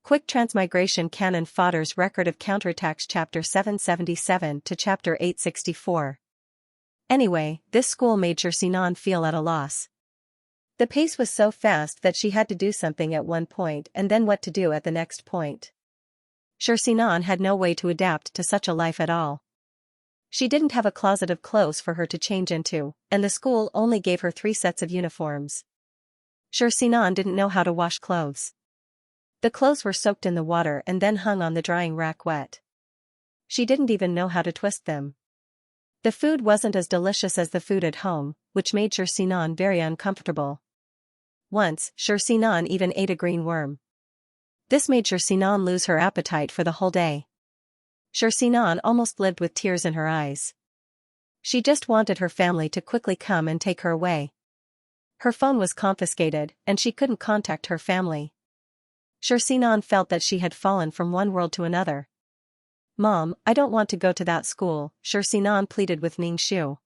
Quick Transmigration Canon Fodder's Record of Counterattacks Chapter 777 to Chapter 864. Anyway, this school made Xianxia feel at a loss. The pace was so fast that she had to do something at one point and then what to do at the next point. Xianxia had no way to adapt to such a life at all. She didn't have a closet of clothes for her to change into, and the school only gave her 3 sets of uniforms. Xianxia didn't know how to wash clothes. The clothes were soaked in the water and then hung on the drying rack wet. She didn't even know how to twist them. The food wasn't as delicious as the food at home, which made Xianxia very uncomfortable. Once, Xianxia even ate a green worm. This made Xianxia lose her appetite for the whole day. Xianxia almost lived with tears in her eyes. She just wanted her family to quickly come and take her away. Her phone was confiscated, and she couldn't contact her family. Xianxia felt that she had fallen from one world to another. "Mom, I don't want to go to that school," Xianxia pleaded with Xianxia.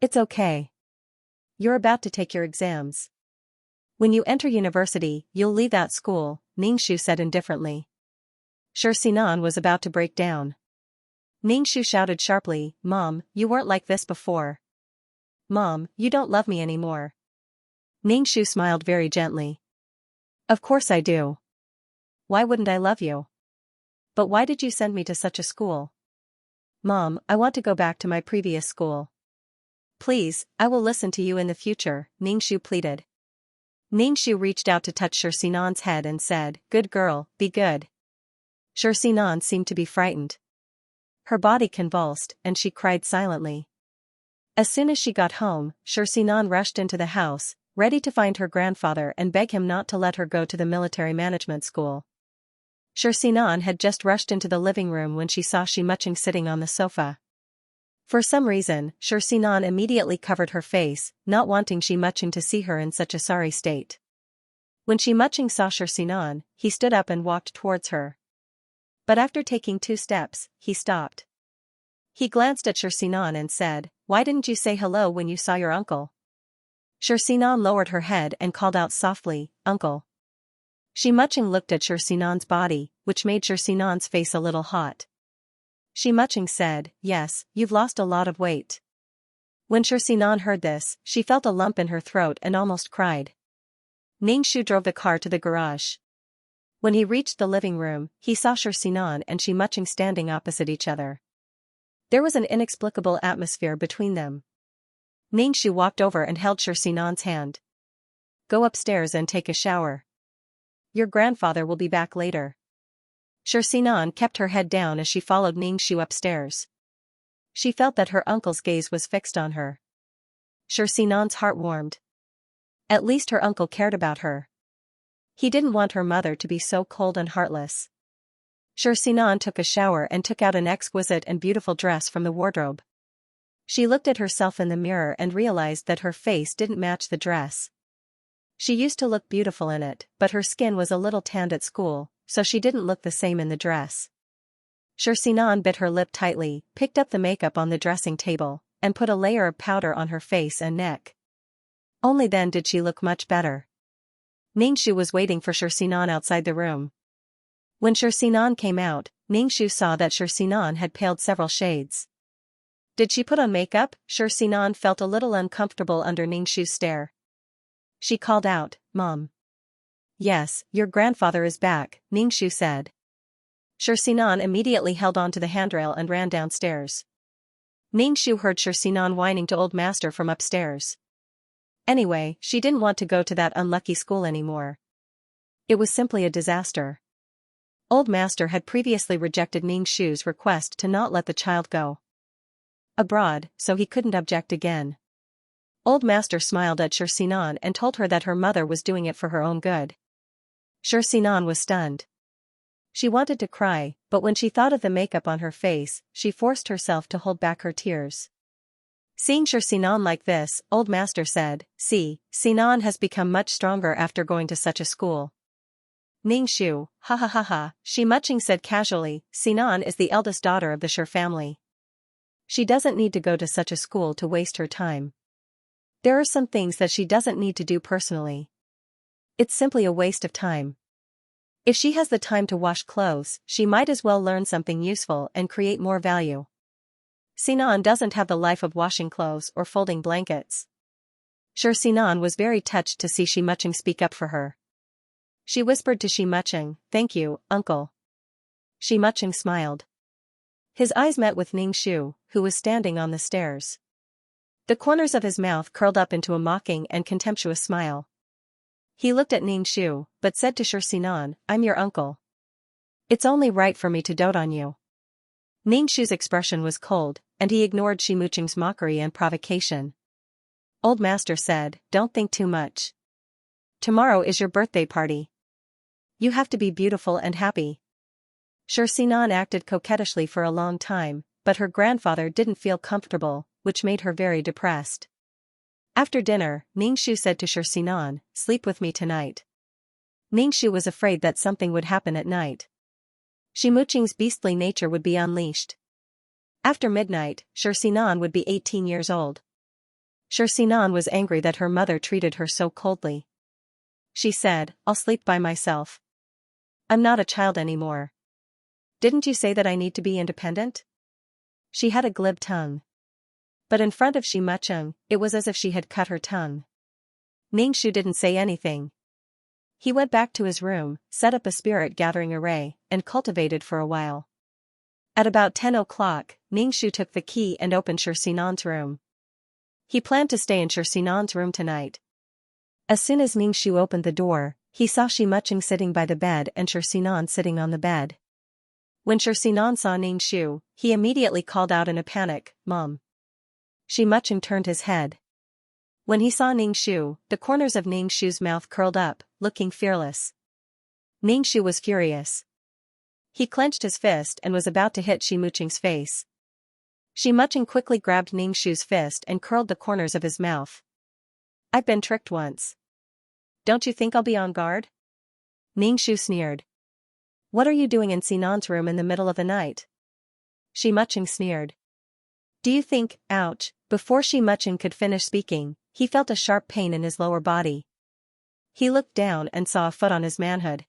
"It's okay. You're about to take your exams. When you enter university, you'll leave that school," Xianxia said indifferently. Xianxia was about to break down. Xianxia shouted sharply, "Mom, you weren't like this before. Mom, you don't love me anymore." Xianxia smiled very gently. "Of course I do. Why wouldn't I love you? But why did you send me to such a school?" "Mom, I want to go back to my previous school." "Please, I will listen to you in the future," Xianxia pleaded. Xianxia reached out to touch Xianxia's head and said, "Good girl, be good." Xianxia seemed to be frightened. Her body convulsed, and she cried silently. As soon as she got home, Xianxia rushed into the house, ready to find her grandfather and beg him not to let her go to the military management school. Xianxia had just rushed into the living room when she saw Xianxia sitting on the sofa. For some reason, Xianxia immediately covered her face, not wanting Xianxia to see her in such a sorry state. When Xianxia saw Xianxia, he stood up and walked towards her. But after taking 2 steps, he stopped. He glanced at Xianxia and said, "Why didn't you say hello when you saw your uncle?" Xianxia lowered her head and called out softly, "Uncle." Xianxia looked at Xianxia's body, which made Xianxia's face a little hot. Xianxia said, "Yes, you've lost a lot of weight." When Xianxia heard this, she felt a lump in her throat and almost cried. Xianxia drove the car to the garage. When he reached the living room, he saw Xianxia and Xianxia standing opposite each other. There was an inexplicable atmosphere between them. Xianxia walked over and held Xianxia's hand. "Go upstairs and take a shower. Your grandfather will be back later." Xianxia kept her head down as she followed Xianxia upstairs. She felt that her uncle's gaze was fixed on her. Xianxia's heart warmed. At least her uncle cared about her. He didn't want her mother to be so cold and heartless. Xianxia took a shower and took out an exquisite and beautiful dress from the wardrobe. She looked at herself in the mirror and realized that her face didn't match the dress. She used to look beautiful in it, but her skin was a little tanned at school, so she didn't look the same in the dress. Xianxia bit her lip tightly, picked up the makeup on the dressing table, and put a layer of powder on her face and neck. Only then did she look much better. Xianxia was waiting for Xianxia outside the room. When Xianxia came out, Xianxia saw that Xianxia had paled several shades. Did she put on makeup? Xianxia felt a little uncomfortable under Xianxia's stare. She called out, "Mom." "Yes, your grandfather is back," Xianxia said. Xianxia immediately held on to the handrail and ran downstairs. Xianxia heard Xianxia whining to Old Master from upstairs. Anyway, she didn't want to go to that unlucky school anymore. It was simply a disaster. Old Master had previously rejected Xianxia's request to not let the child go abroad, so he couldn't object again. Old Master smiled at Xianxia and told her that her mother was doing it for her own good. Xianxia was stunned. She wanted to cry, but when she thought of the makeup on her face, she forced herself to hold back her tears. Seeing Xianxia like this, Old Master said, "See, Xianxia has become much stronger after going to such a school." "Xianxia, ha ha ha ha," Xianxia said casually, "Xianxia is the eldest daughter of the Shi family. She doesn't need to go to such a school to waste her time. There are some things that she doesn't need to do personally. It's simply a waste of time." If she has the time to wash clothes, she might as well learn something useful and create more value. Sinan doesn't have the life of washing clothes or folding blankets. Sinan was very touched to see Xianxia speak up for her. She whispered to Xianxia, "Thank you, uncle." Xianxia smiled. His eyes met with Ningxu, who was standing on the stairs. The corners of his mouth curled up into a mocking and contemptuous smile. He looked at Ningxu, but said to Sinan, "I'm your uncle. It's only right for me to dote on you." Ningxu's expression was cold, and he ignored Xianxia's mockery and provocation. Old Master said, "Don't think too much. Tomorrow is your birthday party. You have to be beautiful and happy." Sinan acted coquettishly for a long time, but her grandfather didn't feel comfortable, which made her very depressed. After dinner, Ningxu said to Sinan, "Sleep with me tonight." Ningxu was afraid that something would happen at night. Xianxia's beastly nature would be unleashed. After midnight, Sinan would be 18 years old. Sinan was angry that her mother treated her so coldly. She said, "I'll sleep by myself. I'm not a child anymore. Didn't you say that I need to be independent?" She had a glib tongue. But in front of Xianxia, it was as if she had cut her tongue. Ningxu didn't say anything. He went back to his room, set up a spirit-gathering array, and cultivated for a while. At about 10 o'clock, Ningxu took the key and opened Sinan's room. He planned to stay in Sinan's room tonight. As soon as Ningxu opened the door, he saw Xianxia sitting by the bed and Sinan sitting on the bed. When Sinan saw Ningxu, he immediately called out in a panic, "Mom." Xianxia turned his head. When he saw Ningxu, the corners of Ningxu's mouth curled up, looking fearless. Ningxu was furious. He clenched his fist and was about to hit Xianxia's face. Xianxia quickly grabbed Ningxu's fist and curled the corners of his mouth. "I've been tricked once. Don't you think I'll be on guard?" Ningxu sneered. "What are you doing in Sinan's room in the middle of the night?" Xianxia sneered. "Do you think, ouch?" Before Xianxia could finish speaking, he felt a sharp pain in his lower body. He looked down and saw a foot on his manhood.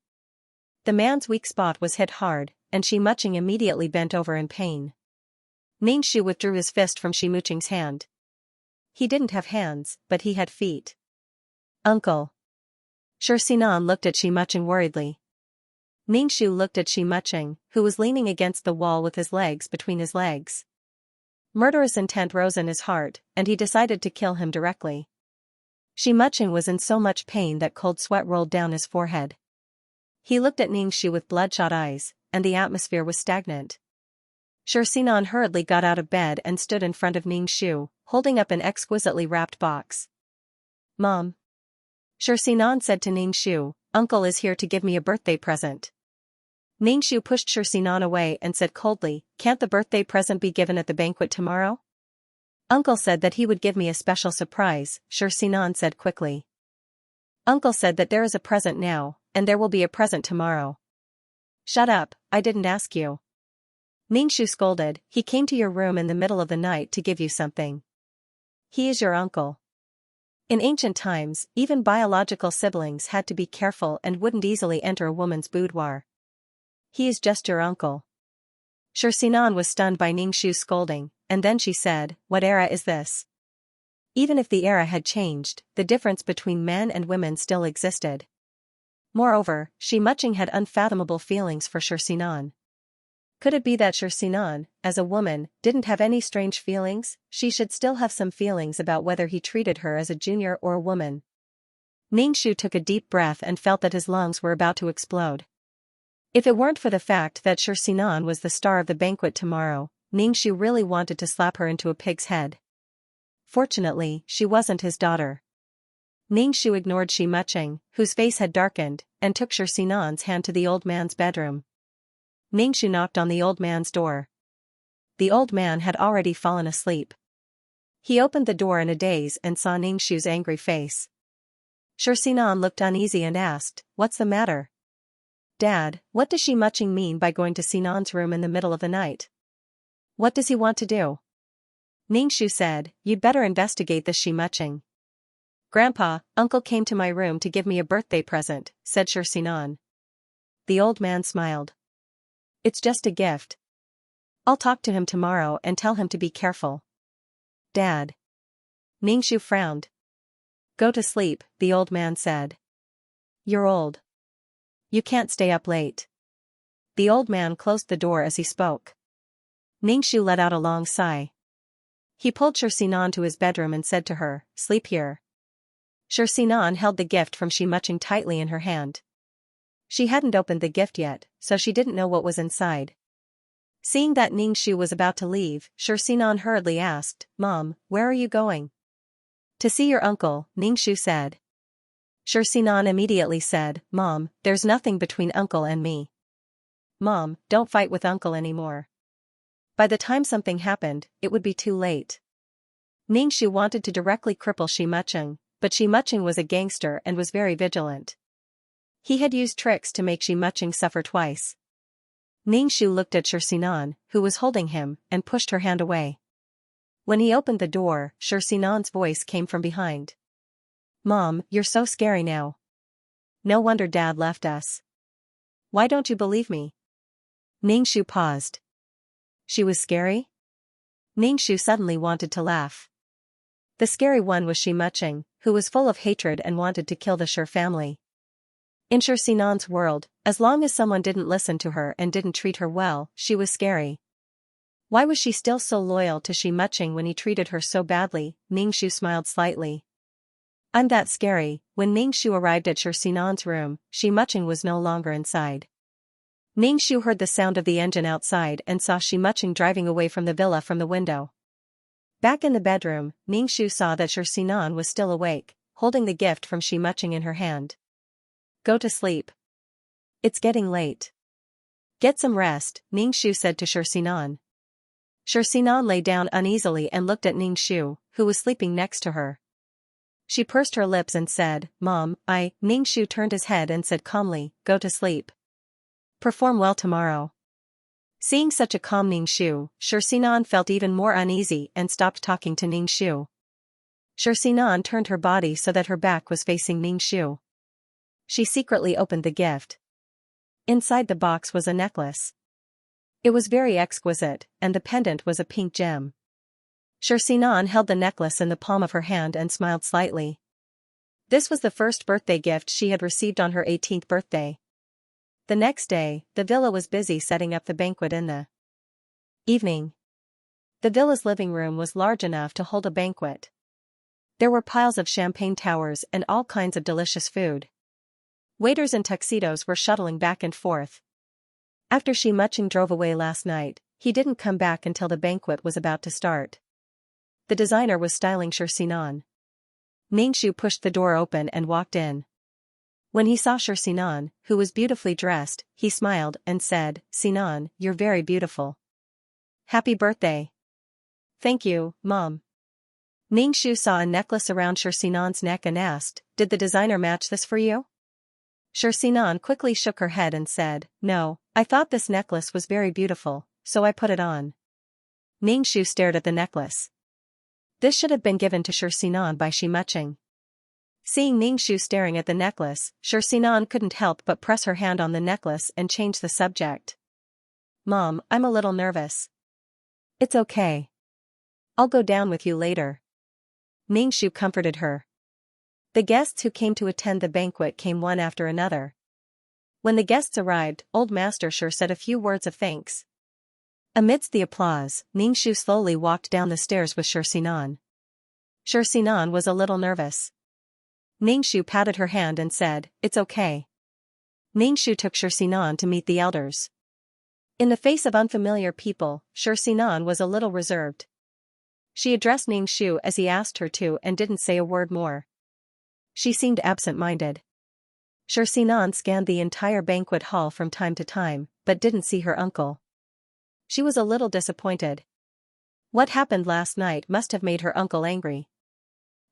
The man's weak spot was hit hard, and Xianxia immediately bent over in pain. Ningxu withdrew his fist from Xianxia's hand. He didn't have hands, but he had feet. "Uncle." Sinan looked at Xianxia worriedly. Ningxu looked at Xianxia, who was leaning against the wall with his legs between his legs. Murderous intent rose in his heart, and he decided to kill him directly. Xianxia was in so much pain that cold sweat rolled down his forehead. He looked at Ningxu with bloodshot eyes, and the atmosphere was stagnant. Sinan hurriedly got out of bed and stood in front of Ningxu, holding up an exquisitely wrapped box. "Mom." Sinan said to Ningxu, "Uncle is here to give me a birthday present." Ningxu pushed Sinan away and said coldly, "Can't the birthday present be given at the banquet tomorrow?" "Uncle said that he would give me a special surprise," Sinan said quickly. "Uncle said that there is a present now, and there will be a present tomorrow." "Shut up, I didn't ask you." Ningxu scolded, "He came to your room in the middle of the night to give you something. He is your uncle. In ancient times, even biological siblings had to be careful and wouldn't easily enter a woman's boudoir. He is just your uncle." Sinan was stunned by Ningxu's scolding, and then she said, "What era is this?" Even if the era had changed, the difference between men and women still existed. Moreover, Xianxia had unfathomable feelings for Sinan. Could it be that Sinan, as a woman, didn't have any strange feelings? She should still have some feelings about whether he treated her as a junior or a woman. Ningxu took a deep breath and felt that his lungs were about to explode. If it weren't for the fact that Sinan was the star of the banquet tomorrow, Ningxu really wanted to slap her into a pig's head. Fortunately, she wasn't his daughter. Ningxu ignored Xianxia, whose face had darkened, and took Sinan's hand to the old man's bedroom. Ningxu knocked on the old man's door. The old man had already fallen asleep. He opened the door in a daze and saw Ningxu's angry face. Sinan looked uneasy and asked, "What's the matter?" "Dad, what does Xianxia mean by going to Sinan's room in the middle of the night? What does he want to do?" Ningxu said, "You'd better investigate this Xianxia." "Grandpa, Uncle came to my room to give me a birthday present," said Sinan. the old man smiled. It's just a gift. I'll talk to him tomorrow and tell him to be careful. Dad. Ningxu frowned. Go to sleep, the old man said. You're old. You can't stay up late. The old man closed the door as he spoke. Ningxu let out a long sigh. He pulled Xianxia to his bedroom and said to her, sleep here. Xianxia held the gift from Xianxia tightly in her hand. She hadn't opened the gift yet, so she didn't know what was inside. Seeing that Ningxu was about to leave, Xianxia hurriedly asked, Mom, where are you going? To see your uncle, Ningxu said. Xianxia immediately said, Mom, there's nothing between uncle and me. Mom, don't fight with uncle anymore. By the time something happened, it would be too late. Ningxu wanted to directly cripple Xianxia, but Xianxia was a gangster and was very vigilant. He had used tricks to make Xianxia suffer twice. Ningxu looked at Xianxia, who was holding him, and pushed her hand away. When he opened the door, Xianxia's voice came from behind. Mom, you're so scary now. No wonder Dad left us. Why don't you believe me? Ningxu paused. She was scary? Ningxu suddenly wanted to laugh. The scary one was Xianxia, who was full of hatred and wanted to kill the Shi family. In Xianxia's world, as long as someone didn't listen to her and didn't treat her well, she was scary. Why was she still so loyal to Xianxia when he treated her so badly? Ningxu smiled slightly. I'm that scary. When Ningxu arrived at Xianxia's room, Xianxia was no longer inside. Ningxu heard the sound of the engine outside and saw Xianxia driving away from the villa from the window. Back in the bedroom, Ningxu saw that Xianxia was still awake, holding the gift from Xianxia in her hand. Go to sleep. It's getting late. Get some rest, Ningxu said to Xianxia. Xianxia lay down uneasily and looked at Ningxu, who was sleeping next to her. She pursed her lips and said, Mom, Ningxu turned his head and said calmly, go to sleep. Perform well tomorrow. Seeing such a calm Ningxu, Xianxia felt even more uneasy and stopped talking to Ningxu. Xianxia turned her body so that her back was facing Ningxu. She secretly opened the gift. Inside the box was a necklace. It was very exquisite, and the pendant was a pink gem. Xianxia held the necklace in the palm of her hand and smiled slightly. This was the first birthday gift she had received on her 18th birthday. The next day, the villa was busy setting up the banquet in the evening. The villa's living room was large enough to hold a banquet. There were piles of champagne towers and all kinds of delicious food. Waiters in tuxedos were shuttling back and forth. After Xianxia drove away last night, he didn't come back until the banquet was about to start. The designer was styling Xianxia. Ningxu pushed the door open and walked in. When he saw Xianxia, who was beautifully dressed, he smiled and said, Xianxia, you're very beautiful. Happy birthday. Thank you, Mom. Ningxu saw a necklace around Xianxia's neck and asked, did the designer match this for you? Xianxia quickly shook her head and said, no, I thought this necklace was very beautiful, so I put it on. Ningxu stared at the necklace. This should have been given to Xianxia by Xianxia. Seeing Ningxu staring at the necklace, Xianxia couldn't help but press her hand on the necklace and change the subject. Mom, I'm a little nervous. It's okay. I'll go down with you later. Ningxu comforted her. The guests who came to attend the banquet came one after another. When the guests arrived, Old Master Shi said a few words of thanks. Amidst the applause, Ningxu slowly walked down the stairs with Xianxia. Xianxia was a little nervous. Ningxu patted her hand and said, it's okay. Ningxu took Xianxia to meet the elders. In the face of unfamiliar people, Xianxia was a little reserved. She addressed Ningxu as he asked her to and didn't say a word more. She seemed absent-minded. Xianxia scanned the entire banquet hall from time to time, but didn't see her uncle. She was a little disappointed. What happened last night must have made her uncle angry.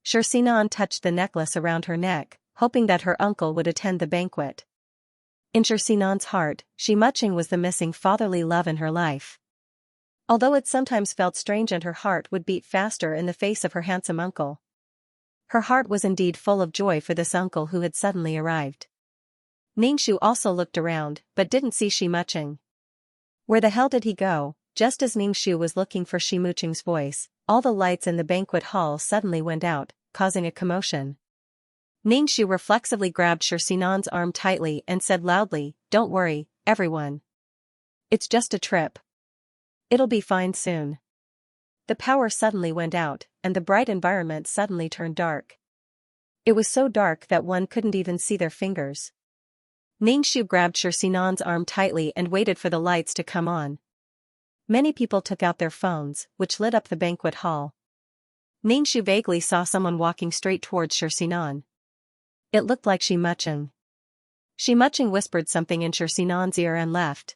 Xianxia touched the necklace around her neck, hoping that her uncle would attend the banquet. In Xianxia's heart, Xianxia was the missing fatherly love in her life. Although it sometimes felt strange and her heart would beat faster in the face of her handsome uncle. Her heart was indeed full of joy for this uncle who had suddenly arrived. Ningxu also looked around, but didn't see Shimucheng. Where the hell did he go? Just as Ningxu was looking for Shimucheng's voice, all the lights in the banquet hall suddenly went out, causing a commotion. Ningxu reflexively grabbed Shinan's arm tightly and said loudly, "Don't worry, everyone. It's just a trip. It'll be fine soon." The power suddenly went out, and the bright environment suddenly turned dark. It was so dark that one couldn't even see their fingers. Ningxu grabbed Shinan's arm tightly and waited for the lights to come on. Many people took out their phones, which lit up the banquet hall. Ningxu vaguely saw someone walking straight towards Shinan. It looked like Shimucheng. Shimucheng whispered something in Shinan's ear and left.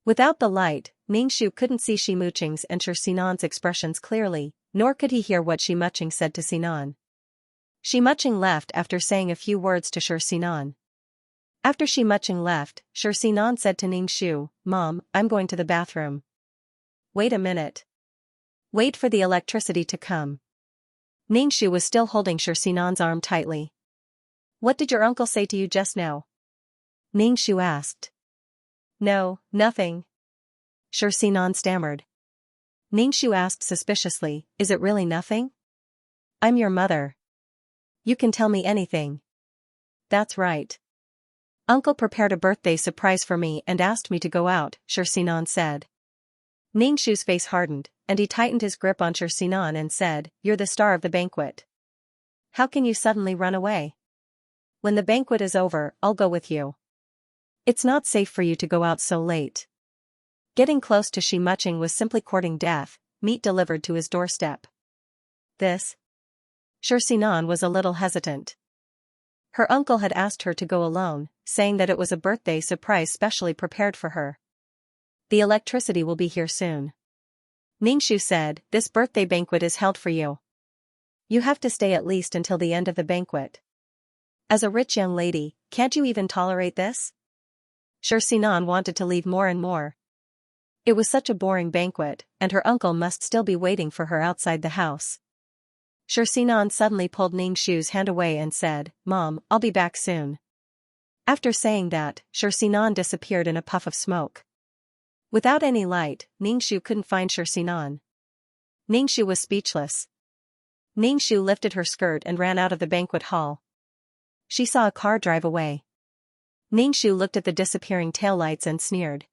Without the light, Ningxu couldn't see Shimucheng's and Shinan's expressions clearly, nor could he hear what Shimucheng said to Shinan. Shimucheng left after saying a few words to Shinan. After Shimucheng left, Shinan said to Ningxu, "Mom, I'm going to the bathroom." "Wait a minute. Wait for the electricity to come." Ningxu was still holding Shinan's arm tightly. "What did your uncle say to you just now?" Ningxu asked. "No, nothing." Shinan stammered. Ningxu asked suspiciously, "Is it really nothing? I'm your mother. You can tell me anything." "That's right. Uncle prepared a birthday surprise for me and asked me to go out," Shinan said. Ningxu's face hardened, and he tightened his grip on Shinan and said, "You're the star of the banquet. How can you suddenly run away? When the banquet is over, I'll go with you. It's not safe for you to go out so late." Getting close to Shimucheng was simply courting death, meat delivered to his doorstep. This? Shinan was a little hesitant. Her uncle had asked her to go alone, saying that it was a birthday surprise specially prepared for her. "The electricity will be here soon," Ningxu said. "This birthday banquet is held for you. You have to stay at least until the end of the banquet. As a rich young lady, can't you even tolerate this?" Shinan wanted to leave more and more. It was such a boring banquet, and her uncle must still be waiting for her outside the house. Shinan suddenly pulled Ningxu's hand away and said, "Mom, I'll be back soon." After saying that, Shinan disappeared in a puff of smoke. Without any light, Ningxu couldn't find Shinan. Ningxu was speechless. Ningxu lifted her skirt and ran out of the banquet hall. She saw a car drive away. Ningxu looked at the disappearing taillights and sneered.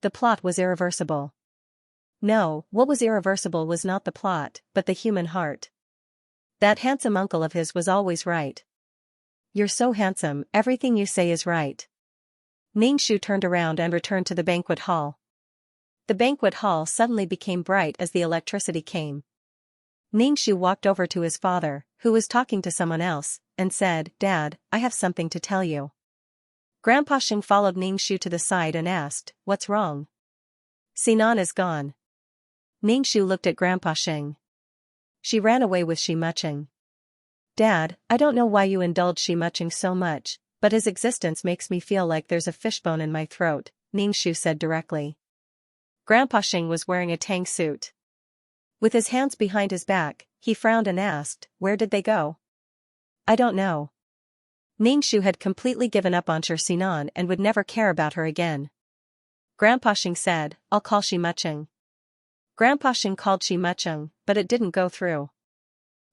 The plot was irreversible. No, what was irreversible was not the plot, but the human heart. That handsome uncle of his was always right. "You're so handsome, everything you say is right." Ningxu turned around and returned to the banquet hall. The banquet hall suddenly became bright as the electricity came. Ningxu walked over to his father, who was talking to someone else, and said, "Dad, I have something to tell you." Grandpa Xing followed Ningxu to the side and asked, "What's wrong?" "Sinan is gone." Ningxu looked at Grandpa Xing. "She ran away with Shimucheng." "Dad, I don't know why you indulge Shimucheng so much, but his existence makes me feel like there's a fishbone in my throat," Ningxu said directly. Grandpa Xing was wearing a tang suit. With his hands behind his back, he frowned and asked, "Where did they go?" "I don't know." Ningxu had completely given up on Sinan and would never care about her again. Grandpa Xing said, "I'll call Shimucheng." Grandpa Xing called Shimucheng, but it didn't go through.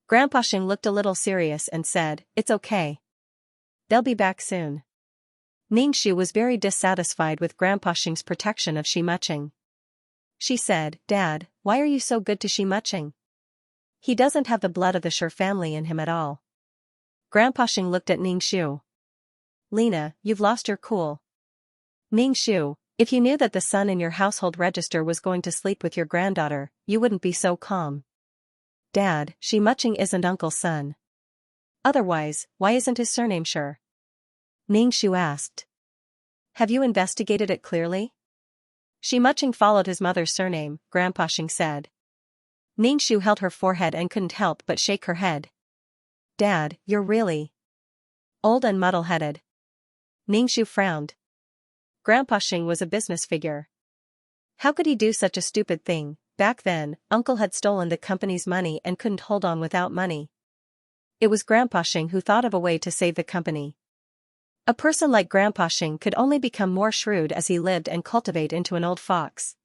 Grandpa Xing looked a little serious and said, "It's okay. They'll be back soon." Ningxu was very dissatisfied with Grandpa Xing's protection of Shimucheng. She said, "Dad, why are you so good to Shimucheng? He doesn't have the blood of the Shi family in him at all." Grandpa Xing looked at Ningxu. "Lena, you've lost your cool." "Ningxu, if you knew that the son in your household register was going to sleep with your granddaughter, you wouldn't be so calm." "Dad, Shimucheng isn't Uncle's son. Otherwise, why isn't his surname Shi?" Ningxu asked. "Have you investigated it clearly?" "Shimucheng followed his mother's surname," Grandpa Xing said. Ningxu held her forehead and couldn't help but shake her head. "Dad, you're really old and muddle-headed." Ningxu frowned. Grandpa Xing was a business figure. How could he do such a stupid thing? Back then, Uncle had stolen the company's money and couldn't hold on without money. It was Grandpa Xing who thought of a way to save the company. A person like Grandpa Xing could only become more shrewd as he lived and cultivate into an old fox.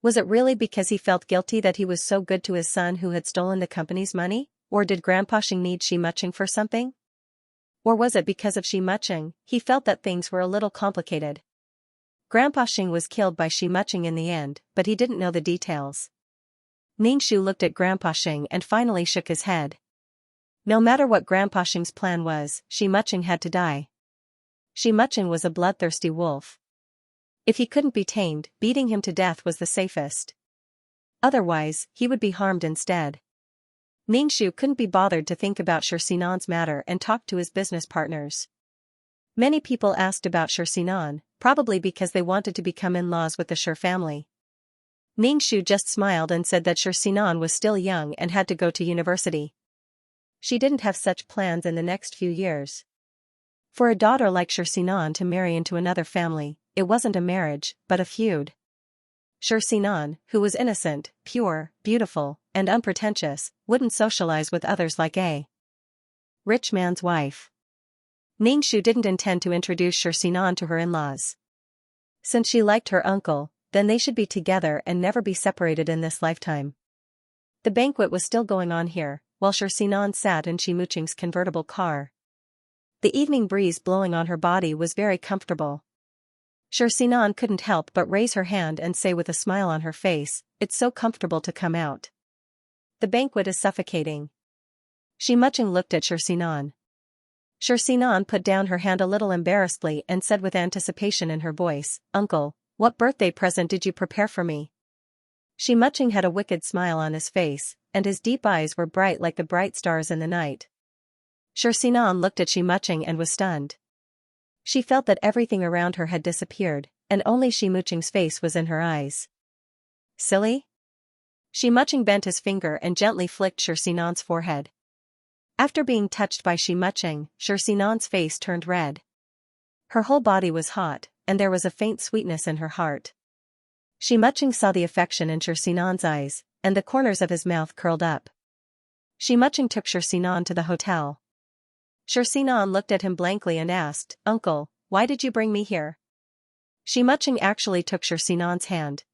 Was it really because he felt guilty that he was so good to his son who had stolen the company's money, or did Grandpa Xing need Xianxia for something? Or was it because of Xianxia, he felt that things were a little complicated? Grandpa Xing was killed by Xianxia in the end, but he didn't know the details. Ningxu looked at Grandpa Xing and finally shook his head. No matter what Grandpa Xing's plan was, Xianxia had to die. Xianxia was a bloodthirsty wolf. If he couldn't be tamed, beating him to death was the safest. Otherwise, he would be harmed instead. Ningxu couldn't be bothered to think about Xianxia's matter and talked to his business partners. Many people asked about Xianxia, probably because they wanted to become in-laws with the Shi family. Ningxu just smiled and said that Xianxia was still young and had to go to university. She didn't have such plans in the next few years. For a daughter like Xianxia to marry into another family, it wasn't a marriage, but a feud. Xianxia, who was innocent, pure, beautiful, and unpretentious, wouldn't socialize with others like a rich man's wife. Ningxu didn't intend to introduce Xianxia to her in-laws. Since she liked her uncle, then they should be together and never be separated in this lifetime. The banquet was still going on here, while Xianxia sat in Xianxia's convertible car. The evening breeze blowing on her body was very comfortable. Xianxia couldn't help but raise her hand and say with a smile on her face, "It's so comfortable to come out. The banquet is suffocating." Xianxia looked at Xianxia. Xianxia put down her hand a little embarrassedly and said with anticipation in her voice, "Uncle, what birthday present did you prepare for me?" Xianxia had a wicked smile on his face, and his deep eyes were bright like the bright stars in the night. Xianxia looked at Xianxia and was stunned. She felt that everything around her had disappeared, and only Xianxia's face was in her eyes. "Silly?" Xianxia bent his finger and gently flicked Xianxia's forehead. After being touched by Xianxia's face turned red. Her whole body was hot, and there was a faint sweetness in her heart. Xianxia saw the affection in Xianxia's eyes, and the corners of his mouth curled up. Xianxia took Xianxia to the hotel. Xianxia looked at him blankly and asked, "Uncle, why did you bring me here?" Xianxia actually took Xianxia's hand.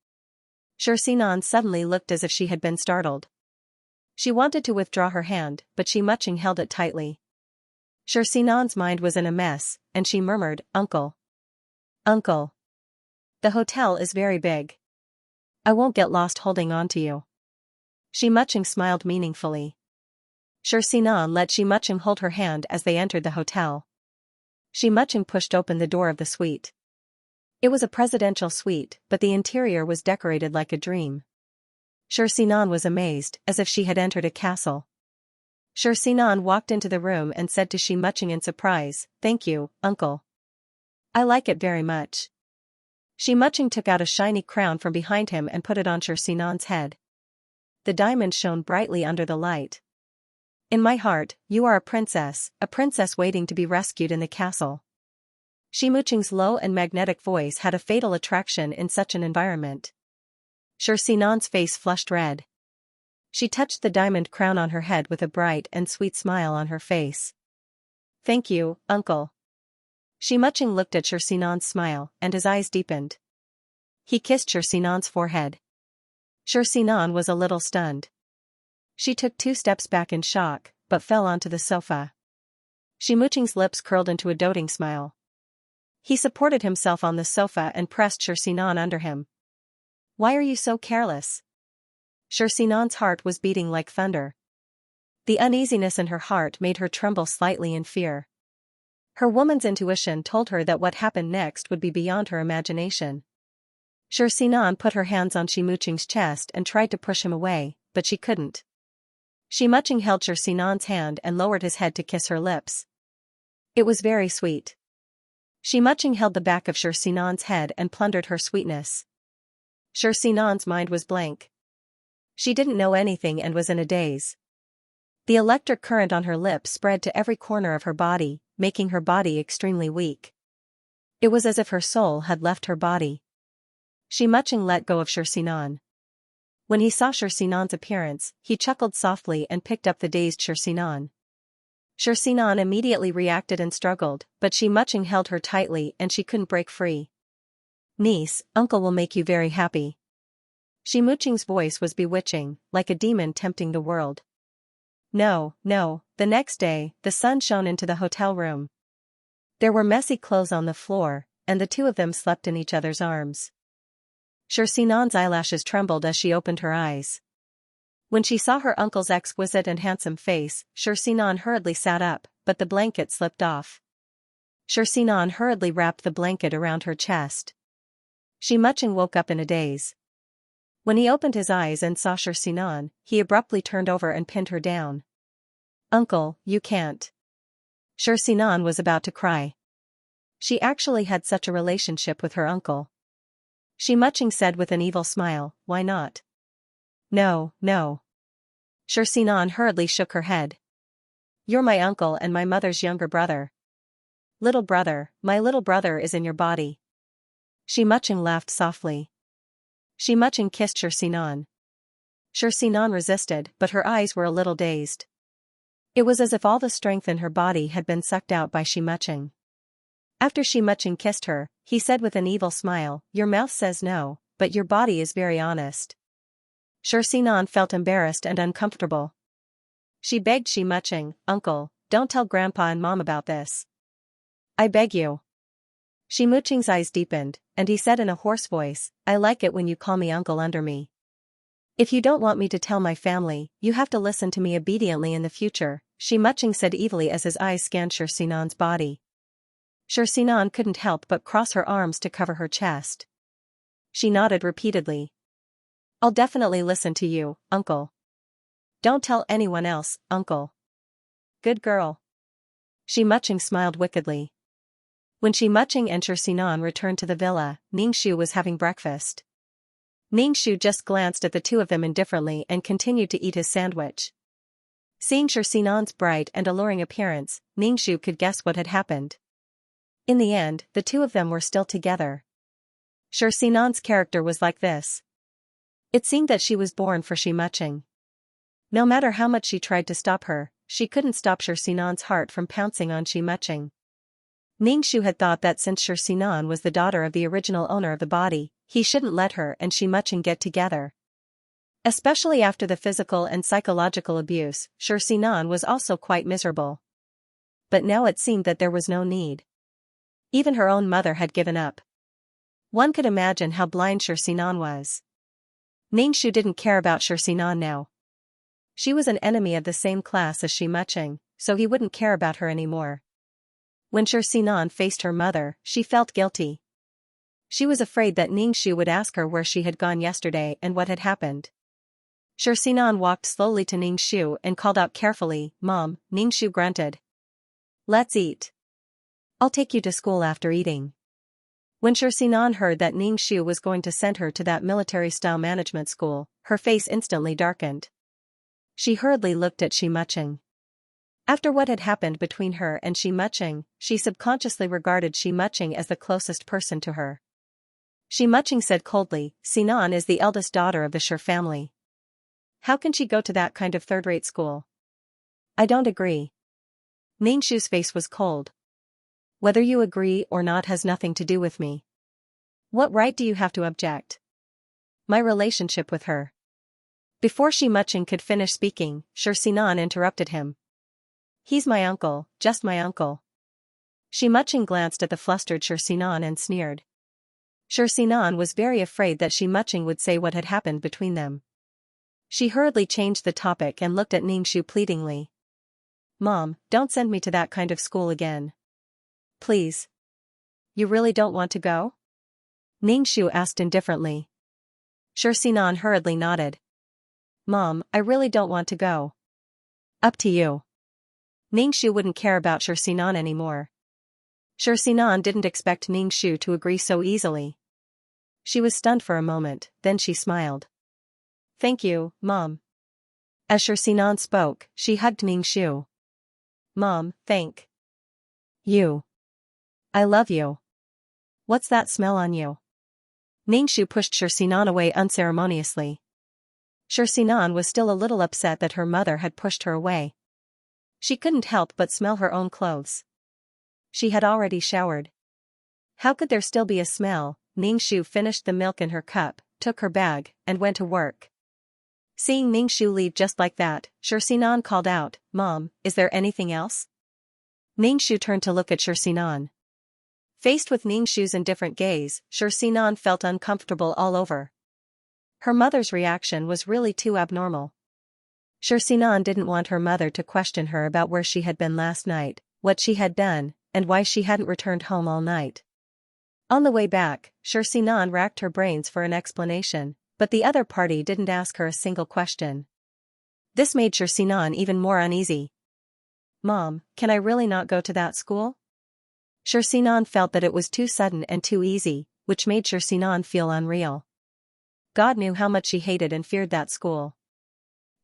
Xianxia suddenly looked as if she had been startled. She wanted to withdraw her hand, but Xianxia held it tightly. Xianxia's mind was in a mess, and she murmured, "Uncle. Uncle. The hotel is very big. I won't get lost holding on to you." Xianxia smiled meaningfully. Xianxia let Xianxia hold her hand as they entered the hotel. Xianxia pushed open the door of the suite. It was a presidential suite, but the interior was decorated like a dream. Xianxia was amazed, as if she had entered a castle. Xianxia walked into the room and said to Xianxia in surprise, "Thank you, uncle. I like it very much." Xianxia took out a shiny crown from behind him and put it on Xianxia's head. The diamond shone brightly under the light. "In my heart, you are a princess waiting to be rescued in the castle." Xianxia's low and magnetic voice had a fatal attraction in such an environment. Xianxia's face flushed red. She touched the diamond crown on her head with a bright and sweet smile on her face. "Thank you, uncle." Xianxia looked at Xianxia's smile, and his eyes deepened. He kissed Xianxia's forehead. Xianxia was a little stunned. She took 2 steps back in shock, but fell onto the sofa. Xianxia's lips curled into a doting smile. He supported himself on the sofa and pressed Xianxia under him. "Why are you so careless?" Xianxia's heart was beating like thunder. The uneasiness in her heart made her tremble slightly in fear. Her woman's intuition told her that what happened next would be beyond her imagination. Xianxia put her hands on Xianxia's chest and tried to push him away, but she couldn't. Xianxia held Xianxia's hand and lowered his head to kiss her lips. It was very sweet. Xianxia held the back of Xianxia's head and plundered her sweetness. Xianxia's mind was blank. She didn't know anything and was in a daze. The electric current on her lips spread to every corner of her body, making her body extremely weak. It was as if her soul had left her body. Xianxia let go of Xianxia. When he saw Xianxia's appearance, he chuckled softly and picked up the dazed Xianxia. Sinan immediately reacted and struggled, but Muching held her tightly and she couldn't break free. Niece, uncle will make you very happy. Muching's voice was bewitching, like a demon tempting the world. No, no, the next day, the sun shone into the hotel room. There were messy clothes on the floor, and the two of them slept in each other's arms. Sinan's eyelashes trembled as she opened her eyes. When she saw her uncle's exquisite and handsome face, Sinan hurriedly sat up, but the blanket slipped off. Sinan hurriedly wrapped the blanket around her chest. Muching woke up in a daze. When he opened his eyes and saw Sinan, he abruptly turned over and pinned her down. Uncle, you can't. Sinan was about to cry. She actually had such a relationship with her uncle. Muching said with an evil smile, why not? No, no. Sinan hurriedly shook her head. You're my uncle and my mother's younger brother. Little brother, my little brother is in your body. Muching laughed softly. Muching kissed Sinan. Sinan resisted, but her eyes were a little dazed. It was as if all the strength in her body had been sucked out by Muching. After Muching kissed her, he said with an evil smile, your mouth says no, but your body is very honest. Sinan felt embarrassed and uncomfortable. She begged Muching, uncle, don't tell grandpa and mom about this. I beg you. Muching's eyes deepened, and he said in a hoarse voice, I like it when you call me uncle under me. If you don't want me to tell my family, you have to listen to me obediently in the future, Muching said evilly as his eyes scanned Sinan's body. Sinan couldn't help but cross her arms to cover her chest. She nodded repeatedly. I'll definitely listen to you, uncle. Don't tell anyone else, uncle. Good girl. Muching smiled wickedly. When Muching and Sinan returned to the villa, Ningxu was having breakfast. Ningxu just glanced at the two of them indifferently and continued to eat his sandwich. Seeing Sinan's bright and alluring appearance, Ningxu could guess what had happened. In the end, the two of them were still together. Sinan's character was like this. It seemed that she was born for Muching. No matter how much she tried to stop her, she couldn't stop Sinan's heart from pouncing on Muching. Ningxu had thought that since Sinan was the daughter of the original owner of the body, he shouldn't let her and Muching get together. Especially after the physical and psychological abuse, Sinan was also quite miserable. But now it seemed that there was no need. Even her own mother had given up. One could imagine how blind Sinan was. Ningxu didn't care about Sinan now. She was an enemy of the same class as Muching, so he wouldn't care about her anymore. When Sinan faced her mother, she felt guilty. She was afraid that Ningxu would ask her where she had gone yesterday and what had happened. Sinan walked slowly to Ningxu and called out carefully, Mom. Ningxu grunted. Let's eat. I'll take you to school after eating. When Sinan heard that Ningxu was going to send her to that military-style management school, her face instantly darkened. She hurriedly looked at Muching. After what had happened between her and Muching, she subconsciously regarded Muching as the closest person to her. Muching said coldly, Sinan is the eldest daughter of the Shi family. How can she go to that kind of third-rate school? I don't agree. Ningxu's face was cold. Whether you agree or not has nothing to do with me. What right do you have to object? My relationship with her. Before Muching could finish speaking, Sinan interrupted him. He's my uncle, just my uncle. Muching glanced at the flustered Sinan and sneered. Sinan was very afraid that Muching would say what had happened between them. She hurriedly changed the topic and looked at Ningxu pleadingly. Mom, don't send me to that kind of school again. Please. You really don't want to go? Ningxu asked indifferently. Sinan hurriedly nodded. Mom, I really don't want to go. Up to you. Ningxu wouldn't care about Sinan anymore. Sinan didn't expect Ningxu to agree so easily. She was stunned for a moment, then she smiled. Thank you, Mom. As Sinan spoke, she hugged Ningxu. Mom, thank you. I love you. What's that smell on you? Ningxu pushed Sinan away unceremoniously. Sinan was still a little upset that her mother had pushed her away. She couldn't help but smell her own clothes. She had already showered. How could there still be a smell? Ningshu finished the milk in her cup, took her bag, and went to work. Seeing Ningshu leave just like that, Xianxia called out, "Mom, is there anything else?" Ningshu turned to look at Xianxia. Faced with Ningshu's indifferent gaze, Xianxia felt uncomfortable all over. Her mother's reaction was really too abnormal. Xianxia didn't want her mother to question her about where she had been last night, what she had done, and why she hadn't returned home all night. On the way back, Xianxia racked her brains for an explanation, but the other party didn't ask her a single question. This made Xianxia even more uneasy. "Mom, can I really not go to that school?" Xianxia felt that it was too sudden and too easy, which made Xianxia feel unreal. God knew how much she hated and feared that school.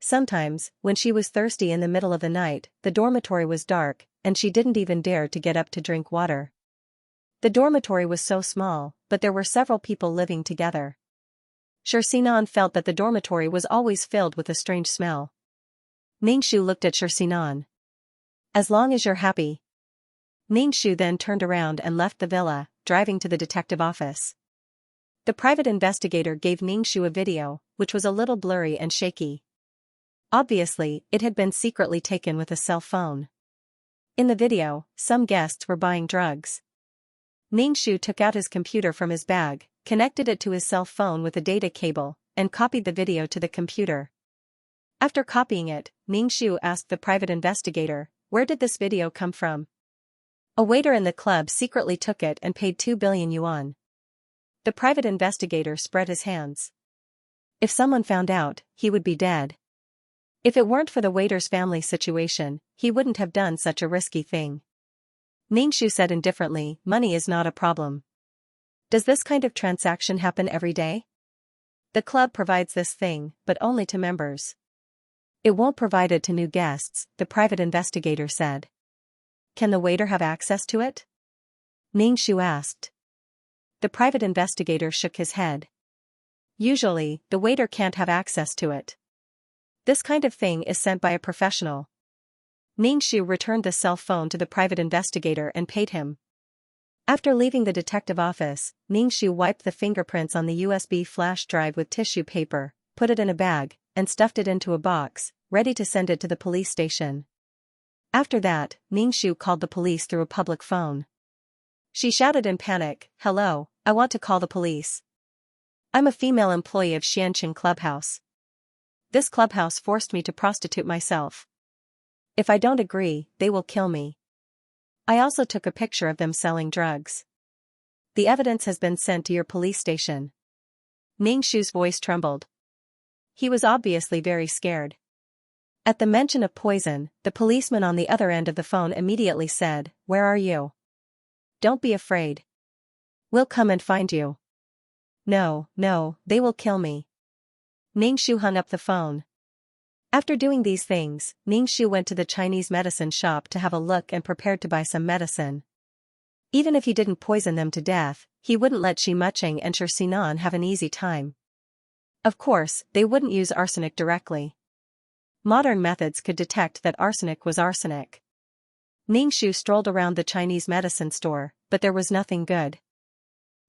Sometimes, when she was thirsty in the middle of the night, the dormitory was dark, and she didn't even dare to get up to drink water. The dormitory was so small, but there were several people living together. Xianxia felt that the dormitory was always filled with a strange smell. Ningshu looked at Xianxia. "As long as you're happy." Ningshu then turned around and left the villa, driving to the detective office. The private investigator gave Ningshu a video, which was a little blurry and shaky. Obviously, it had been secretly taken with a cell phone. In the video, some guests were buying drugs. Ningshu took out his computer from his bag, connected it to his cell phone with a data cable, and copied the video to the computer. After copying it, Ningshu asked the private investigator, "Where did this video come from?" "A waiter in the club secretly took it and paid 2 billion yuan. The private investigator spread his hands. If someone found out, he would be dead. If it weren't for the waiter's family situation, he wouldn't have done such a risky thing. Ningshu said indifferently, "Money is not a problem. Does this kind of transaction happen every day?" "The club provides this thing, but only to members. It won't provide it to new guests," the private investigator said. "Can the waiter have access to it?" Ningshu asked. The private investigator shook his head. "Usually, the waiter can't have access to it. This kind of thing is sent by a professional." Ningshu returned the cell phone to the private investigator and paid him. After leaving the detective office, Ningshu wiped the fingerprints on the USB flash drive with tissue paper, put it in a bag, and stuffed it into a box, ready to send it to the police station. After that, Ningshu called the police through a public phone. She shouted in panic, "Hello, I want to call the police. I'm a female employee of Xianxia Clubhouse. This clubhouse forced me to prostitute myself. If I don't agree, they will kill me. I also took a picture of them selling drugs. The evidence has been sent to your police station." Ningshu's voice trembled. He was obviously very scared. At the mention of poison, the policeman on the other end of the phone immediately said, "Where are you? Don't be afraid. We'll come and find you." No, they will kill me." Ningshu hung up the phone. After doing these things, Ningshu went to the Chinese medicine shop to have a look and prepared to buy some medicine. Even if he didn't poison them to death, he wouldn't let Xianxia and Xianxia have an easy time. Of course, they wouldn't use arsenic directly. Modern methods could detect that arsenic was arsenic. Ningshu strolled around the Chinese medicine store, but there was nothing good.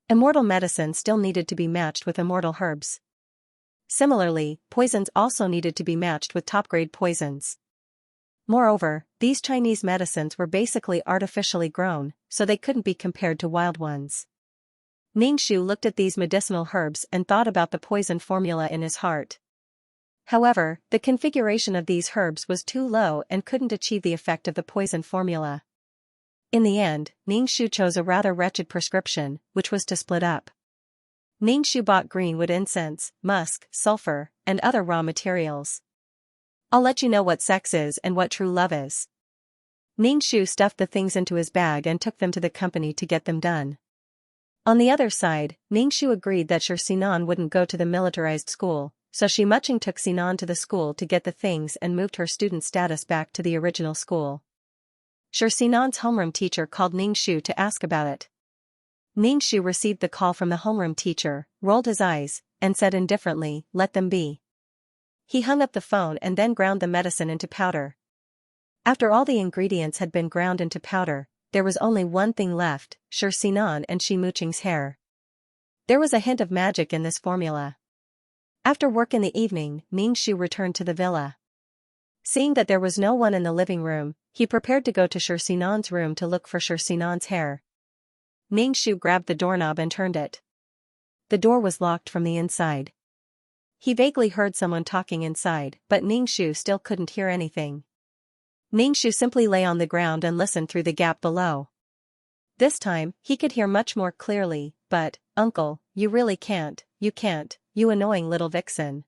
Immortal medicine still needed to be matched with immortal herbs. Similarly, poisons also needed to be matched with top-grade poisons. Moreover, these Chinese medicines were basically artificially grown, so they couldn't be compared to wild ones. Ningshu looked at these medicinal herbs and thought about the poison formula in his heart. However, the configuration of these herbs was too low and couldn't achieve the effect of the poison formula. In the end, Ningshu chose a rather wretched prescription, which was to split up. Ningshu bought greenwood incense, musk, sulfur, and other raw materials. "I'll let you know what sex is and what true love is." Ningshu stuffed the things into his bag and took them to the company to get them done. On the other side, Ningshu agreed that Xianxia wouldn't go to the militarized school, so she muching took Xianxia to the school to get the things and moved her student status back to the original school. Xianxia's homeroom teacher called Ningshu to ask about it. Ningshu received the call from the homeroom teacher, rolled his eyes, and said indifferently, "Let them be." He hung up the phone and then ground the medicine into powder. After all the ingredients had been ground into powder, there was only one thing left, Xianxia and Shimuching's hair. There was a hint of magic in this formula. After work in the evening, Ningxu returned to the villa. Seeing that there was no one in the living room, he prepared to go to Xianxia's room to look for Xianxia's hair. Ningxu grabbed the doorknob and turned it. The door was locked from the inside. He vaguely heard someone talking inside, but Ningxu still couldn't hear anything. Ningxu simply lay on the ground and listened through the gap below. This time, he could hear much more clearly, but, "Uncle, you really can't, you annoying little vixen.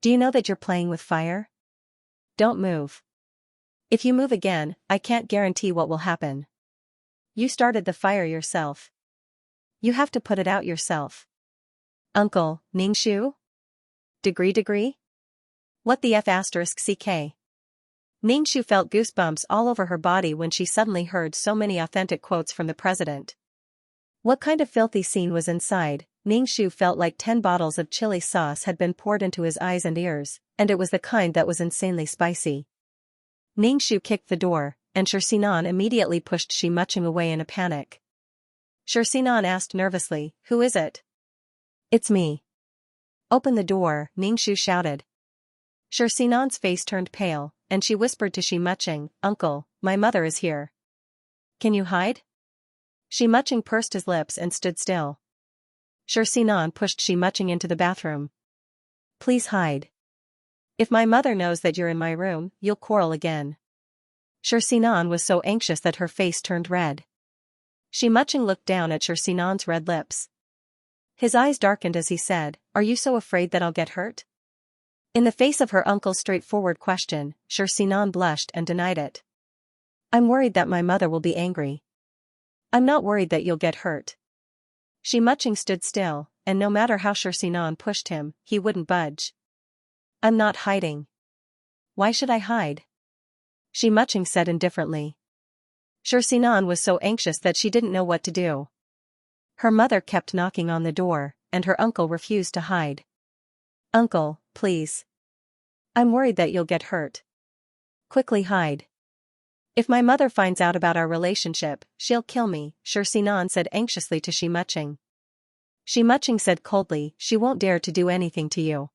Do you know that you're playing with fire? Don't move. If you move again, I can't guarantee what will happen. You started the fire yourself. You have to put it out yourself." "Uncle, Ningxu? Degree? What the F***? Ningxu felt goosebumps all over her body when she suddenly heard so many authentic quotes from the president. What kind of filthy scene was inside? Ningxu felt like 10 bottles of chili sauce had been poured into his eyes and ears, and it was the kind that was insanely spicy. Ningxu kicked the door, and Xianxia immediately pushed Shimuching away in a panic. Xianxia asked nervously, "Who is it?" "It's me." "Open the door," Ningxu shouted. Xianxia's face turned pale, and she whispered to Shimuching, "Uncle, my mother is here. Can you hide?" Shimuching pursed his lips and stood still. Xianxia pushed Shimuching into the bathroom. "Please hide. If my mother knows that you're in my room, you'll quarrel again." Xianxia was so anxious that her face turned red. Shimuching looked down at Xianxia's red lips. His eyes darkened as he said, "Are you so afraid that I'll get hurt?" In the face of her uncle's straightforward question, Xianxia blushed and denied it. "I'm worried that my mother will be angry. I'm not worried that you'll get hurt." Shimuching stood still, and no matter how Xianxia pushed him, he wouldn't budge. "I'm not hiding. Why should I hide?" Shimuching said indifferently. Xianxia was so anxious that she didn't know what to do. Her mother kept knocking on the door, and her uncle refused to hide. "Uncle, please. I'm worried that you'll get hurt. Quickly hide. If my mother finds out about our relationship, she'll kill me," Xianxia said anxiously to Shimuching. Shimuching said coldly, "She won't dare to do anything to you.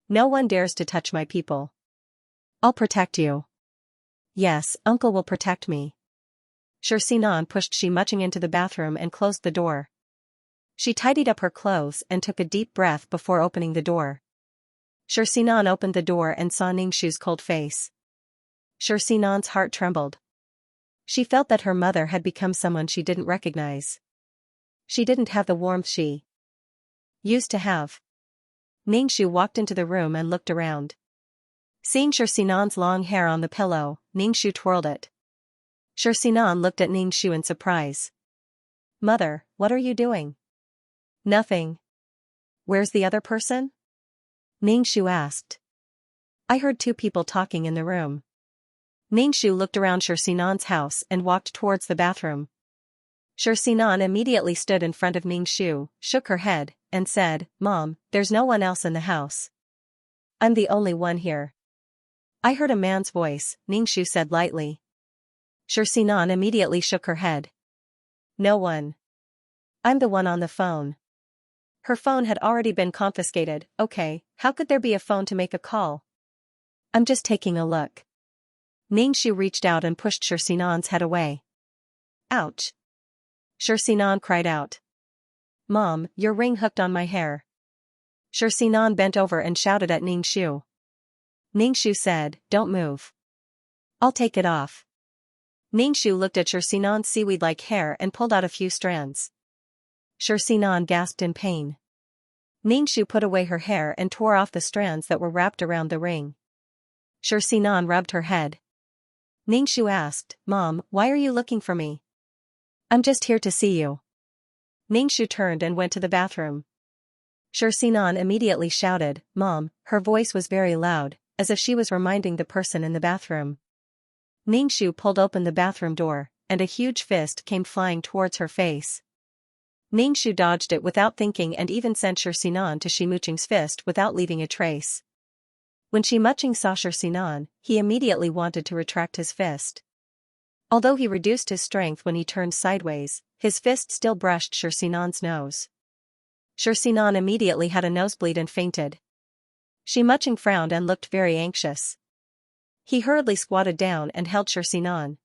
No one dares to touch my people. I'll protect you." "Yes, Uncle will protect me." Xianxia pushed Shimuching into the bathroom and closed the door. She tidied up her clothes and took a deep breath before opening the door. Xianxia opened the door and saw Ningxu's cold face. Xianxia's heart trembled. She felt that her mother had become someone she didn't recognize. She didn't have the warmth she used to have. Ningxu walked into the room and looked around. Seeing Xianxia's long hair on the pillow, Ningxu twirled it. Xianxia looked at Ningxu in surprise. "Mother, what are you doing?" "Nothing." "Where's the other person?" Ningxu asked. "I heard 2 people talking in the room." Ningxu looked around Xianxia's house and walked towards the bathroom. Xianxia immediately stood in front of Ningxu, shook her head, and said, "Mom, there's no one else in the house. I'm the only one here." "I heard a man's voice," Ningxu said lightly. Xianxia immediately shook her head. "No one. I'm the one on the phone." Her phone had already been confiscated. "Okay, how could there be a phone to make a call?" "I'm just taking a look." Ningxu reached out and pushed Xianxia's head away. "Ouch!" Xianxia cried out. "Mom, your ring hooked on my hair." Xianxia bent over and shouted at Ningxu. Ningxu said, "Don't move. I'll take it off." Ningxu looked at Xianxia's seaweed-like hair and pulled out a few strands. Xianxia gasped in pain. Ningxu put away her hair and tore off the strands that were wrapped around the ring. Xianxia rubbed her head. Ningxu asked, "Mom, why are you looking for me?" "I'm just here to see you." Ningxu turned and went to the bathroom. Xianxia immediately shouted, "Mom," her voice was very loud, as if she was reminding the person in the bathroom. Ningxu pulled open the bathroom door, and a huge fist came flying towards her face. Ningxu dodged it without thinking and even sent Xianxia to Shimuching's fist without leaving a trace. When Shimuching saw Sinan, he immediately wanted to retract his fist. Although he reduced his strength when he turned sideways, his fist still brushed Sinan's nose. Sinan immediately had a nosebleed and fainted. Shimuching frowned and looked very anxious. He hurriedly squatted down and held Sinan.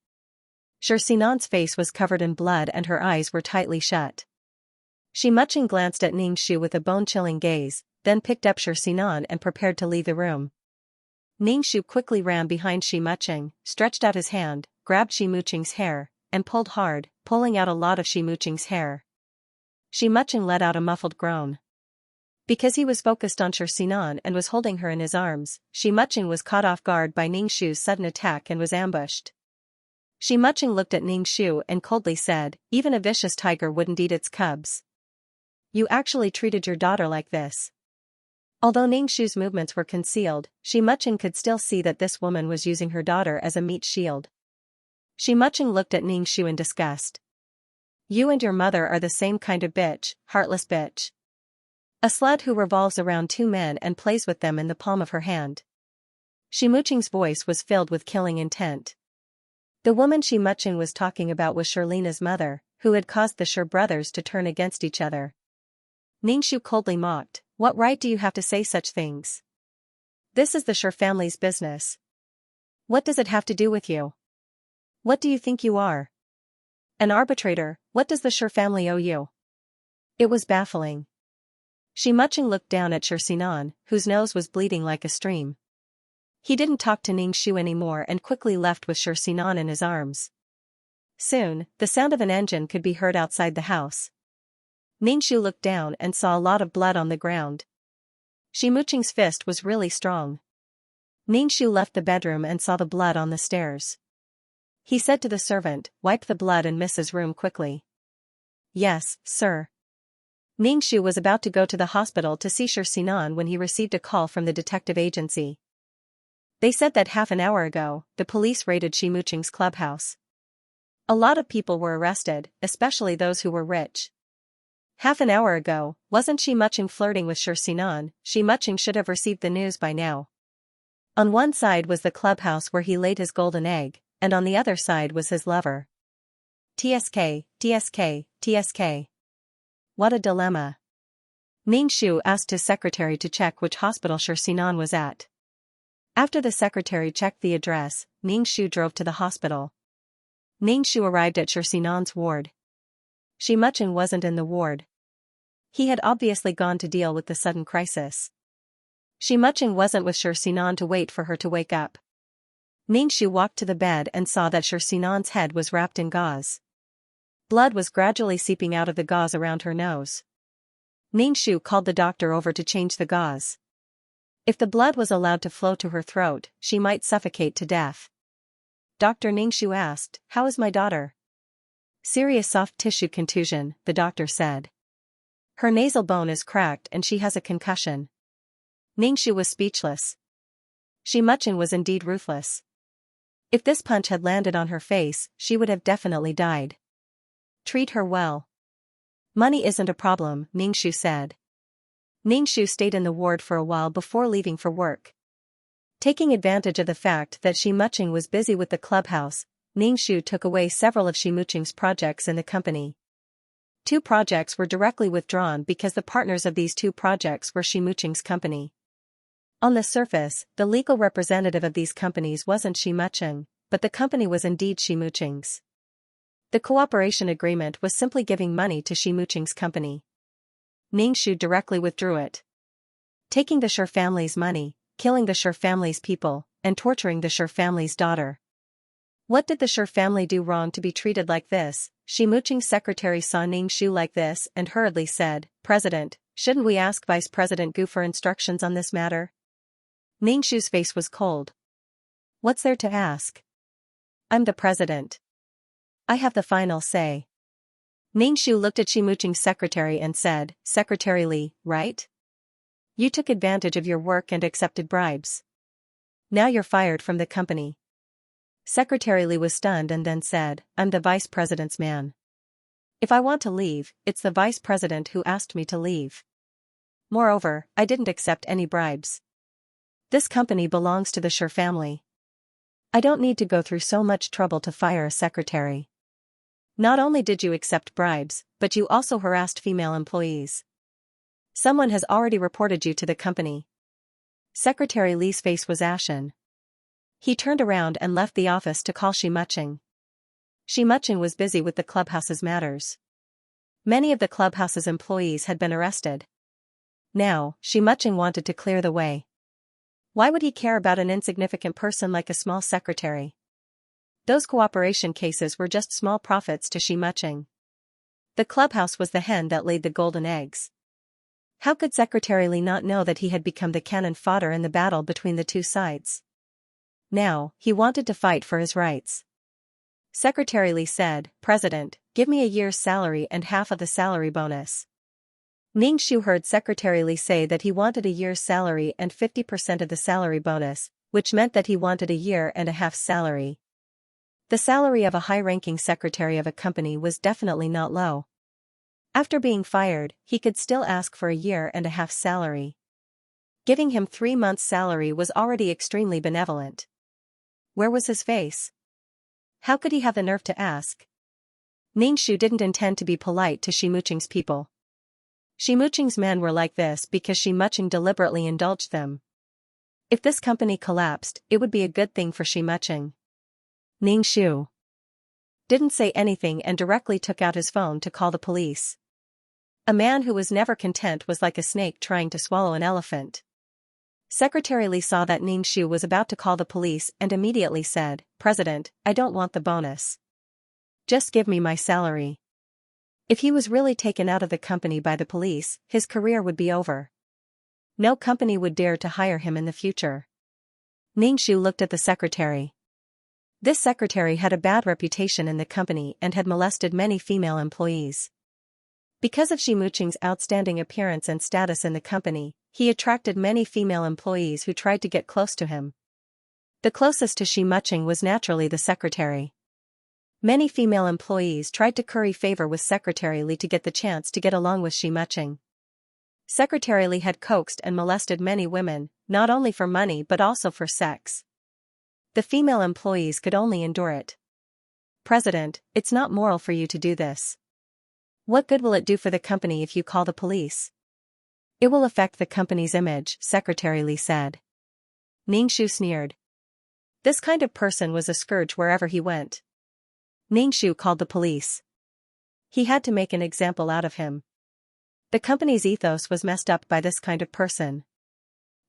Sinan's face was covered in blood and her eyes were tightly shut. Shimuching glanced at Ningxu with a bone-chilling gaze, then picked up Sinan and prepared to leave the room. Ningxu quickly ran behind Shimuching, stretched out his hand, grabbed Shimuching's hair, and pulled hard, pulling out a lot of Shimuching's hair. Shimuching let out a muffled groan. Because he was focused on Sinan and was holding her in his arms, Shimuching was caught off guard by Ningxu's sudden attack and was ambushed. Shimuching looked at Ningxu and coldly said, "Even a vicious tiger wouldn't eat its cubs. You actually treated your daughter like this." Although Ningxu's movements were concealed, Shimuching could still see that this woman was using her daughter as a meat shield. Shimuching looked at Ningxu in disgust. "You and your mother are the same kind of bitch, heartless bitch. A slut who revolves around two men and plays with them in the palm of her hand." Shimuching's voice was filled with killing intent. The woman Shimuching was talking about was Shirlina's mother, who had caused the Shir brothers to turn against each other. Ningxu coldly mocked, "What right do you have to say such things? This is the Shir family's business. What does it have to do with you? What do you think you are? An arbitrator? What does the Shir family owe you?" It was baffling. Shimuching looked down at Sinan, whose nose was bleeding like a stream. He didn't talk to Ningxu anymore and quickly left with Sinan in his arms. Soon, the sound of an engine could be heard outside the house. Ningxu looked down and saw a lot of blood on the ground. Shimuching's fist was really strong. Ningxu left the bedroom and saw the blood on the stairs. He said to the servant, "Wipe the blood in Mrs. Room quickly." "Yes, sir." Ningxu was about to go to the hospital to see Sinan when he received a call from the detective agency. They said that half an hour ago, the police raided Shimuching's clubhouse. A lot of people were arrested, especially those who were rich. Half an hour ago, wasn't Shimuching flirting with Sinan? Shimuching should have received the news by now. On one side was the clubhouse where he laid his golden egg, and on the other side was his lover. TSK, TSK, TSK. What a dilemma. Ningxu asked his secretary to check which hospital Sinan was at. After the secretary checked the address, Ningxu drove to the hospital. Ningxu arrived at Sinan's ward. Shimuching wasn't in the ward. He had obviously gone to deal with the sudden crisis. Shimuching wasn't with Sinan to wait for her to wake up. Ningxu walked to the bed and saw that Sinan's head was wrapped in gauze. Blood was gradually seeping out of the gauze around her nose. Ningxu called the doctor over to change the gauze. If the blood was allowed to flow to her throat, she might suffocate to death. Dr. Ningxu asked, "How is my daughter?" "Serious soft tissue contusion," the doctor said. "Her nasal bone is cracked and she has a concussion." Ningxu was speechless. Shimuching was indeed ruthless. If this punch had landed on her face, she would have definitely died. "Treat her well." "Money isn't a problem," Ningxu said. Ningxu stayed in the ward for a while before leaving for work. Taking advantage of the fact that Shimuching was busy with the clubhouse, Ningxu took away several of Shimuching's projects in the company. 2 projects were directly withdrawn because the partners of these 2 projects were Shimuching's company. On the surface, the legal representative of these companies wasn't Shimuching, but the company was indeed Shimuching's. The cooperation agreement was simply giving money to Shimuching's company. Ningxu directly withdrew it. Taking the Shir family's money, killing the Shir family's people, and torturing the Shir family's daughter. What did the Shir family do wrong to be treated like this? Shimuching's secretary saw Ningxu like this and hurriedly said, "President, shouldn't we ask Vice President Gu for instructions on this matter?" Ningxu's face was cold. "What's there to ask? I'm the president. I have the final say." Ningxu looked at Shimuching's secretary and said, "Secretary Li, right? You took advantage of your work and accepted bribes. Now you're fired from the company." Secretary Li was stunned and then said, "I'm the vice president's man. If I want to leave, it's the vice president who asked me to leave. Moreover, I didn't accept any bribes." This company belongs to the Shi family. I don't need to go through so much trouble to fire a secretary. Not only did you accept bribes, but you also harassed female employees. Someone has already reported you to the company. Secretary Li's face was ashen. He turned around and left the office to call Xianxia. Xianxia was busy with the clubhouse's matters. Many of the clubhouse's employees had been arrested. Now, Xianxia wanted to clear the way. Why would he care about an insignificant person like a small secretary? Those cooperation cases were just small profits to Xianxia. The clubhouse was the hen that laid the golden eggs. How could Secretary Li not know that he had become the cannon fodder in the battle between the two sides? Now, he wanted to fight for his rights. Secretary Li said, "President, give me a year's salary and half of the salary bonus." Ningxu heard Secretary Li say that he wanted a year's salary and 50% of the salary bonus, which meant that he wanted a year and a half's salary. The salary of a high-ranking secretary of a company was definitely not low. After being fired, he could still ask for a year and a half's salary. Giving him 3 months' salary was already extremely benevolent. Where was his face? How could he have the nerve to ask? Ningxu didn't intend to be polite to Xianxia's people. Xianxia's men were like this because Xianxia deliberately indulged them. If this company collapsed, it would be a good thing for Xianxia. Ningxu didn't say anything and directly took out his phone to call the police. A man who was never content was like a snake trying to swallow an elephant. Secretary Li saw that Ningxu was about to call the police and immediately said, "President, I don't want the bonus. Just give me my salary." If he was really taken out of the company by the police, his career would be over. No company would dare to hire him in the future. Ningxu looked at the secretary. This secretary had a bad reputation in the company and had molested many female employees. Because of Xianxia's outstanding appearance and status in the company, he attracted many female employees who tried to get close to him. The closest to Xianxia was naturally the secretary. Many female employees tried to curry favor with Secretary Li to get the chance to get along with Xianxia. Secretary Li had coaxed and molested many women, not only for money but also for sex. The female employees could only endure it. "President, it's not moral for you to do this. What good will it do for the company if you call the police?" "It will affect the company's image," Secretary Li said. Ningxu sneered. This kind of person was a scourge wherever he went. Ningxu called the police. He had to make an example out of him. The company's ethos was messed up by this kind of person.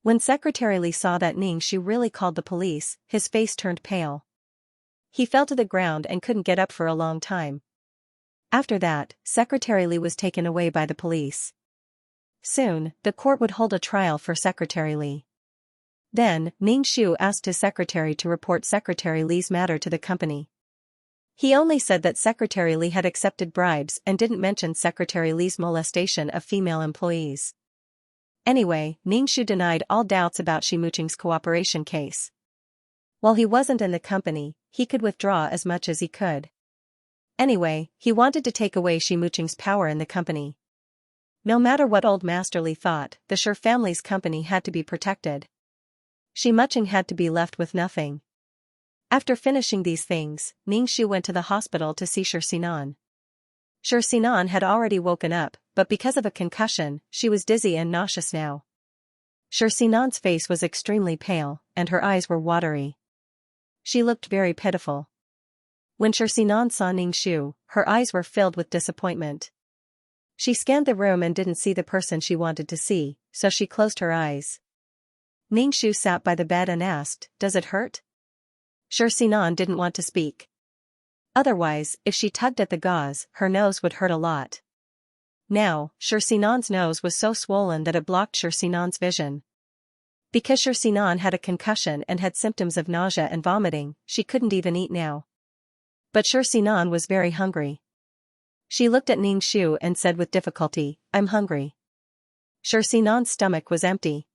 When Secretary Li saw that Ningxu really called the police, his face turned pale. He fell to the ground and couldn't get up for a long time. After that, Secretary Li was taken away by the police. Soon, the court would hold a trial for Secretary Li. Then, Ningxu asked his secretary to report Secretary Li's matter to the company. He only said that Secretary Li had accepted bribes and didn't mention Secretary Li's molestation of female employees. Anyway, Ningxu denied all doubts about Xianxia's cooperation case. While he wasn't in the company, he could withdraw as much as he could. Anyway, he wanted to take away Xianxia's power in the company. No matter what old Master Li thought, the Shi family's company had to be protected. Xianxia had to be left with nothing. After finishing these things, Ningxu went to the hospital to see Xianxia. Xianxia had already woken up, but because of a concussion, she was dizzy and nauseous now. Xianxia's face was extremely pale, and her eyes were watery. She looked very pitiful. When Xianxia saw Ningxu, her eyes were filled with disappointment. She scanned the room and didn't see the person she wanted to see, so she closed her eyes. Ningxu sat by the bed and asked, "Does it hurt?" Xianxia didn't want to speak. Otherwise, if she tugged at the gauze, her nose would hurt a lot. Now, Xianxia's nose was so swollen that it blocked Xianxia's vision. Because Xianxia had a concussion and had symptoms of nausea and vomiting, she couldn't even eat now. But Xianxia was very hungry. She looked at Ningxu and said with difficulty, "I'm hungry." Xianxia's stomach was empty.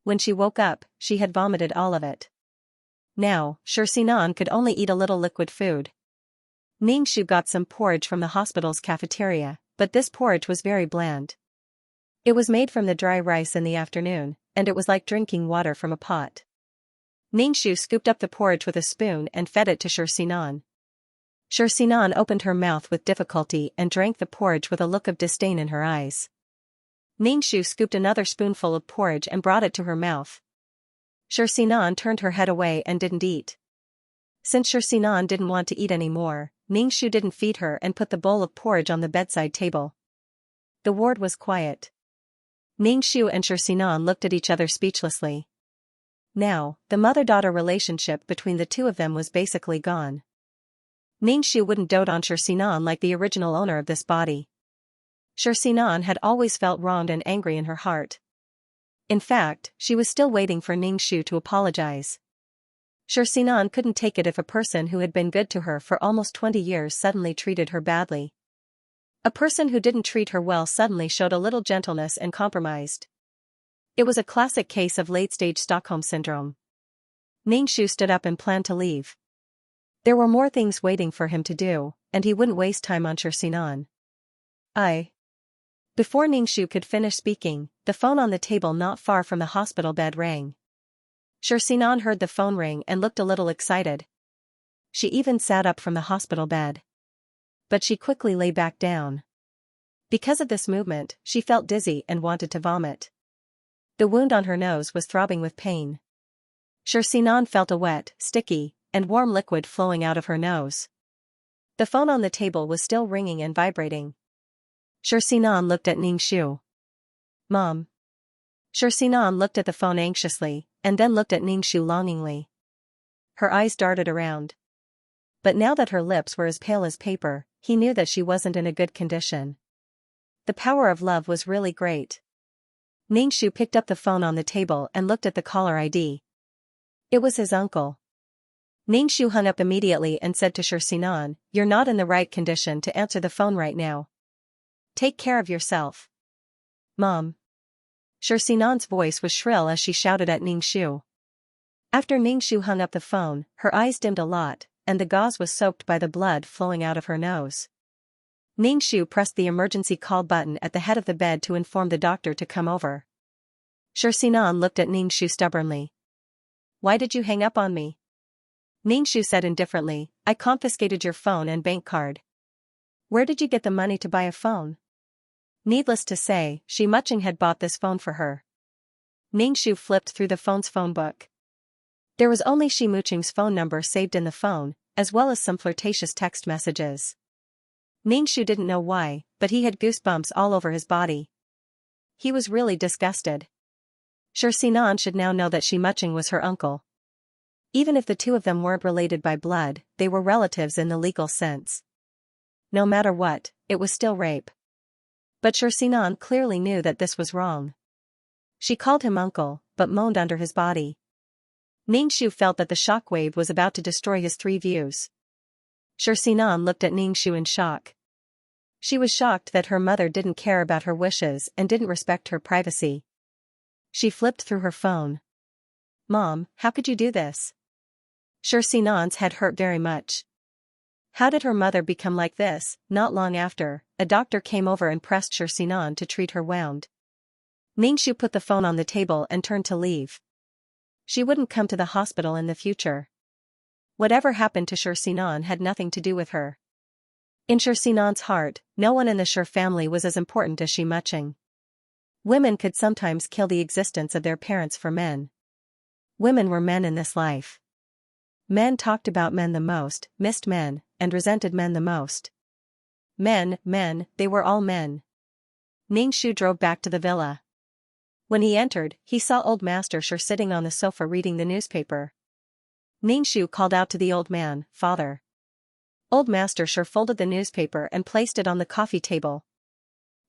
When she woke up, she had vomited all of it. Now, Xianxia could only eat a little liquid food. Ningxu got some porridge from the hospital's cafeteria, but this porridge was very bland. It was made from the dry rice in the afternoon, and it was like drinking water from a pot. Ningshu scooped up the porridge with a spoon and fed it to Xianxia. Xianxia opened her mouth with difficulty and drank the porridge with a look of disdain in her eyes. Ningshu scooped another spoonful of porridge and brought it to her mouth. Xianxia turned her head away and didn't eat. Since Xianxia didn't want to eat anymore, Ningshu didn't feed her and put the bowl of porridge on the bedside table. The ward was quiet. Ningshu and Xianxia looked at each other speechlessly. Now, the mother-daughter relationship between the two of them was basically gone. Ningshu wouldn't dote on Xianxia like the original owner of this body. Xianxia had always felt wronged and angry in her heart. In fact, she was still waiting for Ningshu to apologize. Xianxia couldn't take it if a person who had been good to her for almost 20 years suddenly treated her badly. A person who didn't treat her well suddenly showed a little gentleness and compromised. It was a classic case of late-stage Stockholm Syndrome. Ningshu stood up and planned to leave. There were more things waiting for him to do, and he wouldn't waste time on Xianxia. Before Ningshu could finish speaking, the phone on the table not far from the hospital bed rang. Xianxia heard the phone ring and looked a little excited. She even sat up from the hospital bed. But she quickly lay back down. Because of this movement, she felt dizzy and wanted to vomit. The wound on her nose was throbbing with pain. Xianxia felt a wet, sticky, and warm liquid flowing out of her nose. The phone on the table was still ringing and vibrating. Xianxia looked at Ningshu. "Mom." Xianxia looked at the phone anxiously, and then looked at Ningshu longingly. Her eyes darted around. But now that her lips were as pale as paper, he knew that she wasn't in a good condition. The power of love was really great. Ningshu picked up the phone on the table and looked at the caller ID. It was his uncle. Ningshu hung up immediately and said to Xianxia, "You're not in the right condition to answer the phone right now. Take care of yourself." "Mom." Xianxia's voice was shrill as she shouted at Ningshu. After Ningshu hung up the phone, her eyes dimmed a lot, and the gauze was soaked by the blood flowing out of her nose. Ningshu pressed the emergency call button at the head of the bed to inform the doctor to come over. Xianxia looked at Ningshu stubbornly. "Why did you hang up on me?" Ningshu said indifferently, "I confiscated your phone and bank card." "Where did you get the money to buy a phone?" Needless to say, Xianxia had bought this phone for her. Ningshu flipped through the phone's phone book. There was only Xianxia's phone number saved in the phone, as well as some flirtatious text messages. Ningshu didn't know why, but he had goosebumps all over his body. He was really disgusted. Xianxia should now know that Xianxia was her uncle. Even if the two of them weren't related by blood, they were relatives in the legal sense. No matter what, it was still rape. But Xianxia clearly knew that this was wrong. She called him uncle, but moaned under his body. Ningshu felt that the shockwave was about to destroy his three views. Xianxia looked at Ningshu in shock. She was shocked that her mother didn't care about her wishes and didn't respect her privacy. She flipped through her phone. "Mom, how could you do this?" Xianxia's head hurt very much. How did her mother become like this? Not long after, a doctor came over and pressed Xianxia to treat her wound. Ningshu put the phone on the table and turned to leave. She wouldn't come to the hospital in the future. Whatever happened to Xianxia had nothing to do with her. In Xianxia's heart, no one in the Shi family was as important as Xianxia. Women could sometimes kill the existence of their parents for men. Women were men in this life. Men talked about men the most, missed men, and resented men the most. Men, they were all men. Ningshu drove back to the villa. When he entered, he saw old Master Shi sitting on the sofa reading the newspaper. Ningshu called out to the old man, "Father." Old Master Shi folded the newspaper and placed it on the coffee table.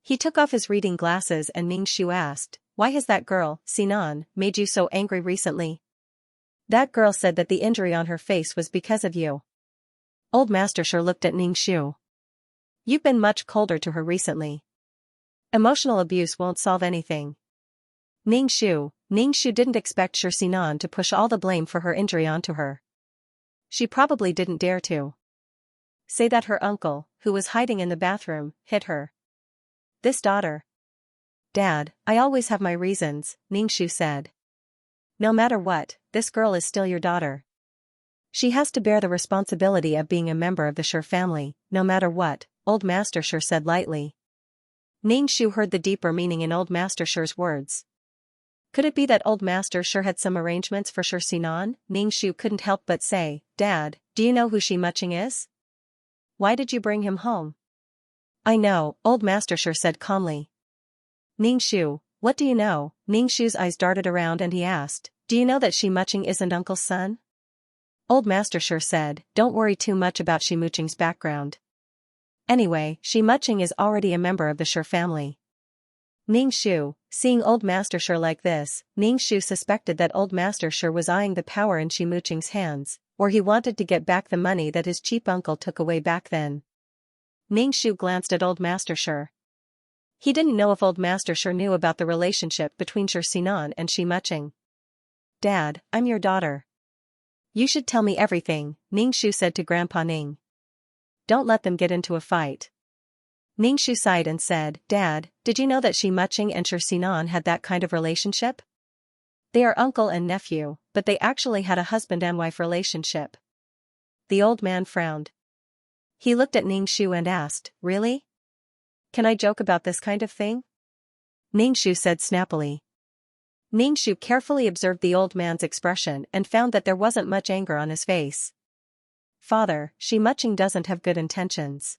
He took off his reading glasses and Ningshu asked, "Why has that girl, Sinan, made you so angry recently?" "That girl said that the injury on her face was because of you." Old Master Shi looked at Ningshu. "You've been much colder to her recently. Emotional abuse won't solve anything." Ningshu didn't expect Xianxia to push all the blame for her injury onto her. She probably didn't dare to say that her uncle, who was hiding in the bathroom, hit her. This daughter. Dad, I always have my reasons, Xianxia said. No matter what, this girl is still your daughter. She has to bear the responsibility of being a member of the Shi family, no matter what, Old Master Shi said lightly. Xianxia heard the deeper meaning in Old Master Shi's words. Could it be that Old Master Shi had some arrangements for Shi Sinan? Xianxia couldn't help but say, Dad, do you know who Xianxia is? Why did you bring him home? I know, Old Master Shi said calmly. Xianxia, what do you know? Xianxia's eyes darted around and he asked, do you know that Xianxia isn't Uncle's son? Old Master Shi said, don't worry too much about Xianxia's background. Anyway, Xianxia is already a member of the Shi family. Xianxia, seeing Old Master Shi like this, Xianxia suspected that Old Master Shi was eyeing the power in Xianxia's hands, or he wanted to get back the money that his cheap uncle took away back then. Xianxia glanced at Old Master Shi. He didn't know if Old Master Shi knew about the relationship between Shi Sinan and Xianxia. Dad, I'm your daughter. You should tell me everything, Xianxia said to Grandpa Ning. Don't let them get into a fight. Xianxia sighed and said, Dad, did you know that Xianxia and Shi Sinan had that kind of relationship? They are uncle and nephew, but they actually had a husband and wife relationship. The old man frowned. He looked at Xianxia and asked, really? Can I joke about this kind of thing? Xianxia said snappily. Xianxia carefully observed the old man's expression and found that there wasn't much anger on his face. Father, Xianxia doesn't have good intentions.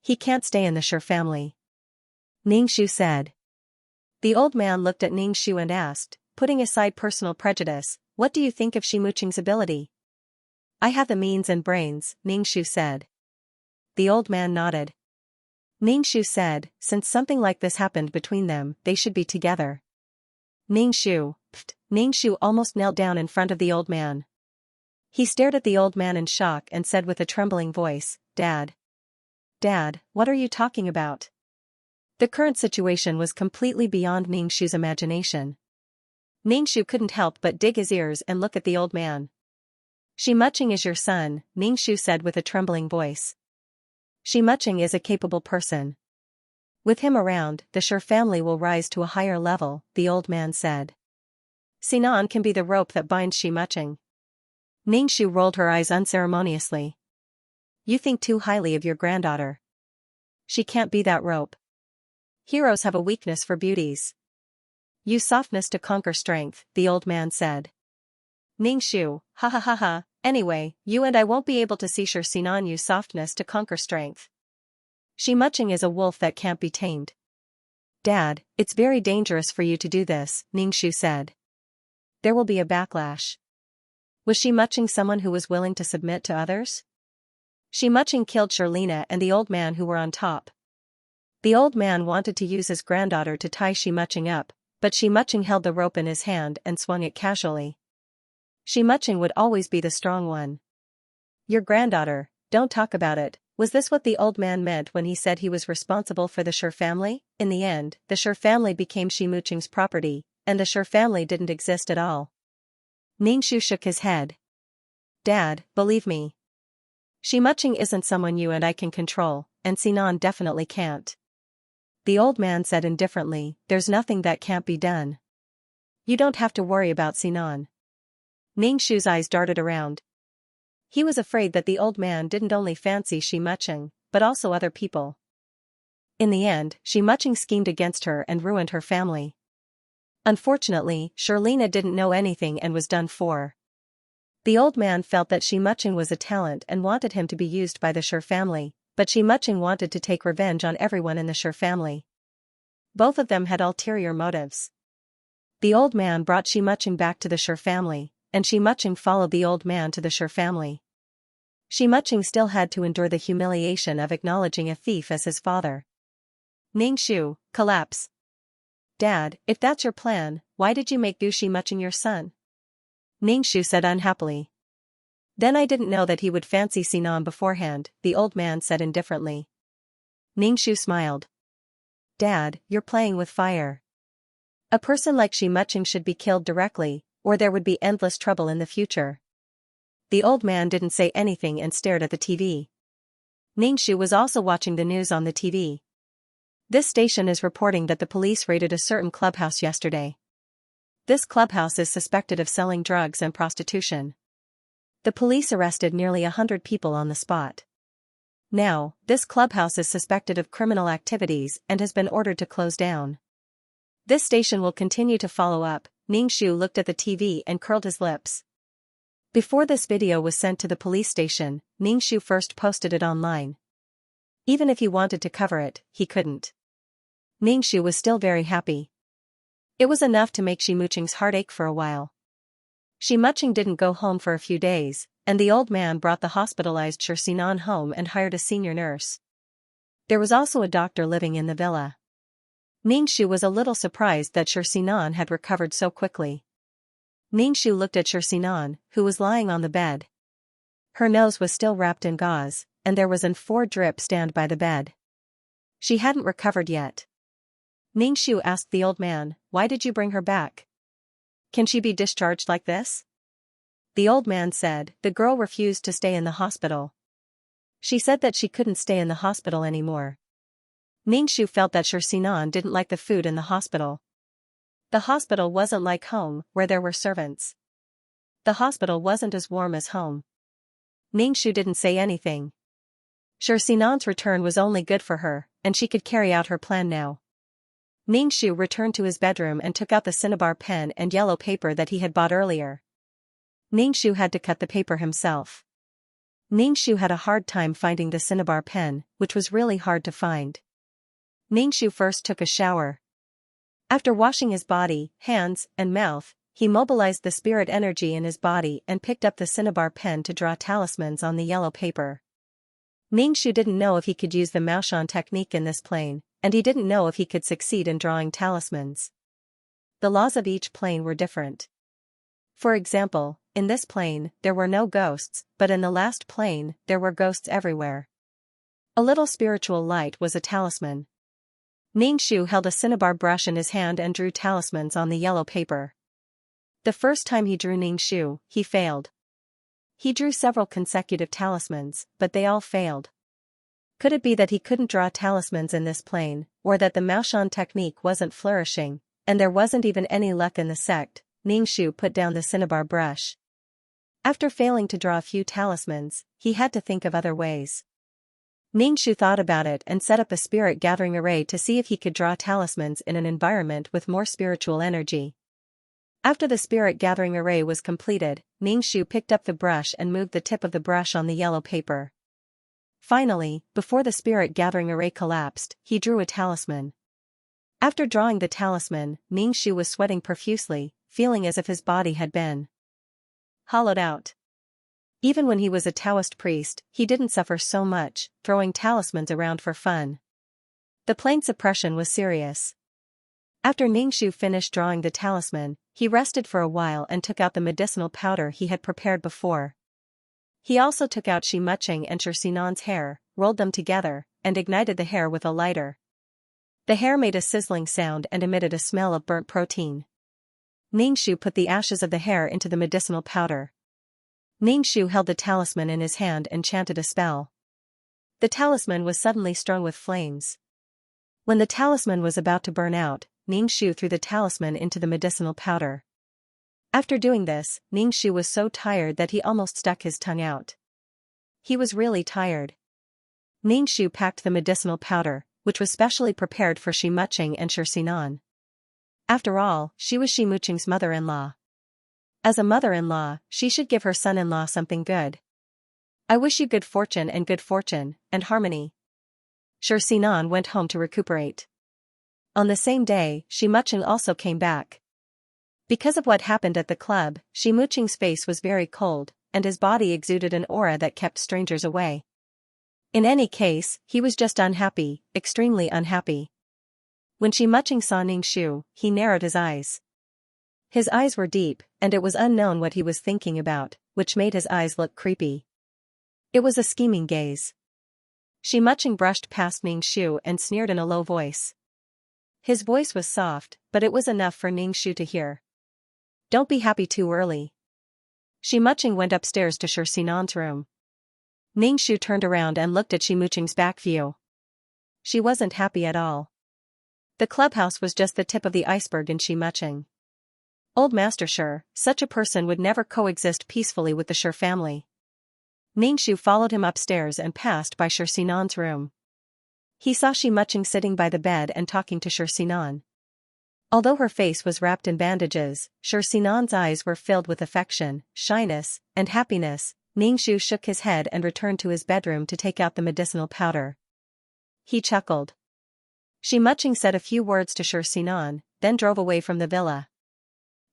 He can't stay in the Shi family. Xianxia said. The old man looked at Xianxia and asked, putting aside personal prejudice, what do you think of Xianxia's ability? I have the means and brains, Xianxia said. The old man nodded. Xianxia said, since something like this happened between them, they should be together. Xianxia, Xianxia almost knelt down in front of the old man. He stared at the old man in shock and said with a trembling voice, Dad. Dad, what are you talking about? The current situation was completely beyond Xianxia's imagination. Xianxia couldn't help but dig his ears and look at the old man. Xianxia is your son, Xianxia said with a trembling voice. Xianxia is a capable person. With him around, the Shi family will rise to a higher level, the old man said. Sinan can be the rope that binds Xianxia. Xianxia rolled her eyes unceremoniously. You think too highly of your granddaughter. She can't be that rope. Heroes have a weakness for beauties. Use softness to conquer strength, the old man said. Xianxia, ha ha ha ha, anyway, you and I won't be able to see Shi Sinan use softness to conquer strength. Xianxia is a wolf that can't be tamed. Dad, it's very dangerous for you to do this, Xianxia said. There will be a backlash. Was Xianxia someone who was willing to submit to others? Xianxia killed Shirlena and the old man who were on top. The old man wanted to use his granddaughter to tie Xianxia up, but Xianxia held the rope in his hand and swung it casually. Xianxia would always be the strong one. Your granddaughter, don't talk about it. Was this what the old man meant when he said he was responsible for the Shi family? In the end, the Shi family became Xianxia's property, and the Shi family didn't exist at all. Xianxia shook his head. Dad, believe me. Xianxia isn't someone you and I can control, and Sinan definitely can't. The old man said indifferently, there's nothing that can't be done. You don't have to worry about Sinan. Xianxia's eyes darted around. He was afraid that the old man didn't only fancy Xianxia, but also other people. In the end, Xianxia schemed against her and ruined her family. Unfortunately, Shirlena didn't know anything and was done for. The old man felt that Xianxia was a talent and wanted him to be used by the Shi family, but Xianxia wanted to take revenge on everyone in the Shi family. Both of them had ulterior motives. The old man brought Xianxia back to the Shi family, and Xianxia followed the old man to the Shi family. Xianxia still had to endure the humiliation of acknowledging a thief as his father. Xianxia, collapse. Dad, if that's your plan, why did you make Xianxia your son? Xianxia said unhappily. Then I didn't know that he would fancy Sinan beforehand, the old man said indifferently. Xianxia smiled. Dad, you're playing with fire. A person like Xianxia should be killed directly, or there would be endless trouble in the future. The old man didn't say anything and stared at the TV. Xianxia was also watching the news on the TV. This station is reporting that the police raided a certain clubhouse yesterday. This clubhouse is suspected of selling drugs and prostitution. The police arrested nearly 100 people on the spot. Now, this clubhouse is suspected of criminal activities and has been ordered to close down. This station will continue to follow up. Ningxu looked at the TV and curled his lips. Before this video was sent to the police station, Ningxu first posted it online. Even if he wanted to cover it, he couldn't. Ningxu was still very happy. It was enough to make Ximuqing's heart ache for a while. Ximuqing didn't go home for a few days, and the old man brought the hospitalized Xinan home and hired a senior nurse. There was also a doctor living in the villa. Ningxu was a little surprised that Xinan had recovered so quickly. Ningxu looked at Xinan, who was lying on the bed. Her nose was still wrapped in gauze, and there was an 4-drip stand by the bed. She hadn't recovered yet. Ningxu asked the old man, "Why did you bring her back? Can she be discharged like this?" The old man said, "The girl refused to stay in the hospital. She said that she couldn't stay in the hospital anymore." Ningxu felt that Xinan didn't like the food in the hospital. The hospital wasn't like home, where there were servants. The hospital wasn't as warm as home. Ningxu didn't say anything. Sinan's return was only good for her, and she could carry out her plan now. Ningxu returned to his bedroom and took out the cinnabar pen and yellow paper that he had bought earlier. Ningxu had to cut the paper himself. Ningxu had a hard time finding the cinnabar pen, which was really hard to find. Ningxu first took a shower. After washing his body, hands, and mouth, he mobilized the spirit energy in his body and picked up the cinnabar pen to draw talismans on the yellow paper. Ningxu didn't know if he could use the Maoshan technique in this plane, and he didn't know if he could succeed in drawing talismans. The laws of each plane were different. For example, in this plane, there were no ghosts, but in the last plane, there were ghosts everywhere. A little spiritual light was a talisman. Ningxu held a cinnabar brush in his hand and drew talismans on the yellow paper. The first time he drew Ningxu, he failed. He drew several consecutive talismans, but they all failed. Could it be that he couldn't draw talismans in this plane, or that the Maoshan technique wasn't flourishing, and there wasn't even any luck in the sect? Ningxu put down the cinnabar brush. After failing to draw a few talismans, he had to think of other ways. Ningxu thought about it and set up a spirit gathering array to see if he could draw talismans in an environment with more spiritual energy. After the spirit gathering array was completed, Ningxu picked up the brush and moved the tip of the brush on the yellow paper. Finally, before the spirit gathering array collapsed, he drew a talisman. After drawing the talisman, Ningxu was sweating profusely, feeling as if his body had been hollowed out. Even when he was a Taoist priest, he didn't suffer so much, throwing talismans around for fun. The plane suppression was serious. After Ningxu finished drawing the talisman, he rested for a while and took out the medicinal powder he had prepared before. He also took out Ximuqing and Sinan's hair, rolled them together, and ignited the hair with a lighter. The hair made a sizzling sound and emitted a smell of burnt protein. Ningxu put the ashes of the hair into the medicinal powder. Ningxu held the talisman in his hand and chanted a spell. The talisman was suddenly strung with flames. When the talisman was about to burn out, Ningxu threw the talisman into the medicinal powder. After doing this, Ningxu was so tired that he almost stuck his tongue out. He was really tired. Ningxu packed the medicinal powder, which was specially prepared for Ximuqing and Sinan. After all, she was Ximuqing's mother-in-law. As a mother-in-law, she should give her son-in-law something good. "I wish you good fortune and harmony." Sinan went home to recuperate. On the same day, Ximuqing also came back. Because of what happened at the club, Ximuqing's face was very cold, and his body exuded an aura that kept strangers away. In any case, he was just unhappy, extremely unhappy. When Ximuqing saw Ningxu, he narrowed his eyes. His eyes were deep, and it was unknown what he was thinking about, which made his eyes look creepy. It was a scheming gaze. Ximuqing brushed past Ningxu and sneered in a low voice. His voice was soft, but it was enough for Ningxu to hear. "Don't be happy too early." Ximuqing went upstairs to Sinan's room. Ningxu turned around and looked at Ximuqing's back view. She wasn't happy at all. The clubhouse was just the tip of the iceberg in Xianxia. Old Master Shi, such a person would never coexist peacefully with the Shi family. Ningxu followed him upstairs and passed by Shi Xinan's room. He saw Xianxia sitting by the bed and talking to Shi Xinan. Although her face was wrapped in bandages, Shi Xinan's eyes were filled with affection, shyness, and happiness. Ningxu shook his head and returned to his bedroom to take out the medicinal powder. He chuckled. Xianxia said a few words to Shi Xinan, then drove away from the villa.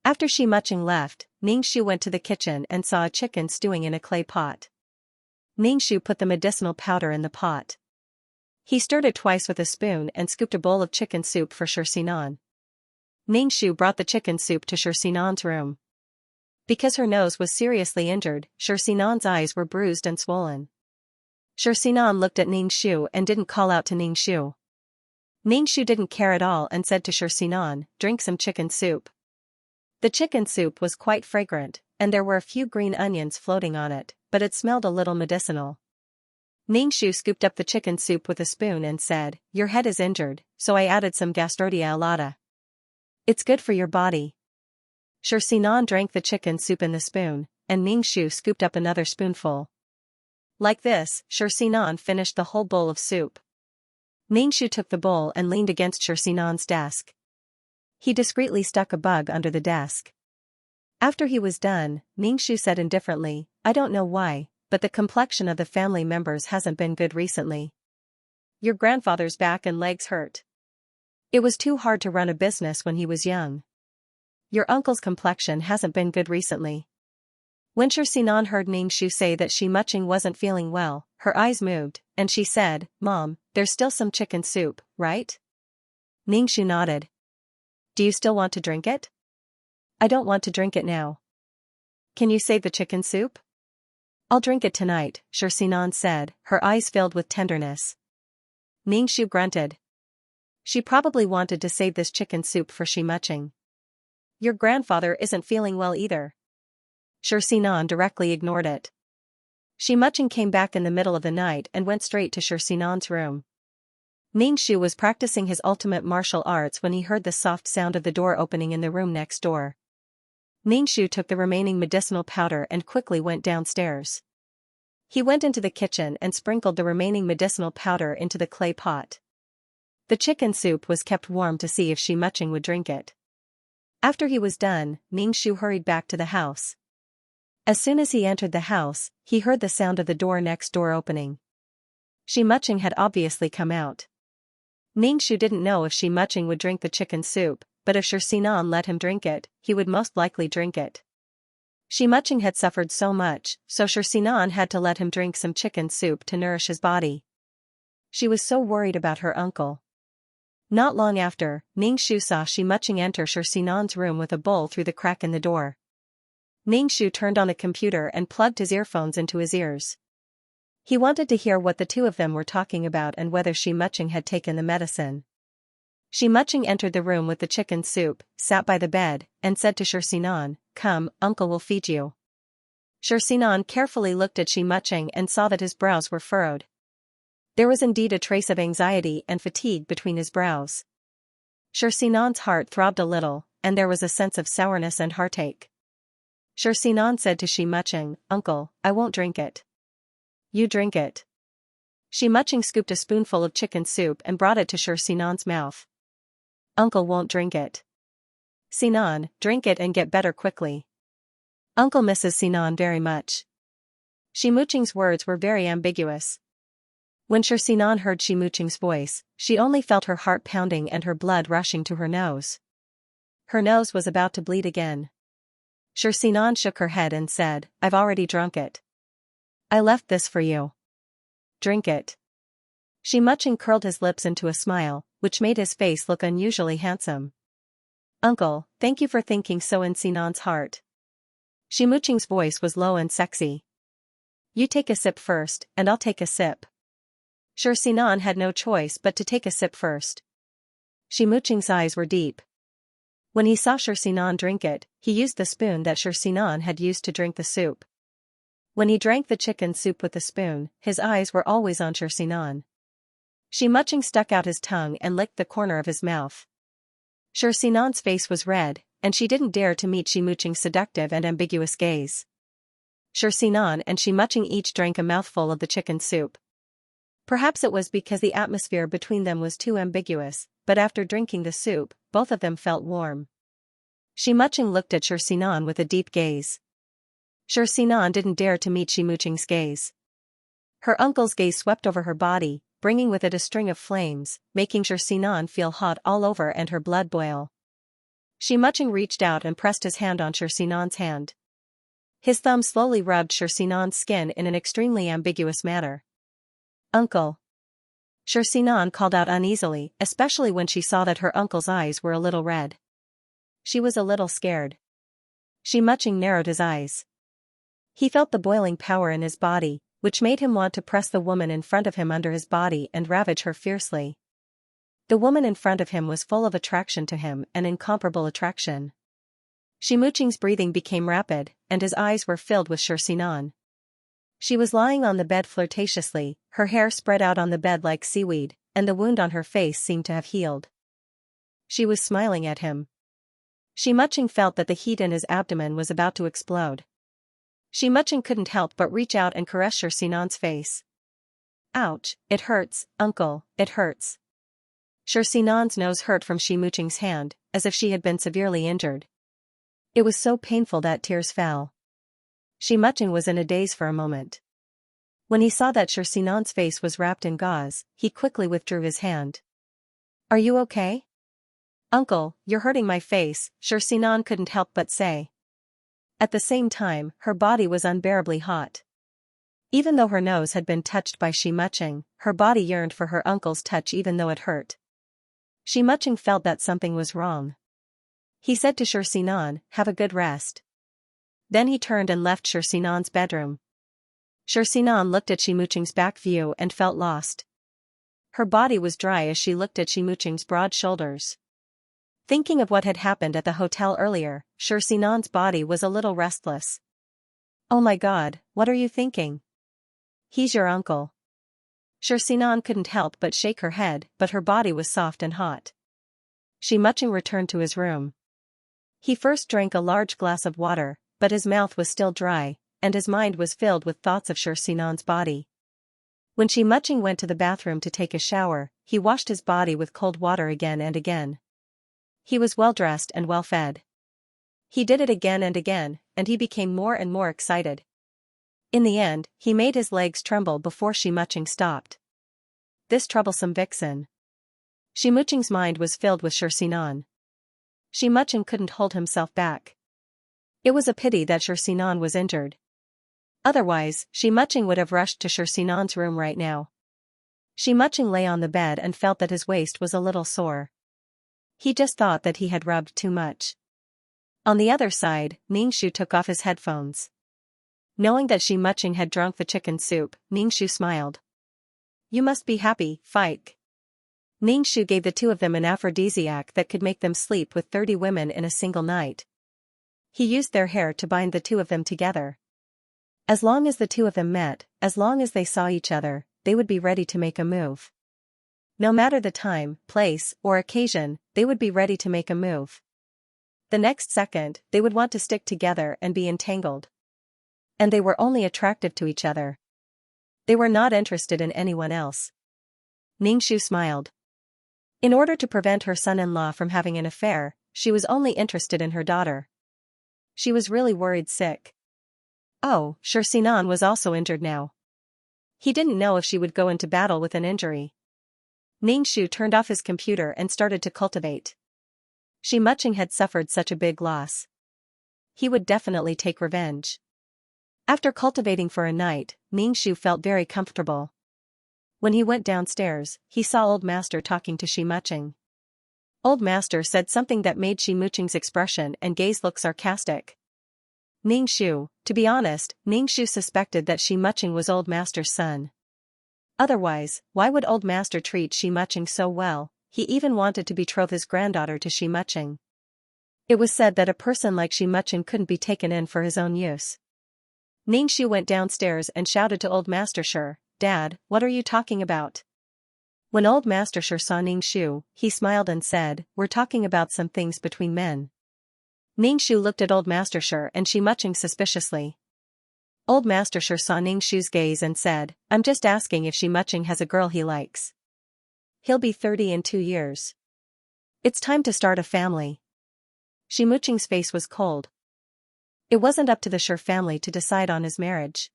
After Xianxia left, Ningxu went to the kitchen and saw a chicken stewing in a clay pot. Ningxu put the medicinal powder in the pot. He stirred it twice with a spoon and scooped a bowl of chicken soup for Shi Xinan. Ningxu brought the chicken soup to Shi Xinan's room. Because her nose was seriously injured, Shi Xinan's eyes were bruised and swollen. Shi Xinan looked at Ningxu and didn't call out to Ningxu. Ningxu didn't care at all and said to Shi Xinan, "Drink some chicken soup." The chicken soup was quite fragrant, and there were a few green onions floating on it, but it smelled a little medicinal. Ningxu scooped up the chicken soup with a spoon and said, "Your head is injured, so I added some Gastrodia alata. It's good for your body." Shi Xinan drank the chicken soup in the spoon, and Ningxu scooped up another spoonful. Like this, Shi Xinan finished the whole bowl of soup. Ningxu took the bowl and leaned against Shi Xinan's desk. He discreetly stuck a bug under the desk. After he was done, Ningxu said indifferently, "I don't know why, but the complexion of the family members hasn't been good recently. Your grandfather's back and legs hurt. It was too hard to run a business when he was young. Your uncle's complexion hasn't been good recently." When Shi Xinan heard Ningxu say that Xianxia wasn't feeling well, her eyes moved, and she said, "Mom, there's still some chicken soup, right?" Ningxu nodded. "Do you still want to drink it?" "I don't want to drink it now." "Can you save the chicken soup?" "I'll drink it tonight," Shi Xinan said, her eyes filled with tenderness. Ningxu grunted. She probably wanted to save this chicken soup for Xianxia. "Your grandfather isn't feeling well either." Shi Xinan directly ignored it. Xianxia came back in the middle of the night and went straight to Shi Xinan's room. Ningxu was practicing his ultimate martial arts when he heard the soft sound of the door opening in the room next door. Ningxu took the remaining medicinal powder and quickly went downstairs. He went into the kitchen and sprinkled the remaining medicinal powder into the clay pot. The chicken soup was kept warm to see if Xianxia would drink it. After he was done, Ningxu hurried back to the house. As soon as he entered the house, he heard the sound of the door next door opening. Xianxia had obviously come out. Ningxu didn't know if Xianxia would drink the chicken soup, but if Shi Xinan let him drink it, he would most likely drink it. Xianxia had suffered so much, so Shi Xinan had to let him drink some chicken soup to nourish his body. She was so worried about her uncle. Not long after, Ningxu saw Xianxia enter Shi Xinan's room with a bowl through the crack in the door. Ningxu turned on a computer and plugged his earphones into his ears. He wanted to hear what the two of them were talking about and whether Xianxia had taken the medicine. Xianxia entered the room with the chicken soup, sat by the bed, and said to Shi Xinan, "Come, uncle will feed you." Shi Xinan carefully looked at Xianxia and saw that his brows were furrowed. There was indeed a trace of anxiety and fatigue between his brows. Shi Xinan's heart throbbed a little, and there was a sense of sourness and heartache. Shi Xinan said to Xianxia, "Uncle, I won't drink it." "You drink it." Xianxia scooped a spoonful of chicken soup and brought it to Shi Xinan's mouth. "Uncle won't drink it." "Xinan, drink it and get better quickly. Uncle misses Xinan very much." Xianxia's words were very ambiguous. When Shi Xinan heard Xianxia's voice, she only felt her heart pounding and her blood rushing to her nose. Her nose was about to bleed again. Shi Xinan shook her head and said, "I've already drunk it. I left this for you. Drink it." Xianxia curled his lips into a smile, which made his face look unusually handsome. "Uncle, thank you for thinking so in Xinan's heart." Xianxia's voice was low and sexy. "You take a sip first, and I'll take a sip." Shi Xinan had no choice but to take a sip first. Xianxia's eyes were deep. When he saw Shi Xinan drink it, he used the spoon that Shi Xinan had used to drink the soup. When he drank the chicken soup with the spoon, his eyes were always on Shi Xinan. Xianxia stuck out his tongue and licked the corner of his mouth. Sinan's face was red, and she didn't dare to meet Xianxia's seductive and ambiguous gaze. Sinan and Xianxia each drank a mouthful of the chicken soup. Perhaps it was because the atmosphere between them was too ambiguous, but after drinking the soup, both of them felt warm. Xianxia looked at Sinan with a deep gaze. Sinan didn't dare to meet Xianxia's gaze. Her uncle's gaze swept over her body, bringing with it a string of flames, making Sinan feel hot all over and her blood boil. Xianxia reached out and pressed his hand on Sinan's hand. His thumb slowly rubbed Sinan's skin in an extremely ambiguous manner. "Uncle." Sinan called out uneasily, especially when she saw that her uncle's eyes were a little red. She was a little scared. Xianxia narrowed his eyes. He felt the boiling power in his body, which made him want to press the woman in front of him under his body and ravage her fiercely. The woman in front of him was full of attraction to him, an incomparable attraction. Xianxia's breathing became rapid, and his eyes were filled with Sinan. She was lying on the bed flirtatiously, her hair spread out on the bed like seaweed, and the wound on her face seemed to have healed. She was smiling at him. Xianxia felt that the heat in his abdomen was about to explode. Xianxia couldn't help but reach out and caress Sinan's face. "Ouch, it hurts, uncle, it hurts." Sinan's nose hurt from Xianxia's hand, as if she had been severely injured. It was so painful that tears fell. Xianxia was in a daze for a moment. When he saw that Sinan's face was wrapped in gauze, he quickly withdrew his hand. "Are you okay?" "Uncle, you're hurting my face," Sinan couldn't help but say. At the same time, her body was unbearably hot. Even though her nose had been touched by Xianxia, her body yearned for her uncle's touch even though it hurt. Xianxia felt that something was wrong. He said to Sinan, "Have a good rest." Then he turned and left Sinan's bedroom. Sinan looked at Xianxia's back view and felt lost. Her body was dry as she looked at Xianxia's broad shoulders. Thinking of what had happened at the hotel earlier, Sinan's body was a little restless. "Oh my God, what are you thinking? He's your uncle." Sinan couldn't help but shake her head, but her body was soft and hot. Xianxia returned to his room. He first drank a large glass of water, but his mouth was still dry, and his mind was filled with thoughts of Sinan's body. When Xianxia went to the bathroom to take a shower, he washed his body with cold water again and again. He was well-dressed and well-fed. He did it again, and he became more and more excited. In the end, he made his legs tremble before Xianxia stopped. This troublesome vixen. Xianxia's mind was filled with Sinan. Xianxia couldn't hold himself back. It was a pity that Sinan was injured. Otherwise, Xianxia would have rushed to Sinan's room right now. Xianxia lay on the bed and felt that his waist was a little sore. He just thought that he had rubbed too much. On the other side, Xianxia took off his headphones. Knowing that Xianxia had drunk the chicken soup, Xianxia smiled. "You must be happy, Fike." Xianxia gave the two of them an aphrodisiac that could make them sleep with 30 women in a single night. He used their hair to bind the two of them together. As long as the two of them met, as long as they saw each other, they would be ready to make a move. No matter the time, place, or occasion, they would be ready to make a move. The next second, they would want to stick together and be entangled. And they were only attractive to each other. They were not interested in anyone else. Xianxia smiled. In order to prevent her son-in-law from having an affair, she was only interested in her daughter. She was really worried sick. Oh, Sinan was also injured now. He didn't know if she would go into battle with an injury. Xianxia turned off his computer and started to cultivate. Xianxia had suffered such a big loss. He would definitely take revenge. After cultivating for a night, Xianxia felt very comfortable. When he went downstairs, he saw Old Master talking to Xianxia. Old Master said something that made Xianxia's expression and gaze look sarcastic. Xianxia, to be honest, Xianxia suspected that Xianxia was Old Master's son. Otherwise, why would Old Master treat Xianxia so well? He even wanted to betroth his granddaughter to Xianxia. It was said that a person like Xianxia couldn't be taken in for his own use. Xianxia went downstairs and shouted to Old Master, "Sure, Dad, what are you talking about?" When old Master Shi saw Ning Shu, he smiled and said, "We're talking about some things between men." Ning Shu looked at old Master Shi and Shi Muching suspiciously. Old Master Shi saw Ning Shu's gaze and said, "I'm just asking if Shi Muching has a girl he likes. He'll be 30 in 2 years. It's time to start a family." Shi Muching's face was cold. It wasn't up to the Shi family to decide on his marriage.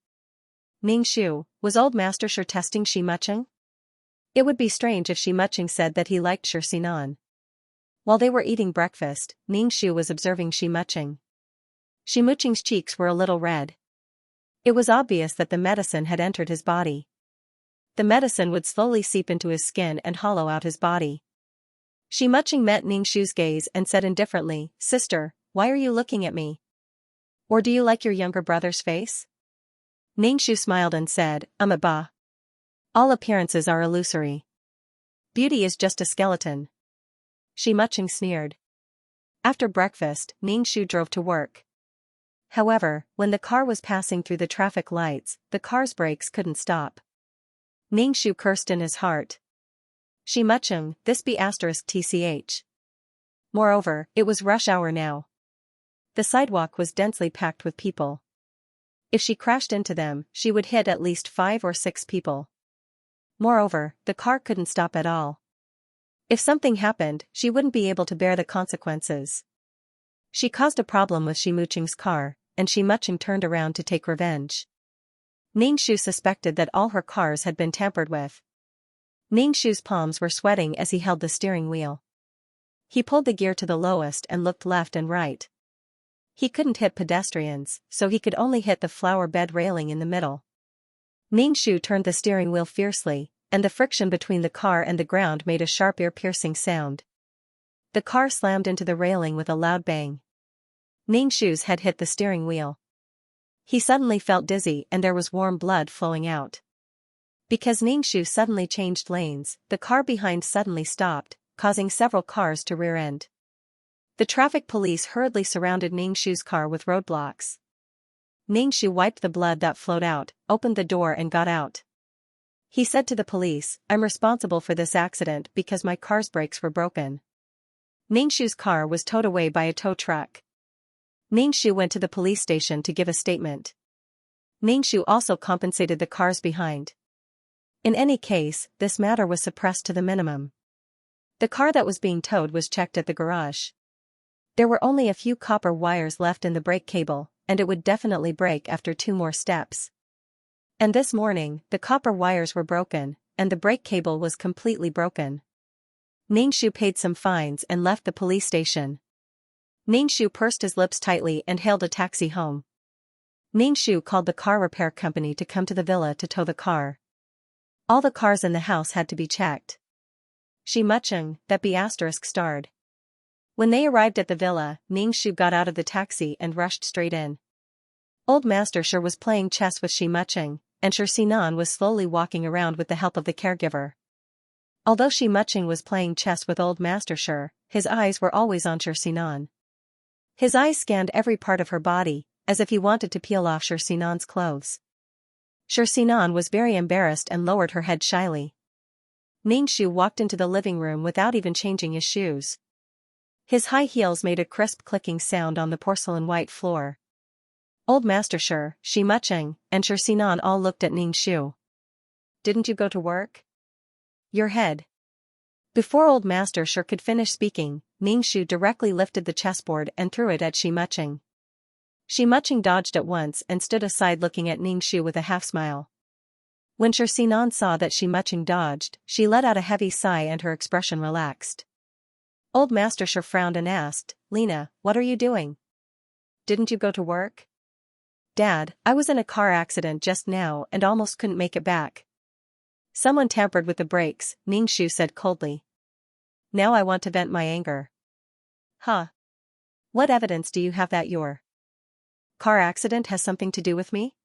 Ning Shu, was old Master Shi testing Shi Muching? It would be strange if Shi Muching said that he liked Shi Sinan. While they were eating breakfast, Ning Shu was observing Shi Muching. Shi Muching's cheeks were a little red. It was obvious that the medicine had entered his body. The medicine would slowly seep into his skin and hollow out his body. Shi Muching met Ning Shu's gaze and said indifferently, "Sister, why are you looking at me? Or do you like your younger brother's face?" Ning Shu smiled and said, "Ba. All appearances are illusory. Beauty is just a skeleton." Shi Muching sneered. After breakfast, Ning Shu drove to work. However, when the car was passing through the traffic lights, the car's brakes couldn't stop. Ning Shu cursed in his heart. Shi Muching, this be *tch. Moreover, it was rush hour now. The sidewalk was densely packed with people. If she crashed into them, she would hit at least 5 or 6 people. Moreover, the car couldn't stop at all. If something happened, she wouldn't be able to bear the consequences. She caused a problem with Shi Muching's car, and Shi Muching turned around to take revenge. Ning Shu suspected that all her cars had been tampered with. Ning Shu's palms were sweating as he held the steering wheel. He pulled the gear to the lowest and looked left and right. He couldn't hit pedestrians, so he could only hit the flower bed railing in the middle. Ning Shu turned the steering wheel fiercely, and the friction between the car and the ground made a sharp ear-piercing sound. The car slammed into the railing with a loud bang. Ning Shu's head hit the steering wheel. He suddenly felt dizzy and there was warm blood flowing out. Because Ning Shu suddenly changed lanes, the car behind suddenly stopped, causing several cars to rear-end. The traffic police hurriedly surrounded Ning Shu's car with roadblocks. Ning Shu wiped the blood that flowed out, opened the door and got out. He said to the police, "I'm responsible for this accident because my car's brakes were broken." Ning Shu's car was towed away by a tow truck. Ning Shu went to the police station to give a statement. Ning Shu also compensated the cars behind. In any case, this matter was suppressed to the minimum. The car that was being towed was checked at the garage. There were only a few copper wires left in the brake cable, and it would definitely break after 2 more steps. And this morning, the copper wires were broken, and the brake cable was completely broken. Ning Shu paid some fines and left the police station. Ning Shu pursed his lips tightly and hailed a taxi home. Ning Shu called the car repair company to come to the villa to tow the car. All the cars in the house had to be checked. Shi Muching, that be *starred. When they arrived at the villa, Ning Shu got out of the taxi and rushed straight in. Old Master Shi was playing chess with Shi Muching, and Shi Sinan was slowly walking around with the help of the caregiver. Although Shi Muching was playing chess with Old Master Shi, his eyes were always on Shi Sinan. His eyes scanned every part of her body, as if he wanted to peel off Shi Sinan's clothes. Shi Sinan was very embarrassed and lowered her head shyly. Ning Shu walked into the living room without even changing his shoes. His high heels made a crisp clicking sound on the porcelain white floor. Old Master Shi Muching, and Shi Sinan all looked at Ning Shu. "Didn't you go to work? Your head." Before Old Master Shi could finish speaking, Ning Shu directly lifted the chessboard and threw it at Shi Muching. Shi Muching dodged at once and stood aside looking at Ning Shu with a half-smile. When Shi Sinan saw that Shi Muching dodged, she let out a heavy sigh and her expression relaxed. Old Master Shi frowned and asked, "Lena, what are you doing? Didn't you go to work?" "Dad, I was in a car accident just now and almost couldn't make it back." "Someone tampered with the brakes," Ning Shu said coldly. "Now I want to vent my anger." "Huh? What evidence do you have that your car accident has something to do with me?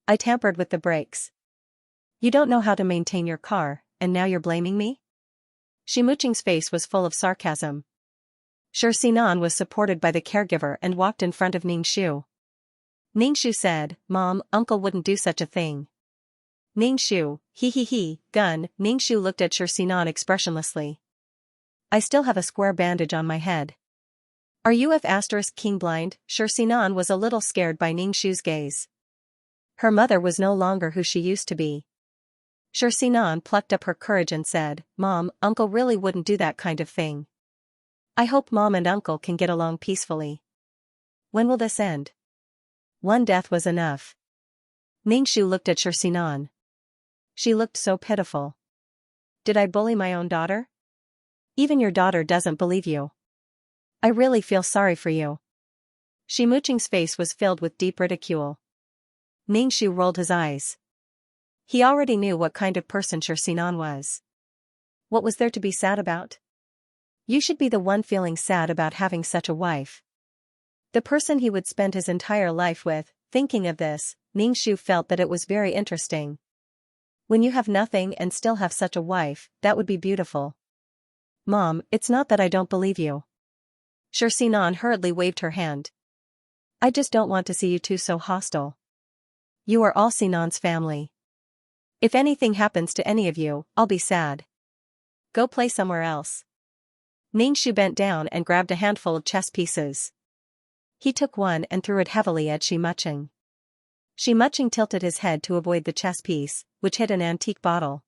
I tampered with the brakes. You don't know how to maintain your car, and now you're blaming me?" Shi Muching's face was full of sarcasm. Shi Sinan was supported by the caregiver and walked in front of Ning Shu. Ning Shu said, "Mom, Uncle wouldn't do such a thing." Ningxu, gun. Ningxu looked at Sinan expressionlessly. I still have a square bandage on my head. Are you king blind? Sinan was a little scared by Ningxu's gaze. Her mother was no longer who she used to be. Sinan plucked up her courage and said, Mom, Uncle really wouldn't do that kind of thing. I hope Mom and Uncle can get along peacefully. When will this end? One death was enough. Ningxu looked at Sinan. She looked so pitiful. Did I bully my own daughter? Even your daughter doesn't believe you. I really feel sorry for you. Shimuching's face was filled with deep ridicule. Ningxu rolled his eyes. He already knew what kind of person Sinan was. What was there to be sad about? You should be the one feeling sad about having such a wife. The person he would spend his entire life with. Thinking of this, Ningxu felt that it was very interesting. When you have nothing and still have such a wife, that would be beautiful. Mom, it's not that I don't believe you. Sinan hurriedly waved her hand. I just don't want to see you two so hostile. You are all Sinan's family. If anything happens to any of you, I'll be sad. Go play somewhere else. Ningxu bent down and grabbed a handful of chess pieces. He took one and threw it heavily at Shimuching. Shimuching tilted his head to avoid the chess piece, which hit an antique bottle.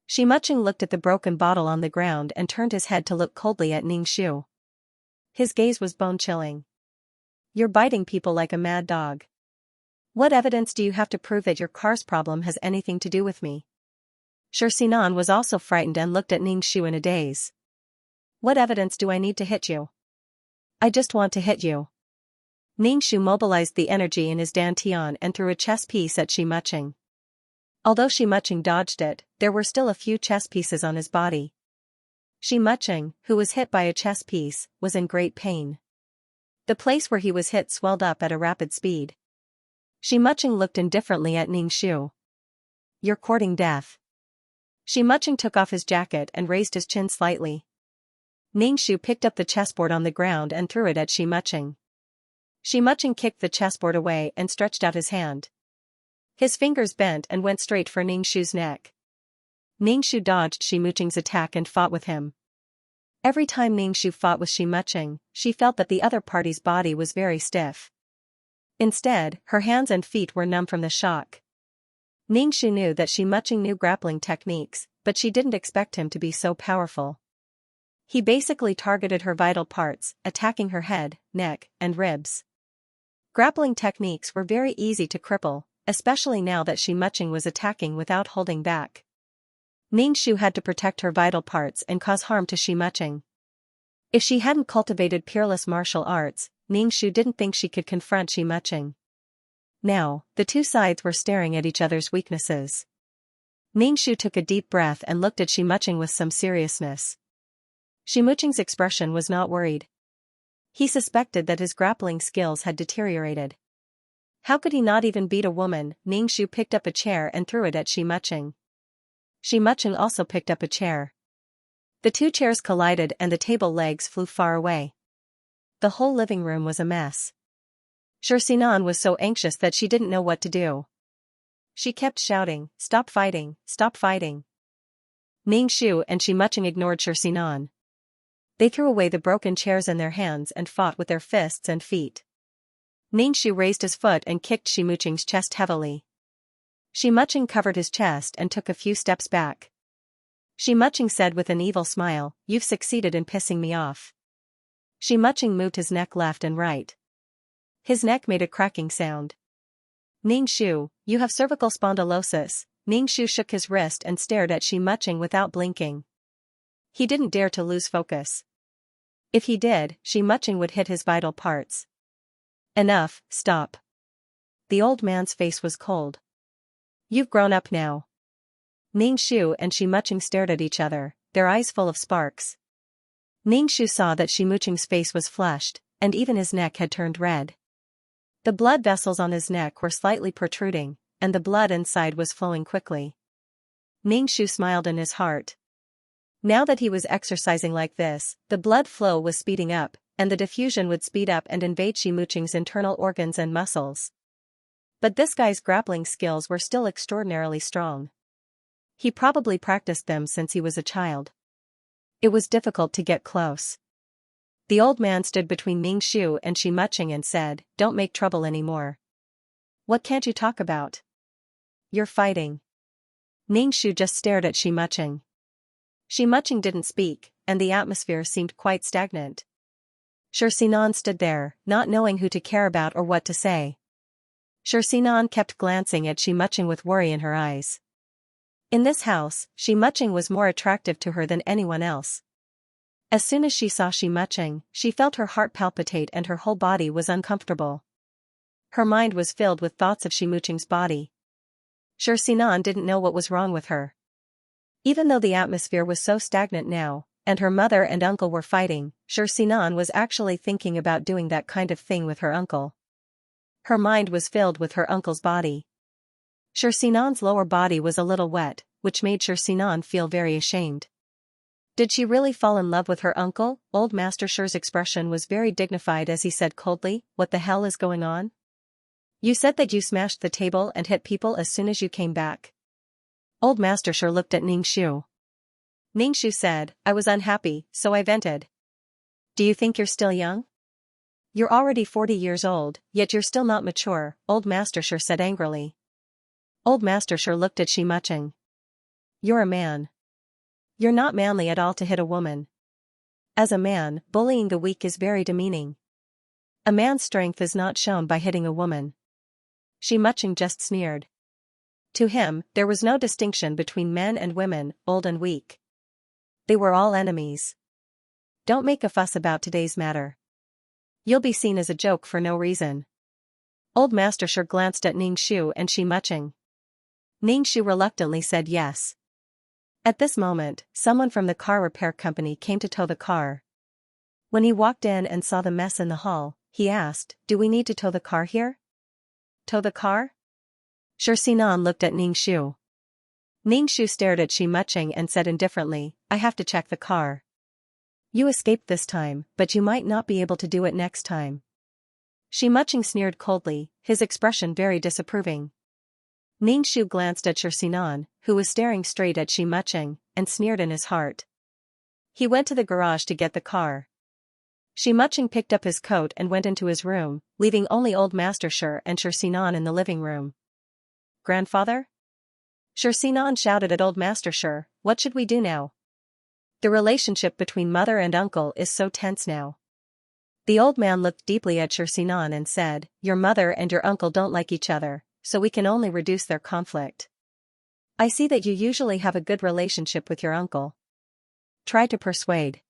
Shimuching looked at the broken bottle on the ground and turned his head to look coldly at Ningxu. His gaze was bone-chilling. You're biting people like a mad dog. What evidence do you have to prove that your car's problem has anything to do with me? Sinan was also frightened and looked at Ningxu in a daze. What evidence do I need to hit you? I just want to hit you. Ningxu mobilized the energy in his dantian and threw a chess piece at Shimuching. Although Shimuching dodged it, there were still a few chess pieces on his body. Shimuching, who was hit by a chess piece, was in great pain. The place where he was hit swelled up at a rapid speed. Shimuching looked indifferently at Ningxu. You're courting death. Shimuching took off his jacket and raised his chin slightly. Ningxu picked up the chessboard on the ground and threw it at Shimuching. Shimuching kicked the chessboard away and stretched out his hand. His fingers bent and went straight for Ningxu's neck. Ningxu dodged Shimuching's attack and fought with him. Every time Ningxu fought with Shimuching, she felt that the other party's body was very stiff. Instead, her hands and feet were numb from the shock. Ningxu knew that Shimuching knew grappling techniques, but she didn't expect him to be so powerful. He basically targeted her vital parts, attacking her head, neck, and ribs. Grappling techniques were very easy to cripple, especially now that Shimuching was attacking without holding back. Ningxu had to protect her vital parts and cause harm to Shimuching. If she hadn't cultivated peerless martial arts, Ningxu didn't think she could confront Shimuching. Now, the two sides were staring at each other's weaknesses. Ningxu took a deep breath and looked at Shimuching with some seriousness. Shimuching's expression was not worried. He suspected that his grappling skills had deteriorated. How could he not even beat a woman? Ningxu picked up a chair and threw it at Shimuching. Shimuching also picked up a chair. The two chairs collided and the table legs flew far away. The whole living room was a mess. Sinan was so anxious that she didn't know what to do. She kept shouting, "Stop fighting, stop fighting." Ningxu and Shimuching ignored Sinan. They threw away the broken chairs in their hands and fought with their fists and feet. Ningxu raised his foot and kicked Shimuching's chest heavily. Shimuching covered his chest and took a few steps back. Shimuching said with an evil smile, "You've succeeded in pissing me off." Shimuching moved his neck left and right. His neck made a cracking sound. Ningxu, you have cervical spondylosis. Ningxu shook his wrist and stared at Shimuching without blinking. He didn't dare to lose focus. If he did, Shimuching would hit his vital parts. Enough, stop. The old man's face was cold. You've grown up now. Ningxu and Shimuching stared at each other, their eyes full of sparks. Ningxu saw that Shimuching's face was flushed, and even his neck had turned red. The blood vessels on his neck were slightly protruding, and the blood inside was flowing quickly. Ningxu smiled in his heart. Now that he was exercising like this, the blood flow was speeding up, and the diffusion would speed up and invade Shimuching's internal organs and muscles. But this guy's grappling skills were still extraordinarily strong. He probably practiced them since he was a child. It was difficult to get close. The old man stood between Xianxia and Xianxia and said, "Don't make trouble anymore." "What can't you talk about?" "You're fighting." Xianxia just stared at Xianxia. Xianxia didn't speak, and the atmosphere seemed quite stagnant. Xianxia stood there, not knowing who to care about or what to say. Xianxia kept glancing at Xianxia with worry in her eyes. In this house, Xianxia was more attractive to her than anyone else. As soon as she saw Xianxia, she felt her heart palpitate and her whole body was uncomfortable. Her mind was filled with thoughts of Xianxia's body. Xianxia didn't know what was wrong with her. Even though the atmosphere was so stagnant now, and her mother and uncle were fighting, Xianxia was actually thinking about doing that kind of thing with her uncle. Her mind was filled with her uncle's body. Xianxia's lower body was a little wet, which made Xianxia feel very ashamed. Did she really fall in love with her uncle? Old Master Shi's expression was very dignified as he said coldly, "What the hell is going on? You said that you smashed the table and hit people as soon as you came back." Old Master Shi looked at Xianxia. Xianxia said, "I was unhappy, so I vented." "Do you think you're still young? You're already 40 years old, yet you're still not mature," Old Master Shi said angrily. Old Master Shi looked at Xianxia. "You're a man. You're not manly at all to hit a woman. As a man, bullying the weak is very demeaning. A man's strength is not shown by hitting a woman." Xianxia just sneered. To him, there was no distinction between men and women, old and weak. They were all enemies. "Don't make a fuss about today's matter. You'll be seen as a joke for no reason." Old Master Shi glanced at Xianxia and Xianxia. Xianxia reluctantly said yes. At this moment, someone from the car repair company came to tow the car. When he walked in and saw the mess in the hall, he asked, "Do we need to tow the car here?" "Tow the car?" Xianxia looked at Xianxia. Xianxia stared at Xianxia and said indifferently, "I have to check the car. You escaped this time, but you might not be able to do it next time." Xianxia sneered coldly, his expression very disapproving. Xianxia glanced at Xianxia, who was staring straight at Xianxia, and sneered in his heart. He went to the garage to get the car. Xianxia picked up his coat and went into his room, leaving only Old Master Shi and Xianxia in the living room. "Grandfather?" Xianxia shouted at Old Master Shi, "What should we do now? The relationship between mother and uncle is so tense now." The old man looked deeply at Xianxia and said, "Your mother and your uncle don't like each other, so we can only reduce their conflict. I see that you usually have a good relationship with your uncle. Try to persuade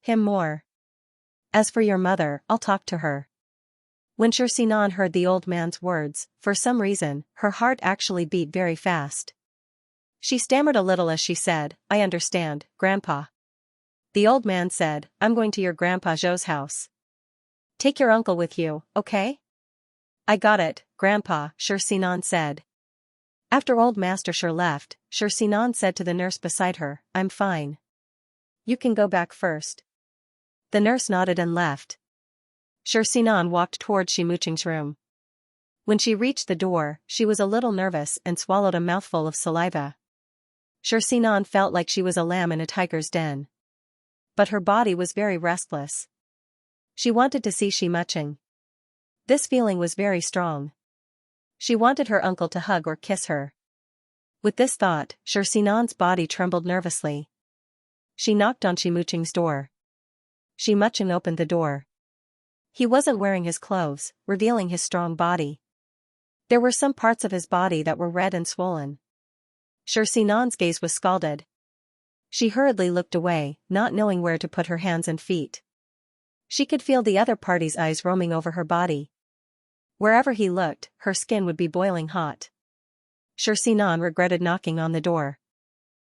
him more. As for your mother, I'll talk to her." When Xianxia heard the old man's words, for some reason, her heart actually beat very fast. She stammered a little as she said, "I understand, Grandpa." The old man said, "I'm going to your Grandpa Zhou's house. Take your uncle with you, okay?" "I got it, Grandpa," Xianxia said. After Old Master Shi left, Xianxia said to the nurse beside her, "I'm fine. You can go back first." The nurse nodded and left. Xianxia walked toward Xianxia's room. When she reached the door, she was a little nervous and swallowed a mouthful of saliva. Xianxia felt like she was a lamb in a tiger's den. But her body was very restless. She wanted to see Xianxia. This feeling was very strong. She wanted her uncle to hug or kiss her. With this thought, Xianxia's body trembled nervously. She knocked on Xianxia's door. Xianxia opened the door. He wasn't wearing his clothes, revealing his strong body. There were some parts of his body that were red and swollen. Xianxia's gaze was scalded. She hurriedly looked away, not knowing where to put her hands and feet. She could feel the other party's eyes roaming over her body. Wherever he looked, her skin would be boiling hot. Xianxia regretted knocking on the door.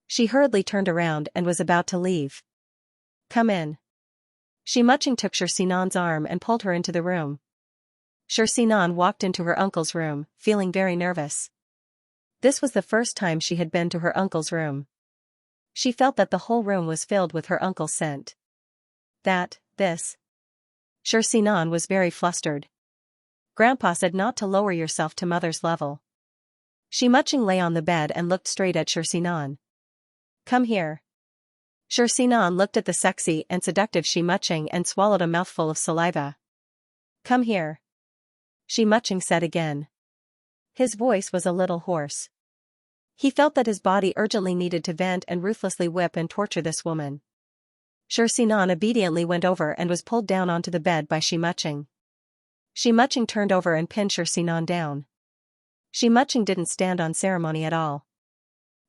She hurriedly turned around and was about to leave. "Come in." Xianxia took Xianxia's arm and pulled her into the room. Xianxia walked into her uncle's room, feeling very nervous. This was the first time she had been to her uncle's room. She felt that the whole room was filled with her uncle's scent. Xianxia was very flustered. Grandpa said not to lower yourself to mother's level. Xianxia lay on the bed and looked straight at Xianxia. Come here. Xianxia looked at the sexy and seductive Xianxia and swallowed a mouthful of saliva. Come here. Xianxia said again. His voice was a little hoarse. He felt that his body urgently needed to vent and ruthlessly whip and torture this woman. Xianxia obediently went over and was pulled down onto the bed by Xianxia. Xianxia turned over and pinned Xianxia down. Xianxia didn't stand on ceremony at all.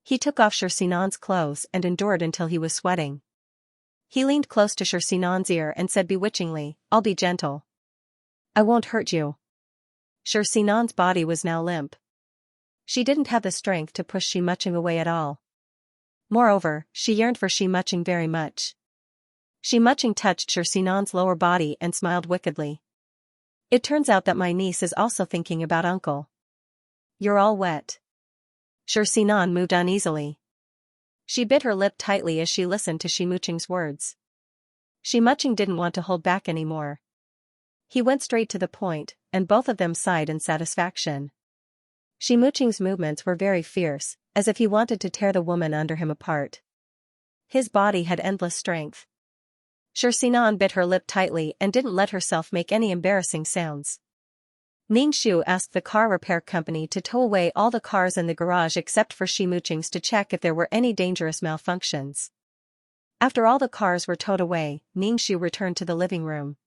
He took off Xianxia's clothes and endured until he was sweating. He leaned close to Xianxia's ear and said bewitchingly, I'll be gentle. I won't hurt you. Xianxia's body was now limp. She didn't have the strength to push Xianxia away at all. Moreover, she yearned for Xianxia very much. Xianxia touched Xianxia's lower body and smiled wickedly. It turns out that my niece is also thinking about uncle. You're all wet. Xianxia moved uneasily. She bit her lip tightly as she listened to Xianxia's words. Xianxia didn't want to hold back anymore. He went straight to the point, and both of them sighed in satisfaction. Xianxia's movements were very fierce, as if he wanted to tear the woman under him apart. His body had endless strength. Xianxia bit her lip tightly and didn't let herself make any embarrassing sounds. Ningxiu asked the car repair company to tow away all the cars in the garage except for Xianxia's to check if there were any dangerous malfunctions. After all the cars were towed away, Ningxiu returned to the living room.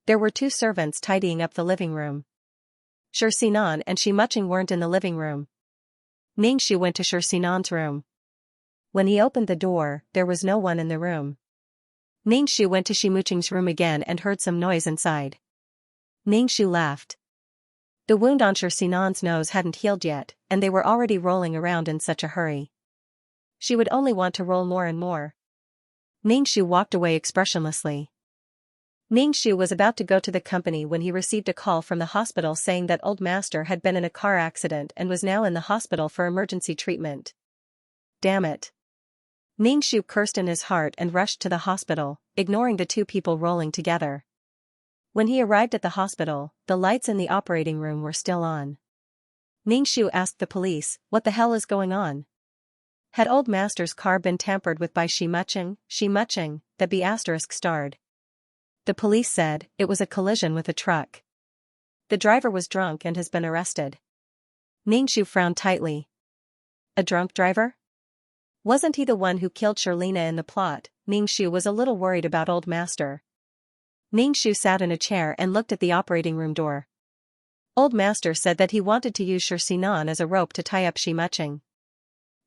There were 2 servants tidying up the living room. Xianxia and Xianxia weren't in the living room. Ningxiu went to Xianxia's room. When he opened the door, there was no one in the room. Ningxiu went to Xianxia's room again and heard some noise inside. Ningxiu laughed. The wound on Xianxia's nose hadn't healed yet, and they were already rolling around in such a hurry. She would only want to roll more and more. Ningxiu walked away expressionlessly. Ningxiu was about to go to the company when he received a call from the hospital saying that old master had been in a car accident and was now in the hospital for emergency treatment. Damn it. Ningxiu cursed in his heart and rushed to the hospital, ignoring the 2 people rolling together. When he arrived at the hospital, the lights in the operating room were still on. Ningxiu asked the police, what the hell is going on? Had old master's car been tampered with by Xianxia, that be asterisk starred. The police said, it was a collision with a truck. The driver was drunk and has been arrested. Ningxiu frowned tightly. A drunk driver? Wasn't he the one who killed Xianxia in the plot? Ningxiu was a little worried about old master. Ningxiu sat in a chair and looked at the operating room door. Old master said that he wanted to use Xianxia as a rope to tie up Xianxia.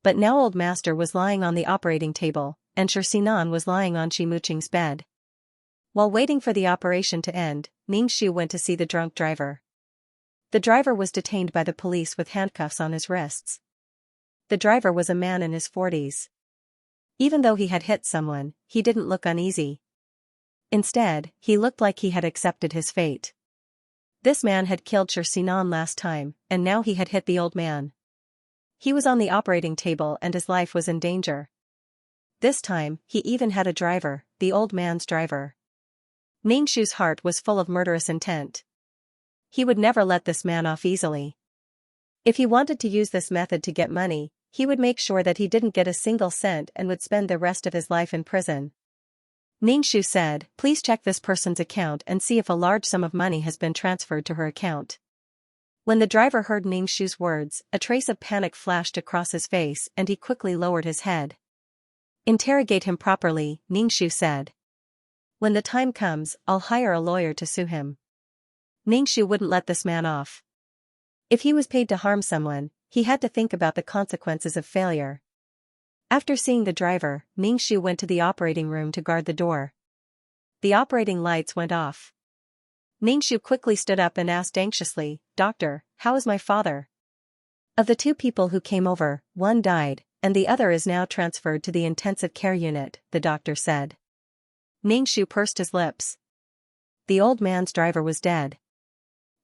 But now old master was lying on the operating table, and Xianxia was lying on Xianxia's bed. While waiting for the operation to end, Ningxiu went to see the drunk driver. The driver was detained by the police with handcuffs on his wrists. The driver was a man in his 40s. Even though he had hit someone, he didn't look uneasy. Instead, he looked like he had accepted his fate. This man had killed Xianxia last time, and now he had hit the old man. He was on the operating table and his life was in danger. This time, he even had a driver, the old man's driver. Ningxiu's heart was full of murderous intent. He would never let this man off easily. If he wanted to use this method to get money, he would make sure that he didn't get a single cent and would spend the rest of his life in prison. Ningxiu said, please check this person's account and see if a large sum of money has been transferred to her account. When the driver heard Ningxiu's words, a trace of panic flashed across his face and he quickly lowered his head. Interrogate him properly, Ningxiu said. When the time comes, I'll hire a lawyer to sue him. Ningxiu wouldn't let this man off. If he was paid to harm someone, he had to think about the consequences of failure. After seeing the driver, Ningxiu went to the operating room to guard the door. The operating lights went off. Ningxiu quickly stood up and asked anxiously, Doctor, how is my father? Of the 2 people who came over, one died, and the other is now transferred to the intensive care unit, the doctor said. Ningxiu pursed his lips. The old man's driver was dead.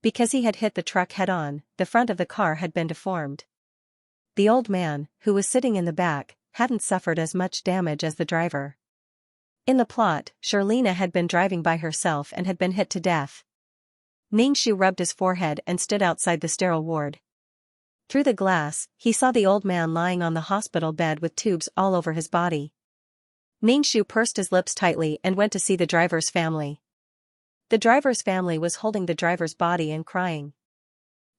Because he had hit the truck head-on, the front of the car had been deformed. The old man, who was sitting in the back, hadn't suffered as much damage as the driver. In the plot, Xianxia had been driving by herself and had been hit to death. Ningshu rubbed his forehead and stood outside the sterile ward. Through the glass, he saw the old man lying on the hospital bed with tubes all over his body. Ningshu pursed his lips tightly and went to see the driver's family. The driver's family was holding the driver's body and crying.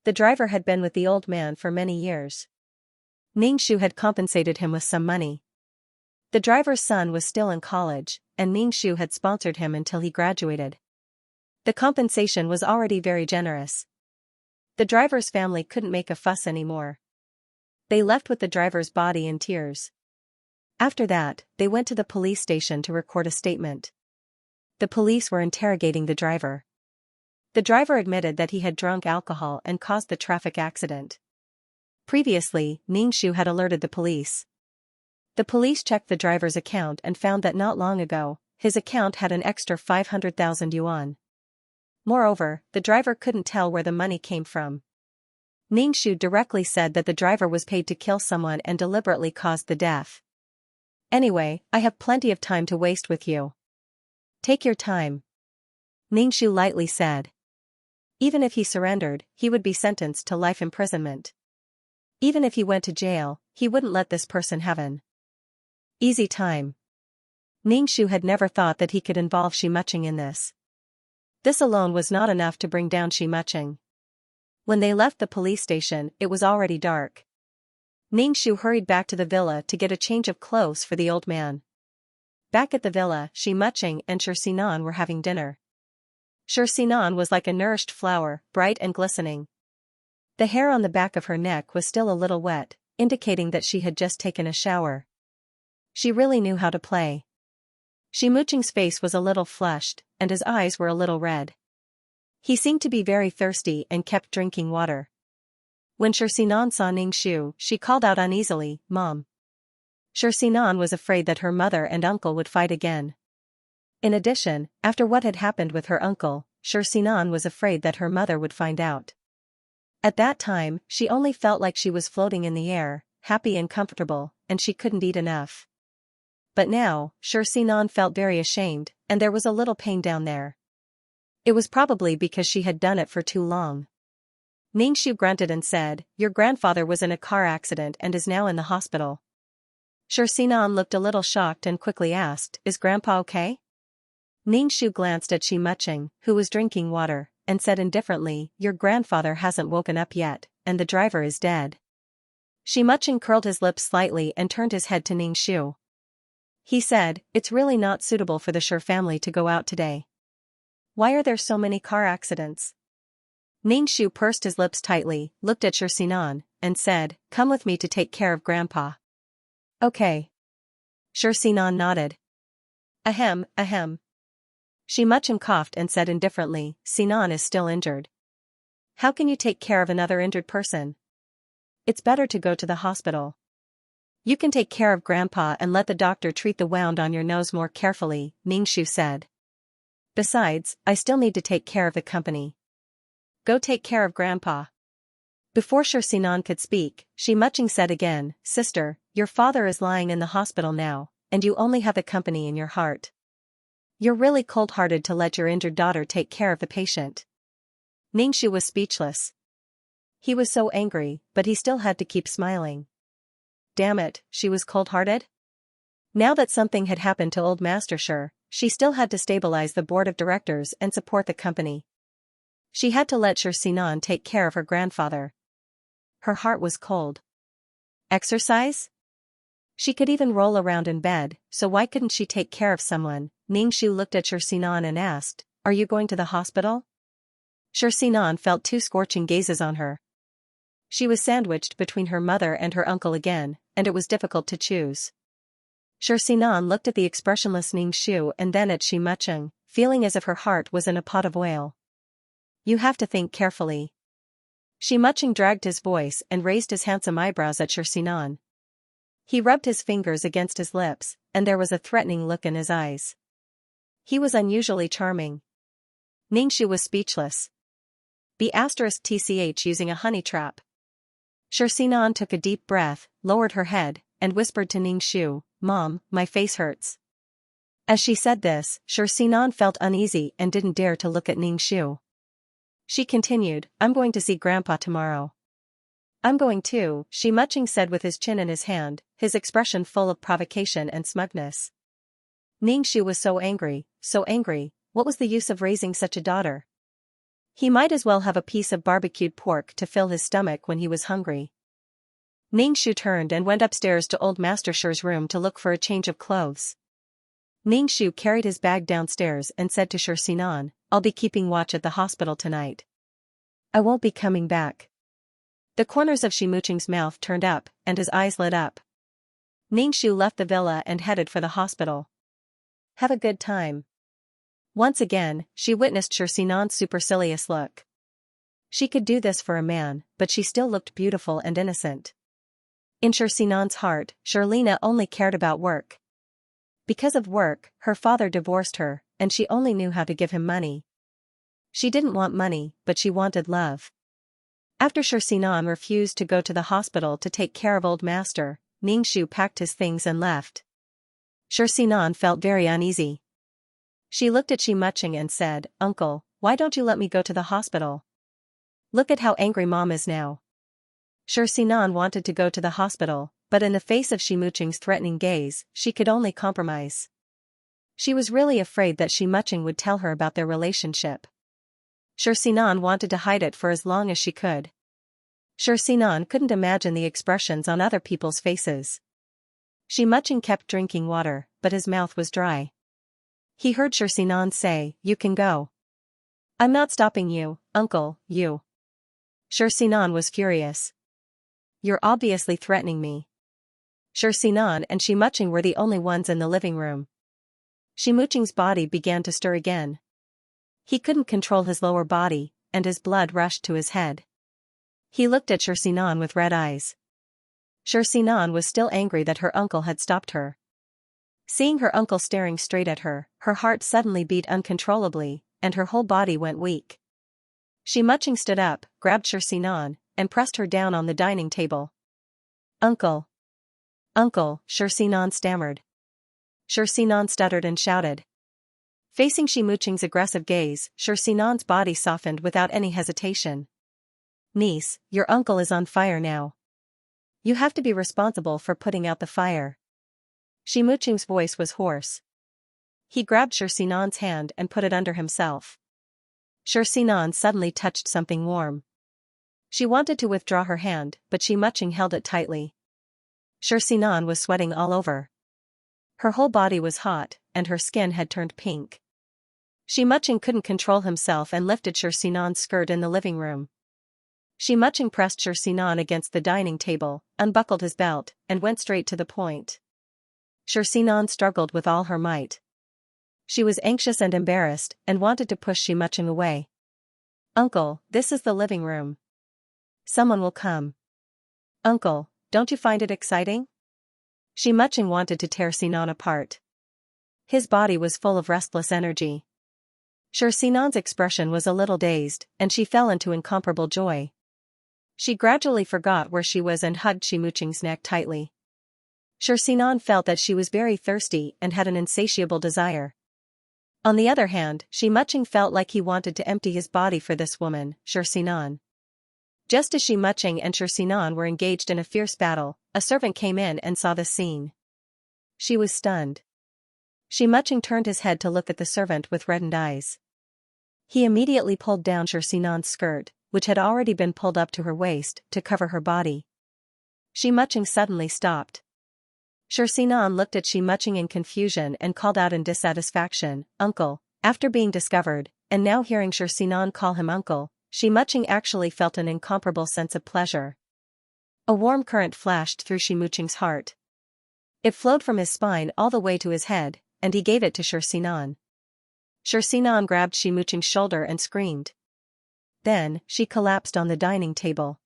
The driver had been with the old man for many years. Ningshu had compensated him with some money. The driver's son was still in college, and Ningshu had sponsored him until he graduated. The compensation was already very generous. The driver's family couldn't make a fuss anymore. They left with the driver's body in tears. After that, they went to the police station to record a statement. The police were interrogating the driver. The driver admitted that he had drunk alcohol and caused the traffic accident. Previously, Ningshu had alerted the police. The police checked the driver's account and found that not long ago, his account had an extra 500,000 yuan. Moreover, the driver couldn't tell where the money came from. Ningshu directly said that the driver was paid to kill someone and deliberately caused the death. Anyway, I have plenty of time to waste with you. Take your time. Ningshu lightly said. Even if he surrendered, he would be sentenced to life imprisonment. Even if he went to jail, he wouldn't let this person have an easy time. Ningshu had never thought that he could involve Xianxia in this. This alone was not enough to bring down Xianxia. When they left the police station, it was already dark. Ningshu hurried back to the villa to get a change of clothes for the old man. Back at the villa, Xianxia and Xianxia were having dinner. Xianxia was like a nourished flower, bright and glistening. The hair on the back of her neck was still a little wet, indicating that she had just taken a shower. She really knew how to play. Xianxia's face was a little flushed, and his eyes were a little red. He seemed to be very thirsty and kept drinking water. When Xianxia saw Ningshu, she called out uneasily, "Mom." Xianxia was afraid that her mother and uncle would fight again. In addition, after what had happened with her uncle, Xianxia was afraid that her mother would find out. At that time, she only felt like she was floating in the air, happy and comfortable, and she couldn't eat enough. But now, Xianxia felt very ashamed, and there was a little pain down there. It was probably because she had done it for too long. Ningshu grunted and said, "Your grandfather was in a car accident and is now in the hospital." Xianxia looked a little shocked and quickly asked, "Is Grandpa okay?" Ningshu glanced at Xianxia, who was drinking water, and said indifferently, "Your grandfather hasn't woken up yet, and the driver is dead." Xianxia curled his lips slightly and turned his head to Ningshu. He said, "It's really not suitable for the Shi family to go out today. Why are there so many car accidents?" Ningshu pursed his lips tightly, looked at Xianxia, and said, "Come with me to take care of Grandpa." "Okay." Xianxia nodded. Ahem, ahem. Xianxia coughed and said indifferently, "Sinan is still injured. How can you take care of another injured person? It's better to go to the hospital. You can take care of Grandpa and let the doctor treat the wound on your nose more carefully," Ningshu said. "Besides, I still need to take care of the company. Go take care of Grandpa." Before Xianxia could speak, Xianxia said again, "Sister, your father is lying in the hospital now, and you only have the company in your heart. You're really cold-hearted to let your injured daughter take care of the patient." Ningshu was speechless. He was so angry, but he still had to keep smiling. Damn it, she was cold-hearted? Now that something had happened to old Master Shi, she still had to stabilize the board of directors and support the company. She had to let Xianxia take care of her grandfather. Her heart was cold. Exercise? She could even roll around in bed, so why couldn't she take care of someone? Ningshu looked at Xianxia and asked, "Are you going to the hospital?" Xianxia felt two scorching gazes on her. She was sandwiched between her mother and her uncle again, and it was difficult to choose. Xianxia looked at the expressionless Ningshu and then at Xianxia, feeling as if her heart was in a pot of oil. "You have to think carefully." Xianxia dragged his voice and raised his handsome eyebrows at Xianxia. He rubbed his fingers against his lips, and there was a threatening look in his eyes. He was unusually charming. Ningshu was speechless. *tch using a honey trap. Xianxia took a deep breath, lowered her head, and whispered to Ningshu, "Mom, my face hurts." As she said this, Xianxia felt uneasy and didn't dare to look at Ningshu. She continued, I'm going to see Grandpa tomorrow. I'm going too, Xianxia said with his chin in his hand, his expression full of provocation and smugness. Ningxu was so angry, what was the use of raising such a daughter? He might as well have a piece of barbecued pork to fill his stomach when he was hungry. Ningxu turned and went upstairs to old Master Shi's room to look for a change of clothes. Ningxu carried his bag downstairs and said to Shi, I'll be keeping watch at the hospital tonight. I won't be coming back. The corners of Xianxia's mouth turned up, and his eyes lit up. Ningxu left the villa and headed for the hospital. Have a good time. Once again, she witnessed Xianxia's supercilious look. She could do this for a man, but she still looked beautiful and innocent. In Xianxia's heart, Shirlena only cared about work. Because of work, her father divorced her, and she only knew how to give him money. She didn't want money, but she wanted love. After Xianxia refused to go to the hospital to take care of old Master, Ningxu packed his things and left. Xianxia felt very uneasy. She looked at Xianxia and said, Uncle, why don't you let me go to the hospital? Look at how angry Mom is now. Xianxia wanted to go to the hospital, but in the face of Xianxia's threatening gaze, she could only compromise. She was really afraid that Xianxia would tell her about their relationship. Xianxia wanted to hide it for as long as she could. Xianxia couldn't imagine the expressions on other people's faces. Xianxia kept drinking water, but his mouth was dry. He heard Xianxia say, You can go. I'm not stopping you, Uncle, you. Xianxia was furious. You're obviously threatening me. Xianxia and Xianxia were the only ones in the living room. Xianxia's body began to stir again. He couldn't control his lower body, and his blood rushed to his head. He looked at Xianxia with red eyes. Xianxia was still angry that her uncle had stopped her. Seeing her uncle staring straight at her, her heart suddenly beat uncontrollably, and her whole body went weak. Xianxia stood up, grabbed Xianxia, and pressed her down on the dining table. Uncle. Uncle, Xianxia stammered. Xianxia stuttered and shouted. Facing Xianxia's aggressive gaze, Xianxia's body softened without any hesitation. Niece, your uncle is on fire now. You have to be responsible for putting out the fire. Xianxia's voice was hoarse. He grabbed Xianxia's hand and put it under himself. Xianxia suddenly touched something warm. She wanted to withdraw her hand, but Xianxia held it tightly. Xianxia was sweating all over. Her whole body was hot, and her skin had turned pink. Xianxia couldn't control himself and lifted Xianxia's skirt in the living room. Xianxia pressed Xianxia against the dining table, unbuckled his belt, and went straight to the point. Xianxia struggled with all her might. She was anxious and embarrassed, and wanted to push Xianxia away. Uncle, this is the living room. Someone will come. Uncle, don't you find it exciting? Xianxia wanted to tear Xianxia apart. His body was full of restless energy. Xianxia's expression was a little dazed, and she fell into incomparable joy. She gradually forgot where she was and hugged Xianxia's neck tightly. Xianxia felt that she was very thirsty and had an insatiable desire. On the other hand, Xianxia felt like he wanted to empty his body for this woman, Xianxia. Just as Xianxia and Xianxia were engaged in a fierce battle, a servant came in and saw this scene. She was stunned. Xianxia turned his head to look at the servant with reddened eyes. He immediately pulled down Xianxia's skirt, which had already been pulled up to her waist, to cover her body. Xianxia suddenly stopped. Xianxia looked at Xianxia in confusion and called out in dissatisfaction, Uncle. After being discovered, and now hearing Xianxia call him uncle, Xianxia actually felt an incomparable sense of pleasure. A warm current flashed through Xianxia's heart. It flowed from his spine all the way to his head, and he gave it to Xianxia. Xianxia grabbed Xianxia's shoulder and screamed. Then, she collapsed on the dining table.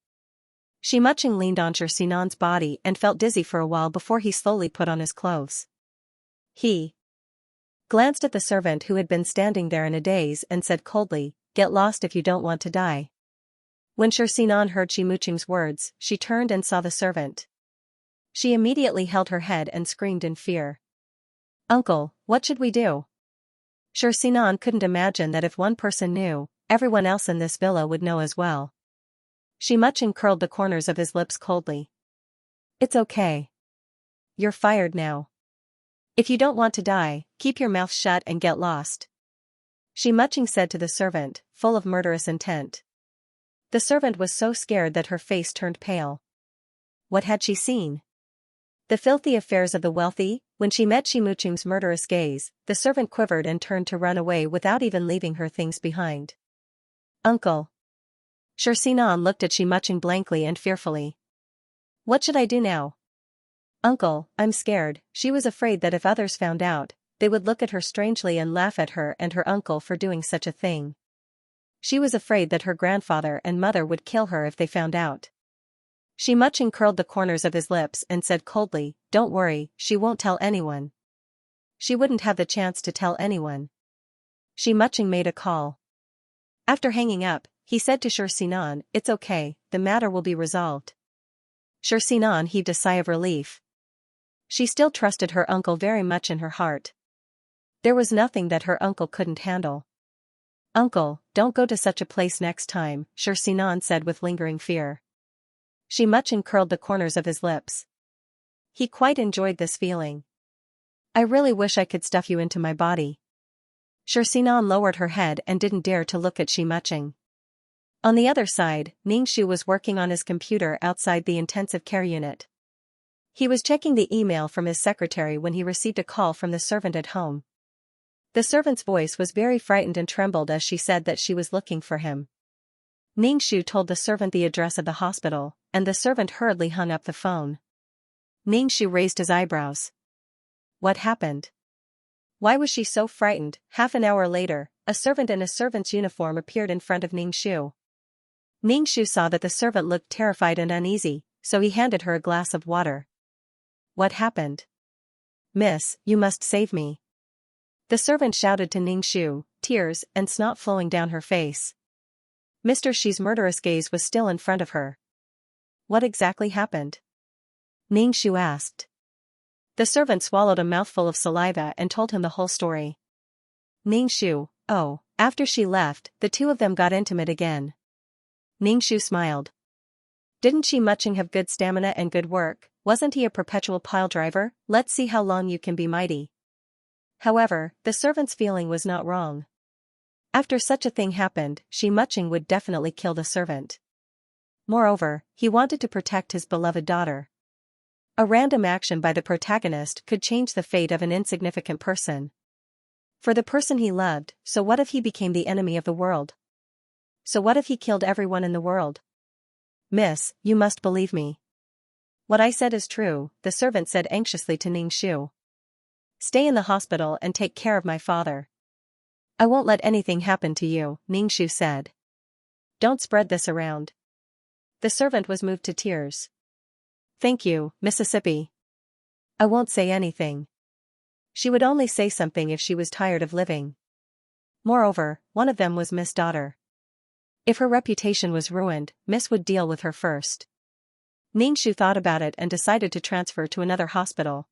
Xianxia leaned on Xianxia's body and felt dizzy for a while before he slowly put on his clothes. He glanced at the servant who had been standing there in a daze and said coldly, Get lost if you don't want to die. When Xianxia heard Xianxia's words, she turned and saw the servant. She immediately held her head and screamed in fear. Uncle, what should we do? Xianxia couldn't imagine that if one person knew, everyone else in this villa would know as well. Xianxia curled the corners of his lips coldly. It's okay. You're fired now. If you don't want to die, keep your mouth shut and get lost. Xianxia said to the servant, full of murderous intent. The servant was so scared that her face turned pale. What had she seen? The filthy affairs of the wealthy? When she met Xianxia's murderous gaze, the servant quivered and turned to run away without even leaving her things behind. Uncle. Xianxia looked at Xianxia blankly and fearfully. What should I do now? Uncle, I'm scared. She was afraid that if others found out, they would look at her strangely and laugh at her and her uncle for doing such a thing. She was afraid that her grandfather and mother would kill her if they found out. Xianxia curled the corners of his lips and said coldly, Don't worry, she won't tell anyone. She wouldn't have the chance to tell anyone. Xianxia made a call. After hanging up, he said to Xianxia, It's okay, the matter will be resolved. Xianxia heaved a sigh of relief. She still trusted her uncle very much in her heart. There was nothing that her uncle couldn't handle. Uncle, don't go to such a place next time, Xianxia said with lingering fear. Xianxia curled the corners of his lips. He quite enjoyed this feeling. I really wish I could stuff you into my body. Xianxia lowered her head and didn't dare to look at Xianxia. On the other side, Ningxu was working on his computer outside the intensive care unit. He was checking the email from his secretary when he received a call from the servant at home. The servant's voice was very frightened and trembled as she said that she was looking for him. Ningxu told the servant the address of the hospital, and the servant hurriedly hung up the phone. Ningxu raised his eyebrows. What happened? Why was she so frightened? Half an hour later, a servant in a servant's uniform appeared in front of Ningxu. Ningxu saw that the servant looked terrified and uneasy, so he handed her a glass of water. What happened? Miss, you must save me. The servant shouted to Ningxu, tears and snot flowing down her face. Mr. Xi's murderous gaze was still in front of her. What exactly happened? Ningxu asked. The servant swallowed a mouthful of saliva and told him the whole story. Ningxu, oh, after she left, the two of them got intimate again. Ningxu smiled. Didn't Xianxia have good stamina and good work? Wasn't he a perpetual pile driver? Let's see how long you can be mighty. However, the servant's feeling was not wrong. After such a thing happened, Xianxia would definitely kill the servant. Moreover, he wanted to protect his beloved daughter. A random action by the protagonist could change the fate of an insignificant person. For the person he loved, so what if he became the enemy of the world? So what if he killed everyone in the world? Miss, you must believe me. What I said is true, the servant said anxiously to Ningxu. Stay in the hospital and take care of my father. I won't let anything happen to you, Ningxu said. Don't spread this around. The servant was moved to tears. Thank you, Mississippi. I won't say anything. She would only say something if she was tired of living. Moreover, one of them was Miss' daughter. If her reputation was ruined, Miss would deal with her first. Ningxu thought about it and decided to transfer to another hospital.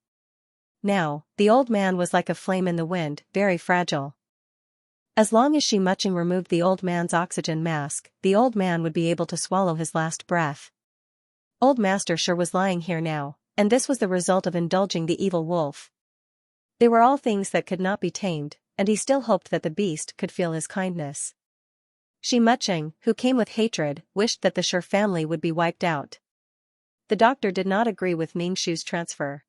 Now, the old man was like a flame in the wind, very fragile. As long as Xianxia removed the old man's oxygen mask, the old man would be able to swallow his last breath. Old Master sure was lying here now, and this was the result of indulging the evil wolf. They were all things that could not be tamed, and he still hoped that the beast could feel his kindness. Xianxia, who came with hatred, wished that the Sure family would be wiped out. The doctor did not agree with Ningxu's transfer.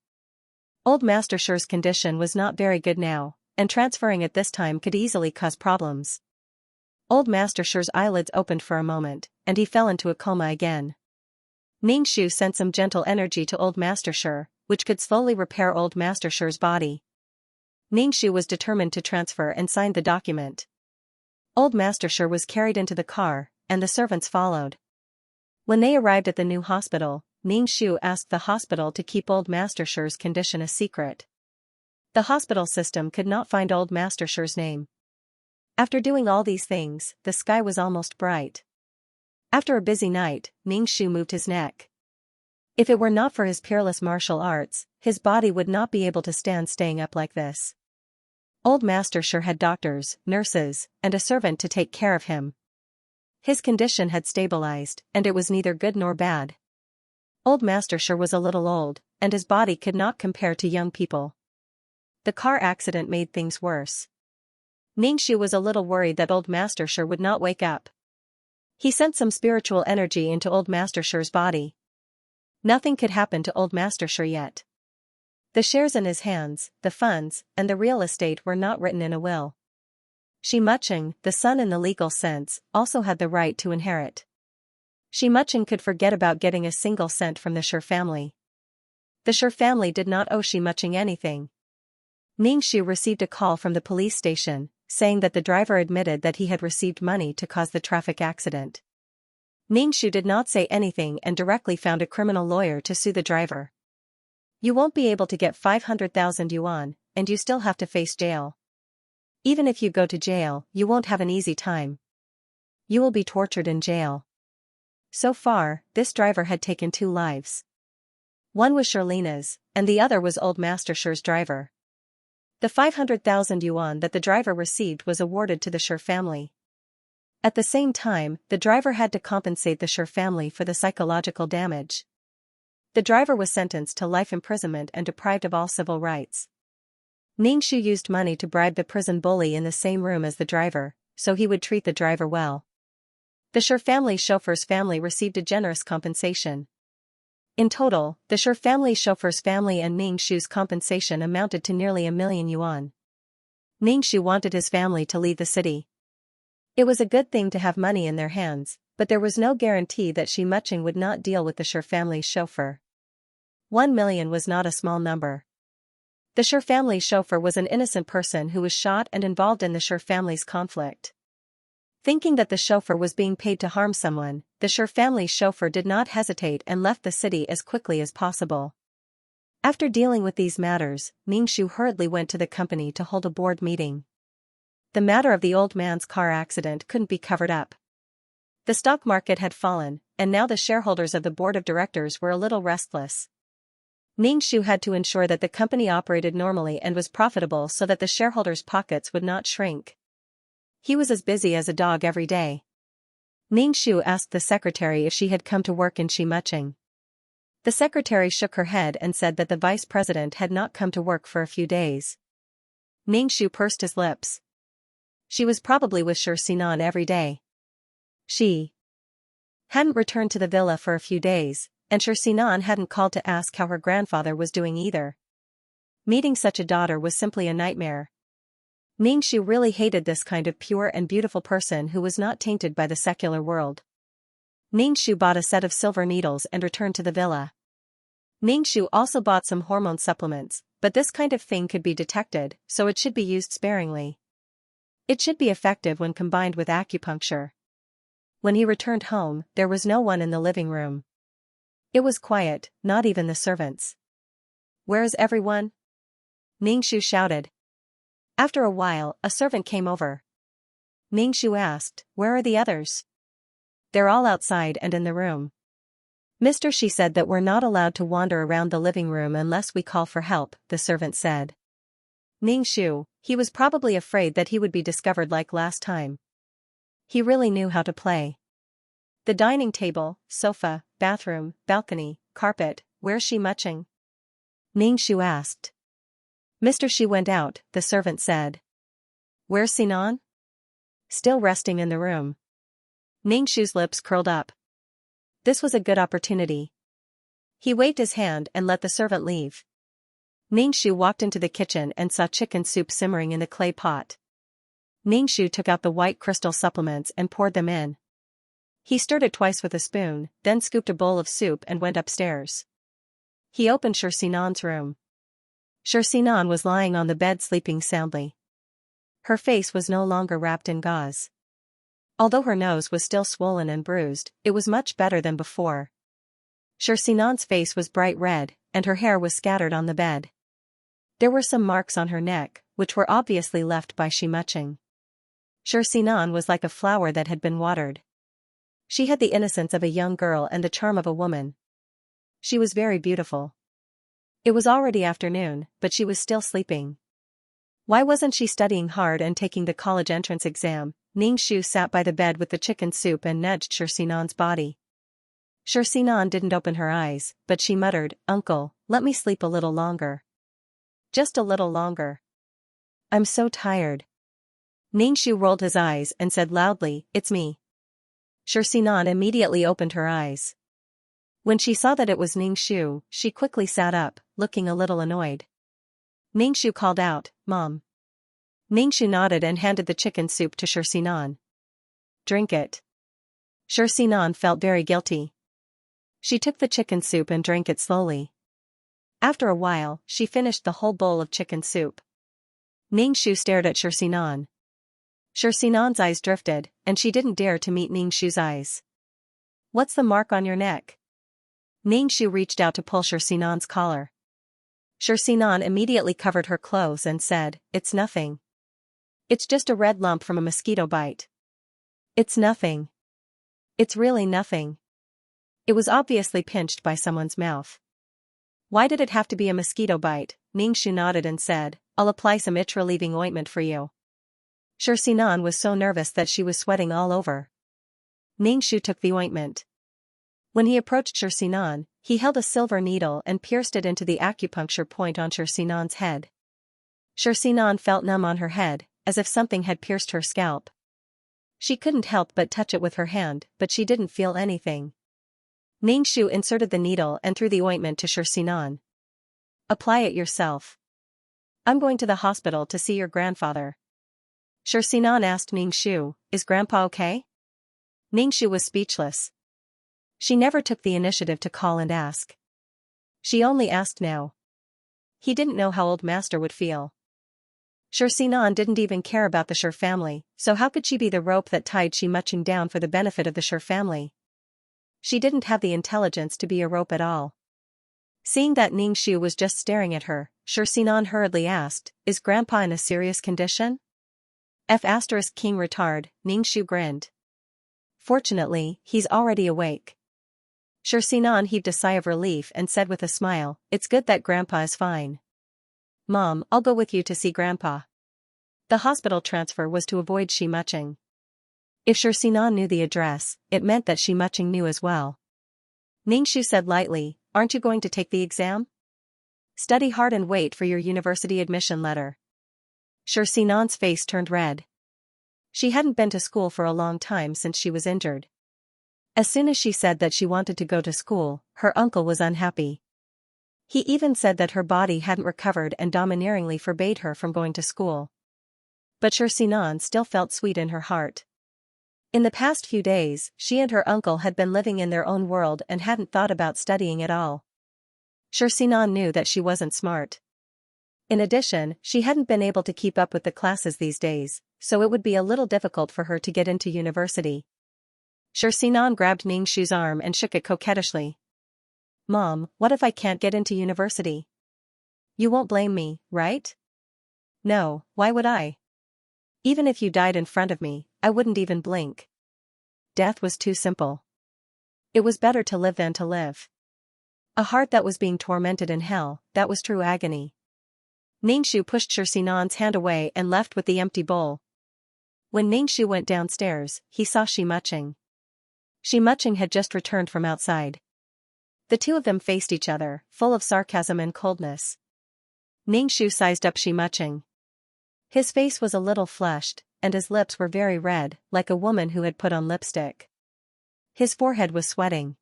Old Master Sure's condition was not very good now, and transferring at this time could easily cause problems. Old Master Sure's eyelids opened for a moment, and he fell into a coma again. Ningxu sent some gentle energy to Old Master Sure, which could slowly repair Old Master Sure's body. Ningxu was determined to transfer and signed the document. Old Master Sure was carried into the car, and the servants followed. When they arrived at the new hospital, Ningxu asked the hospital to keep Old Master Sure's condition a secret. The hospital system could not find Old Master Sure's name. After doing all these things, the sky was almost bright. After a busy night, Ningxu moved his neck. If it were not for his peerless martial arts, his body would not be able to stand staying up like this. Old Master sure had doctors, nurses, and a servant to take care of him. His condition had stabilized, and it was neither good nor bad. Old Master sure was a little old, and his body could not compare to young people. The car accident made things worse. Xianxia was a little worried that Old Master sure would not wake up. He sent some spiritual energy into Old Master sure's body. Nothing could happen to Old Master sure yet. The shares in his hands, the funds, and the real estate were not written in a will. Xianxia, the son in the legal sense, also had the right to inherit. Xianxia could forget about getting a single cent from the Sure family. The Sure family did not owe Xianxia anything. Xianxia received a call from the police station, saying that the driver admitted that he had received money to cause the traffic accident. Xianxia did not say anything and directly found a criminal lawyer to sue the driver. You won't be able to get 500,000 yuan, and you still have to face jail. Even if you go to jail, you won't have an easy time. You will be tortured in jail. So far, this driver had taken 2 lives. One was Shirlina's, and the other was Old Master Sure's driver. The 500,000 yuan that the driver received was awarded to the Sure family. At the same time, the driver had to compensate the Sure family for the psychological damage. The driver was sentenced to life imprisonment and deprived of all civil rights. Xianxia used money to bribe the prison bully in the same room as the driver, so he would treat the driver well. The Sure family chauffeur's family received a generous compensation. In total, the Sure family chauffeur's family and Xianxia's compensation amounted to nearly 1 million yuan. Xianxia wanted his family to leave the city. It was a good thing to have money in their hands, but there was no guarantee that Xianxia would not deal with the Sure family's chauffeur. 1 million was not a small number. The Sure family chauffeur was an innocent person who was shot and involved in the Sure family's conflict. Thinking that the chauffeur was being paid to harm someone, the Sure family chauffeur did not hesitate and left the city as quickly as possible. After dealing with these matters, Xianxia hurriedly went to the company to hold a board meeting. The matter of the old man's car accident couldn't be covered up. The stock market had fallen, and now the shareholders of the board of directors were a little restless. Xianxia had to ensure that the company operated normally and was profitable so that the shareholders' pockets would not shrink. He was as busy as a dog every day. Xianxia asked the secretary if she had come to work in Xianxia. The secretary shook her head and said that the vice president had not come to work for a few days. Xianxia pursed his lips. She was probably with Sure Sinan every day. She hadn't returned to the villa for a few days, and Sure Sinan hadn't called to ask how her grandfather was doing either. Meeting such a daughter was simply a nightmare. Xianxia really hated this kind of pure and beautiful person who was not tainted by the secular world. Xianxia bought a set of silver needles and returned to the villa. Xianxia also bought some hormone supplements, but this kind of thing could be detected, so it should be used sparingly. It should be effective when combined with acupuncture. When he returned home, there was no one in the living room. It was quiet, not even the servants. "Where's everyone?" Xianxia shouted. After a while, a servant came over. Xianxia asked, "Where are the others?" "They're all outside and in the room." "Mister," she said, "that we're not allowed to wander around the living room unless we call for help," the servant said. Xianxia, he was probably afraid that he would be discovered like last time. He really knew how to play. The dining table, sofa, bathroom, balcony, carpet, where's Xianxia? Xianxia asked. "Mister, she went out," the servant said. "Where's Sinan?" "Still resting in the room." Xianxia's lips curled up. This was a good opportunity. He waved his hand and let the servant leave. Xianxia walked into the kitchen and saw chicken soup simmering in the clay pot. Xianxia took out the white crystal supplements and poured them in. He stirred it twice with a spoon, then scooped a bowl of soup and went upstairs. He opened Sure Sinan's room. Sure Sinan was lying on the bed sleeping soundly. Her face was no longer wrapped in gauze. Although her nose was still swollen and bruised, it was much better than before. Sure Sinan's face was bright red, and her hair was scattered on the bed. There were some marks on her neck, which were obviously left by Xianxia. Sure Sinan was like a flower that had been watered. She had the innocence of a young girl and the charm of a woman. She was very beautiful. It was already afternoon, but she was still sleeping. Why wasn't she studying hard and taking the college entrance exam? Ningshu sat by the bed with the chicken soup and nudged Shinan's body. Shinan didn't open her eyes, but she muttered, "Uncle, let me sleep a little longer. Just a little longer. I'm so tired." Ningshu rolled his eyes and said loudly, "It's me." Shinan immediately opened her eyes. When she saw that it was Ningshu, she quickly sat up, looking a little annoyed. Ningshu called out, "Mom." Ningshu nodded and handed the chicken soup to Shinan. "Drink it." Shinan felt very guilty. She took the chicken soup and drank it slowly. After a while, she finished the whole bowl of chicken soup. Ningshu stared at Shinan. Shinan's eyes drifted, and she didn't dare to meet Ningshu's eyes. "What's the mark on your neck?" Ningshu reached out to pull Shinan's collar. Shinan immediately covered her clothes and said, "It's nothing. It's just a red lump from a mosquito bite. It's nothing. It's really nothing." It was obviously pinched by someone's mouth. "Why did it have to be a mosquito bite?" Ningshu nodded and said, "I'll apply some itch-relieving ointment for you." Shinan was so nervous that she was sweating all over. Ningshu took the ointment. When he approached Shinan, he held a silver needle and pierced it into the acupuncture point on Shinan's head. Shinan felt numb on her head, as if something had pierced her scalp. She couldn't help but touch it with her hand, but she didn't feel anything. Ningshu inserted the needle and threw the ointment to Shinan. "Apply it yourself. I'm going to the hospital to see your grandfather." Shinan asked Ningshu, "Is Grandpa okay?" Ningshu was speechless. She never took the initiative to call and ask. She only asked now. He didn't know how old Master would feel. Shinan didn't even care about the Shir family, so how could she be the rope that tied Shimuching down for the benefit of the Shir family? She didn't have the intelligence to be a rope at all. Seeing that Ningshu was just staring at her, Shinan hurriedly asked, "Is Grandpa in a serious condition?" King retard, Ningshu grinned. "Fortunately, he's already awake." Shinan heaved a sigh of relief and said with a smile, "It's good that Grandpa is fine. Mom, I'll go with you to see Grandpa." The hospital transfer was to avoid Shimuching. If Shinan knew the address, it meant that Shimuching knew as well. Ningshu said lightly, "Aren't you going to take the exam? Study hard and wait for your university admission letter." Shinan's face turned red. She hadn't been to school for a long time since she was injured. As soon as she said that she wanted to go to school, her uncle was unhappy. He even said that her body hadn't recovered and domineeringly forbade her from going to school. But Shinan still felt sweet in her heart. In the past few days, she and her uncle had been living in their own world and hadn't thought about studying at all. Shinan knew that she wasn't smart. In addition, she hadn't been able to keep up with the classes these days, so it would be a little difficult for her to get into university. Shinan grabbed Ningshu's arm and shook it coquettishly. "Mom, what if I can't get into university? You won't blame me, right?" "No, why would I? Even if you died in front of me, I wouldn't even blink. Death was too simple. It was better to live than to live. A heart that was being tormented in hell, that was true agony." Ningshu pushed Shinan's hand away and left with the empty bowl. When Ningshu went downstairs, he saw Shimuching. Shimuching had just returned from outside. The two of them faced each other, full of sarcasm and coldness. Ningshu sized up Shimuching. His face was a little flushed, and his lips were very red, like a woman who had put on lipstick. His forehead was sweating.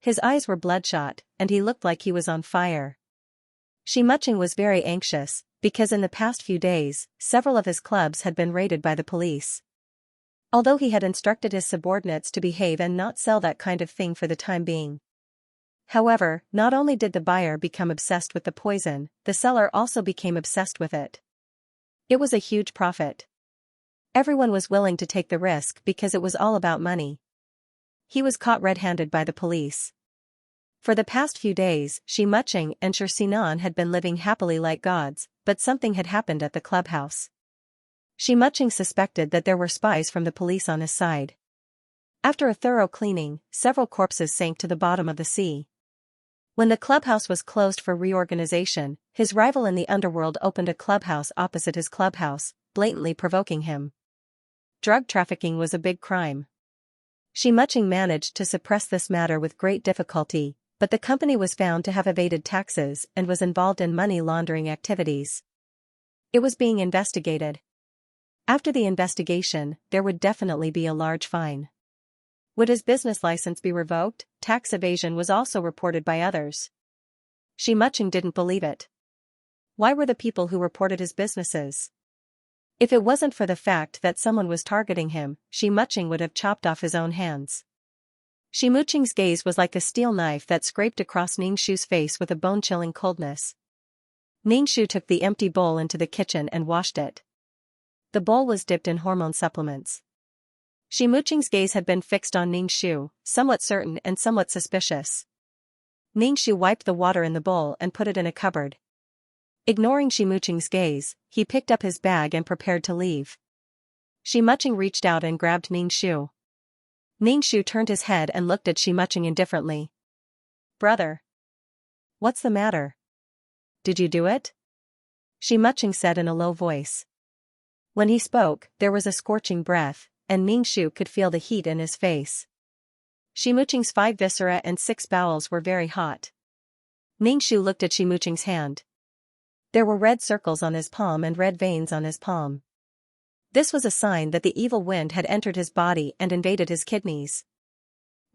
His eyes were bloodshot, and he looked like he was on fire. Shimuching was very anxious, because in the past few days, several of his clubs had been raided by the police. Although he had instructed his subordinates to behave and not sell that kind of thing for the time being. However, not only did the buyer become obsessed with the poison, the seller also became obsessed with it. It was a huge profit. Everyone was willing to take the risk because it was all about money. He was caught red-handed by the police. For the past few days, Shimuching and Shinan had been living happily like gods, but something had happened at the clubhouse. Shimuching suspected that there were spies from the police on his side. After a thorough cleaning, several corpses sank to the bottom of the sea. When the clubhouse was closed for reorganization, his rival in the underworld opened a clubhouse opposite his clubhouse, blatantly provoking him. Drug trafficking was a big crime. Xianxia managed to suppress this matter with great difficulty, but the company was found to have evaded taxes and was involved in money laundering activities. It was being investigated. After the investigation, there would definitely be a large fine. Would his business license be revoked? Tax evasion was also reported by others. Xianxia didn't believe it. Why were the people who reported his businesses? If it wasn't for the fact that someone was targeting him, Xianxia would have chopped off his own hands. Xianxia's gaze was like a steel knife that scraped across Ningxu's face with a bone-chilling coldness. Ningxu took the empty bowl into the kitchen and washed it. The bowl was dipped in hormone supplements. Xianxia's gaze had been fixed on Ningxu, somewhat certain and somewhat suspicious. Ningxu wiped the water in the bowl and put it in a cupboard. Ignoring Xianxia's gaze, he picked up his bag and prepared to leave. Xianxia reached out and grabbed Ningxu. Ningxu turned his head and looked at Xianxia indifferently. "Brother. What's the matter? Did you do it?" Xianxia said in a low voice. When he spoke, there was a scorching breath, and Ningxu could feel the heat in his face. Xianxia's 5 viscera and 6 bowels were very hot. Ningxu looked at Xianxia's hand. There were red circles on his palm and red veins on his palm. This was a sign that the evil wind had entered his body and invaded his kidneys.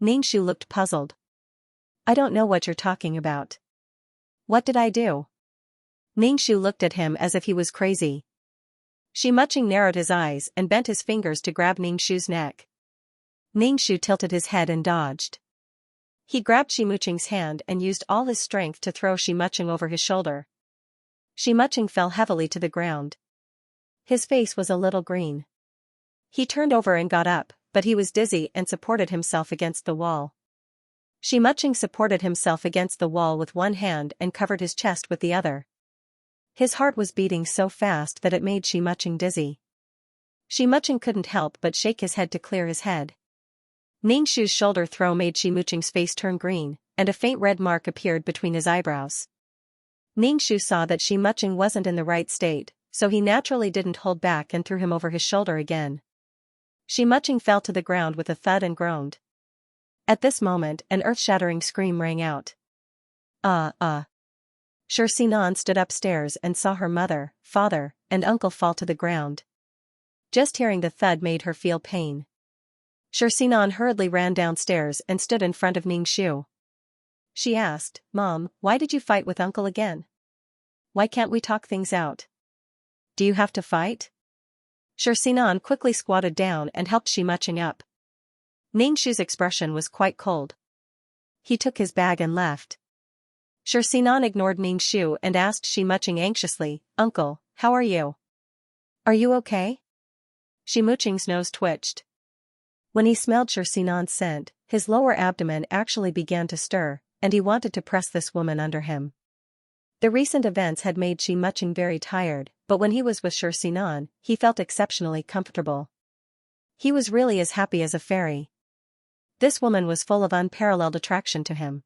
Ningxu looked puzzled. "I don't know what you're talking about. What did I do?" Ningxu looked at him as if he was crazy. Xianxia narrowed his eyes and bent his fingers to grab Ningxu's neck. Ningxu tilted his head and dodged. He grabbed Xianxia's hand and used all his strength to throw Xianxia over his shoulder. Xianxia fell heavily to the ground. His face was a little green. He turned over and got up, but he was dizzy and supported himself against the wall. Xianxia supported himself against the wall with one hand and covered his chest with the other. His heart was beating so fast that it made Xianxia dizzy. Xianxia couldn't help but shake his head to clear his head. Ningxu's shoulder throw made Xianxia's face turn green, and a faint red mark appeared between his eyebrows. Ningxu saw that Xianxia wasn't in the right state, so he naturally didn't hold back and threw him over his shoulder again. Xianxia fell to the ground with a thud and groaned. At this moment, an earth-shattering scream rang out. Xianxia stood upstairs and saw her mother, father, and uncle fall to the ground. Just hearing the thud made her feel pain. Xianxia hurriedly ran downstairs and stood in front of Ningxu. She asked, "Mom, why did you fight with uncle again? Why can't we talk things out? Do you have to fight?" Xianxia quickly squatted down and helped Xianxia up. Ningxu's expression was quite cold. He took his bag and left. Xianxia ignored Ningxu and asked Xianxia anxiously, "Uncle, how are you? Are you okay?" Xianxia's nose twitched. When he smelled Xianxia's scent, his lower abdomen actually began to stir, and he wanted to press this woman under him. The recent events had made Xianxia very tired, but when he was with Xianxia, he felt exceptionally comfortable. He was really as happy as a fairy. This woman was full of unparalleled attraction to him.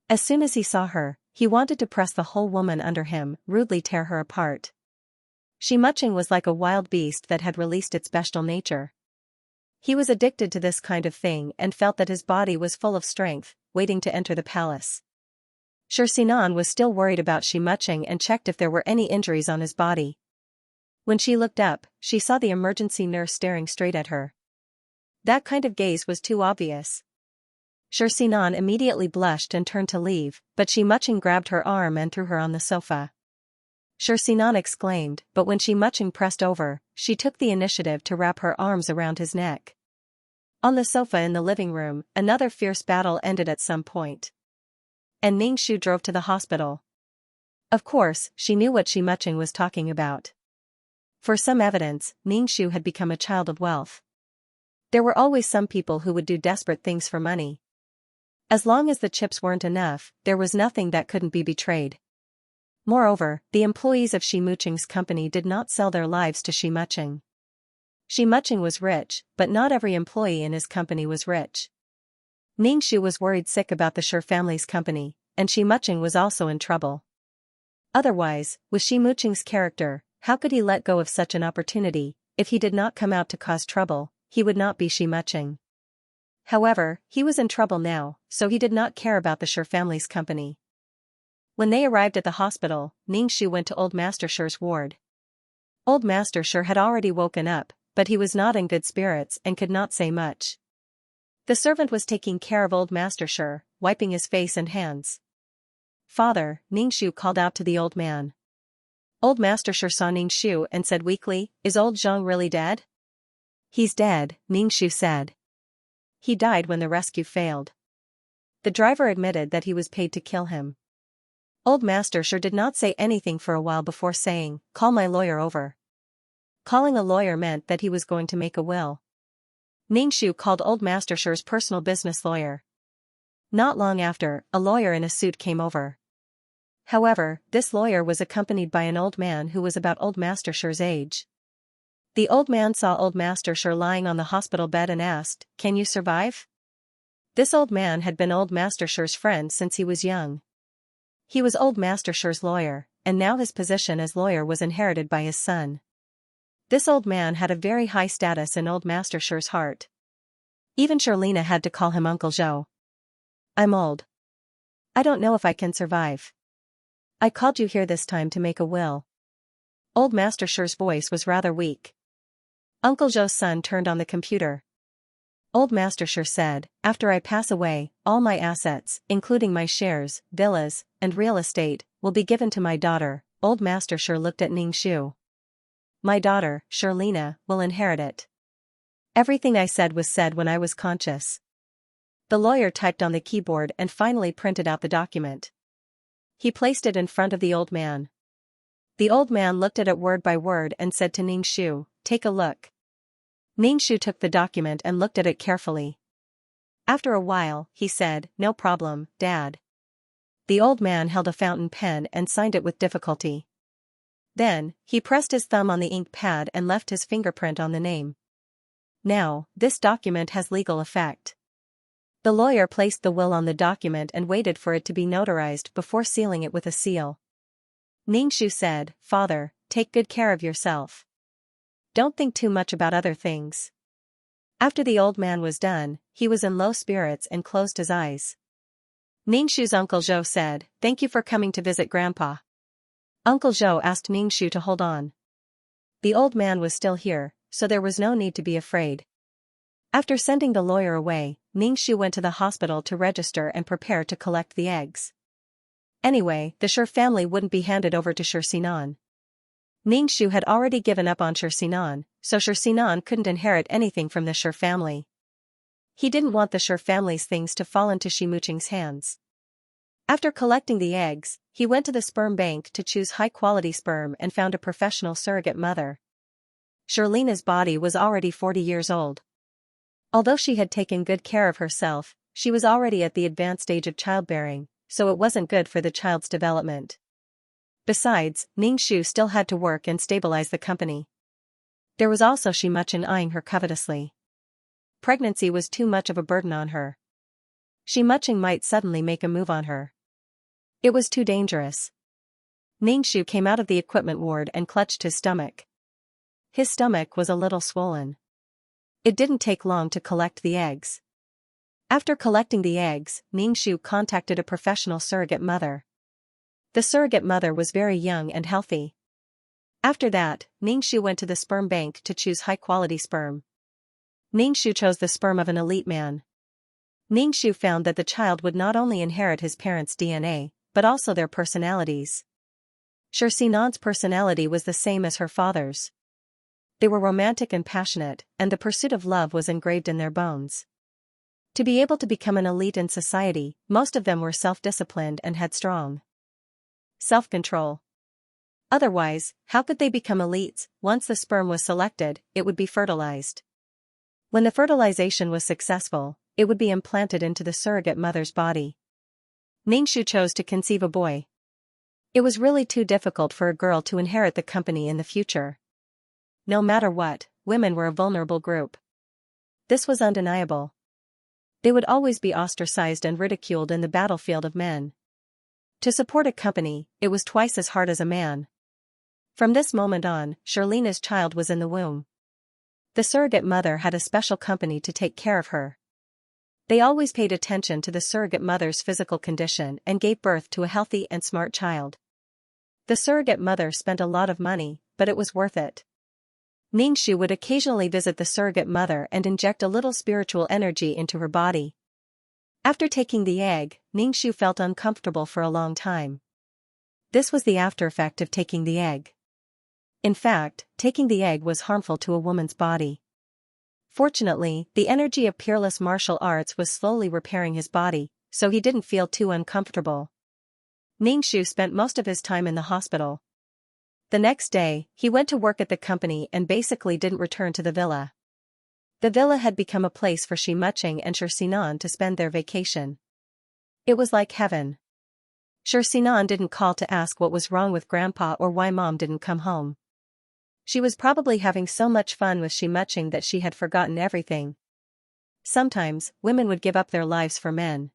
As soon as he saw her, he wanted to press the whole woman under him, rudely tear her apart. Xianxia was like a wild beast that had released its bestial nature. He was addicted to this kind of thing and felt that his body was full of strength, waiting to enter the palace. Xianxia was still worried about Xianxia and checked if there were any injuries on his body. When she looked up, she saw the emergency nurse staring straight at her. That kind of gaze was too obvious. Xianxia immediately blushed and turned to leave, but Xianxia grabbed her arm and threw her on the sofa. Xianxia exclaimed, but when Xianxia pressed over, she took the initiative to wrap her arms around his neck. On the sofa in the living room, another fierce battle ended at some point. And Ningxu drove to the hospital. Of course, she knew what Xianxia was talking about. For some evidence, Ningxu had become a child of wealth. There were always some people who would do desperate things for money. As long as the chips weren't enough, there was nothing that couldn't be betrayed. Moreover, the employees of Xianxia's company did not sell their lives to Xianxia. Xianxia was rich, but not every employee in his company was rich. Ningxu was worried sick about the Shi family's company, and Xianxia was also in trouble. Otherwise, with Xianxia's character, how could he let go of such an opportunity? If he did not come out to cause trouble, he would not be Xianxia. However, he was in trouble now, so he did not care about the Shi family's company. When they arrived at the hospital, Xianxia went to old Master Shi's ward. Old Master Shi had already woken up, but he was not in good spirits and could not say much. The servant was taking care of old Master Shi, wiping his face and hands. "Father," Xianxia called out to the old man. Old Master Shi saw Xianxia and said weakly, "Is old Zhang really dead?" "He's dead," Xianxia said. "He died when the rescue failed." The driver admitted that he was paid to kill him. Old Master Shi did not say anything for a while before saying, "Call my lawyer over." Calling a lawyer meant that he was going to make a will. Xianxia called old Master Shi's personal business lawyer. Not long after, a lawyer in a suit came over. However, this lawyer was accompanied by an old man who was about old Master Shi's age. The old man saw old Master Shi lying on the hospital bed and asked, "Can you survive?" This old man had been old Master Shi's friend since he was young. He was old Master Shi's lawyer, and now his position as lawyer was inherited by his son. This old man had a very high status in old Master Shi's heart. Even Xianxia had to call him Uncle Zhou. "I'm old. I don't know if I can survive. I called you here this time to make a will." Old Master Shi's voice was rather weak. Uncle Zhou's son turned on the computer. Old Master Shi said, "After I pass away, all my assets, including my shares, villas, and real estate, will be given to my daughter." Old Master Shi looked at Xianxia. "My daughter, Xianxia, will inherit it. Everything I said was said when I was conscious." The lawyer typed on the keyboard and finally printed out the document. He placed it in front of the old man. The old man looked at it word by word and said to Xianxia, "Take a look." Xianxia took the document and looked at it carefully. After a while, he said, "No problem, Dad." The old man held a fountain pen and signed it with difficulty. Then, he pressed his thumb on the ink pad and left his fingerprint on the name. "Now, this document has legal effect." The lawyer placed the will on the document and waited for it to be notarized before sealing it with a seal. Xianxia said, "Father, take good care of yourself. Don't think too much about other things." After the old man was done, he was in low spirits and closed his eyes. Xianxia's Uncle Zhou said, "Thank you for coming to visit Grandpa." Uncle Zhou asked Xianxia to hold on. The old man was still here, so there was no need to be afraid. After sending the lawyer away, Xianxia went to the hospital to register and prepare to collect the eggs. Anyway, the Shi family wouldn't be handed over to Xianxia. Xianxia had already given up on Xianxia, so Xianxia couldn't inherit anything from the Shi family. He didn't want the Shi family's things to fall into Xianxia's hands. After collecting the eggs, he went to the sperm bank to choose high-quality sperm and found a professional surrogate mother. Xianxia's body was already 40 years old. Although she had taken good care of herself, she was already at the advanced age of childbearing, so it wasn't good for the child's development. Besides, Xianxia still had to work and stabilize the company. There was also Xianxia eyeing her covetously. Pregnancy was too much of a burden on her. Xianxia might suddenly make a move on her. It was too dangerous. Xianxia came out of the equipment ward and clutched his stomach. His stomach was a little swollen. It didn't take long to collect the eggs. After collecting the eggs, Xianxia contacted a professional surrogate mother. The surrogate mother was very young and healthy. After that, Xianxia went to the sperm bank to choose high-quality sperm. Xianxia chose the sperm of an elite man. Xianxia found that the child would not only inherit his parents' DNA, but also their personalities. Xianxia's personality was the same as her father's. They were romantic and passionate, and the pursuit of love was engraved in their bones. To be able to become an elite in society, most of them were self-disciplined and had strong self-control. Otherwise, how could they become elites? Once the sperm was selected, it would be fertilized. When the fertilization was successful, it would be implanted into the surrogate mother's body. Xianxia chose to conceive a boy. It was really too difficult for a girl to inherit the company in the future. No matter what, women were a vulnerable group. This was undeniable. They would always be ostracized and ridiculed in the battlefield of men. To support a company, it was twice as hard as a man. From this moment on, Charlena's child was in the womb. The surrogate mother had a special company to take care of her. They always paid attention to the surrogate mother's physical condition and gave birth to a healthy and smart child. The surrogate mother spent a lot of money, but it was worth it. Ningxu would occasionally visit the surrogate mother and inject a little spiritual energy into her body. After taking the egg, Ningxu felt uncomfortable for a long time. This was the after effect of taking the egg. In fact, taking the egg was harmful to a woman's body. Fortunately, the energy of peerless martial arts was slowly repairing his body, so he didn't feel too uncomfortable. Ningxu spent most of his time in the hospital. The next day, he went to work at the company and basically didn't return to the villa. The villa had become a place for Xianxia and Xianxia to spend their vacation. It was like heaven. Xianxia didn't call to ask what was wrong with Grandpa or why Mom didn't come home. She was probably having so much fun with Xianxia that she had forgotten everything. Sometimes, women would give up their lives for men.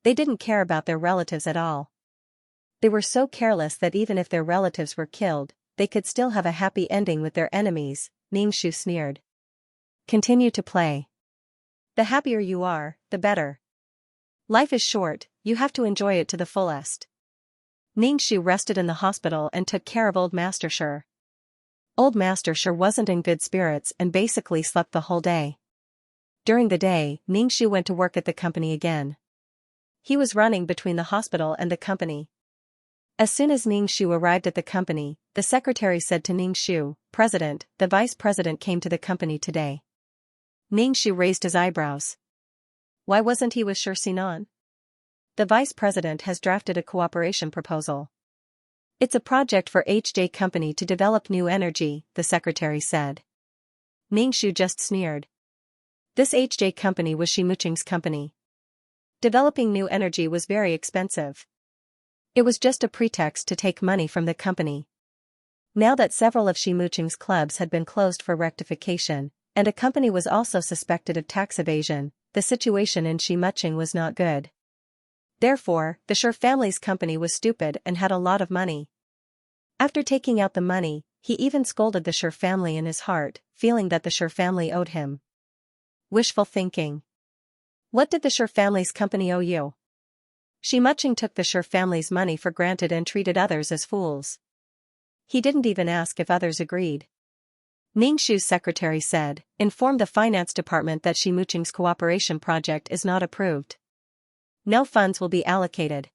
They didn't care about their relatives at all. They were so careless that even if their relatives were killed, they could still have a happy ending with their enemies, Ningxu sneered. Continue to play. The happier you are, the better. Life is short, you have to enjoy it to the fullest. Ningxu rested in the hospital and took care of old Master Shi. Old Master Shi wasn't in good spirits and basically slept the whole day. During the day, Ningxu went to work at the company again. He was running between the hospital and the company. As soon as Ningxu arrived at the company, the secretary said to Ningxu, "President, the vice president came to the company today." Ningxu raised his eyebrows. Why wasn't he with Xianxia? The vice president has drafted a cooperation proposal. It's a project for HJ Company to develop new energy, the secretary said. Ningxu just sneered. This HJ Company was Xianxia's company. Developing new energy was very expensive. It was just a pretext to take money from the company. Now that several of Xianxia's clubs had been closed for rectification, and a company was also suspected of tax evasion, the situation in Xianxia was not good. Therefore, the Shi family's company was stupid and had a lot of money. After taking out the money, he even scolded the Shi family in his heart, feeling that the Shi family owed him. Wishful thinking. What did the Shi family's company owe you? Xianxia took the Shi family's money for granted and treated others as fools. He didn't even ask if others agreed. Ningxu's secretary said, "Inform the finance department that Xianxia's cooperation project is not approved. No funds will be allocated."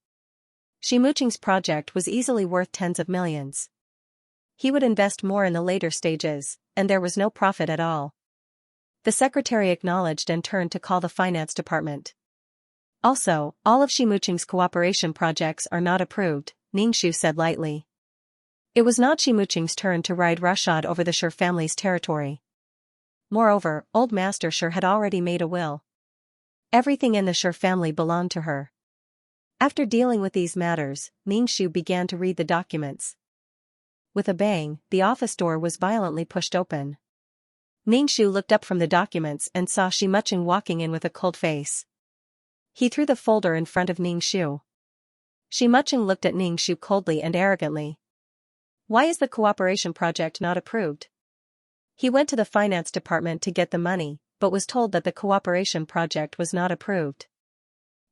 Xianxia's project was easily worth tens of millions. He would invest more in the later stages, and there was no profit at all. The secretary acknowledged and turned to call the finance department. Also, all of Xianxia's cooperation projects are not approved, Ningxu said lightly. It was not Xianxia's turn to ride roughshod over the Shi family's territory. Moreover, old Master Shi had already made a will. Everything in the Shi family belonged to her. After dealing with these matters, Ningxu began to read the documents. With a bang, the office door was violently pushed open. Ningxu looked up from the documents and saw Xianxia walking in with a cold face. He threw the folder in front of Ningxu. Xianxia looked at Ningxu coldly and arrogantly. Why is the cooperation project not approved? He went to the finance department to get the money, but was told that the cooperation project was not approved.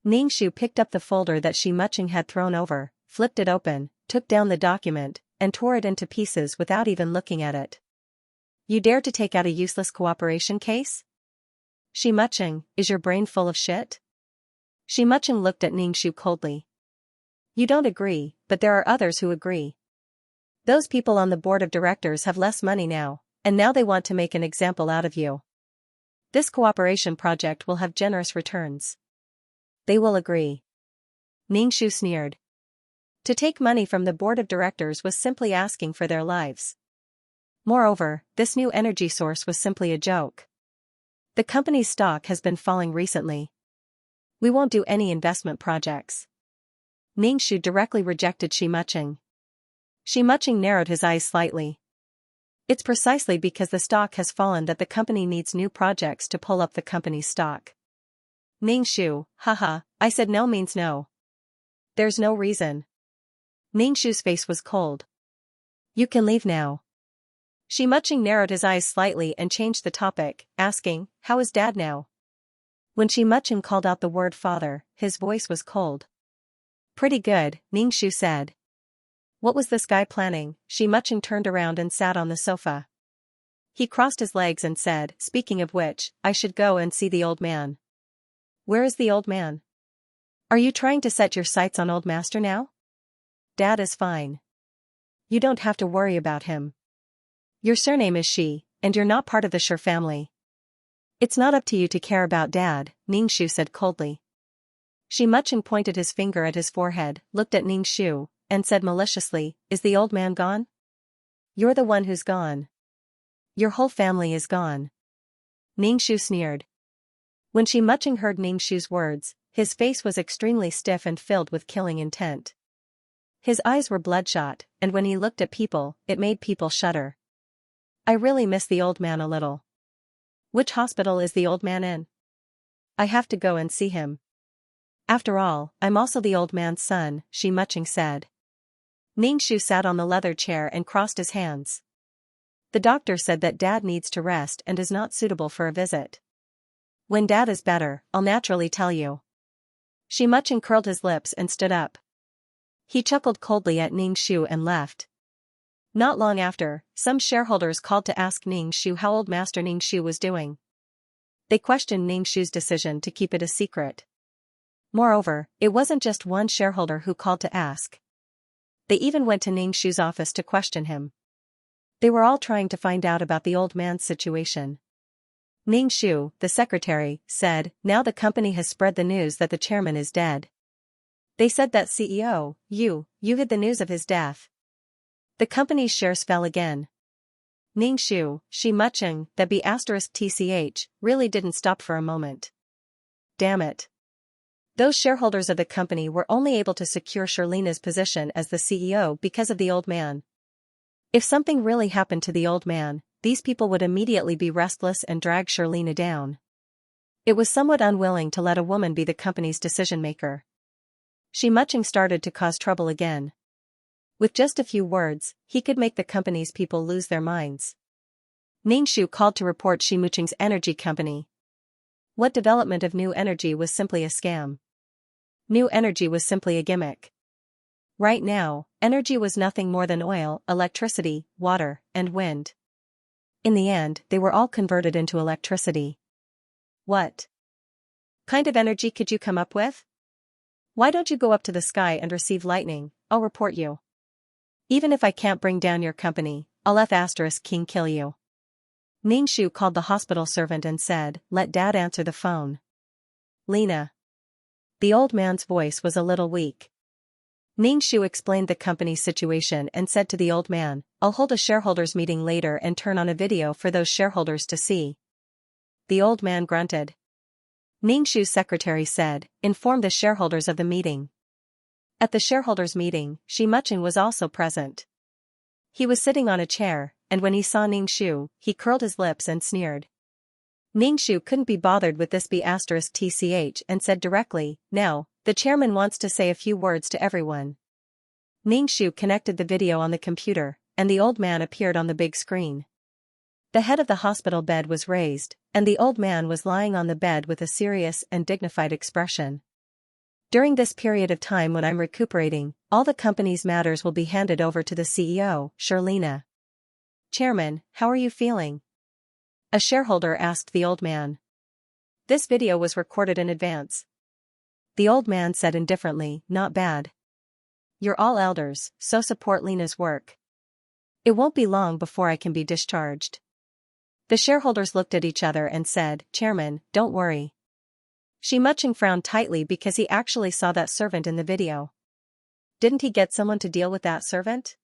Ningxu picked up the folder that Xianxia had thrown over, flipped it open, took down the document, and tore it into pieces without even looking at it. You dare to take out a useless cooperation case? Xianxia, is your brain full of shit? Xianxia looked at Ningxu coldly. You don't agree, but there are others who agree. Those people on the board of directors have less money now, and now they want to make an example out of you. This cooperation project will have generous returns. They will agree. Ningxu sneered. To take money from the board of directors was simply asking for their lives. Moreover, this new energy source was simply a joke. The company's stock has been falling recently. We won't do any investment projects. Ningxu directly rejected Xianxia. Xianxia narrowed his eyes slightly. It's precisely because the stock has fallen that the company needs new projects to pull up the company's stock. Ningxu, haha, I said no means no. There's no reason. Ningshu's face was cold. You can leave now. Xianxia narrowed his eyes slightly and changed the topic, asking, how is Dad now? When Xianxia called out the word father, his voice was cold. Pretty good, Ningshu said. What was this guy planning? Xianxia turned around and sat on the sofa. He crossed his legs and said, speaking of which, I should go and see the old man. Where is the old man? Are you trying to set your sights on old master now? Dad is fine. You don't have to worry about him. Your surname is Shi, and you're not part of the Shi family. It's not up to you to care about Dad, Ningshu said coldly. Xianxia pointed his finger at his forehead, looked at Ningshu, and said maliciously, is the old man gone? You're the one who's gone. Your whole family is gone. Ningshu sneered. When Xianxia heard Ningshu's words, his face was extremely stiff and filled with killing intent. His eyes were bloodshot, and when he looked at people, it made people shudder. I really miss the old man a little. Which hospital is the old man in? I have to go and see him. After all, I'm also the old man's son, Xianxia said. Ningshu sat on the leather chair and crossed his hands. The doctor said that Dad needs to rest and is not suitable for a visit. When Dad is better, I'll naturally tell you. Xianxia curled his lips and stood up. He chuckled coldly at Ningshu and left. Not long after, some shareholders called to ask Ningshu how old Master Ningshu was doing. They questioned Ningshu's decision to keep it a secret. Moreover, it wasn't just one shareholder who called to ask. They even went to Ningshu's office to question him. They were all trying to find out about the old man's situation. Ningshu, the secretary, said, now the company has spread the news that the chairman is dead. They said that CEO, you hid the news of his death. The company's shares fell again. Ningshu, Xianxia, that B***TCH, really didn't stop for a moment. Damn it. Those shareholders of the company were only able to secure Shirlina's position as the CEO because of the old man. If something really happened to the old man, these people would immediately be restless and drag Shirlina down. It was somewhat unwilling to let a woman be the company's decision-maker. Xianxia started to cause trouble again. With just a few words, he could make the company's people lose their minds. Ningshu called to report Xianxia's energy company. What development of new energy was simply a scam? New energy was simply a gimmick. Right now, energy was nothing more than oil, electricity, water, and wind. In the end, they were all converted into electricity. What kind of energy could you come up with? Why don't you go up to the sky and receive lightning? I'll report you. Even if I can't bring down your company, I'll F***king kill you. Ningshu called the hospital servant and said, let Dad answer the phone. Lena. The old man's voice was a little weak. Ningshu explained the company's situation and said to the old man, I'll hold a shareholders meeting later and turn on a video for those shareholders to see. The old man grunted. Ningshu's secretary said, inform the shareholders of the meeting. At the shareholders meeting, Xianxia was also present. He was sitting on a chair, and when he saw Ningshu, he curled his lips and sneered. Ningshu couldn't be bothered with this B***TCH and said directly, now, the chairman wants to say a few words to everyone. Ningshu connected the video on the computer, and the old man appeared on the big screen. The head of the hospital bed was raised, and the old man was lying on the bed with a serious and dignified expression. During this period of time when I'm recuperating, all the company's matters will be handed over to the CEO, Shirlina. Chairman, how are you feeling? A shareholder asked the old man. This video was recorded in advance. The old man said indifferently, not bad. You're all elders, so support Lena's work. It won't be long before I can be discharged. The shareholders looked at each other and said, Chairman, don't worry. Xianxia frowned tightly because he actually saw that servant in the video. Didn't he get someone to deal with that servant?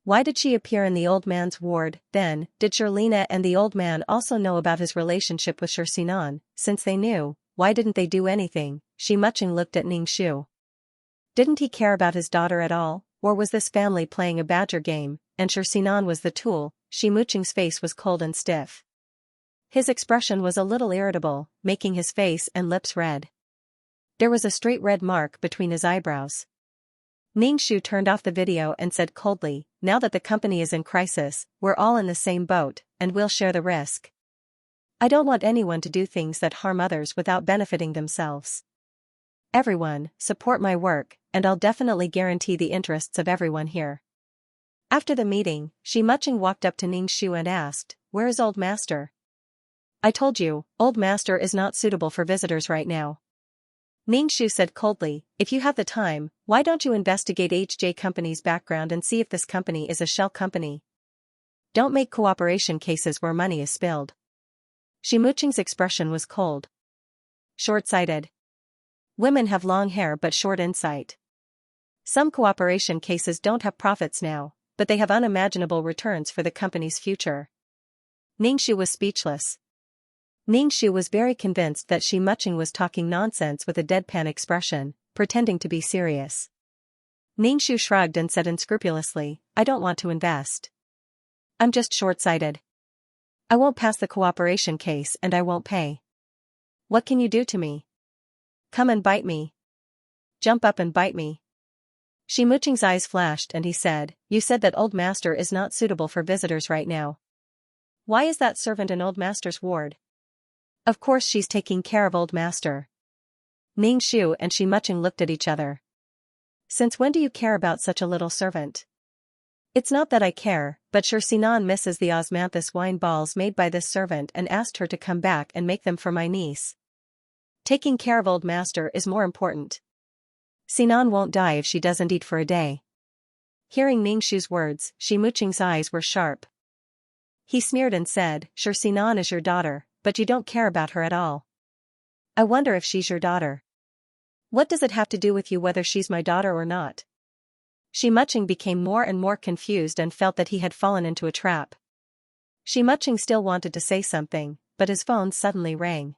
Why did she appear in the old man's ward, then? Did Shirlina and the old man also know about his relationship with Sinan? Since they knew, why didn't they do anything? Xianxia looked at Ningshu. Didn't he care about his daughter at all, or was this family playing a badger game, and Sinan was the tool? Xianxia's face was cold and stiff. His expression was a little irritable, making his face and lips red. There was a straight red mark between his eyebrows. Ningxu turned off the video and said coldly, "Now that the company is in crisis, we're all in the same boat, and we'll share the risk. I don't want anyone to do things that harm others without benefiting themselves. Everyone, support my work, and I'll definitely guarantee the interests of everyone here." After the meeting, Xianxia walked up to Ningxu and asked, "Where is Old Master?" "I told you, Old Master is not suitable for visitors right now." Ningxu said coldly, "If you have the time, why don't you investigate HJ Company's background and see if this company is a shell company? Don't make cooperation cases where money is spilled." Xianxia's expression was cold. Short-sighted. Women have long hair but short insight. Some cooperation cases don't have profits now, but they have unimaginable returns for the company's future. Ningxu was speechless. Ningxu was very convinced that Xianxia was talking nonsense with a deadpan expression, pretending to be serious. Ningxu shrugged and said unscrupulously, "I don't want to invest. I'm just short-sighted. I won't pass the cooperation case and I won't pay. What can you do to me? Come and bite me. Jump up and bite me." Xianxia's eyes flashed and he said, "You said that Old Master is not suitable for visitors right now. Why is that servant in Old Master's ward?" "Of course she's taking care of Old Master." Ningxu and Xianxia looked at each other. "Since when do you care about such a little servant?" "It's not that I care, but Xianxia misses the osmanthus wine balls made by this servant and asked her to come back and make them for my niece. Taking care of Old Master is more important. Xianxia won't die if she doesn't eat for a day." Hearing Ningxu's words, Xianxia's eyes were sharp. He sneered and said, "Xianxia is your daughter, but you don't care about her at all. I wonder if she's your daughter." "What does it have to do with you whether she's my daughter or not?" Xianxia became more and more confused and felt that he had fallen into a trap. Xianxia still wanted to say something, but his phone suddenly rang.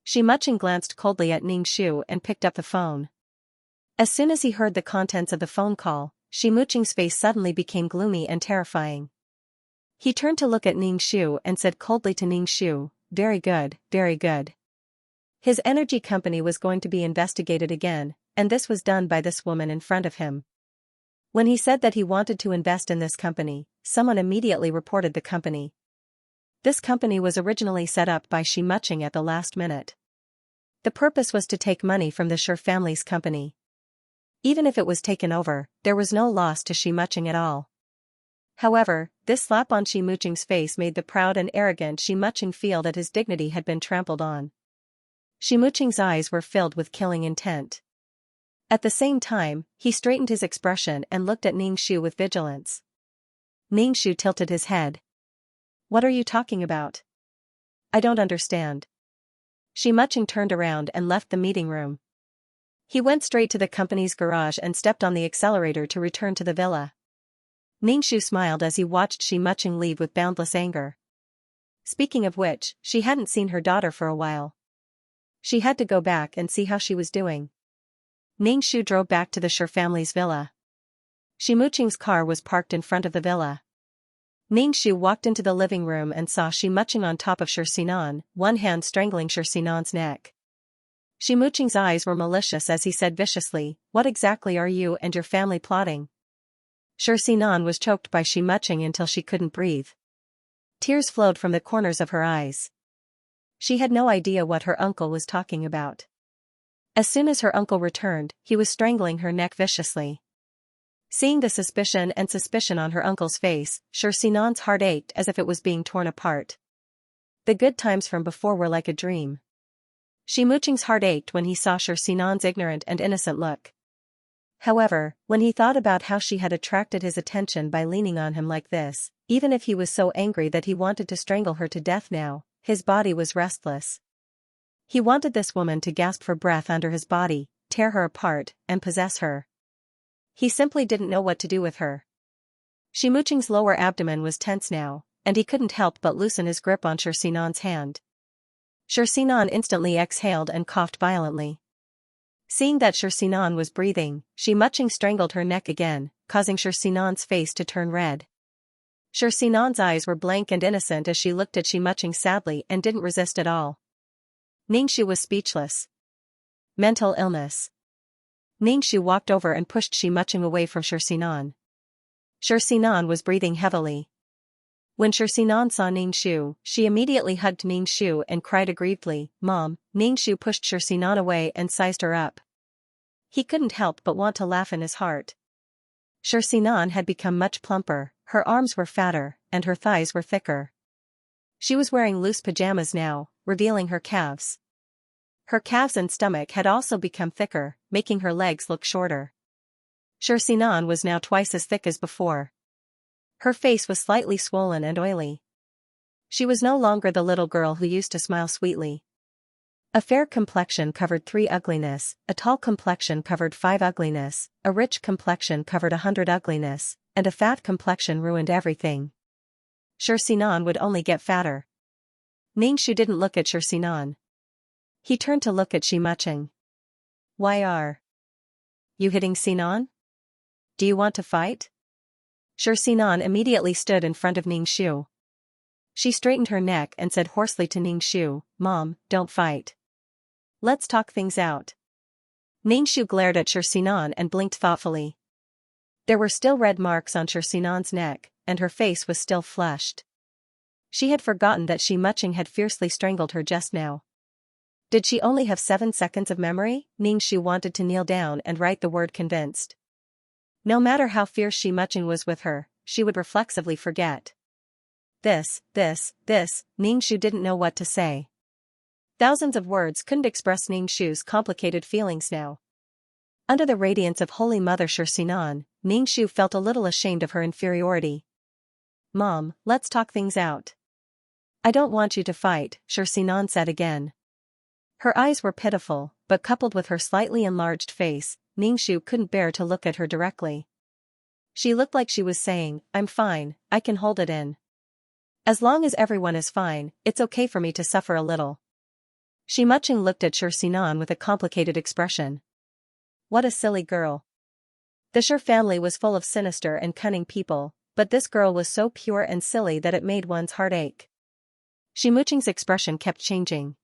Xianxia glanced coldly at Ningxu and picked up the phone. As soon as he heard the contents of the phone call, Xianxia's face suddenly became gloomy and terrifying. He turned to look at Ningxu and said coldly to Ningxu, "Very good, very good." His energy company was going to be investigated again, and this was done by this woman in front of him. When he said that he wanted to invest in this company, someone immediately reported the company. This company was originally set up by Xianxia at the last minute. The purpose was to take money from the Sher family's company. Even if it was taken over, there was no loss to Xianxia at all. However, this slap on Xianxia's face made the proud and arrogant Xianxia feel that his dignity had been trampled on. Xianxia's eyes were filled with killing intent. At the same time, he straightened his expression and looked at Ningxu with vigilance. Ningxu tilted his head. "What are you talking about? I don't understand." Xianxia turned around and left the meeting room. He went straight to the company's garage and stepped on the accelerator to return to the villa. Ningxu smiled as he watched Xianxia leave with boundless anger. Speaking of which, she hadn't seen her daughter for a while. She had to go back and see how she was doing. Ningxu drove back to the Sher family's villa. Xianxia's car was parked in front of the villa. Ningxu walked into the living room and saw Xianxia on top of Xianxia, one hand strangling Xianxia's neck. Xianxia's eyes were malicious as he said viciously, "What exactly are you and your family plotting?" Xianxia was choked by Xianxia until she couldn't breathe. Tears flowed from the corners of her eyes. She had no idea what her uncle was talking about. As soon as her uncle returned, he was strangling her neck viciously. Seeing the suspicion on her uncle's face, Xianxia's heart ached as if it was being torn apart. The good times from before were like a dream. Xianxia's heart ached when he saw Xianxia's ignorant and innocent look. However, when he thought about how she had attracted his attention by leaning on him like this, even if he was so angry that he wanted to strangle her to death now, his body was restless. He wanted this woman to gasp for breath under his body, tear her apart, and possess her. He simply didn't know what to do with her. Xianxia's lower abdomen was tense now, and he couldn't help but loosen his grip on Xianxia's hand. Xianxia instantly exhaled and coughed violently. Seeing that Xianxia was breathing, Xianxia strangled her neck again, causing Xianxia's face to turn red. Xianxia's eyes were blank and innocent as she looked at Xianxia sadly and didn't resist at all. Ningxu was speechless. Mental illness. Ningxu walked over and pushed Xianxia away from Xianxia. Xianxia was breathing heavily. When Xianxia saw Ningxu, she immediately hugged Ningxu and cried aggrievedly, "Mom." Ningxu pushed Xianxia away and sized her up. He couldn't help but want to laugh in his heart. Xianxia had become much plumper, her arms were fatter, and her thighs were thicker. She was wearing loose pajamas now, revealing her calves. Her calves and stomach had also become thicker, making her legs look shorter. Xianxia was now twice as thick as before. Her face was slightly swollen and oily. She was no longer the little girl who used to smile sweetly. A fair complexion covered 3 ugliness, a tall complexion covered 5 ugliness, a rich complexion covered 100 ugliness, and a fat complexion ruined everything. Xianxia would only get fatter. Ningxu didn't look at Xianxia. He turned to look at Xianxia. "Why are you hitting Xianxia? Do you want to fight?" Xianxia immediately stood in front of Ningxu. She straightened her neck and said hoarsely to Ningxu, "Mom, don't fight. Let's talk things out." Ningxu glared at Xianxia and blinked thoughtfully. There were still red marks on Xianxia's neck, and her face was still flushed. She had forgotten that Xianxia had fiercely strangled her just now. Did she only have 7 seconds of memory? Ningxu wanted to kneel down and write the word convinced. No matter how fierce Xianxia was with her, she would reflexively forget. This, Ningxu didn't know what to say. Thousands of words couldn't express Ningxu's complicated feelings now. Under the radiance of Holy Mother Xianxia, Ningxu felt a little ashamed of her inferiority. "Mom, let's talk things out." "I don't want you to fight," Xianxia said again. Her eyes were pitiful, but coupled with her slightly enlarged face, Ningxu couldn't bear to look at her directly. She looked like she was saying, "I'm fine, I can hold it in. As long as everyone is fine, it's okay for me to suffer a little." Xianxia looked at Xianxia with a complicated expression. What a silly girl. The Shi family was full of sinister and cunning people, but this girl was so pure and silly that it made one's heart ache. Xianxia's expression kept changing.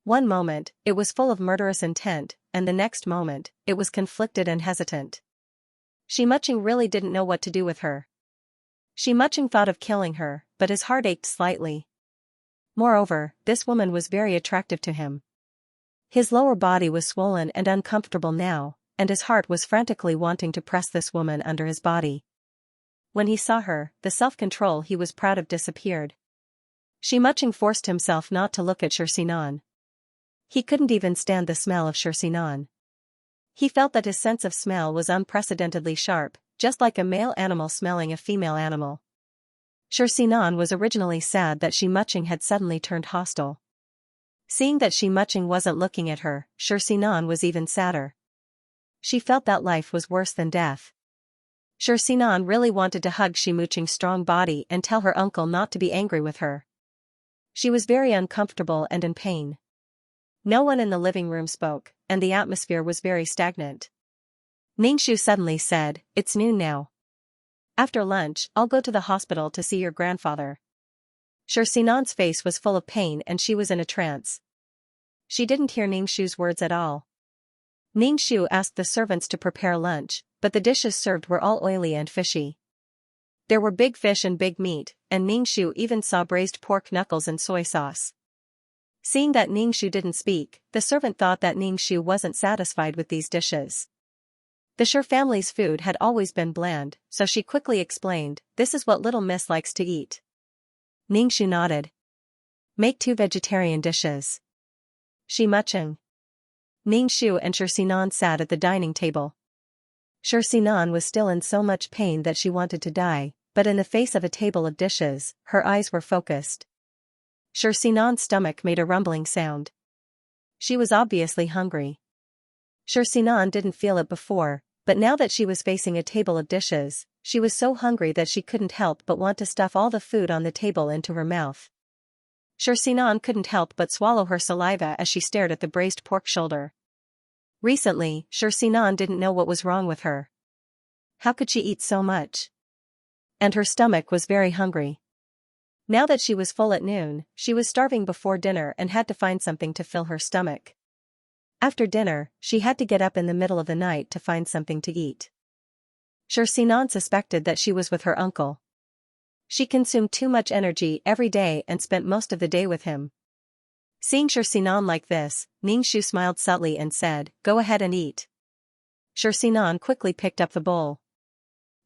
One moment, it was full of murderous intent, and the next moment, it was conflicted and hesitant. Xianxia really didn't know what to do with her. Xianxia thought of killing her, but his heart ached slightly. Moreover, this woman was very attractive to him. His lower body was swollen and uncomfortable now, and his heart was frantically wanting to press this woman under his body. When he saw her, the self-control he was proud of disappeared. Xianxia forced himself not to look at Xianxia. He couldn't even stand the smell of Xianxia. He felt that his sense of smell was unprecedentedly sharp, just like a male animal smelling a female animal. Xianxia was originally sad that Xianxia had suddenly turned hostile. Seeing that Xianxia wasn't looking at her, Xianxia was even sadder. She felt that life was worse than death. Xianxia really wanted to hug Xianxia's strong body and tell her uncle not to be angry with her. She was very uncomfortable and in pain. No one in the living room spoke, and the atmosphere was very stagnant. Ningxu suddenly said, "It's noon now. After lunch, I'll go to the hospital to see your grandfather." Xianxia's face was full of pain and she was in a trance. She didn't hear Ningxu's words at all. Ningxu asked the servants to prepare lunch, but the dishes served were all oily and fishy. There were big fish and big meat, and Ningxu even saw braised pork knuckles and soy sauce. Seeing that Ningxu didn't speak, the servant thought that Ningxu wasn't satisfied with these dishes. The Shi family's food had always been bland, so she quickly explained, "This is what little miss likes to eat." Ningxu nodded. "Make 2 vegetarian dishes." Xianxia. Ningxu and Xianxia sat at the dining table. Xianxia was still in so much pain that she wanted to die, but in the face of a table of dishes, her eyes were focused. Xianxia's stomach made a rumbling sound. She was obviously hungry. Xianxia didn't feel it before, but now that she was facing a table of dishes, she was so hungry that she couldn't help but want to stuff all the food on the table into her mouth. Xianxia couldn't help but swallow her saliva as she stared at the braised pork shoulder. Recently, Xianxia didn't know what was wrong with her. How could she eat so much? And her stomach was very hungry. Now that she was full at noon, she was starving before dinner and had to find something to fill her stomach. After dinner, she had to get up in the middle of the night to find something to eat. Xianxia suspected that she was with her uncle. She consumed too much energy every day and spent most of the day with him. Seeing Xianxia like this, Ningxu smiled subtly and said, "Go ahead and eat." Xianxia quickly picked up the bowl.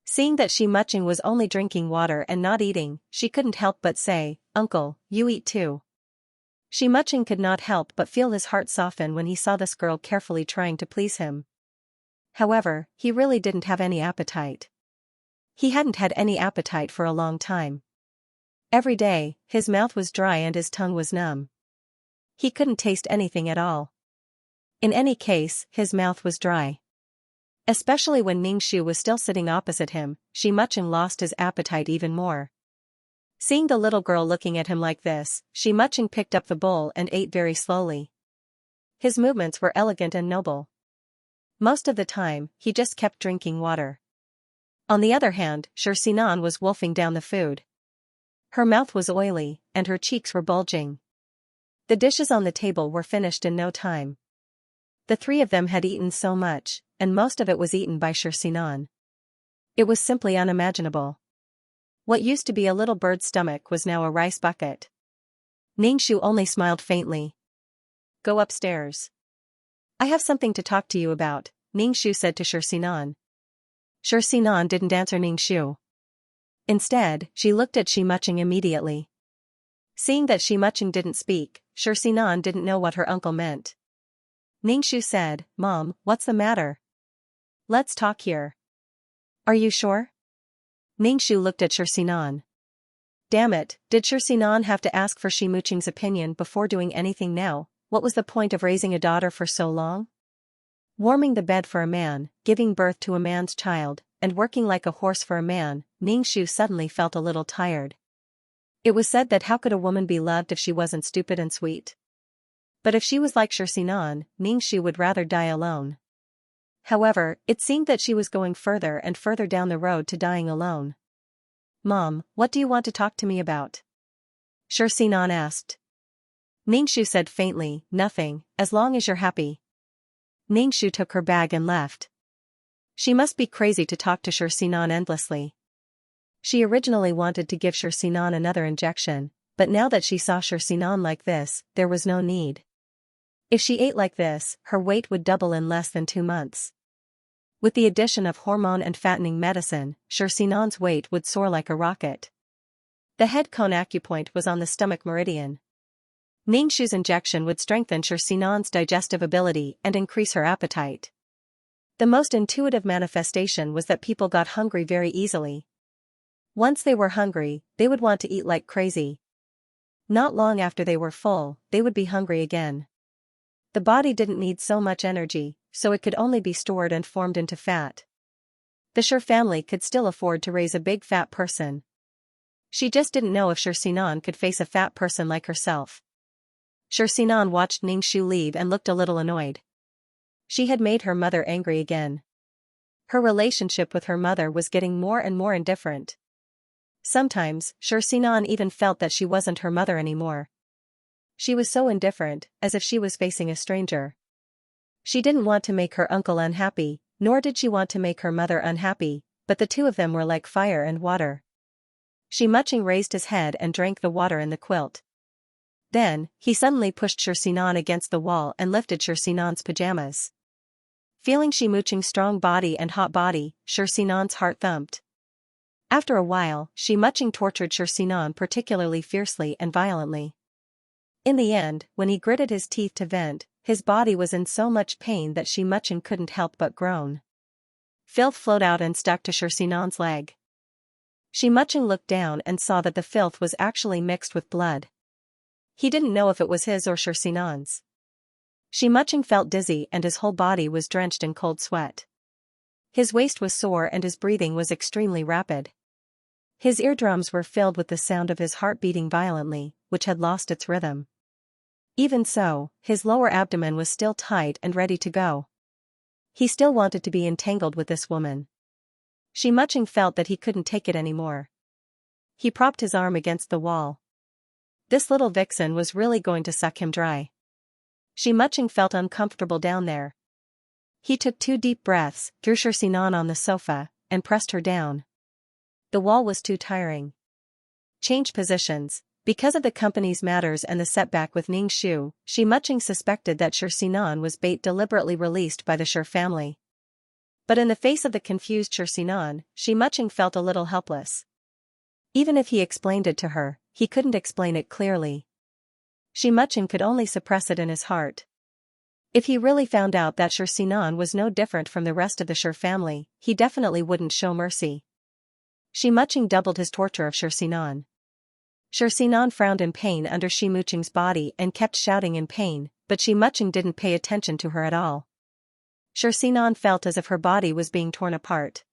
Seeing that Xianxia was only drinking water and not eating, she couldn't help but say, "Uncle, you eat too." Xianxia could not help but feel his heart soften when he saw this girl carefully trying to please him. However, he really didn't have any appetite. He hadn't had any appetite for a long time. Every day, his mouth was dry and his tongue was numb. He couldn't taste anything at all. In any case, his mouth was dry. Especially when Ningxu was still sitting opposite him, Xianxia lost his appetite even more. Seeing the little girl looking at him like this, Xianxia picked up the bowl and ate very slowly. His movements were elegant and noble. Most of the time, he just kept drinking water. On the other hand, Xianxia was wolfing down the food. Her mouth was oily, and her cheeks were bulging. The dishes on the table were finished in no time. The three of them had eaten so much, and most of it was eaten by Xianxia. It was simply unimaginable. What used to be a little bird's stomach was now a rice bucket. Ningxu only smiled faintly. "Go upstairs. I have something to talk to you about," Ningxu said to Xianxia. Xianxia didn't answer Ningxu. Instead, she looked at Xianxia immediately. Seeing that Xianxia didn't speak, Xianxia didn't know what her uncle meant. Ningxu said, "Mom, what's the matter? Let's talk here." "Are you sure?" Ningxu looked at Xianxia. Damn it, did Xianxia have to ask for Xianxia's opinion before doing anything now? What was the point of raising a daughter for so long? Warming the bed for a man, giving birth to a man's child, and working like a horse for a man, Ningxu suddenly felt a little tired. It was said that how could a woman be loved if she wasn't stupid and sweet? But if she was like Xianxia, Ningxu would rather die alone. However, it seemed that she was going further and further down the road to dying alone. "Mom, what do you want to talk to me about?" Xianxia asked. Ningxu said faintly, "Nothing, as long as you're happy." Ningxu took her bag and left. She must be crazy to talk to Xianxia endlessly. She originally wanted to give Xianxia another injection, but now that she saw Xianxia like this, there was no need. If she ate like this, her weight would double in less than 2 months. With the addition of hormone and fattening medicine, Xianxia's weight would soar like a rocket. The head cone acupoint was on the stomach meridian. Ningxu's injection would strengthen Xianxia's digestive ability and increase her appetite. The most intuitive manifestation was that people got hungry very easily. Once they were hungry, they would want to eat like crazy. Not long after they were full, they would be hungry again. The body didn't need so much energy, so it could only be stored and formed into fat. The Shi family could still afford to raise a big fat person. She just didn't know if Xianxia could face a fat person like herself. Xianxia watched Ningxu leave and looked a little annoyed. She had made her mother angry again. Her relationship with her mother was getting more and more indifferent. Sometimes, Xianxia even felt that she wasn't her mother anymore. She was so indifferent, as if she was facing a stranger. She didn't want to make her uncle unhappy, nor did she want to make her mother unhappy, but the two of them were like fire and water. Xianxia raised his head and drank the water in the quilt. Then, he suddenly pushed Xianxia against the wall and lifted Xianxia's pajamas. Feeling Xianxia's strong body and hot body, Xianxia's heart thumped. After a while, Xianxia tortured Xianxia particularly fiercely and violently. In the end, when he gritted his teeth to vent, his body was in so much pain that Xianxia couldn't help but groan. Filth flowed out and stuck to Xianxia's leg. Xianxia looked down and saw that the filth was actually mixed with blood. He didn't know if it was his or Xianxia's. Xianxia felt dizzy and his whole body was drenched in cold sweat. His waist was sore and his breathing was extremely rapid. His eardrums were filled with the sound of his heart beating violently, which had lost its rhythm. Even so, his lower abdomen was still tight and ready to go. He still wanted to be entangled with this woman. Xianxia felt that he couldn't take it anymore. He propped his arm against the wall. This little vixen was really going to suck him dry. Ximecheng felt uncomfortable down there. He took 2 deep breaths, threw Sinan on the sofa, and pressed her down. The wall was too tiring. Change positions. Because of the company's matters and the setback with Ning Shu, Ximecheng suspected that Sinan was bait deliberately released by the Shi family. But in the face of the confused Sinan, Ximecheng felt a little helpless. Even if he explained it to her, he couldn't explain it clearly. Ximecheng could only suppress it in his heart. If he really found out that Sinan was no different from the rest of the Shi family, he definitely wouldn't show mercy. Ximecheng doubled his torture of Sinan. Sinan frowned in pain under Ximecheng's body and kept shouting in pain, but Ximecheng didn't pay attention to her at all. Sinan felt as if her body was being torn apart.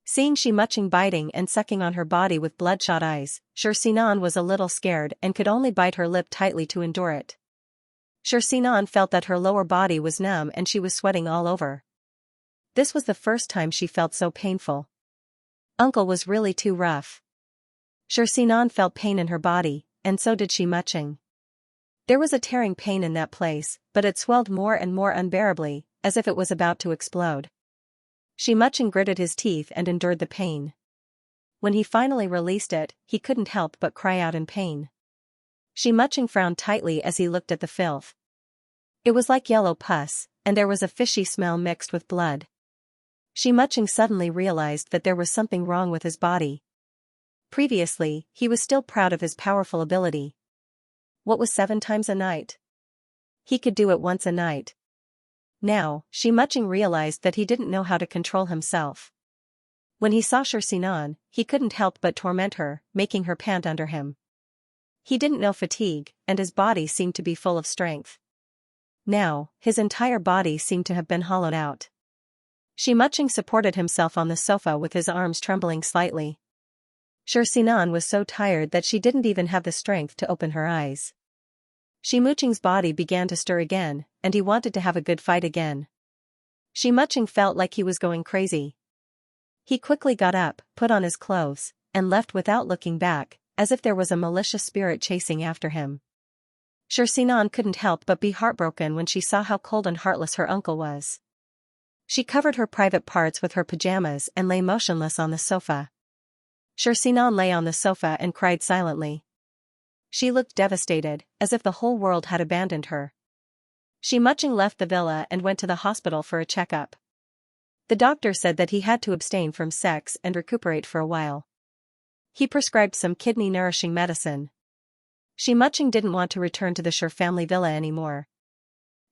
Seeing Ximecheng biting and sucking on her body with bloodshot eyes, Sinan was a little scared and could only bite her lip tightly to endure it. Sinan felt that her lower body was numb and she was sweating all over. This was the first time she felt so painful. Uncle was really too rough. Sinan felt pain in her body, and so did Ximecheng. There was a tearing pain in that place, but it swelled more and more unbearably, as if it was about to explode. Ximecheng gritted his teeth and endured the pain. When he finally released it, he couldn't help but cry out in pain. Ximecheng frowned tightly as he looked at the filth. It was like yellow pus, and there was a fishy smell mixed with blood. Ximecheng suddenly realized that there was something wrong with his body. Previously, he was still proud of his powerful ability. What was 7 times a night? He could do it once a night. Now, Ximecheng realized that he didn't know how to control himself. When he saw Sinan, he couldn't help but torment her, making her pant under him. He didn't know fatigue, and his body seemed to be full of strength. Now, his entire body seemed to have been hollowed out. Ximecheng supported himself on the sofa with his arms trembling slightly. Sinan was so tired that she didn't even have the strength to open her eyes. Ximecheng's body began to stir again, and he wanted to have a good fight again. Ximecheng felt like he was going crazy. He quickly got up, put on his clothes, and left without looking back, as if there was a malicious spirit chasing after him. Sinan couldn't help but be heartbroken when she saw how cold and heartless her uncle was. She covered her private parts with her pajamas and lay motionless on the sofa. Sinan lay on the sofa and cried silently. She looked devastated, as if the whole world had abandoned her. Ximecheng left the villa and went to the hospital for a checkup. The doctor said that he had to abstain from sex and recuperate for a while. He prescribed some kidney-nourishing medicine. Ximecheng didn't want to return to the Shi family villa anymore.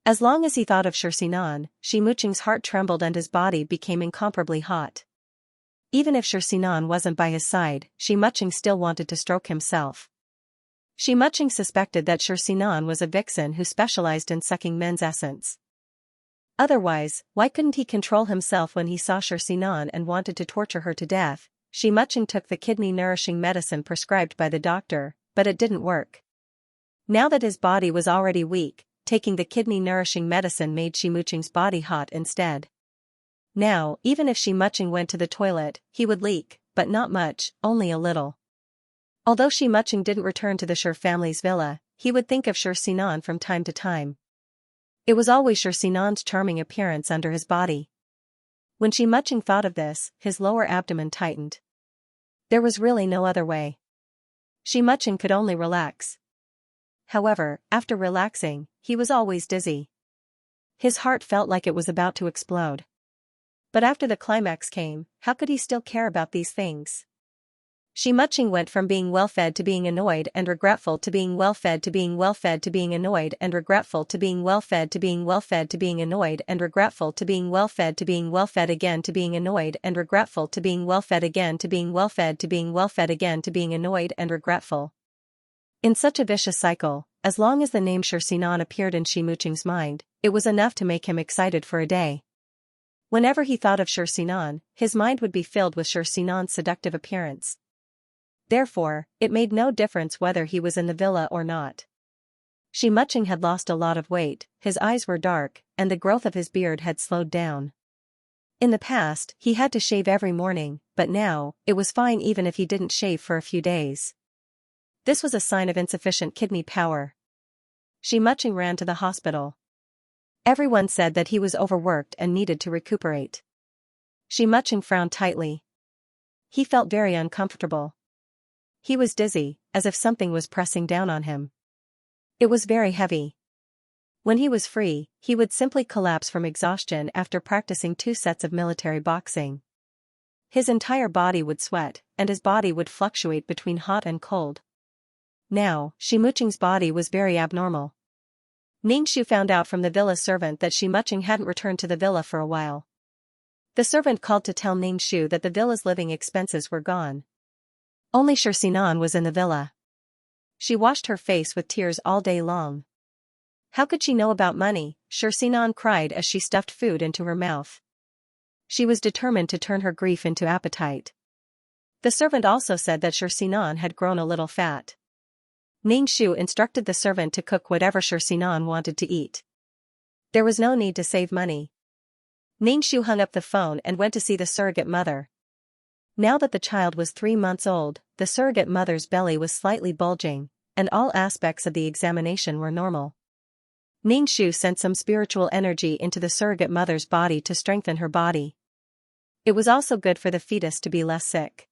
As long as he thought of Sinan, Ximecheng's heart trembled and his body became incomparably hot. Even if Sinan wasn't by his side, Ximecheng still wanted to stroke himself. Ximecheng suspected that Sinan was a vixen who specialized in sucking men's essence. Otherwise, why couldn't he control himself when he saw Sinan and wanted to torture her to death? Ximecheng took the kidney-nourishing medicine prescribed by the doctor, but it didn't work. Now that his body was already weak, taking the kidney-nourishing medicine made Ximecheng's body hot instead. Now, even if Ximecheng went to the toilet, he would leak, but not much, only a little. Although Ximecheng didn't return to the Shi family's villa, he would think of Sinan from time to time. It was always Sinan's charming appearance under his body. When Ximecheng thought of this, his lower abdomen tightened. There was really no other way. Ximecheng could only relax. However, after relaxing, he was always dizzy. His heart felt like it was about to explode. But after the climax came, how could he still care about these things? Ximecheng went from being well-fed to being annoyed and regretful to being well-fed to being well-fed to being annoyed and regretful to being well-fed to being well-fed to being annoyed and regretful to being well-fed to being well-fed again to being annoyed and regretful to being well-fed again to being well-fed to being well-fed again to being annoyed and regretful. In such a vicious cycle, as long as the name Sinan appeared in Ximecheng's mind, it was enough to make him excited for a day. Whenever he thought of Sinan, his mind would be filled with Sinan's seductive appearance. Therefore, it made no difference whether he was in the villa or not. Ximecheng had lost a lot of weight, his eyes were dark, and the growth of his beard had slowed down. In the past, he had to shave every morning, but now, it was fine even if he didn't shave for a few days. This was a sign of insufficient kidney power. Xianxia ran to the hospital. Everyone said that he was overworked and needed to recuperate. Xianxia frowned tightly. He felt very uncomfortable. He was dizzy, as if something was pressing down on him. It was very heavy. When he was free, he would simply collapse from exhaustion after practicing 2 sets of military boxing. His entire body would sweat, and his body would fluctuate between hot and cold. Now, Xianxia's body was very abnormal. Xianxia found out from the villa servant that Xianxia hadn't returned to the villa for a while. The servant called to tell Xianxia that the villa's living expenses were gone. Only Xianxia was in the villa. She washed her face with tears all day long. How could she know about money? Xianxia cried as she stuffed food into her mouth. She was determined to turn her grief into appetite. The servant also said that Xianxia had grown a little fat. Xianxia instructed the servant to cook whatever Xianxia wanted to eat. There was no need to save money. Xianxia hung up the phone and went to see the surrogate mother. Now that the child was 3 months old, the surrogate mother's belly was slightly bulging, and all aspects of the examination were normal. Xianxia sent some spiritual energy into the surrogate mother's body to strengthen her body. It was also good for the fetus to be less sick.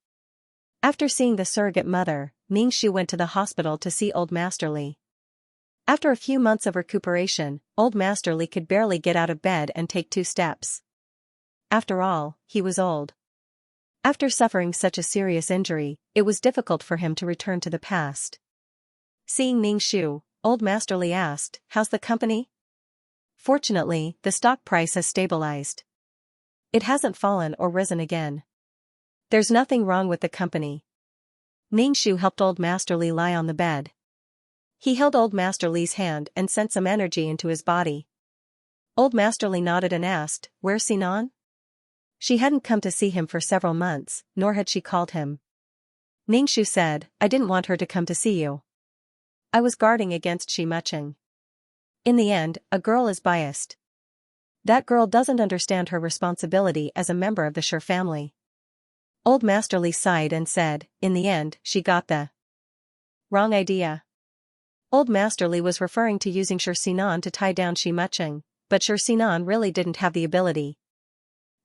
After seeing the surrogate mother, Xianxia went to the hospital to see old Master Li. After a few months of recuperation, old Master Li could barely get out of bed and take 2 steps. After all, he was old. After suffering such a serious injury, it was difficult for him to return to the past. Seeing Xianxia, old Master Li asked, "How's the company?" Fortunately, the stock price has stabilized. It hasn't fallen or risen again. There's nothing wrong with the company. Xianxia helped old Master Li lie on the bed. He held old Master Li's hand and sent some energy into his body. Old Master Li nodded and asked, "Where's Xianxia?" She hadn't come to see him for several months, nor had she called him. Xianxia said, "I didn't want her to come to see you. I was guarding against Xianxia. In the end, a girl is biased. That girl doesn't understand her responsibility as a member of the Shi family." Old Master Li sighed and said, "In the end, she got the wrong idea." Old Master Li was referring to using Xianxia to tie down Xianxia, but Xianxia really didn't have the ability.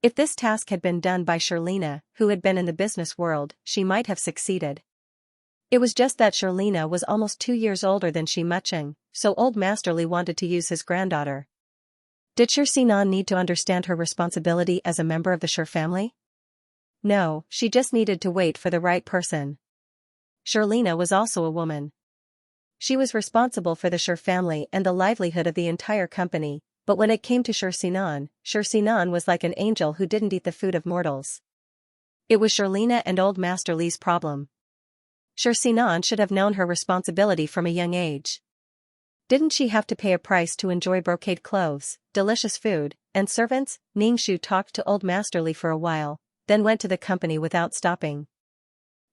If this task had been done by Xianxia, who had been in the business world, she might have succeeded. It was just that Xianxia was almost 2 years older than Xianxia, so old Master Li wanted to use his granddaughter. Did Xianxia need to understand her responsibility as a member of the Shi family? No, she just needed to wait for the right person. Xianxia was also a woman. She was responsible for the Shi family and the livelihood of the entire company, but when it came to Xianxia was like an angel who didn't eat the food of mortals. It was Xianxia and old Master Li's problem. Xianxia should have known her responsibility from a young age. Didn't she have to pay a price to enjoy brocade clothes, delicious food, and servants? Xianxia talked to old Master Li for a while, then went to the company without stopping.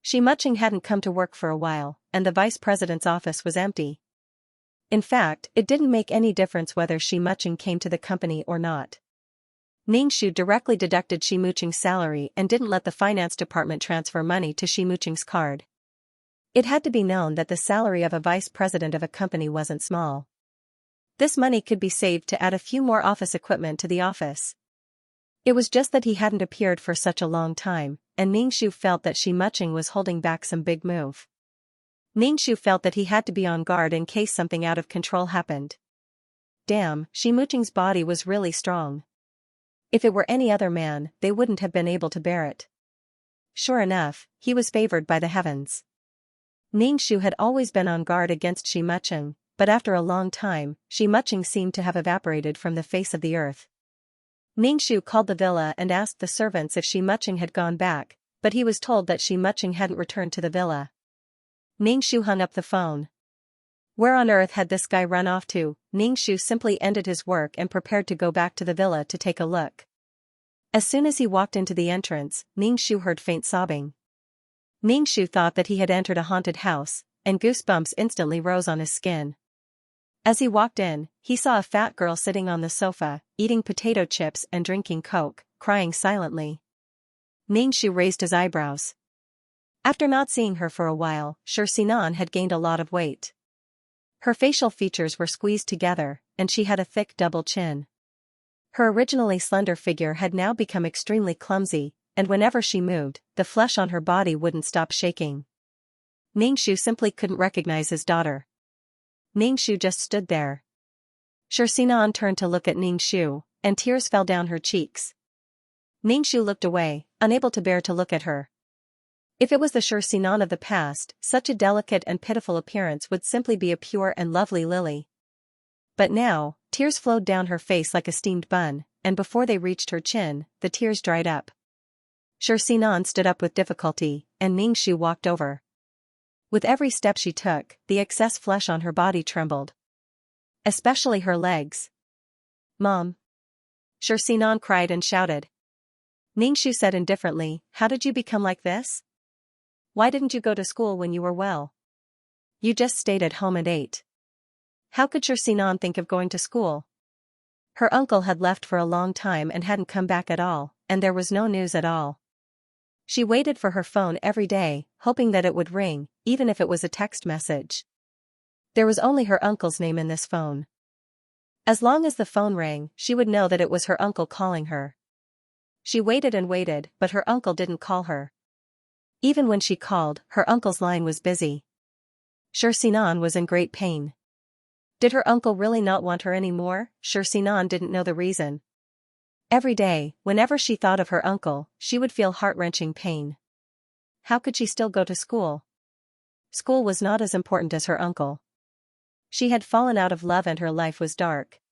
Xianxia hadn't come to work for a while, and the vice president's office was empty. In fact, it didn't make any difference whether Xianxia came to the company or not. Xianxia directly deducted Xianxia's salary and didn't let the finance department transfer money to Xianxia's card. It had to be known that the salary of a vice president of a company wasn't small. This money could be saved to add a few more office equipment to the office. It was just that he hadn't appeared for such a long time, and Xianxia felt that Xianxia was holding back some big move. Xianxia felt that he had to be on guard in case something out of control happened. Damn, Xianxia's body was really strong. If it were any other man, they wouldn't have been able to bear it. Sure enough, he was favored by the heavens. Xianxia had always been on guard against Xianxia, but after a long time, Xianxia seemed to have evaporated from the face of the earth. Xianxia called the villa and asked the servants if Xianxia had gone back, but he was told that Xianxia hadn't returned to the villa. Xianxia hung up the phone. Where on earth had this guy run off to? Xianxia simply ended his work and prepared to go back to the villa to take a look. As soon as he walked into the entrance, Xianxia heard faint sobbing. Xianxia thought that he had entered a haunted house, and goosebumps instantly rose on his skin. As he walked in, he saw a fat girl sitting on the sofa, eating potato chips and drinking Coke, crying silently. Xianxia raised his eyebrows. After not seeing her for a while, Xianxia had gained a lot of weight. Her facial features were squeezed together, and she had a thick double chin. Her originally slender figure had now become extremely clumsy, and whenever she moved, the flesh on her body wouldn't stop shaking. Ningxu simply couldn't recognize his daughter. Ningxu just stood there. Xianxia turned to look at Ningxu, and tears fell down her cheeks. Ningxu looked away, unable to bear to look at her. If it was the Xianxia of the past, such a delicate and pitiful appearance would simply be a pure and lovely lily. But now, tears flowed down her face like a steamed bun, and before they reached her chin, the tears dried up. Xianxia stood up with difficulty, and Ningxu walked over. With every step she took, the excess flesh on her body trembled. Especially her legs. "Mom!" Xianxia cried and shouted. Ningxu said indifferently, "How did you become like this? Why didn't you go to school when you were well? You just stayed at home and ate." How could Xianxia think of going to school? Her uncle had left for a long time and hadn't come back at all, and there was no news at all. She waited for her phone every day, hoping that it would ring, even if it was a text message. There was only her uncle's name in this phone. As long as the phone rang, she would know that it was her uncle calling her. She waited and waited, but her uncle didn't call her. Even when she called, her uncle's line was busy. Xianxia was in great pain. Did her uncle really not want her anymore? Xianxia didn't know the reason. Every day, whenever she thought of her uncle, she would feel heart-wrenching pain. How could she still go to school? School was not as important as her uncle. She had fallen out of love and her life was dark.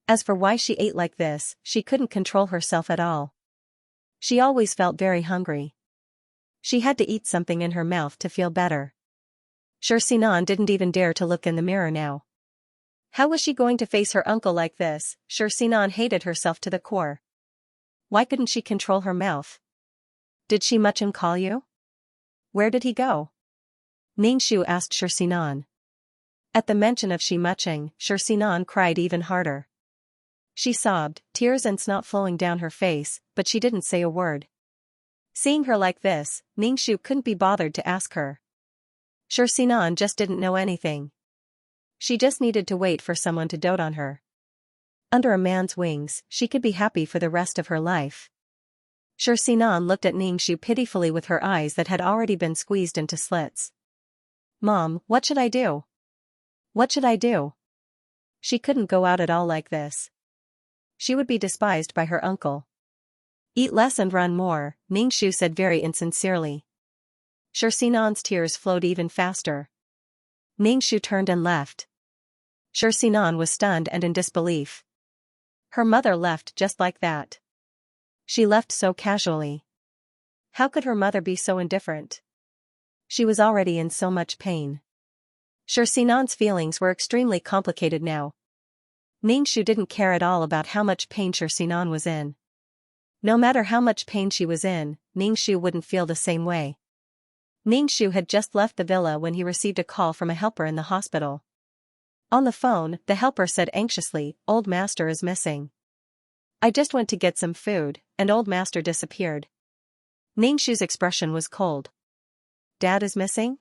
As for why she ate like this, she couldn't control herself at all. She always felt very hungry. She had to eat something in her mouth to feel better. Xianxia didn't even dare to look in the mirror now. How was she going to face her uncle like this? Xianxia hated herself to the core. Why couldn't she control her mouth? Did Shi Mucheng call you? Where did he go? Ningxu asked Xianxia. At the mention of Shi Mucheng, Xianxia cried even harder. She sobbed, tears and snot flowing down her face, but she didn't say a word. Seeing her like this, Ningxu couldn't be bothered to ask her. Xianxia just didn't know anything. She just needed to wait for someone to dote on her. Under a man's wings, she could be happy for the rest of her life. Xianxia looked at Ningxu pitifully with her eyes that had already been squeezed into slits. "Mom, what should I do? What should I do?" She couldn't go out at all like this. She would be despised by her uncle. "Eat less and run more," Ningxu said very insincerely. Xianxia's tears flowed even faster. Ningxu turned and left. Xianxia was stunned and in disbelief. Her mother left just like that. She left so casually. How could her mother be so indifferent? She was already in so much pain. Xianxia's feelings were extremely complicated now. Ningxu didn't care at all about how much pain Xianxia was in. No matter how much pain she was in, Ningxu wouldn't feel the same way. Ningxu had just left the villa when he received a call from a helper in the hospital. On the phone, the helper said anxiously, "Old master is missing. I just went to get some food, and old master disappeared." Ningxu's expression was cold. "Dad is missing?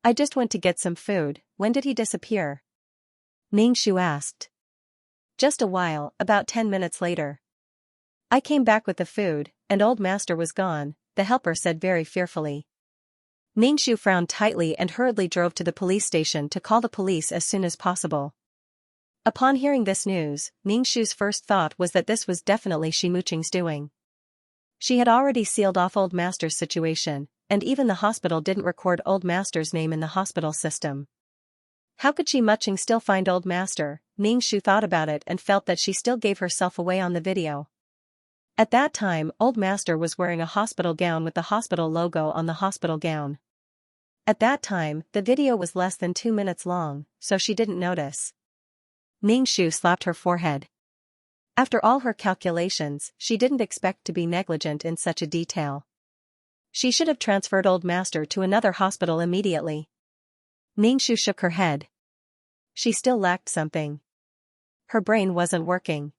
I just went to get some food, when did he disappear?" Ningxu asked. "Just a while, about 10 minutes later. I came back with the food, and old master was gone," the helper said very fearfully. Ningxu frowned tightly and hurriedly drove to the police station to call the police as soon as possible. Upon hearing this news, Ningxu's first thought was that this was definitely Shi Mucheng's doing. She had already sealed off old master's situation, and even the hospital didn't record old master's name in the hospital system. How could Shi Mucheng still find old master? Ningxu thought about it and felt that she still gave herself away on the video. At that time, old master was wearing a hospital gown with the hospital logo on the hospital gown. At that time, the video was less than 2 minutes long, so she didn't notice. Ningxu slapped her forehead. After all her calculations, she didn't expect to be negligent in such a detail. She should have transferred old master to another hospital immediately. Ningxu shook her head. She still lacked something. Her brain wasn't working.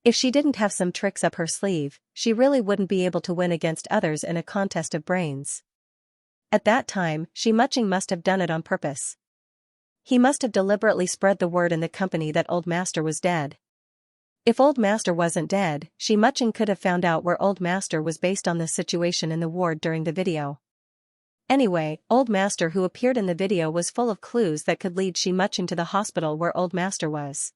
If she didn't have some tricks up her sleeve, she really wouldn't be able to win against others in a contest of brains. At that time, Shi Mucheng must have done it on purpose. He must have deliberately spread the word in the company that Old Master was dead. If Old Master wasn't dead, Xianxia could have found out where Old Master was based on the situation in the ward during the video. Anyway, Old Master who appeared in the video was full of clues that could lead Xianxia to the hospital where Old Master was.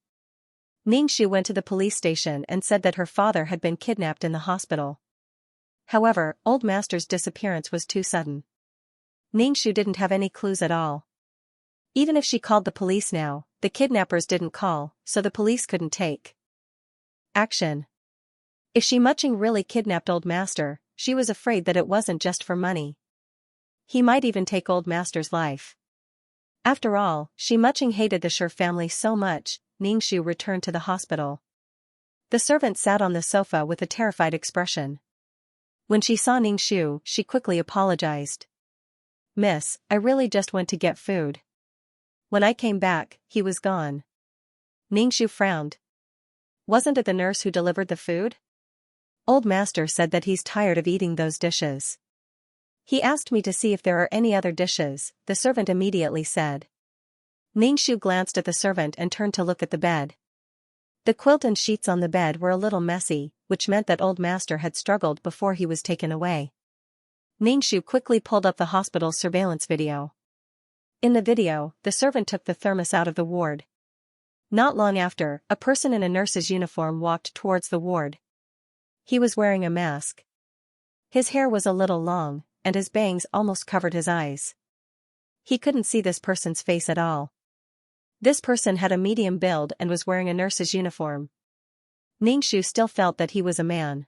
Xianxia went to the police station and said that her father had been kidnapped in the hospital. However, Old Master's disappearance was too sudden. Xianxia didn't have any clues at all. Even if she called the police now, the kidnappers didn't call, so the police couldn't take action. If Xianxia really kidnapped Old Master, she was afraid that it wasn't just for money. He might even take Old Master's life. After all, Xianxia hated the Shi family so much. Xianxia returned to the hospital. The servant sat on the sofa with a terrified expression. When she saw Xianxia, she quickly apologized. "Miss, I really just went to get food. When I came back, he was gone." Xianxia frowned. "Wasn't it the nurse who delivered the food? Old Master said that he's tired of eating those dishes. He asked me to see if there are any other dishes," the servant immediately said. Xianxia glanced at the servant and turned to look at the bed. The quilt and sheets on the bed were a little messy, which meant that Old Master had struggled before he was taken away. Xianxia quickly pulled up the hospital's surveillance video. In the video, the servant took the thermos out of the ward. Not long after, a person in a nurse's uniform walked towards the ward. He was wearing a mask. His hair was a little long, and his bangs almost covered his eyes. He couldn't see this person's face at all. This person had a medium build and was wearing a nurse's uniform. Xianxia still felt that he was a man.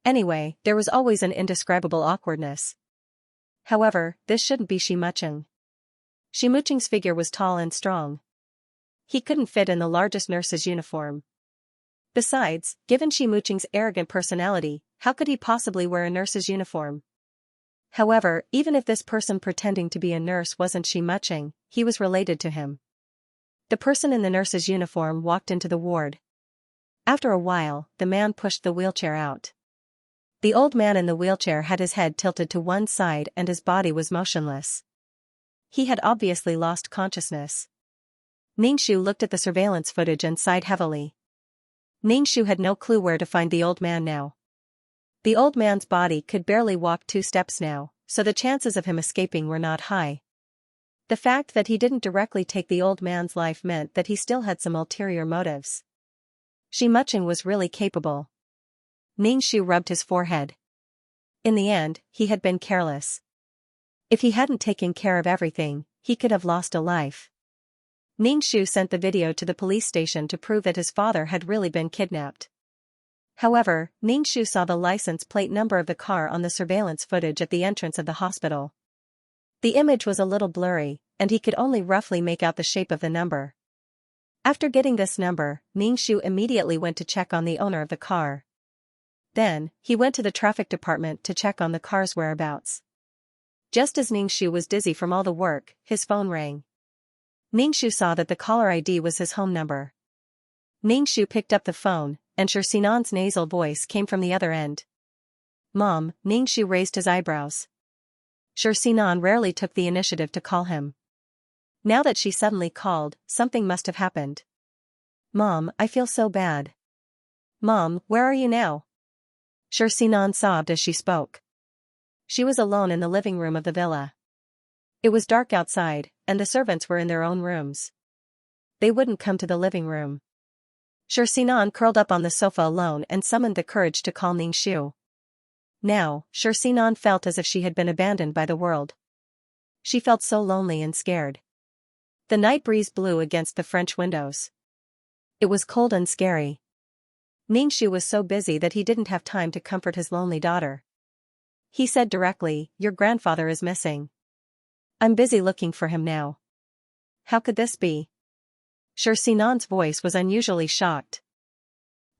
Anyway, there was always an indescribable awkwardness. However, this shouldn't be Xianxia. Xianxia's figure was tall and strong. He couldn't fit in the largest nurse's uniform. Besides, given Xianxia's arrogant personality, how could he possibly wear a nurse's uniform? However, even if this person pretending to be a nurse wasn't Xianxia, he was related to him. The person in the nurse's uniform walked into the ward. After a while, the man pushed the wheelchair out. The old man in the wheelchair had his head tilted to one side and his body was motionless. He had obviously lost consciousness. Xianxia looked at the surveillance footage and sighed heavily. Xianxia had no clue where to find the old man now. The old man's body could barely walk 2 steps now, so the chances of him escaping were not high. The fact that he didn't directly take the old man's life meant that he still had some ulterior motives. Xianxia was really capable. Xianxia rubbed his forehead. In the end, he had been careless. If he hadn't taken care of everything, he could have lost a life. Xianxia sent the video to the police station to prove that his father had really been kidnapped. However, Xianxia saw the license plate number of the car on the surveillance footage at the entrance of the hospital. The image was a little blurry, and he could only roughly make out the shape of the number. After getting this number, Xianxia immediately went to check on the owner of the car. Then, he went to the traffic department to check on the car's whereabouts. Just as Xianxia was dizzy from all the work, his phone rang. Xianxia saw that the caller ID was his home number. Xianxia picked up the phone, and Xianxia's nasal voice came from the other end. "Mom," Xianxia raised his eyebrows. Xianxia rarely took the initiative to call him. Now that she suddenly called, something must have happened. "Mom, I feel so bad." "Mom, where are you now?" Xianxia sobbed as she spoke. She was alone in the living room of the villa. It was dark outside, and the servants were in their own rooms. They wouldn't come to the living room. Xianxia curled up on the sofa alone and summoned the courage to call Xianxia. Now, Xianxia felt as if she had been abandoned by the world. She felt so lonely and scared. The night breeze blew against the French windows. It was cold and scary. Xianxia was so busy that he didn't have time to comfort his lonely daughter. He said directly, "Your grandfather is missing. I'm busy looking for him now." "How could this be?" Xianxia's voice was unusually shocked.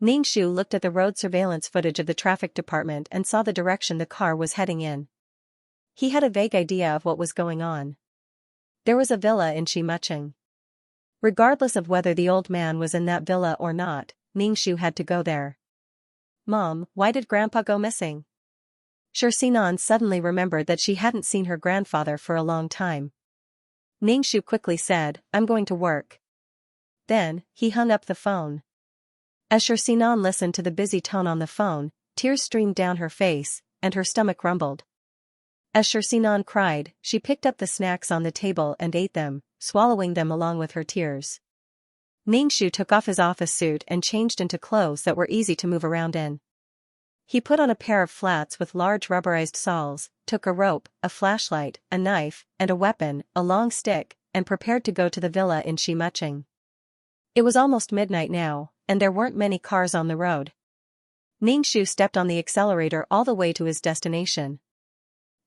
Xianxia looked at the road surveillance footage of the traffic department and saw the direction the car was heading in. He had a vague idea of what was going on. There was a villa in Xianxia. Regardless of whether the old man was in that villa or not, Xianxia had to go there. "Mom, why did Grandpa go missing?" Xianxia suddenly remembered that she hadn't seen her grandfather for a long time. Ningshu quickly said, "I'm going to work." Then, he hung up the phone. As Sinan listened to the busy tone on the phone, tears streamed down her face, and her stomach rumbled. As Sinan cried, she picked up the snacks on the table and ate them, swallowing them along with her tears. Ningshu took off his office suit and changed into clothes that were easy to move around in. He put on a pair of flats with large rubberized soles, took a rope, a flashlight, a knife, and a weapon, a long stick, and prepared to go to the villa in Xianxia. It was almost midnight now, and there weren't many cars on the road. Ningshu stepped on the accelerator all the way to his destination.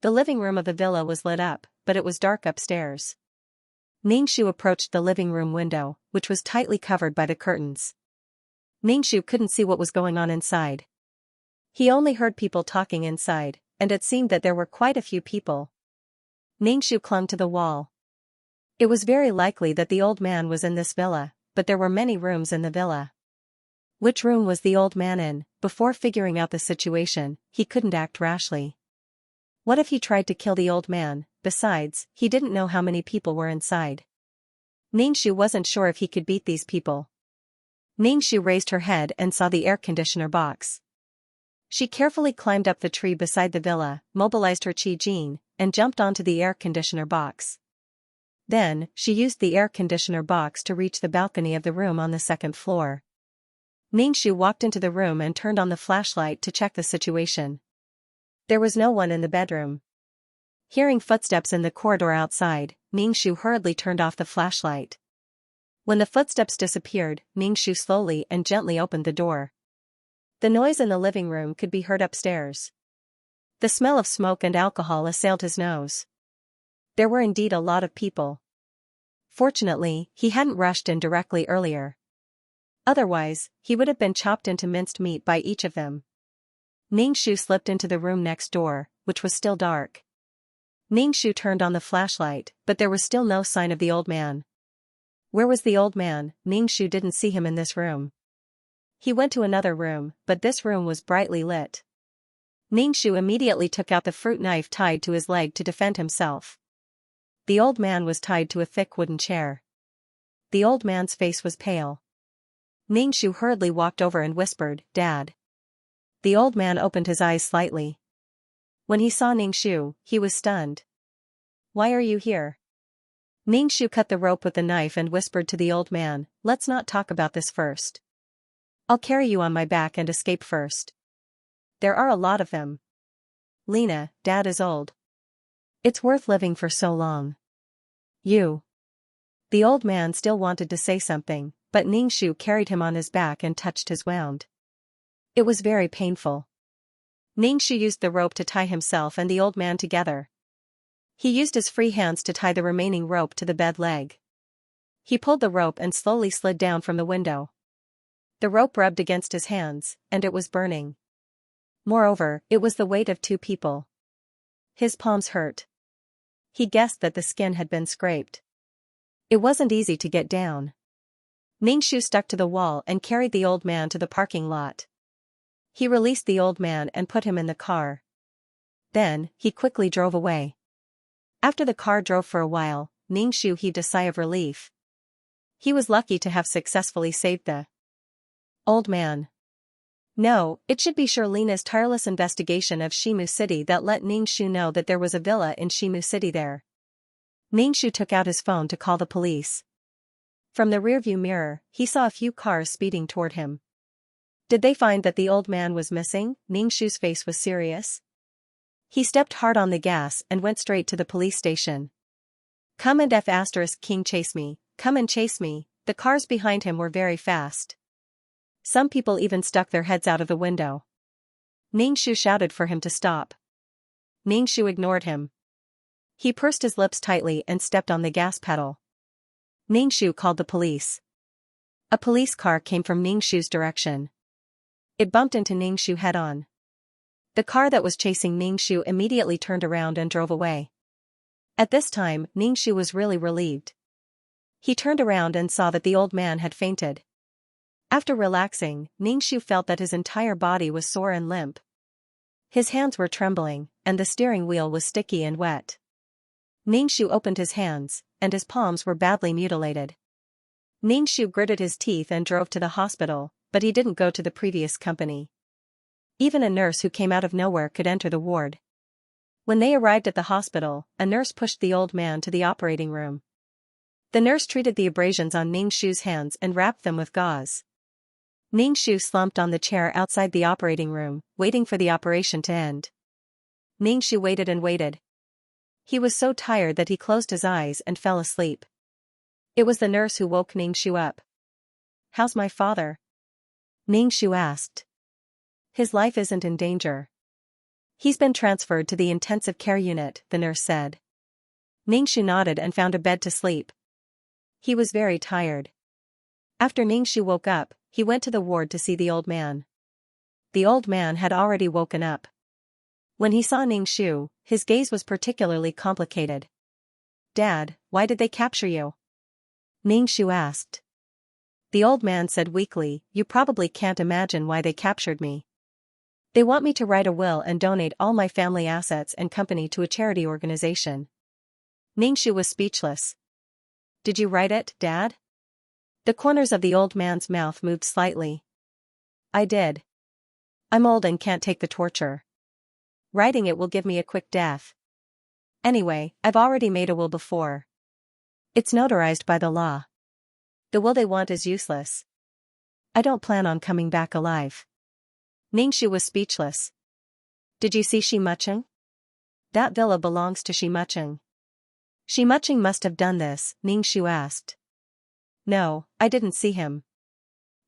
The living room of the villa was lit up, but it was dark upstairs. Ningshu approached the living room window, which was tightly covered by the curtains. Ningshu couldn't see what was going on inside. He only heard people talking inside, and it seemed that there were quite a few people. Ningshu clung to the wall. It was very likely that the old man was in this villa, but there were many rooms in the villa. Which room was the old man in? Before figuring out the situation, he couldn't act rashly. What if he tried to kill the old man? Besides, he didn't know how many people were inside. Ningshu wasn't sure if he could beat these people. Ningshu raised her head and saw the air conditioner box. She carefully climbed up the tree beside the villa, mobilized her Qi Jin, and jumped onto the air conditioner box. Then, she used the air conditioner box to reach the balcony of the room on the second floor. Ningshu walked into the room and turned on the flashlight to check the situation. There was no one in the bedroom. Hearing footsteps in the corridor outside, Ningshu hurriedly turned off the flashlight. When the footsteps disappeared, Ningshu slowly and gently opened the door. The noise in the living room could be heard upstairs. The smell of smoke and alcohol assailed his nose. There were indeed a lot of people. Fortunately, he hadn't rushed in directly earlier. Otherwise, he would have been chopped into minced meat by each of them. Ningshu slipped into the room next door, which was still dark. Ningshu turned on the flashlight, but there was still no sign of the old man. Where was the old man? Ningshu didn't see him in this room. He went to another room, but this room was brightly lit. Ningshu immediately took out the fruit knife tied to his leg to defend himself. The old man was tied to a thick wooden chair. The old man's face was pale. Ningshu hurriedly walked over and whispered, "Dad." The old man opened his eyes slightly. When he saw Ningshu, he was stunned. "Why are you here?" Ningshu cut the rope with the knife and whispered to the old man, "Let's not talk about this first. I'll carry you on my back and escape first. There are a lot of them. Lena, Dad is old. It's worth living for so long. You." The old man still wanted to say something, but Ningshu carried him on his back and touched his wound. It was very painful. Ningshu used the rope to tie himself and the old man together. He used his free hands to tie the remaining rope to the bed leg. He pulled the rope and slowly slid down from the window. The rope rubbed against his hands, and it was burning. Moreover, it was the weight of two people. His palms hurt. He guessed that the skin had been scraped. It wasn't easy to get down. Ningshu stuck to the wall and carried the old man to the parking lot. He released the old man and put him in the car. Then, he quickly drove away. After the car drove for a while, Ningshu heaved a sigh of relief. He was lucky to have successfully saved the old man. No, it should be Charlena's tireless investigation of Shimu City that let Ningshu know that there was a villa in Shimu City there. Ningshu took out his phone to call the police. From the rearview mirror, he saw a few cars speeding toward him. Did they find that the old man was missing? Ningshu's face was serious. He stepped hard on the gas and went straight to the police station. "Come and King chase me, come and chase me." The cars behind him were very fast. Some people even stuck their heads out of the window. Ningshu shouted for him to stop. Ningshu ignored him. He pursed his lips tightly and stepped on the gas pedal. Ningshu called the police. A police car came from Ningshu's direction. It bumped into Ningshu head-on. The car that was chasing Ningshu immediately turned around and drove away. At this time, Ningshu was really relieved. He turned around and saw that the old man had fainted. After relaxing, Ningshu felt that his entire body was sore and limp. His hands were trembling, and the steering wheel was sticky and wet. Ningxu opened his hands, and his palms were badly mutilated. Ningxu gritted his teeth and drove to the hospital, but he didn't go to the previous company. Even a nurse who came out of nowhere could enter the ward. When they arrived at the hospital, a nurse pushed the old man to the operating room. The nurse treated the abrasions on Ningxu's hands and wrapped them with gauze. Ningxu slumped on the chair outside the operating room, waiting for the operation to end. Ningxu waited and waited. He was so tired that he closed his eyes and fell asleep. It was the nurse who woke Ningxu up. "How's my father?" Ningxu asked. "His life isn't in danger. He's been transferred to the intensive care unit," the nurse said. Ningxu nodded and found a bed to sleep. He was very tired. After Ningxu woke up, he went to the ward to see the old man. The old man had already woken up. When he saw Ningxu, his gaze was particularly complicated. "Dad, why did they capture you?" Ningxu asked. The old man said weakly, "You probably can't imagine why they captured me. They want me to write a will and donate all my family assets and company to a charity organization." Ningxu was speechless. "Did you write it, Dad?" The corners of the old man's mouth moved slightly. "I did. I'm old and can't take the torture. Writing it will give me a quick death. Anyway, I've already made a will before. It's notarized by the law. The will they want is useless. I don't plan on coming back alive." Ningxu was speechless. "Did you see Xianxia? That villa belongs to Xianxia." "Xianxia must have done this," Ningxu asked. "No, I didn't see him.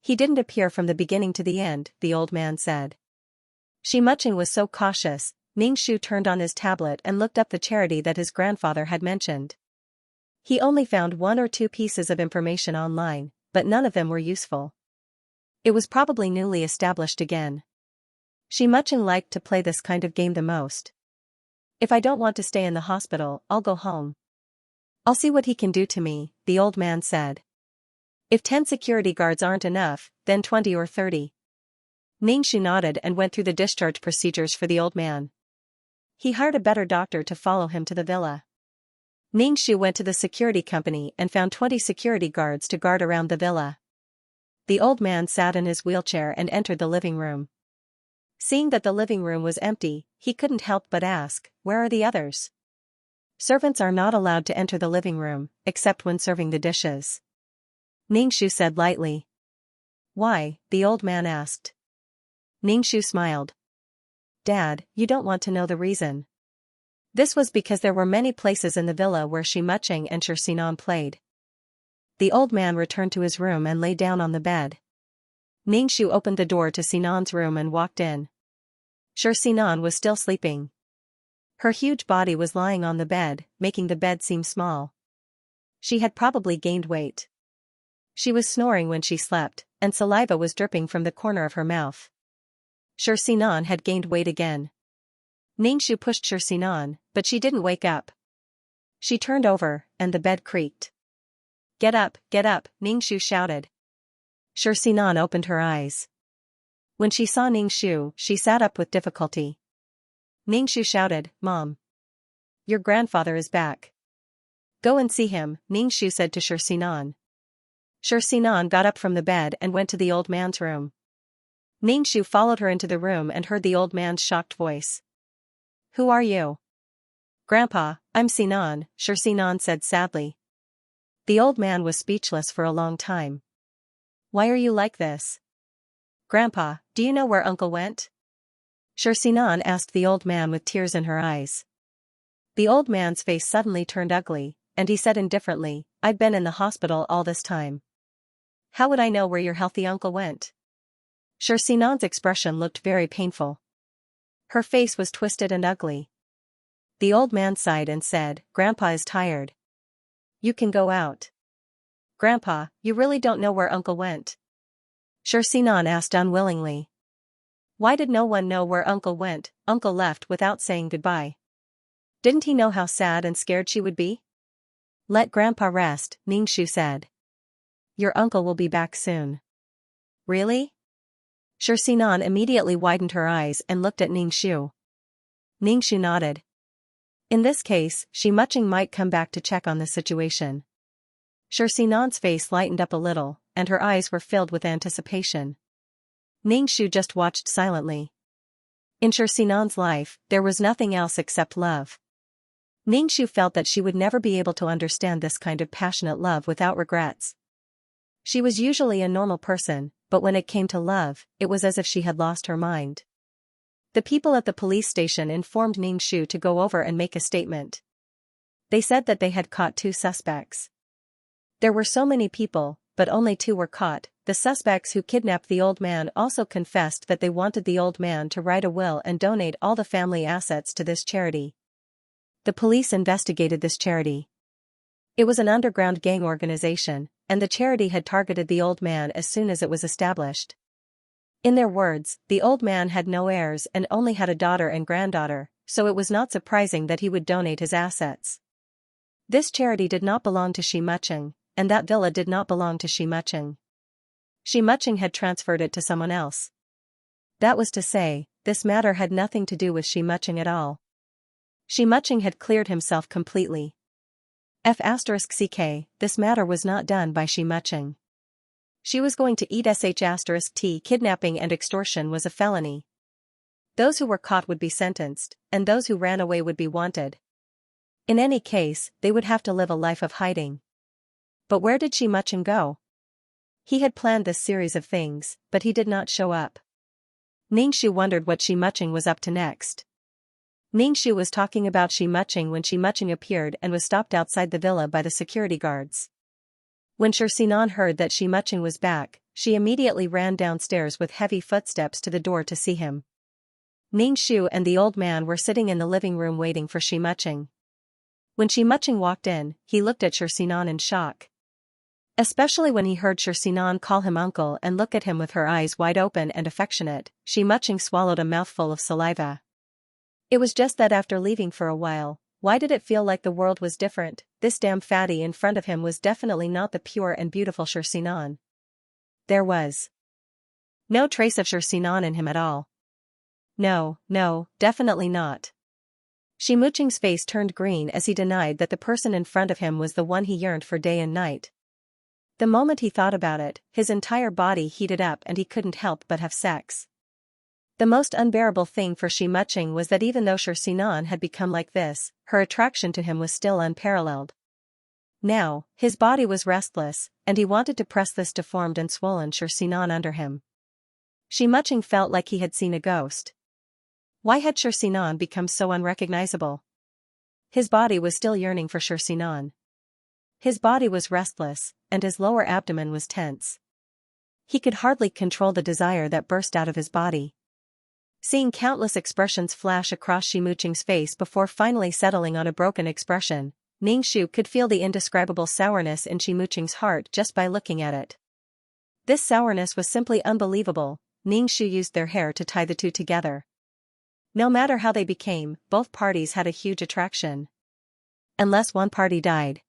He didn't appear from the beginning to the end," the old man said. Xianxia was so cautious, Ningxu turned on his tablet and looked up the charity that his grandfather had mentioned. He only found 1 or 2 pieces of information online, but none of them were useful. It was probably newly established again. Xianxia liked to play this kind of game the most. "If I don't want to stay in the hospital, I'll go home. I'll see what he can do to me," the old man said. "If 10 security guards aren't enough, then 20 or 30. Ningxu nodded and went through the discharge procedures for the old man. He hired a better doctor to follow him to the villa. Ningxu went to the security company and found 20 security guards to guard around the villa. The old man sat in his wheelchair and entered the living room. Seeing that the living room was empty, he couldn't help but ask, "Where are the others?" "Servants are not allowed to enter the living room, except when serving the dishes," Ningxu said lightly. "Why?" the old man asked. Ningxu smiled. "Dad, you don't want to know the reason. This was because there were many places in the villa where Xianxia and Xiaoxinan played." The old man returned to his room and lay down on the bed. Ningxu opened the door to Sinan's room and walked in. Xiaoxinan was still sleeping. Her huge body was lying on the bed, making the bed seem small. She had probably gained weight. She was snoring when she slept, and saliva was dripping from the corner of her mouth. Xiaoxinan had gained weight again. Ningxu pushed Xiaoxinan, but she didn't wake up. She turned over, and the bed creaked. Get up, Ningxu shouted. Xiaoxinan opened her eyes. When she saw Ningxu, she sat up with difficulty. Ningxu shouted, "Mom! Your grandfather is back. Go and see him," Ningxu said to Xiaoxinan. Xiaoxinan got up from the bed and went to the old man's room. Ningxu followed her into the room and heard the old man's shocked voice. "Who are you?" "Grandpa, I'm Sinan," Xiaoxinan said sadly. The old man was speechless for a long time. "Why are you like this?" "Grandpa, do you know where Uncle went?" Xiaoxinan asked the old man with tears in her eyes. The old man's face suddenly turned ugly, and he said indifferently, "I've been in the hospital all this time. How would I know where your healthy uncle went?" Xiaoxinan's expression looked very painful. Her face was twisted and ugly. The old man sighed and said, "Grandpa is tired. You can go out." "Grandpa, you really don't know where Uncle went?" Xiaoxinan asked unwillingly. Why did no one know where Uncle went? Uncle left without saying goodbye. Didn't he know how sad and scared she would be? "Let Grandpa rest," Ningxu said. "Your uncle will be back soon." "Really?" Xiaoxinan immediately widened her eyes and looked at Ningxu. Ningxu nodded. In this case, Xianxia might come back to check on the situation. Sinan's face lightened up a little, and her eyes were filled with anticipation. Ningxu just watched silently. In Sinan's life, there was nothing else except love. Ningxu felt that she would never be able to understand this kind of passionate love without regrets. She was usually a normal person, but when it came to love, it was as if she had lost her mind. The people at the police station informed Ningxu to go over and make a statement. They said that they had caught 2 suspects. There were so many people, but only 2 were caught. The suspects who kidnapped the old man also confessed that they wanted the old man to write a will and donate all the family assets to this charity. The police investigated this charity. It was an underground gang organization, and the charity had targeted the old man as soon as it was established. In their words, the old man had no heirs and only had a daughter and granddaughter, so it was not surprising that he would donate his assets. This charity did not belong to Xianxia, and that villa did not belong to Xianxia. Xianxia had transferred it to someone else. That was to say, this matter had nothing to do with Xianxia at all. Xianxia had cleared himself completely. F***ck, this matter was not done by Xianxia. She was going to eat sh**t. Kidnapping and extortion was a felony. Those who were caught would be sentenced, and those who ran away would be wanted. In any case, they would have to live a life of hiding. But where did Xianxia go? He had planned this series of things, but he did not show up. Ningxu wondered what Xianxia was up to next. Ningxu was talking about Xianxia when Xianxia appeared and was stopped outside the villa by the security guards. When Sinan heard that Xianxia was back, she immediately ran downstairs with heavy footsteps to the door to see him. Ningxu and the old man were sitting in the living room waiting for Xianxia. When Xianxia walked in, he looked at Sinan in shock. Especially when he heard Sinan call him uncle and look at him with her eyes wide open and affectionate, Xianxia swallowed a mouthful of saliva. It was just that after leaving for a while, why did it feel like the world was different? This damn fatty in front of him was definitely not the pure and beautiful Sinan. There was no trace of Sinan in him at all. No, definitely not. Xianxia's face turned green as he denied that the person in front of him was the one he yearned for day and night. The moment he thought about it, his entire body heated up and he couldn't help but have sex. The most unbearable thing for Xianxia was that even though Sinan had become like this, her attraction to him was still unparalleled. Now, his body was restless, and he wanted to press this deformed and swollen Sinan under him. Xianxia felt like he had seen a ghost. Why had Sinan become so unrecognizable? His body was still yearning for Sinan. His body was restless, and his lower abdomen was tense. He could hardly control the desire that burst out of his body. Seeing countless expressions flash across Xianxia's face before finally settling on a broken expression, Ningxu could feel the indescribable sourness in Xianxia's heart just by looking at it. This sourness was simply unbelievable. Ningxu used their hair to tie the two together. No matter how they became, both parties had a huge attraction. Unless one party died.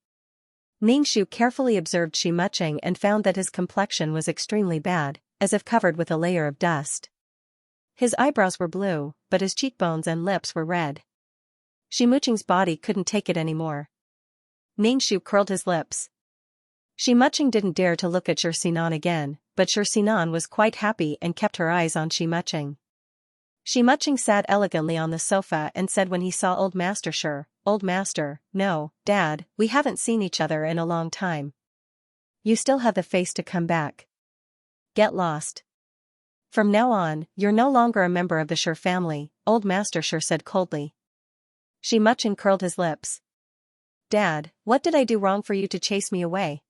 Ningxu carefully observed Xianxia and found that his complexion was extremely bad, as if covered with a layer of dust. His eyebrows were blue, but his cheekbones and lips were red. Xianxia's body couldn't take it anymore. Ningxu curled his lips. Xianxia didn't dare to look at Sinan again, but Sinan was quite happy and kept her eyes on Xianxia. Xianxia sat elegantly on the sofa and said when he saw Old Master, "Old Master, no, Dad, we haven't seen each other in a long time. You still have the face to come back. Get lost. From now on, you're no longer a member of the family," Old Master said coldly. Xianxia curled his lips. "Dad, what did I do wrong for you to chase me away?"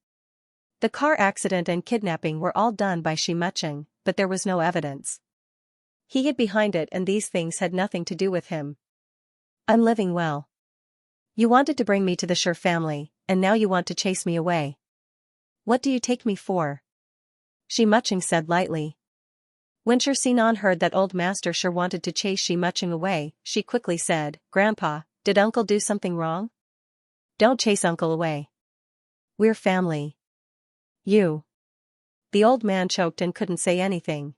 The car accident and kidnapping were all done by Xianxia, but there was no evidence. He hid behind it and these things had nothing to do with him. "I'm living well. You wanted to bring me to the family, and now you want to chase me away. What do you take me for?" Xianxia said lightly. When Sinan heard that Old Master wanted to chase Xianxia away, she quickly said, "Grandpa, did Uncle do something wrong? Don't chase Uncle away. We're family." "You." The old man choked and couldn't say anything.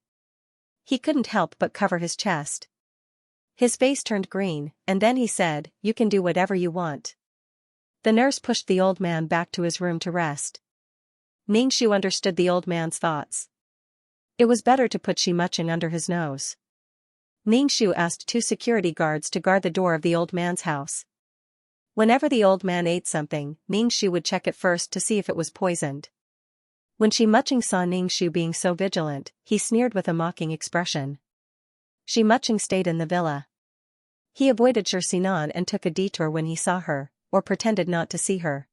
He couldn't help but cover his chest. His face turned green, and then he said, "You can do whatever you want." The nurse pushed the old man back to his room to rest. Ningxu understood the old man's thoughts. It was better to put Xianxia under his nose. Ningxu asked 2 security guards to guard the door of the old man's house. Whenever the old man ate something, Ningxu would check it first to see if it was poisoned. When Xianxia saw Ningxu being so vigilant, he sneered with a mocking expression. Xianxia stayed in the villa. He avoided Xianxia and took a detour when he saw her, or pretended not to see her.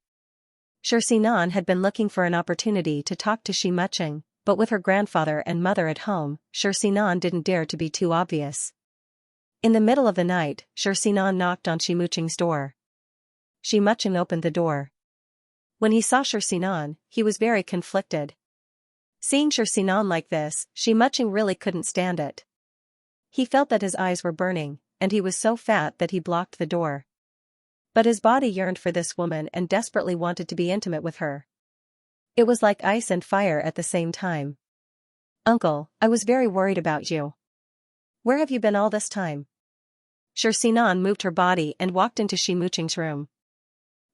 Xianxia had been looking for an opportunity to talk to Xianxia, but with her grandfather and mother at home, Xianxia didn't dare to be too obvious. In the middle of the night, Xianxia knocked on Xianxia's door. Xianxia opened the door. When he saw Xianxia, he was very conflicted. Seeing Xianxia like this, Xianxia really couldn't stand it. He felt that his eyes were burning, and he was so fat that he blocked the door. But his body yearned for this woman and desperately wanted to be intimate with her. It was like ice and fire at the same time. "Uncle, I was very worried about you. Where have you been all this time?" Xianxia moved her body and walked into Xianxia's room.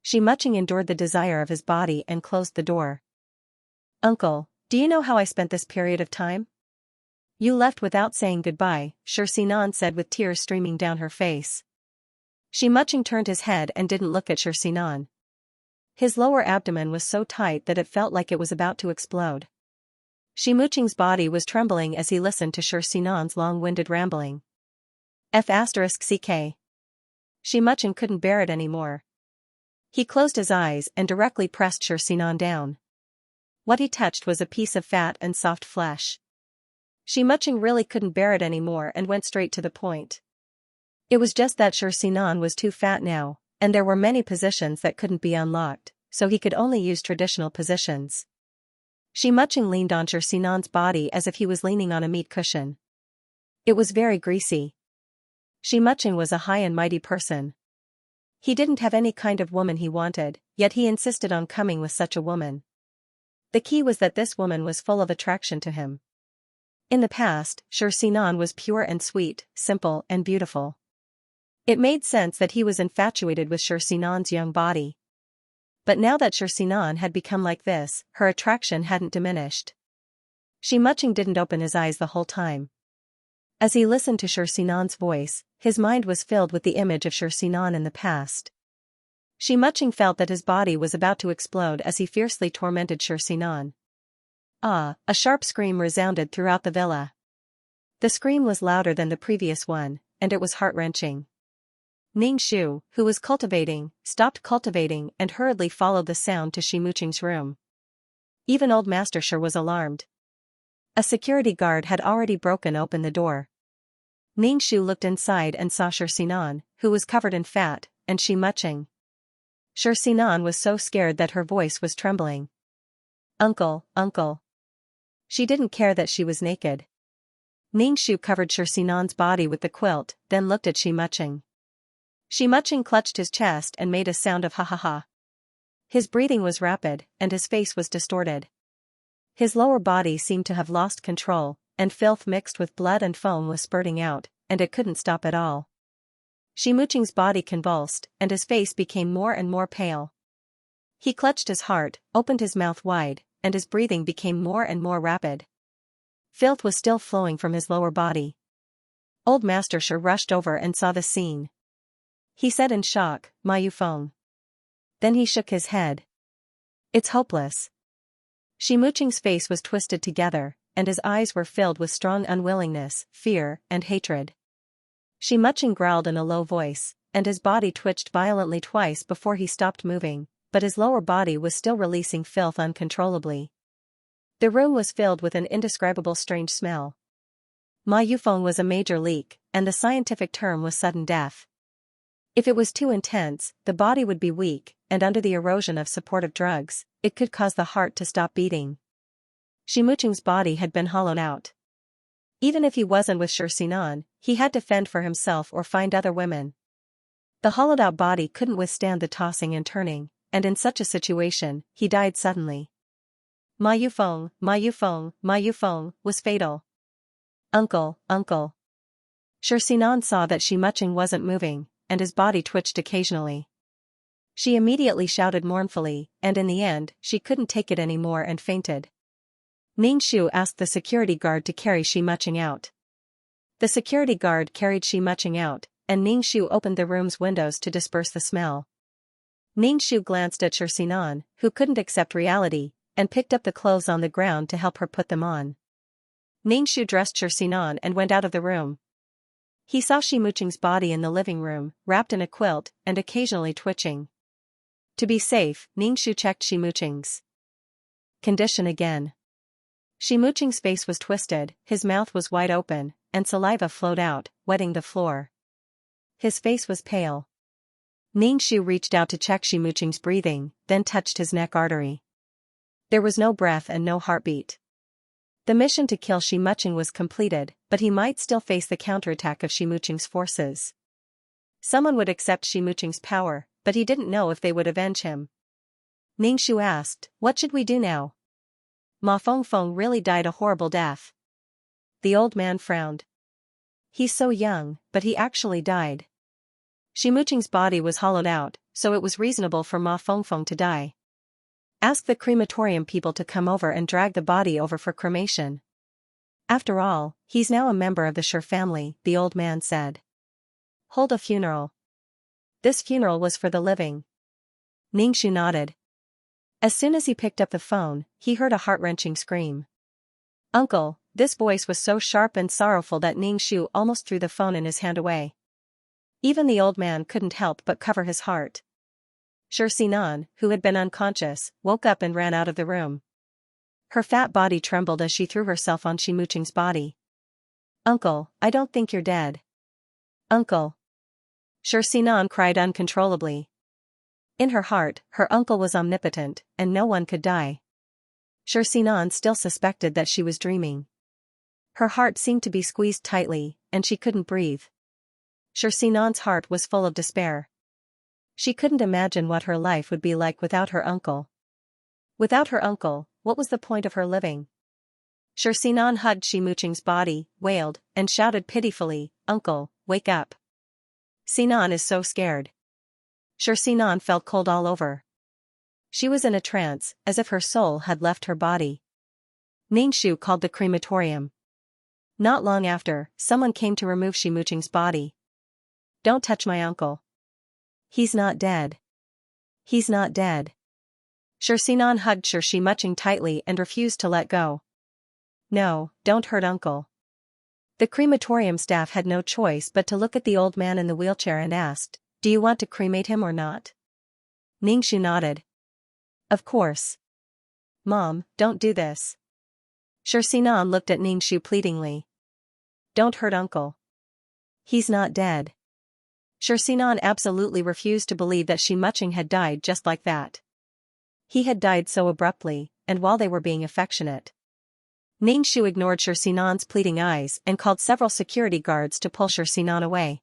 Xianxia endured the desire of his body and closed the door. "Uncle, do you know how I spent this period of time?" "You left without saying goodbye," Xianxia said with tears streaming down her face. Xianxia turned his head and didn't look at Xianxia. His lower abdomen was so tight that it felt like it was about to explode. Xianxia's body was trembling as he listened to Xianxia's long-winded rambling. *CK. Xianxia couldn't bear it anymore. He closed his eyes and directly pressed Xianxia down. What he touched was a piece of fat and soft flesh. Xianxia really couldn't bear it anymore and went straight to the point. It was just that Xianxia was too fat now, and there were many positions that couldn't be unlocked, so he could only use traditional positions. Xianxia leaned on Xianxia's body as if he was leaning on a meat cushion. It was very greasy. Xianxia was a high and mighty person. He didn't have any kind of woman he wanted, yet he insisted on coming with such a woman. The key was that this woman was full of attraction to him. In the past, Xianxia was pure and sweet, simple and beautiful. It made sense that he was infatuated with Xianxia's young body. But now that Xianxia had become like this, her attraction hadn't diminished. Xianxia didn't open his eyes the whole time. As he listened to Xianxia's voice, his mind was filled with the image of Xianxia in the past. Xianxia felt that his body was about to explode as he fiercely tormented Xianxia. Ah! A sharp scream resounded throughout the villa. The scream was louder than the previous one, and it was heart-wrenching. Ningxu, who was cultivating, stopped cultivating and hurriedly followed the sound to Xianxia's room. Even old Master Shi was alarmed. A security guard had already broken open the door. Ningxu looked inside and saw Xianxia, who was covered in fat, and Xianxia. Xianxia was so scared that her voice was trembling. "Uncle, uncle." She didn't care that she was naked. Ningxu covered Xianxia's body with the quilt, then looked at Xianxia. Xianxia clutched his chest and made a sound of ha-ha-ha. His breathing was rapid, and his face was distorted. His lower body seemed to have lost control, and filth mixed with blood and foam was spurting out, and it couldn't stop at all. Xianxia's body convulsed, and his face became more and more pale. He clutched his heart, opened his mouth wide, and his breathing became more and more rapid. Filth was still flowing from his lower body. Old Master Shi rushed over and saw the scene. He said in shock, "Ma Yufeng." Then he shook his head. "It's hopeless." Xianxia's face was twisted together, and his eyes were filled with strong unwillingness, fear, and hatred. Xianxia growled in a low voice, and his body twitched violently twice before he stopped moving, but his lower body was still releasing filth uncontrollably. The room was filled with an indescribable strange smell. Ma Yufeng was a major leak, and the scientific term was sudden death. If it was too intense, the body would be weak, and under the erosion of supportive drugs, it could cause the heart to stop beating. Xianxia's body had been hollowed out. Even if he wasn't with Xianxia, he had to fend for himself or find other women. The hollowed-out body couldn't withstand the tossing and turning, and in such a situation, he died suddenly. Ma Yufeng, Ma Yufeng, Ma Yufeng, was fatal. "Uncle, uncle." Xinan saw that Ximuching wasn't moving, and his body twitched occasionally. She immediately shouted mournfully, and in the end, she couldn't take it anymore and fainted. Ningxu asked the security guard to carry Ximuching out. The security guard carried Ximuching out, and Ningxu opened the room's windows to disperse the smell. Ningxu glanced at Xinan, who couldn't accept reality, and picked up the clothes on the ground to help her put them on. Ningxu dressed Xinan and went out of the room. He saw Ximuching's body in the living room, wrapped in a quilt, and occasionally twitching. To be safe, Ningxu checked Ximuching's condition again. Ximuching's face was twisted, his mouth was wide open, and saliva flowed out, wetting the floor. His face was pale. Ningxu reached out to check Ximuching's breathing, then touched his neck artery. There was no breath and no heartbeat. The mission to kill Ximuching was completed, but he might still face the counterattack of Ximuching's forces. Someone would accept Ximuching's power, but he didn't know if they would avenge him. Ningxu asked, "What should we do now?" "Ma Fengfeng really died a horrible death." The old man frowned. "He's so young, but he actually died. Ximuching's body was hollowed out, so it was reasonable for Ma Fengfeng to die. Ask the crematorium people to come over and drag the body over for cremation. After all, he's now a member of the Shi family," the old man said. "Hold a funeral." "This funeral was for the living." Ningxu nodded. As soon as he picked up the phone, he heard a heart-wrenching scream. "Uncle," this voice was so sharp and sorrowful that Ningxu almost threw the phone in his hand away. Even the old man couldn't help but cover his heart. Xinan, who had been unconscious, woke up and ran out of the room. Her fat body trembled as she threw herself on Ximuching's body. "Uncle, I don't think you're dead." "Uncle." Xinan cried uncontrollably. In her heart, her uncle was omnipotent, and no one could die. Xinan still suspected that she was dreaming. Her heart seemed to be squeezed tightly, and she couldn't breathe. Xianxia's heart was full of despair. She couldn't imagine what her life would be like without her uncle. Without her uncle, what was the point of her living? Xian hugged Ximuching's body, wailed, and shouted pitifully, "Uncle, wake up. Sinan is so scared." Xian felt cold all over. She was in a trance, as if her soul had left her body. Ningxu called the crematorium. Not long after, someone came to remove Ximuching's body. "Don't touch my uncle. He's not dead. He's not dead." Xian hugged Ximuching tightly and refused to let go. "No, don't hurt uncle." The crematorium staff had no choice but to look at the old man in the wheelchair and asked, "Do you want to cremate him or not?" Ningxu nodded. "Of course. Mom, don't do this." Xian looked at Ningxu pleadingly. "Don't hurt uncle. He's not dead." Xian absolutely refused to believe that Ximuching had died just like that. He had died so abruptly, and while they were being affectionate. Ningxu ignored Xian's pleading eyes and called several security guards to pull Xian away.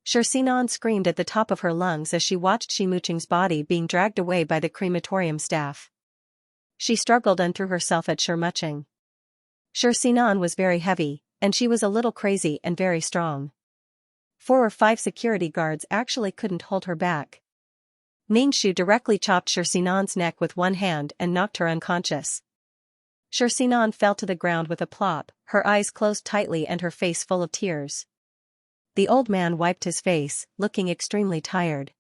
Xian screamed at the top of her lungs as she watched Ximuching's body being dragged away by the crematorium staff. She struggled and threw herself at Ximuching. Xian was very heavy, and she was a little crazy and very strong. 4 or 5 security guards actually couldn't hold her back. Ningxu directly chopped Xian's neck with one hand and knocked her unconscious. Xian fell to the ground with a plop, her eyes closed tightly and her face full of tears. The old man wiped his face, looking extremely tired.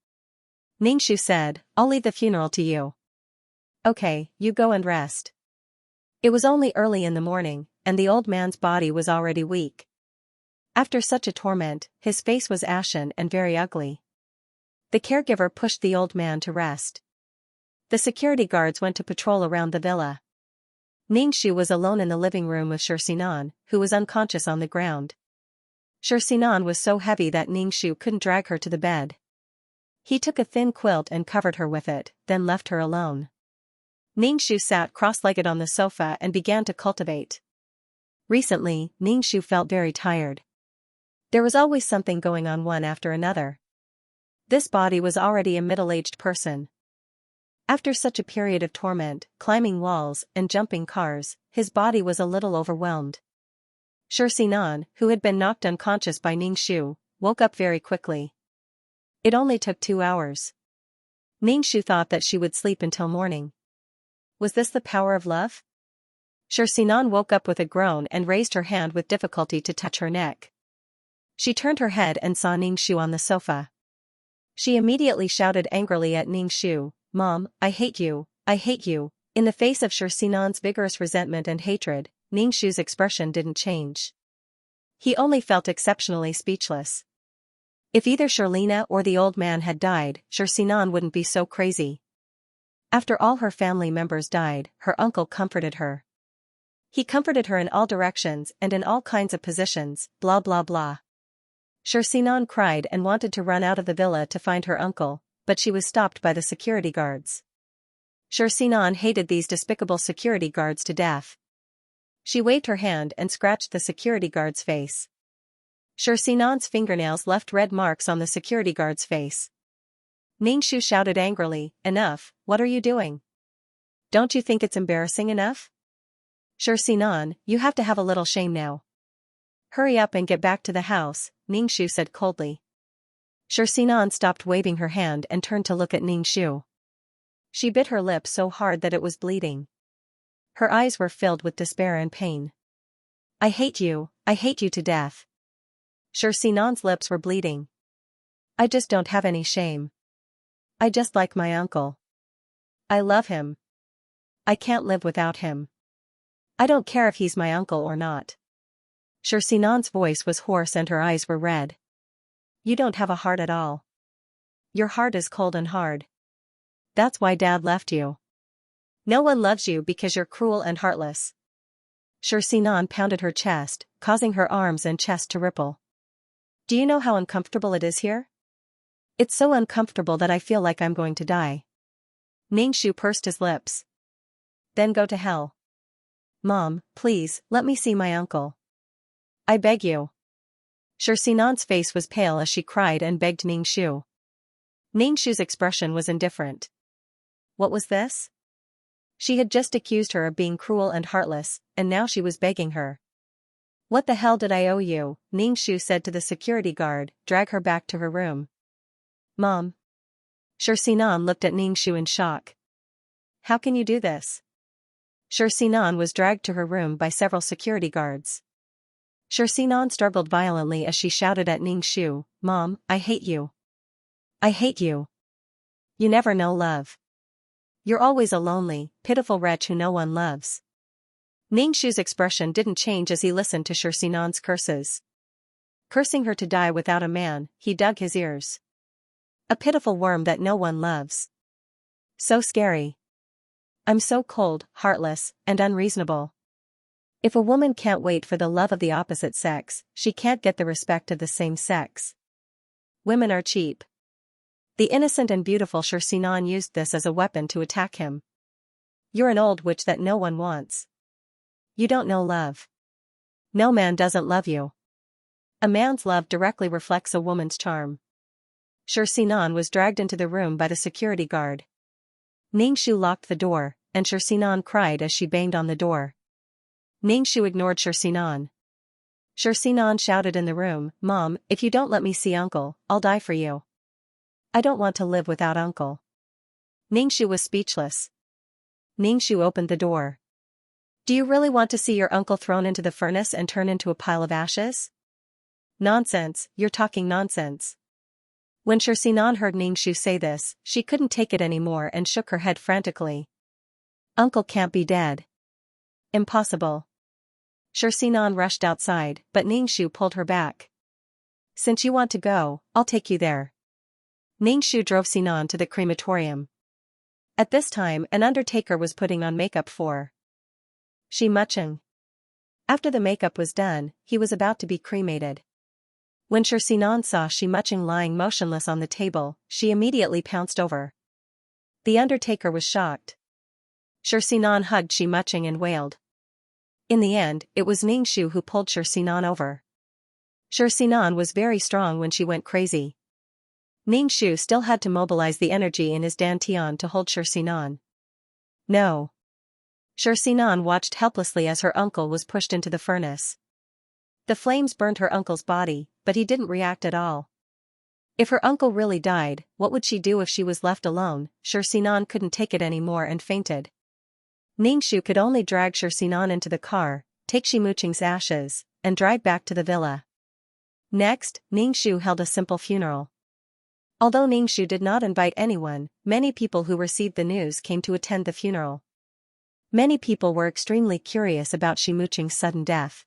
Ningxu said, "I'll leave the funeral to you." "Okay, you go and rest." It was only early in the morning, and the old man's body was already weak. After such a torment, his face was ashen and very ugly. The caregiver pushed the old man to rest. The security guards went to patrol around the villa. Ningxu was alone in the living room with Xian, who was unconscious on the ground. Xian was so heavy that Ningxu couldn't drag her to the bed. He took a thin quilt and covered her with it, then left her alone. Ningxu sat cross-legged on the sofa and began to cultivate. Recently, Ningxu felt very tired. There was always something going on one after another. This body was already a middle-aged person. After such a period of torment, climbing walls, and jumping cars, his body was a little overwhelmed. Sinan, who had been knocked unconscious by Ningxu, woke up very quickly. It only took 2 hours. Ningxu thought that she would sleep until morning. Was this the power of love? Sinan woke up with a groan and raised her hand with difficulty to touch her neck. She turned her head and saw Ningxu on the sofa. She immediately shouted angrily at Ningxu, "Mom, I hate you, I hate you." In the face of Sinan's vigorous resentment and hatred, Ningxu's expression didn't change. He only felt exceptionally speechless. If either Shirlena or the old man had died, Sinan wouldn't be so crazy. After all her family members died, her uncle comforted her. He comforted her in all directions and in all kinds of positions, blah blah blah. Sinan cried and wanted to run out of the villa to find her uncle, but she was stopped by the security guards. Sinan hated these despicable security guards to death. She waved her hand and scratched the security guard's face. Sinan's fingernails left red marks on the security guard's face. Ningxu shouted angrily, "Enough, what are you doing? Don't you think it's embarrassing enough? Sinan, you have to have a little shame now. Hurry up and get back to the house," Ningxu said coldly. Sinan stopped waving her hand and turned to look at Ningxu. She bit her lip so hard that it was bleeding. Her eyes were filled with despair and pain. I hate you to death." Sinan's lips were bleeding. "I just don't have any shame. I just like my uncle. I love him. I can't live without him. I don't care if he's my uncle or not." Sinan's voice was hoarse and her eyes were red. "You don't have a heart at all. Your heart is cold and hard. That's why Dad left you. No one loves you because you're cruel and heartless." Sinan pounded her chest, causing her arms and chest to ripple. "Do you know how uncomfortable it is here? It's so uncomfortable that I feel like I'm going to die." Ningxu pursed his lips. "Then go to hell. Mom, please, let me see my uncle. I beg you." Sinan's face was pale as she cried and begged Ningxu. Ningxu's expression was indifferent. What was this? She had just accused her of being cruel and heartless, and now she was begging her. "What the hell did I owe you?" Ningxu said to the security guard. "Drag her back to her room." "Mom." Sinan looked at Ningxu in shock. "How can you do this?" Sinan was dragged to her room by several security guards. Sinan struggled violently as she shouted at Ningxu, "Mom, I hate you. I hate you. You never know love. You're always a lonely, pitiful wretch who no one loves." Ningxu's expression didn't change as he listened to Sinan's curses. Cursing her to die without a man, he dug his ears. A pitiful worm that no one loves. So scary. I'm so cold, heartless, and unreasonable. If a woman can't wait for the love of the opposite sex, she can't get the respect of the same sex. Women are cheap. The innocent and beautiful Sinan used this as a weapon to attack him. "You're an old witch that no one wants. You don't know love. No man doesn't love you. A man's love directly reflects a woman's charm." Sinan was dragged into the room by the security guard. Ningxu locked the door, and Sinan cried as she banged on the door. Ningxu ignored Sinan. Sinan shouted in the room, "Mom, if you don't let me see Uncle, I'll die for you. I don't want to live without Uncle." Ningxu was speechless. Ningxu opened the door. "Do you really want to see your uncle thrown into the furnace and turn into a pile of ashes?" "Nonsense, you're talking nonsense." When Sinan heard Ningxu say this, she couldn't take it anymore and shook her head frantically. "Uncle can't be dead. Impossible." Sinan rushed outside, but Ningxu pulled her back. "Since you want to go, I'll take you there." Ningxu drove Sinan to the crematorium. At this time, an undertaker was putting on makeup for Xianxia. After the makeup was done, he was about to be cremated. When Sinan saw Xianxia lying motionless on the table, she immediately pounced over. The undertaker was shocked. Sinan hugged Xianxia and wailed. In the end, it was Ningxu who pulled Sinan over. Sinan was very strong when she went crazy. Ningxu still had to mobilize the energy in his dantian to hold Sinan. No. Sinan watched helplessly as her uncle was pushed into the furnace. The flames burned her uncle's body, but he didn't react at all. If her uncle really died, what would she do if she was left alone? Sinan couldn't take it anymore and fainted. Ningxu could only drag Sinan into the car, take Shimuqing's ashes, and drive back to the villa. Next, Ningxu held a simple funeral. Although Ningxu did not invite anyone, many people who received the news came to attend the funeral. Many people were extremely curious about Shimuqing's sudden death.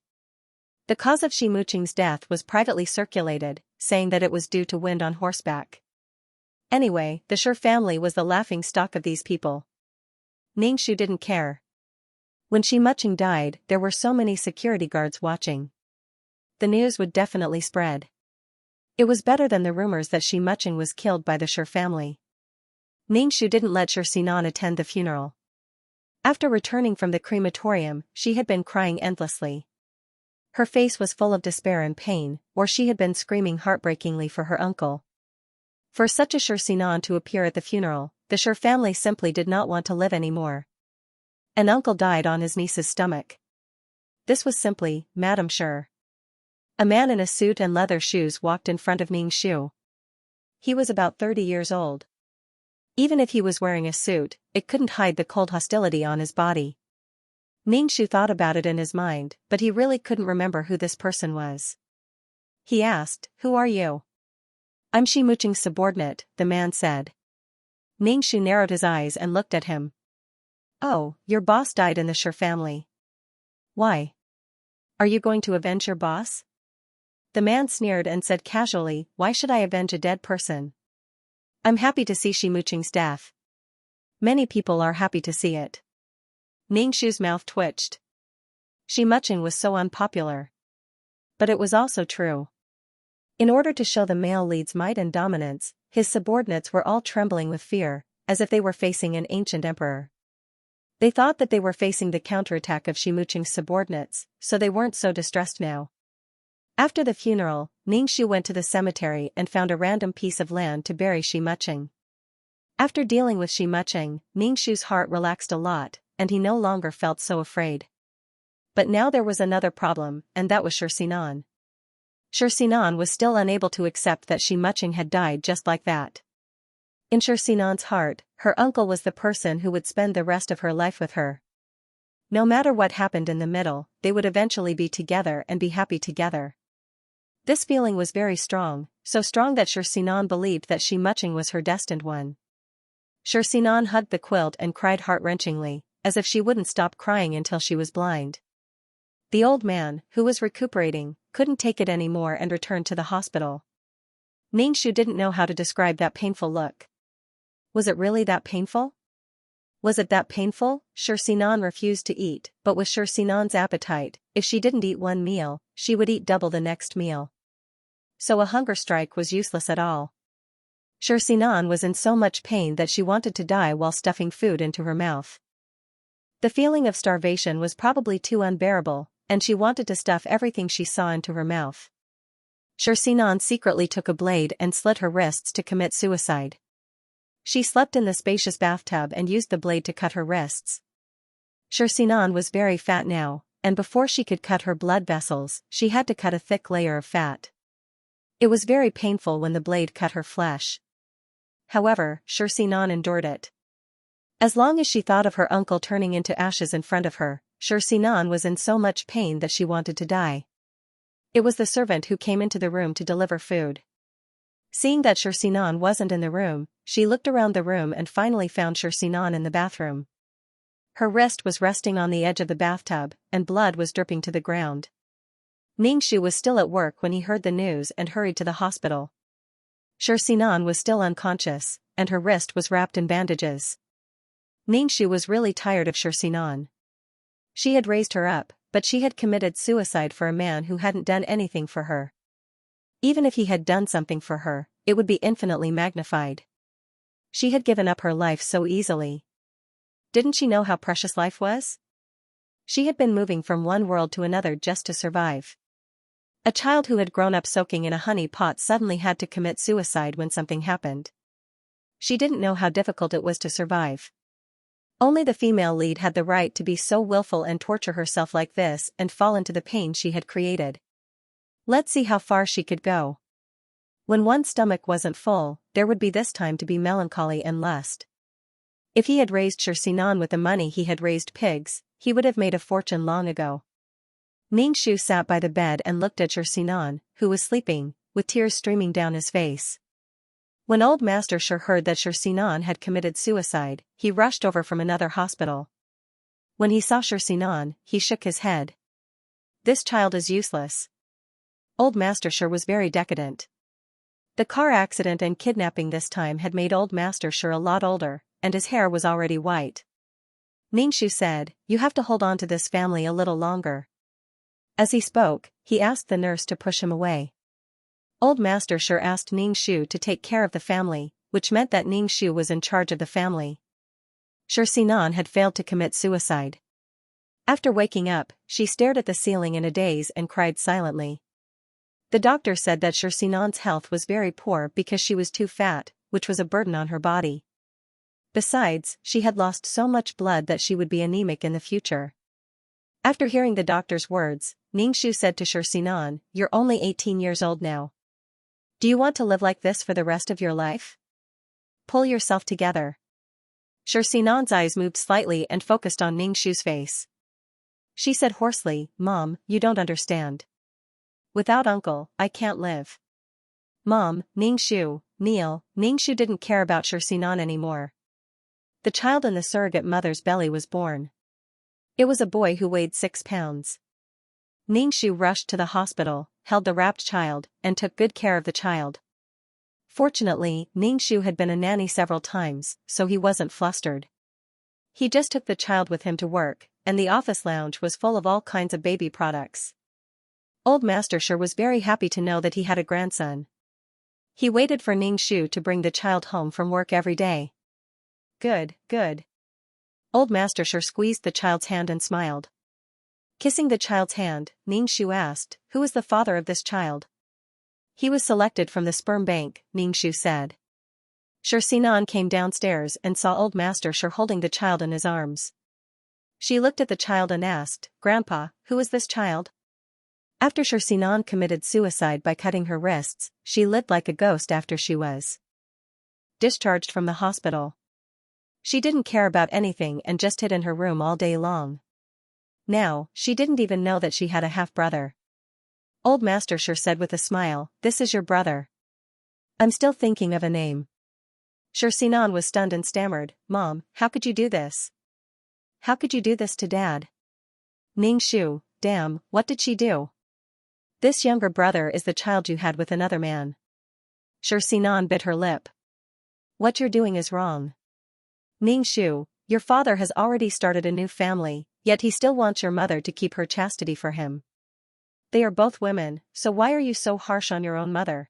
The cause of Shimuqing's death was privately circulated, saying that it was due to wind on horseback. Anyway, the Shi family was the laughing stock of these people. Ningxu didn't care. When Shimuqing died, there were so many security guards watching. The news would definitely spread. It was better than the rumors that Shimuqing was killed by the Shi family. Ningxu didn't let Sinan attend the funeral. After returning from the crematorium, she had been crying endlessly. Her face was full of despair and pain, or she had been screaming heartbreakingly for her uncle. For such a Sinan to appear at the funeral, the Shi family simply did not want to live anymore. An uncle died on his niece's stomach. This was simply, Madame Shi. A man in a suit and leather shoes walked in front of Ningxu. He was about 30 years old. Even if he was wearing a suit, it couldn't hide the cold hostility on his body. Ningxu thought about it in his mind, but he really couldn't remember who this person was. He asked, "Who are you?" "I'm Shimuqing's subordinate," the man said. Ningxu narrowed his eyes and looked at him. "Oh, your boss died in the Shi family. Why? Are you going to avenge your boss?" The man sneered and said casually, "Why should I avenge a dead person? I'm happy to see Shimuqing's death. Many people are happy to see it." Ningxu's mouth twitched. Shimuqing was so unpopular. But it was also true. In order to show the male lead's might and dominance, his subordinates were all trembling with fear, as if they were facing an ancient emperor. They thought that they were facing the counterattack of Shimuqing's subordinates, so they weren't so distressed now. After the funeral, Ningxu went to the cemetery and found a random piece of land to bury Shimuqing. After dealing with Shimuqing, Ningxu's heart relaxed a lot, and he no longer felt so afraid. But now there was another problem, and that was Sinan. Sinan was still unable to accept that Shimuqing had died just like that. In Sinan's heart, her uncle was the person who would spend the rest of her life with her. No matter what happened in the middle, they would eventually be together and be happy together. This feeling was very strong, so strong that Sinan believed that Shimuqing was her destined one. Sinan hugged the quilt and cried heart-wrenchingly, as if she wouldn't stop crying until she was blind. The old man, who was recuperating, couldn't take it anymore and returned to the hospital. Ningxu didn't know how to describe that painful look. Was it really that painful? Was it that painful? Sinan refused to eat, but with Sinan's appetite, if she didn't eat one meal, she would eat double the next meal. So a hunger strike was useless at all. Sinan was in so much pain that she wanted to die while stuffing food into her mouth. The feeling of starvation was probably too unbearable, and she wanted to stuff everything she saw into her mouth. Sinan secretly took a blade and slit her wrists to commit suicide. She slept in the spacious bathtub and used the blade to cut her wrists. Sinan was very fat now, and before she could cut her blood vessels, she had to cut a thick layer of fat. It was very painful when the blade cut her flesh. However, Sinan endured it. As long as she thought of her uncle turning into ashes in front of her, Sinan was in so much pain that she wanted to die. It was the servant who came into the room to deliver food. Seeing that Sinan wasn't in the room, she looked around the room and finally found Sinan in the bathroom. Her wrist was resting on the edge of the bathtub, and blood was dripping to the ground. Ningxu was still at work when he heard the news and hurried to the hospital. Sinan was still unconscious, and her wrist was wrapped in bandages. Ningxu was really tired of Sinan. She had raised her up, but she had committed suicide for a man who hadn't done anything for her. Even if he had done something for her, it would be infinitely magnified. She had given up her life so easily. Didn't she know how precious life was? She had been moving from one world to another just to survive. A child who had grown up soaking in a honey pot suddenly had to commit suicide when something happened. She didn't know how difficult it was to survive. Only the female lead had the right to be so willful and torture herself like this and fall into the pain she had created. Let's see how far she could go. When one's stomach wasn't full, there would be this time to be melancholy and lust. If he had raised Xianxia with the money he had raised pigs, he would have made a fortune long ago. Ningxu sat by the bed and looked at Xianxia, who was sleeping, with tears streaming down his face. When old Master Shi heard that Xianxia had committed suicide, he rushed over from another hospital. When he saw Xianxia, he shook his head. This child is useless. Old Master Shi was very decadent. The car accident and kidnapping this time had made old Master Shi a lot older, and his hair was already white. Ningxu said, "You have to hold on to this family a little longer." As he spoke, he asked the nurse to push him away. Old Master Shi asked Ningxu to take care of the family, which meant that Ningxu was in charge of the family. Xianxia had failed to commit suicide. After waking up, she stared at the ceiling in a daze and cried silently. The doctor said that Xianxia's health was very poor because she was too fat, which was a burden on her body. Besides, she had lost so much blood that she would be anemic in the future. After hearing the doctor's words, Ningxu said to Xianxia, "You're only 18 years old now. Do you want to live like this for the rest of your life? Pull yourself together." Xianxia's eyes moved slightly and focused on Ningxu's face. She said hoarsely, "Mom, you don't understand. Without Uncle, I can't live." Mom, Ningxu, Neil, Ningxu didn't care about Xianxia anymore. The child in the surrogate mother's belly was born. It was a boy who weighed 6 pounds. Ningxu rushed to the hospital, held the wrapped child, and took good care of the child. Fortunately, Ningxu had been a nanny several times, so he wasn't flustered. He just took the child with him to work, and the office lounge was full of all kinds of baby products. Old Master Shi was very happy to know that he had a grandson. He waited for Ningxu to bring the child home from work every day. Good, good. Old Master Shi squeezed the child's hand and smiled. Kissing the child's hand, Ningxu asked, "Who is the father of this child?" "He was selected from the sperm bank," Ningxu said. Xianxia came downstairs and saw Old Master Shi holding the child in his arms. She looked at the child and asked, "Grandpa, who is this child?" After Xianxia committed suicide by cutting her wrists, she lived like a ghost after she was discharged from the hospital. She didn't care about anything and just hid in her room all day long. Now, she didn't even know that she had a half-brother. Old Master Shi said with a smile, "This is your brother." "I'm still thinking of a name." Xianxia was stunned and stammered, "Mom, how could you do this? How could you do this to Dad?" Ningxu, "Damn, what did she do?" "This younger brother is the child you had with another man." Xianxia bit her lip. "What you're doing is wrong. Ningxu, your father has already started a new family, yet he still wants your mother to keep her chastity for him. They are both women, so why are you so harsh on your own mother?"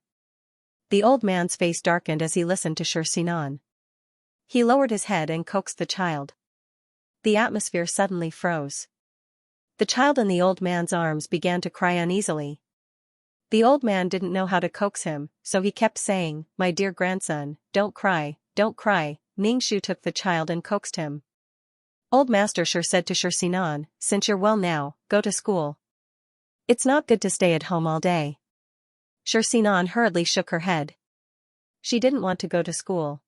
The old man's face darkened as he listened to Xianxia. He lowered his head and coaxed the child. The atmosphere suddenly froze. The child in the old man's arms began to cry uneasily. The old man didn't know how to coax him, so he kept saying, "My dear grandson, don't cry, don't cry." Ningxu took the child and coaxed him. Old Master Shi said to Xianxia, "Since you're well now, go to school. It's not good to stay at home all day." Xianxia hurriedly shook her head. She didn't want to go to school.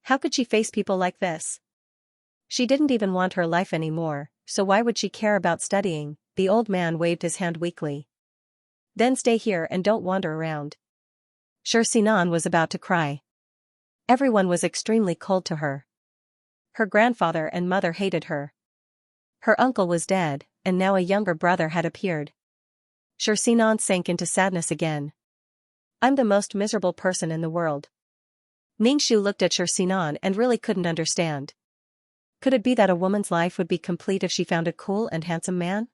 How could she face people like this? She didn't even want her life anymore, so why would she care about studying? The old man waved his hand weakly. "Then stay here and don't wander around." Xianxia was about to cry. Everyone was extremely cold to her. Her grandfather and mother hated her. Her uncle was dead, and now a younger brother had appeared. Xianxia sank into sadness again. "I'm the most miserable person in the world." Ningxu looked at Xianxia and really couldn't understand. Could it be that a woman's life would be complete if she found a cool and handsome man?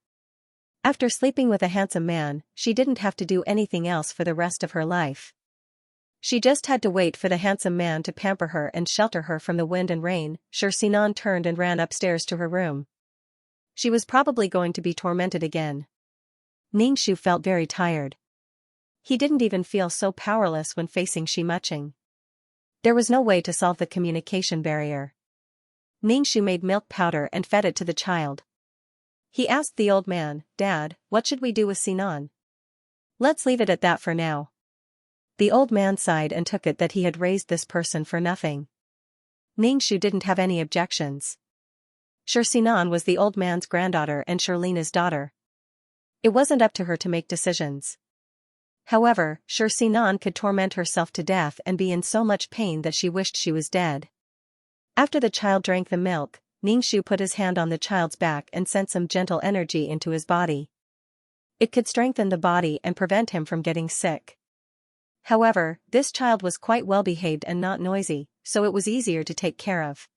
After sleeping with a handsome man, she didn't have to do anything else for the rest of her life. She just had to wait for the handsome man to pamper her and shelter her from the wind and rain. Xianxia turned and ran upstairs to her room. She was probably going to be tormented again. Ningxu felt very tired. He didn't even feel so powerless when facing Xianxia. There was no way to solve the communication barrier. Ningxu made milk powder and fed it to the child. He asked the old man, "Dad, what should we do with Sinan?" Let's leave it at that for now. The old man sighed and took it that he had raised this person for nothing. Ningxu didn't have any objections. Sinan was the old man's granddaughter and Shirlina's daughter. It wasn't up to her to make decisions. However, Sinan could torment herself to death and be in so much pain that she wished she was dead. After the child drank the milk, Ningxu put his hand on the child's back and sent some gentle energy into his body. It could strengthen the body and prevent him from getting sick. However, this child was quite well behaved and not noisy, so it was easier to take care of.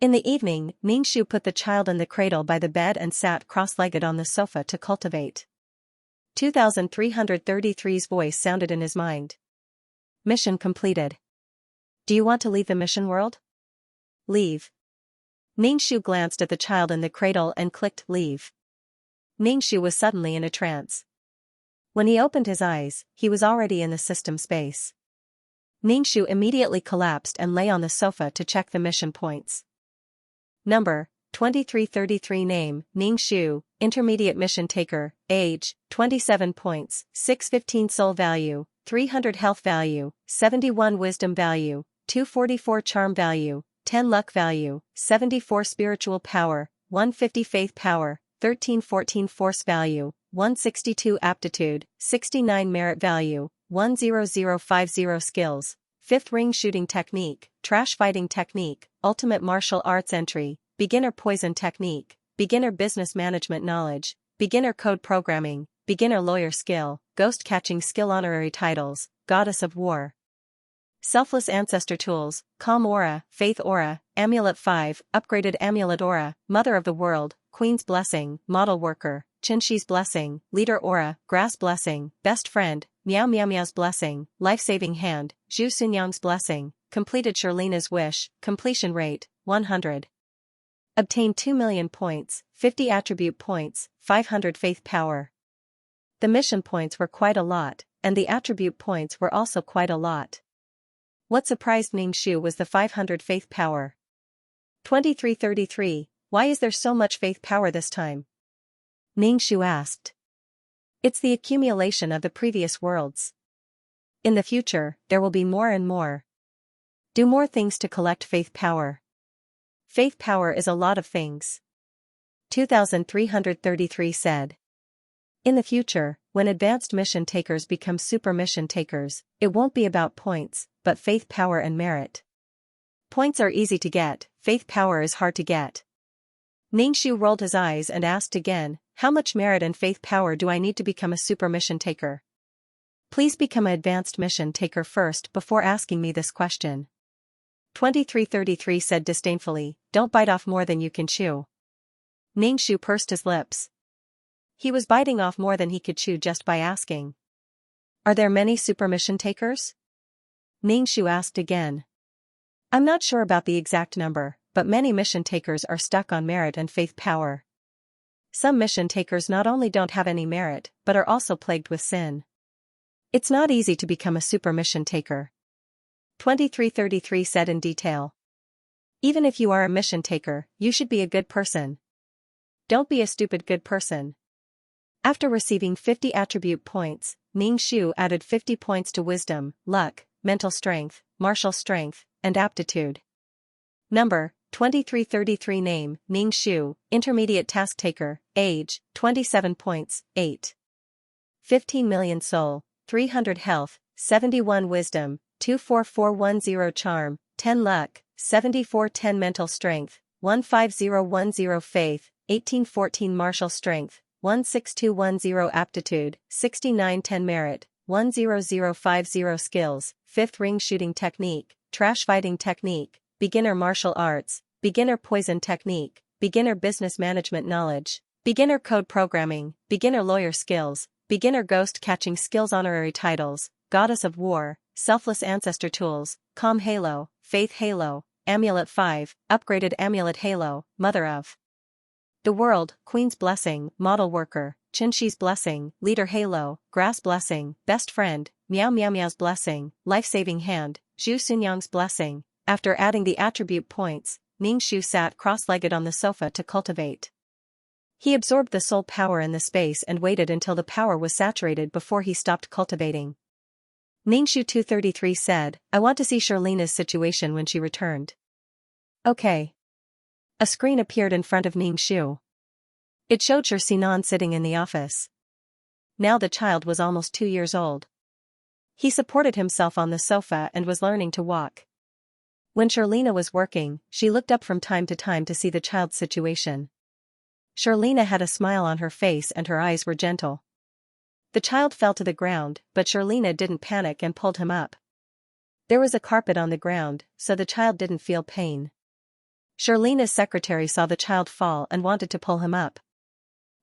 In the evening, Ningxu put the child in the cradle by the bed and sat cross-legged on the sofa to cultivate. 2333's voice sounded in his mind. Mission completed. Do you want to leave the mission world? Leave. Ningxu glanced at the child in the cradle and clicked leave. Ningxu was suddenly in a trance. When he opened his eyes, he was already in the system space. Ningxu immediately collapsed and lay on the sofa to check the mission points. Number, 2333. Name, Ningxu, Intermediate Mission Taker, Age, 27 points, 615 Soul Value, 300 Health Value, 71 Wisdom Value, 244 Charm Value, 10 Luck Value, 74 Spiritual Power, 150 Faith Power, 1314 Force Value, 162 Aptitude, 69 Merit Value, 10050 Skills, 5th Ring Shooting Technique, Trash Fighting Technique, Ultimate Martial Arts Entry, Beginner Poison Technique, Beginner Business Management Knowledge, Beginner Code Programming, Beginner Lawyer Skill, Ghost Catching Skill. Honorary Titles, Goddess of War. Selfless Ancestor Tools, Calm Aura, Faith Aura, Amulet 5, Upgraded Amulet Aura, Mother of the World, Queen's Blessing, Model Worker, Xianxia's Blessing, Leader Aura, Grass Blessing, Best Friend, Miao Miao Miao's Blessing, Life-Saving Hand, Zhu Sunyang's Blessing, Completed Shirlina's Wish, Completion Rate, 100. Obtained 2 million points, 50 Attribute Points, 500 Faith Power. The mission points were quite a lot, and the attribute points were also quite a lot. What surprised Ningxu was the 500 Faith Power. 2333, why is there so much faith power this time? Ningxu asked. It's the accumulation of the previous worlds. In the future, there will be more and more. Do more things to collect faith power. Faith power is a lot of things. 2333 said. In the future, when advanced mission takers become super mission takers, it won't be about points, but faith power and merit. Points are easy to get, faith power is hard to get. Ningxu rolled his eyes and asked again, how much merit and faith power do I need to become a super mission taker? Please become an advanced mission taker first before asking me this question. 2333 said disdainfully, don't bite off more than you can chew. Ningxu pursed his lips. He was biting off more than he could chew just by asking. Are there many super mission takers? Ningxu asked again. I'm not sure about the exact number, but many mission takers are stuck on merit and faith power. Some mission takers not only don't have any merit, but are also plagued with sin. It's not easy to become a super mission taker. 2333 said in detail. Even if you are a mission taker, you should be a good person. Don't be a stupid good person. After receiving 50 attribute points, Ningxu added 50 points to wisdom, luck, mental strength, martial strength, and aptitude. Number, 2333. Name, Ningxu, Intermediate Task Taker, Age, 27 points, 8. 15 million Soul, 300 Health, 71 Wisdom, 24410 Charm, 10 Luck, 7410 Mental Strength, 15010 Faith, 1814 Martial Strength, 16210 Aptitude, 6910 Merit, 10050 Skills, 5th Ring Shooting Technique, Trash Fighting Technique, Beginner Martial Arts, Beginner Poison Technique, Beginner Business Management Knowledge, Beginner Code Programming, Beginner Lawyer Skills, Beginner Ghost Catching Skills. Honorary Titles, Goddess of War, Selfless Ancestor Tools, Calm Halo, Faith Halo, Amulet 5, Upgraded Amulet Halo, Mother of the World, Queen's Blessing, Model Worker, Xianxia's Blessing, Leader Halo, Grass Blessing, Best Friend, Miao Miao Miao's Blessing, Life-Saving Hand, Zhu Sunyang's Blessing. After adding the attribute points, Ningxu sat cross-legged on the sofa to cultivate. He absorbed the soul power in the space and waited until the power was saturated before he stopped cultivating. Ningxu 233 said, I want to see Charlena's situation when she returned. Okay. A screen appeared in front of Ningxu. It showed Xinan sitting in the office. Now the child was almost 2 years old. He supported himself on the sofa and was learning to walk. When Charlena was working, she looked up from time to time to see the child's situation. Charlena had a smile on her face and her eyes were gentle. The child fell to the ground, but Charlena didn't panic and pulled him up. There was a carpet on the ground, so the child didn't feel pain. Charlena's secretary saw the child fall and wanted to pull him up.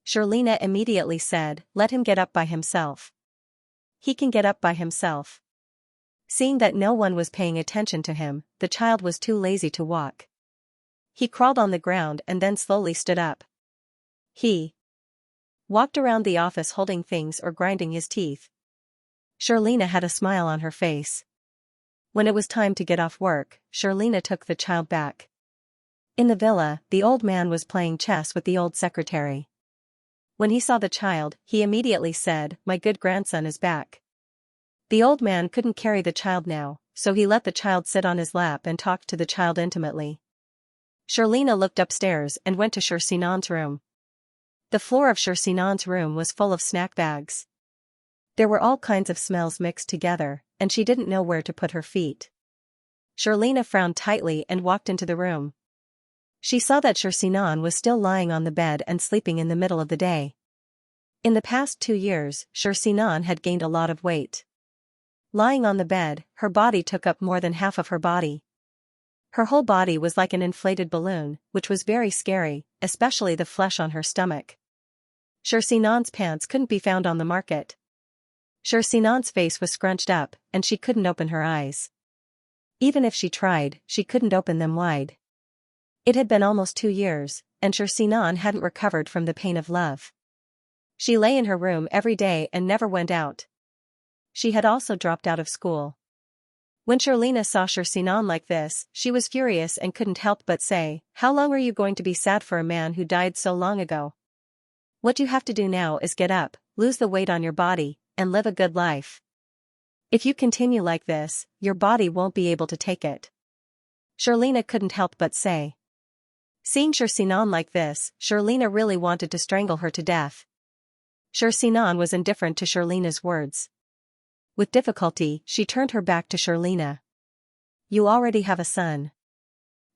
Charlena immediately said, let him get up by himself. He can get up by himself. Seeing that no one was paying attention to him, the child was too lazy to walk. He crawled on the ground and then slowly stood up. He walked around the office holding things or grinding his teeth. Charlena had a smile on her face. When it was time to get off work, Charlena took the child back. In the villa, the old man was playing chess with the old secretary. When he saw the child, he immediately said, my good grandson is back. The old man couldn't carry the child now, so he let the child sit on his lap and talked to the child intimately. Charlena looked upstairs and went to Xianxia's room. The floor of Xianxia's room was full of snack bags. There were all kinds of smells mixed together, and she didn't know where to put her feet. Charlena frowned tightly and walked into the room. She saw that Xianxia was still lying on the bed and sleeping in the middle of the day. In the past 2 years, Xianxia had gained a lot of weight. Lying on the bed, her body took up more than half of her body. Her whole body was like an inflated balloon, which was very scary, especially the flesh on her stomach. Xianxia's pants couldn't be found on the market. Xianxia's face was scrunched up, and she couldn't open her eyes. Even if she tried, she couldn't open them wide. It had been almost 2 years, and Xianxia hadn't recovered from the pain of love. She lay in her room every day and never went out. She had also dropped out of school. When Charlena saw Xianxia like this, she was furious and couldn't help but say, how long are you going to be sad for a man who died so long ago? What you have to do now is get up, lose the weight on your body, and live a good life. If you continue like this, your body won't be able to take it. Charlena couldn't help but say. Seeing Xianxia like this, Charlena really wanted to strangle her to death. Xianxia was indifferent to Charlena's words. With difficulty, she turned her back to Charlena. You already have a son.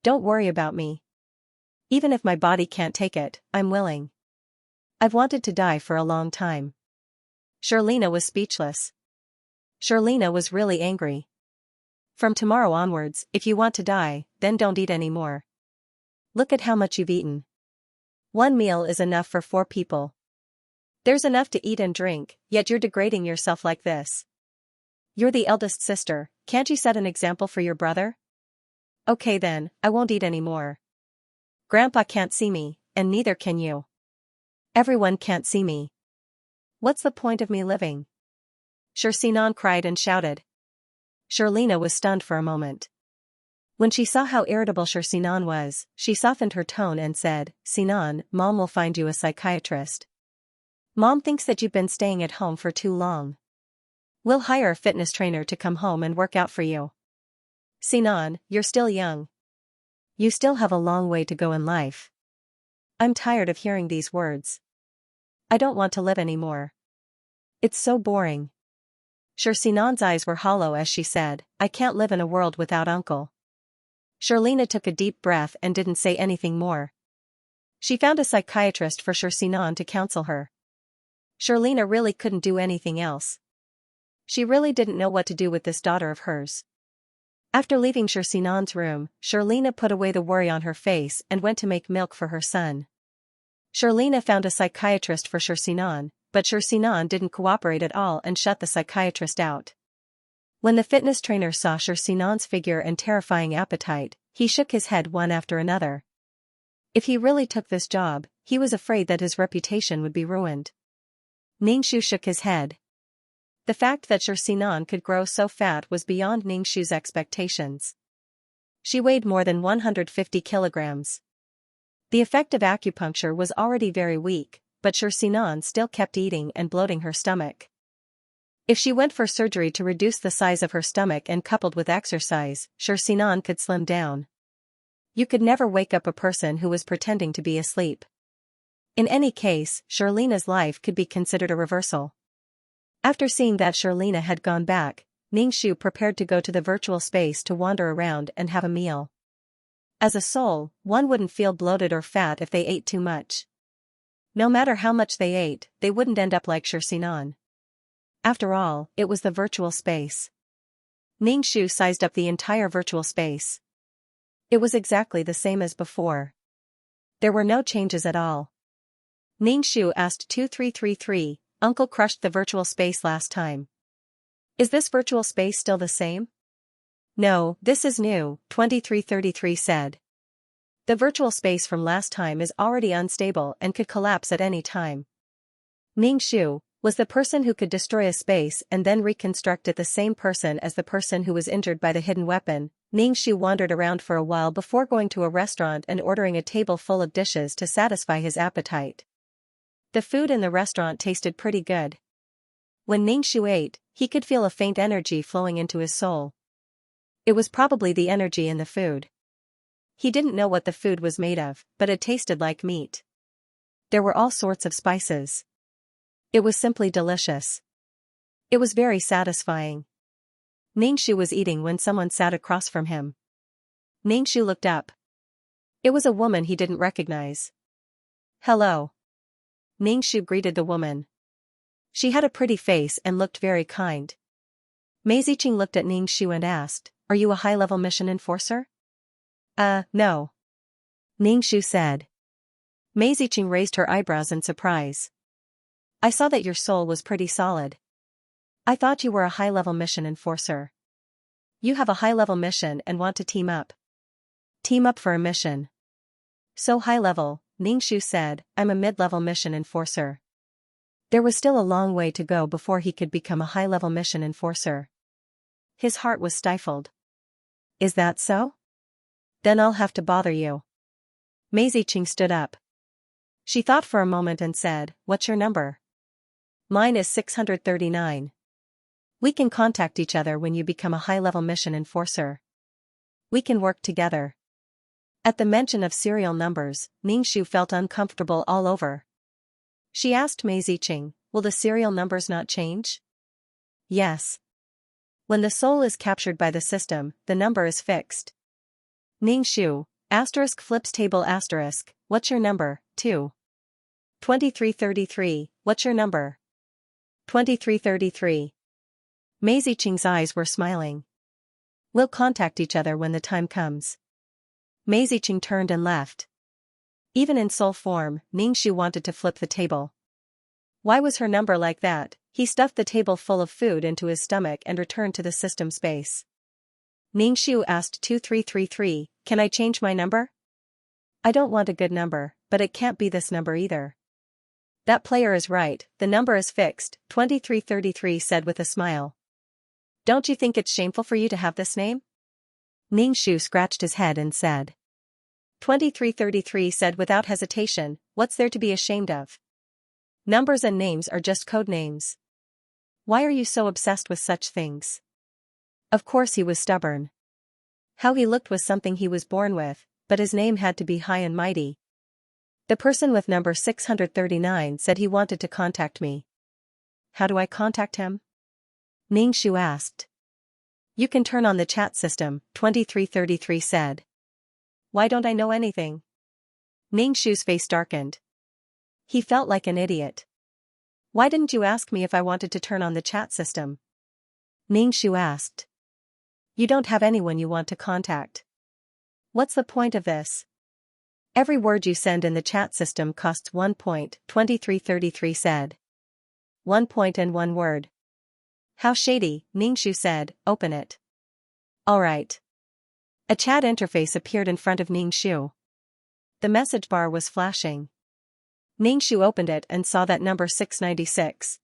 Don't worry about me. Even if my body can't take it, I'm willing. I've wanted to die for a long time. Charlena was speechless. Charlena was really angry. From tomorrow onwards, if you want to die, then don't eat anymore. Look at how much you've eaten. 1 meal is enough for 4 people. There's enough to eat and drink, yet you're degrading yourself like this. You're the eldest sister, can't you set an example for your brother? Okay then, I won't eat anymore. Grandpa can't see me, and neither can you. Everyone can't see me. What's the point of me living? Xianxia cried and shouted. Charlena was stunned for a moment. When she saw how irritable Xianxia was, she softened her tone and said, Xinan, Mom will find you a psychiatrist. Mom thinks that you've been staying at home for too long. We'll hire a fitness trainer to come home and work out for you. Xinan, you're still young. You still have a long way to go in life. I'm tired of hearing these words. I don't want to live anymore. It's so boring. Xianxia's eyes were hollow as she said, I can't live in a world without Uncle. Charlena took a deep breath and didn't say anything more. She found a psychiatrist for Xianxia to counsel her. Charlena really couldn't do anything else. She really didn't know what to do with this daughter of hers. After leaving Xianxia's room, Charlena put away the worry on her face and went to make milk for her son. Charlena found a psychiatrist for Xianxia, but Xianxia didn't cooperate at all and shut the psychiatrist out. When the fitness trainer saw Xianxia's figure and terrifying appetite, he shook his head one after another. If he really took this job, he was afraid that his reputation would be ruined. Ningxu shook his head. The fact that Xianxia could grow so fat was beyond Ningxu's expectations. She weighed more than 150 kilograms. The effect of acupuncture was already very weak, but Xianxia still kept eating and bloating her stomach. If she went for surgery to reduce the size of her stomach and coupled with exercise, Xianxia could slim down. You could never wake up a person who was pretending to be asleep. In any case, Xianxia's life could be considered a reversal. After seeing that Xianxia had gone back, Ningxu prepared to go to the virtual space to wander around and have a meal. As a soul, one wouldn't feel bloated or fat if they ate too much. No matter how much they ate, they wouldn't end up like Xianxia. After all, it was the virtual space. Ningxu sized up the entire virtual space. It was exactly the same as before. There were no changes at all. Ningxu asked 2333, Uncle crushed the virtual space last time. Is this virtual space still the same? No, this is new, 2333 said. The virtual space from last time is already unstable and could collapse at any time. Ningxu was the person who could destroy a space and then reconstruct it, the same person as the person who was injured by the hidden weapon. Ningxu wandered around for a while before going to a restaurant and ordering a table full of dishes to satisfy his appetite. The food in the restaurant tasted pretty good. When Ningxu ate, he could feel a faint energy flowing into his soul. It was probably the energy in the food. He didn't know what the food was made of, but it tasted like meat. There were all sorts of spices. It was simply delicious. It was very satisfying. Ningxu was eating when someone sat across from him. Ningxu looked up. It was a woman he didn't recognize. Hello. Ningxu greeted the woman. She had a pretty face and looked very kind. Meiziqing looked at Ningxu and asked, "Are you a high-level mission enforcer?" No. Ningxu said. Meiziqing raised her eyebrows in surprise. I saw that your soul was pretty solid. I thought you were a high-level mission enforcer. You have a high-level mission and want to team up. Team up for a mission. So high-level, Ningxu said, I'm a mid-level mission enforcer. There was still a long way to go before he could become a high-level mission enforcer. His heart was stifled. Is that so? Then I'll have to bother you. Meiziqing stood up. She thought for a moment and said, What's your number? Mine is 639. We can contact each other when you become a high-level mission enforcer. We can work together. At the mention of serial numbers, Ningxu felt uncomfortable all over. She asked Meiziqing, will the serial numbers not change? Yes. When the soul is captured by the system, the number is fixed. Ningxu, asterisk flips table asterisk, what's your number, 2. 2333, what's your number? 2333. Meiziqing's eyes were smiling. We'll contact each other when the time comes. Meiziqing turned and left. Even in soul form, Ningxu wanted to flip the table. Why was her number like that? He stuffed the table full of food into his stomach and returned to the system space. Ningxu asked 2333, can I change my number? I don't want a good number, but it can't be this number either. That player is right, the number is fixed, 2333 said with a smile. Don't you think it's shameful for you to have this name? Ningxu scratched his head and said. 2333 said without hesitation, what's there to be ashamed of? Numbers and names are just code names. Why are you so obsessed with such things? Of course he was stubborn. How he looked was something he was born with, but his name had to be high and mighty. The person with number 639 said he wanted to contact me. How do I contact him? Ningxu asked. You can turn on the chat system, 2333 said. Why don't I know anything? Ningxu's face darkened. He felt like an idiot. Why didn't you ask me if I wanted to turn on the chat system? Ningxu asked. You don't have anyone you want to contact. What's the point of this? Every word you send in the chat system costs 1 point, 2333 said. 1 point and 1 word. How shady, Ningxu said, open it. Alright. A chat interface appeared in front of Ningxu. The message bar was flashing. Ningxu opened it and saw that number 696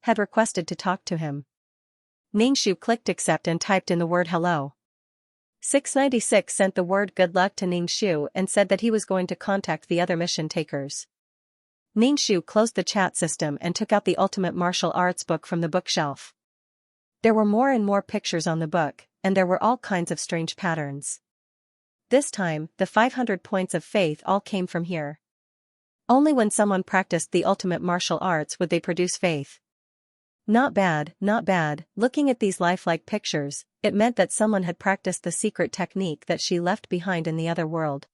had requested to talk to him. Ningxu clicked accept and typed in the word hello. 696 sent the word good luck to Ningxu and said that he was going to contact the other mission takers. Ningxu closed the chat system and took out the Ultimate Martial Arts book from the bookshelf. There were more and more pictures on the book, and there were all kinds of strange patterns. This time, the 500 points of faith all came from here. Only when someone practiced the ultimate martial arts would they produce faith. Not bad, not bad. Looking at these lifelike pictures, it meant that someone had practiced the secret technique that she left behind in the other world.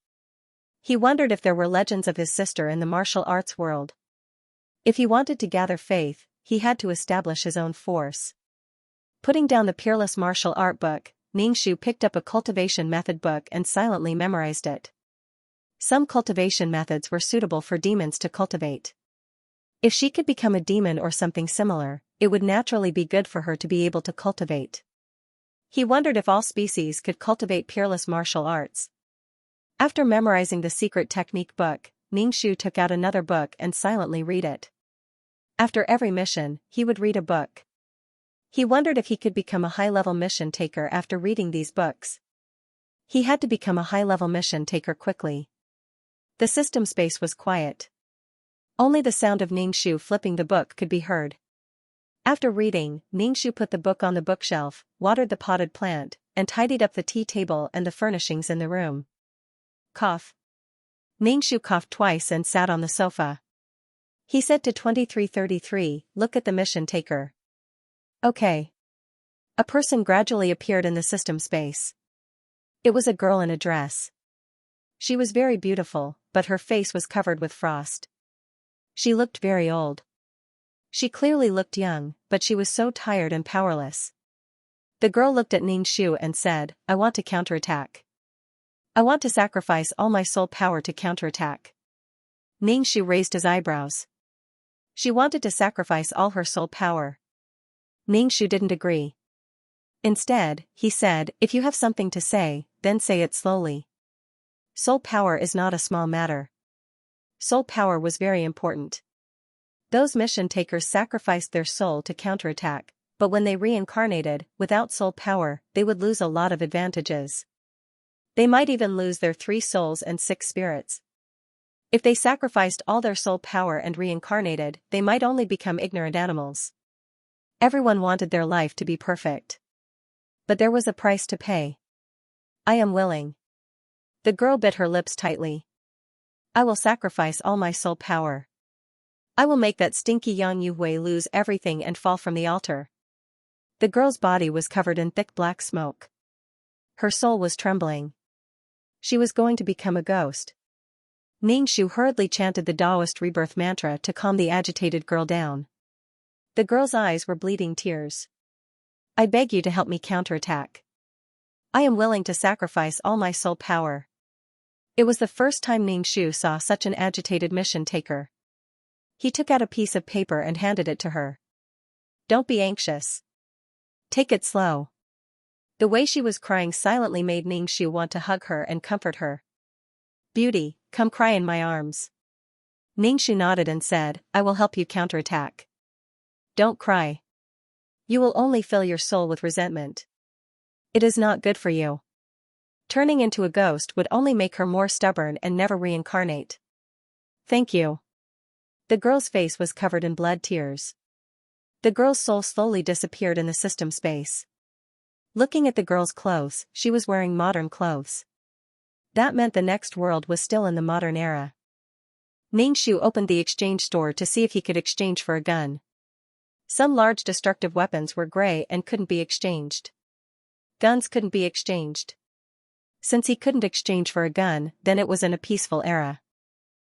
He wondered if there were legends of his sister in the martial arts world. If he wanted to gather faith, he had to establish his own force. Putting down the Peerless Martial Art book, Ningxu picked up a cultivation method book and silently memorized it. Some cultivation methods were suitable for demons to cultivate. If she could become a demon or something similar, it would naturally be good for her to be able to cultivate. He wondered if all species could cultivate peerless martial arts. After memorizing the secret technique book, Ningxu took out another book and silently read it. After every mission, he would read a book. He wondered if he could become a high-level mission taker after reading these books. He had to become a high-level mission taker quickly. The system space was quiet. Only the sound of Ningxu flipping the book could be heard. After reading, Ningxu put the book on the bookshelf, watered the potted plant, and tidied up the tea table and the furnishings in the room. Cough. Ningxu coughed twice and sat on the sofa. He said to 2333, "Look at the mission taker." Okay. A person gradually appeared in the system space. It was a girl in a dress. She was very beautiful, but her face was covered with frost. She looked very old. She clearly looked young, but she was so tired and powerless. The girl looked at Ningxu and said, "I want to counterattack. I want to sacrifice all my soul power to counterattack." Ningxu raised his eyebrows. She wanted to sacrifice all her soul power. Ningxu didn't agree. Instead, he said, "If you have something to say, then say it slowly. Soul power is not a small matter." Soul power was very important. Those mission takers sacrificed their soul to counterattack, but when they reincarnated, without soul power, they would lose a lot of advantages. They might even lose their 3 souls and 6 spirits. If they sacrificed all their soul power and reincarnated, they might only become ignorant animals. Everyone wanted their life to be perfect. But there was a price to pay. "I am willing." The girl bit her lips tightly. "I will sacrifice all my soul power. I will make that stinky Yang Yuhui lose everything and fall from the altar." The girl's body was covered in thick black smoke. Her soul was trembling. She was going to become a ghost. Ningxu hurriedly chanted the Taoist rebirth mantra to calm the agitated girl down. The girl's eyes were bleeding tears. "I beg you to help me counterattack. I am willing to sacrifice all my soul power." It was the first time Ningxu saw such an agitated mission taker. He took out a piece of paper and handed it to her. "Don't be anxious. Take it slow." The way she was crying silently made Ningxu want to hug her and comfort her. "Beauty, come cry in my arms." Ningxu nodded and said, "I will help you counterattack. Don't cry. You will only fill your soul with resentment. It is not good for you. Turning into a ghost would only make her more stubborn and never reincarnate." "Thank you." The girl's face was covered in blood tears. The girl's soul slowly disappeared in the system space. Looking at the girl's clothes, she was wearing modern clothes. That meant the next world was still in the modern era. Ningxu opened the exchange store to see if he could exchange for a gun. Some large destructive weapons were gray and couldn't be exchanged. Guns couldn't be exchanged. Since he couldn't exchange for a gun, then it was in a peaceful era.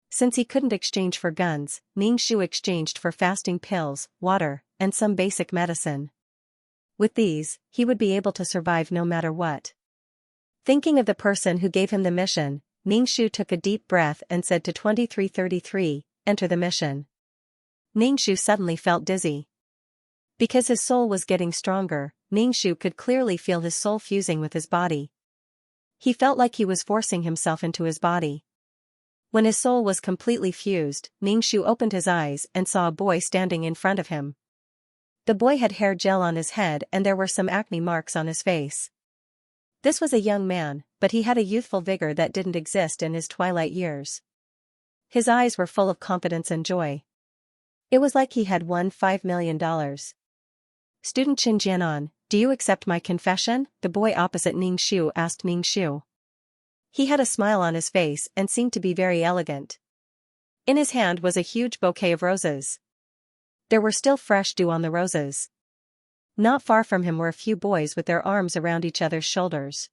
Since he couldn't exchange for guns, Ningxu exchanged for fasting pills, water, and some basic medicine. With these, he would be able to survive no matter what. Thinking of the person who gave him the mission, Ningxu took a deep breath and said to 2333, "Enter the mission." Ningxu suddenly felt dizzy. Because his soul was getting stronger, Ningxu could clearly feel his soul fusing with his body. He felt like he was forcing himself into his body. When his soul was completely fused, Ningxu opened his eyes and saw a boy standing in front of him. The boy had hair gel on his head and there were some acne marks on his face. This was a young man, but he had a youthful vigor that didn't exist in his twilight years. His eyes were full of confidence and joy. It was like he had won $5 million. Student Qin Jianan, do you accept my confession? The boy opposite Ning Shu asked Ning Shu. He had a smile on his face and seemed to be very elegant. In his hand was a huge bouquet of roses. There were still fresh dew on the roses. Not far from him were a few boys with their arms around each other's shoulders.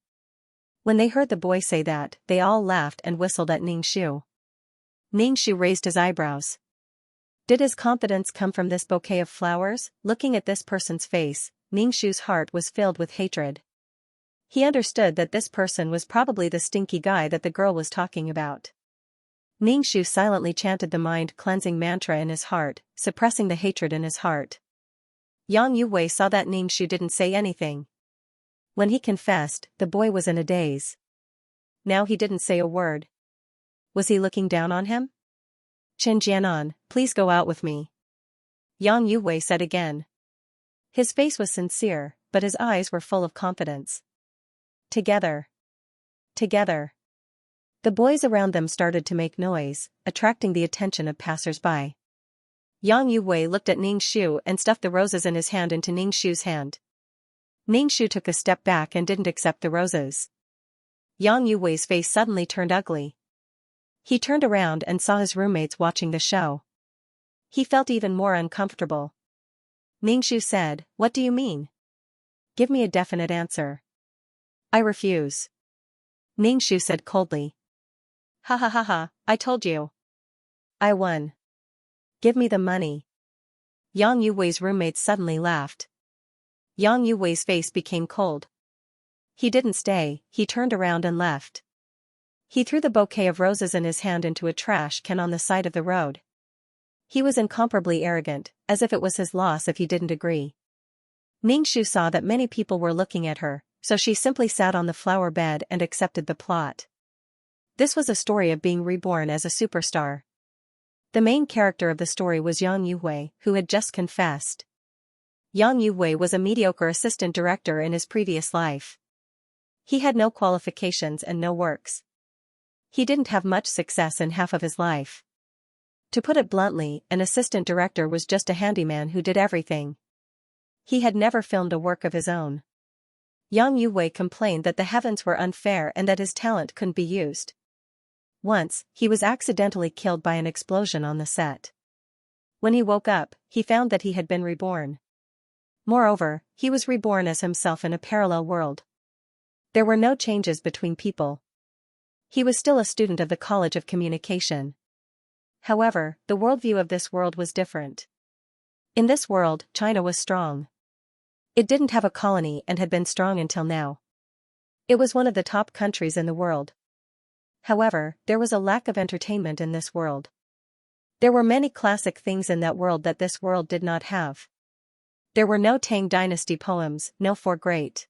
When they heard the boy say that, they all laughed and whistled at Ning Shu. Ning Shu raised his eyebrows. Did his confidence come from this bouquet of flowers? Looking at this person's face, Ning Shu's heart was filled with hatred. He understood that this person was probably the stinky guy that the girl was talking about. Ning Shu silently chanted the mind-cleansing mantra in his heart, suppressing the hatred in his heart. Yang Yuwei saw that Ning Shu didn't say anything. When he confessed, the boy was in a daze. Now he didn't say a word. Was he looking down on him? Qin Jianan, please go out with me. Yang Yuwei said again. His face was sincere, but his eyes were full of confidence. Together. Together. The boys around them started to make noise, attracting the attention of passers-by. Yang Yuwei looked at Ning Shu and stuffed the roses in his hand into Ning Shu's hand. Ning Shu took a step back and didn't accept the roses. Yang Yuwei's face suddenly turned ugly. He turned around and saw his roommates watching the show. He felt even more uncomfortable. Ning Shu said, "What do you mean? Give me a definite answer." "I refuse." Ning Shu said coldly. "Ha ha ha ha, I told you. I won. Give me the money." Yang Yuwei's roommates suddenly laughed. Yang Yuwei's face became cold. He didn't stay, he turned around and left. He threw the bouquet of roses in his hand into a trash can on the side of the road. He was incomparably arrogant, as if it was his loss if he didn't agree. Ning Shu saw that many people were looking at her, so she simply sat on the flower bed and accepted the plot. This was a story of being reborn as a superstar. The main character of the story was Yang Yuwei, who had just confessed. Yang Yuwei was a mediocre assistant director in his previous life. He had no qualifications and no works. He didn't have much success in half of his life. To put it bluntly, an assistant director was just a handyman who did everything. He had never filmed a work of his own. Yang Yuwei complained that the heavens were unfair and that his talent couldn't be used. Once, he was accidentally killed by an explosion on the set. When he woke up, he found that he had been reborn. Moreover, he was reborn as himself in a parallel world. There were no changes between people. He was still a student of the College of Communication. However, the worldview of this world was different. In this world, China was strong. It didn't have a colony and had been strong until now. It was one of the top countries in the world. However, there was a lack of entertainment in this world. There were many classic things in that world that this world did not have. There were no Tang Dynasty poems, no four great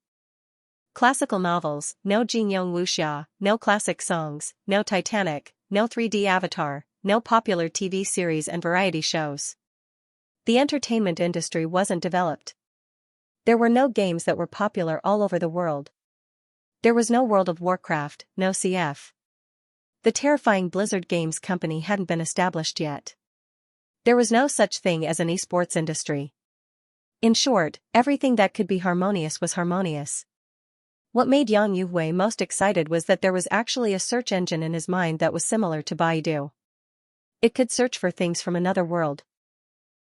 classical novels, no Jingyong Wuxia, no classic songs, no Titanic, no 3D Avatar, no popular TV series and variety shows. The entertainment industry wasn't developed. There were no games that were popular all over the world. There was no World of Warcraft, no CF. The terrifying Blizzard Games company hadn't been established yet. There was no such thing as an esports industry. In short, everything that could be harmonious was harmonious. What made Yang Yuwei most excited was that there was actually a search engine in his mind that was similar to Baidu. It could search for things from another world.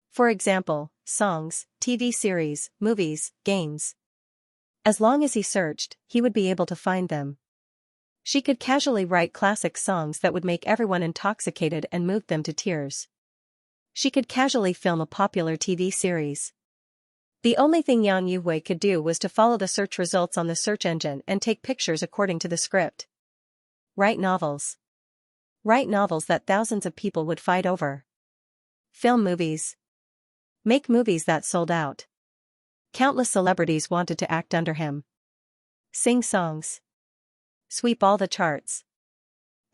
For example, songs, TV series, movies, games. As long as he searched, he would be able to find them. She could casually write classic songs that would make everyone intoxicated and move them to tears. She could casually film a popular TV series. The only thing Yang Yuwei could do was to follow the search results on the search engine and take pictures according to the script. Write novels. Write novels that thousands of people would fight over. Film movies. Make movies that sold out. Countless celebrities wanted to act under him. Sing songs. Sweep all the charts.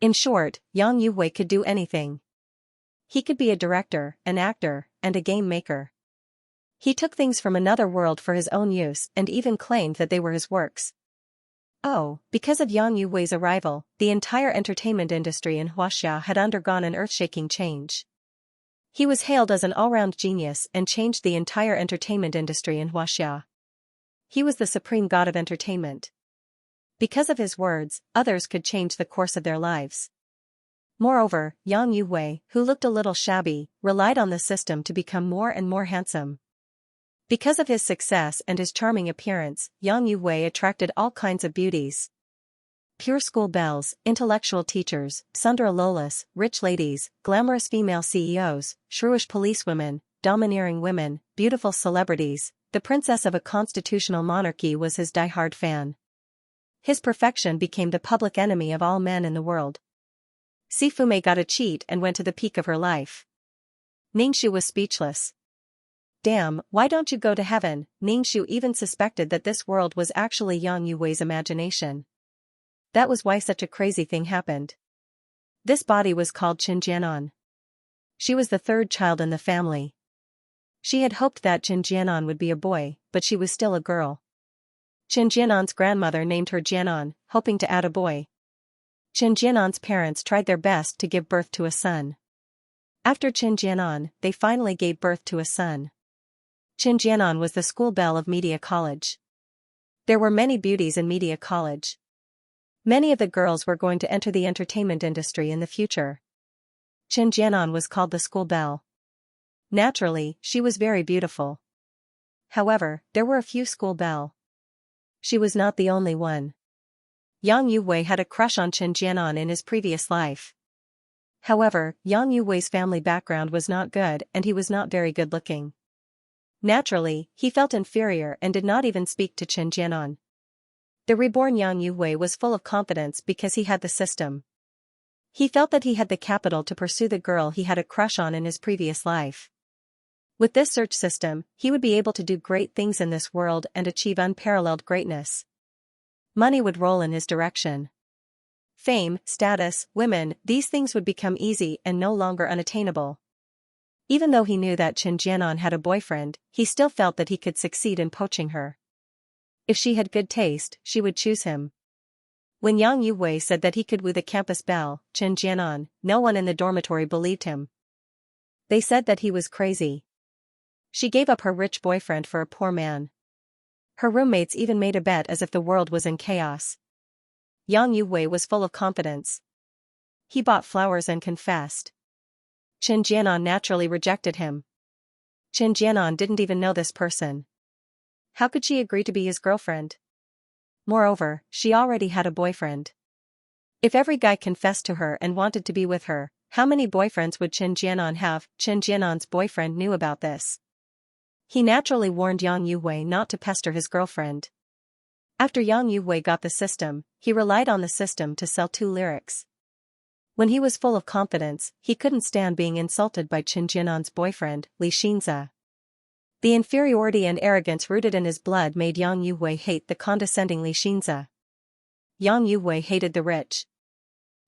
In short, Yang Yuwei could do anything. He could be a director, an actor, and a game maker. He took things from another world for his own use and even claimed that they were his works. Oh, because of Yang Yuwei's arrival, the entire entertainment industry in Huaxia had undergone an earth-shaking change. He was hailed as an all-round genius and changed the entire entertainment industry in Huaxia. He was the supreme god of entertainment. Because of his words, others could change the course of their lives. Moreover, Yang Yuwei, who looked a little shabby, relied on the system to become more and more handsome. Because of his success and his charming appearance, Yang Yuwei attracted all kinds of beauties. Pure school belles, intellectual teachers, Sundara lolas, rich ladies, glamorous female CEOs, shrewish policewomen, domineering women, beautiful celebrities. The princess of a constitutional monarchy was his die-hard fan. His perfection became the public enemy of all men in the world. Sifume got a cheat and went to the peak of her life. Ningxu was speechless. Damn, why don't you go to heaven? Ningxu even suspected that this world was actually Yang Yuwei's imagination. That was why such a crazy thing happened. This body was called Qinjianan. She was the third child in the family. She had hoped that Qinjianan would be a boy, but she was still a girl. Qinjianan's grandmother named her Jianan, hoping to add a boy. Qinjianan's parents tried their best to give birth to a son. After Qinjianan, they finally gave birth to a son. Qinjianan was the school belle of Media College. There were many beauties in Media College. Many of the girls were going to enter the entertainment industry in the future. Qinjianan was called the school belle. Naturally, she was very beautiful. However, there were a few school belle. She was not the only one. Yang Yuwei had a crush on Qinjianan in his previous life. However, Yang Yuwei's family background was not good and he was not very good looking. Naturally, he felt inferior and did not even speak to Qinjianan. The reborn Yang Yuwei was full of confidence because he had the system. He felt that he had the capital to pursue the girl he had a crush on in his previous life. With this search system, he would be able to do great things in this world and achieve unparalleled greatness. Money would roll in his direction. Fame, status, women, these things would become easy and no longer unattainable. Even though he knew that Qinjianan had a boyfriend, he still felt that he could succeed in poaching her. If she had good taste, she would choose him. When Yang Yuwei said that he could woo the campus belle, Qinjianan, no one in the dormitory believed him. They said that he was crazy. She gave up her rich boyfriend for a poor man. Her roommates even made a bet as if the world was in chaos. Yang Yuwei was full of confidence. He bought flowers and confessed. Qinjianan naturally rejected him. Qinjianan didn't even know this person. How could she agree to be his girlfriend? Moreover, she already had a boyfriend. If every guy confessed to her and wanted to be with her, how many boyfriends would Qinjianan have? Qinjianan's boyfriend knew about this. He naturally warned Yang Yuwei not to pester his girlfriend. After Yang Yuwei got the system, he relied on the system to sell 2 lyrics. When he was full of confidence, he couldn't stand being insulted by Qinjianan's boyfriend, Xianxia. The inferiority and arrogance rooted in his blood made Yang Yuwei hate the condescending Xianxia. Yang Yuwei hated the rich.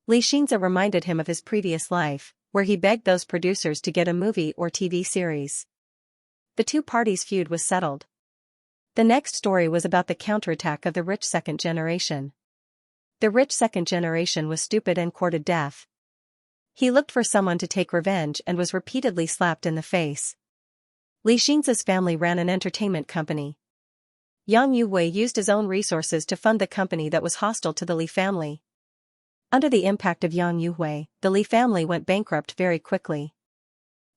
Xianxia reminded him of his previous life, where he begged those producers to get a movie or TV series. The two parties' feud was settled. The next story was about the counterattack of the rich second generation. The rich second generation was stupid and courted death. He looked for someone to take revenge and was repeatedly slapped in the face. Xianxia's family ran an entertainment company. Yang Yuwei used his own resources to fund the company that was hostile to the Li family. Under the impact of Yang Yuwei, the Li family went bankrupt very quickly.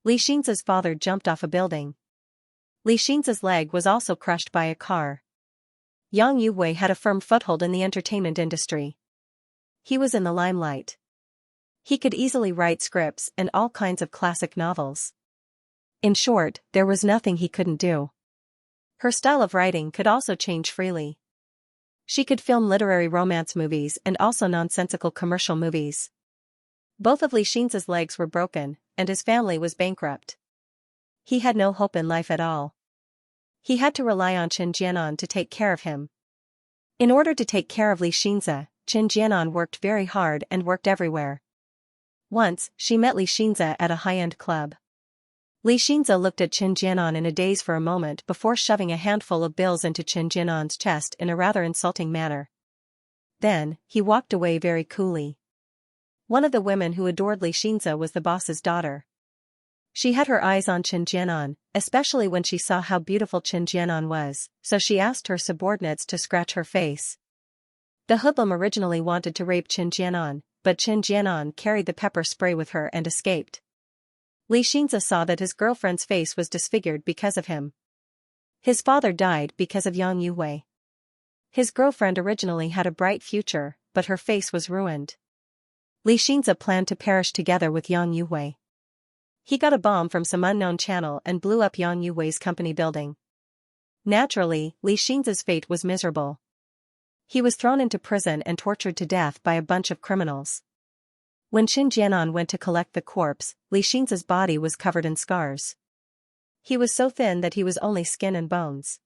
Xianxia's father jumped off a building. Xianxia's leg was also crushed by a car. Yang Yuwei had a firm foothold in the entertainment industry. He was in the limelight. He could easily write scripts and all kinds of classic novels. In short, there was nothing he couldn't do. Her style of writing could also change freely. She could film literary romance movies and also nonsensical commercial movies. Both of Xianxia's legs were broken, and his family was bankrupt. He had no hope in life at all. He had to rely on Qinjianan to take care of him. In order to take care of Xianxia, Qinjianan worked very hard and worked everywhere. Once, she met Xianxia at a high-end club. Xianxia looked at Qinjianan in a daze for a moment before shoving a handful of bills into Qinjianan's chest in a rather insulting manner. then, he walked away very coolly. One of the women who adored Xianxia was the boss's daughter. She had her eyes on Xianxia, especially when she saw how beautiful Xianxia was, so she asked her subordinates to scratch her face. The hoodlum originally wanted to rape Xianxia, but Xianxia carried the pepper spray with her and escaped. Xianxia saw that his girlfriend's face was disfigured because of him. His father died because of Yang Yuwei. His girlfriend originally had a bright future, but her face was ruined. Xianxia planned to perish together with Yang Yuwei. He got a bomb from some unknown channel and blew up Yang Yuwei's company building. Naturally, Xianxia's fate was miserable. He was thrown into prison and tortured to death by a bunch of criminals. When Xianxia went to collect the corpse, Xianxia's body was covered in scars. He was so thin that he was only skin and bones.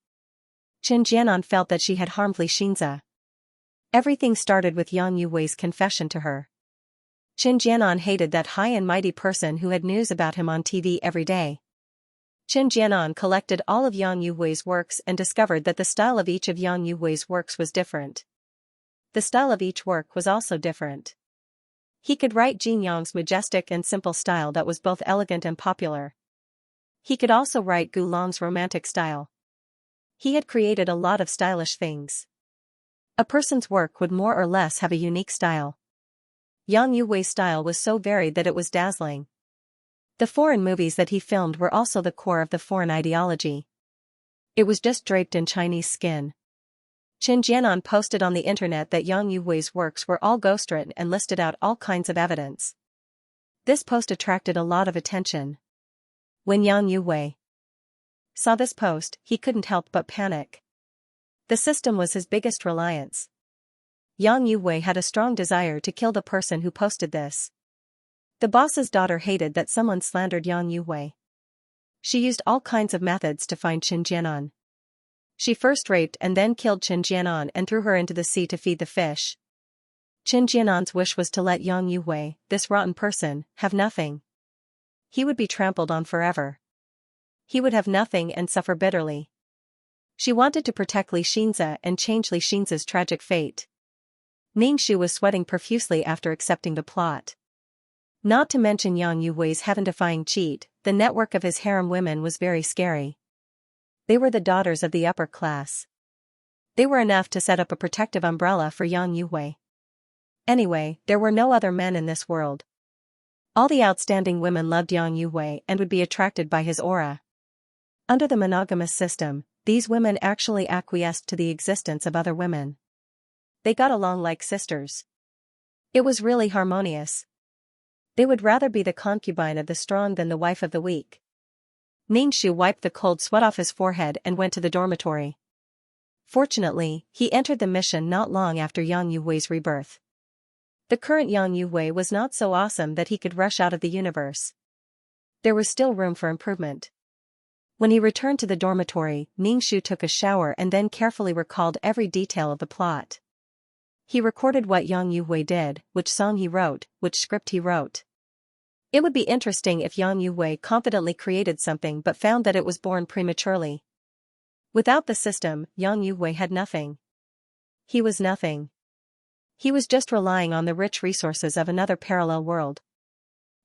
Xianxia felt that she had harmed Xianxia. Everything started with Yang Yuwei's confession to her. Xianxia hated that high and mighty person who had news about him on TV every day. Xianxia collected all of Yang Yuwei's works and discovered that the style of each of Yang Yuwei's works was different. The style of each work was also different. He could write Jin Yang's majestic and simple style that was both elegant and popular. He could also write Gu Long's romantic style. He had created a lot of stylish things. A person's work would more or less have a unique style. Yang Yuwei's style was so varied that it was dazzling. The foreign movies that he filmed were also the core of the foreign ideology. It was just draped in Chinese skin. Xianxia posted on the internet that Yang Yuwei's works were all ghostwritten and listed out all kinds of evidence. This post attracted a lot of attention. When Yang Yuwei saw this post, he couldn't help but panic. The system was his biggest reliance. Yang Yuwei had a strong desire to kill the person who posted this. The boss's daughter hated that someone slandered Yang Yuwei. She used all kinds of methods to find Xianxia. She first raped and then killed Xianxia and threw her into the sea to feed the fish. Xianxia's wish was to let Yang Yuwei, this rotten person, have nothing. He would be trampled on forever. He would have nothing and suffer bitterly. She wanted to protect Xianxia and change Xianxia's tragic fate. Ningxu was sweating profusely after accepting the plot. Not to mention Yang Yuwei's heaven-defying cheat, the network of his harem women was very scary. They were the daughters of the upper class. They were enough to set up a protective umbrella for Yang Yuwei. Anyway, there were no other men in this world. All the outstanding women loved Yang Yuwei and would be attracted by his aura. Under the monogamous system, these women actually acquiesced to the existence of other women. They got along like sisters. It was really harmonious. They would rather be the concubine of the strong than the wife of the weak. Ningxu wiped the cold sweat off his forehead and went to the dormitory. Fortunately, he entered the mission not long after Yang Yuwei's rebirth. The current Yang Yuwei was not so awesome that he could rush out of the universe. There was still room for improvement. When he returned to the dormitory, Ningxu took a shower and then carefully recalled every detail of the plot. He recorded what Yang Yuwei did, which song he wrote, which script he wrote. It would be interesting if Yang Yuwei confidently created something but found that it was born prematurely. Without the system, Yang Yuwei had nothing. He was nothing. He was just relying on the rich resources of another parallel world.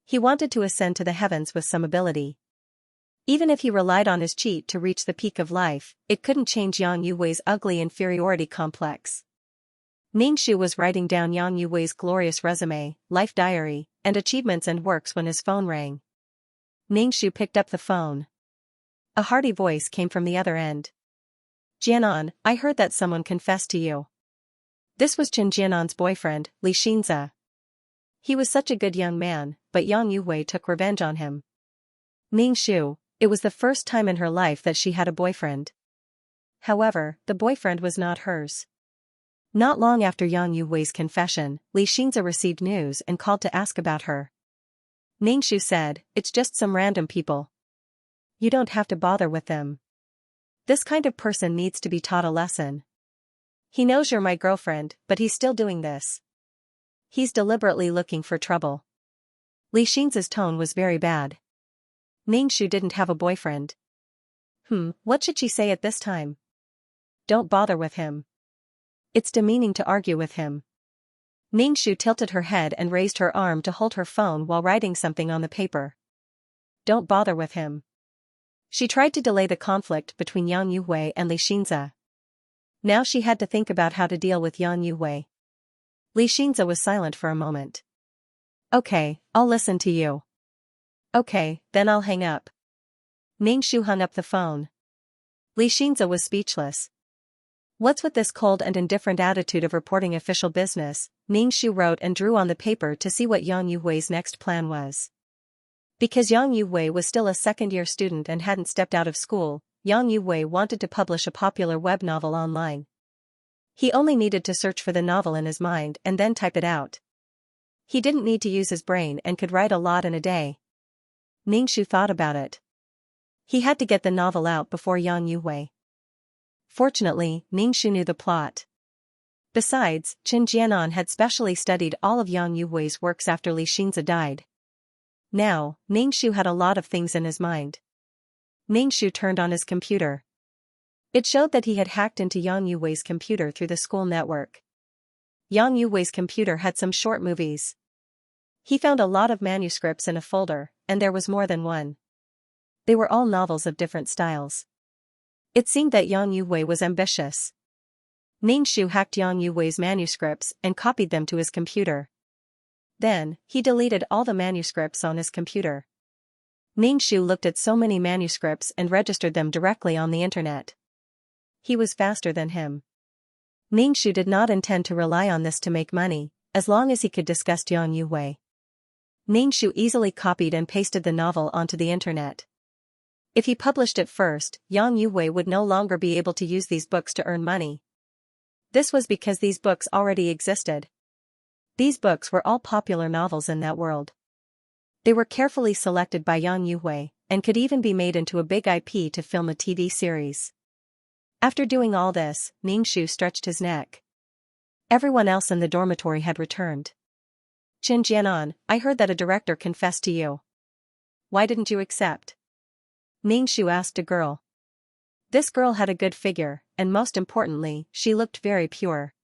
He wanted to ascend to the heavens with some ability. Even if he relied on his cheat to reach the peak of life, it couldn't change Yang Yuwei's ugly inferiority complex. Ningxu was writing down Yang Yuwei's glorious resume, life diary, and achievements and works when his phone rang. Ningxu picked up the phone. A hearty voice came from the other end. "Jianan, I heard that someone confessed to you." This was Jianan's boyfriend, Xianxia. He was such a good young man, but Yang Yuwei took revenge on him. Ningxu, it was the first time in her life that she had a boyfriend. However, the boyfriend was not hers. Not long after Yang Yuwei's confession, Xianxia received news and called to ask about her. Ningxu said, "It's just some random people. You don't have to bother with them. This kind of person needs to be taught a lesson. He knows you're my girlfriend, but he's still doing this. He's deliberately looking for trouble." Xianxia's tone was very bad. Ningxu didn't have a boyfriend. What should she say at this time? Don't bother with him. It's demeaning to argue with him. Ningxu tilted her head and raised her arm to hold her phone while writing something on the paper. Don't bother with him. She tried to delay the conflict between Yang Yuhui and Xianxia. Now she had to think about how to deal with Yang Yuhui. Xianxia was silent for a moment. Okay, I'll listen to you. Okay, then I'll hang up. Ningxu hung up the phone. Xianxia was speechless. What's with this cold and indifferent attitude of reporting official business? Ningxu wrote and drew on the paper to see what Yang Yuhui's next plan was. Because Yang Yuhui was still a second-year student and hadn't stepped out of school, Yang Yuhui wanted to publish a popular web novel online. He only needed to search for the novel in his mind and then type it out. He didn't need to use his brain and could write a lot in a day. Ningxu thought about it. He had to get the novel out before Yang Yuhui. Fortunately, Ningxu knew the plot. Besides, Qin Jianan had specially studied all of Yang Yuhui's works after Xianxia died. Now, Ningxu had a lot of things in his mind. Ningxu turned on his computer. It showed that he had hacked into Yang Yuhui's computer through the school network. Yang Yuhui's computer had some short movies. He found a lot of manuscripts in a folder, and there was more than one. They were all novels of different styles. It seemed that Yang Yuhui was ambitious. Ningxu hacked Yang Yuhui's manuscripts and copied them to his computer. Then, he deleted all the manuscripts on his computer. Ningxu looked at so many manuscripts and registered them directly on the internet. He was faster than him. Ningxu did not intend to rely on this to make money, as long as he could disgust Yang Yuhui. Ningxu easily copied and pasted the novel onto the internet. If he published it first, Yang Yuhui would no longer be able to use these books to earn money. This was because these books already existed. These books were all popular novels in that world. They were carefully selected by Yang Yuhui, and could even be made into a big IP to film a TV series. After doing all this, Ningxu stretched his neck. Everyone else in the dormitory had returned. Qin Jianan, I heard that a director confessed to you. Why didn't you accept? Ningxu asked a girl. This girl had a good figure, and most importantly, she looked very pure.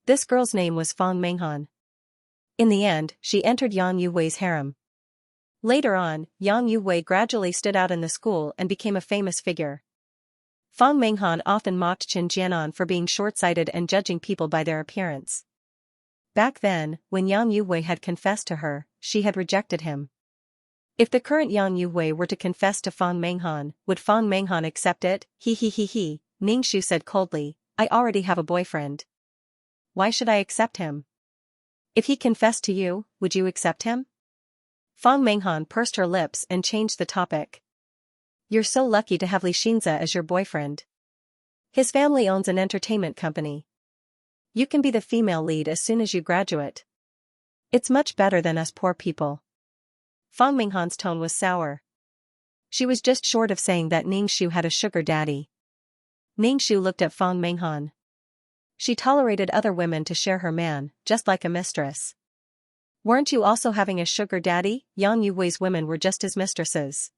This girl's name was Fang Menghan. In the end, she entered Yang Yuhui's harem. Later on, Yang Yuhui gradually stood out in the school and became a famous figure. Fang Menghan often mocked Qin Jianan for being short-sighted and judging people by their appearance. Back then, when Yang Yuhui had confessed to her, she had rejected him. If the current Yang Yuhui were to confess to Fang Menghan, would Fang Menghan accept it? He, Ningxu said coldly, I already have a boyfriend. Why should I accept him? If he confessed to you, would you accept him? Fang Menghan pursed her lips and changed the topic. You're so lucky to have Xianxia as your boyfriend. His family owns an entertainment company. You can be the female lead as soon as you graduate. It's much better than us poor people. Fang Menghan's tone was sour. She was just short of saying that Ningxu had a sugar daddy. Ningxu looked at Fang Menghan. She tolerated other women to share her man, just like a mistress. Weren't you also having a sugar daddy? Yang Yuhui's women were just his mistresses.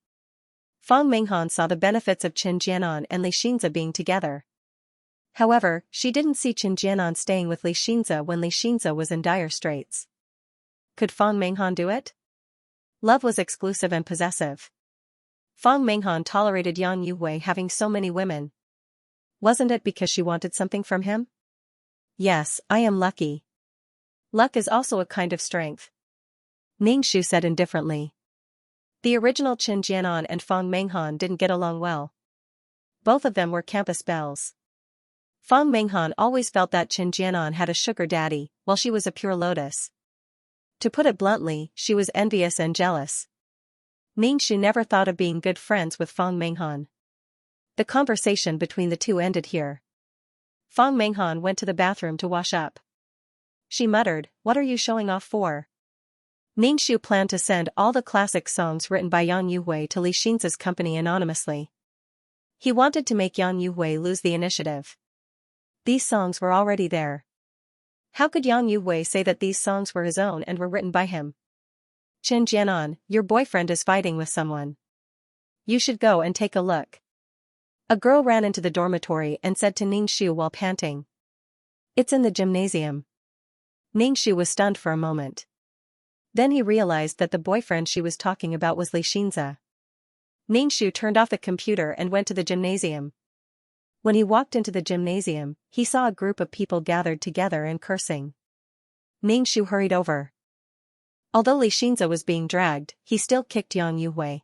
Fang Menghan saw the benefits of Qin Jianan and Xianxia being together. However, she didn't see Qin Jianan staying with Xianxia when Xianxia was in dire straits. Could Fang Menghan do it? Love was exclusive and possessive. Fang Menghan tolerated Yang Yuhui having so many women. Wasn't it because she wanted something from him? Yes, I am lucky. Luck is also a kind of strength. Ningxu said indifferently. The original Qin Jianan and Fang Menghan didn't get along well. Both of them were campus belles. Fang Menghan always felt that Qin Jianan had a sugar daddy, while she was a pure lotus. To put it bluntly, she was envious and jealous. Ningxu never thought of being good friends with Fang Menghan. The conversation between the two ended here. Fang Menghan went to the bathroom to wash up. She muttered, "What are you showing off for?" Ningxu planned to send all the classic songs written by Yang Yuhui to Xianxia's company anonymously. He wanted to make Yang Yuhui lose the initiative. These songs were already there. How could Yang Yuhui say that these songs were his own and were written by him? Qin Jianan, your boyfriend is fighting with someone. You should go and take a look. A girl ran into the dormitory and said to Ningxu while panting. It's in the gymnasium. Ningxu was stunned for a moment. Then he realized that the boyfriend she was talking about was Xianxia. Ningxu turned off the computer and went to the gymnasium. When he walked into the gymnasium, he saw a group of people gathered together and cursing. Ningxu hurried over. Although Xianxia was being dragged, he still kicked Yang Yuhui.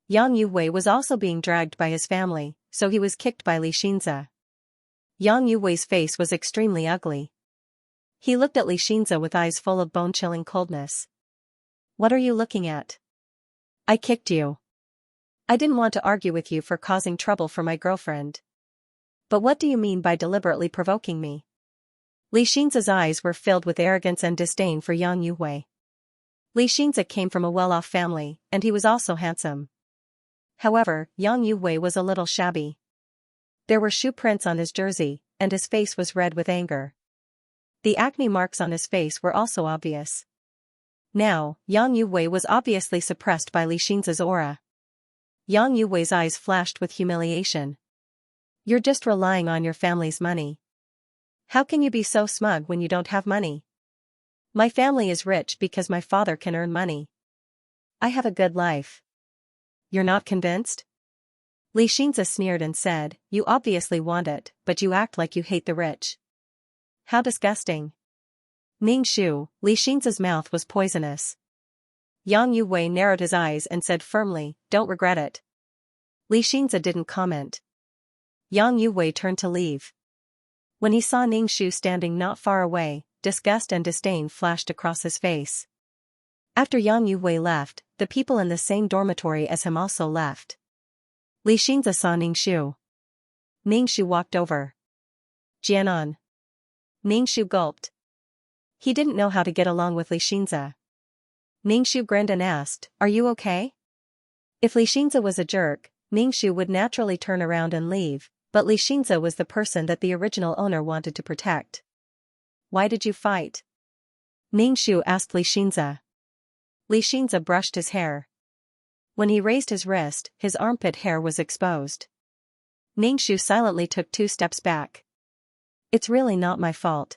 Yang Yuhui was also being dragged by his family, so he was kicked by Xianxia. Yang Yuhui's face was extremely ugly. He looked at Xianxia with eyes full of bone-chilling coldness. What are you looking at? I kicked you. I didn't want to argue with you for causing trouble for my girlfriend. But what do you mean by deliberately provoking me? Xianxia's eyes were filled with arrogance and disdain for Yang Yuhui. Xianxia came from a well-off family, and he was also handsome. However, Yang Yuhui was a little shabby. There were shoe prints on his jersey, and his face was red with anger. The acne marks on his face were also obvious. Now, Yang Yuhui was obviously suppressed by Xianxia's aura. Yang Yuhui's eyes flashed with humiliation. You're just relying on your family's money. How can you be so smug when you don't have money? My family is rich because my father can earn money. I have a good life. You're not convinced? Xianxia sneered and said, you obviously want it, but you act like you hate the rich. How disgusting. Ningxu, Xianxia's mouth was poisonous. Yang Yuhui narrowed his eyes and said firmly, don't regret it. Xianxia didn't comment. Yang Yuhui turned to leave. When he saw Ningxu standing not far away, disgust and disdain flashed across his face. After Yang Yuhui left, the people in the same dormitory as him also left. Xianxia saw Ningxu. Ningxu walked over. Jianan. Ningxu gulped. He didn't know how to get along with Xianxia. Ningxu grinned and asked, are you okay? If Xianxia was a jerk, Ningxu would naturally turn around and leave, but Xianxia was the person that the original owner wanted to protect. Why did you fight? Ningxu asked Xianxia. Xianxia brushed his hair. When he raised his wrist, his armpit hair was exposed. Ningxu silently took 2 steps back. It's really not my fault.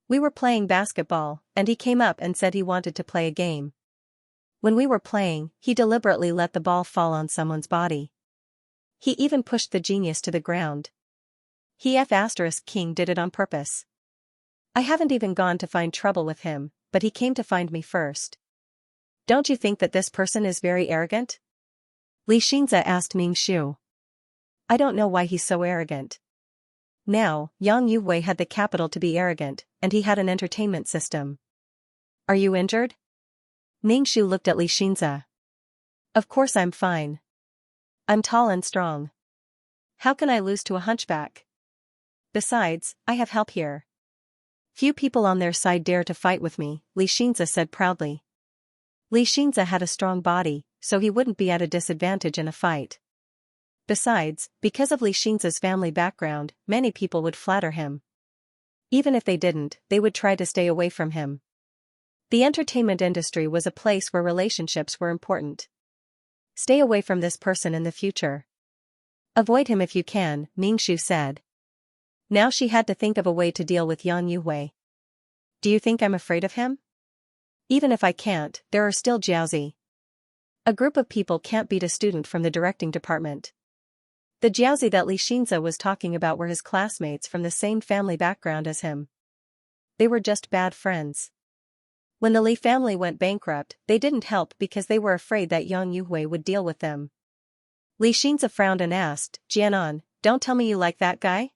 We were playing basketball, and he came up and said he wanted to play a game. When we were playing, he deliberately let the ball fall on someone's body. He even pushed the genius to the ground. He King did it on purpose. I haven't even gone to find trouble with him, but he came to find me first. Don't you think that this person is very arrogant? Xianxia asked Ningxu. I don't know why he's so arrogant. Now, Yang Yuhui had the capital to be arrogant, and he had an entertainment system. Are you injured? Ningxu looked at Xianxia. Of course I'm fine. I'm tall and strong. How can I lose to a hunchback? Besides, I have help here. Few people on their side dare to fight with me, Xianxia said proudly. Xianxia had a strong body, so he wouldn't be at a disadvantage in a fight. Besides, because of Xianxia's family background, many people would flatter him. Even if they didn't, they would try to stay away from him. The entertainment industry was a place where relationships were important. Stay away from this person in the future. Avoid him if you can, Ningxu said. Now she had to think of a way to deal with Yang Yuhui. Do you think I'm afraid of him? Even if I can't, there are still Jiaozi. A group of people can't beat a student from the directing department. The Jiaozi that Xianxia was talking about were his classmates from the same family background as him. They were just bad friends. When the Li family went bankrupt, they didn't help because they were afraid that Yang Yuhui would deal with them. Xianxia frowned and asked, Jianan, don't tell me you like that guy?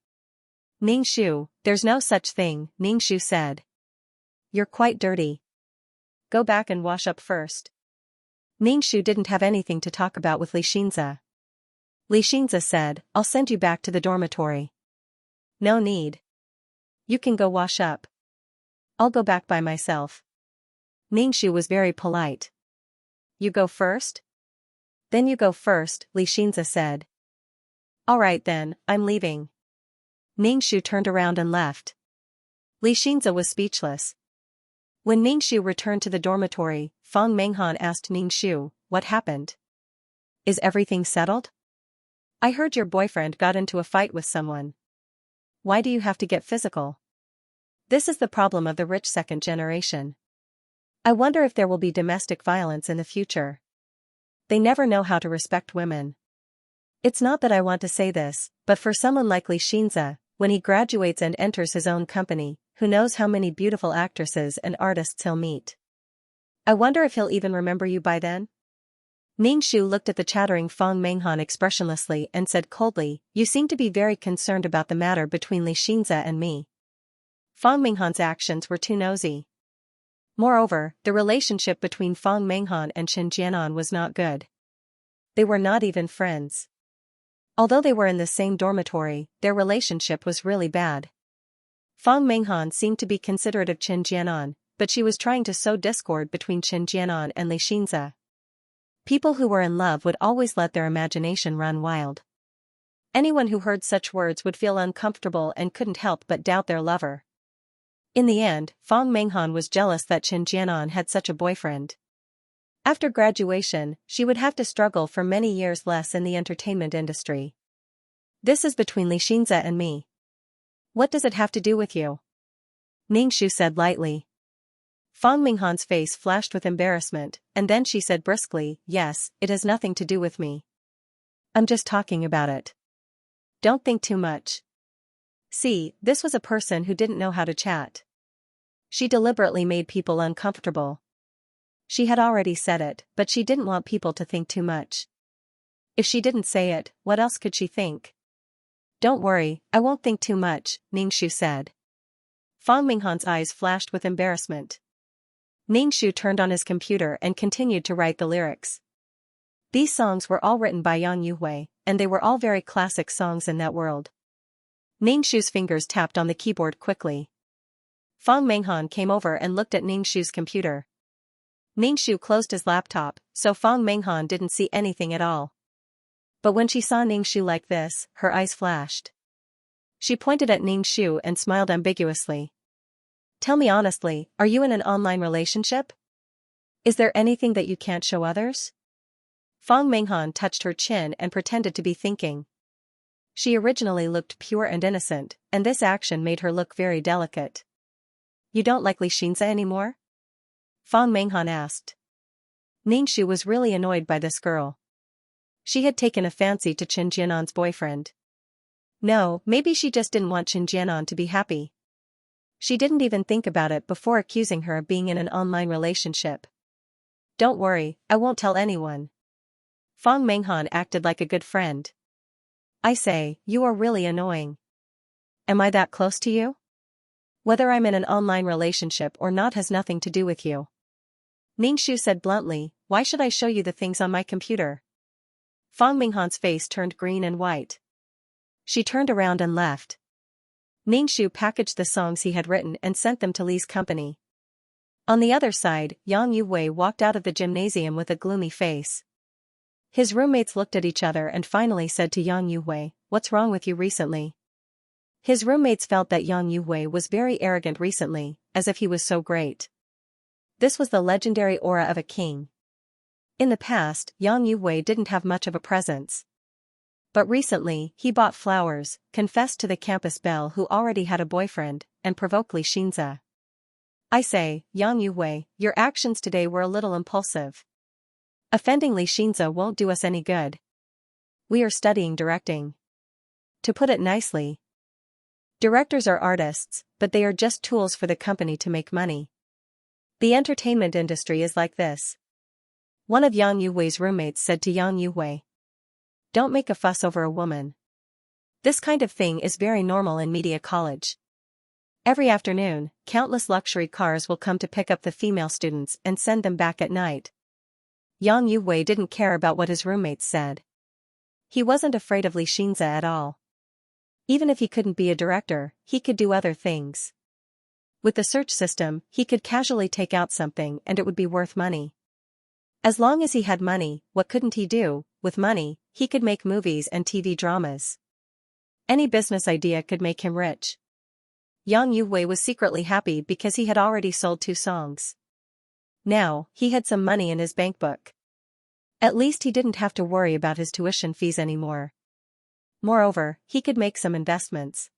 Ningxu, there's no such thing, Ningxu said. You're quite dirty. Go back and wash up first. Ningxu didn't have anything to talk about with Xianxia. Xianxia said, I'll send you back to the dormitory. No need. You can go wash up. I'll go back by myself. Ningxu was very polite. You go first? Then you go first, Xianxia said. All right then, I'm leaving. Ningxu turned around and left. Xianxia was speechless. When Ningxu returned to the dormitory, Fang Menghan asked Ningxu, what happened? Is everything settled? I heard your boyfriend got into a fight with someone. Why do you have to get physical? This is the problem of the rich second generation. I wonder if there will be domestic violence in the future. They never know how to respect women. It's not that I want to say this, but for someone like Xianxia, when he graduates and enters his own company, who knows how many beautiful actresses and artists he'll meet. I wonder if he'll even remember you by then? Ningshu looked at the chattering Fang Menghan expressionlessly and said coldly, "You seem to be very concerned about the matter between Xianxia and me." Fang Menghan's actions were too nosy. Moreover, the relationship between Fang Menghan and Chen Jianan was not good. They were not even friends. Although they were in the same dormitory, their relationship was really bad. Fang Menghan seemed to be considerate of Chen Jianan, but she was trying to sow discord between Chen Jianan and Xianxia. People who were in love would always let their imagination run wild. Anyone who heard such words would feel uncomfortable and couldn't help but doubt their lover. In the end, Fang Menghan was jealous that Chen Jianan had such a boyfriend. After graduation, she would have to struggle for many years less in the entertainment industry. This is between Xianxia and me. What does it have to do with you? Ningshu said lightly. Fang Menghan's face flashed with embarrassment, and then she said briskly, "Yes, it has nothing to do with me. I'm just talking about it. Don't think too much." See, this was a person who didn't know how to chat. She deliberately made people uncomfortable. She had already said it, but she didn't want people to think too much. If she didn't say it, what else could she think? "Don't worry, I won't think too much," Ningshu said. Fang Menghan's eyes flashed with embarrassment. Ningshu turned on his computer and continued to write the lyrics. These songs were all written by Yang Yuhui, and they were all very classic songs in that world. Ningshu's fingers tapped on the keyboard quickly. Fang Menghan came over and looked at Ningshu's computer. Ningshu closed his laptop, so Fang Menghan didn't see anything at all. But when she saw Ningshu like this, her eyes flashed. She pointed at Ningshu and smiled ambiguously. "Tell me honestly, are you in an online relationship? Is there anything that you can't show others?" Fang Menghan touched her chin and pretended to be thinking. She originally looked pure and innocent, and this action made her look very delicate. "You don't like Xianxia anymore?" Fang Menghan asked. Ningshu was really annoyed by this girl. She had taken a fancy to Chen Jianan's boyfriend. No, maybe she just didn't want Chen Jianan to be happy. She didn't even think about it before accusing her of being in an online relationship. "Don't worry, I won't tell anyone." Fang Menghan acted like a good friend. "I say, you are really annoying. Am I that close to you? Whether I'm in an online relationship or not has nothing to do with you." Ningshu said bluntly, "Why should I show you the things on my computer?" Fang Menghan's face turned green and white. She turned around and left. Ningshu packaged the songs he had written and sent them to Li's company. On the other side, Yang Yuwei walked out of the gymnasium with a gloomy face. His roommates looked at each other and finally said to Yang Yuwei, "What's wrong with you recently?" His roommates felt that Yang Yuwei was very arrogant recently, as if he was so great. This was the legendary aura of a king. In the past, Yang Yuwei didn't have much of a presence. But recently, he bought flowers, confessed to the campus belle who already had a boyfriend, and provoked Xianxia. "I say, Yang Yuwei, your actions today were a little impulsive. Offending Xianxia won't do us any good. We are studying directing. To put it nicely, directors are artists, but they are just tools for the company to make money. The entertainment industry is like this." One of Yang Yuwei's roommates said to Yang Yuwei, "Don't make a fuss over a woman. This kind of thing is very normal in media college. Every afternoon, countless luxury cars will come to pick up the female students and send them back at night." Yang Yuwei didn't care about what his roommates said. He wasn't afraid of Xianxia at all. Even if he couldn't be a director, he could do other things. With the search system, he could casually take out something and it would be worth money. As long as he had money, what couldn't he do? With money, he could make movies and TV dramas. Any business idea could make him rich. Yang Yuwei was secretly happy because he had already sold 2 songs. Now, he had some money in his bank book. At least he didn't have to worry about his tuition fees anymore. Moreover, he could make some investments.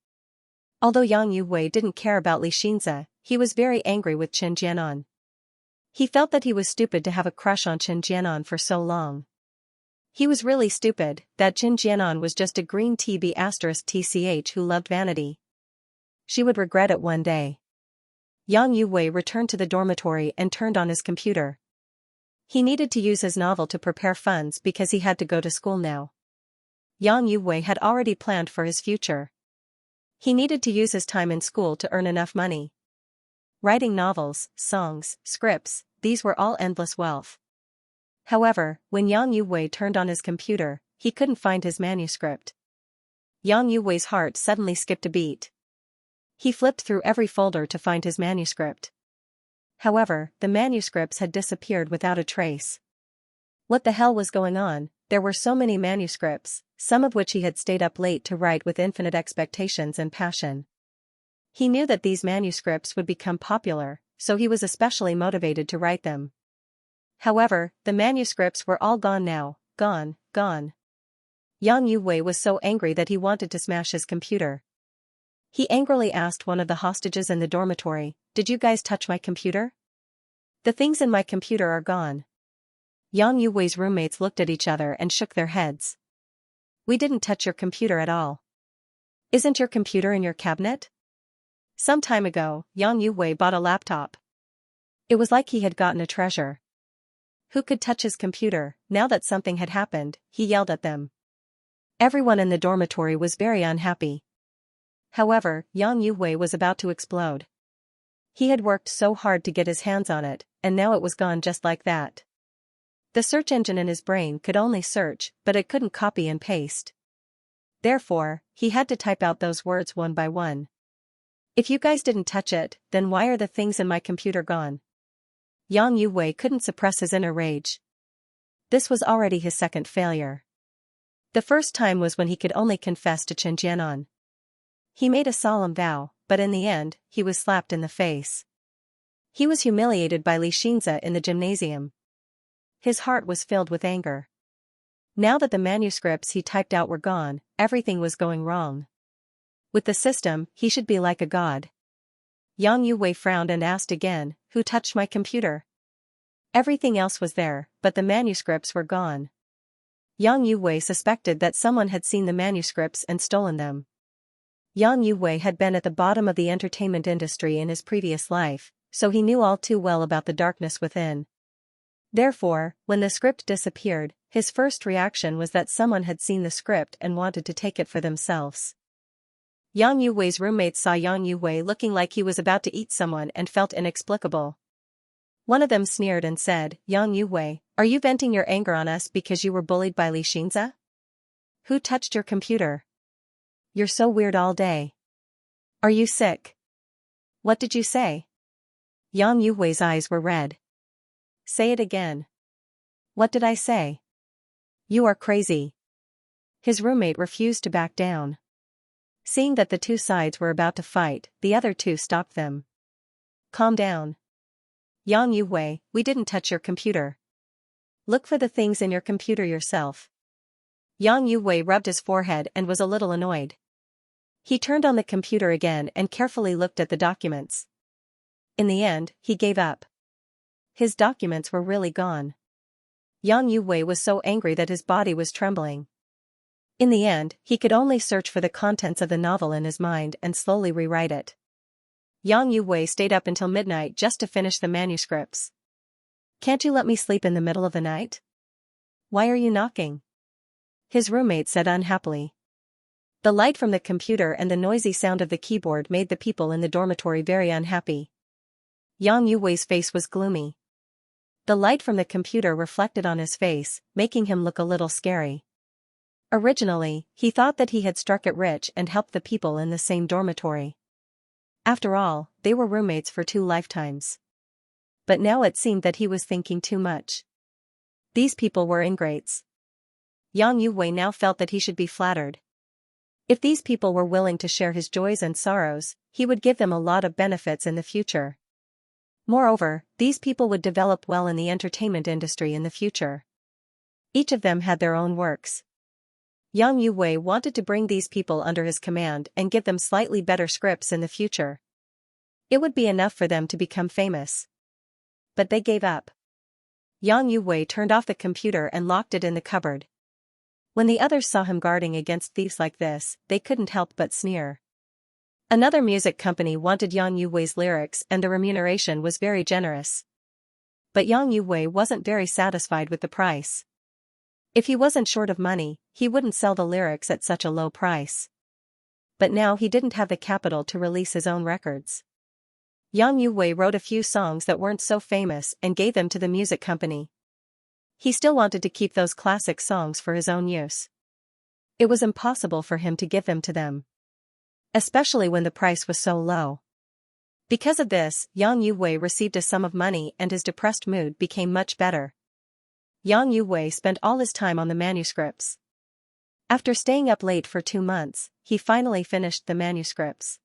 Although Yang Yu didn't care about Xianxia, he was very angry with Chen Jianan. He felt that he was stupid to have a crush on Chen Jianan for so long. He was really stupid, that Chen Jianan was just a green TB*TCH who loved vanity. She would regret it one day. Yang Yu returned to the dormitory and turned on his computer. He needed to use his novel to prepare funds because he had to go to school now. Yang Yu had already planned for his future. He needed to use his time in school to earn enough money. Writing novels, songs, scripts, these were all endless wealth. However, when Yang Yu turned on his computer, he couldn't find his manuscript. Yang Yu's heart suddenly skipped a beat. He flipped through every folder to find his manuscript. However, the manuscripts had disappeared without a trace. What the hell was going on? There were so many manuscripts, some of which he had stayed up late to write with infinite expectations and passion. He knew that these manuscripts would become popular, so he was especially motivated to write them. However, the manuscripts were all gone now, gone. Yang Yu was so angry that he wanted to smash his computer. He angrily asked one of the hostages in the dormitory, "Did you guys touch my computer? The things in my computer are gone." Yang Yu's roommates looked at each other and shook their heads. "We didn't touch your computer at all. Isn't your computer in your cabinet?" Some time ago, Yang Yu bought a laptop. It was like he had gotten a treasure. Who could touch his computer? Now that something had happened, he yelled at them. Everyone in the dormitory was very unhappy. However, Yang Yu was about to explode. He had worked so hard to get his hands on it, and now it was gone just like that. The search engine in his brain could only search, but it couldn't copy and paste. Therefore, he had to type out those words one by one. "If you guys didn't touch it, then why are the things in my computer gone?" Yang Yu couldn't suppress his inner rage. This was already his second failure. The first time was when he could only confess to Chen Jianan. He made a solemn vow, but in the end, he was slapped in the face. He was humiliated by Xianxia in the gymnasium. His heart was filled with anger. Now that the manuscripts he typed out were gone, everything was going wrong. With the system, he should be like a god. Yang Yu frowned and asked again, "Who touched my computer?" Everything else was there, but the manuscripts were gone. Yang Yu suspected that someone had seen the manuscripts and stolen them. Yang Yu had been at the bottom of the entertainment industry in his previous life, so he knew all too well about the darkness within. Therefore, when the script disappeared, his first reaction was that someone had seen the script and wanted to take it for themselves. Yang Yu's roommates saw Yang Yu looking like he was about to eat someone and felt inexplicable. One of them sneered and said, "Yang Yu, are you venting your anger on us because you were bullied by Xianxia? Who touched your computer? You're so weird all day. Are you sick? What did you say?" Yang Yu's eyes were red. "Say it again. What did I say?" "You are crazy." His roommate refused to back down. Seeing that the two sides were about to fight, the other two stopped them. "Calm down. Yang Yu, we didn't touch your computer. Look for the things in your computer yourself." Yang Yu rubbed his forehead and was a little annoyed. He turned on the computer again and carefully looked at the documents. In the end, he gave up. His documents were really gone. Yang Yu was so angry that his body was trembling. In the end, he could only search for the contents of the novel in his mind and slowly rewrite it. Yang Yu stayed up until midnight just to finish the manuscripts. "Can't you let me sleep in the middle of the night? Why are you knocking?" His roommate said unhappily. The light from the computer and the noisy sound of the keyboard made the people in the dormitory very unhappy. Yang Yu's face was gloomy. The light from the computer reflected on his face, making him look a little scary. Originally, he thought that he had struck it rich and helped the people in the same dormitory. After all, they were roommates for 2 lifetimes. But now it seemed that he was thinking too much. These people were ingrates. Yang Yu now felt that he should be flattered. If these people were willing to share his joys and sorrows, he would give them a lot of benefits in the future. Moreover, these people would develop well in the entertainment industry in the future. Each of them had their own works. Yang Yuwei wanted to bring these people under his command and give them slightly better scripts in the future. It would be enough for them to become famous. But they gave up. Yang Yuwei turned off the computer and locked it in the cupboard. When the others saw him guarding against thieves like this, they couldn't help but sneer. Another music company wanted Yang Yuwei's lyrics and the remuneration was very generous. But Yang Yuwei wasn't very satisfied with the price. If he wasn't short of money, he wouldn't sell the lyrics at such a low price. But now he didn't have the capital to release his own records. Yang Yuwei wrote a few songs that weren't so famous and gave them to the music company. He still wanted to keep those classic songs for his own use. It was impossible for him to give them to them, especially when the price was so low. Because of this, Yang Yuwei received a sum of money and his depressed mood became much better. Yang Yuwei spent all his time on the manuscripts. After staying up late for 2 months, he finally finished the manuscripts.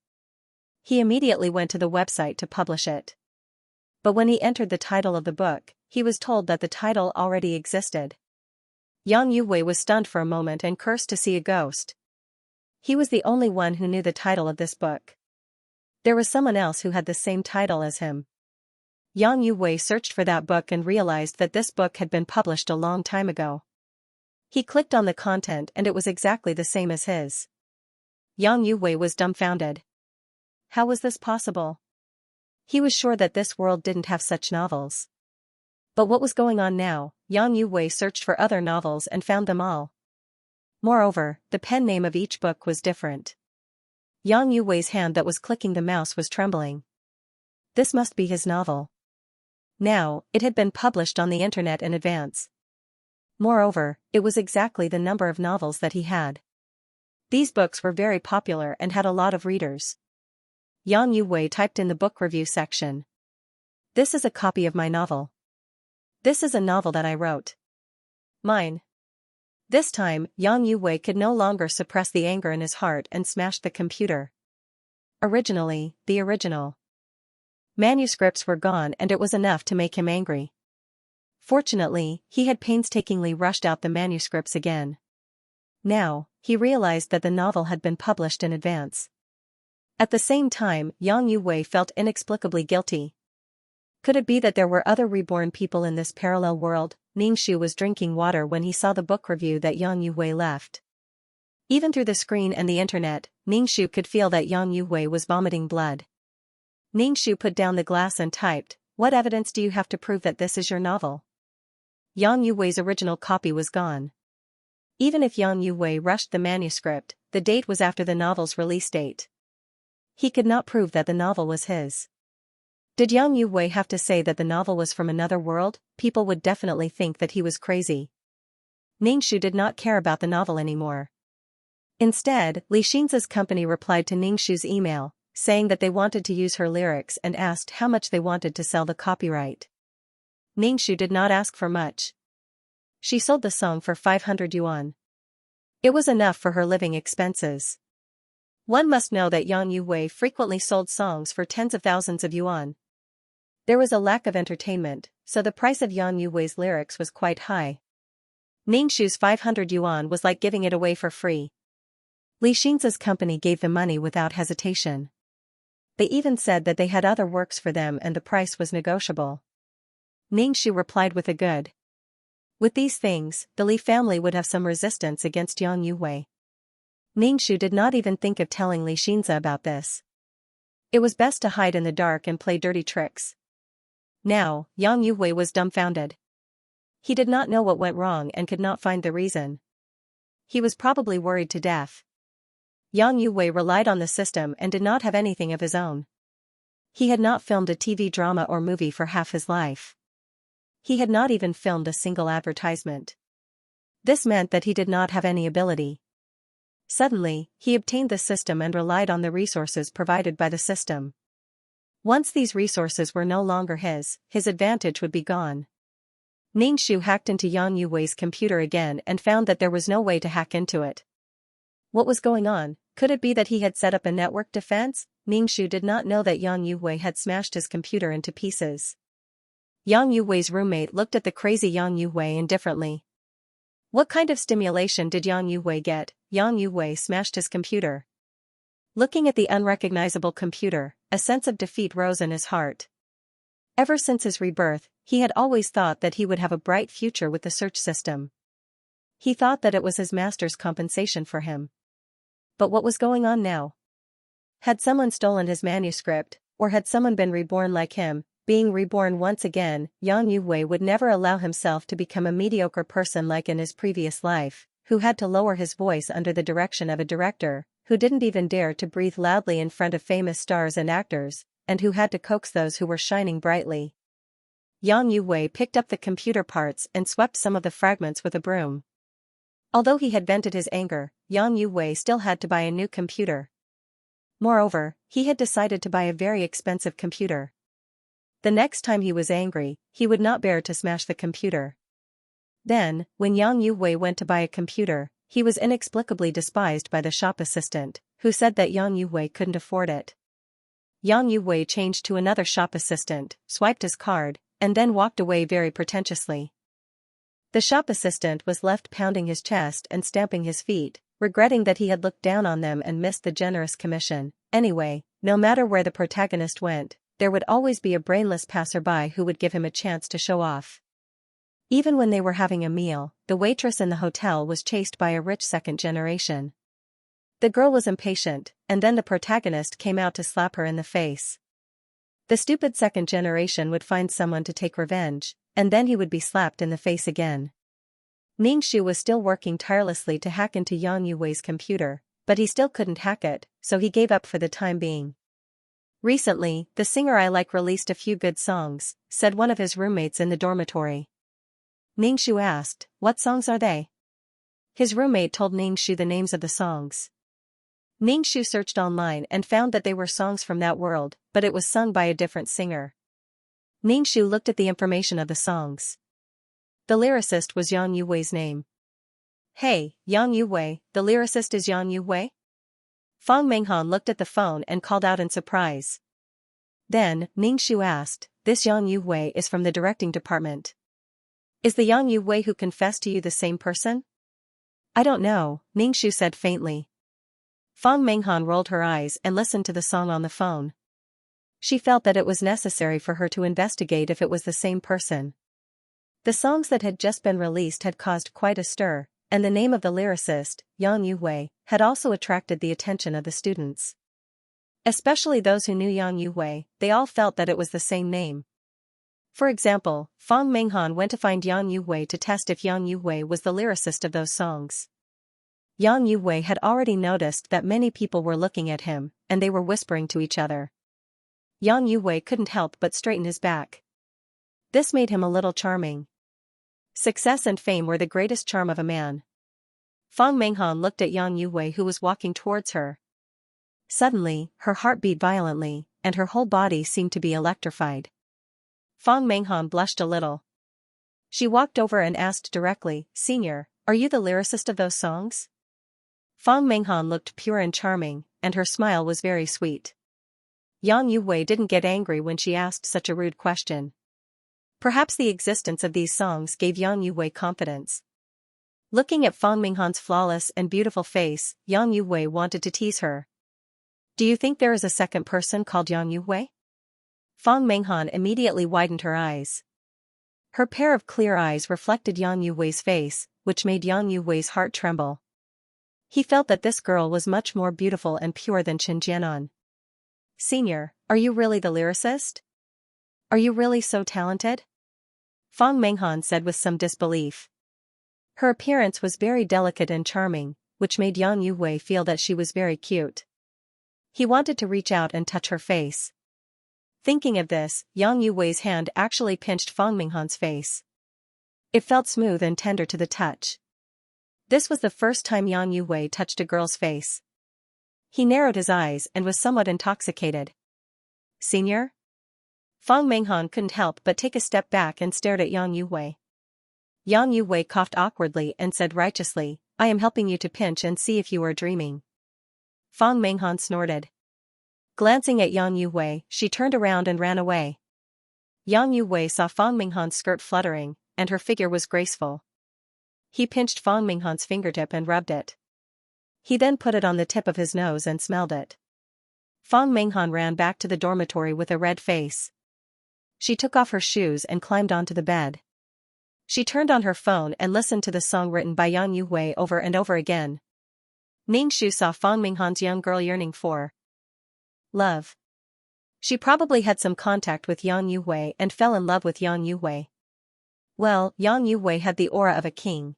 He immediately went to the website to publish it. But when he entered the title of the book, he was told that the title already existed. Yang Yuwei was stunned for a moment and cursed to see a ghost. He was the only one who knew the title of this book. There was someone else who had the same title as him. Yang Yuwei searched for that book and realized that this book had been published a long time ago. He clicked on the content and it was exactly the same as his. Yang Yuwei was dumbfounded. How was this possible? He was sure that this world didn't have such novels. But what was going on now? Yang Yuwei searched for other novels and found them all. Moreover, the pen name of each book was different. Yang Yuwei's hand that was clicking the mouse was trembling. This must be his novel. Now, it had been published on the internet in advance. Moreover, it was exactly the number of novels that he had. These books were very popular and had a lot of readers. Yang Yuwei typed in the book review section. This is a copy of my novel. This is a novel that I wrote. Mine. This time, Yang Yuwei could no longer suppress the anger in his heart and smashed the computer. Originally, the original manuscripts were gone and it was enough to make him angry. Fortunately, he had painstakingly rushed out the manuscripts again. Now, he realized that the novel had been published in advance. At the same time, Yang Yuwei felt inexplicably guilty. Could it be that there were other reborn people in this parallel world? Ningxu was drinking water when he saw the book review that Yang Yuwei left. Even through the screen and the internet, Ningxu could feel that Yang Yuwei was vomiting blood. Ningxu put down the glass and typed, "What evidence do you have to prove that this is your novel?" Yang Yuwei's original copy was gone. Even if Yang Yuwei rushed the manuscript, the date was after the novel's release date. He could not prove that the novel was his. Did Yang Yuwei have to say that the novel was from another world? People would definitely think that he was crazy. Ningxu did not care about the novel anymore. Instead, Xianxia's company replied to Ningxu's email, saying that they wanted to use her lyrics and asked how much they wanted to sell the copyright. Ningxu did not ask for much. She sold the song for 500 yuan. It was enough for her living expenses. One must know that Yang Yuwei frequently sold songs for tens of thousands of yuan. There was a lack of entertainment, so the price of Yang Yuwei's lyrics was quite high. Ningxu's 500 yuan was like giving it away for free. Xianxia's company gave the money without hesitation. They even said that they had other works for them and the price was negotiable. Ningxu replied with a good. With these things, the Li family would have some resistance against Yang Yuwei. Ningxu did not even think of telling Xianxia about this. It was best to hide in the dark and play dirty tricks. Now, Yang Yuwei was dumbfounded. He did not know what went wrong and could not find the reason. He was probably worried to death. Yang Yuwei relied on the system and did not have anything of his own. He had not filmed a TV drama or movie for half his life. He had not even filmed a single advertisement. This meant that he did not have any ability. Suddenly, he obtained the system and relied on the resources provided by the system. Once these resources were no longer his advantage would be gone. Ningxu hacked into Yang Yuwei's computer again and found that there was no way to hack into it. What was going on? Could it be that he had set up a network defense? Ningxu did not know that Yang Yuwei had smashed his computer into pieces. Yang Yuwei's roommate looked at the crazy Yang Yuwei indifferently. What kind of stimulation did Yang Yuwei get? Yang Yuwei smashed his computer. Looking at the unrecognizable computer, a sense of defeat rose in his heart. Ever since his rebirth, he had always thought that he would have a bright future with the search system. He thought that it was his master's compensation for him. But what was going on now? Had someone stolen his manuscript, or had someone been reborn like him? Being reborn once again, Yang Yuwei would never allow himself to become a mediocre person like in his previous life, who had to lower his voice under the direction of a director, who didn't even dare to breathe loudly in front of famous stars and actors, and who had to coax those who were shining brightly. Yang Yuwei picked up the computer parts and swept some of the fragments with a broom. Although he had vented his anger, Yang Yuwei still had to buy a new computer. Moreover, he had decided to buy a very expensive computer. The next time he was angry, he would not bear to smash the computer. Then, when Yang Yuwei went to buy a computer, he was inexplicably despised by the shop assistant, who said that Yang Yuwei couldn't afford it. Yang Yuwei changed to another shop assistant, swiped his card, and then walked away very pretentiously. The shop assistant was left pounding his chest and stamping his feet, regretting that he had looked down on them and missed the generous commission. Anyway, no matter where the protagonist went, there would always be a brainless passerby who would give him a chance to show off. Even when they were having a meal, the waitress in the hotel was chased by a rich second generation. The girl was impatient, and then the protagonist came out to slap her in the face. The stupid second generation would find someone to take revenge, and then he would be slapped in the face again. Xianxia was still working tirelessly to hack into Yang Yuwei's computer, but he still couldn't hack it, so he gave up for the time being. Recently, the singer I like released a few good songs, said one of his roommates in the dormitory. Xianxia asked, "What songs are they?" His roommate told Xianxia the names of the songs. Xianxia searched online and found that they were songs from that world, but it was sung by a different singer. Xianxia looked at the information of the songs. The lyricist was Yang Yuwei's name. "Hey, Yang Yuwei, the lyricist is Yang Yuwei?" Fang Menghan looked at the phone and called out in surprise. Then, Xianxia asked, "This Yang Yuwei is from the directing department. Is the Yang Yuwei who confessed to you the same person?" "I don't know," Xianxia said faintly. Fang Menghan rolled her eyes and listened to the song on the phone. She felt that it was necessary for her to investigate if it was the same person. The songs that had just been released had caused quite a stir, and the name of the lyricist, Yang Yuwei, had also attracted the attention of the students. Especially those who knew Yang Yuwei, they all felt that it was the same name. For example, Fang Menghan went to find Yang Yuwei to test if Yang Yuwei was the lyricist of those songs. Yang Yuwei had already noticed that many people were looking at him, and they were whispering to each other. Yang Yuwei couldn't help but straighten his back. This made him a little charming. Success and fame were the greatest charm of a man. Fang Menghan looked at Yang Yuwei who was walking towards her. Suddenly, her heart beat violently, and her whole body seemed to be electrified. Fang Menghan blushed a little. She walked over and asked directly, "Senior, are you the lyricist of those songs?" Fang Menghan looked pure and charming, and her smile was very sweet. Yang Yuwei didn't get angry when she asked such a rude question. Perhaps the existence of these songs gave Yang Yuwei confidence. Looking at Fang Menghan's flawless and beautiful face, Yang Yuwei wanted to tease her. "Do you think there is a second person called Yang Yuwei?" Fang Menghan immediately widened her eyes. Her pair of clear eyes reflected Yang Yuwei's face, which made Yang Yuwei's heart tremble. He felt that this girl was much more beautiful and pure than Chen Jianan. "Senior, are you really the lyricist? Are you really so talented?" Fang Menghan said with some disbelief. Her appearance was very delicate and charming, which made Yang Yuwei feel that she was very cute. He wanted to reach out and touch her face. Thinking of this, Yang Yuwei's hand actually pinched Fang Menghan's face. It felt smooth and tender to the touch. This was the first time Yang Yuwei touched a girl's face. He narrowed his eyes and was somewhat intoxicated. "Senior?" Fang Menghan couldn't help but take a step back and stared at Yang Yuwei. Yang Yuwei coughed awkwardly and said righteously, "I am helping you to pinch and see if you are dreaming." Fang Menghan snorted. Glancing at Yang Yuwei, she turned around and ran away. Yang Yuwei saw Fang Menghan's skirt fluttering, and her figure was graceful. He pinched Fang Minghan's fingertip and rubbed it. He then put it on the tip of his nose and smelled it. Fang Minghan ran back to the dormitory with a red face. She took off her shoes and climbed onto the bed. She turned on her phone and listened to the song written by Yang Yuhui over and over again. Ningxu saw Fang Minghan's young girl yearning for love. She probably had some contact with Yang Yuhui and fell in love with Yang Yuhui. Well, Yang Yuhui had the aura of a king.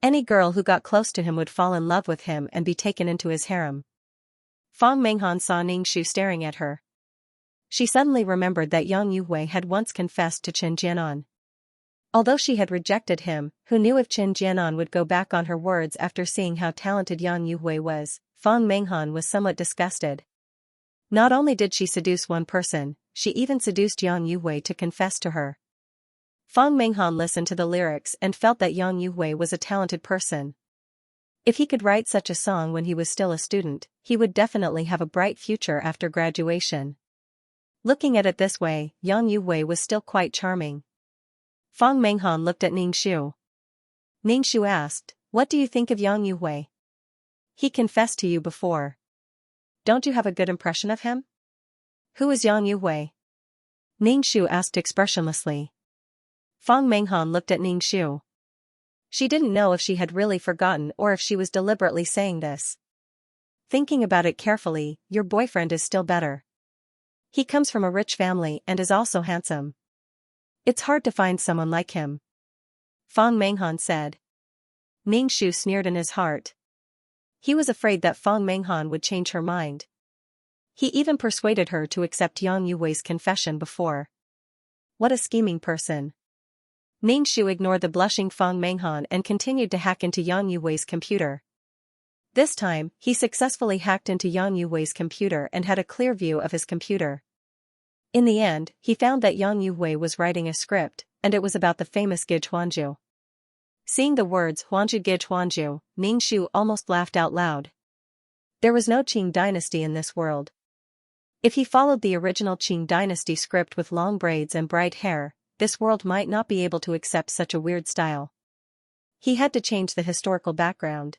Any girl who got close to him would fall in love with him and be taken into his harem. Fang Minghan saw Ningxu staring at her. She suddenly remembered that Yang Yuhui had once confessed to Qin Jianan. Although she had rejected him, who knew if Qin Jianan would go back on her words after seeing how talented Yang Yuhui was, Fang Minghan was somewhat disgusted. Not only did she seduce one person, she even seduced Yang Yuhui to confess to her. Fang Minghan listened to the lyrics and felt that Yang Yuhui was a talented person. If he could write such a song when he was still a student, he would definitely have a bright future after graduation. Looking at it this way, Yang Yuhui was still quite charming. Fang Minghan looked at Ningxu. Ningxu asked, "What do you think of Yang Yuhui? He confessed to you before. Don't you have a good impression of him?" "Who is Yang Yuhui?" Ningxu asked expressionlessly. Fang Minghan looked at Ningxu. She didn't know if she had really forgotten or if she was deliberately saying this. Thinking about it carefully, your boyfriend is still better. He comes from a rich family and is also handsome. It's hard to find someone like him. Fang Minghan said. Ningxu sneered in his heart. He was afraid that Fang Minghan would change her mind. He even persuaded her to accept Yang Yuhui's confession before. What a scheming person. Ningxu ignored the blushing Fang Minghan and continued to hack into Yang Yuhui's computer. This time, he successfully hacked into Yang Yuhui's computer and had a clear view of his computer. In the end, he found that Yang Yuhui was writing a script, and it was about the famous Ge Huanju. Seeing the words Huanju Ge Huanju, Ningxu almost laughed out loud. There was no Qing dynasty in this world. If he followed the original Qing dynasty script with long braids and bright hair, this world might not be able to accept such a weird style. He had to change the historical background.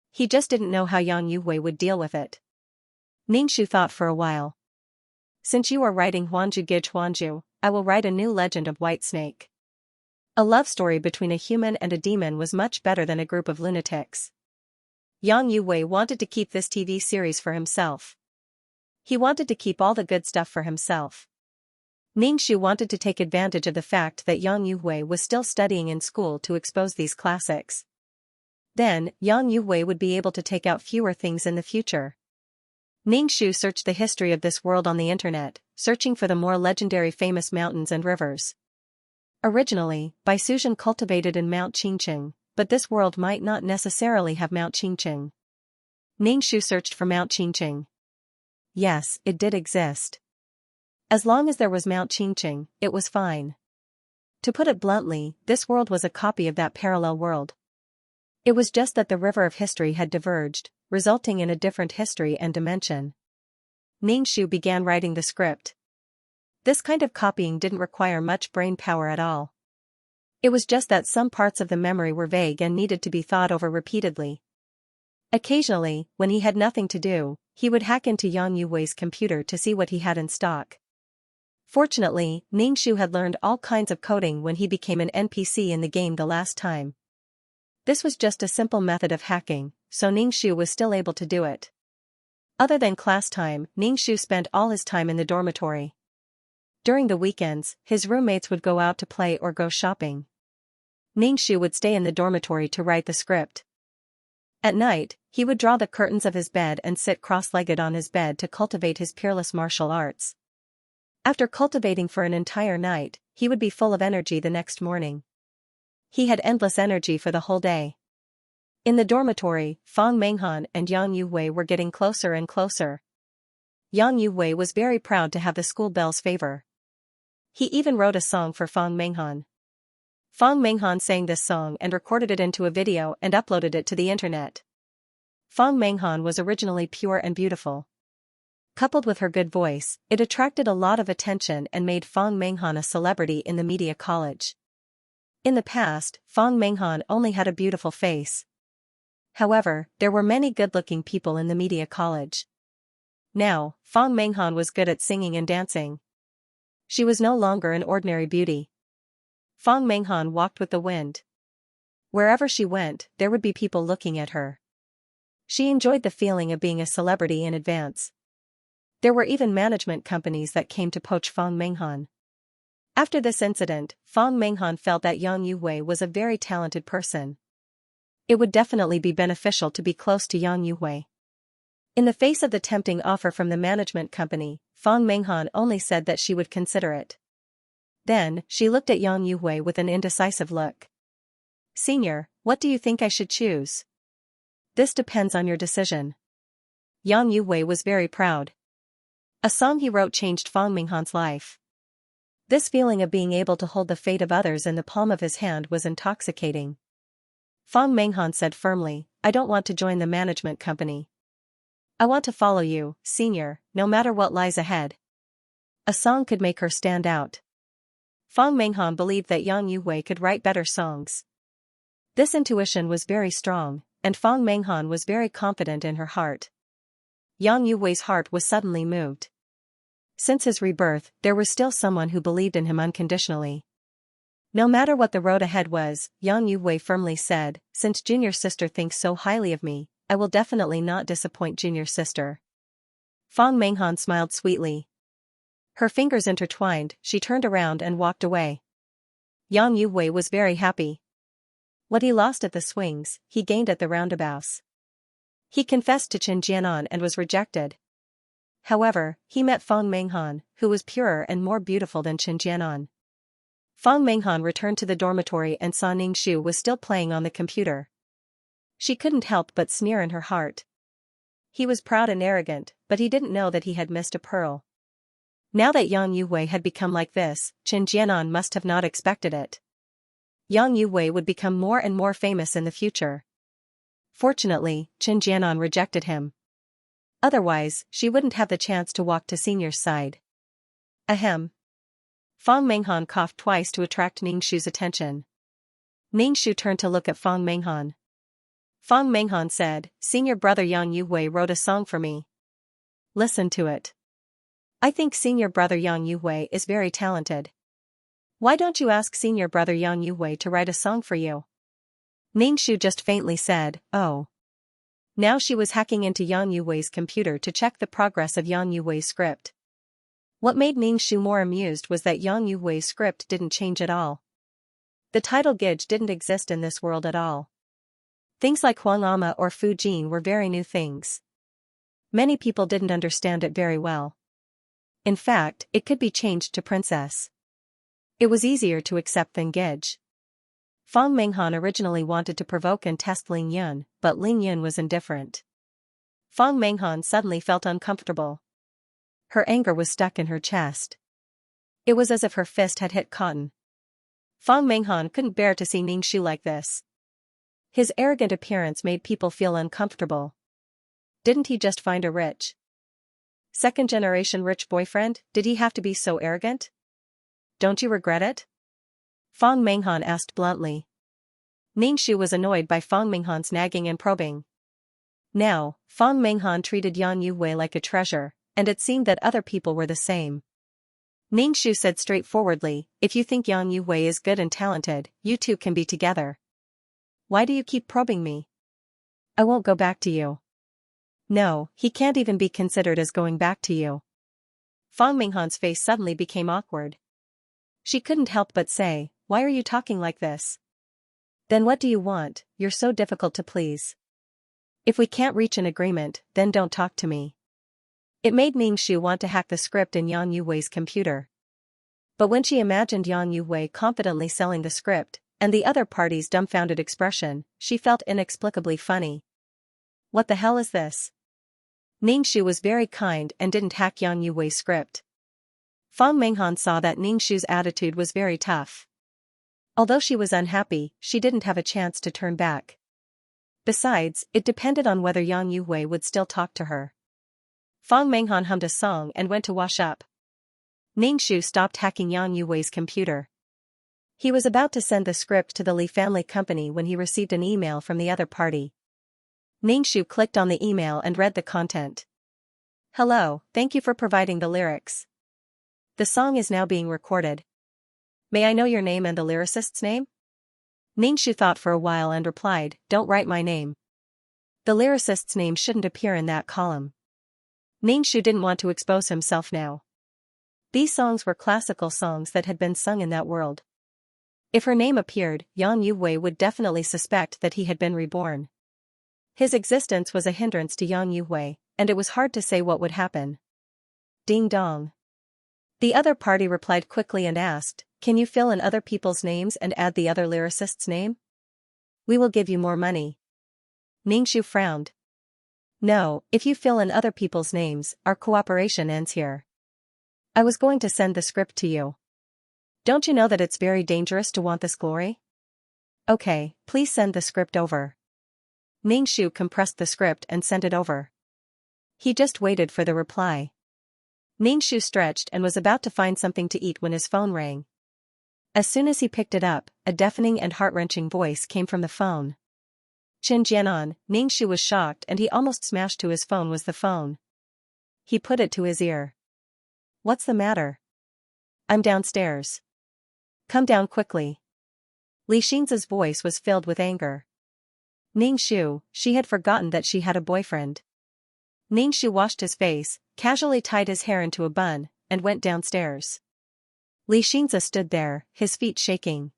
He just didn't know how Yang Yuhui would deal with it. Ningxu thought for a while. Since you are writing Huanju Ge Huanju, I will write a new legend of White Snake. A love story between a human and a demon was much better than a group of lunatics. Yang Yuhui wanted to keep this TV series for himself. He wanted to keep all the good stuff for himself. Ningxu wanted to take advantage of the fact that Yang Yuhui was still studying in school to expose these classics. Then, Yang Yuhui would be able to take out fewer things in the future. Ningxu searched the history of this world on the internet, searching for the more legendary famous mountains and rivers. Originally, Baisuzhen cultivated in Mount Qingqing, but this world might not necessarily have Mount Qingqing. Ningxu searched for Mount Qingqing. Yes, it did exist. As long as there was Mount Qingqing, it was fine. To put it bluntly, this world was a copy of that parallel world. It was just that the river of history had diverged, resulting in a different history and dimension. Ningxu began writing the script. This kind of copying didn't require much brain power at all. It was just that some parts of the memory were vague and needed to be thought over repeatedly. Occasionally, when he had nothing to do, he would hack into Yang Yuhui's computer to see what he had in stock. Fortunately, Ningxu had learned all kinds of coding when he became an NPC in the game the last time. This was just a simple method of hacking, so Ningxu was still able to do it. Other than class time, Ningxu spent all his time in the dormitory. During the weekends, his roommates would go out to play or go shopping. Ningxu would stay in the dormitory to write the script. At night, he would draw the curtains of his bed and sit cross-legged on his bed to cultivate his peerless martial arts. After cultivating for an entire night, he would be full of energy the next morning. He had endless energy for the whole day. In the dormitory, Fang Minghan and Yang Yuhui were getting closer and closer. Yang Yuhui was very proud to have the school belle's favor. He even wrote a song for Fang Minghan. Fang Minghan sang this song and recorded it into a video and uploaded it to the internet. Fang Minghan was originally pure and beautiful. Coupled with her good voice, it attracted a lot of attention and made Fang Minghan a celebrity in the media college. In the past, Fang Menghan only had a beautiful face. However, there were many good-looking people in the media college. Now, Fang Menghan was good at singing and dancing. She was no longer an ordinary beauty. Fang Menghan walked with the wind. Wherever she went, there would be people looking at her. She enjoyed the feeling of being a celebrity in advance. There were even management companies that came to poach Fang Menghan. After this incident, Fang Menghan felt that Yang Yuwei was a very talented person. It would definitely be beneficial to be close to Yang Yuwei. In the face of the tempting offer from the management company, Fang Menghan only said that she would consider it. Then, she looked at Yang Yuwei with an indecisive look. "Senior, what do you think I should choose?" "This depends on your decision." Yang Yuwei was very proud. A song he wrote changed Fang Menghan's life. This feeling of being able to hold the fate of others in the palm of his hand was intoxicating. Fang Menghan said firmly, "I don't want to join the management company. I want to follow you, senior, no matter what lies ahead." A song could make her stand out. Fang Menghan believed that Yang Yuwei could write better songs. This intuition was very strong, and Fang Menghan was very confident in her heart. Yang Yuwei's heart was suddenly moved. Since his rebirth, there was still someone who believed in him unconditionally. No matter what the road ahead was, Yang Yuwei firmly said, "Since Junior Sister thinks so highly of me, I will definitely not disappoint Junior Sister." Fang Menghan smiled sweetly. Her fingers intertwined, she turned around and walked away. Yang Yuwei was very happy. What he lost at the swings, he gained at the roundabouts. He confessed to Chen Jianan and was rejected. However, he met Fang Menghan, who was purer and more beautiful than Chen Jianan. Fang Menghan returned to the dormitory and saw Ningxu was still playing on the computer. She couldn't help but sneer in her heart. He was proud and arrogant, but he didn't know that he had missed a pearl. Now that Yang Yuwei had become like this, Chen Jianan must have not expected it. Yang Yuwei would become more and more famous in the future. Fortunately, Chen Jianan rejected him. Otherwise, she wouldn't have the chance to walk to Senior's side. Ahem. Fang Menghan coughed twice to attract Ningxu's attention. Ningxu turned to look at Fang Menghan. Fang Menghan said, "Senior brother Yang Yuwei wrote a song for me. Listen to it. I think senior brother Yang Yuwei is very talented. Why don't you ask senior brother Yang Yuwei to write a song for you?" Ningxu just faintly said, "Oh." Now she was hacking into Yang Yuwei's computer to check the progress of Yang Yuwei's script. What made Ningxu more amused was that Yang Yuwei's script didn't change at all. The title Gij didn't exist in this world at all. Things like Huang Ama or Fu Jin were very new things. Many people didn't understand it very well. In fact, it could be changed to Princess. It was easier to accept than Gij. Fang Menghan originally wanted to provoke and test Ling Yun, but Ling Yun was indifferent. Fang Menghan suddenly felt uncomfortable. Her anger was stuck in her chest. It was as if her fist had hit cotton. Fang Menghan couldn't bear to see Ningxu like this. His arrogant appearance made people feel uncomfortable. Didn't he just find a rich, second-generation rich boyfriend? Did he have to be so arrogant? Don't you regret it? Fang Menghan asked bluntly. Ningxu was annoyed by Fang Menghan's nagging and probing. Now, Fang Menghan treated Yang Yuwei like a treasure, and it seemed that other people were the same. Ningxu said straightforwardly, "If you think Yang Yuwei is good and talented, you two can be together. Why do you keep probing me? I won't go back to you." "No, he can't even be considered as going back to you." Fang Menghan's face suddenly became awkward. She couldn't help but say, "Why are you talking like this? Then what do you want? You're so difficult to please. If we can't reach an agreement, then don't talk to me." It made Ningxu want to hack the script in Yang Yuwei's computer. But when she imagined Yang Yuwei confidently selling the script, and the other party's dumbfounded expression, she felt inexplicably funny. What the hell is this? Ningxu was very kind and didn't hack Yang Yuwei's script. Fang Menghan saw that Ningxu's attitude was very tough. Although she was unhappy, she didn't have a chance to turn back. Besides, it depended on whether Yang Yuwei would still talk to her. Fang Menghan hummed a song and went to wash up. Ningxu stopped hacking Yang Yuwei's computer. He was about to send the script to the Li family company when he received an email from the other party. Ningxu clicked on the email and read the content. Hello, thank you for providing the lyrics. The song is now being recorded. May I know your name and the lyricist's name? Ningxu thought for a while and replied, don't write my name. The lyricist's name shouldn't appear in that column. Ningxu didn't want to expose himself now. These songs were classical songs that had been sung in that world. If her name appeared, Yang Yuwei would definitely suspect that he had been reborn. His existence was a hindrance to Yang Yuwei, and it was hard to say what would happen. Ding dong. The other party replied quickly and asked, can you fill in other people's names and add the other lyricist's name? We will give you more money. Ningxu frowned. No, if you fill in other people's names, our cooperation ends here. I was going to send the script to you. Don't you know that it's very dangerous to want this glory? Okay, please send the script over. Ningxu compressed the script and sent it over. He just waited for the reply. Ningxu stretched and was about to find something to eat when his phone rang. As soon as he picked it up, a deafening and heart-wrenching voice came from the phone. Qin Jianan. Ningxu was shocked and he almost smashed to his phone was the phone. He put it to his ear. What's the matter? I'm downstairs. Come down quickly. Li Xianxia's voice was filled with anger. Ningxu, she had forgotten that she had a boyfriend. Ningxu washed his face, casually tied his hair into a bun, and went downstairs. Li Xianxia stood there, his feet shaking.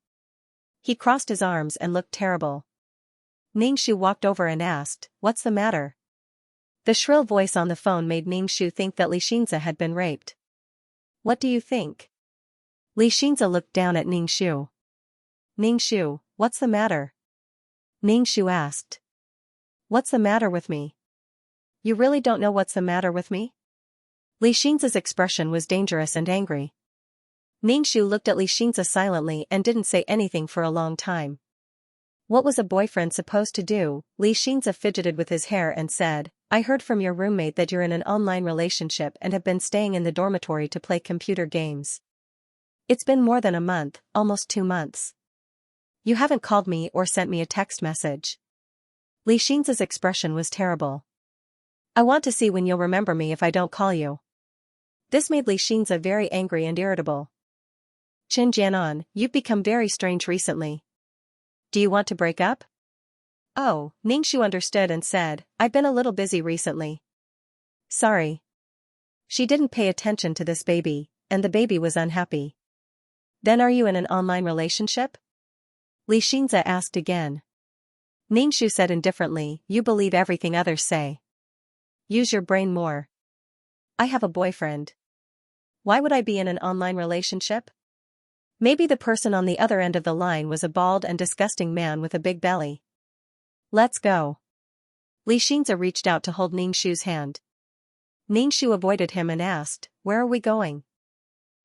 He crossed his arms and looked terrible. Ningxu walked over and asked, what's the matter? The shrill voice on the phone made Ningxu think that Li Xianxia had been raped. What do you think? Li Xianxia looked down at Ningxu. Ningxu, what's the matter? Ningxu asked. What's the matter with me? You really don't know what's the matter with me? Li Xianxia's expression was dangerous and angry. Ningxu looked at Li Xianxia silently and didn't say anything for a long time. What was a boyfriend supposed to do? Li Xianxia fidgeted with his hair and said, I heard from your roommate that you're in an online relationship and have been staying in the dormitory to play computer games. It's been more than a month, almost 2 months. You haven't called me or sent me a text message. Li Xianxia's expression was terrible. I want to see when you'll remember me if I don't call you. This made Li Xianxia very angry and irritable. Qin Jianan, you've become very strange recently. Do you want to break up? Oh, Ningxu understood and said, I've been a little busy recently. Sorry. She didn't pay attention to this baby, and the baby was unhappy. Then are you in an online relationship? Li Xianxia asked again. Ningxu said indifferently, you believe everything others say. Use your brain more. I have a boyfriend. Why would I be in an online relationship? Maybe the person on the other end of the line was a bald and disgusting man with a big belly. Let's go. Li Xianxia reached out to hold Ningxu's hand. Ningxu avoided him and asked, where are we going?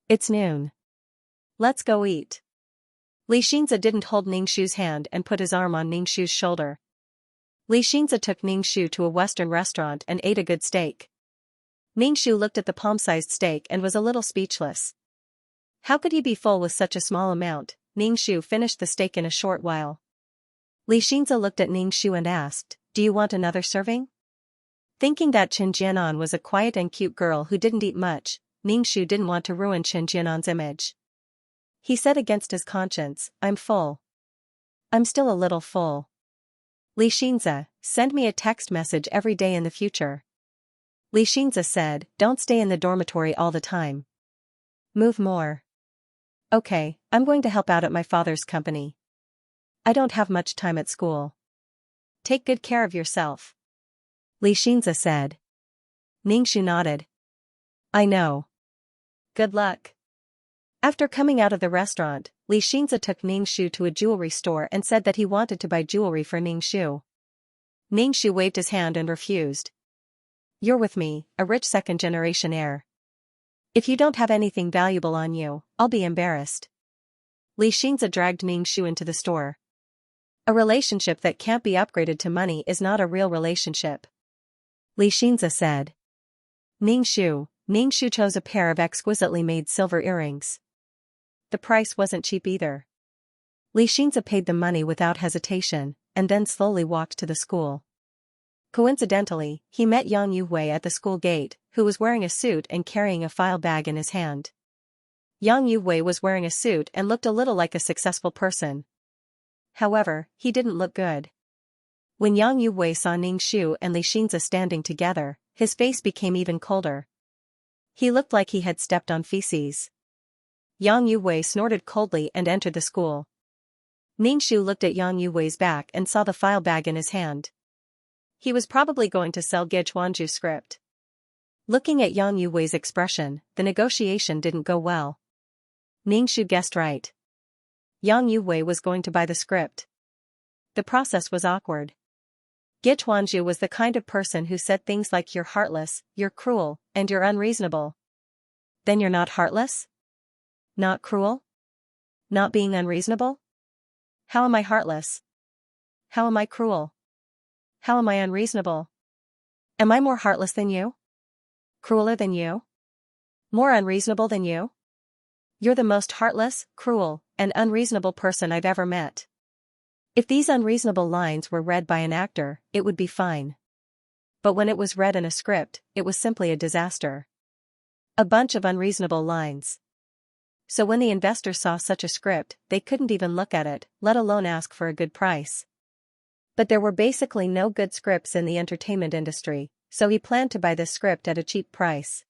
It's noon. Let's go eat. Li Xianxia didn't hold Ningxu's hand and put his arm on Ningxu's shoulder. Li Xianxia took Ningxu to a Western restaurant and ate a good steak. Ningxu looked at the palm-sized steak and was a little speechless. How could he be full with such a small amount? Ningxu finished the steak in a short while. Li Xianxia looked at Ningxu and asked, do you want another serving? Thinking that Qin Jianan was a quiet and cute girl who didn't eat much, Ningxu didn't want to ruin Qin Jianan's image. He said against his conscience, I'm full. I'm still a little full. Li Xianxia, send me a text message every day in the future. Li Xianxia said, don't stay in the dormitory all the time. Move more. Okay, I'm going to help out at my father's company. I don't have much time at school. Take good care of yourself. Li Xianxia said. Ningxu nodded. I know. Good luck. After coming out of the restaurant, Li Xianxia took Ningxu to a jewelry store and said that he wanted to buy jewelry for Ningxu. Ningxu waved his hand and refused. You're with me, a rich second-generation heir. If you don't have anything valuable on you, I'll be embarrassed. Li Xianxia dragged Ningxu into the store. A relationship that can't be upgraded to money is not a real relationship. Li Xianxia said. Ningxu chose a pair of exquisitely made silver earrings. The price wasn't cheap either. Xianxia paid the money without hesitation, and then slowly walked to the school. Coincidentally, he met Yang Yuwei at the school gate, who was wearing a suit and carrying a file bag in his hand. Yang Yuwei was wearing a suit and looked a little like a successful person. However, he didn't look good. When Yang Yuwei saw Ningxu and Xianxia standing together, his face became even colder. He looked like he had stepped on feces. Yang Yuwei snorted coldly and entered the school. Ningxu looked at Yang Yuwei's back and saw the file bag in his hand. He was probably going to sell Gechuanju script. Looking at Yang Yuwei's expression, the negotiation didn't go well. Ningxu guessed right. Yang Yuwei was going to buy the script. The process was awkward. Gechuanju was the kind of person who said things like "you're heartless, you're cruel, and you're unreasonable." Then you're not heartless? Not cruel? Not being unreasonable? How am I heartless? How am I cruel? How am I unreasonable? Am I more heartless than you? Crueler than you? More unreasonable than you? You're the most heartless, cruel, and unreasonable person I've ever met. If these unreasonable lines were read by an actor, it would be fine. But when it was read in a script, it was simply a disaster. A bunch of unreasonable lines. So when the investor saw such a script, they couldn't even look at it, let alone ask for a good price. But there were basically no good scripts in the entertainment industry, so he planned to buy this script at a cheap price.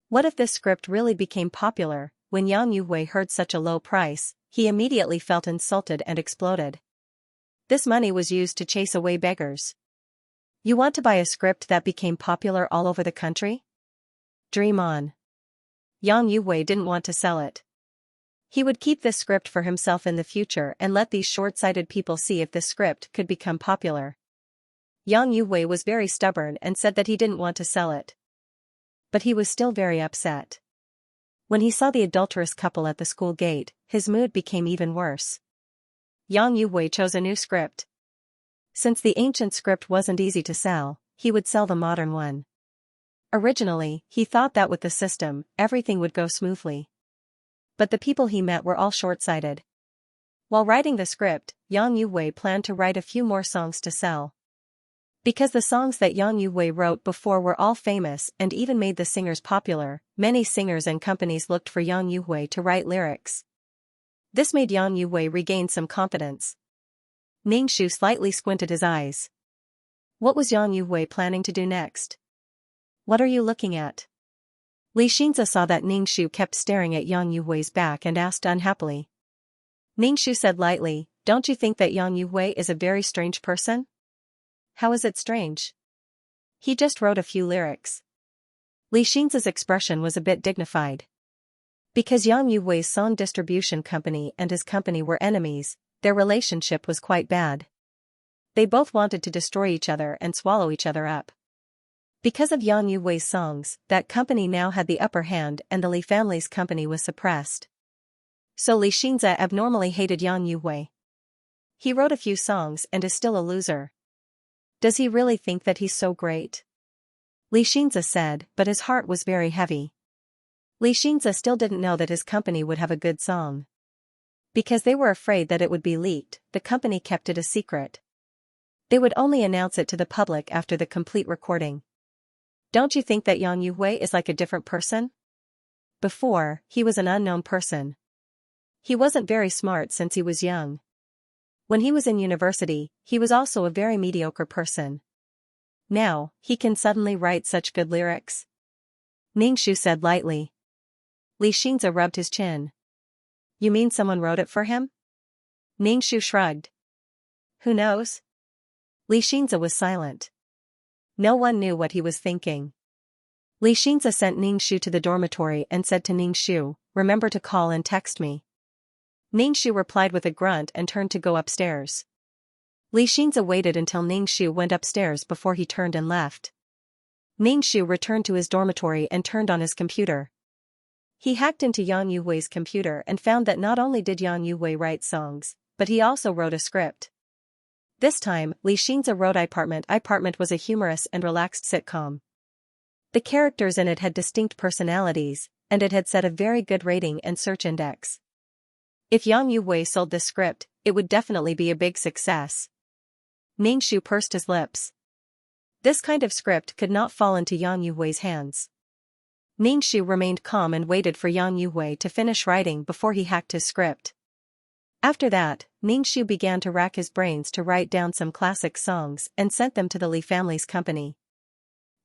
What if this script really became popular? When Yang Yuwei heard such a low price, he immediately felt insulted and exploded. This money was used to chase away beggars. You want to buy a script that became popular all over the country? Dream on. Yang Yuwei didn't want to sell it. He would keep this script for himself in the future and let these short-sighted people see if this script could become popular. Yang Yuwei was very stubborn and said that he didn't want to sell it. But he was still very upset. When he saw the adulterous couple at the school gate, his mood became even worse. Yang Yuwei chose a new script. Since the ancient script wasn't easy to sell, he would sell the modern one. Originally, he thought that with the system, everything would go smoothly. But the people he met were all short-sighted. While writing the script, Yang Yuwei planned to write a few more songs to sell. Because the songs that Yang Yuwei wrote before were all famous and even made the singers popular, many singers and companies looked for Yang Yuwei to write lyrics. This made Yang Yuwei regain some confidence. Ningxu slightly squinted his eyes. What was Yang Yuwei planning to do next? What are you looking at? Xianxia saw that Ningxu kept staring at Yang Yuwei's back and asked unhappily. Ningxu said lightly, "Don't you think that Yang Yuwei is a very strange person?" How is it strange? He just wrote a few lyrics. Xianxia's expression was a bit dignified. Because Yang Yuwei's song distribution company and his company were enemies, their relationship was quite bad. They both wanted to destroy each other and swallow each other up. Because of Yang Yuwei's songs, that company now had the upper hand and the Li family's company was suppressed. So Xianxia abnormally hated Yang Yuwei. He wrote a few songs and is still a loser. Does he really think that he's so great? Xianxia said, but his heart was very heavy. Xianxia still didn't know that his company would have a good song. Because they were afraid that it would be leaked, the company kept it a secret. They would only announce it to the public after the complete recording. Don't you think that Yang Yuwei is like a different person? Before, he was an unknown person. He wasn't very smart since he was young. When he was in university, he was also a very mediocre person. Now, he can suddenly write such good lyrics. Ningxu said lightly. Xianxia rubbed his chin. You mean someone wrote it for him? Ningxu shrugged. Who knows? Xianxia was silent. No one knew what he was thinking. Xianxia sent Ningxu to the dormitory and said to Ningxu, "Remember to call and text me." Ningxu replied with a grunt and turned to go upstairs. Xianxia waited until Ningxu went upstairs before he turned and left. Ningxu returned to his dormitory and turned on his computer. He hacked into Yang Yuwei's computer and found that not only did Yang Yuwei write songs, but he also wrote a script. This time, Xianxia wrote Apartment. Apartment was a humorous and relaxed sitcom. The characters in it had distinct personalities, and it had set a very good rating and search index. If Yang Yu sold this script, it would definitely be a big success. Ningxu pursed his lips. This kind of script could not fall into Yang Yu's hands. Ningxu remained calm and waited for Yang Yu to finish writing before he hacked his script. After that, Ningxu began to rack his brains to write down some classic songs and sent them to the Li family's company.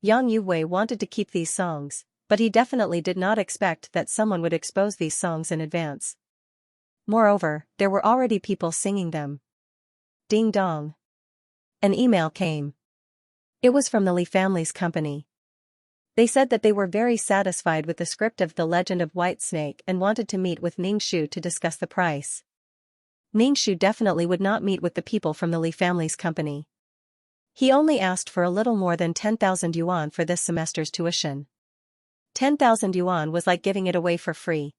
Yang Yu wanted to keep these songs, but he definitely did not expect that someone would expose these songs in advance. Moreover, there were already people singing them. Ding dong. An email came. It was from the Li family's company. They said that they were very satisfied with the script of The Legend of White Snake and wanted to meet with Ningxu to discuss the price. Ningxu definitely would not meet with the people from the Li family's company. He only asked for a little more than 10,000 yuan for this semester's tuition. 10,000 yuan was like giving it away for free.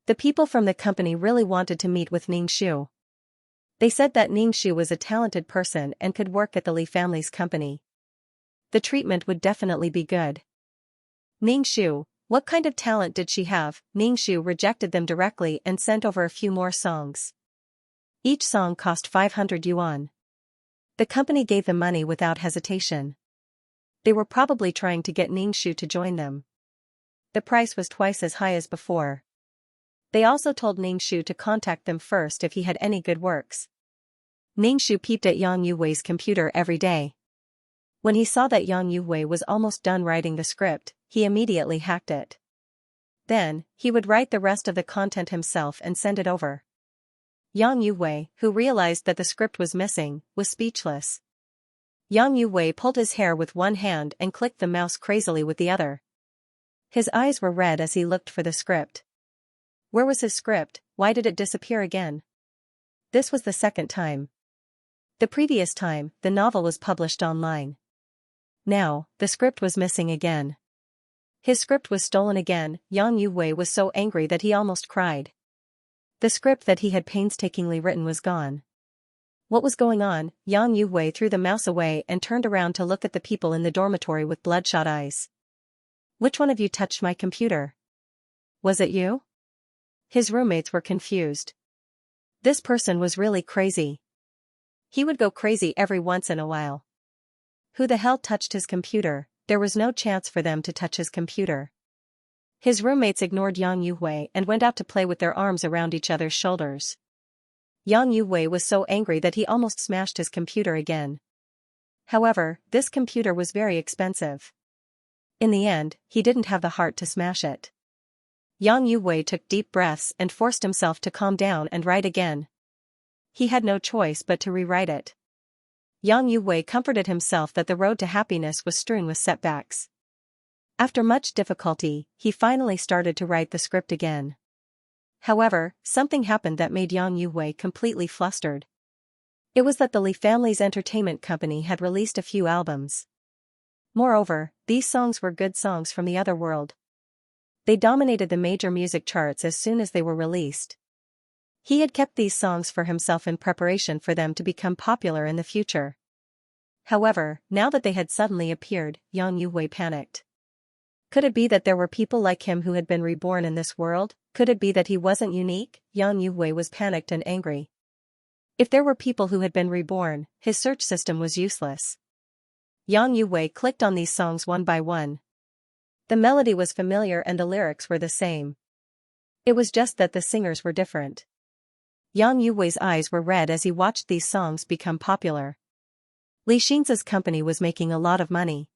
The people from the company really wanted to meet with Ningxu. They said that Ningxu was a talented person and could work at the Li family's company. The treatment would definitely be good. Ningxu, what kind of talent did she have? Ningxu rejected them directly and sent over a few more songs. Each song cost 500 yuan. The company gave them money without hesitation. They were probably trying to get Ningxu to join them. The price was twice as high as before. They also told Ningxu to contact them first if he had any good works. Ningxu peeped at Yang Yu's computer every day. When he saw that Yang Yu was almost done writing the script, he immediately hacked it. Then, he would write the rest of the content himself and send it over. Yang Yu, who realized that the script was missing, was speechless. Yang Yu pulled his hair with one hand and clicked the mouse crazily with the other. His eyes were red as he looked for the script. Where was his script? Why did it disappear again? This was the second time. The previous time, the novel was published online. Now, the script was missing again. His script was stolen again. Yang Yu was so angry that he almost cried. The script that he had painstakingly written was gone. What was going on? Yang Yu threw the mouse away and turned around to look at the people in the dormitory with bloodshot eyes. Which one of you touched my computer? Was it you? His roommates were confused. This person was really crazy. He would go crazy every once in a while. Who the hell touched his computer? There was no chance for them to touch his computer. His roommates ignored Yang Yu and went out to play with their arms around each other's shoulders. Yang Yu was so angry that he almost smashed his computer again. However, this computer was very expensive. In the end, he didn't have the heart to smash it. Yang Yu took deep breaths and forced himself to calm down and write again. He had no choice but to rewrite it. Yang Yu comforted himself that the road to happiness was strewn with setbacks. After much difficulty, he finally started to write the script again. However, something happened that made Yang Yu completely flustered. It was that the Li family's entertainment company had released a few albums. Moreover, these songs were good songs from the other world. They dominated the major music charts as soon as they were released. He had kept these songs for himself in preparation for them to become popular in the future. However, now that they had suddenly appeared, Yang Yu panicked. Could it be that there were people like him who had been reborn in this world? Could it be that he wasn't unique? Yang Yu was panicked and angry. If there were people who had been reborn, his search system was useless. Yang Yu clicked on these songs one by one. The melody was familiar and the lyrics were the same. It was just that the singers were different. Yang Yu's eyes were red as he watched these songs become popular. Li Xianxia's company was making a lot of money.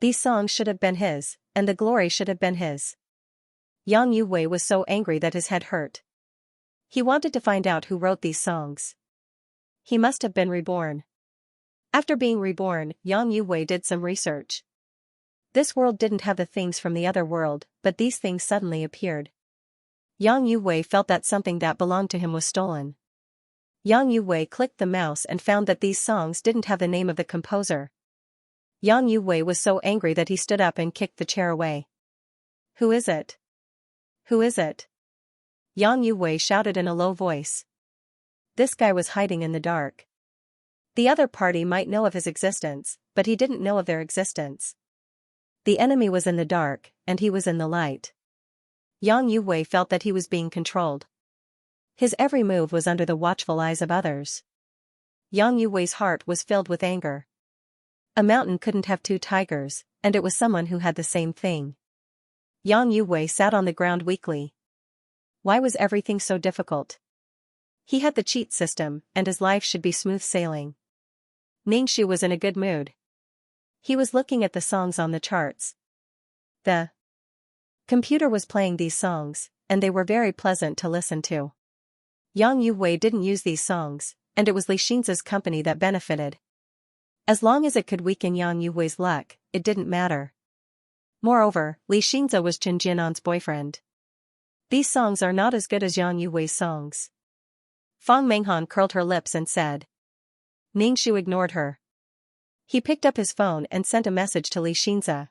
These songs should have been his, and the glory should have been his. Yang Yu was so angry that his head hurt. He wanted to find out who wrote these songs. He must have been reborn. After being reborn, Yang Yu did some research. This world didn't have the things from the other world, but these things suddenly appeared. Yang Yu felt that something that belonged to him was stolen. Yang Yu clicked the mouse and found that these songs didn't have the name of the composer. Yang Yu was so angry that he stood up and kicked the chair away. Who is it? Who is it? Yang Yu shouted in a low voice. This guy was hiding in the dark. The other party might know of his existence, but he didn't know of their existence. The enemy was in the dark, and he was in the light. Yang Yu felt that he was being controlled. His every move was under the watchful eyes of others. Yang Yuwei's heart was filled with anger. A mountain couldn't have two tigers, and it was someone who had the same thing. Yang Yuwei sat on the ground weakly. Why was everything so difficult? He had the cheat system, and his life should be smooth sailing. Ningxu was in a good mood. He was looking at the songs on the charts. The computer was playing these songs, and they were very pleasant to listen to. Yang Yuwei didn't use these songs, and it was Xianxia's company that benefited. As long as it could weaken Yang Yuwei's luck, it didn't matter. Moreover, Xianxia was Chen Jianan's boyfriend. These songs are not as good as Yang Yuwei's songs. Fang Menghan curled her lips and said. Ningxu ignored her. He picked up his phone and sent a message to Xianxia.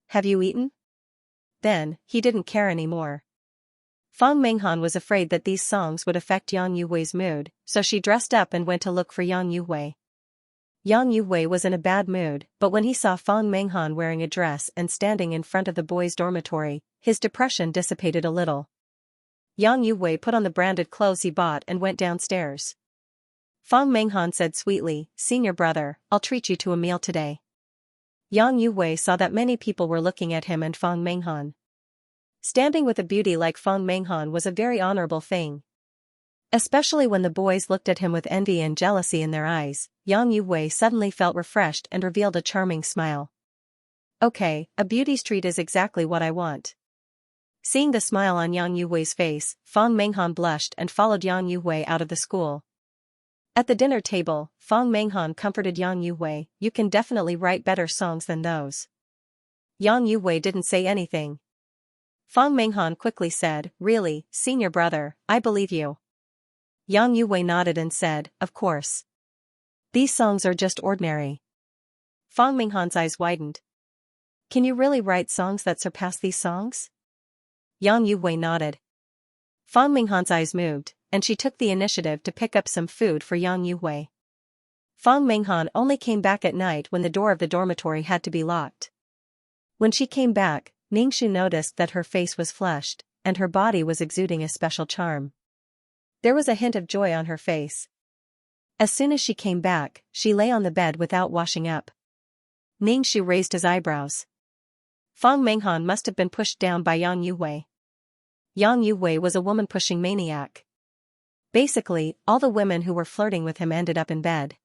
Have you eaten? Then, he didn't care anymore. Fang Menghan was afraid that these songs would affect Yang Yuwei's mood, so she dressed up and went to look for Yang Yuwei. Yang Yuwei was in a bad mood, but when he saw Fang Menghan wearing a dress and standing in front of the boys' dormitory, his depression dissipated a little. Yang Yuwei put on the branded clothes he bought and went downstairs. Fang Menghan said sweetly, "Senior brother, I'll treat you to a meal today." Yang Yuwei saw that many people were looking at him and Fang Menghan. Standing with a beauty like Fang Menghan was a very honorable thing. Especially when the boys looked at him with envy and jealousy in their eyes, Yang Yuwei suddenly felt refreshed and revealed a charming smile. Okay, a beauty's treat is exactly what I want. Seeing the smile on Yang Yuwei's face, Fang Menghan blushed and followed Yang Yuwei out of the school. At the dinner table, Fang Menghan comforted Yang Yuwei, "You can definitely write better songs than those." Yang Yuwei didn't say anything. Fang Menghan quickly said, "Really, senior brother, I believe you." Yang Yuwei nodded and said, "Of course. These songs are just ordinary." Fang Menghan's eyes widened. "Can you really write songs that surpass these songs?" Yang Yuwei nodded. Fang Menghan's eyes moved, and she took the initiative to pick up some food for Yang Yuwei. Fang Menghan only came back at night when the door of the dormitory had to be locked. When she came back, Ningxu noticed that her face was flushed, and her body was exuding a special charm. There was a hint of joy on her face. As soon as she came back, she lay on the bed without washing up. Ningxu raised his eyebrows. Fang Menghan must have been pushed down by Yang Yuwei. Yang Yuwei was a woman-pushing maniac. Basically, all the women who were flirting with him ended up in bed.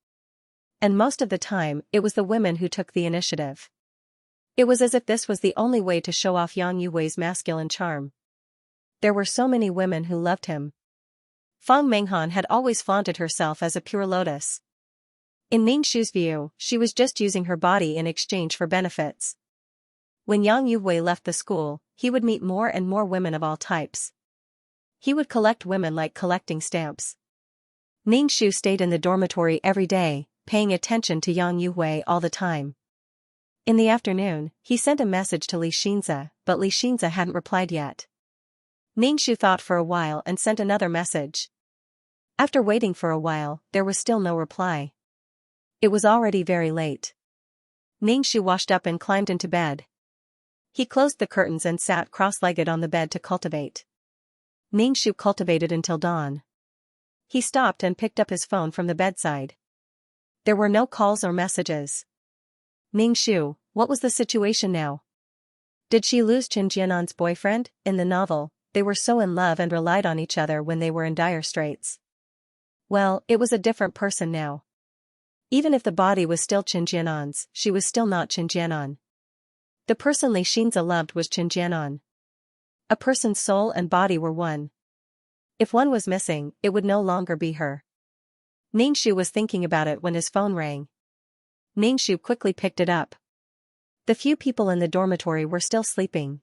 And most of the time, it was the women who took the initiative. It was as if this was the only way to show off Yang Yuwei's masculine charm. There were so many women who loved him. Fang Menghan had always flaunted herself as a pure lotus. In Ningxu's view, she was just using her body in exchange for benefits. When Yang Yuwei left the school, he would meet more and more women of all types. He would collect women like collecting stamps. Ningxu stayed in the dormitory every day, paying attention to Yang Yuwei all the time. In the afternoon, he sent a message to Xianxia, but Xianxia hadn't replied yet. Ningxu thought for a while and sent another message. After waiting for a while, there was still no reply. It was already very late. Ningxu washed up and climbed into bed. He closed the curtains and sat cross-legged on the bed to cultivate. Ningxu cultivated until dawn. He stopped and picked up his phone from the bedside. There were no calls or messages. Ningxu, what was the situation now? Did she lose Chen Jianan's boyfriend? In the novel, they were so in love and relied on each other when they were in dire straits. Well, it was a different person now. Even if the body was still Chen Jianan's, she was still not Chen Jianan. The person Xianxia loved was Chen Jianan. A person's soul and body were one. If one was missing, it would no longer be her. Ningxu was thinking about it when his phone rang. Ningxu quickly picked it up. The few people in the dormitory were still sleeping.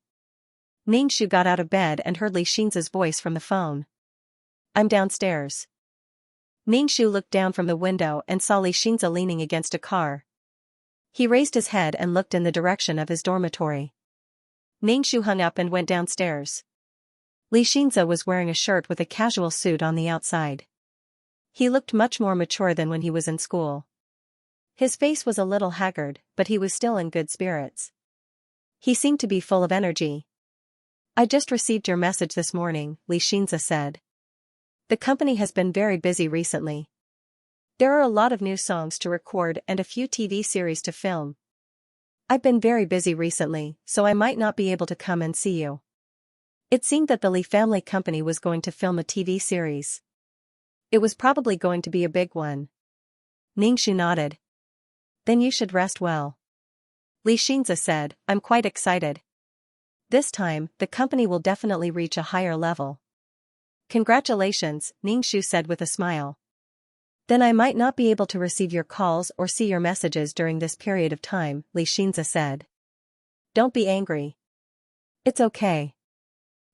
Ningxu got out of bed and heard Xianxia's voice from the phone. "I'm downstairs." Ningxu looked down from the window and saw Xianxia leaning against a car. He raised his head and looked in the direction of his dormitory. Ningxu hung up and went downstairs. Xianxia was wearing a shirt with a casual suit on the outside. He looked much more mature than when he was in school. His face was a little haggard, but he was still in good spirits. He seemed to be full of energy. "I just received your message this morning," Xianxia said. The company has been very busy recently. There are a lot of new songs to record and a few TV series to film. I've been very busy recently, so I might not be able to come and see you. It seemed that the Li family company was going to film a TV series. It was probably going to be a big one. Ningxu nodded. Then you should rest well. Li Xianxia said, I'm quite excited. This time, the company will definitely reach a higher level. Congratulations, Ningxu said with a smile. Then I might not be able to receive your calls or see your messages during this period of time, Li Xianxia said. Don't be angry. It's okay.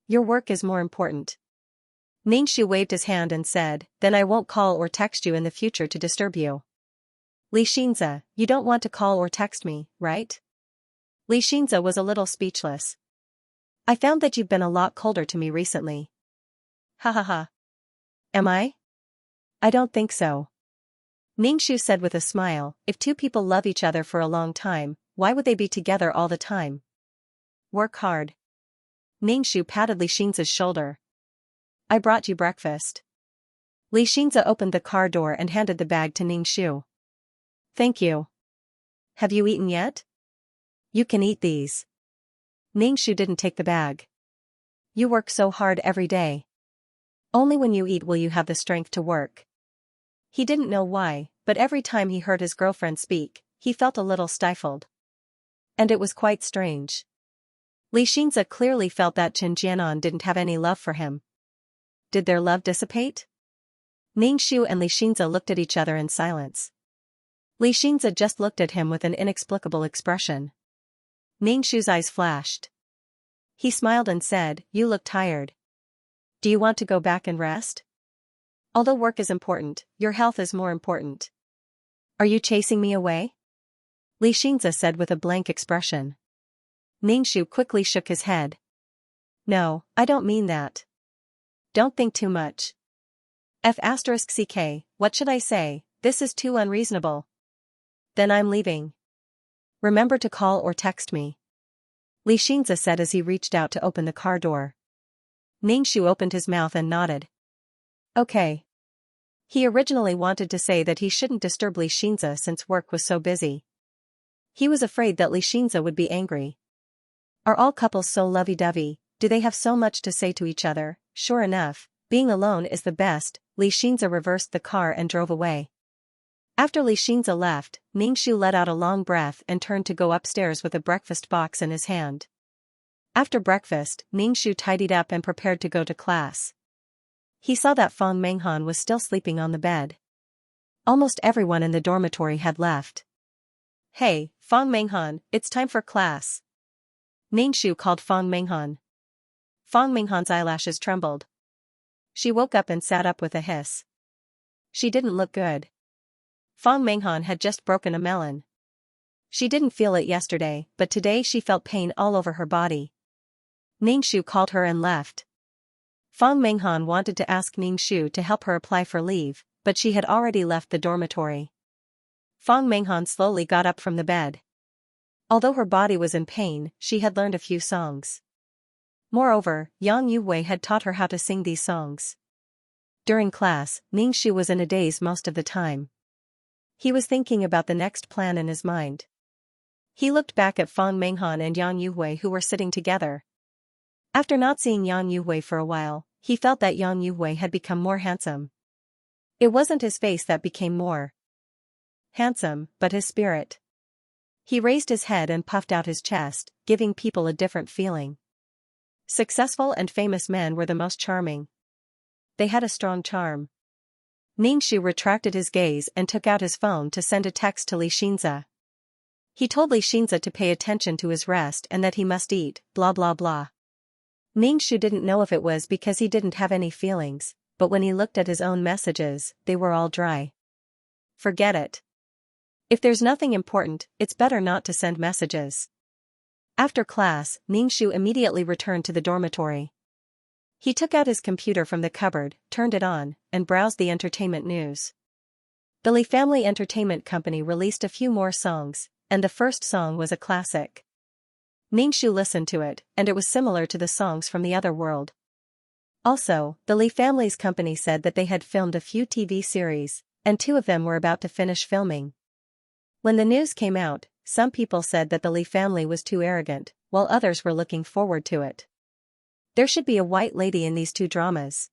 Your work is more important. Ningxu waved his hand and said, then I won't call or text you in the future to disturb you. Li Xianxia, you don't want to call or text me, right? Li Xianxia was a little speechless. I found that you've been a lot colder to me recently. Ha ha ha. Am I? I don't think so. Ningxu said with a smile, if two people love each other for a long time, why would they be together all the time? Work hard. Ningxu patted Li Xianxia's shoulder. I brought you breakfast. Li Xianxia opened the car door and handed the bag to Ningxu. Thank you. Have you eaten yet? You can eat these. Ningxu didn't take the bag. You work so hard every day. Only when you eat will you have the strength to work. He didn't know why, but every time he heard his girlfriend speak, he felt a little stifled. And it was quite strange. Li Xianxia clearly felt that Chen Jianan didn't have any love for him. Did their love dissipate? Ningxu and Li Xianxia looked at each other in silence. Li Xianxia just looked at him with an inexplicable expression. Ningxu's eyes flashed. He smiled and said, you look tired. Do you want to go back and rest? Although work is important, your health is more important. Are you chasing me away? Li Xianxia said with a blank expression. Ningxu quickly shook his head. No, I don't mean that. Don't think too much. F***ck, what should I say, this is too unreasonable. Then I'm leaving. Remember to call or text me. Li Xianxia said as he reached out to open the car door. Ningxu opened his mouth and nodded. Okay. He originally wanted to say that he shouldn't disturb Li Xianxia since work was so busy. He was afraid that Li Xianxia would be angry. Are all couples so lovey-dovey? Do they have so much to say to each other? Sure enough, being alone is the best. Li Xianxia reversed the car and drove away. After Li Xianxia left, Ningxu let out a long breath and turned to go upstairs with a breakfast box in his hand. After breakfast, Ningxu tidied up and prepared to go to class. He saw that Fang Menghan was still sleeping on the bed. Almost everyone in the dormitory had left. Hey, Fang Menghan, it's time for class. Ningxu called Fang Menghan. Fang Menghan's eyelashes trembled. She woke up and sat up with a hiss. She didn't look good. Fang Menghan had just broken a melon. She didn't feel it yesterday, but today she felt pain all over her body. Ningxu called her and left. Fang Menghan wanted to ask Ningxu to help her apply for leave, but she had already left the dormitory. Fang Menghan slowly got up from the bed. Although her body was in pain, she had learned a few songs. Moreover, Yang Yuwei had taught her how to sing these songs. During class, Ningxu was in a daze most of the time. He was thinking about the next plan in his mind. He looked back at Fang Menghan and Yang Yuwei who were sitting together. After not seeing Yang Yuwei for a while, he felt that Yang Yuwei had become more handsome. It wasn't his face that became more handsome, but his spirit. He raised his head and puffed out his chest, giving people a different feeling. Successful and famous men were the most charming. They had a strong charm. Ningxu retracted his gaze and took out his phone to send a text to Li Xianxia. He told Li Xianxia to pay attention to his rest and that he must eat, blah blah blah. Ningxu didn't know if it was because he didn't have any feelings, but when he looked at his own messages, they were all dry. Forget it. If there's nothing important, it's better not to send messages. After class, Ningxu immediately returned to the dormitory. He took out his computer from the cupboard, turned it on, and browsed the entertainment news. The Li Family Entertainment Company released a few more songs, and the first song was a classic. Ningxu listened to it, and it was similar to the songs from the other world. Also, the Lee family's company said that they had filmed a few TV series, and 2 of them were about to finish filming. When the news came out, some people said that the Lee family was too arrogant, while others were looking forward to it. There should be a white lady in these 2 dramas.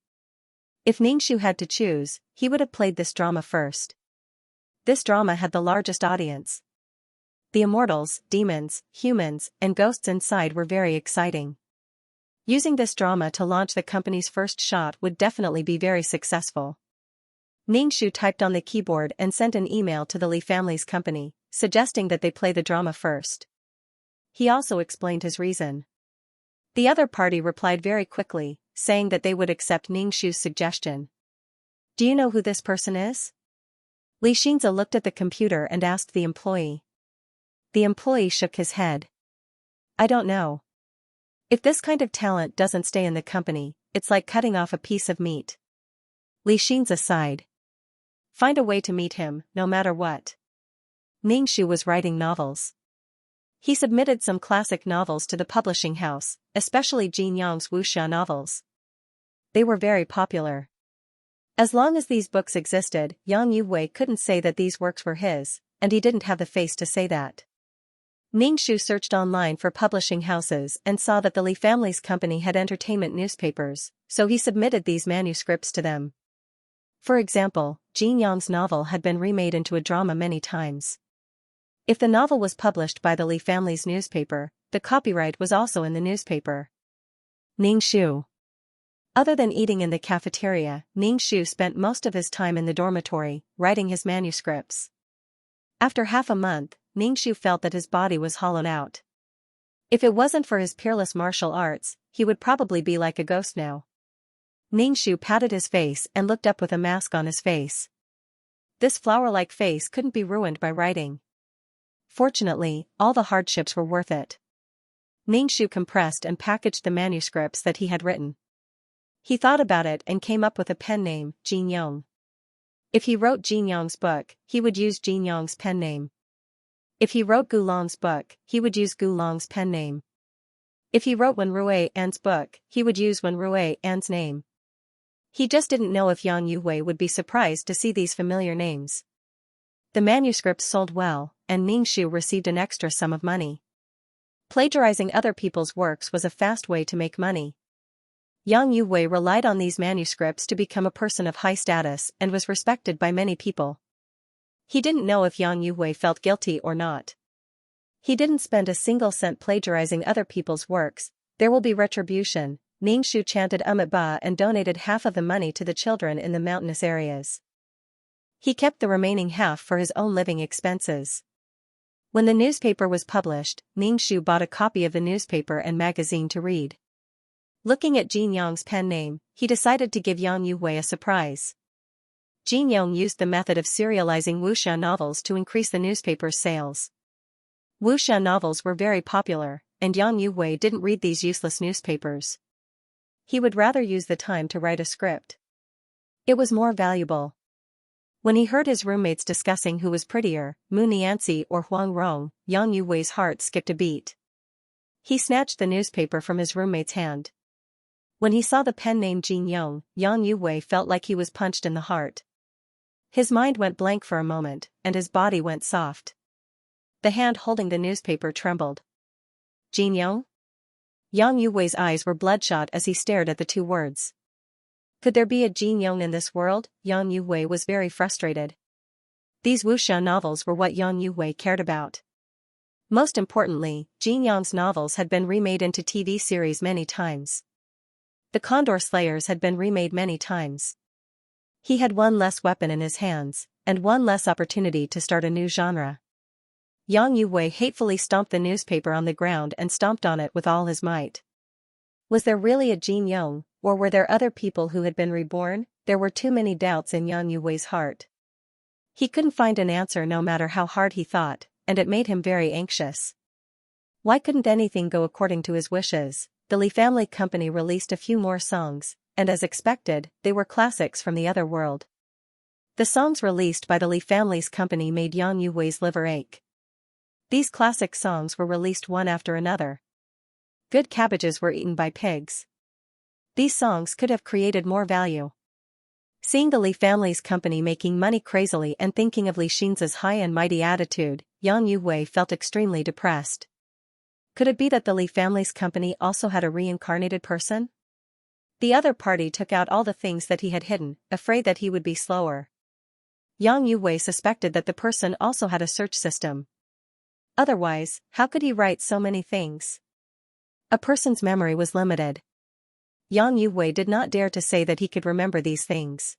If Xianxia had to choose, he would have played this drama first. This drama had the largest audience. The immortals, demons, humans, and ghosts inside were very exciting. Using this drama to launch the company's first shot would definitely be very successful. Xianxia typed on the keyboard and sent an email to the Lee family's company, suggesting that they play the drama first. He also explained his reason. The other party replied very quickly, saying that they would accept Xianxia's suggestion. Do you know who this person is? Xianxia looked at the computer and asked the employee. The employee shook his head. I don't know. If this kind of talent doesn't stay in the company, it's like cutting off a piece of meat. Xianxia sighed. Find a way to meet him, no matter what. Xianxia was writing novels. He submitted some classic novels to the publishing house, especially Jin Yang's wuxia novels. They were very popular. As long as these books existed, Yang Yuwei couldn't say that these works were his, and he didn't have the face to say that. Xianxia searched online for publishing houses and saw that the Lee family's company had entertainment newspapers, so he submitted these manuscripts to them. For example, Jin Yang's novel had been remade into a drama many times. If the novel was published by the Lee family's newspaper, the copyright was also in the newspaper. Xianxia. Other than eating in the cafeteria, Xianxia spent most of his time in the dormitory, writing his manuscripts. After half a month, Xianxia felt that his body was hollowed out. If it wasn't for his peerless martial arts, he would probably be like a ghost now. Xianxia patted his face and looked up with a mask on his face. This flower-like face couldn't be ruined by writing. Fortunately, all the hardships were worth it. Xianxia compressed and packaged the manuscripts that he had written. He thought about it and came up with a pen name, Jin Yang. If he wrote Jin Yang's book, he would use Jin Yang's pen name. If he wrote Gu Long's book, he would use Gu Long's pen name. If he wrote Wen Rui An's book, he would use Wen Rui An's name. He just didn't know if Yang Yuwei would be surprised to see these familiar names. The manuscripts sold well, and Xianxia received an extra sum of money. Plagiarizing other people's works was a fast way to make money. Yang Yuwei relied on these manuscripts to become a person of high status and was respected by many people. He didn't know if Yang Yuwei felt guilty or not. He didn't spend a single cent plagiarizing other people's works. There will be retribution. Xianxia chanted Ba and donated half of the money to the children in the mountainous areas. He kept the remaining half for his own living expenses. When the newspaper was published, Xianxia bought a copy of the newspaper and magazine to read. Looking at Jin Yang's pen name, he decided to give Yang Yuwei a surprise. Jin Yang used the method of serializing wuxia novels to increase the newspaper's sales. Wuxia novels were very popular, and Yang Yuwei didn't read these useless newspapers. He would rather use the time to write a script. It was more valuable. When he heard his roommates discussing who was prettier, Mu Nianzi or Huang Rong, Yang Yuwei's heart skipped a beat. He snatched the newspaper from his roommate's hand. When he saw the pen name Jin Yang, Yang Yuwei felt like he was punched in the heart. His mind went blank for a moment, and his body went soft. The hand holding the newspaper trembled. Jin Yang? Yang Yuwei's eyes were bloodshot as he stared at the 2 words. Could there be a Jin Yang in this world? Yang Yuwei was very frustrated. These wuxia novels were what Yang Yuwei cared about. Most importantly, Jin Yang's novels had been remade into TV series many times. The Condor Slayers had been remade many times. He had one less weapon in his hands, and one less opportunity to start a new genre. Yang Yuwei hatefully stomped the newspaper on the ground and stomped on it with all his might. Was there really a Jin Yang, or were there other people who had been reborn? There were too many doubts in Yang Yuwei's heart. He couldn't find an answer no matter how hard he thought, and it made him very anxious. Why couldn't anything go according to his wishes? The Lee family company released a few more songs, and as expected, they were classics from the other world. The songs released by the Lee family's company made Yang Yuwei's liver ache. These classic songs were released one after another. Good cabbages were eaten by pigs. These songs could have created more value. Seeing the Li family's company making money crazily and thinking of Li Xianxia's high and mighty attitude, Yang Yuwei felt extremely depressed. Could it be that the Li family's company also had a reincarnated person? The other party took out all the things that he had hidden, afraid that he would be slower. Yang Yuwei suspected that the person also had a search system. Otherwise, how could he write so many things? A person's memory was limited. Yang Yuwei did not dare to say that he could remember these things.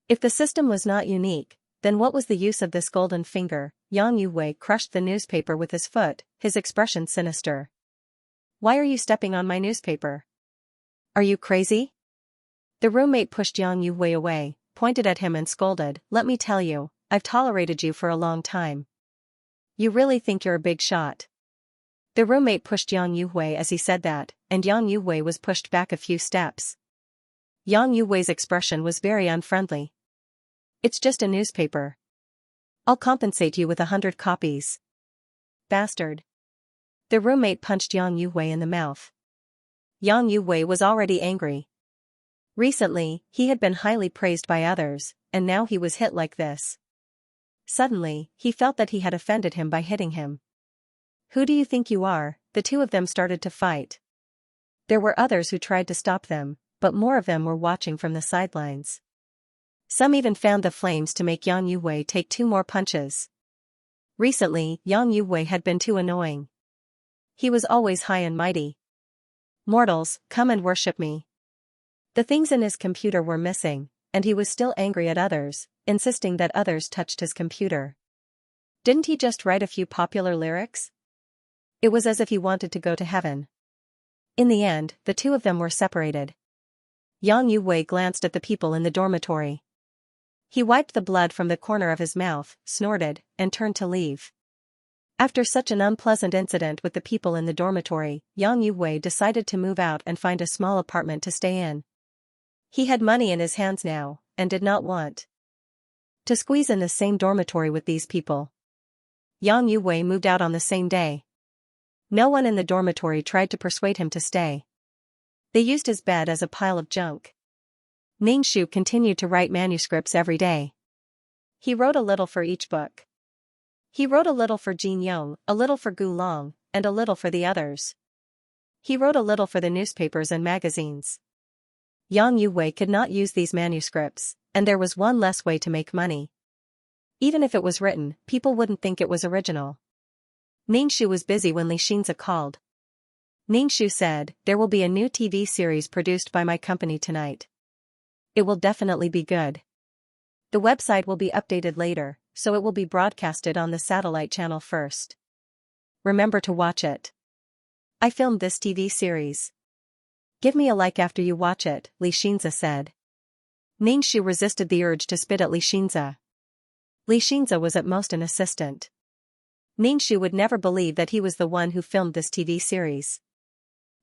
If the system was not unique, then what was the use of this golden finger? Yang Yuwei crushed the newspaper with his foot, his expression sinister. Why are you stepping on my newspaper? Are you crazy? The roommate pushed Yang Yuwei away, pointed at him and scolded, let me tell you, I've tolerated you for a long time. You really think you're a big shot? The roommate pushed Yang Yuwei as he said that, and Yang Yuwei was pushed back a few steps. Yang Yuwei's expression was very unfriendly. It's just a newspaper. I'll compensate you with 100 copies. Bastard. The roommate punched Yang Yuwei in the mouth. Yang Yuwei was already angry. Recently, he had been highly praised by others, and now he was hit like this. Suddenly, he felt that he had offended him by hitting him. Who do you think you are? The two of them started to fight. There were others who tried to stop them, but more of them were watching from the sidelines. Some even fanned the flames to make Yang Yuwei take 2 more punches. Recently, Yang Yuwei had been too annoying. He was always high and mighty. Mortals, come and worship me. The things in his computer were missing, and he was still angry at others, insisting that others touched his computer. Didn't he just write a few popular lyrics? It was as if he wanted to go to heaven. In the end, the two of them were separated. Yang Yuwei glanced at the people in the dormitory. He wiped the blood from the corner of his mouth, snorted, and turned to leave. After such an unpleasant incident with the people in the dormitory, Yang Yuwei decided to move out and find a small apartment to stay in. He had money in his hands now, and did not want to squeeze in the same dormitory with these people. Yang Yuwei moved out on the same day. No one in the dormitory tried to persuade him to stay. They used his bed as a pile of junk. Ningxu continued to write manuscripts every day. He wrote a little for each book. He wrote a little for Jin Yong, a little for Gu Long, and a little for the others. He wrote a little for the newspapers and magazines. Yang Yuwei could not use these manuscripts, and there was one less way to make money. Even if it was written, people wouldn't think it was original. Ningxu was busy when Li Xianxia called. Ningxu said, there will be a new TV series produced by my company tonight. It will definitely be good. The website will be updated later, so it will be broadcasted on the satellite channel first. Remember to watch it. I filmed this TV series. Give me a like after you watch it, Li Xianxia said. Ningxu resisted the urge to spit at Li Xianxia. Li Xianxia was at most an assistant. Ningxu would never believe that he was the one who filmed this TV series.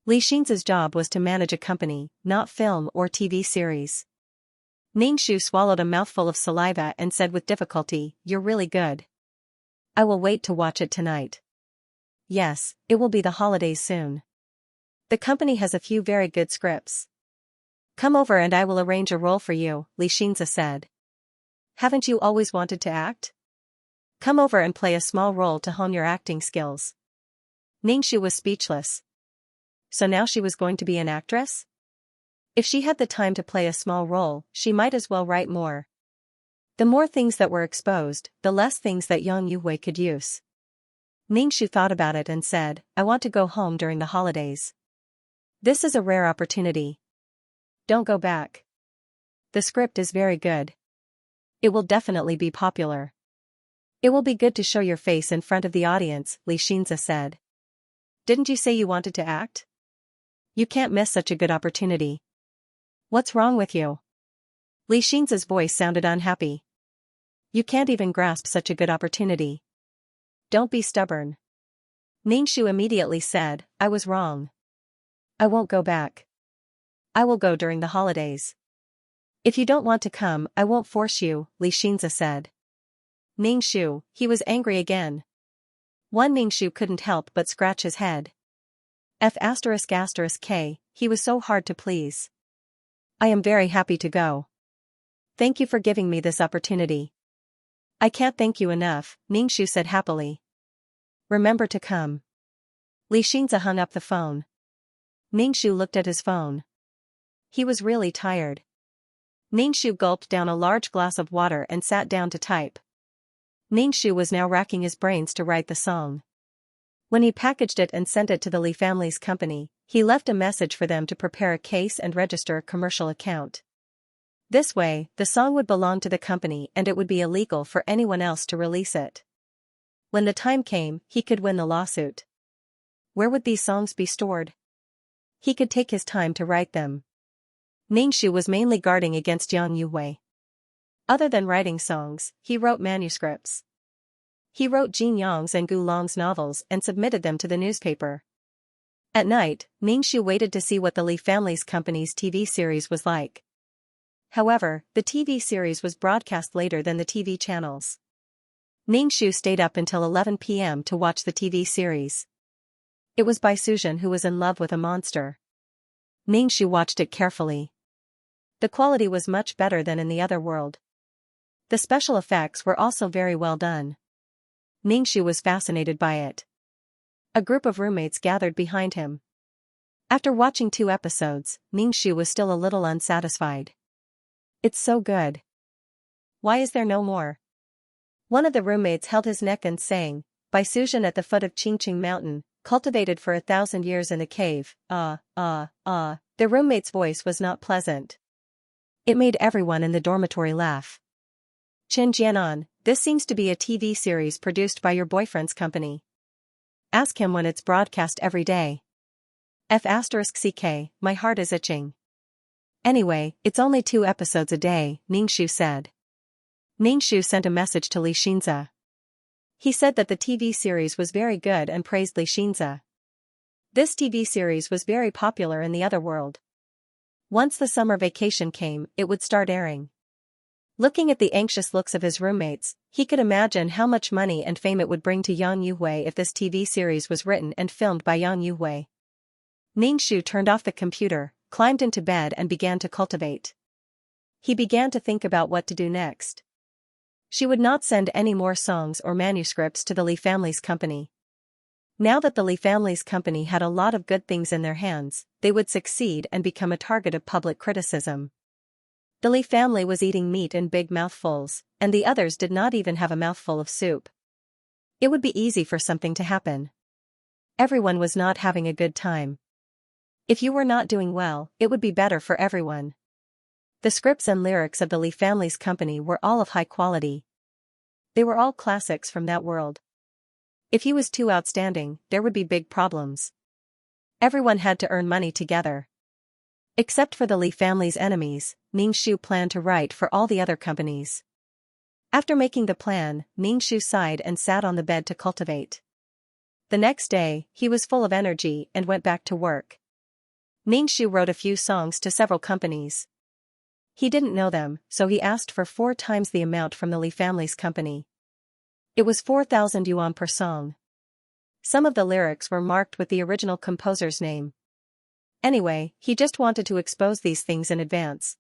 Li Xianxia's job was to manage a company, not film or TV series. Ningxu swallowed a mouthful of saliva and said with difficulty, "You're really good. I will wait to watch it tonight." Yes, it will be the holidays soon. The company has a few very good scripts. Come over and I will arrange a role for you, Li Xianxia said. Haven't you always wanted to act? Come over and play a small role to hone your acting skills. Ningxu was speechless. So now she was going to be an actress? If she had the time to play a small role, she might as well write more. The more things that were exposed, the less things that Yang Yuwei could use. Ningxu thought about it and said, I want to go home during the holidays. This is a rare opportunity. Don't go back. The script is very good. It will definitely be popular. It will be good to show your face in front of the audience, Li Xianxia said. Didn't you say you wanted to act? You can't miss such a good opportunity. What's wrong with you? Li Xianxia's voice sounded unhappy. You can't even grasp such a good opportunity. Don't be stubborn. Ningxu immediately said, I was wrong. I won't go back. I will go during the holidays. If you don't want to come, I won't force you, Li Xianxia said. Ningxu, he was angry again. One Ningxu couldn't help but scratch his head. F***K, he was so hard to please. I am very happy to go. Thank you for giving me this opportunity. I can't thank you enough, Xianxia said happily. Remember to come. Xianxia hung up the phone. Xianxia looked at his phone. He was really tired. Xianxia gulped down a large glass of water and sat down to type. Xianxia was now racking his brains to write the song. When he packaged it and sent it to the Li family's company, he left a message for them to prepare a case and register a commercial account. This way, the song would belong to the company and it would be illegal for anyone else to release it. When the time came, he could win the lawsuit. Where would these songs be stored? He could take his time to write them. Xianxia was mainly guarding against Yang Yuwei. Other than writing songs, he wrote manuscripts. He wrote Jin Yang's and Gu Long's novels and submitted them to the newspaper. At night, Xianxia waited to see what the Li family's company's TV series was like. However, the TV series was broadcast later than the TV channels. Xianxia stayed up until 11 p.m. to watch the TV series. It was by Suzhen, who was in love with a monster. Xianxia watched it carefully. The quality was much better than in the other world. The special effects were also very well done. Xianxia was fascinated by it. A group of roommates gathered behind him. After watching 2 episodes, Xianxia was still a little unsatisfied. It's so good. Why is there no more? One of the roommates held his neck and sang, by Suzhen at the foot of Qingqing Mountain, cultivated for 1,000 years in the cave, The roommate's voice was not pleasant. It made everyone in the dormitory laugh. Chen Jianan, this seems to be a TV series produced by your boyfriend's company. Ask him when it's broadcast every day. F***ck, my heart is itching. Anyway, it's only 2 episodes a day, Xianxia said. Xianxia sent a message to Xianxia. He said that the TV series was very good and praised Xianxia. This TV series was very popular in the other world. Once the summer vacation came, it would start airing. Looking at the anxious looks of his roommates, he could imagine how much money and fame it would bring to Yang Yuwei if this TV series was written and filmed by Yang Yuwei. Xianxia turned off the computer, climbed into bed and began to cultivate. He began to think about what to do next. She would not send any more songs or manuscripts to the Li family's company. Now that the Li family's company had a lot of good things in their hands, they would succeed and become a target of public criticism. The Li family was eating meat in big mouthfuls, and the others did not even have a mouthful of soup. It would be easy for something to happen. Everyone was not having a good time. If you were not doing well, it would be better for everyone. The scripts and lyrics of the Li family's company were all of high quality. They were all classics from that world. If he was too outstanding, there would be big problems. Everyone had to earn money together. Except for the Li family's enemies, Xianxia planned to write for all the other companies. After making the plan, Xianxia sighed and sat on the bed to cultivate. The next day, he was full of energy and went back to work. Xianxia wrote a few songs to several companies. He didn't know them, so he asked for 4 times the amount from the Li family's company. It was 4,000 yuan per song. Some of the lyrics were marked with the original composer's name. Anyway, he just wanted to expose these things in advance.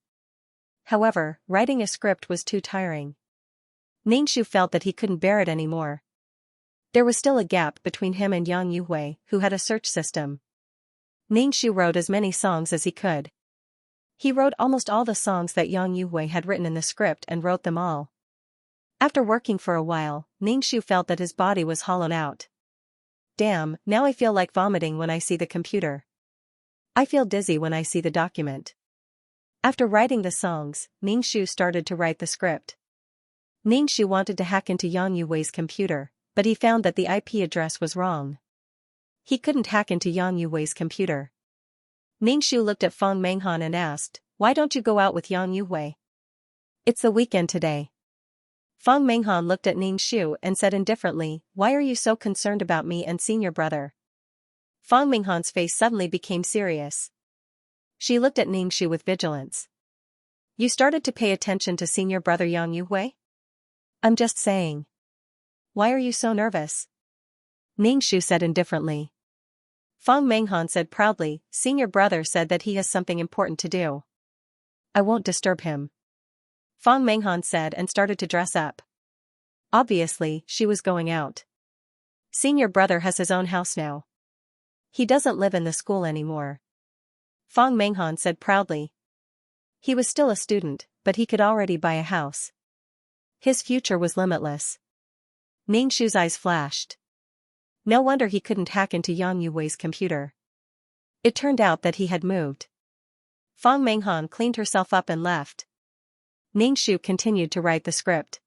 However, writing a script was too tiring. Xianxia felt that he couldn't bear it anymore. There was still a gap between him and Yang Yuwei, who had a search system. Xianxia wrote as many songs as he could. He wrote almost all the songs that Yang Yuwei had written in the script and wrote them all. After working for a while, Xianxia felt that his body was hollowed out. Damn, now I feel like vomiting when I see the computer. I feel dizzy when I see the document. After writing the songs, Xianxia started to write the script. Xianxia wanted to hack into Yang Yuwei's computer, but he found that the IP address was wrong. He couldn't hack into Yang Yuwei's computer. Xianxia looked at Feng Menghan and asked, "Why don't you go out with Yang Yuwei? It's the weekend today." Feng Menghan looked at Xianxia and said indifferently, "Why are you so concerned about me and senior brother?" Feng Menghan's face suddenly became serious. She looked at Xianxia with vigilance. "You started to pay attention to senior brother Yang Yuwei?" "I'm just saying." "Why are you so nervous?" Xianxia said indifferently. Fang Menghan said proudly, senior brother said that he has something important to do. I won't disturb him. Fang Menghan said and started to dress up. Obviously, she was going out. Senior brother has his own house now. He doesn't live in the school anymore. Fang Menghan said proudly. He was still a student, but he could already buy a house. His future was limitless. Ningshu's eyes flashed. No wonder he couldn't hack into Yang Yuwei's computer. It turned out that he had moved. Fang Menghan cleaned herself up and left. Ningshu continued to write the script.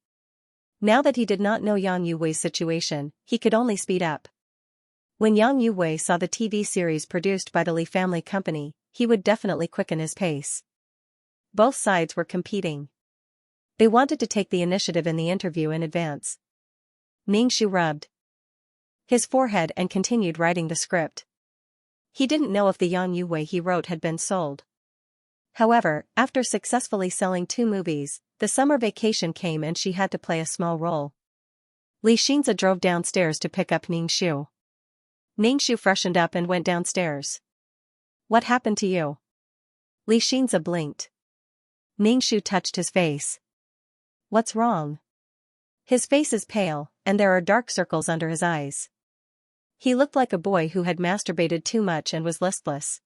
Now that he did not know Yang Yuwei's situation, he could only speed up. When Yang Yuwei saw the TV series produced by the Li family company, he would definitely quicken his pace. Both sides were competing. They wanted to take the initiative in the interview in advance. Ningshu rubbed his forehead and continued writing the script. He didn't know if the Yang Yuwei he wrote had been sold. However, after successfully selling 2 movies, the summer vacation came and she had to play a small role. Xianxia drove downstairs to pick up Ningshu. Ningshu freshened up and went downstairs. What happened to you? Xianxia blinked. Ningshu touched his face. What's wrong? His face is pale, and there are dark circles under his eyes. He looked like a boy who had masturbated too much and was listless.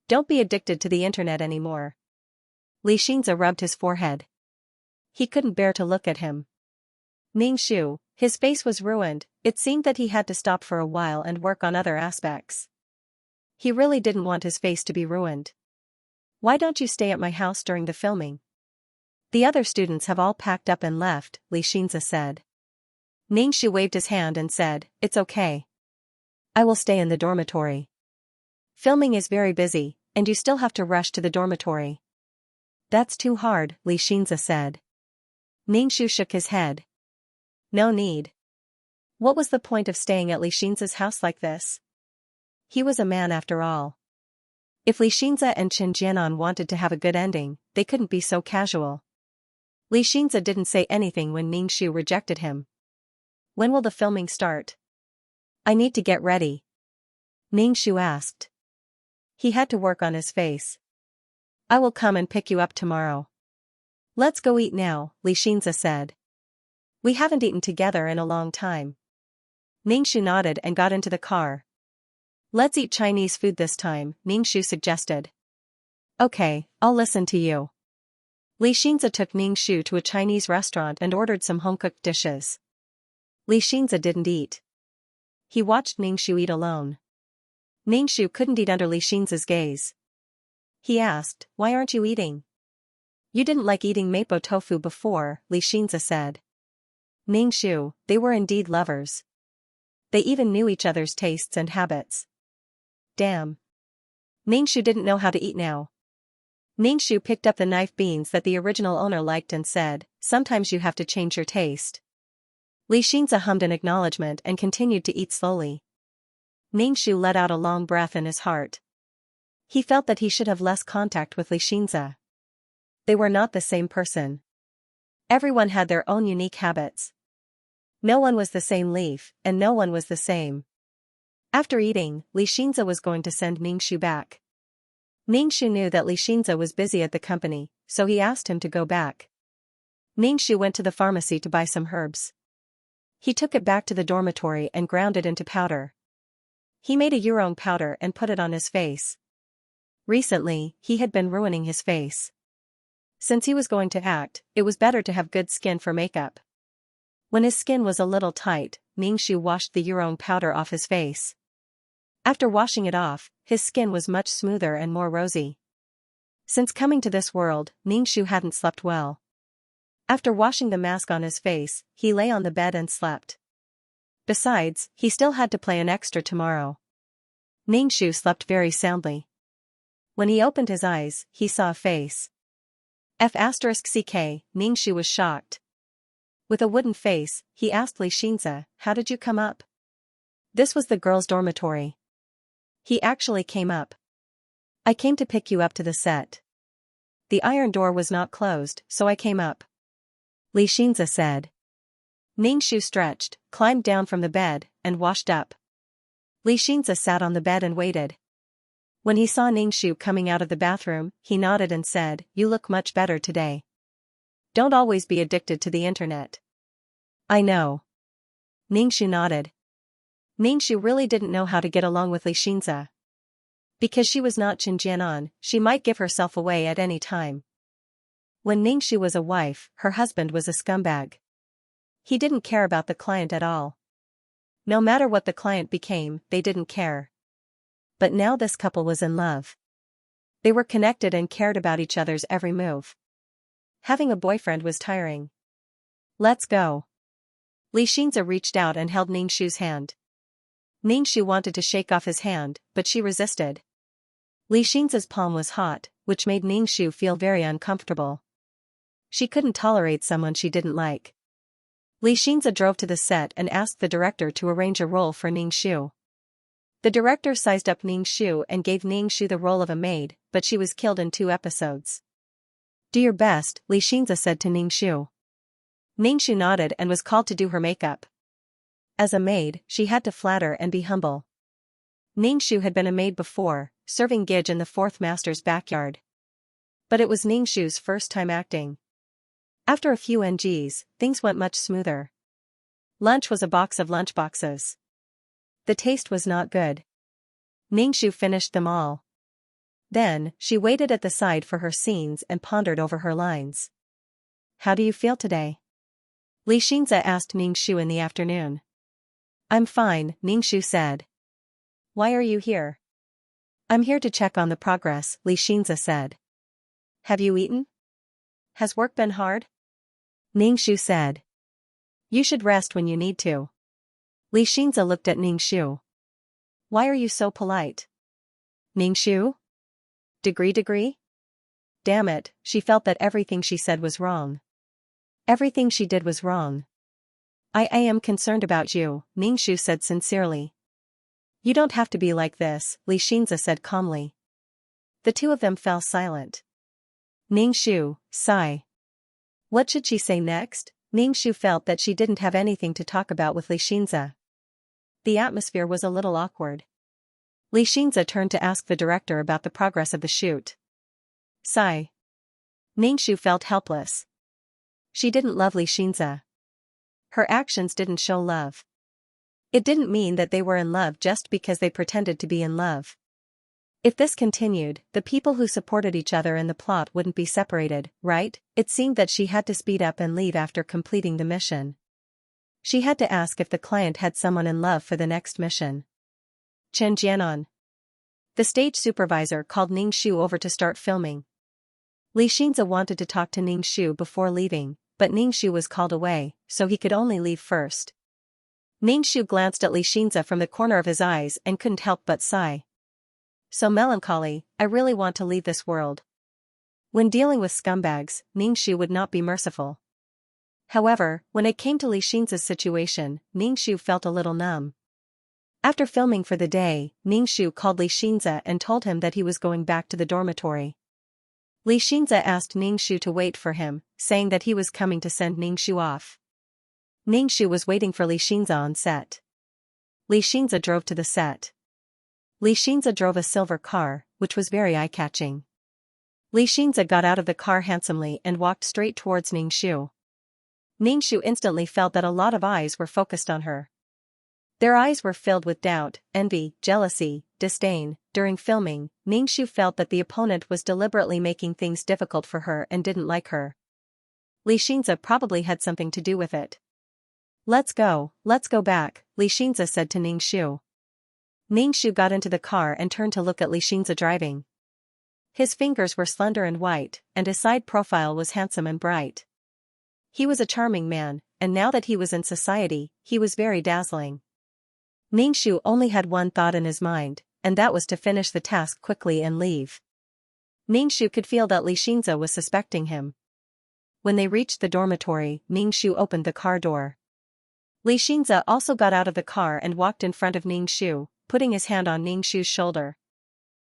Don't be addicted to the internet anymore. Xianxia rubbed his forehead. He couldn't bear to look at him. Ningshu, his face was ruined. It seemed that he had to stop for a while and work on other aspects. He really didn't want his face to be ruined. Why don't you stay at my house during the filming? The other students have all packed up and left, Xianxia said. Ningshu waved his hand and said, it's okay. I will stay in the dormitory. Filming is very busy, and you still have to rush to the dormitory. That's too hard, Xianxia said. Ningshu shook his head. No need. What was the point of staying at Xianxia's house like this? He was a man after all. If Xianxia and Qin Jianan wanted to have a good ending, they couldn't be so casual. Xianxia didn't say anything when Ningshu rejected him. When will the filming start? I need to get ready. Ningshu asked. He had to work on his face. I will come and pick you up tomorrow. Let's go eat now, Xianxia said. We haven't eaten together in a long time. Ningshu nodded and got into the car. Let's eat Chinese food this time, Ningshu suggested. Okay, I'll listen to you. Xianxia took Ningshu to a Chinese restaurant and ordered some home-cooked dishes. Xianxia didn't eat. He watched Ningshu eat alone. Ningshu couldn't eat under Xianxia's gaze. He asked, why aren't you eating? You didn't like eating mapo tofu before, Xianxia said. Ningshu, they were indeed lovers. They even knew each other's tastes and habits. Damn. Ningshu didn't know how to eat now. Ningshu picked up the knife beans that the original owner liked and said, sometimes you have to change your taste. Xianxia hummed an acknowledgement and continued to eat slowly. Ningshu let out a long breath in his heart. He felt that he should have less contact with Xianxia. They were not the same person. Everyone had their own unique habits. No one was the same leaf, and no one was the same. After eating, Xianxia was going to send Ningshu back. Ningshu knew that Xianxia was busy at the company, so he asked him to go back. Ningshu went to the pharmacy to buy some herbs. He took it back to the dormitory and ground it into powder. He made a yurong powder and put it on his face. Recently, he had been ruining his face. Since he was going to act, it was better to have good skin for makeup. When his skin was a little tight, Ningshu washed the yurong powder off his face. After washing it off, his skin was much smoother and more rosy. Since coming to this world, Ningshu hadn't slept well. After washing the mask on his face, he lay on the bed and slept. Besides, he still had to play an extra tomorrow. Ningshu slept very soundly. When he opened his eyes, he saw a face. F*CK, Ningshu was shocked. With a wooden face, he asked Xianxia, how did you come up? This was the girls' dormitory. He actually came up. I came to pick you up to the set. The iron door was not closed, so I came up. Xianxia said. Ningshu stretched, climbed down from the bed, and washed up. Li Xianxia sat on the bed and waited. When he saw Ningxu coming out of the bathroom, he nodded and said, "You look much better today. Don't always be addicted to the internet." "I know." Ningxu nodded. Ningxu really didn't know how to get along with Li Xianxia. Because she was not Qinjianan, she might give herself away at any time. When Ningxu was a wife, her husband was a scumbag. He didn't care about the client at all. No matter what the client became, they didn't care. But now this couple was in love. They were connected and cared about each other's every move. Having a boyfriend was tiring. "Let's go." Li Xianxia reached out and held Ningxu's hand. Ningxu wanted to shake off his hand, but she resisted. Li Xianxia's palm was hot, which made Ningxu feel very uncomfortable. She couldn't tolerate someone she didn't like. Li Xianxia drove to the set and asked the director to arrange a role for Ningxu. The director sized up Ningxu and gave Ningxu the role of a maid, but she was killed in 2 episodes. "Do your best," Li Xianxia said to Ningxu. Ningxu nodded and was called to do her makeup. As a maid, she had to flatter and be humble. Ningxu had been a maid before, serving Gige in the 4th Master's backyard. But it was Ningxu's first time acting. After a few NGs, things went much smoother. Lunch was a box of lunchboxes. The taste was not good. Ningxu finished them all. Then, she waited at the side for her scenes and pondered over her lines. "How do you feel today?" Li Xianxia asked Ningxu in the afternoon. "I'm fine," Ningxu said. "Why are you here?" "I'm here to check on the progress," Li Xianxia said. "Have you eaten? Has work been hard?" Ningxu said. "You should rest when you need to." Li Xianxia looked at Ningxu. "Why are you so polite?" "Ningxu? Degree? Damn it, she felt that everything she said was wrong. Everything she did was wrong. I am concerned about you," Ningxu said sincerely. "You don't have to be like this," Li Xianxia said calmly. The two of them fell silent. Ningxu, sigh. What should she say next? Ningxu felt that she didn't have anything to talk about with Li Xianxia. The atmosphere was a little awkward. Li Xianxia turned to ask the director about the progress of the shoot. Sigh. Ningxu felt helpless. She didn't love Li Xianxia. Her actions didn't show love. It didn't mean that they were in love just because they pretended to be in love. If this continued, the people who supported each other in the plot wouldn't be separated, right? It seemed that she had to speed up and leave after completing the mission. She had to ask if the client had someone in love for the next mission. Chen Jianan. The stage supervisor called Ningxu over to start filming. Li Xianxia wanted to talk to Ningxu before leaving, but Ningxu was called away, so he could only leave first. Ningxu glanced at Li Xianxia from the corner of his eyes and couldn't help but sigh. So melancholy, I really want to leave this world. When dealing with scumbags, Ningxu would not be merciful. However, when it came to Li Xianxia's situation, Ningxu felt a little numb. After filming for the day, Ningxu called Li Xianxia and told him that he was going back to the dormitory. Li Xianxia asked Ningxu to wait for him, saying that he was coming to send Ningxu off. Ningxu was waiting for Li Xianxia on set. Li Xianxia drove to the set. Li Xianxia drove a silver car, which was very eye-catching. Li Xianxia got out of the car handsomely and walked straight towards Ningxu. Ningxu instantly felt that a lot of eyes were focused on her. Their eyes were filled with doubt, envy, jealousy, disdain. During filming, Ningxu felt that the opponent was deliberately making things difficult for her and didn't like her. Li Xianxia probably had something to do with it. Let's go back, Li Xianxia said to Ningxu. Ningxu got into the car and turned to look at Li Xianxia driving. His fingers were slender and white, and his side profile was handsome and bright. He was a charming man, and now that he was in society, he was very dazzling. Ningxu only had one thought in his mind, and that was to finish the task quickly and leave. Ningxu could feel that Li Xianxia was suspecting him. When they reached the dormitory, Ningxu opened the car door. Li Xianxia also got out of the car and walked in front of Ningxu, putting his hand on Ningxu's shoulder.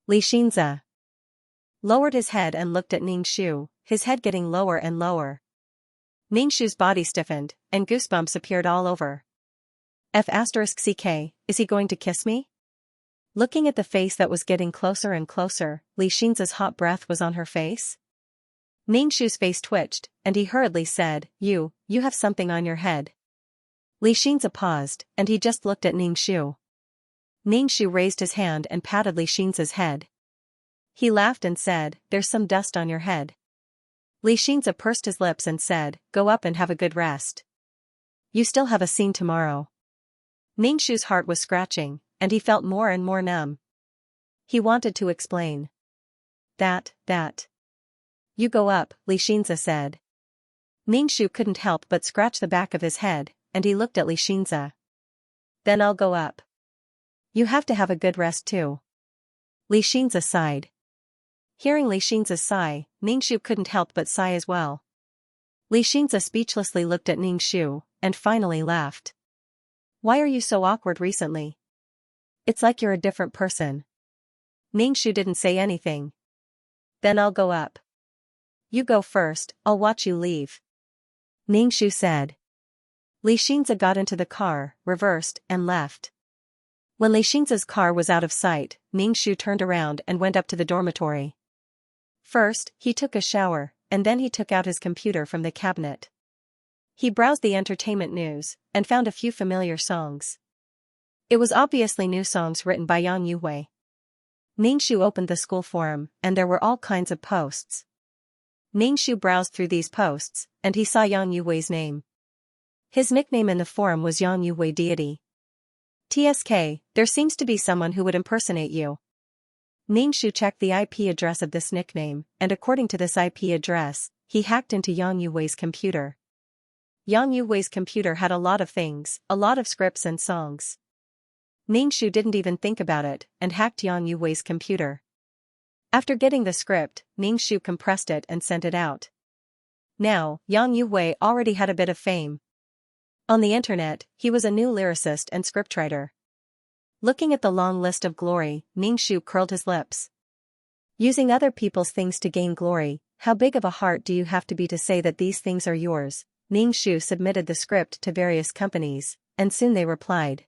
Li Xianxia lowered his head and looked at Ningxu, his head getting lower and lower. Ningxu's body stiffened, and goosebumps appeared all over. F***ck, is he going to kiss me? Looking at the face that was getting closer and closer, Xianxia's hot breath was on her face. Ningshu's face twitched, and he hurriedly said, You have something on your head. Xianxia paused, and he just looked at Ningshu. Ningshu raised his hand and patted Xianxia's head. He laughed and said, There's some dust on your head. Xianxia pursed his lips and said, Go up and have a good rest. You still have a scene tomorrow. Ningshu's heart was scratching, and he felt more and more numb. He wanted to explain. That. You go up, Xianxia said. Ningshu couldn't help but scratch the back of his head, and he looked at Xianxia. Then I'll go up. You have to have a good rest too. Xianxia sighed. Hearing Xianxia's sigh, Ningshu couldn't help but sigh as well. Xianxia speechlessly looked at Ningshu, and finally laughed. Why are you so awkward recently? It's like you're a different person. Ningshu didn't say anything. Then I'll go up. You go first, I'll watch you leave. Ningshu said. Xianxia got into the car, reversed, and left. When Xianxia's car was out of sight, Ningshu turned around and went up to the dormitory. First, he took a shower, and then he took out his computer from the cabinet. He browsed the entertainment news, and found a few familiar songs. It was obviously new songs written by Yang Yuwei. Ningshu opened the school forum, and there were all kinds of posts. Ningshu browsed through these posts, and he saw Yang Yuwei's name. His nickname in the forum was Yang Yuwei Deity. TSK, there seems to be someone who would impersonate you. Ningshu checked the IP address of this nickname, and according to this IP address, he hacked into Yang Yuwei's computer. Yang Yuwei's computer had a lot of things, a lot of scripts and songs. Ningshu didn't even think about it, and hacked Yang Yuwei's computer. After getting the script, Ningshu compressed it and sent it out. Now, Yang Yuwei already had a bit of fame. On the internet, he was a new lyricist and scriptwriter. Looking at the long list of glory, Ningshu curled his lips. Using other people's things to gain glory, how big of a heart do you have to be to say that these things are yours? Ningshu submitted the script to various companies, and soon they replied.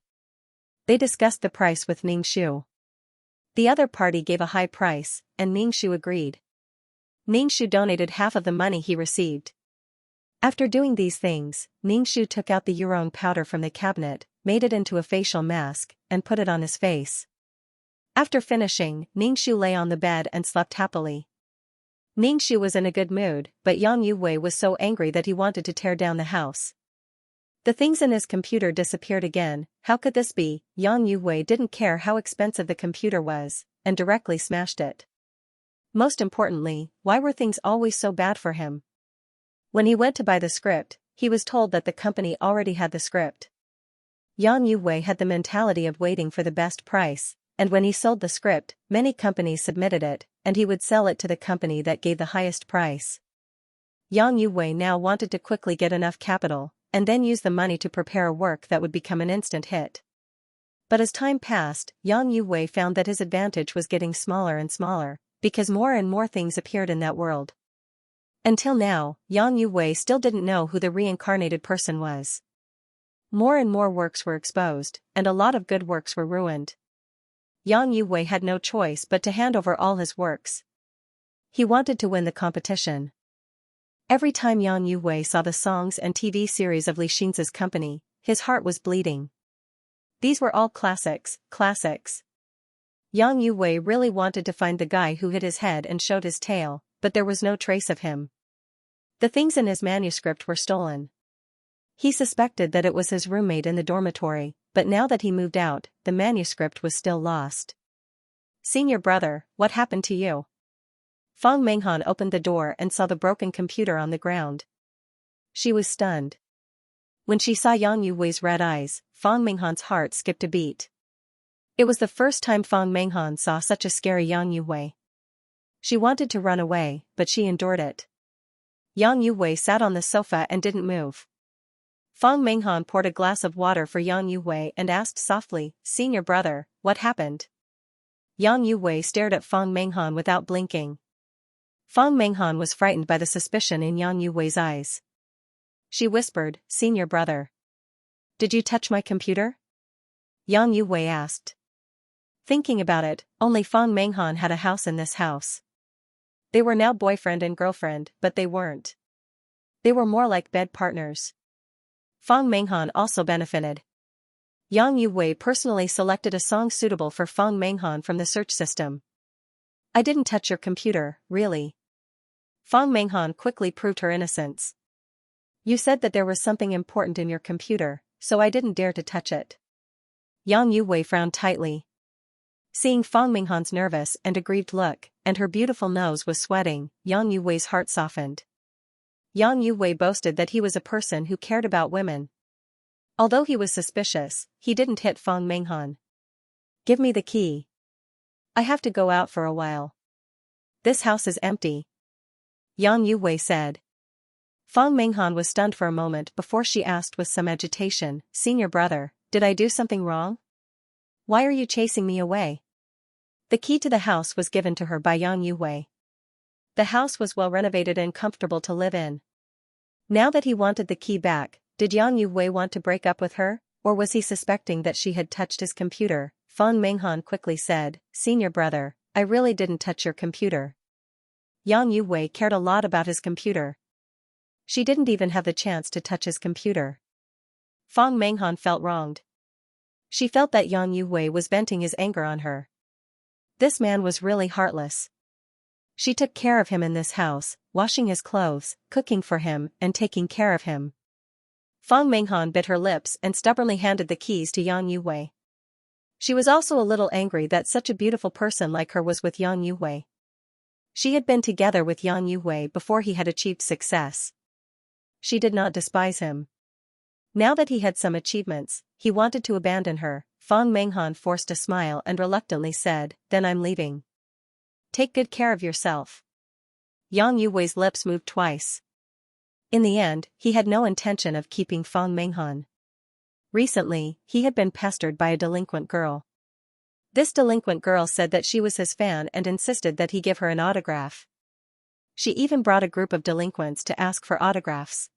They discussed the price with Ningshu. The other party gave a high price, and Ningshu agreed. Ningshu donated half of the money he received. After doing these things, Ningshu took out the urone powder from the cabinet, made it into a facial mask, and put it on his face. After finishing, Ningshu lay on the bed and slept happily. Ningshu was in a good mood, but Yang Yuwei was so angry that he wanted to tear down the house. The things in his computer disappeared again. How could this be? Yang Yuwei didn't care how expensive the computer was, and directly smashed it. Most importantly, why were things always so bad for him? When he went to buy the script, he was told that the company already had the script. Yang Yuwei had the mentality of waiting for the best price, and when he sold the script, many companies submitted it, and he would sell it to the company that gave the highest price. Yang Yuwei now wanted to quickly get enough capital, and then use the money to prepare a work that would become an instant hit. But as time passed, Yang Yuwei found that his advantage was getting smaller and smaller, because more and more things appeared in that world. Until now, Yang Yuwei still didn't know who the reincarnated person was. More and more works were exposed, and a lot of good works were ruined. Yang Yuwei had no choice but to hand over all his works. He wanted to win the competition. Every time Yang Yuwei saw the songs and TV series of Xianxia's company, his heart was bleeding. These were all classics. Yang Yuwei really wanted to find the guy who hit his head and showed his tail, but there was no trace of him. The things in his manuscript were stolen. He suspected that it was his roommate in the dormitory, but now that he moved out, the manuscript was still lost. Senior brother, what happened to you? Fang Menghan opened the door and saw the broken computer on the ground. She was stunned. When she saw Yang Yuwei's red eyes, Fang Menghan's heart skipped a beat. It was the first time Fang Menghan saw such a scary Yang Yuwei. She wanted to run away, but she endured it. Yang Yuwei sat on the sofa and didn't move. Fang Menghan poured a glass of water for Yang Yuwei and asked softly, Senior brother, what happened? Yang Yuwei stared at Fang Menghan without blinking. Fang Menghan was frightened by the suspicion in Yang Yuwei's eyes. She whispered, Senior brother. Did you touch my computer? Yang Yuwei asked. Thinking about it, only Fang Menghan had a house in this house. They were now boyfriend and girlfriend, but they weren't. They were more like bed partners. Fang Menghan also benefited. Yang Yuwei personally selected a song suitable for Fang Menghan from the search system. I didn't touch your computer, really. Fang Menghan quickly proved her innocence. You said that there was something important in your computer, so I didn't dare to touch it. Yang Yuwei frowned tightly. Seeing Fang Menghan's nervous and aggrieved look, and her beautiful nose was sweating, Yang Yuwei's heart softened. Yang Yuwei boasted that he was a person who cared about women. Although he was suspicious, he didn't hit Fang Menghan. Give me the key. I have to go out for a while. This house is empty. Yang Yuwei said. Fang Menghan was stunned for a moment before she asked with some agitation, Senior brother, did I do something wrong? Why are you chasing me away? The key to the house was given to her by Yang Yuwei. The house was well renovated and comfortable to live in. Now that he wanted the key back, did Yang Yuwei want to break up with her, or was he suspecting that she had touched his computer? Fang Menghan quickly said, Senior brother, I really didn't touch your computer. Yang Yuwei cared a lot about his computer. She didn't even have the chance to touch his computer. Fang Menghan felt wronged. She felt that Yang Yuwei was venting his anger on her. This man was really heartless. She took care of him in this house, washing his clothes, cooking for him, and taking care of him. Fang Menghan bit her lips and stubbornly handed the keys to Yang Yuwei. She was also a little angry that such a beautiful person like her was with Yang Yuwei. She had been together with Yang Yuwei before he had achieved success. She did not despise him. Now that he had some achievements, he wanted to abandon her. Fang Menghan forced a smile and reluctantly said, Then I'm leaving. Take good care of yourself. Yang Yuwei's lips moved twice. In the end, he had no intention of keeping Fang Menghan. Recently, he had been pestered by a delinquent girl. This delinquent girl said that she was his fan and insisted that he give her an autograph. She even brought a group of delinquents to ask for autographs.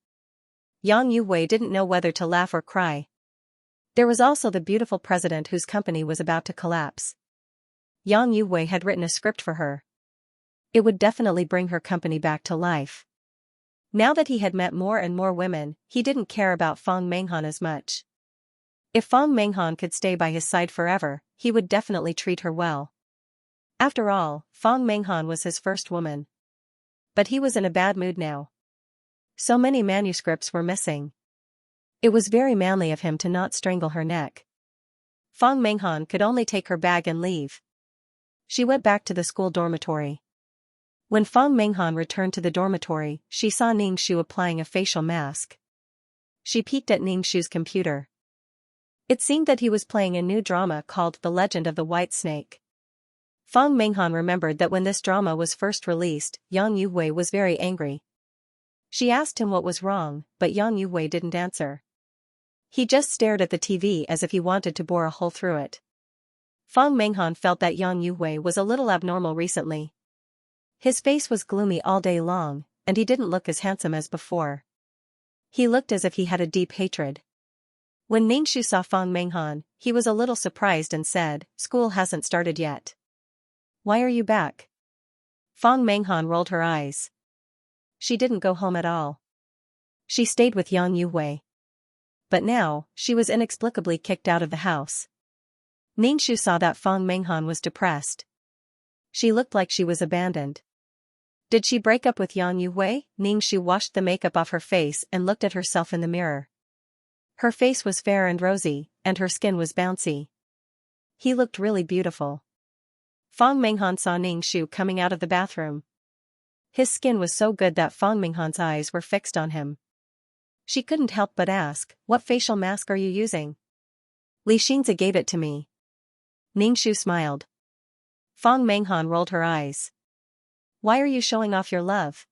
Yang Yuwei didn't know whether to laugh or cry. There was also the beautiful president whose company was about to collapse. Yang Yuwei had written a script for her. It would definitely bring her company back to life. Now that he had met more and more women, he didn't care about Fang Menghan as much. If Fang Menghan could stay by his side forever, he would definitely treat her well. After all, Fang Menghan was his first woman. But he was in a bad mood now. So many manuscripts were missing. It was very manly of him to not strangle her neck. Fang Menghan could only take her bag and leave. She went back to the school dormitory. When Fang Menghan returned to the dormitory, she saw Ningxu applying a facial mask. She peeked at Ningxu's computer. It seemed that he was playing a new drama called The Legend of the White Snake. Fang Menghan remembered that when this drama was first released, Yang Yuwei was very angry. She asked him what was wrong, but Yang Yuwei didn't answer. He just stared at the TV as if he wanted to bore a hole through it. Fang Menghan felt that Yang Yuwei was a little abnormal recently. His face was gloomy all day long, and he didn't look as handsome as before. He looked as if he had a deep hatred. When Ningxu saw Fang Menghan, he was a little surprised and said, School hasn't started yet. Why are you back? Fang Menghan rolled her eyes. She didn't go home at all. She stayed with Yang Yuwei. But now, she was inexplicably kicked out of the house. Ningxu saw that Fang Menghan was depressed. She looked like she was abandoned. Did she break up with Yang Yuwei? Ningxu washed the makeup off her face and looked at herself in the mirror. Her face was fair and rosy, and her skin was bouncy. He looked really beautiful. Fang Menghan saw Ningxu coming out of the bathroom. His skin was so good that Fang Menghan's eyes were fixed on him. She couldn't help but ask, What facial mask are you using? Xianxia gave it to me. Ningxu smiled. Fang Menghan rolled her eyes. Why are you showing off your love?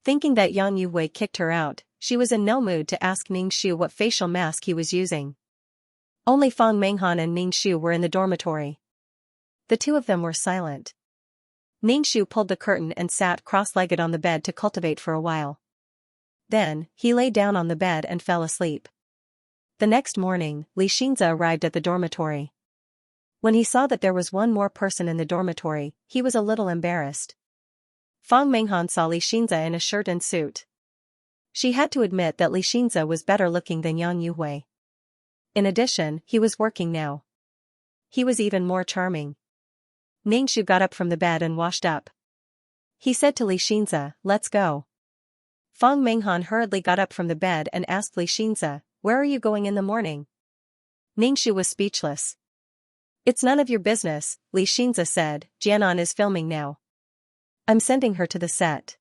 Thinking that Yang Yuwei kicked her out, she was in no mood to ask Ningxu what facial mask he was using. Only Fang Menghan and Ningxu were in the dormitory. The two of them were silent. Ningxu pulled the curtain and sat cross-legged on the bed to cultivate for a while. Then, he lay down on the bed and fell asleep. The next morning, Xianxia arrived at the dormitory. When he saw that there was one more person in the dormitory, he was a little embarrassed. Fang Menghan saw Xianxia in a shirt and suit. She had to admit that Xianxia was better looking than Yang Yuhui. In addition, he was working now. He was even more charming. Ningxu got up from the bed and washed up. He said to Xianxia, "Let's go." Fang Menghan hurriedly got up from the bed and asked Xianxia, "Where are you going in the morning?" Ningxu was speechless. "It's none of your business," Xianxia said. "Jianan is filming now. I'm sending her to the set."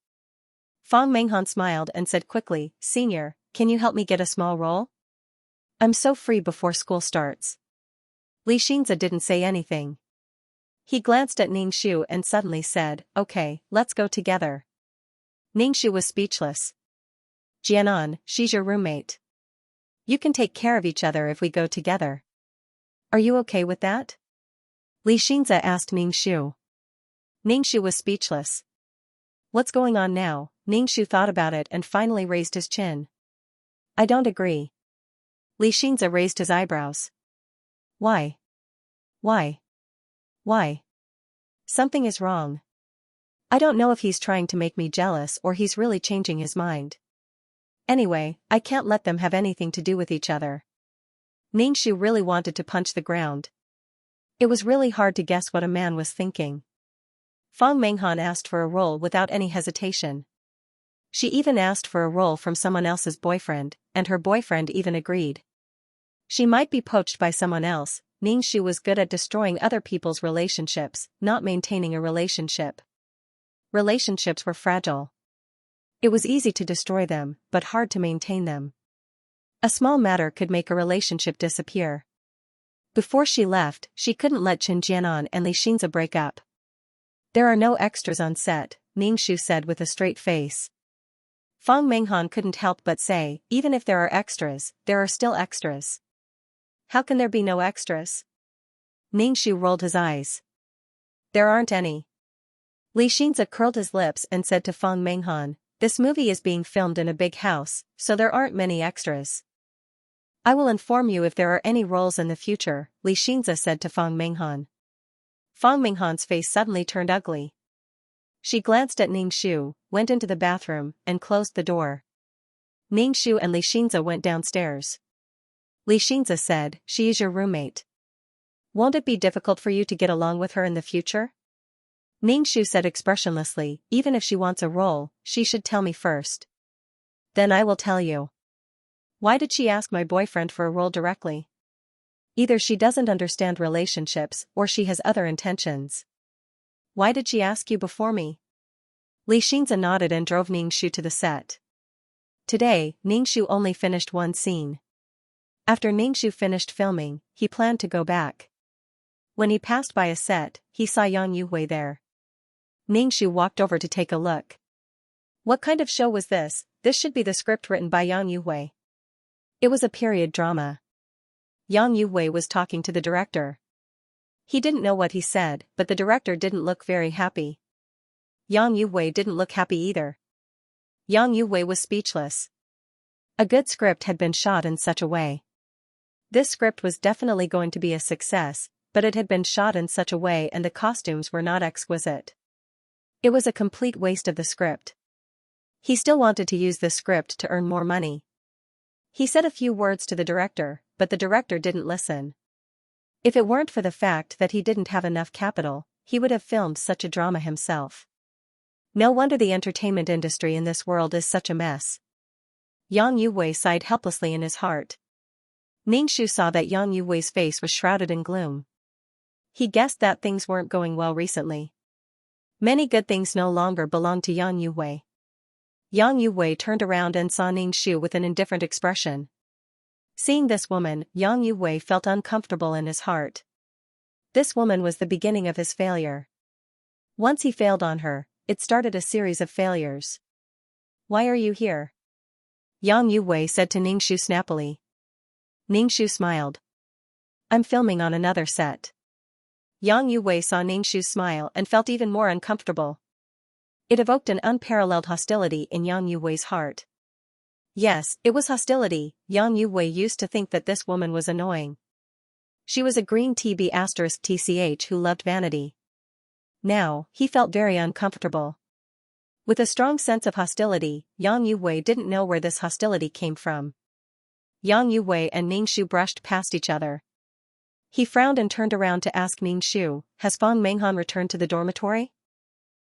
Fang Menghan smiled and said quickly, "Senior, can you help me get a small role? I'm so free before school starts." Xianxia didn't say anything. He glanced at Ningxu and suddenly said, "Okay, let's go together." Ningxu was speechless. "Jianan, she's your roommate. You can take care of each other if we go together. Are you okay with that?" Xianxia asked Ningxu. Ningxu was speechless. What's going on now? Ningxu thought about it and finally raised his chin. "I don't agree." Xianxia raised his eyebrows. Why? Why? Why? Something is wrong. I don't know if he's trying to make me jealous or he's really changing his mind. Anyway, I can't let them have anything to do with each other. Ningxu really wanted to punch the ground. It was really hard to guess what a man was thinking. Fang Menghan asked for a role without any hesitation. She even asked for a role from someone else's boyfriend, and her boyfriend even agreed. She might be poached by someone else. Ningxu was good at destroying other people's relationships, not maintaining a relationship. Relationships were fragile. It was easy to destroy them, but hard to maintain them. A small matter could make a relationship disappear. Before she left, she couldn't let Qin Jianan and Xianxia break up. "There are no extras on set," Ningxu said with a straight face. Fang Menghan couldn't help but say, "Even if there are extras, there are still extras. How can there be no extras?" Ningxu rolled his eyes. "There aren't any." Xianxia curled his lips and said to Fang Menghan, "This movie is being filmed in a big house, so there aren't many extras." "I will inform you if there are any roles in the future," Xianxia said to Fang Menghan. Fang Menghan's face suddenly turned ugly. She glanced at Ningxu, went into the bathroom, and closed the door. Ningxu and Xianxia went downstairs. Xianxia said, "She is your roommate. Won't it be difficult for you to get along with her in the future?" Ningxu said expressionlessly, "Even if she wants a role, she should tell me first. Then I will tell you." Why did she ask my boyfriend for a role directly? Either she doesn't understand relationships or she has other intentions. Why did she ask you before me? Xianxia nodded and drove Ningxu to the set. Today, Ningxu only finished one scene. After Ningxu finished filming, he planned to go back. When he passed by a set, he saw Yang Yuhui there. Ningxu walked over to take a look. What kind of show was this? This should be the script written by Yang Yuhui. It was a period drama. Yang Yuhui was talking to the director. He didn't know what he said, but the director didn't look very happy. Yang Yuhui didn't look happy either. Yang Yuhui was speechless. A good script had been shot in such a way. This script was definitely going to be a success, but it had been shot in such a way and the costumes were not exquisite. It was a complete waste of the script. He still wanted to use the script to earn more money. He said a few words to the director, but the director didn't listen. If it weren't for the fact that he didn't have enough capital, he would have filmed such a drama himself. No wonder the entertainment industry in this world is such a mess. Yang Yuhui sighed helplessly in his heart. Ningxu saw that Yang Yuhui's face was shrouded in gloom. He guessed that things weren't going well recently. Many good things no longer belonged to Yang Yuhui. Yang Yuhui turned around and saw Ningxu with an indifferent expression. Seeing this woman, Yang Yuhui felt uncomfortable in his heart. This woman was the beginning of his failure. Once he failed on her, it started a series of failures. "Why are you here?" Yang Yuhui said to Ningxu snappily. Ningxu smiled. "I'm filming on another set." Yang Yuhui saw Ningxu's smile and felt even more uncomfortable. It evoked an unparalleled hostility in Yang Yuhui's heart. Yes, it was hostility. Yang Yuhui used to think that this woman was annoying. She was a green TB*TCH who loved vanity. Now, he felt very uncomfortable. With a strong sense of hostility, Yang Yuwei didn't know where this hostility came from. Yang Yuwei and Ningxu brushed past each other. He frowned and turned around to ask Ningxu, "Has Fang Menghan returned to the dormitory?"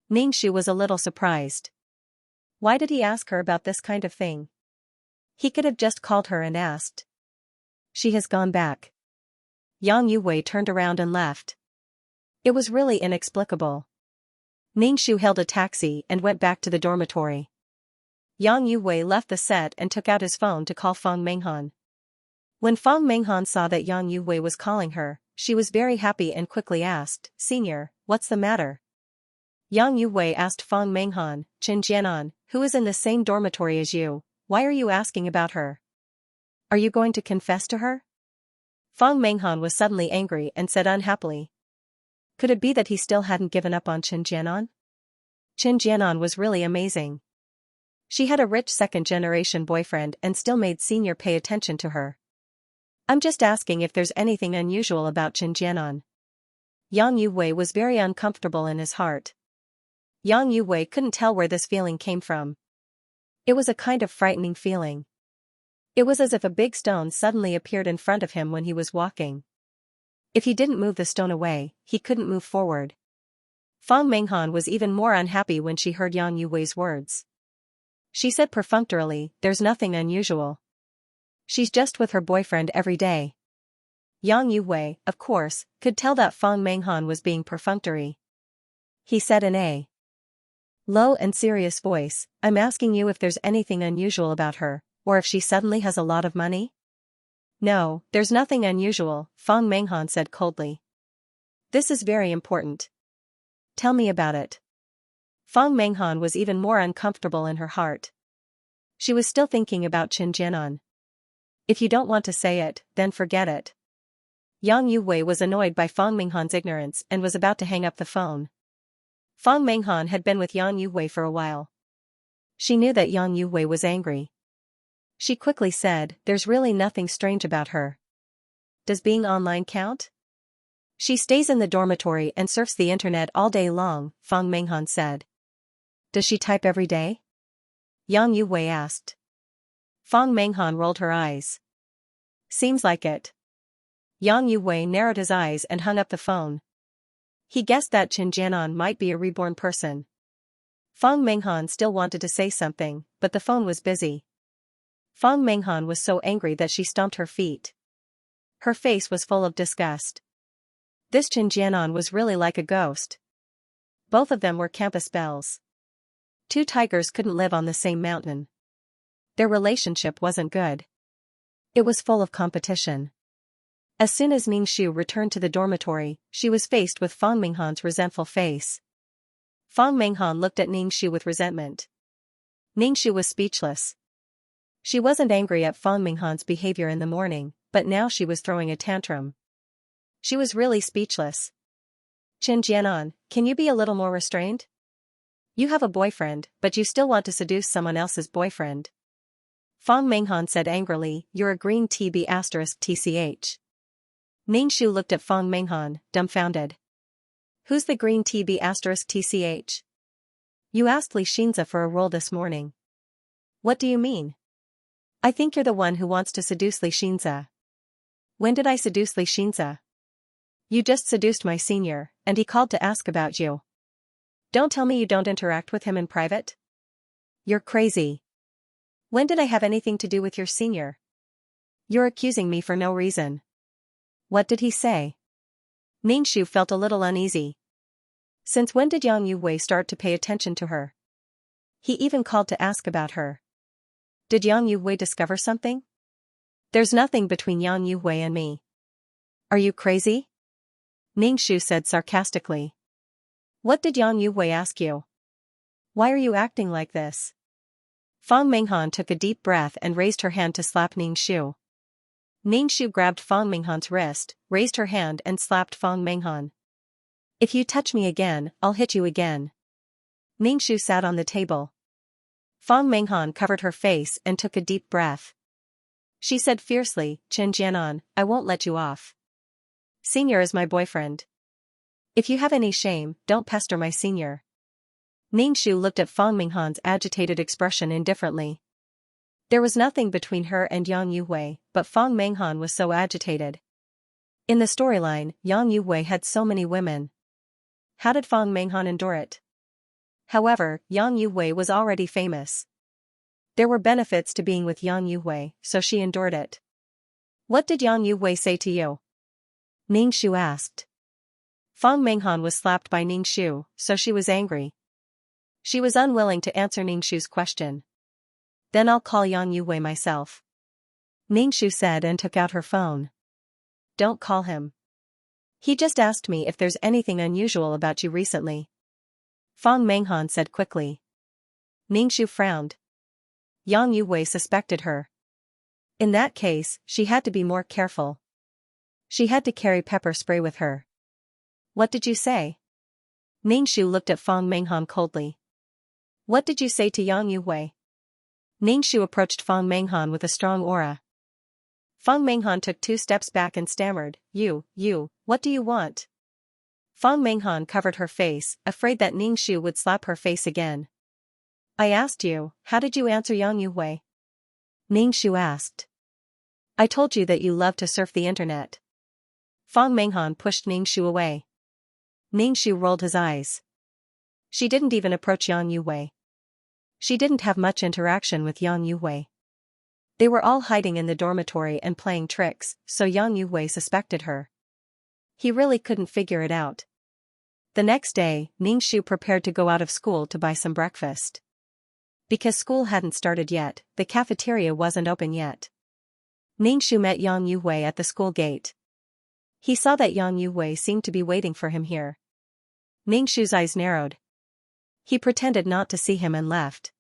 Ningxu was a little surprised. Why did he ask her about this kind of thing? He could have just called her and asked. She has gone back. Yang Yuwei turned around and left. It was really inexplicable. Ningxu hailed a taxi and went back to the dormitory. Yang Yuwei left the set and took out his phone to call Fang Menghan. When Fang Menghan saw that Yang Yuwei was calling her, she was very happy and quickly asked, "Senior, what's the matter?" Yang Yuwei asked Fang Menghan, "Chen Jianan, who is in the same dormitory as you, why are you asking about her? Are you going to confess to her?" Fang Menghan was suddenly angry and said unhappily. Could it be that he still hadn't given up on Chen Jianan? Chen Jianan was really amazing. She had a rich second-generation boyfriend and still made Senior pay attention to her. I'm just asking if there's anything unusual about Chen Jianan. Yang Yuwei was very uncomfortable in his heart. Yang Yuwei couldn't tell where this feeling came from. It was a kind of frightening feeling. It was as if a big stone suddenly appeared in front of him when he was walking. If he didn't move the stone away, he couldn't move forward. Fang Menghan was even more unhappy when she heard Yang Yuwei's words. She said perfunctorily, "There's nothing unusual. She's just with her boyfriend every day." Yang Yuwei, of course, could tell that Fang Menghan was being perfunctory. He said in a low and serious voice, "I'm asking you if there's anything unusual about her, or if she suddenly has a lot of money?" "No, there's nothing unusual," Fang Menghan said coldly. "This is very important. Tell me about it." Fang Menghan was even more uncomfortable in her heart. She was still thinking about Chen Jianan. "If you don't want to say it, then forget it." Yang Yuwei was annoyed by Fang Menghan's ignorance and was about to hang up the phone. Fang Menghan had been with Yang Yuwei for a while. She knew that Yang Yuwei was angry. She quickly said, "There's really nothing strange about her. Does being online count?" "She stays in the dormitory and surfs the internet all day long," Fang Menghan said. "Does she type every day?" Yang Yuwei asked. Fang Menghan rolled her eyes. "Seems like it." Yang Yuwei narrowed his eyes and hung up the phone. He guessed that Chen Jianan might be a reborn person. Fang Menghan still wanted to say something, but the phone was busy. Fang Menghan was so angry that she stomped her feet. Her face was full of disgust. This Chen Jianan was really like a ghost. Both of them were campus belles. Two tigers couldn't live on the same mountain. Their relationship wasn't good. It was full of competition. As soon as Ningxu returned to the dormitory, she was faced with Fang Menghan's resentful face. Fang Menghan looked at Ningxu with resentment. Ningxu was speechless. She wasn't angry at Fang Menghan's behavior in the morning, but now she was throwing a tantrum. She was really speechless. "Chen Jianan, can you be a little more restrained? You have a boyfriend, but you still want to seduce someone else's boyfriend." Fang Menghan said angrily, "You're a green TB*TCH. Ningxu looked at Fang Menghan, dumbfounded. "Who's the green TB*TCH? You asked Xianxia for a role this morning." "What do you mean?" "I think you're the one who wants to seduce Xianxia." "When did I seduce Xianxia?" "You just seduced my senior, and he called to ask about you." "Don't tell me you don't interact with him in private?" "You're crazy. When did I have anything to do with your senior? You're accusing me for no reason." "What did he say?" Ningxu felt a little uneasy. Since when did Yang Yuwei start to pay attention to her? He even called to ask about her. Did Yang Yuwei discover something? "There's nothing between Yang Yuwei and me." "Are you crazy?" Ningxu said sarcastically. "What did Yang Yuwei ask you? Why are you acting like this?" Fang Menghan took a deep breath and raised her hand to slap Ningxu. Ningxu grabbed Fang Menghan's wrist, raised her hand and slapped Fang Menghan. "If you touch me again, I'll hit you again." Ningxu sat on the table. Fang Menghan covered her face and took a deep breath. She said fiercely, "Chen Jianan, I won't let you off. Senior is my boyfriend. If you have any shame, don't pester my senior. Ningxu looked at Fang Minghan's agitated expression indifferently. There was nothing between her and Yang Yuhui, but Fang Minghan was so agitated. In the storyline, Yang Yuhui had so many women. How did Fang Minghan endure it? However, Yang Yuhui was already famous. There were benefits to being with Yang Yuhui, so she endured it. What did Yang Yuhui say to you? Ningxu asked. Fang Minghan was slapped by Ningxu, so she was angry. She was unwilling to answer Ningxu's question. Then I'll call Yang Yuhui myself. Ningxu said and took out her phone. Don't call him. He just asked me if there's anything unusual about you recently. Fang Minghan said quickly. Ningxu frowned. Yang Yuhui suspected her. In that case, she had to be more careful. She had to carry pepper spray with her. What did you say? Ningxu looked at Fang Minghan coldly. What did you say to Yang Yuhui? Ningxu approached Fang Minghan with a strong aura. Fang Minghan took 2 steps back and stammered, You, what do you want? Fang Minghan covered her face, afraid that Ningxu would slap her face again. I asked you, how did you answer Yang Yuhui? Ningxu asked. I told you that you love to surf the internet. Fang Minghan pushed Ningxu away. Ningxu rolled his eyes. She didn't even approach Yang Yuhui. She didn't have much interaction with Yang Yuhui. They were all hiding in the dormitory and playing tricks, so Yang Yuhui suspected her. He really couldn't figure it out. The next day, Ningxu prepared to go out of school to buy some breakfast. Because school hadn't started yet, the cafeteria wasn't open yet. Ningxu met Yang Yuhui at the school gate. He saw that Yang Yuhui seemed to be waiting for him here. Ningxu's eyes narrowed. He pretended not to see him and left.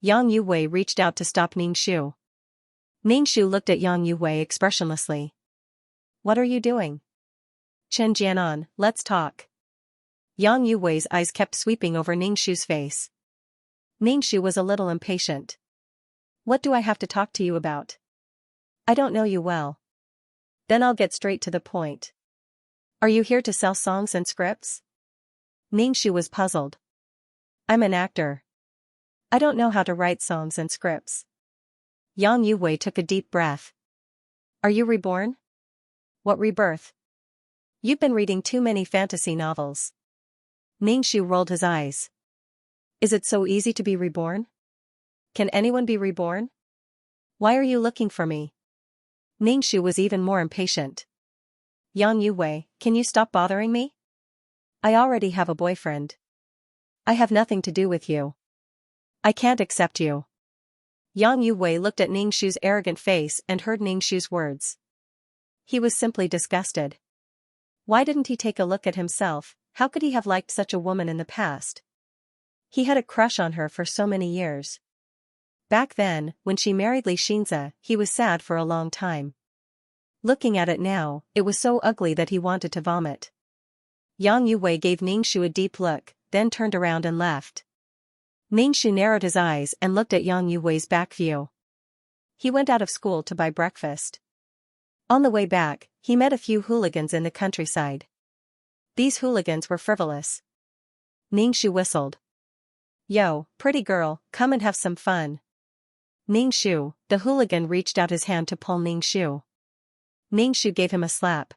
Yang Yuhui reached out to stop Ningxu. Ningxu looked at Yang Yuhui expressionlessly. What are you doing? Chen Jianan, let's talk. Yang Yuhui's eyes kept sweeping over Ningxu's face. Ningxu was a little impatient. What do I have to talk to you about? I don't know you well. Then I'll get straight to the point. Are you here to sell songs and scripts? Ningxu was puzzled. I'm an actor. I don't know how to write songs and scripts. Yang Yuhui took a deep breath. Are you reborn? What rebirth? You've been reading too many fantasy novels. Ningxu rolled his eyes. Is it so easy to be reborn? Can anyone be reborn? Why are you looking for me? Ningxu was even more impatient. Yang Yuhui, can you stop bothering me? I already have a boyfriend. I have nothing to do with you. I can't accept you. Yang Yuhui looked at Ningxu's arrogant face and heard Ningxu's words. He was simply disgusted. Why didn't he take a look at himself? How could he have liked such a woman in the past? He had a crush on her for so many years. Back then, when she married Xianxia, he was sad for a long time. Looking at it now, it was so ugly that he wanted to vomit. Yang Yuhui gave Ningxu a deep look, then turned around and left. Ningxu narrowed his eyes and looked at Yang Yuhui's back view. He went out of school to buy breakfast. On the way back, he met a few hooligans in the countryside. These hooligans were frivolous. Ningxu whistled. Yo, pretty girl, come and have some fun. Ningxu, the hooligan reached out his hand to pull Ningxu. Ningxu gave him a slap.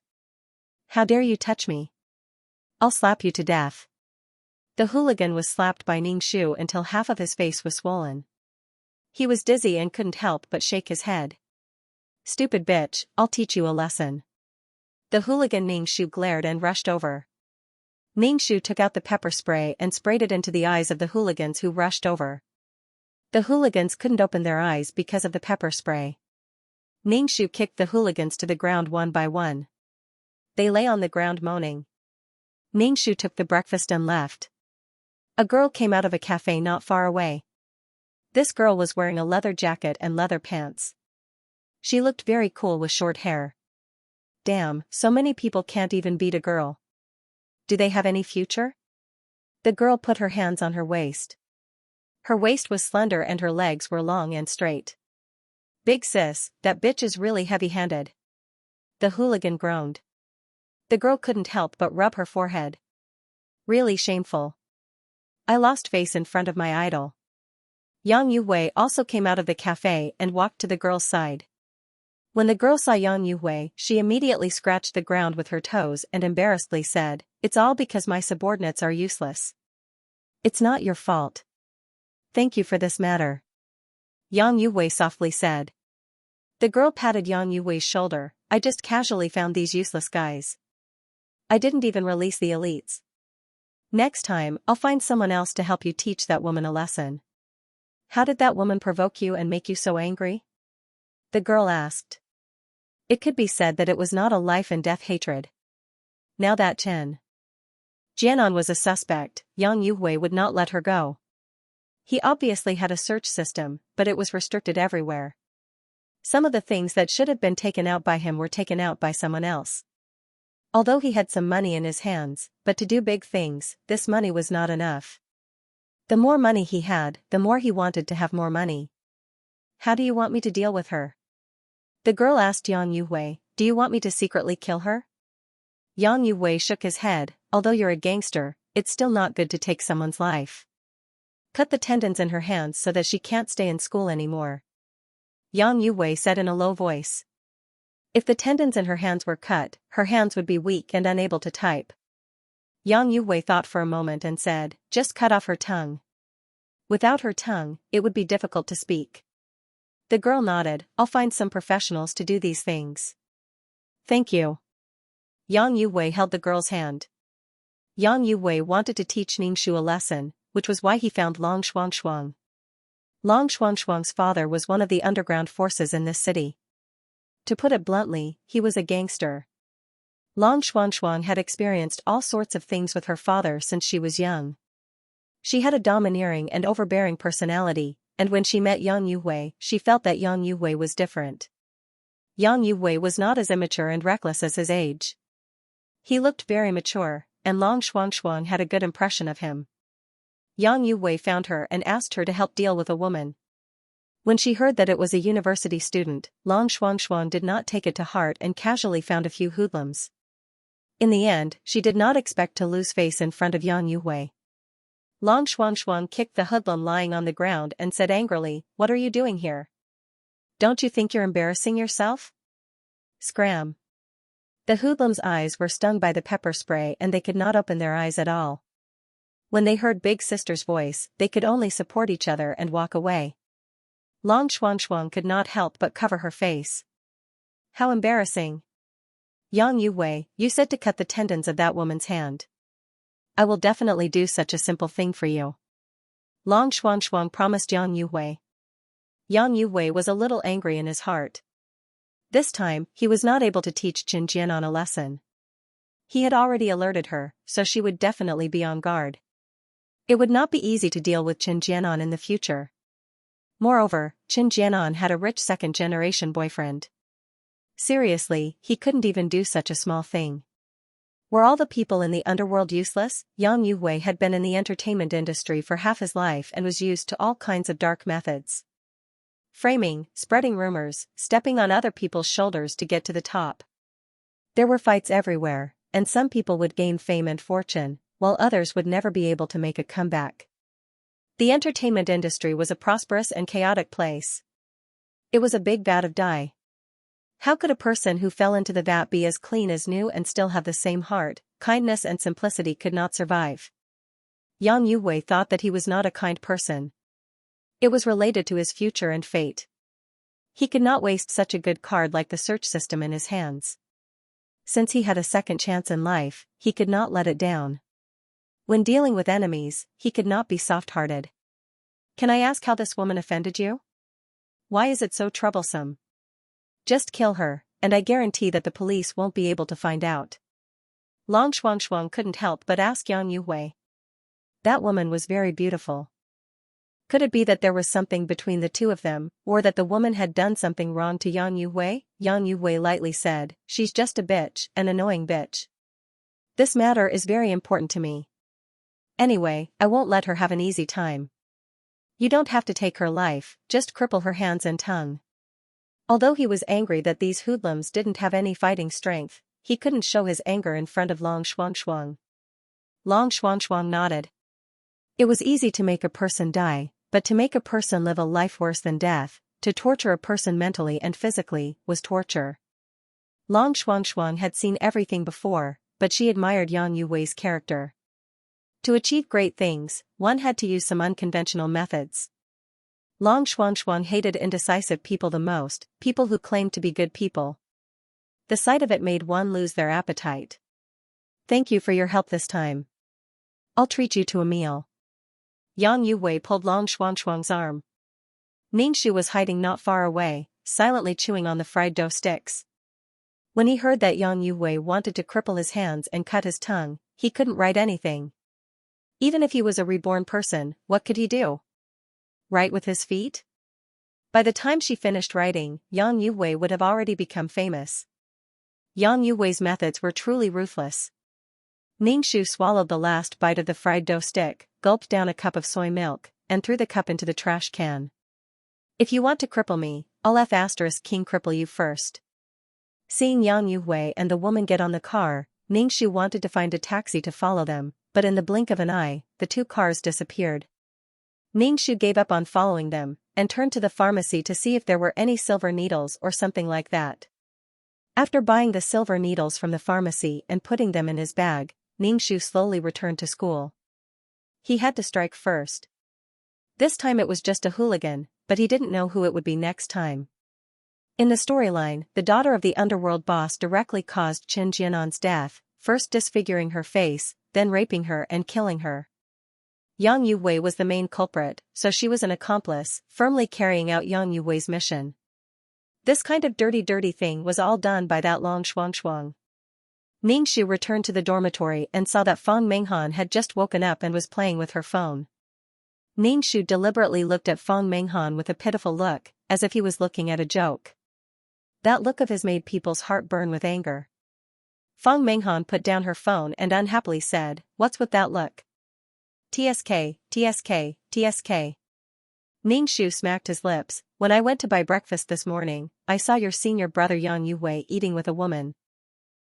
How dare you touch me? I'll slap you to death. The hooligan was slapped by Ningxu until half of his face was swollen. He was dizzy and couldn't help but shake his head. Stupid bitch, I'll teach you a lesson. The hooligan Ningxu glared and rushed over. Ningxu took out the pepper spray and sprayed it into the eyes of the hooligans who rushed over. The hooligans couldn't open their eyes because of the pepper spray. Ningxu kicked the hooligans to the ground one by one. They lay on the ground moaning. Ningxu took the breakfast and left. A girl came out of a cafe not far away. This girl was wearing a leather jacket and leather pants. She looked very cool with short hair. Damn, so many people can't even beat a girl. Do they have any future? The girl put her hands on her waist. Her waist was slender and her legs were long and straight. Big sis, that bitch is really heavy-handed. The hooligan groaned. The girl couldn't help but rub her forehead. Really shameful. I lost face in front of my idol. Yang Yuhui also came out of the cafe and walked to the girl's side. When the girl saw Yang Yuhui, she immediately scratched the ground with her toes and embarrassedly said, "It's all because my subordinates are useless." "It's not your fault. Thank you for this matter," Yang Yuhui softly said. The girl patted Yang Yuhui's shoulder. "I just casually found these useless guys. I didn't even release the elites. Next time, I'll find someone else to help you teach that woman a lesson." "How did that woman provoke you and make you so angry?" the girl asked. It could be said that it was not a life-and-death hatred. Now that Chen Jianan was a suspect, Yang Yuhui would not let her go. He obviously had a search system, but it was restricted everywhere. Some of the things that should have been taken out by him were taken out by someone else. Although he had some money in his hands, but to do big things, this money was not enough. The more money he had, the more he wanted to have more money. "How do you want me to deal with her?" the girl asked Yang Yuhui. "Do you want me to secretly kill her?" Yang Yuhui shook his head. "Although you're a gangster, it's still not good to take someone's life. Cut the tendons in her hands so that she can't stay in school anymore," Yang Yuhui said in a low voice. If the tendons in her hands were cut, her hands would be weak and unable to type. Yang Yuhui thought for a moment and said, "Just cut off her tongue." Without her tongue, it would be difficult to speak. The girl nodded. "I'll find some professionals to do these things." "Thank you." Yang Yuhui held the girl's hand. Yang Yuhui wanted to teach Ningshu a lesson, which was why he found Long Shuangshuang. Long Shuangshuang's father was one of the underground forces in this city. To put it bluntly, he was a gangster. Long Shuangshuang had experienced all sorts of things with her father since she was young. She had a domineering and overbearing personality, and when she met Yang Yuhui, she felt that Yang Yuhui was different. Yang Yuhui was not as immature and reckless as his age. He looked very mature, and Long Shuangshuang had a good impression of him. Yang Yuhui found her and asked her to help deal with a woman. When she heard that it was a university student, Long Shuangshuang did not take it to heart and casually found a few hoodlums. In the end, she did not expect to lose face in front of Yang Yuhui. Long Shuangshuang kicked the hoodlum lying on the ground and said angrily, "What are you doing here? Don't you think you're embarrassing yourself?" Scram. The hoodlum's eyes were stung by the pepper spray and they could not open their eyes at all. When they heard Big Sister's voice, they could only support each other and walk away. Long Shuangshuang could not help but cover her face. "How embarrassing." "Yang Yuhui, you said to cut the tendons of that woman's hand. I will definitely do such a simple thing for you," Long Shuangshuang promised Yang Yuhui. Yang Yuhui was a little angry in his heart. This time, he was not able to teach Qin Jianan a lesson. He had already alerted her, so she would definitely be on guard. It would not be easy to deal with Qin Jianan in the future. Moreover, Qin Jianan had a rich second-generation boyfriend. Seriously, he couldn't even do such a small thing. Were all the people in the underworld useless? Yang Yuhui had been in the entertainment industry for half his life and was used to all kinds of dark methods. Framing, spreading rumors, stepping on other people's shoulders to get to the top. There were fights everywhere, and some people would gain fame and fortune, while others would never be able to make a comeback. The entertainment industry was a prosperous and chaotic place. It was a big vat of dye. How could a person who fell into the vat be as clean as new and still have the same heart? Kindness and simplicity could not survive. Yang Yuhui thought that he was not a kind person. It was related to his future and fate. He could not waste such a good card like the search system in his hands. Since he had a second chance in life, he could not let it down. When dealing with enemies, he could not be soft-hearted. "Can I ask how this woman offended you? Why is it so troublesome?" "Just kill her, and I guarantee that the police won't be able to find out." Long Shuangshuang couldn't help but ask Yang Yuhui. That woman was very beautiful. Could it be that there was something between the two of them, or that the woman had done something wrong to Yang Yuhui? Yang Yuhui lightly said, "She's just a bitch, an annoying bitch. This matter is very important to me. Anyway, I won't let her have an easy time. You don't have to take her life, just cripple her hands and tongue." Although he was angry that these hoodlums didn't have any fighting strength, he couldn't show his anger in front of Long Xuanshuang. Long Xuanshuang nodded. It was easy to make a person die, but to make a person live a life worse than death, to torture a person mentally and physically, was torture. Long Xuanshuang had seen everything before, but she admired Yang Yuwei's character. To achieve great things, one had to use some unconventional methods. Long Xuanshuang hated indecisive people the most, people who claimed to be good people. The sight of it made one lose their appetite. Thank you for your help this time. I'll treat you to a meal. Yang Yuwei pulled Long Xuanshuang's arm. Ningxu was hiding not far away, silently chewing on the fried dough sticks. When he heard that Yang Yuwei wanted to cripple his hands and cut his tongue, he couldn't write anything. Even if he was a reborn person, what could he do? Write with his feet? By the time she finished writing, Yang Yuwei would have already become famous. Yang Yuwei's methods were truly ruthless. Ningxu swallowed the last bite of the fried dough stick, gulped down a cup of soy milk, and threw the cup into the trash can. If you want to cripple me, I'll *King cripple you first. Seeing Yang Yuwei and the woman get on the car, Ningxu wanted to find a taxi to follow them, but in the blink of an eye, the two cars disappeared. Ningxu gave up on following them, and turned to the pharmacy to see if there were any silver needles or something like that. After buying the silver needles from the pharmacy and putting them in his bag, Ningxu slowly returned to school. He had to strike first. This time it was just a hooligan, but he didn't know who it would be next time. In the storyline, the daughter of the underworld boss directly caused Qin Jianan's death, first disfiguring her face, then raping her and killing her. Yang Yuwei was the main culprit, so she was an accomplice, firmly carrying out Yang Yuwei's mission. This kind of dirty thing was all done by that Long Xuanshuang. Ningxu returned to the dormitory and saw that Fang Menghan had just woken up and was playing with her phone. Ningxu deliberately looked at Fang Menghan with a pitiful look, as if he was looking at a joke. That look of his made people's heart burn with anger. Fang Menghan put down her phone and unhappily said, "What's with that look?" "TSK, TSK, TSK. Ningxu smacked his lips. "When I went to buy breakfast this morning, I saw your senior brother Yang Yuwei eating with a woman.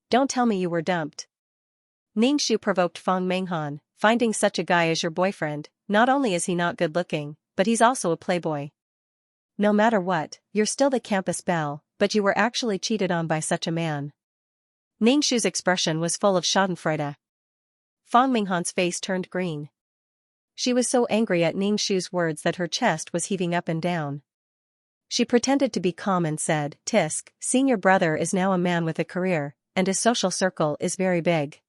Don't tell me you were dumped." Ningxu provoked Fang Menghan, "Finding such a guy as your boyfriend, not only is he not good looking, but he's also a playboy. No matter what, you're still the campus belle, but you were actually cheated on by such a man." Ningxu's expression was full of schadenfreude. Fang Menghan's face turned green. She was so angry at Ningxu's words that her chest was heaving up and down. She pretended to be calm and said, "Tisk, senior brother is now a man with a career, and his social circle is very big.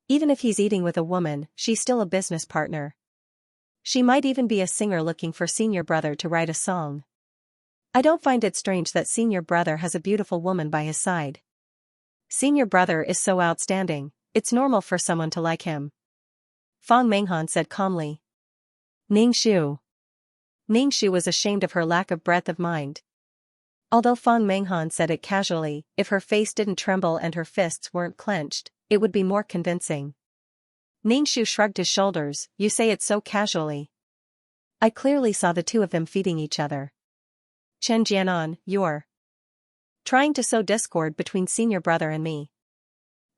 Even if he's eating with a woman, she's still a business partner. She might even be a singer looking for senior brother to write a song. I don't find it strange that senior brother has a beautiful woman by his side. Senior brother is so outstanding, it's normal for someone to like him." Fang Menghan said calmly. Ningxu. Ningxu was ashamed of her lack of breadth of mind. Although Fang Menghan said it casually, if her face didn't tremble and her fists weren't clenched, it would be more convincing. Ningxu shrugged his shoulders. "You say it so casually. I clearly saw the two of them feeding each other. Chen Jianan, you're trying to sow discord between senior brother and me.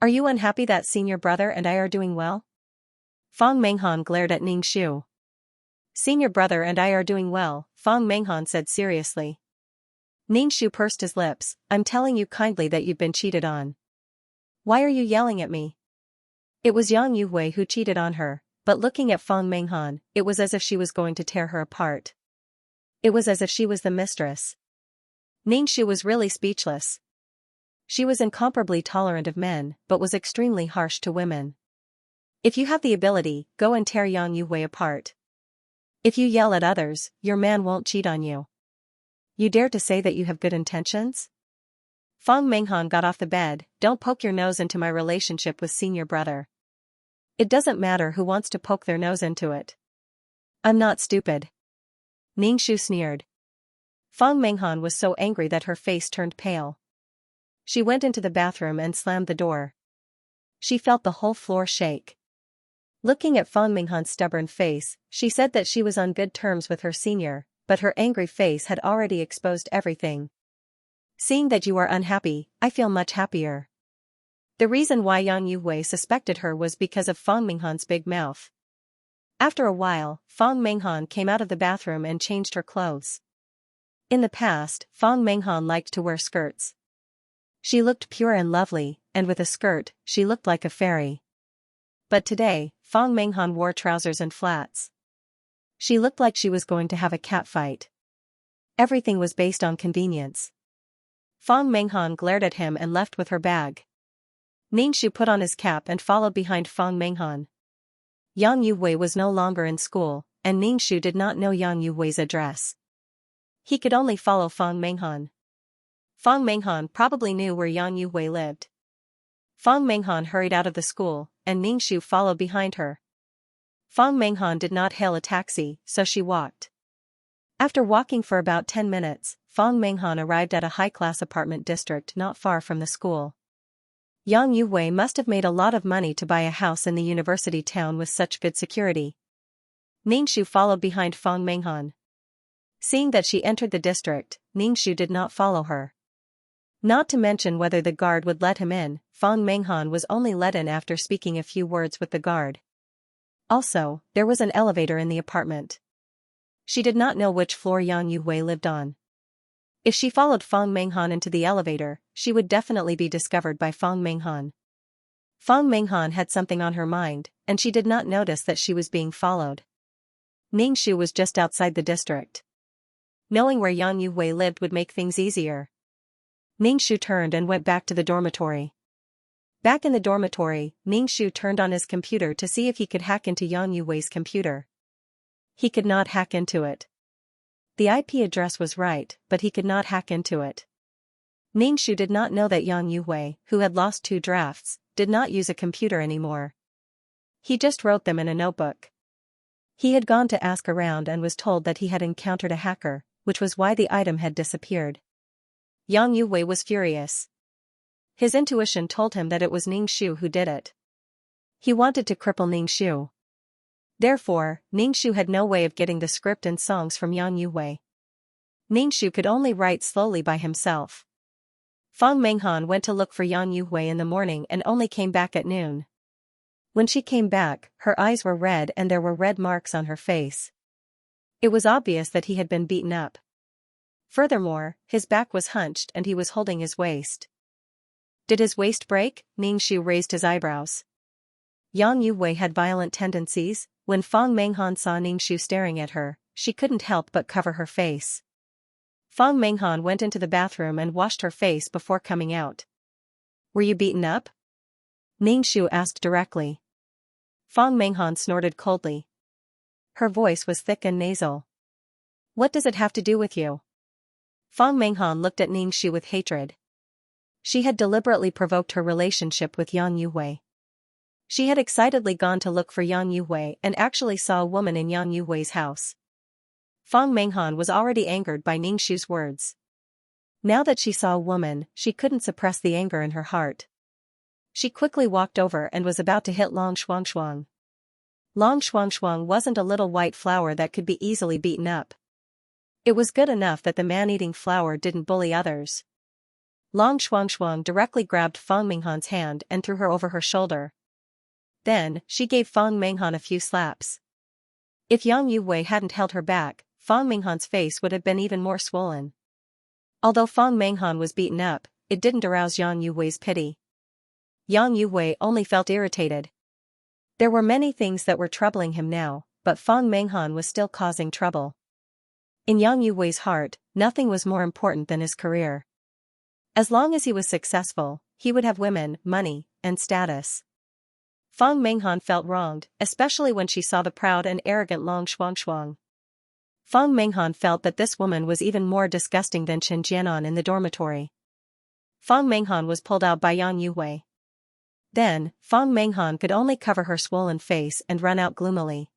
Are you unhappy that senior brother and I are doing well?" Fang Menghan glared at Ningxu. "Senior brother and I are doing well," Fang Menghan said seriously. Ningxu pursed his lips. "I'm telling you kindly that you've been cheated on. Why are you yelling at me?" It was Yang Yuwei who cheated on her, but looking at Fang Menghan, it was as if she was going to tear her apart. It was as if she was the mistress. Ningxu was really speechless. She was incomparably tolerant of men, but was extremely harsh to women. If you have the ability, go and tear Yang Yuwei apart. If you yell at others, your man won't cheat on you. You dare to say that you have good intentions? Fang Menghan got off the bed. "Don't poke your nose into my relationship with senior brother. It doesn't matter who wants to poke their nose into it. I'm not stupid." Ningxu sneered. Fang Menghan was so angry that her face turned pale. She went into the bathroom and slammed the door. She felt the whole floor shake. Looking at Fang Menghan's stubborn face, she said that she was on good terms with her senior, but her angry face had already exposed everything. "Seeing that you are unhappy, I feel much happier. The reason why Yang Yuwei suspected her was because of Fang Minghan's big mouth. After a while, Fang Minghan came out of the bathroom and changed her clothes. In the past, Fang Minghan liked to wear skirts. She looked pure and lovely, and with a skirt, she looked like a fairy. But today, Fang Minghan wore trousers and flats. She looked like she was going to have a cat fight. Everything was based on convenience. Fang Minghan glared at him and left with her bag. Ningxu put on his cap and followed behind Fang Minghan. Yang Yuwei was no longer in school, and Ningxu did not know Yang Yuwei's address. He could only follow Fang Minghan. Fang Minghan probably knew where Yang Yuwei lived. Fang Minghan hurried out of the school, and Ningxu followed behind her. Fang Minghan did not hail a taxi, so she walked. After walking for about 10 minutes, Fang Minghan arrived at a high-class apartment district not far from the school. Yang Yuwei must have made a lot of money to buy a house in the university town with such good security. Ningxu followed behind Fang Minghan. Seeing that she entered the district, Ningxu did not follow her. Not to mention whether the guard would let him in, Fang Minghan was only let in after speaking a few words with the guard. Also, there was an elevator in the apartment. She did not know which floor Yang Yuwei lived on. If she followed Fang Minghan into the elevator, she would definitely be discovered by Fang Minghan. Fang Minghan had something on her mind, and she did not notice that she was being followed. Ningxu was just outside the district. Knowing where Yang Yuwei lived would make things easier. Ningxu turned and went back to the dormitory. Back in the dormitory, Ningxu turned on his computer to see if he could hack into Yang Yuwei's computer. He could not hack into it. The IP address was right, but he could not hack into it. Ningxu did not know that Yang Yuwei, who had lost 2 drafts, did not use a computer anymore. He just wrote them in a notebook. He had gone to ask around and was told that he had encountered a hacker, which was why the item had disappeared. Yang Yuwei was furious. His intuition told him that it was Ningxu who did it. He wanted to cripple Ningxu. Therefore, Ningxu had no way of getting the script and songs from Yang Yuwei. Ningxu could only write slowly by himself. Fang Minghan went to look for Yang Yuwei in the morning and only came back at noon. When she came back, her eyes were red and there were red marks on her face. It was obvious that he had been beaten up. Furthermore, his back was hunched and he was holding his waist. Did his waist break? Ningxu raised his eyebrows. Yang Yuwei had violent tendencies. When Fang Minghan saw Ningxu staring at her, she couldn't help but cover her face. Fang Minghan went into the bathroom and washed her face before coming out. Were you beaten up? Ningxu asked directly. Fang Minghan snorted coldly. Her voice was thick and nasal. What does it have to do with you? Fang Minghan looked at Ningxu with hatred. She had deliberately provoked her relationship with Yang Yuwei. She had excitedly gone to look for Yang Yuwei and actually saw a woman in Yang Yuwei's house. Fang Minghan was already angered by Ningxu's words. Now that she saw a woman, she couldn't suppress the anger in her heart. She quickly walked over and was about to hit Long Shuangshuang. Long Shuangshuang wasn't a little white flower that could be easily beaten up. It was good enough that the man-eating flower didn't bully others. Long Shuangshuang directly grabbed Fang Minghan's hand and threw her over her shoulder. Then, she gave Fang Minghan a few slaps. If Yang Yuwei hadn't held her back, Fang Minghan's face would have been even more swollen. Although Fang Minghan was beaten up, it didn't arouse Yang Yuwei's pity. Yang Yuwei only felt irritated. There were many things that were troubling him now, but Fang Minghan was still causing trouble. In Yang Yuwei's heart, nothing was more important than his career. As long as he was successful, he would have women, money, and status. Fang Minghan felt wronged, especially when she saw the proud and arrogant Long Shuangshuang. Fang Minghan felt that this woman was even more disgusting than Chen Jianan in the dormitory. Fang Minghan was pulled out by Yang Yuwei. Then, Fang Minghan could only cover her swollen face and run out gloomily.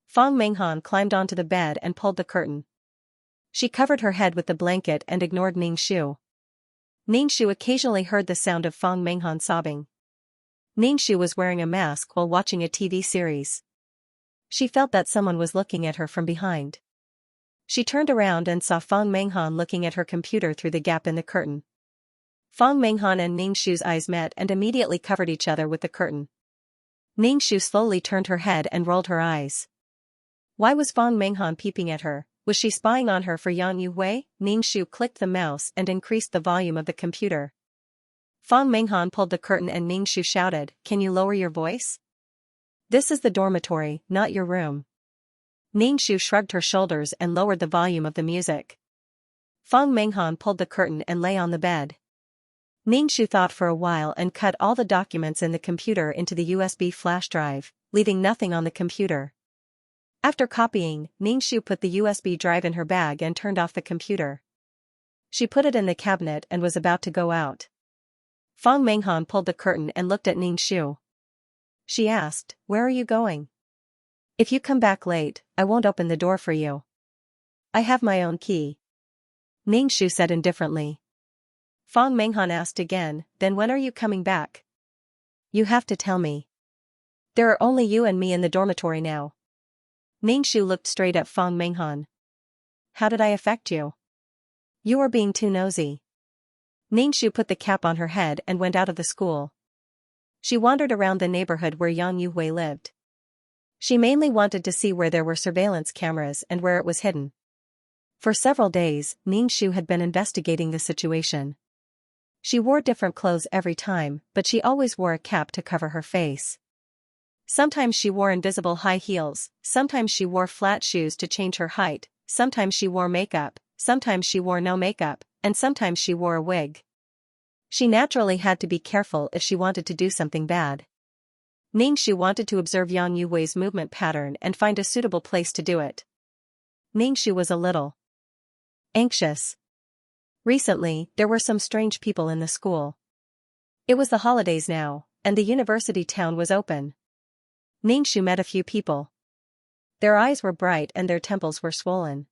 Fang Minghan climbed onto the bed and pulled the curtain. She covered her head with the blanket and ignored Ningxu. Ningxu occasionally heard the sound of Fang Minghan sobbing. Ningxu was wearing a mask while watching a TV series. She felt that someone was looking at her from behind. She turned around and saw Fang Minghan looking at her computer through the gap in the curtain. Fang Menghan and Ning Shu's eyes met and immediately covered each other with the curtain. Ning Shu slowly turned her head and rolled her eyes. Why was Fang Menghan peeping at her? Was she spying on her for Yang Yuhui? Ning Shu clicked the mouse and increased the volume of the computer. Fang Menghan pulled the curtain and Ning Shu shouted, "Can you lower your voice? This is the dormitory, not your room." Ning Shu shrugged her shoulders and lowered the volume of the music. Fang Menghan pulled the curtain and lay on the bed. Ning Shu thought for a while and cut all the documents in the computer into the USB flash drive, leaving nothing on the computer. After copying, Ning Shu put the USB drive in her bag and turned off the computer. She put it in the cabinet and was about to go out. Fang Menghan pulled the curtain and looked at Ning Shu. She asked, "Where are you going? If you come back late, I won't open the door for you. I have my own key." Ning Shu said indifferently. Fang Menghan asked again, "Then when are you coming back? You have to tell me. There are only you and me in the dormitory now." Ning Shu looked straight at Fang Menghan. "How did I affect you? You are being too nosy." Ning Shu put the cap on her head and went out of the school. She wandered around the neighborhood where Yang Yuhui lived. She mainly wanted to see where there were surveillance cameras and where it was hidden. For several days, Ning Shu had been investigating the situation. She wore different clothes every time, but she always wore a cap to cover her face. Sometimes she wore invisible high heels, sometimes she wore flat shoes to change her height, sometimes she wore makeup, sometimes she wore no makeup, and sometimes she wore a wig. She naturally had to be careful if she wanted to do something bad. Ning Shu wanted to observe Yang Yuhui's movement pattern and find a suitable place to do it. Ning Shu was a little anxious. Recently, there were some strange people in the school. It was the holidays now, and the university town was open. Ning Shu met a few people. Their eyes were bright and their temples were swollen.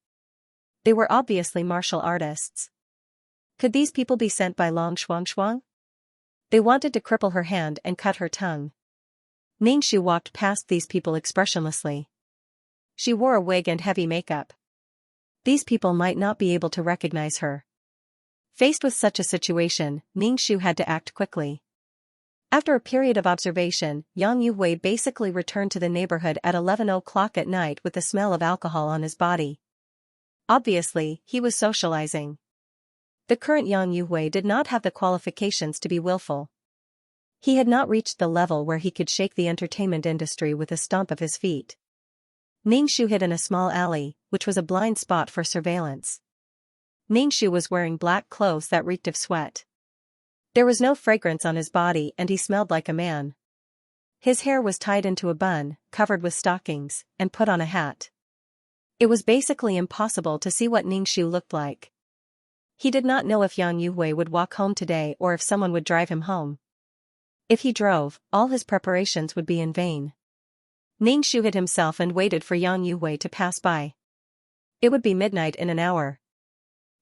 They were obviously martial artists. Could these people be sent by Long Shuangshuang? They wanted to cripple her hand and cut her tongue. Ning Shu walked past these people expressionlessly. She wore a wig and heavy makeup. These people might not be able to recognize her. Faced with such a situation, Ning Shu had to act quickly. After a period of observation, Yang Yuhui basically returned to the neighborhood at 11 o'clock at night with the smell of alcohol on his body. Obviously, he was socializing. The current Yang Yuhui did not have the qualifications to be willful. He had not reached the level where he could shake the entertainment industry with a stomp of his feet. Ning Shu hid in a small alley, which was a blind spot for surveillance. Ning Shu was wearing black clothes that reeked of sweat. There was no fragrance on his body and he smelled like a man. His hair was tied into a bun, covered with stockings, and put on a hat. It was basically impossible to see what Ning Shu looked like. He did not know if Yang Yuhui would walk home today or if someone would drive him home. If he drove, all his preparations would be in vain. Ning Shu hid himself and waited for Yang Yuhui to pass by. It would be midnight in an hour.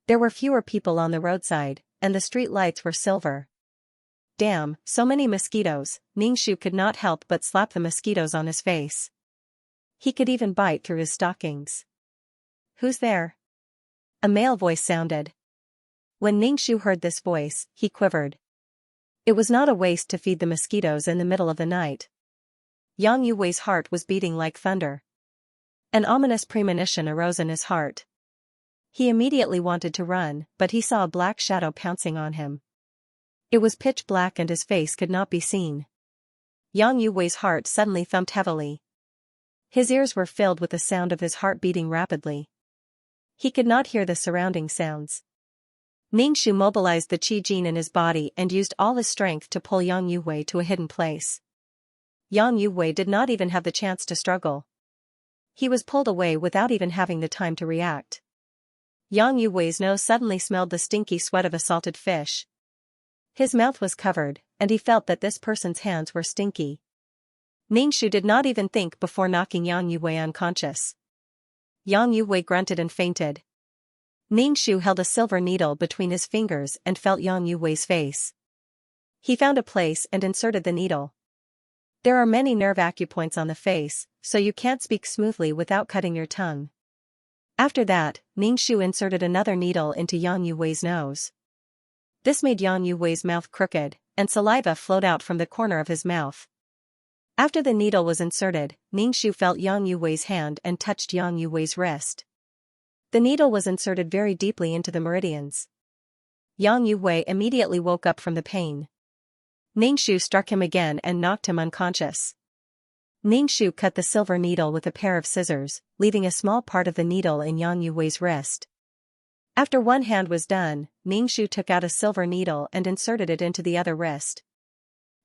There were fewer people on the roadside, and the street lights were silver. Damn, so many mosquitoes. Ning Shu could not help but slap the mosquitoes on his face. He could even bite through his stockings. "Who's there?" A male voice sounded. When Ning Shu heard this voice, he quivered. It was not a waste to feed the mosquitoes in the middle of the night. Yang Yuhui's heart was beating like thunder. An ominous premonition arose in his heart. He immediately wanted to run, but he saw a black shadow pouncing on him. It was pitch black and his face could not be seen. Yang Yuhui's heart suddenly thumped heavily. His ears were filled with the sound of his heart beating rapidly. He could not hear the surrounding sounds. Ning Shu mobilized the qi gene in his body and used all his strength to pull Yang Yuhui to a hidden place. Yang Yuhui did not even have the chance to struggle. He was pulled away without even having the time to react. Yang Yuhui's nose suddenly smelled the stinky sweat of a salted fish. His mouth was covered, and he felt that this person's hands were stinky. Ning Shu did not even think before knocking Yang Yuhui unconscious. Yang Yuhui grunted and fainted. Ning Shu held a silver needle between his fingers and felt Yang Yuhui's face. He found a place and inserted the needle. There are many nerve acupoints on the face, so you can't speak smoothly without cutting your tongue. After that, Ning Shu inserted another needle into Yang Yuhui's nose. This made Yang Yuwei's mouth crooked, and saliva flowed out from the corner of his mouth. After the needle was inserted, Ningxu felt Yang Yuwei's hand and touched Yang Yuwei's wrist. The needle was inserted very deeply into the meridians. Yang Yuwei immediately woke up from the pain. Ningxu struck him again and knocked him unconscious. Ningxu cut the silver needle with a pair of scissors, leaving a small part of the needle in Yang Yuwei's wrist. After one hand was done, Ningxu took out a silver needle and inserted it into the other wrist.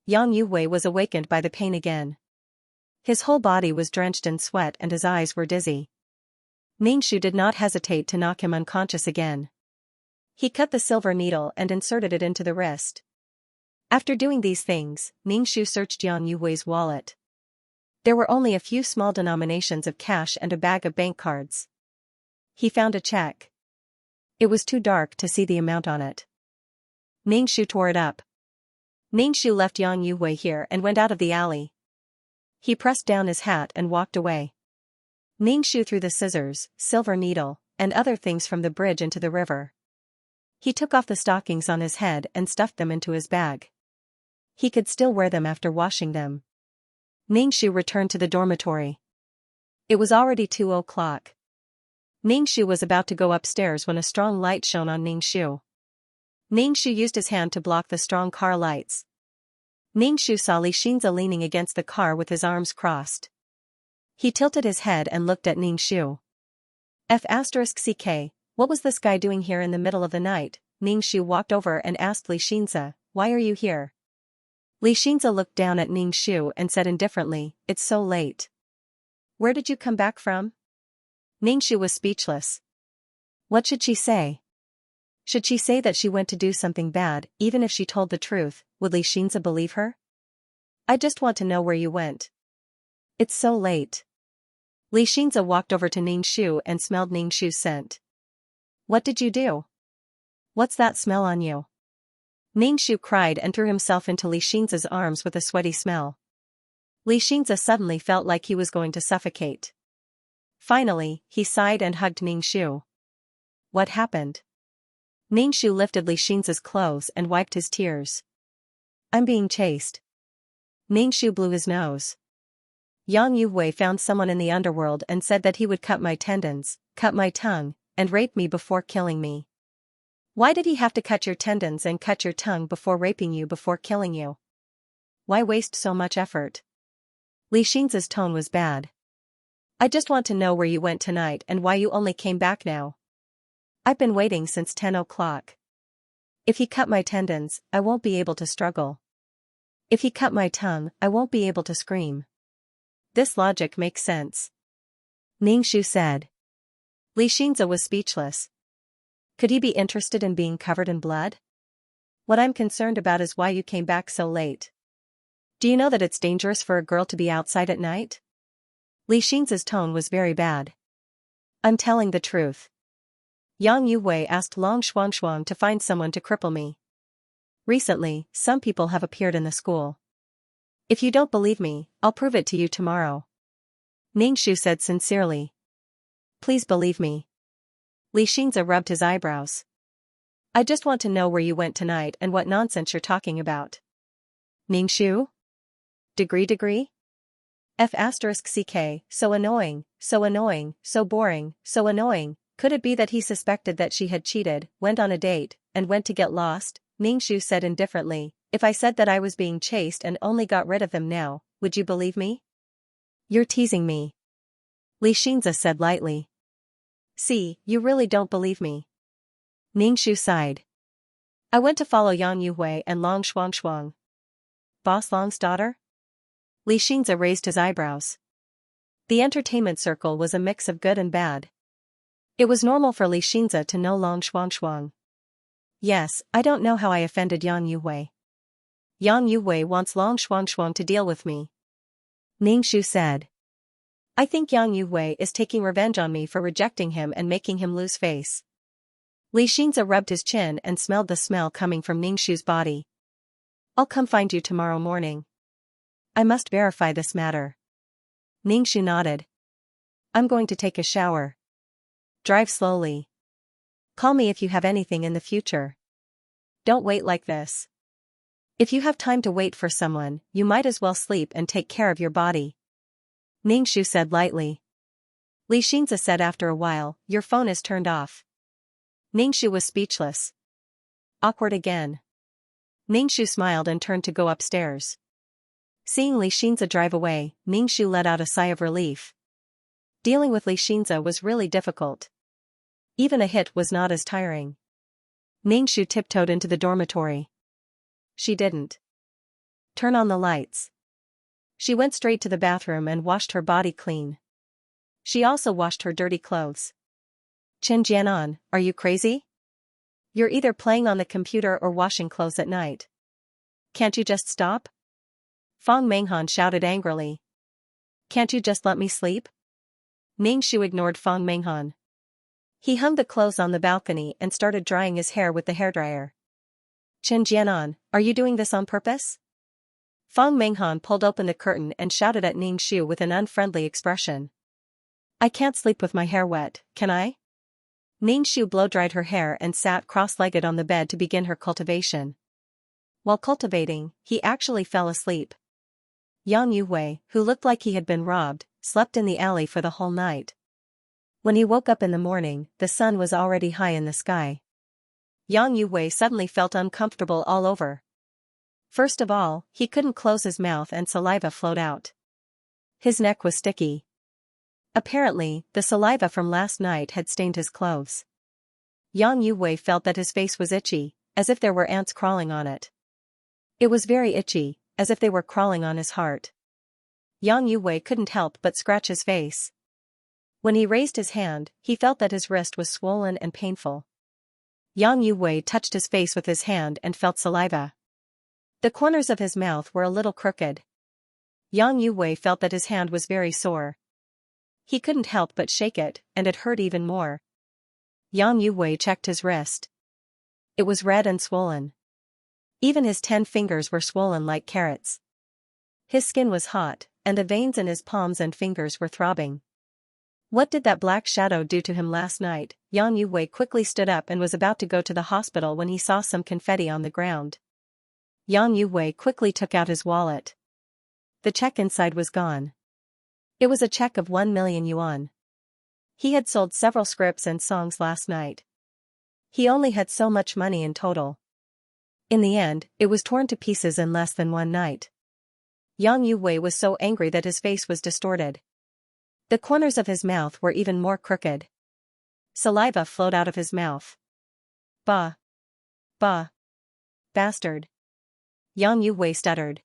Yang Yuwei was awakened by the pain again. His whole body was drenched in sweat and his eyes were dizzy. Ningxu did not hesitate to knock him unconscious again. He cut the silver needle and inserted it into the wrist. After doing these things, Ningxu searched Yang Yuwei's wallet. There were only a few small denominations of cash and a bag of bank cards. He found a check. It was too dark to see the amount on it. Ningxu tore it up. Ningxu left Yang Yuwei here and went out of the alley. He pressed down his hat and walked away. Ningxu threw the scissors, silver needle, and other things from the bridge into the river. He took off the stockings on his head and stuffed them into his bag. He could still wear them after washing them. Ningxu returned to the dormitory. It was already 2 o'clock. Ningxu was about to go upstairs when a strong light shone on Ningxu. Ningxu used his hand to block the strong car lights. Ningxu saw Xianxia leaning against the car with his arms crossed. He tilted his head and looked at Ningxu. F***ck, what was this guy doing here in the middle of the night? Ningxu walked over and asked Xianxia, why are you here? Xianxia looked down at Ningxu and said indifferently, it's so late. Where did you come back from? Ningxu was speechless. What should she say? Should she say that she went to do something bad? Even if she told the truth, would Xianxia believe her? I just want to know where you went. It's so late. Xianxia walked over to Ningxu and smelled Ningxu's scent. What did you do? What's that smell on you? Ningxu cried and threw himself into Xianxia's arms with a sweaty smell. Xianxia suddenly felt like he was going to suffocate. Finally, he sighed and hugged Ningxu. What happened? Ningxu lifted Xianxia's clothes and wiped his tears. I'm being chased. Ningxu blew his nose. Yang Yuwei found someone in the underworld and said that he would cut my tendons, cut my tongue, and rape me before killing me. Why did he have to cut your tendons and cut your tongue before raping you before killing you? Why waste so much effort? Xianxia's tone was bad. I just want to know where you went tonight and why you only came back now. I've been waiting since 10 o'clock. If he cut my tendons, I won't be able to struggle. If he cut my tongue, I won't be able to scream. This logic makes sense. Ningxu said. Xianxia was speechless. Could he be interested in being covered in blood? What I'm concerned about is why you came back so late. Do you know that it's dangerous for a girl to be outside at night? Xianxia's tone was very bad. I'm telling the truth. Yang Yuwei asked Long Shuangshuang to find someone to cripple me. Recently, some people have appeared in the school. If you don't believe me, I'll prove it to you tomorrow. Ningxu said sincerely. Please believe me. Xianxia rubbed his eyebrows. I just want to know where you went tonight and what nonsense you're talking about. Ningxu? Degree? F***ck, so annoying, so boring, so annoying. Could it be that he suspected that she had cheated, went on a date, and went to get lost? Ningxu said indifferently, if I said that I was being chased and only got rid of them now, would you believe me? You're teasing me. Xianxia said lightly. See, you really don't believe me. Ningxu sighed. I went to follow Yang Yuwei and Long Shuangshuang. Boss Long's daughter? Xianxia raised his eyebrows. The entertainment circle was a mix of good and bad. It was normal for Xianxia to know Long Shuangshuang. Yes, I don't know how I offended Yang Yuwei. Yang Yuwei wants Long Shuangshuang to deal with me. Ningxu said. I think Yang Yuwei is taking revenge on me for rejecting him and making him lose face. Xianxia rubbed his chin and smelled the smell coming from Ningxu's body. I'll come find you tomorrow morning. I must verify this matter. Ningxu nodded. I'm going to take a shower. Drive slowly. Call me if you have anything in the future. Don't wait like this. If you have time to wait for someone, you might as well sleep and take care of your body. Ningxu said lightly. Xianxia said after a while, your phone is turned off. Ningxu was speechless. Awkward again. Ningxu smiled and turned to go upstairs. Seeing Xianxia drive away, Ningxu let out a sigh of relief. Dealing with Xianxia was really difficult. Even a hit was not as tiring. Ningxu tiptoed into the dormitory. She didn't turn on the lights. She went straight to the bathroom and washed her body clean. She also washed her dirty clothes. Chen Jianan, are you crazy? You're either playing on the computer or washing clothes at night. Can't you just stop? Fang Menghan shouted angrily. Can't you just let me sleep? Ningxu ignored Fang Menghan. He hung the clothes on the balcony and started drying his hair with the hairdryer. Chen Jianan, are you doing this on purpose? Fang Menghan pulled open the curtain and shouted at Ningxu with an unfriendly expression. I can't sleep with my hair wet, can I? Ningxu blow-dried her hair and sat cross-legged on the bed to begin her cultivation. While cultivating, he actually fell asleep. Yang Yuhui, who looked like he had been robbed, slept in the alley for the whole night. When he woke up in the morning, the sun was already high in the sky. Yang Yuhui suddenly felt uncomfortable all over. First of all, he couldn't close his mouth and saliva flowed out. His neck was sticky. Apparently, the saliva from last night had stained his clothes. Yang Yuhui felt that his face was itchy, as if there were ants crawling on it. It was very itchy, as if they were crawling on his heart. Yang Yuhui couldn't help but scratch his face. When he raised his hand, he felt that his wrist was swollen and painful. Yang Yuhui touched his face with his hand and felt saliva. The corners of his mouth were a little crooked. Yang Yuhui felt that his hand was very sore. He couldn't help but shake it, and it hurt even more. Yang Yuhui checked his wrist. It was red and swollen. Even his 10 fingers were swollen like carrots. His skin was hot, and the veins in his palms and fingers were throbbing. What did that black shadow do to him last night? Yang Yuhui quickly stood up and was about to go to the hospital when he saw some confetti on the ground. Yang Yuhui quickly took out his wallet. The check inside was gone. It was a check of 1 million yuan. He had sold several scripts and songs last night. He only had so much money in total. In the end, it was torn to pieces in less than one night. Yang Yuhui was so angry that his face was distorted. The corners of his mouth were even more crooked. Saliva flowed out of his mouth. Bah! Bah! Bastard! Yang Yuhui stuttered.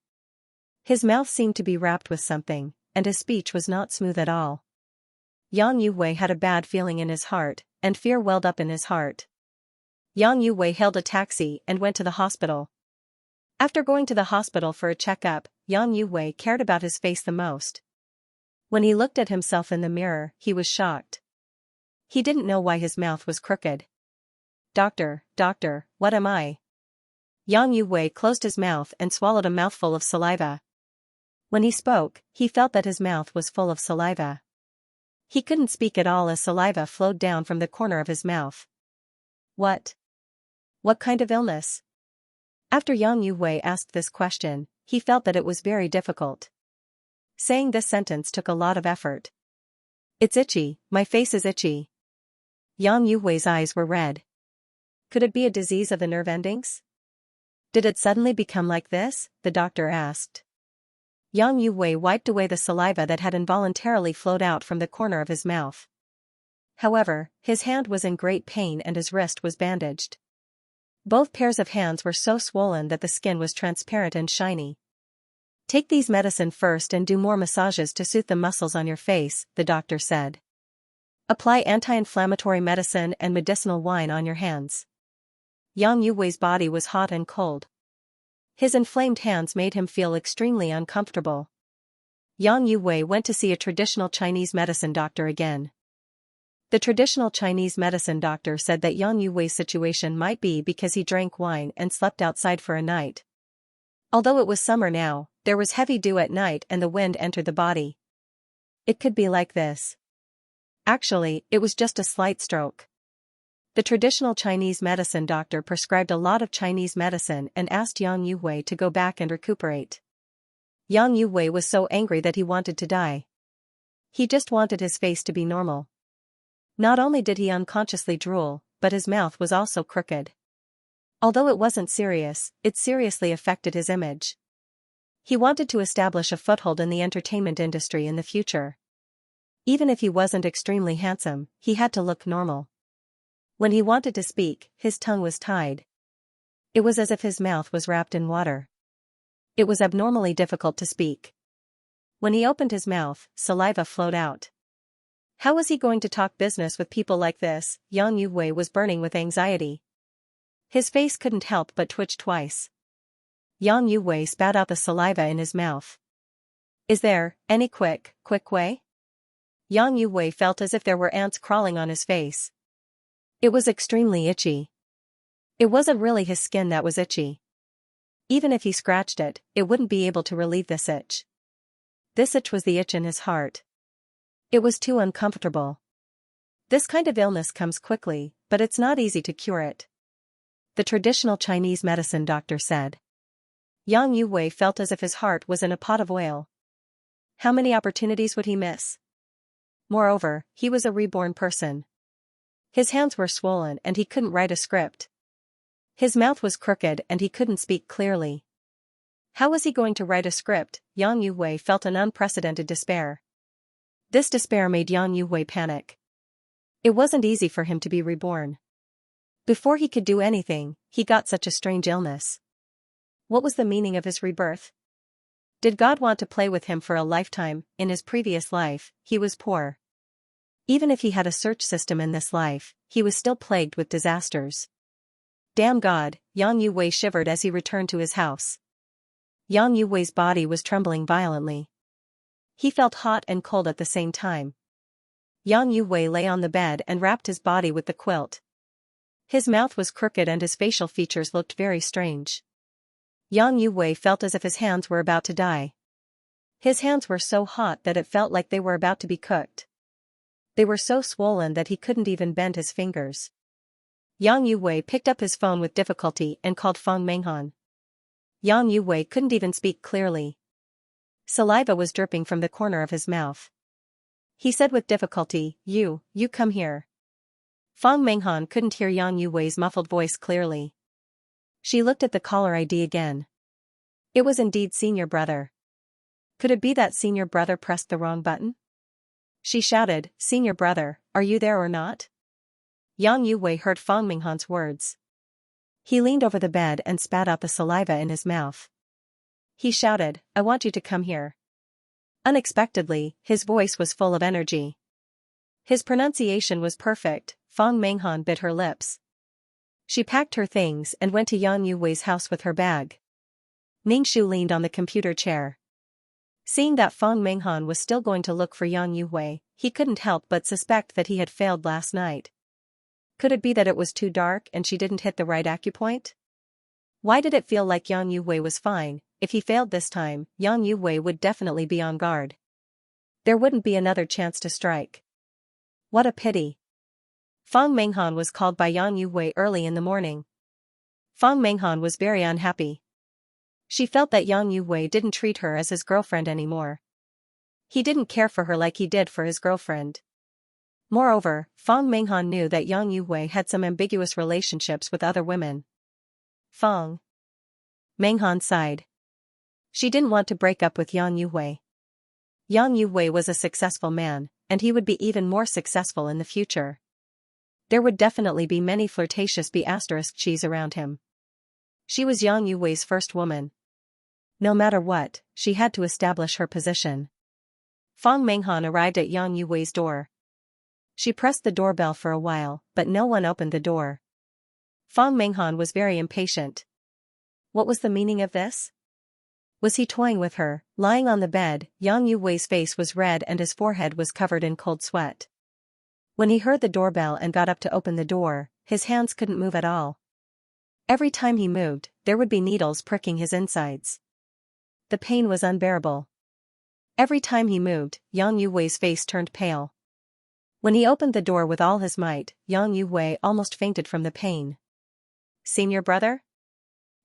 His mouth seemed to be wrapped with something, and his speech was not smooth at all. Yang Yuhui had a bad feeling in his heart, and fear welled up in his heart. Yang Yuhui hailed a taxi and went to the hospital. After going to the hospital for a checkup, Yang Yuhui cared about his face the most. When he looked at himself in the mirror, he was shocked. He didn't know why his mouth was crooked. Doctor, what am I? Yang Yuhui closed his mouth and swallowed a mouthful of saliva. When he spoke, he felt that his mouth was full of saliva. He couldn't speak at all as saliva flowed down from the corner of his mouth. What kind of illness? After Yang Yuhui asked this question, he felt that it was very difficult. Saying this sentence took a lot of effort. It's itchy, my face is itchy. Yang Yuhui's eyes were red. Could it be a disease of the nerve endings? Did it suddenly become like this? The doctor asked. Yang Yuhui wiped away the saliva that had involuntarily flowed out from the corner of his mouth. However, his hand was in great pain and his wrist was bandaged. Both pairs of hands were so swollen that the skin was transparent and shiny. Take these medicine first and do more massages to soothe the muscles on your face, the doctor said. Apply anti-inflammatory medicine and medicinal wine on your hands. Yang Yuhui's body was hot and cold. His inflamed hands made him feel extremely uncomfortable. Yang Yuhui went to see a traditional Chinese medicine doctor again. The traditional Chinese medicine doctor said that Yang Yuhui's situation might be because he drank wine and slept outside for a night. Although it was summer now, there was heavy dew at night and the wind entered the body. It could be like this. Actually, it was just a slight stroke. The traditional Chinese medicine doctor prescribed a lot of Chinese medicine and asked Yang Yuwei to go back and recuperate. Yang Yuwei was so angry that he wanted to die. He just wanted his face to be normal. Not only did he unconsciously drool, but his mouth was also crooked. Although it wasn't serious, it seriously affected his image. He wanted to establish a foothold in the entertainment industry in the future. Even if he wasn't extremely handsome, he had to look normal. When he wanted to speak, his tongue was tied. It was as if his mouth was wrapped in water. It was abnormally difficult to speak. When he opened his mouth, saliva flowed out. How was he going to talk business with people like this? Yang Yuwei was burning with anxiety. His face couldn't help but twitch twice. Yang Yuwei spat out the saliva in his mouth. Is there any quick way? Yang Yuwei felt as if there were ants crawling on his face. It was extremely itchy. It wasn't really his skin that was itchy. Even if he scratched it, it wouldn't be able to relieve this itch. This itch was the itch in his heart. It was too uncomfortable. This kind of illness comes quickly, but it's not easy to cure it. The traditional Chinese medicine doctor said. Yang Yuwei felt as if his heart was in a pot of oil. How many opportunities would he miss? Moreover, he was a reborn person. His hands were swollen and he couldn't write a script. His mouth was crooked and he couldn't speak clearly. How was he going to write a script? Yang Yuwei felt an unprecedented despair. This despair made Yang Yuwei panic. It wasn't easy for him to be reborn. Before he could do anything, he got such a strange illness. What was the meaning of his rebirth? Did God want to play with him for a lifetime? In his previous life, he was poor. Even if he had a search system in this life, he was still plagued with disasters. Damn God, Yang Yuwei shivered as he returned to his house. Yang Yuwei's body was trembling violently. He felt hot and cold at the same time. Yang Yuwei lay on the bed and wrapped his body with the quilt. His mouth was crooked and his facial features looked very strange. Yang Yuwei felt as if his hands were about to die. His hands were so hot that it felt like they were about to be cooked. They were so swollen that he couldn't even bend his fingers. Yang Yuwei picked up his phone with difficulty and called Feng Menghan. Yang Yuwei couldn't even speak clearly. Saliva was dripping from the corner of his mouth. He said with difficulty, You come here. Feng Menghan couldn't hear Yang Yuwei's muffled voice clearly. She looked at the caller ID again. It was indeed Senior Brother. Could it be that Senior Brother pressed the wrong button? She shouted, Senior Brother, are you there or not? Yang Yuwei heard Feng Menghan's words. He leaned over the bed and spat out the saliva in his mouth. He shouted, I want you to come here. Unexpectedly, his voice was full of energy. His pronunciation was perfect. Feng Menghan bit her lips. She packed her things and went to Yang Yuwei's house with her bag. Ningshu leaned on the computer chair. Seeing that Feng Menghan was still going to look for Yang Yuwei, he couldn't help but suspect that he had failed last night. Could it be that it was too dark and she didn't hit the right acupoint? Why did it feel like Yang Yuwei was fine? If he failed this time, Yang Yuwei would definitely be on guard. There wouldn't be another chance to strike. What a pity. Feng Menghan was called by Yang Yuwei early in the morning. Feng Menghan was very unhappy. She felt that Yang Yuwei didn't treat her as his girlfriend anymore. He didn't care for her like he did for his girlfriend. Moreover, Feng Menghan knew that Yang Yuwei had some ambiguous relationships with other women. Feng Menghan sighed. She didn't want to break up with Yang Yuwei. Yang Yuwei was a successful man, and he would be even more successful in the future. There would definitely be many flirtatious cheese around him. She was Yang Yuwei's first woman. No matter what, she had to establish her position. Feng Menghan arrived at Yang Yuwei's door. She pressed the doorbell for a while, but no one opened the door. Feng Menghan was very impatient. What was the meaning of this? Was he toying with her? Lying on the bed, Yang Yuwei's face was red and his forehead was covered in cold sweat. When he heard the doorbell and got up to open the door, his hands couldn't move at all. Every time he moved, there would be needles pricking his insides. The pain was unbearable. Every time he moved, Yang Yuwei's face turned pale. When he opened the door with all his might, Yang Yu almost fainted from the pain. "Senior brother?"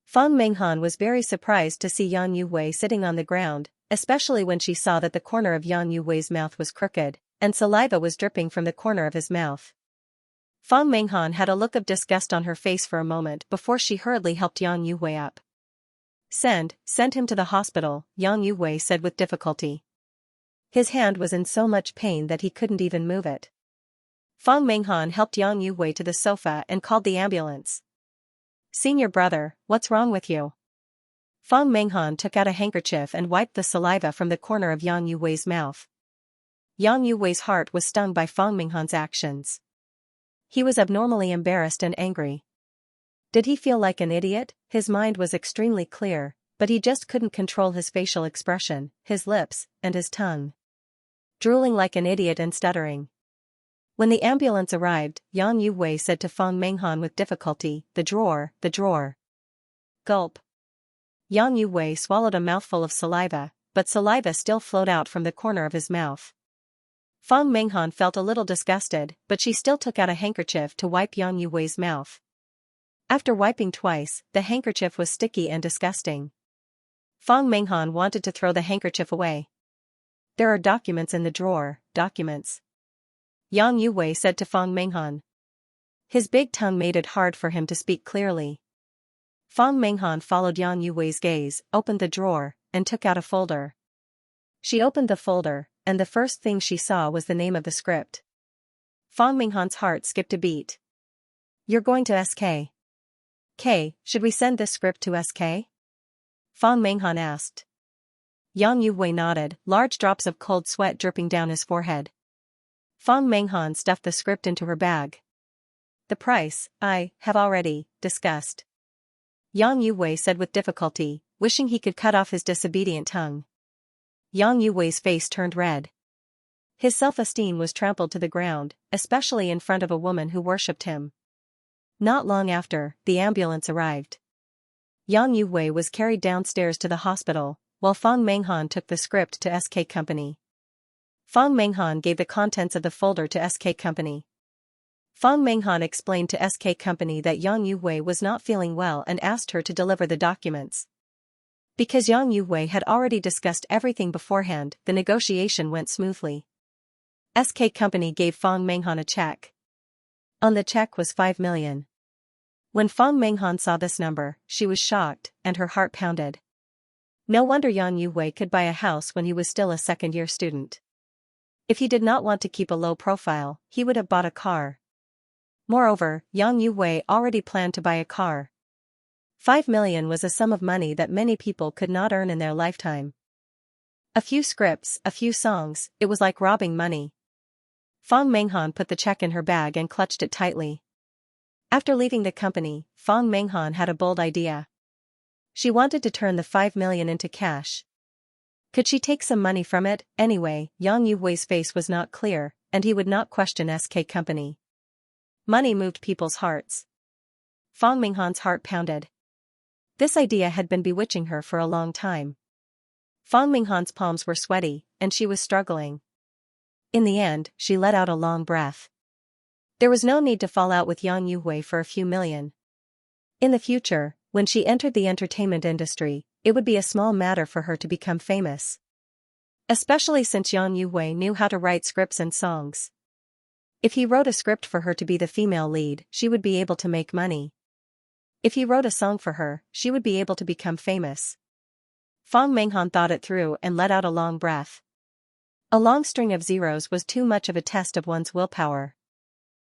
Fang Menghan was very surprised to see Yang Yu sitting on the ground, especially when she saw that the corner of Yang Yu's mouth was crooked, and saliva was dripping from the corner of his mouth. Fang Menghan had a look of disgust on her face for a moment before she hurriedly helped Yang Yu up. Send him to the hospital," Yang Yu said with difficulty. His hand was in so much pain that he couldn't even move it. Fang Menghan helped Yang Yu to the sofa and called the ambulance. "Senior brother, what's wrong with you?" Fang Menghan took out a handkerchief and wiped the saliva from the corner of Yang Yu's mouth. Yang Yu's heart was stung by Fang Menghan's actions. He was abnormally embarrassed and angry. Did he feel like an idiot? His mind was extremely clear, but he just couldn't control his facial expression, his lips, and his tongue. Drooling like an idiot and stuttering. When the ambulance arrived, Yang Yu said to Fang Menghan with difficulty, the drawer. Gulp. Yang Yu swallowed a mouthful of saliva, but saliva still flowed out from the corner of his mouth. Fang Menghan felt a little disgusted, but she still took out a handkerchief to wipe Yang Yu's mouth. After wiping twice, the handkerchief was sticky and disgusting. Fang Menghan wanted to throw the handkerchief away. "There are documents in the drawer, documents," Yang Yu said to Fang Menghan. His big tongue made it hard for him to speak clearly. Fang Menghan followed Yang Yu's gaze, opened the drawer, and took out a folder. She opened the folder, and the first thing she saw was the name of the script. Fang Menghan's heart skipped a beat. "You're going to SK. Should we send this script to SK?" Fang Menghan asked. Yang Yu nodded, large drops of cold sweat dripping down his forehead. Fang Menghan stuffed the script into her bag. "The price, I have already discussed," Yang Yu said with difficulty, wishing he could cut off his disobedient tongue. Yang Yu's face turned red. His self-esteem was trampled to the ground, especially in front of a woman who worshipped him. Not long after, the ambulance arrived. Yang Yu was carried downstairs to the hospital, while Fang Menghan took the script to SK Company. Fang Menghan gave the contents of the folder to SK Company. Fang Menghan explained to SK Company that Yang Yu was not feeling well and asked her to deliver the documents. Because Yang Yu had already discussed everything beforehand, the negotiation went smoothly. SK Company gave Fang Menghan a check. On the check was 5 million. When Fang Menghan saw this number, she was shocked, and her heart pounded. No wonder Yang Yu could buy a house when he was still a second-year student. If he did not want to keep a low profile, he would have bought a car. Moreover, Yang Yu already planned to buy a car. 5 million was a sum of money that many people could not earn in their lifetime. A few scripts, a few songs, it was like robbing money. Fang Menghan put the check in her bag and clutched it tightly. After leaving the company, Fang Menghan had a bold idea. She wanted to turn the 5 million into cash. Could she take some money from it? Anyway, Yang Yu's face was not clear, and he would not question SK Company. Money moved people's hearts. Fang Menghan's heart pounded. This idea had been bewitching her for a long time. Fang Menghan's palms were sweaty, and she was struggling. In the end, she let out a long breath. There was no need to fall out with Yang Yu for a few million. In the future, when she entered the entertainment industry, it would be a small matter for her to become famous. Especially since Yang Yu knew how to write scripts and songs. If he wrote a script for her to be the female lead, she would be able to make money. If he wrote a song for her, she would be able to become famous. Fang Menghan thought it through and let out a long breath. A long string of zeros was too much of a test of one's willpower.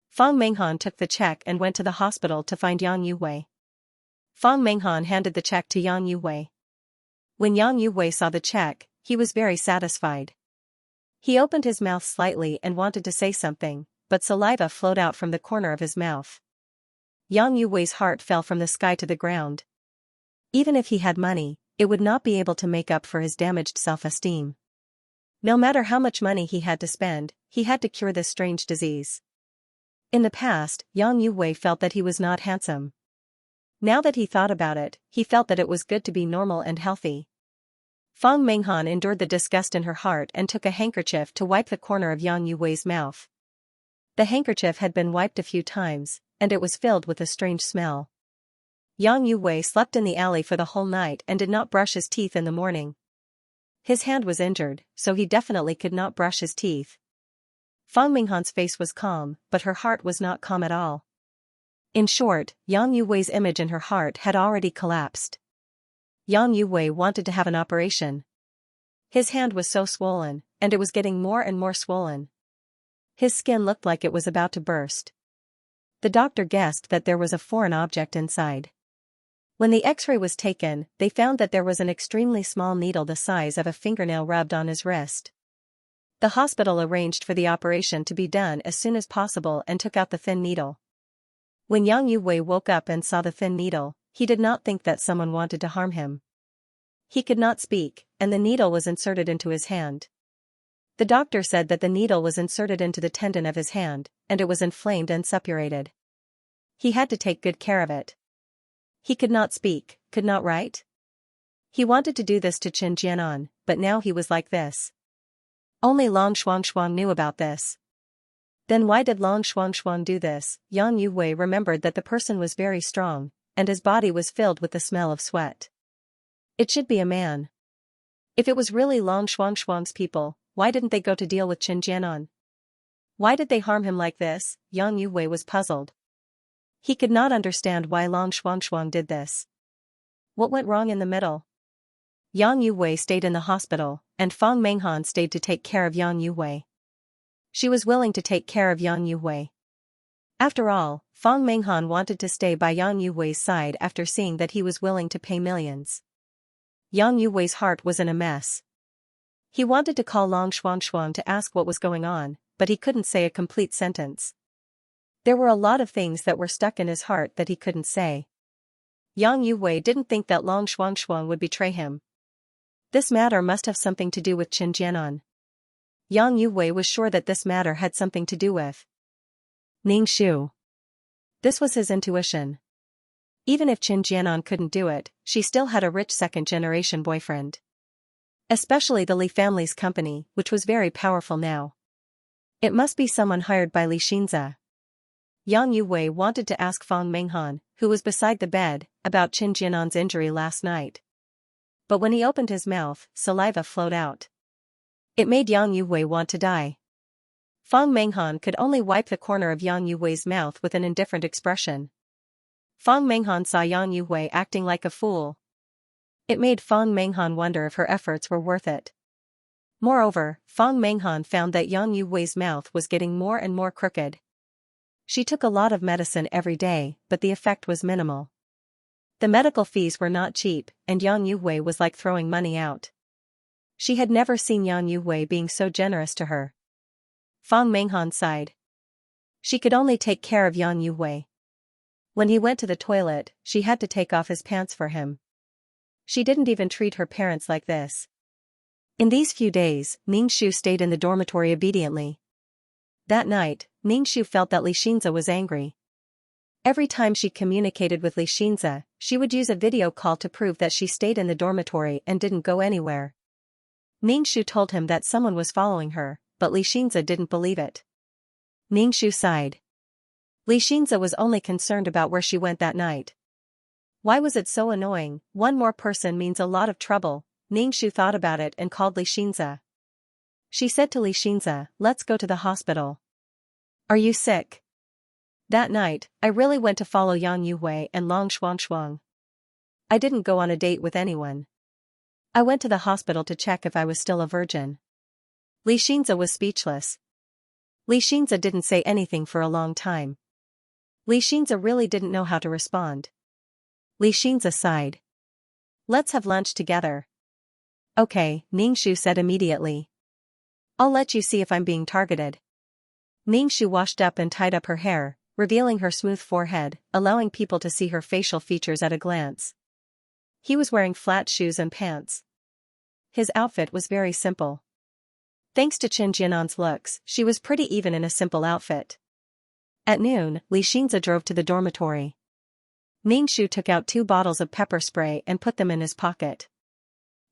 Fang Menghan took the check and went to the hospital to find Yang Yu. Fang Menghan handed the check to Yang Yu. When Yang Yu saw the check, he was very satisfied. He opened his mouth slightly and wanted to say something, but saliva flowed out from the corner of his mouth. Yang Yu's heart fell from the sky to the ground. Even if he had money, it would not be able to make up for his damaged self-esteem. No matter how much money he had to spend, he had to cure this strange disease. In the past, Yang Yu felt that he was not handsome. Now that he thought about it, he felt that it was good to be normal and healthy. Fang Menghan endured the disgust in her heart and took a handkerchief to wipe the corner of Yang Yu's mouth. The handkerchief had been wiped a few times, and it was filled with a strange smell. Yang Yuwei slept in the alley for the whole night and did not brush his teeth in the morning. His hand was injured, so he definitely could not brush his teeth. Fang Minghan's face was calm, but her heart was not calm at all. In short, Yang Yuwei's image in her heart had already collapsed. Yang Yuwei wanted to have an operation. His hand was so swollen, and it was getting more and more swollen. His skin looked like it was about to burst. The doctor guessed that there was a foreign object inside. When the X-ray was taken, they found that there was an extremely small needle the size of a fingernail rubbed on his wrist. The hospital arranged for the operation to be done as soon as possible and took out the thin needle. When Yang Yuwei woke up and saw the thin needle, he did not think that someone wanted to harm him. He could not speak, and the needle was inserted into his hand. The doctor said that the needle was inserted into the tendon of his hand, and it was inflamed and suppurated. He had to take good care of it. He could not speak, could not write. He wanted to do this to Qin Jianan, but now he was like this. Only Long Shuangshuang knew about this. Then why did Long Shuangshuang do this? Yang Yuwei remembered that the person was very strong, and his body was filled with the smell of sweat. It should be a man. If it was really Long Shuangshuang's people, why didn't they go to deal with Qin Jianan? Why did they harm him like this? Yang Yuwei was puzzled. He could not understand why Long Shuangshuang did this. What went wrong in the middle? Yang Yuwei stayed in the hospital, and Fang Menghan stayed to take care of Yang Yuwei. She was willing to take care of Yang Yuwei. After all, Fang Menghan wanted to stay by Yang Yuwei's side after seeing that he was willing to pay millions. Yang Yuwei's heart was in a mess. He wanted to call Long Shuangshuang to ask what was going on, but he couldn't say a complete sentence. There were a lot of things that were stuck in his heart that he couldn't say. Yang Yuwei didn't think that Long Shuangshuang would betray him. This matter must have something to do with Qin Jianan. Yang Yuwei was sure that this matter had something to do with Ning Shu. This was his intuition. Even if Qin Jianan couldn't do it, she still had a rich second-generation boyfriend. Especially the Li family's company, which was very powerful now. It must be someone hired by Xianxia. Yang Yuwei wanted to ask Fang Menghan, who was beside the bed, about Qin Jianan's injury last night. But when he opened his mouth, saliva flowed out. It made Yang Yuwei want to die. Fang Menghan could only wipe the corner of Yang Yuwei's mouth with an indifferent expression. Fang Menghan saw Yang Yuwei acting like a fool. It made Fang Menghan wonder if her efforts were worth it. Moreover, Fang Menghan found that Yang Yuwei's mouth was getting more and more crooked. She took a lot of medicine every day, but the effect was minimal. The medical fees were not cheap, and Yang Yuwei was like throwing money out. She had never seen Yang Yuwei being so generous to her. Fang Menghan sighed. She could only take care of Yang Yuwei. When he went to the toilet, she had to take off his pants for him. She didn't even treat her parents like this. In these few days, Ning Shu stayed in the dormitory obediently. That night, Ning Shu felt that Xianxia was angry. Every time she communicated with Xianxia, she would use a video call to prove that she stayed in the dormitory and didn't go anywhere. Ning Shu told him that someone was following her, but Xianxia didn't believe it. Ning Shu sighed. Xianxia was only concerned about where she went that night. Why was it so annoying? One more person means a lot of trouble. Ning Shu thought about it and called Xianxia. She said to Xianxia, "Let's go to the hospital." "Are you sick?" That night, I really went to follow Yang Yuwei and Long Shuangshuang. I didn't go on a date with anyone. I went to the hospital to check if I was still a virgin. Xianxia was speechless. Xianxia didn't say anything for a long time. Xianxia really didn't know how to respond. Xianxia sighed. "Let's have lunch together." "Okay," Ning Shu said immediately. "I'll let you see if I'm being targeted." Ning Shu washed up and tied up her hair, revealing her smooth forehead, allowing people to see her facial features at a glance. He was wearing flat shoes and pants. His outfit was very simple. Thanks to Qin Jianan's looks, she was pretty even in a simple outfit. At noon, Xianxia drove to the dormitory. Ning Shu took out 2 bottles of pepper spray and put them in his pocket.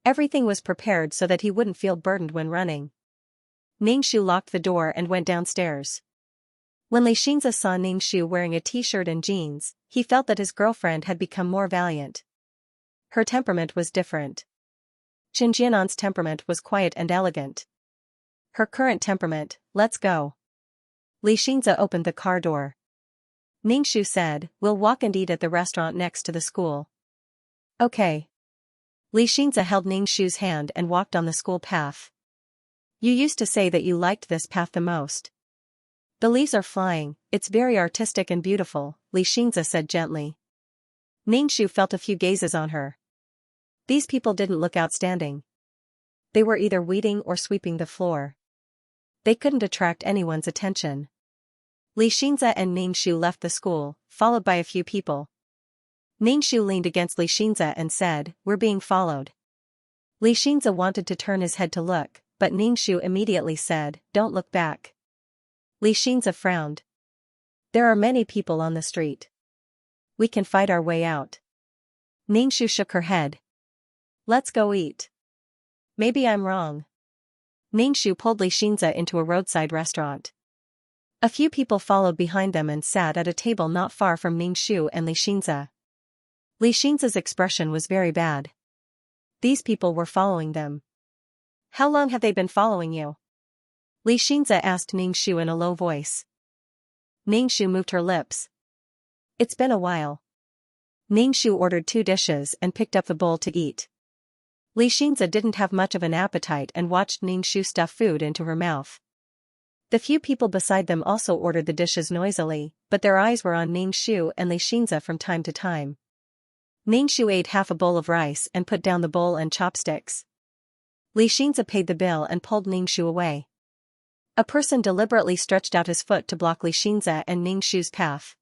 Everything was prepared so that he wouldn't feel burdened when running. Ning Shu locked the door and went downstairs. When Xianxia saw Ningxu wearing a t-shirt and jeans, he felt that his girlfriend had become more valiant. Her temperament was different. Jinjianan's temperament was quiet and elegant. Her current temperament, let's go. Xianxia opened the car door. Ningxu said, we'll walk and eat at the restaurant next to the school. Okay. Xianxia held Ningxu's hand and walked on the school path. You used to say that you liked this path the most. The leaves are flying, it's very artistic and beautiful, Xianxia said gently. Ningxu felt a few gazes on her. These people didn't look outstanding. They were either weeding or sweeping the floor. They couldn't attract anyone's attention. Xianxia and Ningxu left the school, followed by a few people. Ningxu leaned against Xianxia and said, we're being followed. Xianxia wanted to turn his head to look, but Ningxu immediately said, don't look back. Xianxia frowned. There are many people on the street. We can fight our way out. Ningxu shook her head. Let's go eat. Maybe I'm wrong. Ningxu pulled Xianxia into a roadside restaurant. A few people followed behind them and sat at a table not far from Ningxu and Xianxia. Xianxia's expression was very bad. These people were following them. How long have they been following you? Xianxia asked Ningxu in a low voice. Ningxu moved her lips. It's been a while. Ningxu ordered 2 dishes and picked up the bowl to eat. Xianxia didn't have much of an appetite and watched Ningxu stuff food into her mouth. The few people beside them also ordered the dishes noisily, but their eyes were on Ningxu and Xianxia from time to time. Ningxu ate half a bowl of rice and put down the bowl and chopsticks. Xianxia paid the bill and pulled Ningxu away. A person deliberately stretched out his foot to block Xianxia and Ningxu's path.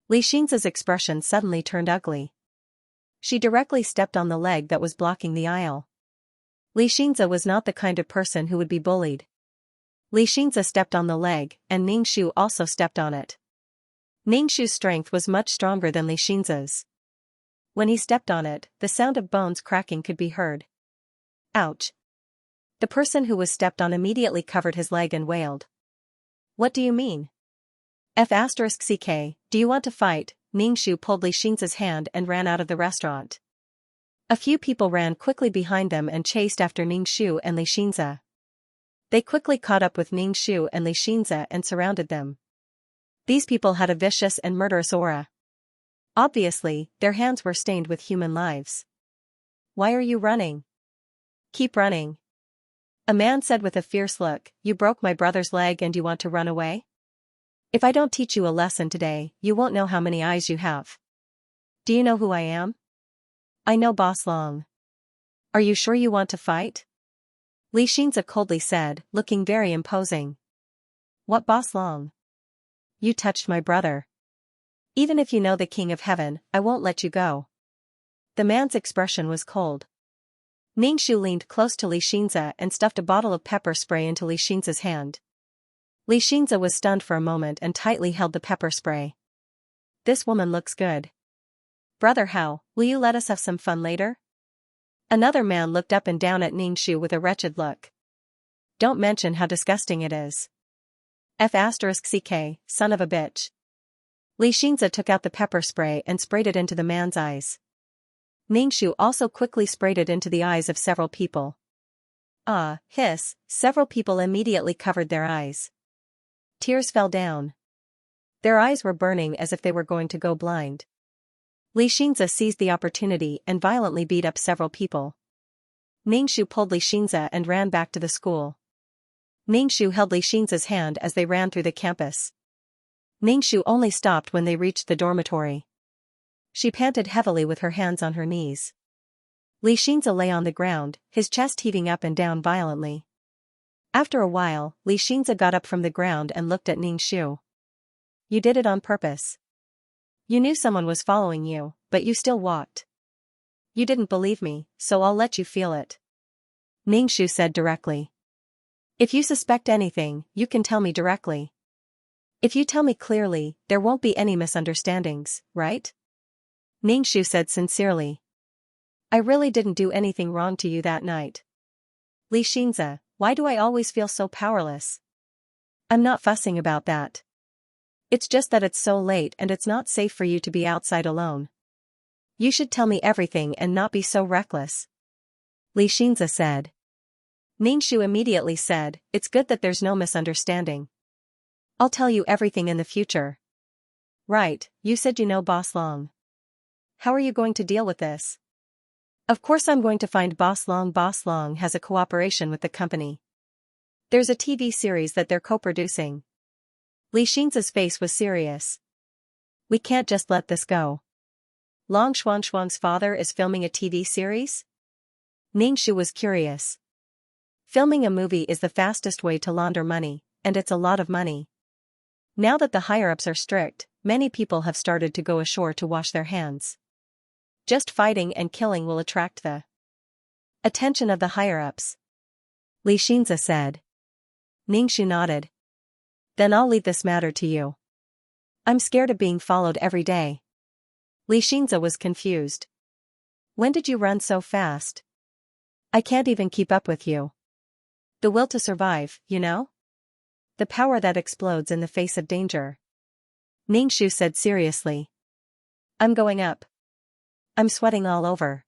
Xianxia's expression suddenly turned ugly. She directly stepped on the leg that was blocking the aisle. Xianxia was not the kind of person who would be bullied. Xianxia stepped on the leg, and Ningxu also stepped on it. Ningxu's strength was much stronger than Xianxia's. When he stepped on it, the sound of bones cracking could be heard. Ouch! The person who was stepped on immediately covered his leg and wailed. What do you mean? F***ck, do you want to fight? Ningxu pulled Xianxia's hand and ran out of the restaurant. A few people ran quickly behind them and chased after Ningxu and Xianxia. They quickly caught up with Ningxu and Xianxia and surrounded them. These people had a vicious and murderous aura. Obviously, their hands were stained with human lives. Why are you running? Keep running. A man said with a fierce look, you broke my brother's leg and you want to run away? If I don't teach you a lesson today, you won't know how many eyes you have. Do you know who I am? I know Boss Long. Are you sure you want to fight? Xianxia coldly said, looking very imposing. What Boss Long? You touched my brother. Even if you know the King of Heaven, I won't let you go. The man's expression was cold. Ningxu leaned close to Xianxia and stuffed a bottle of pepper spray into Xianxia's hand. Xianxia was stunned for a moment and tightly held the pepper spray. This woman looks good. Brother Hao, will you let us have some fun later? Another man looked up and down at Ningxu with a wretched look. Don't mention how disgusting it is. F***ck, son of a bitch. Xianxia took out the pepper spray and sprayed it into the man's eyes. Ningxu also quickly sprayed it into the eyes of several people. Hiss, several people immediately covered their eyes. Tears fell down. Their eyes were burning as if they were going to go blind. Xianxia seized the opportunity and violently beat up several people. Ningxu pulled Xianxia and ran back to the school. Ningxu held Xianxia's hand as they ran through the campus. Ningxu only stopped when they reached the dormitory. She panted heavily with her hands on her knees. Xianxia lay on the ground, his chest heaving up and down violently. After a while, Xianxia got up from the ground and looked at Ningxu. You did it on purpose. You knew someone was following you, but you still walked. You didn't believe me, so I'll let you feel it. Ningxu said directly. If you suspect anything, you can tell me directly. If you tell me clearly, there won't be any misunderstandings, right? Ningxu said sincerely. I really didn't do anything wrong to you that night. Xianxia, why do I always feel so powerless? I'm not fussing about that. It's just that it's so late and it's not safe for you to be outside alone. You should tell me everything and not be so reckless. Xianxia said. Ningxu immediately said, it's good that there's no misunderstanding. I'll tell you everything in the future. Right, you said you know Boss Long. How are you going to deal with this? Of course I'm going to find Boss Long. Boss Long has a cooperation with the company. There's a TV series that they're co-producing. Xianxia's face was serious. We can't just let this go. Long Xuanxuang's father is filming a TV series? Ningxu was curious. Filming a movie is the fastest way to launder money, and it's a lot of money. Now that the higher-ups are strict, many people have started to go ashore to wash their hands. Just fighting and killing will attract the attention of the higher-ups. Xianxia said. Ningxu nodded. Then I'll leave this matter to you. I'm scared of being followed every day. Xianxia was confused. When did you run so fast? I can't even keep up with you. The will to survive, you know? The power that explodes in the face of danger. Ningxu said seriously. I'm going up. I'm sweating all over.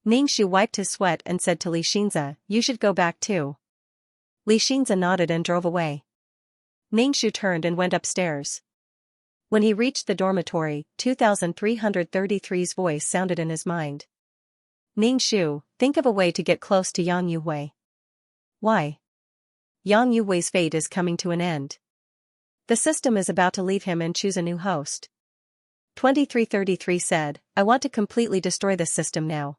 Ningxu wiped his sweat and said to Xianxia, you should go back too. Xianxia nodded and drove away. Ningxu turned and went upstairs. When he reached the dormitory, 2333's voice sounded in his mind. Ningxu, think of a way to get close to Yang Yuhui. Why? Yang Yuhui's fate is coming to an end. The system is about to leave him and choose a new host. 2333 said, I want to completely destroy this system now.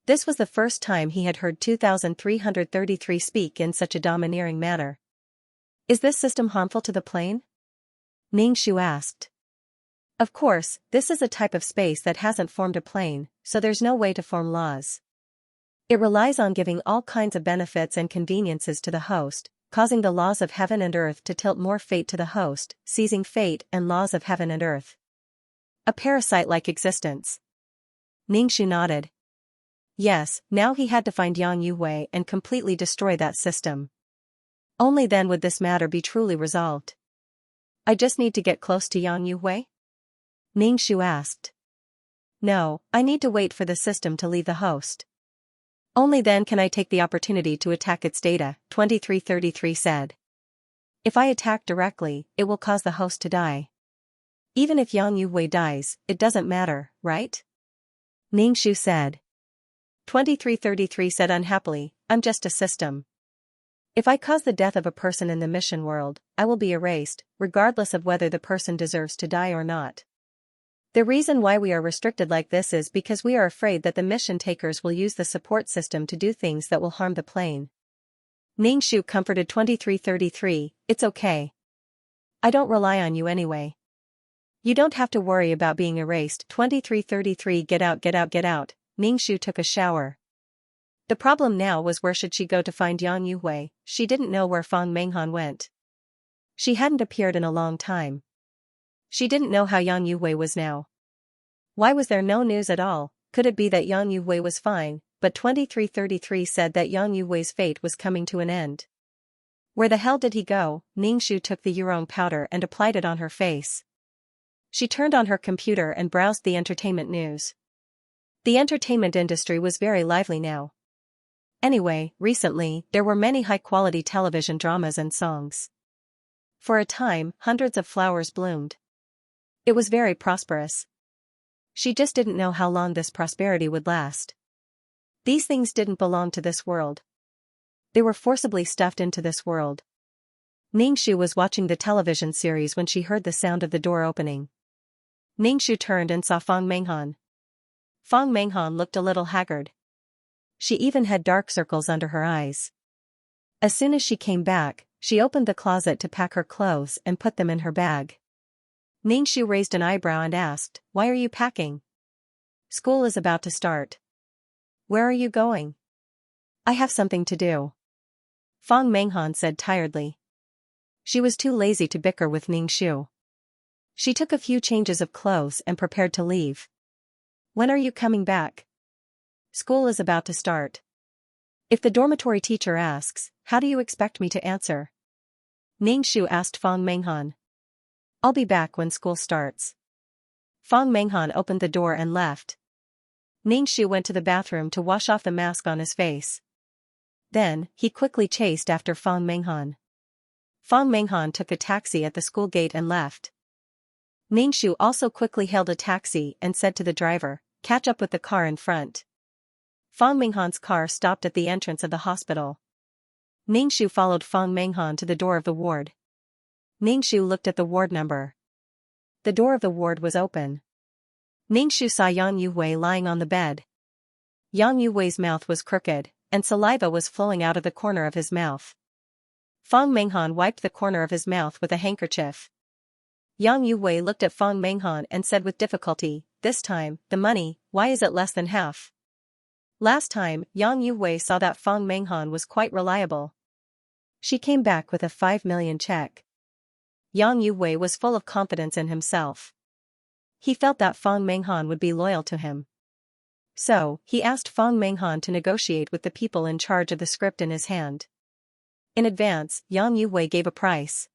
This was the first time he had heard 2333 speak in such a domineering manner. Is this system harmful to the plane? Ningxu asked. Of course, this is a type of space that hasn't formed a plane, so there's no way to form laws. It relies on giving all kinds of benefits and conveniences to the host, causing the laws of heaven and earth to tilt more fate to the host, seizing fate and laws of heaven and earth. A parasite-like existence. Ningxu nodded. Yes, now he had to find Yang Yuhui and completely destroy that system. Only then would this matter be truly resolved. I just need to get close to Yang Yuhui? Ningxu asked. No, I need to wait for the system to leave the host. Only then can I take the opportunity to attack its data, 2333 said. If I attack directly, it will cause the host to die. Even if Yang Yuhui dies, it doesn't matter, right? Ningxu said. 2333 said unhappily, I'm just a system. If I cause the death of a person in the mission world, I will be erased, regardless of whether the person deserves to die or not. The reason why we are restricted like this is because we are afraid that the mission takers will use the support system to do things that will harm the plane. Ningxu comforted 2333, it's okay. I don't rely on you anyway. You don't have to worry about being erased. 2333 get out get out get out. Ningxu took a shower. The problem now was where should she go to find Yang Yuhui. She didn't know where Fang Menghan went. She hadn't appeared in a long time. She didn't know how Yang Yuhui was now. Why was there no news at all? Could it be that Yang Yuhui was fine, but 2333 said that Yang Yuhui's fate was coming to an end? Where the hell did he go? Ningxu took the Yurong powder and applied it on her face. She turned on her computer and browsed the entertainment news. The entertainment industry was very lively now. Anyway, recently, there were many high-quality television dramas and songs. For a time, hundreds of flowers bloomed. It was very prosperous. She just didn't know how long this prosperity would last. These things didn't belong to this world. They were forcibly stuffed into this world. Ningxu was watching the television series when she heard the sound of the door opening. Ningxu turned and saw Fang Menghan. Fang Menghan looked a little haggard. She even had dark circles under her eyes. As soon as she came back, she opened the closet to pack her clothes and put them in her bag. Ningxu raised an eyebrow and asked, "Why are you packing? School is about to start. Where are you going?" "I have something to do," Fang Menghan said tiredly. She was too lazy to bicker with Ningxu. She took a few changes of clothes and prepared to leave. "When are you coming back?" "School is about to start. If the dormitory teacher asks, how do you expect me to answer?" Ningxu asked Fang Menghan. I'll be back when school starts. Fang Menghan opened the door and left. Ningxu went to the bathroom to wash off the mask on his face. Then, he quickly chased after Fang Menghan. Fang Menghan took a taxi at the school gate and left. Ningxu also quickly hailed a taxi and said to the driver, "Catch up with the car in front." Fang Menghan's car stopped at the entrance of the hospital. Ningxu followed Fang Menghan to the door of the ward. Ningxu looked at the ward number. The door of the ward was open. Ningxu saw Yang Yuwei lying on the bed. Yang Yuwei's mouth was crooked, and saliva was flowing out of the corner of his mouth. Fang Menghan wiped the corner of his mouth with a handkerchief. Yang Yuwei looked at Fang Menghan and said with difficulty, "This time, the money, why is it less than half?" Last time, Yang Yuwei saw that Fang Menghan was quite reliable. She came back with a 5 million check. Yang Yuwei was full of confidence in himself. He felt that Fang Menghan would be loyal to him. So, he asked Fang Menghan to negotiate with the people in charge of the script in his hand. In advance, Yang Yuwei gave a price.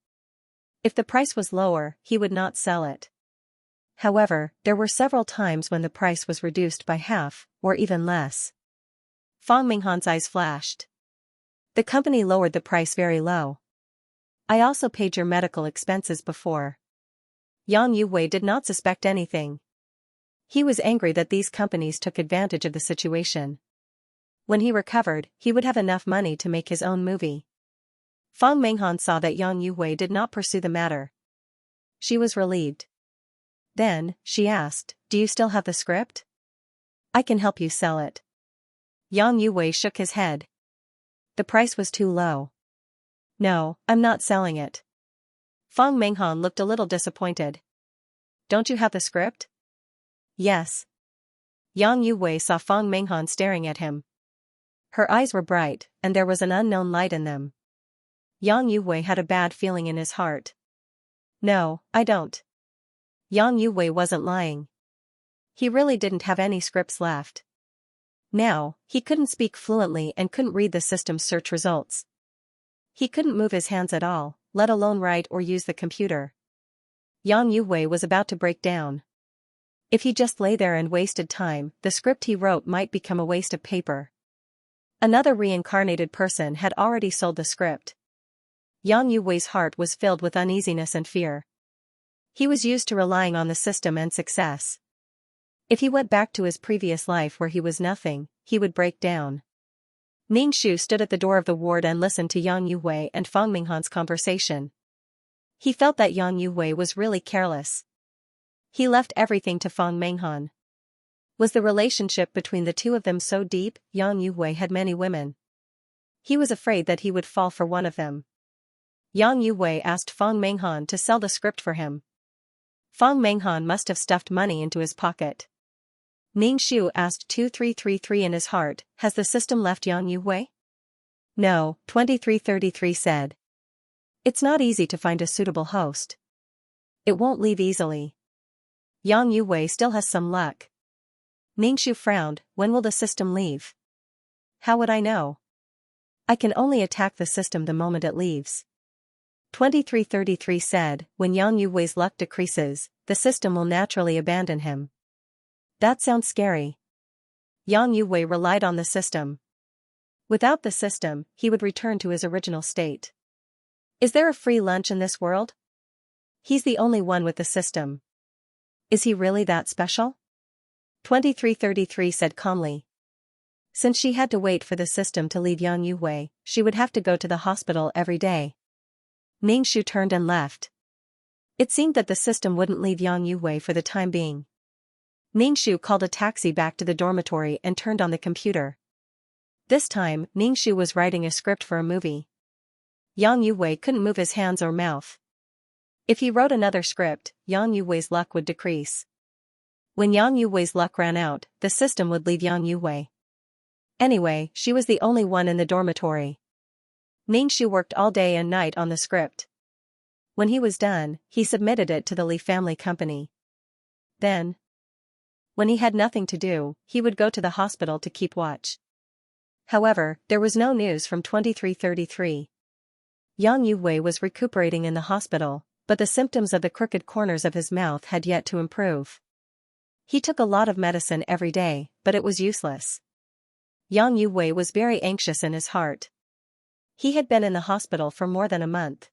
If the price was lower, he would not sell it. However, there were several times when the price was reduced by half, or even less. Fang Menghan's eyes flashed. The company lowered the price very low. "I also paid your medical expenses before." Yang Yuwei did not suspect anything. He was angry that these companies took advantage of the situation. When he recovered, he would have enough money to make his own movie. Fang Menghan saw that Yang Yuwei did not pursue the matter. She was relieved. Then, she asked, "Do you still have the script? I can help you sell it." Yang Yuwei shook his head. The price was too low. "No, I'm not selling it." Fang Menghan looked a little disappointed. "Don't you have the script?" "Yes." Yang Yuwei saw Fang Menghan staring at him. Her eyes were bright, and there was an unknown light in them. Yang Yuwei had a bad feeling in his heart. "No, I don't." Yang Yuwei wasn't lying. He really didn't have any scripts left. Now, he couldn't speak fluently and couldn't read the system's search results. He couldn't move his hands at all, let alone write or use the computer. Yang Yuwei was about to break down. If he just lay there and wasted time, the script he wrote might become a waste of paper. Another reincarnated person had already sold the script. Yang Yuwei's heart was filled with uneasiness and fear. He was used to relying on the system and success. If he went back to his previous life where he was nothing, he would break down. Ningxu stood at the door of the ward and listened to Yang Yuwei and Fang Menghan's conversation. He felt that Yang Yuwei was really careless. He left everything to Fang Menghan. Was the relationship between the two of them so deep? Yang Yuwei had many women. He was afraid that he would fall for one of them. Yang Yuwei asked Fang Menghan to sell the script for him. Fang Menghan must have stuffed money into his pocket. Ningxu asked 2333 in his heart, "Has the system left Yang Yuwei?" "No," 2333 said. "It's not easy to find a suitable host. It won't leave easily. Yang Yuwei still has some luck." Ningxu frowned. "When will the system leave?" "How would I know? I can only attack the system the moment it leaves." 2333 said, "When Yang Yuwei's luck decreases, the system will naturally abandon him." That sounds scary. Yang Yuwei relied on the system. Without the system, he would return to his original state. Is there a free lunch in this world? He's the only one with the system. Is he really that special? 2333 said calmly. Since she had to wait for the system to leave Yang Yuwei, she would have to go to the hospital every day. Ningxu turned and left. It seemed that the system wouldn't leave Yang Yuwei for the time being. Ningxu called a taxi back to the dormitory and turned on the computer. This time, Ningxu was writing a script for a movie. Yang Yuwei couldn't move his hands or mouth. If he wrote another script, Yang Yuwei's luck would decrease. When Yang Yuwei's luck ran out, the system would leave Yang Yuwei. Anyway, she was the only one in the dormitory. Ningxu worked all day and night on the script. When he was done, he submitted it to the Li family company. Then, when he had nothing to do, he would go to the hospital to keep watch. However, there was no news from 2333. Yang Yuwei was recuperating in the hospital, but the symptoms of the crooked corners of his mouth had yet to improve. He took a lot of medicine every day, but it was useless. Yang Yu-wei was very anxious in his heart. He had been in the hospital for more than a month.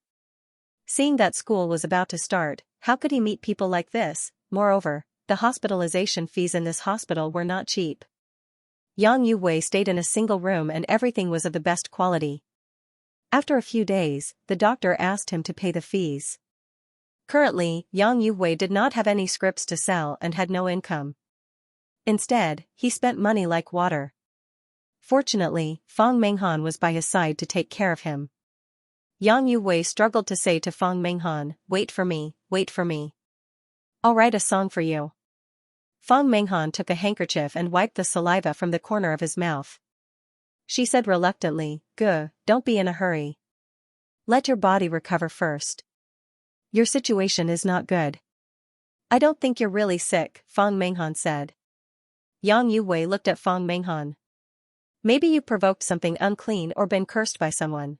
Seeing that school was about to start, how could he meet people like this? Moreover, the hospitalization fees in this hospital were not cheap. Yang Yu-wei stayed in a single room and everything was of the best quality. After a few days, the doctor asked him to pay the fees. Currently, Yang Yu-wei did not have any scripts to sell and had no income. Instead, he spent money like water. Fortunately, Fang Menghan was by his side to take care of him. Yang Yu-wei struggled to say to Fang Menghan, "Wait for me, wait for me. I'll write a song for you." Fang Menghan took a handkerchief and wiped the saliva from the corner of his mouth. She said reluctantly, "Don't be in a hurry. Let your body recover first. Your situation is not good." "I don't think you're really sick," Fang Menghan said. Yang Yu-wei looked at Fang Menghan. "Maybe you provoked something unclean or been cursed by someone.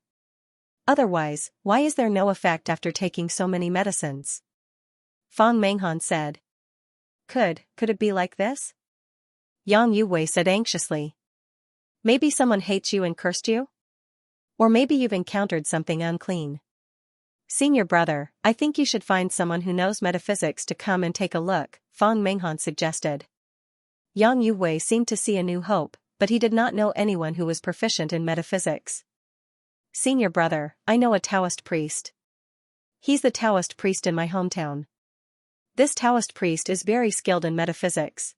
Otherwise, why is there no effect after taking so many medicines?" Fang Menghan said. Could it be like this?" Yang Yu-wei said anxiously. "Maybe someone hates you and cursed you? Or maybe you've encountered something unclean. Senior brother, I think you should find someone who knows metaphysics to come and take a look," Fang Menghan suggested. Yang Yu-wei seemed to see a new hope, but he did not know anyone who was proficient in metaphysics. "Senior brother, I know a Taoist priest. He's the Taoist priest in my hometown. This Taoist priest is very skilled in metaphysics.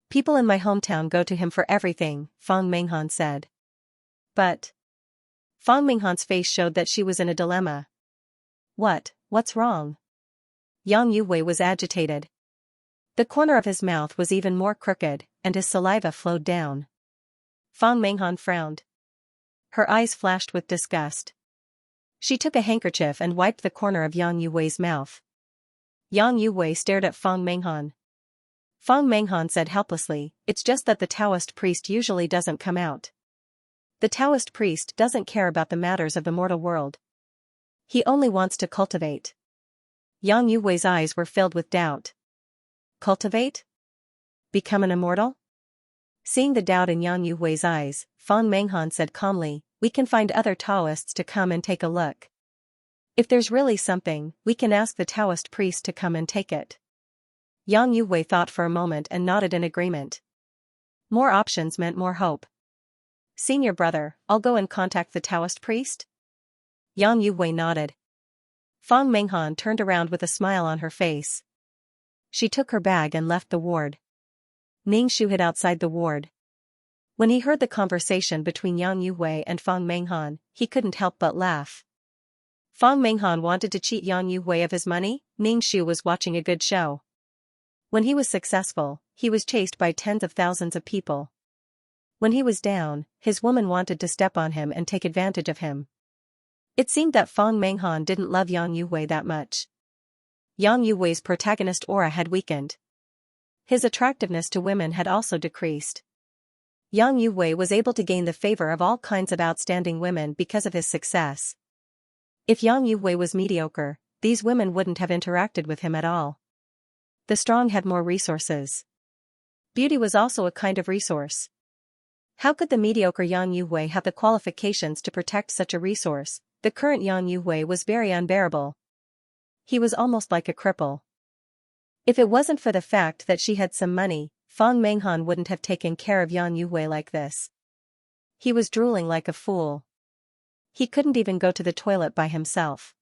People in my hometown go to him for everything," Fang Menghan said. "But..." Fang Menghan's face showed that she was in a dilemma. What's wrong?" Yang Yu-wei was agitated. The corner of his mouth was even more crooked, and his saliva flowed down. Fang Menghan frowned. Her eyes flashed with disgust. She took a handkerchief and wiped the corner of Yang Yu-wei's mouth. Yang Yu-wei stared at Fang Menghan. Fang Menghan said helplessly, "It's just that the Taoist priest usually doesn't come out. The Taoist priest doesn't care about the matters of the mortal world. He only wants to cultivate." Yang Yu-wei's eyes were filled with doubt. Cultivate? Become an immortal? Seeing the doubt in Yang Yu-wei's eyes, Fang Menghan said calmly, "We can find other Taoists to come and take a look. If there's really something, we can ask the Taoist priest to come and take it." Yang Yu-wei thought for a moment and nodded in agreement. More options meant more hope. "Senior brother, I'll go and contact the Taoist priest?" Yang Yu-wei nodded. Fang Menghan turned around with a smile on her face. She took her bag and left the ward. Ningxu hid outside the ward. When he heard the conversation between Yang Yu-wei and Fang Menghan, he couldn't help but laugh. Fang Menghan wanted to cheat Yang Yu-wei of his money. Ningxu was watching a good show. When he was successful, he was chased by tens of thousands of people. When he was down, his woman wanted to step on him and take advantage of him. It seemed that Fang Menghan didn't love Yang Yu-wei that much. Yang Yu-wei's protagonist aura had weakened. His attractiveness to women had also decreased. Yang Yu-wei was able to gain the favor of all kinds of outstanding women because of his success. If Yang Yu-wei was mediocre, these women wouldn't have interacted with him at all. The strong had more resources. Beauty was also a kind of resource. How could the mediocre Yang Yu-wei have the qualifications to protect such a resource? The current Yang Yu-wei was very unbearable. He was almost like a cripple. If it wasn't for the fact that she had some money, Fang Menghan wouldn't have taken care of Yang Yu-wei like this. He was drooling like a fool. He couldn't even go to the toilet by himself.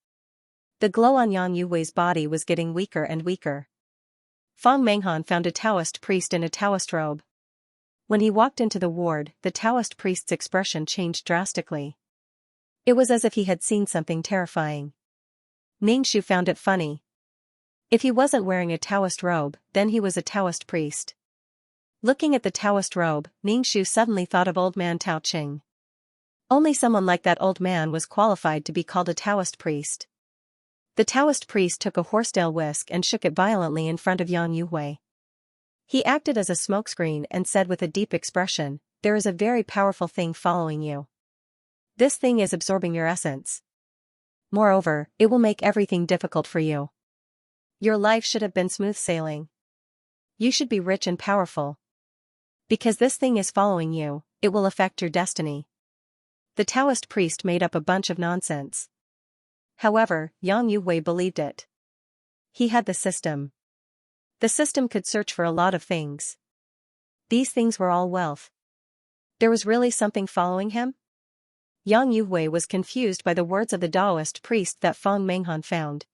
The glow on Yang Yu-wei's body was getting weaker and weaker. Fang Menghan found a Taoist priest in a Taoist robe. When he walked into the ward, the Taoist priest's expression changed drastically. It was as if he had seen something terrifying. Ningxu found it funny. If he wasn't wearing a Taoist robe, then he was a Taoist priest. Looking at the Taoist robe, Ningxu suddenly thought of old man Tao Qing. Only someone like that old man was qualified to be called a Taoist priest. The Taoist priest took a horsetail whisk and shook it violently in front of Yang Yu-wei. He acted as a smokescreen and said with a deep expression, "There is a very powerful thing following you. This thing is absorbing your essence. Moreover, it will make everything difficult for you. Your life should have been smooth sailing. You should be rich and powerful. Because this thing is following you, it will affect your destiny. The Taoist priest made up a bunch of nonsense. However, Yang Yu believed it. He had the system. The system could search for a lot of things. These things were all wealth. There was really something following him? Yang Yu was confused by the words of the Taoist priest that Feng Menghan found.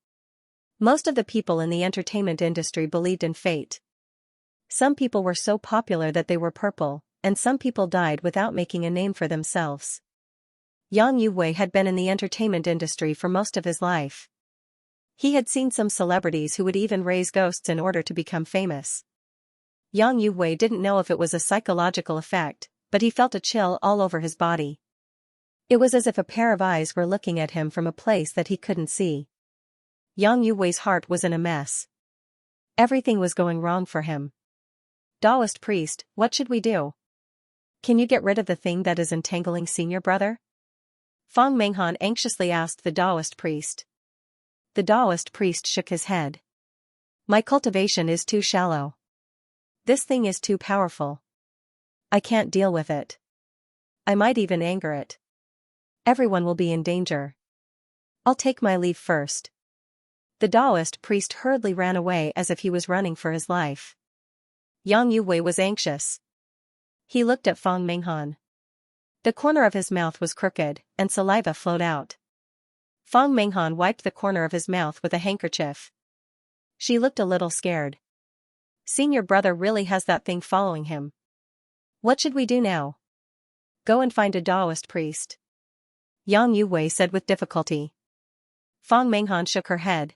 Most of the people in the entertainment industry believed in fate. Some people were so popular that they were purple, and some people died without making a name for themselves. Yang Yu had been in the entertainment industry for most of his life. He had seen some celebrities who would even raise ghosts in order to become famous. Yang Yu didn't know if it was a psychological effect, but he felt a chill all over his body. It was as if a pair of eyes were looking at him from a place that he couldn't see. Yang Yu's heart was in a mess. Everything was going wrong for him. Taoist priest, what should we do? Can you get rid of the thing that is entangling senior brother? Feng Menghan anxiously asked the Taoist priest. The Taoist priest shook his head. My cultivation is too shallow. This thing is too powerful. I can't deal with it. I might even anger it. Everyone will be in danger. I'll take my leave first. The Taoist priest hurriedly ran away as if he was running for his life. Yang Yu was anxious. He looked at Feng Menghan. The corner of his mouth was crooked, and saliva flowed out. Feng Menghan wiped the corner of his mouth with a handkerchief. She looked a little scared. Senior brother really has that thing following him. What should we do now? Go and find a Taoist priest. Yang Yu said with difficulty. Feng Menghan shook her head.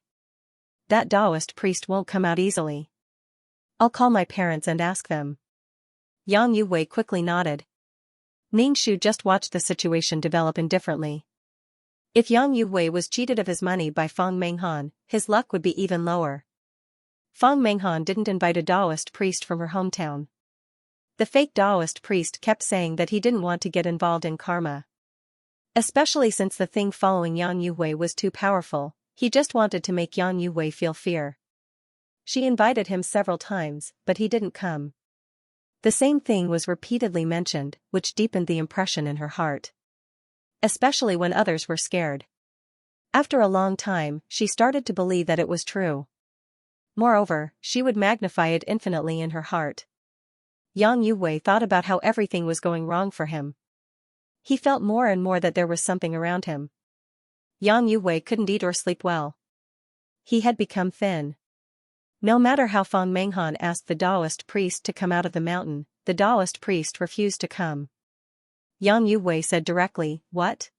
That Taoist priest won't come out easily. I'll call my parents and ask them. Yang Yu quickly nodded. Ningshu just watched the situation develop indifferently. If Yang Yu was cheated of his money by Feng Menghan, his luck would be even lower. Feng Menghan didn't invite a Taoist priest from her hometown. The fake Taoist priest kept saying that he didn't want to get involved in karma. Especially since the thing following Yang Yu was too powerful, he just wanted to make Yang Yu feel fear. She invited him several times, but he didn't come. The same thing was repeatedly mentioned, which deepened the impression in her heart. Especially when others were scared. After a long time, she started to believe that it was true. Moreover, she would magnify it infinitely in her heart. Yang Yu thought about how everything was going wrong for him. He felt more and more that there was something around him. Yang Yu couldn't eat or sleep well. He had become thin. No matter how Feng Menghan asked the Taoist priest to come out of the mountain, the Taoist priest refused to come. Yang Yu said directly, What?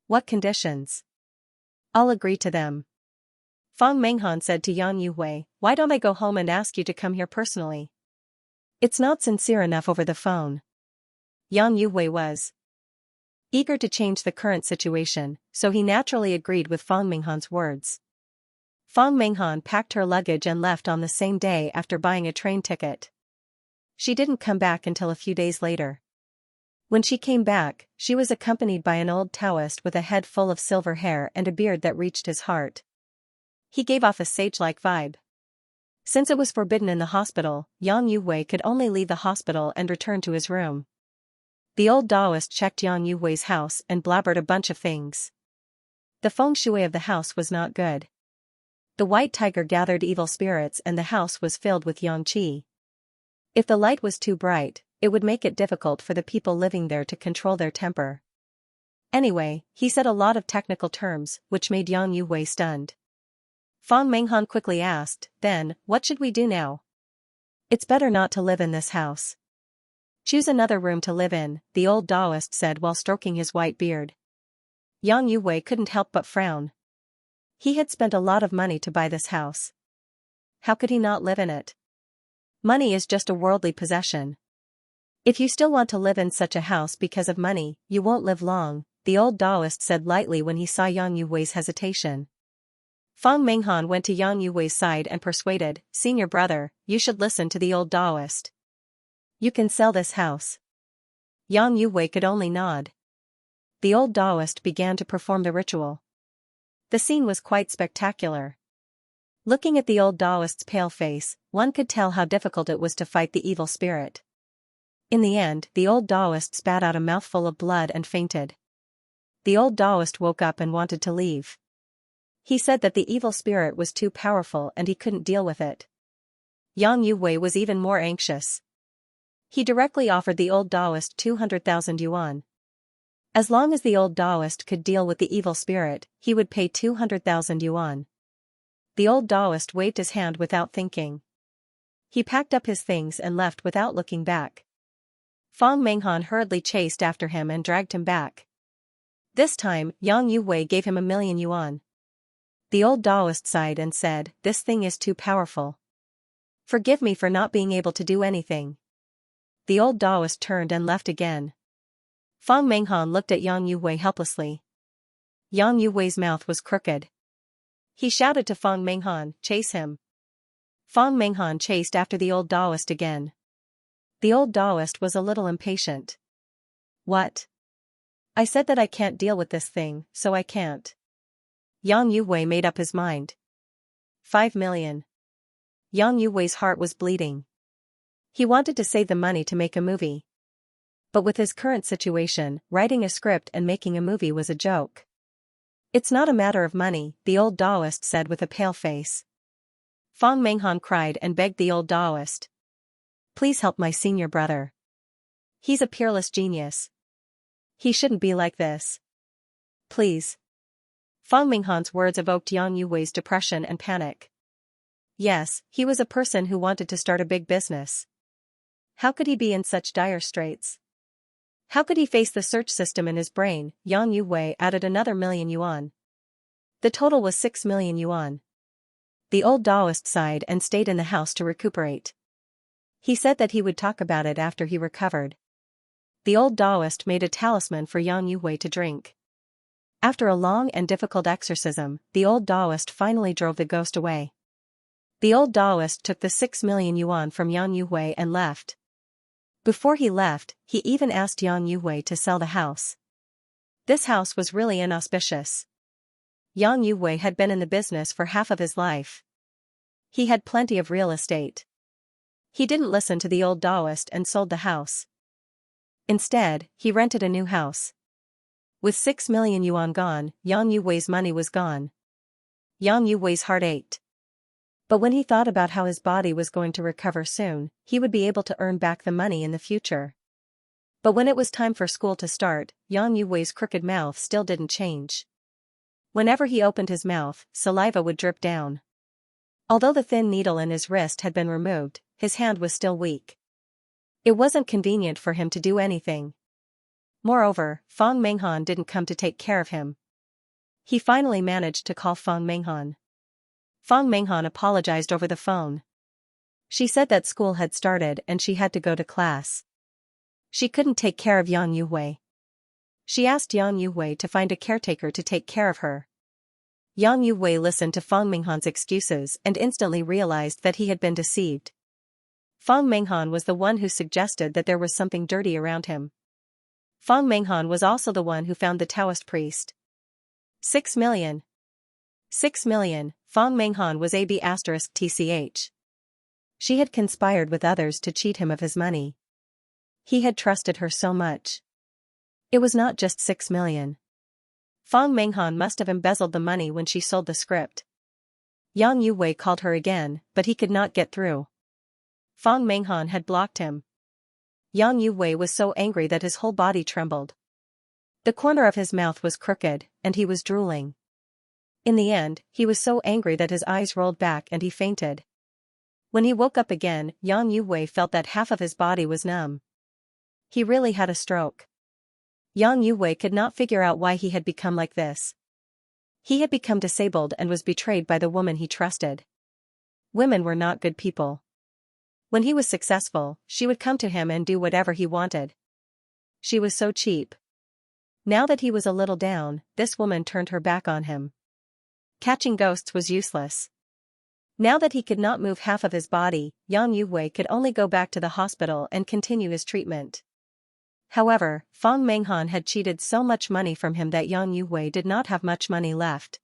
What conditions? I'll agree to them. Feng Menghan said to Yang Yu, Why don't I go home and ask you to come here personally? It's not sincere enough over the phone. Yang Yu was eager to change the current situation, so he naturally agreed with Feng Menghan's words. Feng Menghan packed her luggage and left on the same day after buying a train ticket. She didn't come back until a few days later. When she came back, she was accompanied by an old Taoist with a head full of silver hair and a beard that reached his heart. He gave off a sage-like vibe. Since it was forbidden in the hospital, Yang Yu could only leave the hospital and return to his room. The old Taoist checked Yang Yu's house and blabbered a bunch of things. The feng shui of the house was not good. The white tiger gathered evil spirits and the house was filled with yang qi. If the light was too bright, it would make it difficult for the people living there to control their temper. Anyway, he said a lot of technical terms, which made Yang Yu stunned. Feng Menghan quickly asked, Then, what should we do now? It's better not to live in this house. Choose another room to live in, the old Taoist said while stroking his white beard. Yang Yu couldn't help but frown. He had spent a lot of money to buy this house. How could he not live in it? Money is just a worldly possession. If you still want to live in such a house because of money, you won't live long, the old Taoist said lightly when he saw Yang Yu's hesitation. Feng Menghan went to Yang Yu's side and persuaded, Senior brother, you should listen to the old Taoist. You can sell this house. Yang Yu could only nod. The old Taoist began to perform the ritual. The scene was quite spectacular. Looking at the old Taoist's pale face, one could tell how difficult it was to fight the evil spirit. In the end, the old Taoist spat out a mouthful of blood and fainted. The old Taoist woke up and wanted to leave. He said that the evil spirit was too powerful and he couldn't deal with it. Yang Yuwei was even more anxious. He directly offered the old Taoist 200,000 yuan. As long as the old Taoist could deal with the evil spirit, he would pay 200,000 yuan. The old Taoist waved his hand without thinking. He packed up his things and left without looking back. Fang Menghan hurriedly chased after him and dragged him back. This time, Yang Yuwei gave him 1,000,000 yuan. The old Taoist sighed and said, "This thing is too powerful. Forgive me for not being able to do anything." The old Taoist turned and left again. Fang Menghan looked at Yang Yuwei helplessly. Yang Yuwei's mouth was crooked. He shouted to Fang Menghan, "Chase him." Fang Menghan chased after the old Taoist again. The old Taoist was a little impatient. "What? I said that I can't deal with this thing, so I can't." Yang Yuwei made up his mind. 5 million. Yang Yuwei's heart was bleeding. He wanted to save the money to make a movie. But with his current situation, writing a script and making a movie was a joke. "It's not a matter of money," the old Taoist said with a pale face. Fang Menghan cried and begged the old Taoist. "Please help my senior brother. He's a peerless genius. He shouldn't be like this. Please." Fang Menghan's words evoked Yang Yuwei's depression and panic. Yes, he was a person who wanted to start a big business. How could he be in such dire straits? How could he face the search system in his brain? Yang Yuwei added another 1,000,000 yuan. The total was 6 million yuan. The old Taoist sighed and stayed in the house to recuperate. He said that he would talk about it after he recovered. The old Taoist made a talisman for Yang Yuwei to drink. After a long and difficult exorcism, the old Taoist finally drove the ghost away. The old Taoist took the 6 million yuan from Yang Yuwei and left. Before he left, he even asked Yang Yuwei to sell the house. This house was really inauspicious. Yang Yuwei had been in the business for half of his life. He had plenty of real estate. He didn't listen to the old Taoist and sold the house. Instead, he rented a new house. With 6 million yuan gone, Yang Yuwei's money was gone. Yang Yuwei's heart ached. But when he thought about how his body was going to recover soon, he would be able to earn back the money in the future. But when it was time for school to start, Yang Yuwei's crooked mouth still didn't change. Whenever he opened his mouth, saliva would drip down. Although the thin needle in his wrist had been removed, his hand was still weak. It wasn't convenient for him to do anything. Moreover, Fang Menghan didn't come to take care of him. He finally managed to call Fang Menghan. Fang Menghan apologized over the phone. She said that school had started and she had to go to class. She couldn't take care of Yang Yuwei. She asked Yang Yuwei to find a caretaker to take care of her. Yang Yuwei listened to Fang Menghan's excuses and instantly realized that he had been deceived. Fang Menghan was the one who suggested that there was something dirty around him. Fang Menghan was also the one who found the Taoist priest. 6 million. 6 million, Fang Menghan was AB*TCH. She had conspired with others to cheat him of his money. He had trusted her so much. It was not just 6 million. Fang Menghan must have embezzled the money when she sold the script. Yang Yuwei called her again, but he could not get through. Fang Menghan had blocked him. Yang Yuwei was so angry that his whole body trembled. The corner of his mouth was crooked, and he was drooling. In the end, he was so angry that his eyes rolled back and he fainted. When he woke up again, Yang Yuwei felt that half of his body was numb. He really had a stroke. Yang Yuwei could not figure out why he had become like this. He had become disabled and was betrayed by the woman he trusted. Women were not good people. When he was successful, she would come to him and do whatever he wanted. She was so cheap. Now that he was a little down, this woman turned her back on him. Catching ghosts was useless. Now that he could not move half of his body, Yang Yuwei could only go back to the hospital and continue his treatment. However, Fang Menghan had cheated so much money from him that Yang Yuwei did not have much money left.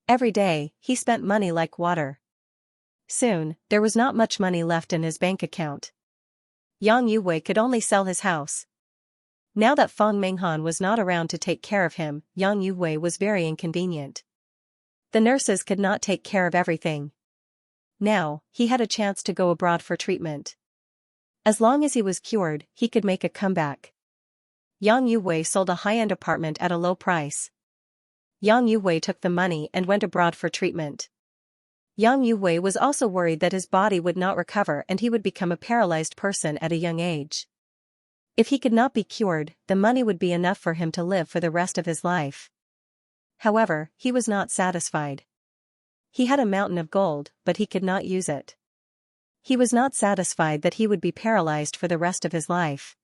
Every day, he spent money like water. Soon, there was not much money left in his bank account. Yang Yuwei could only sell his house. Now that Fang Menghan was not around to take care of him, Yang Yuwei was very inconvenient. The nurses could not take care of everything. Now, he had a chance to go abroad for treatment. As long as he was cured, he could make a comeback. Yang Yuwei sold a high-end apartment at a low price. Yang Yuwei took the money and went abroad for treatment. Yang Yuwei was also worried that his body would not recover and he would become a paralyzed person at a young age. If he could not be cured, the money would be enough for him to live for the rest of his life. However, he was not satisfied. He had a mountain of gold, but he could not use it. He was not satisfied that he would be paralyzed for the rest of his life.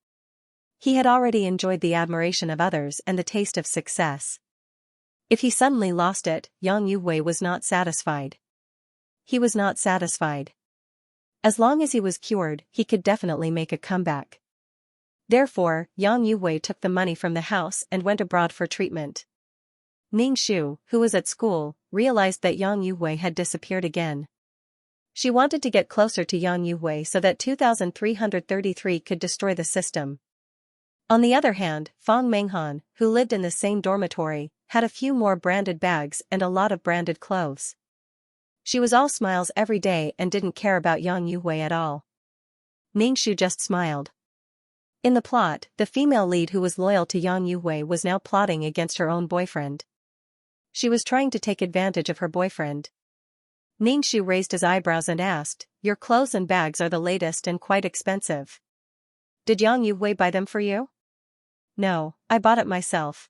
He had already enjoyed the admiration of others and the taste of success. If he suddenly lost it, Yang Yuwei was not satisfied. He was not satisfied. As long as he was cured, he could definitely make a comeback. Therefore, Yang Yuwei took the money from the house and went abroad for treatment. Ning Shu, who was at school, realized that Yang Yuwei had disappeared again. She wanted to get closer to Yang Yuwei so that 2333 could destroy the system. On the other hand, Fang Menghan, who lived in the same dormitory, had a few more branded bags and a lot of branded clothes. She was all smiles every day and didn't care about Yang Yuwei at all. Ning Shu just smiled. In the plot, the female lead who was loyal to Yang Yuwei was now plotting against her own boyfriend. She was trying to take advantage of her boyfriend. Ning Shu raised his eyebrows and asked, "Your clothes and bags are the latest and quite expensive. Did Yang Yuwei buy them for you?" "No, I bought it myself."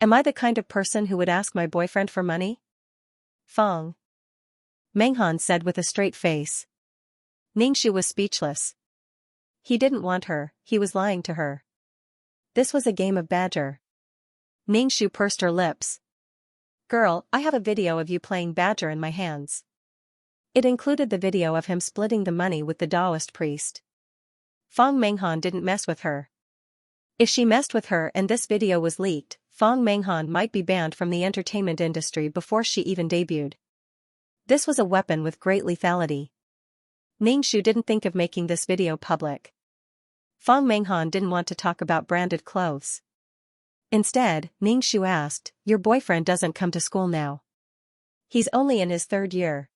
"Am I the kind of person who would ask my boyfriend for money?" Fang Menghan said with a straight face. Ning Shu was speechless. He didn't want her, he was lying to her. This was a game of badger. Ning Shu pursed her lips. "Girl, I have a video of you playing badger in my hands." It included the video of him splitting the money with the Taoist priest. Fang Menghan didn't mess with her. If she messed with her and this video was leaked, Fang Menghan might be banned from the entertainment industry before she even debuted. This was a weapon with great lethality. Ning Shu didn't think of making this video public. Fang Menghan didn't want to talk about branded clothes. Instead, Ning Shu asked, "Your boyfriend doesn't come to school now. He's only in his 3rd year."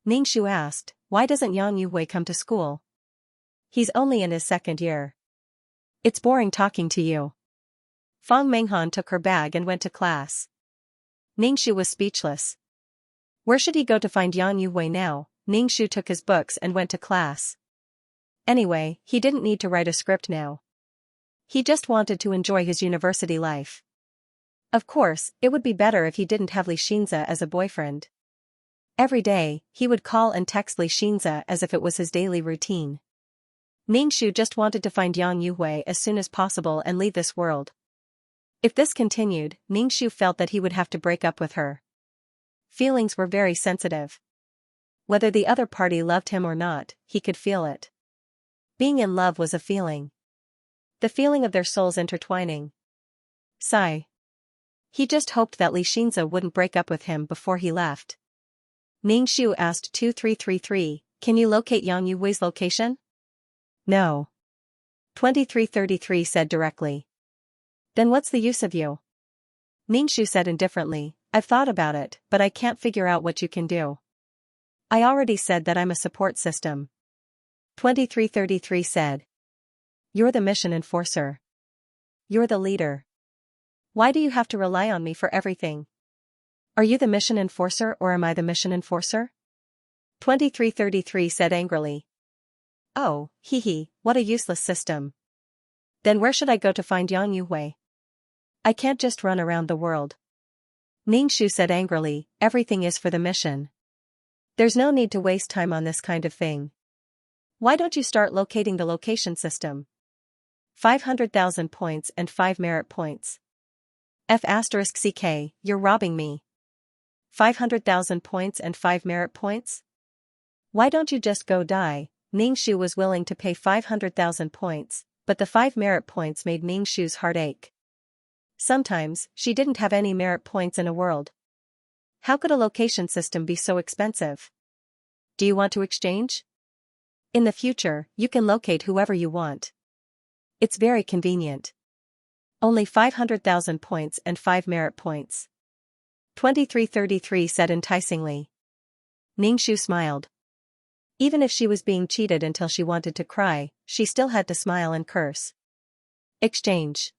Ning Shu asked, "Why doesn't Yang Yuwei come to school?" "He's only in his 2nd year. It's boring talking to you." Fang Menghan took her bag and went to class. Ning Shu was speechless. Where should he go to find Yang Yuwei now? Ning Shu took his books and went to class. Anyway, he didn't need to write a script now. He just wanted to enjoy his university life. Of course, it would be better if he didn't have Xianxia as a boyfriend. Every day, he would call and text Xianxia as if it was his daily routine. Ning Shu just wanted to find Yang Yuwei as soon as possible and leave this world. If this continued, Ning Shu felt that he would have to break up with her. Feelings were very sensitive. Whether the other party loved him or not, he could feel it. Being in love was a feeling. The feeling of their souls intertwining. Sigh. He just hoped that Xianxia wouldn't break up with him before he left. Ning Shu asked 2333, "Can you locate Yang Yuwei's location?" "No." 2333 said directly. "Then what's the use of you?" Ning Shu said indifferently, "I've thought about it, but I can't figure out what you can do. I already said that I'm a support system." 2333 said. "You're the mission enforcer. You're the leader. Why do you have to rely on me for everything? Are you the mission enforcer or am I the mission enforcer?" 2333 said angrily. "Oh, hee, what a useless system. Then where should I go to find Yang Yuwei? I can't just run around the world." Ning Shu said angrily, "Everything is for the mission. There's no need to waste time on this kind of thing. Why don't you start locating the location system? 500,000 points and 5 merit points. F*CK, you're robbing me. 500,000 points and 5 merit points? Why don't you just go die?" Ning Shu was willing to pay 500,000 points, but the 5 merit points made Ning Shu's heart ache. Sometimes, she didn't have any merit points in a world. How could a location system be so expensive? Do you want to exchange? In the future, you can locate whoever you want. It's very convenient. Only 500,000 points and 5 merit points. 2333 said enticingly. Ningxu smiled. Even if she was being cheated until she wanted to cry, she still had to smile and curse. Exchange.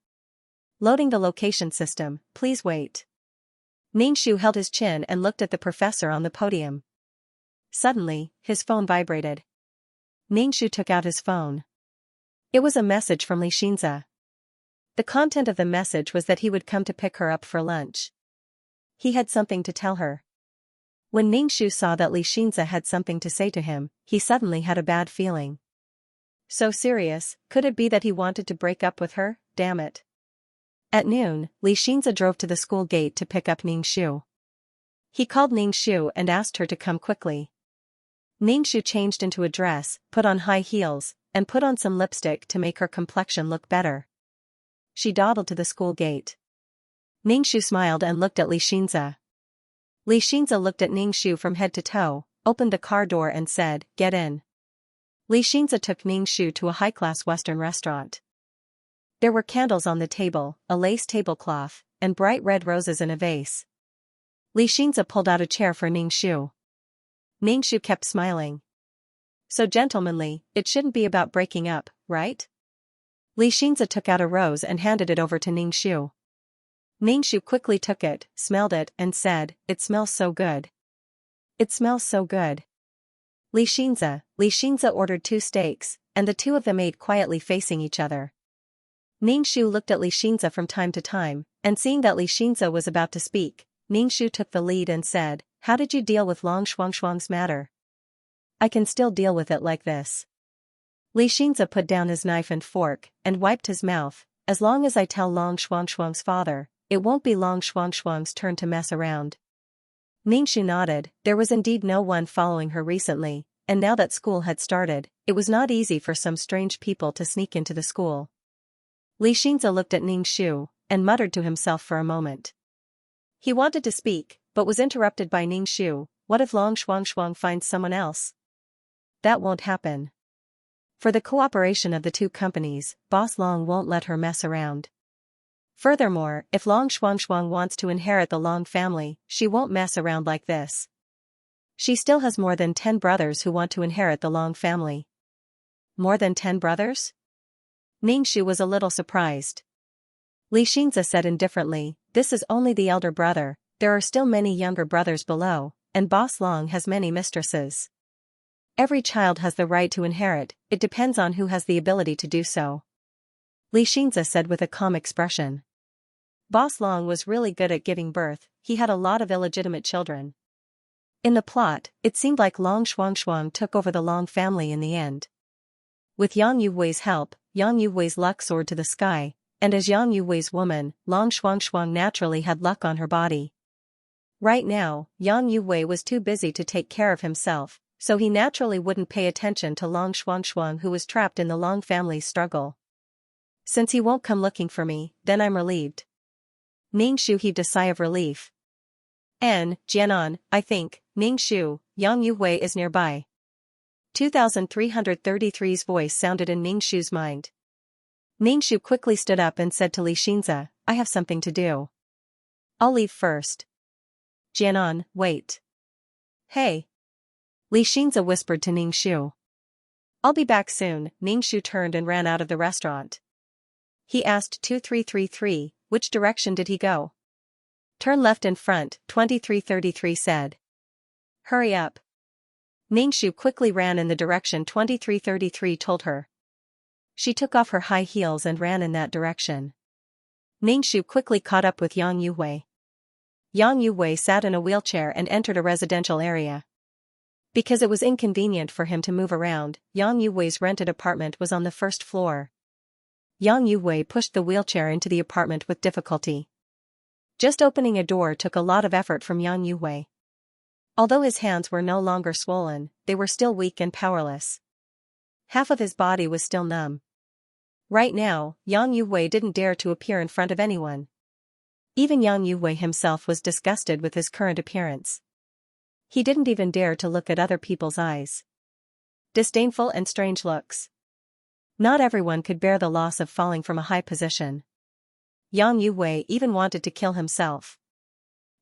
Loading the location system, please wait. Ningxu held his chin and looked at the professor on the podium. Suddenly, his phone vibrated. Ningxu took out his phone. It was a message from Xianxia. The content of the message was that he would come to pick her up for lunch. He had something to tell her. When Ningxu saw that Xianxia had something to say to him, he suddenly had a bad feeling. So serious, could it be that he wanted to break up with her? Damn it. At noon, Xianxia drove to the school gate to pick up Ningxu. He called Ningxu and asked her to come quickly. Ningxu changed into a dress, put on high heels, and put on some lipstick to make her complexion look better. She dawdled to the school gate. Ningxu smiled and looked at Xianxia. Xianxia looked at Ningxu from head to toe, opened the car door and said, "Get in." Xianxia took Ningxu to a high-class Western restaurant. There were candles on the table, a lace tablecloth, and bright red roses in a vase. Xianxia pulled out a chair for Ningxu. Ningxu kept smiling. So gentlemanly, it shouldn't be about breaking up, right? Xianxia took out a rose and handed it over to Ningxu. Ningxu quickly took it, smelled it, and said, "It smells so good." "It smells so good." Xianxia ordered 2 steaks, and the two of them ate quietly facing each other. Ningxu looked at Xianxia from time to time, and seeing that Xianxia was about to speak, Ningxu took the lead and said, "How did you deal with Long Shuangshuang's matter?" "I can still deal with it like this." Xianxia put down his knife and fork, and wiped his mouth. "As long as I tell Long Shuangshuang's father, it won't be Long Shuangshuang's turn to mess around." Ningxu nodded. There was indeed no one following her recently, and now that school had started, it was not easy for some strange people to sneak into the school. Xianxia looked at Ningxu, and muttered to himself for a moment. He wanted to speak, but was interrupted by Ningxu. What if Long Shuangshuang finds someone else? That won't happen. For the cooperation of the two companies, Boss Long won't let her mess around. Furthermore, if Long Shuangshuang wants to inherit the Long family, she won't mess around like this. She still has more than 10 brothers who want to inherit the Long family. More than 10 brothers? Ningxu was a little surprised. Xianxia said indifferently, "This is only the elder brother, there are still many younger brothers below, and Boss Long has many mistresses. Every child has the right to inherit, it depends on who has the ability to do so." Xianxia said with a calm expression. Boss Long was really good at giving birth, he had a lot of illegitimate children. In the plot, it seemed like Long Shuangshuang took over the Long family in the end. With Yang Yuwei's help, Yang Yuwei's luck soared to the sky, and as Yang Yuwei's woman, Long Shuangshuang naturally had luck on her body. Right now, Yang Yuwei was too busy to take care of himself, so he naturally wouldn't pay attention to Long Shuangshuang, who was trapped in the Long family's struggle. Since he won't come looking for me, then I'm relieved. Ningxu heaved a sigh of relief. Jianan, I think, Ningxu, Yang Yuwei is nearby. 2333's voice sounded in Ningxu's mind. Ningxu quickly stood up and said to Xianxia, "I have something to do. I'll leave first." "Jianan, wait." "Hey." Xianxia whispered to Ningxu. "I'll be back soon." Ningxu turned and ran out of the restaurant. He asked 2333, which direction did he go? "Turn left in front," 2333 said. "Hurry up." Ningxu quickly ran in the direction 2333 told her. She took off her high heels and ran in that direction. Ningxu quickly caught up with Yang Yuwei. Yang Yuwei sat in a wheelchair and entered a residential area. Because it was inconvenient for him to move around, Yang Yuwei's rented apartment was on the first floor. Yang Yuwei pushed the wheelchair into the apartment with difficulty. Just opening a door took a lot of effort from Yang Yuwei. Although his hands were no longer swollen, they were still weak and powerless. Half of his body was still numb. Right now, Yang Yuwei didn't dare to appear in front of anyone. Even Yang Yuwei himself was disgusted with his current appearance. He didn't even dare to look at other people's eyes. Disdainful and strange looks. Not everyone could bear the loss of falling from a high position. Yang Yuwei even wanted to kill himself.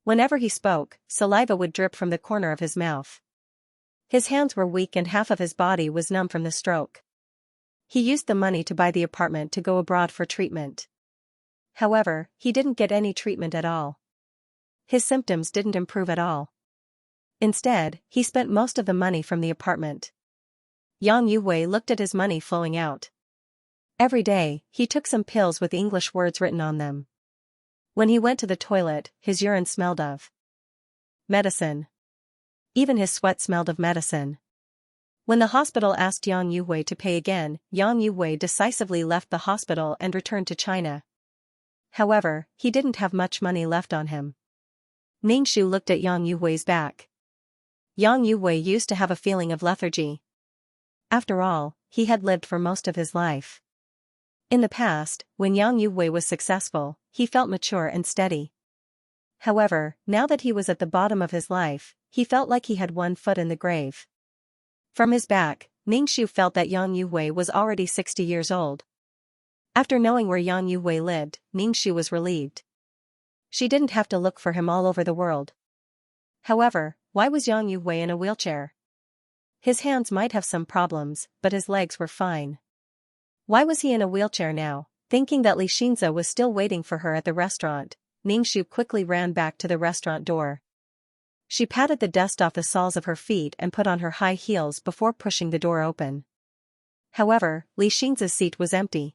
Whenever he spoke, saliva would drip from the corner of his mouth. His hands were weak and half of his body was numb from the stroke. He used the money to buy the apartment to go abroad for treatment. However, he didn't get any treatment at all. His symptoms didn't improve at all. Instead, he spent most of the money from the apartment. Yang Yuwei looked at his money flowing out. Every day, he took some pills with English words written on them. When he went to the toilet, his urine smelled of medicine. Even his sweat smelled of medicine. When the hospital asked Yang Yuwei to pay again, Yang Yuwei decisively left the hospital and returned to China. However, he didn't have much money left on him. Ningxu looked at Yang Yuwei's back. Yang Yuwei used to have a feeling of lethargy. After all, he had lived for most of his life. In the past, when Yang Yuwei was successful, he felt mature and steady. However, now that he was at the bottom of his life, he felt like he had one foot in the grave. From his back, Ningxu felt that Yang Yuwei was already 60 years old. After knowing where Yang Yuwei lived, Ningxu was relieved. She didn't have to look for him all over the world. However, why was Yang Yuwei in a wheelchair? His hands might have some problems, but his legs were fine. Why was he in a wheelchair now? Thinking that Xianxia was still waiting for her at the restaurant, Ningxu quickly ran back to the restaurant door. She patted the dust off the soles of her feet and put on her high heels before pushing the door open. However, Xianxia's seat was empty.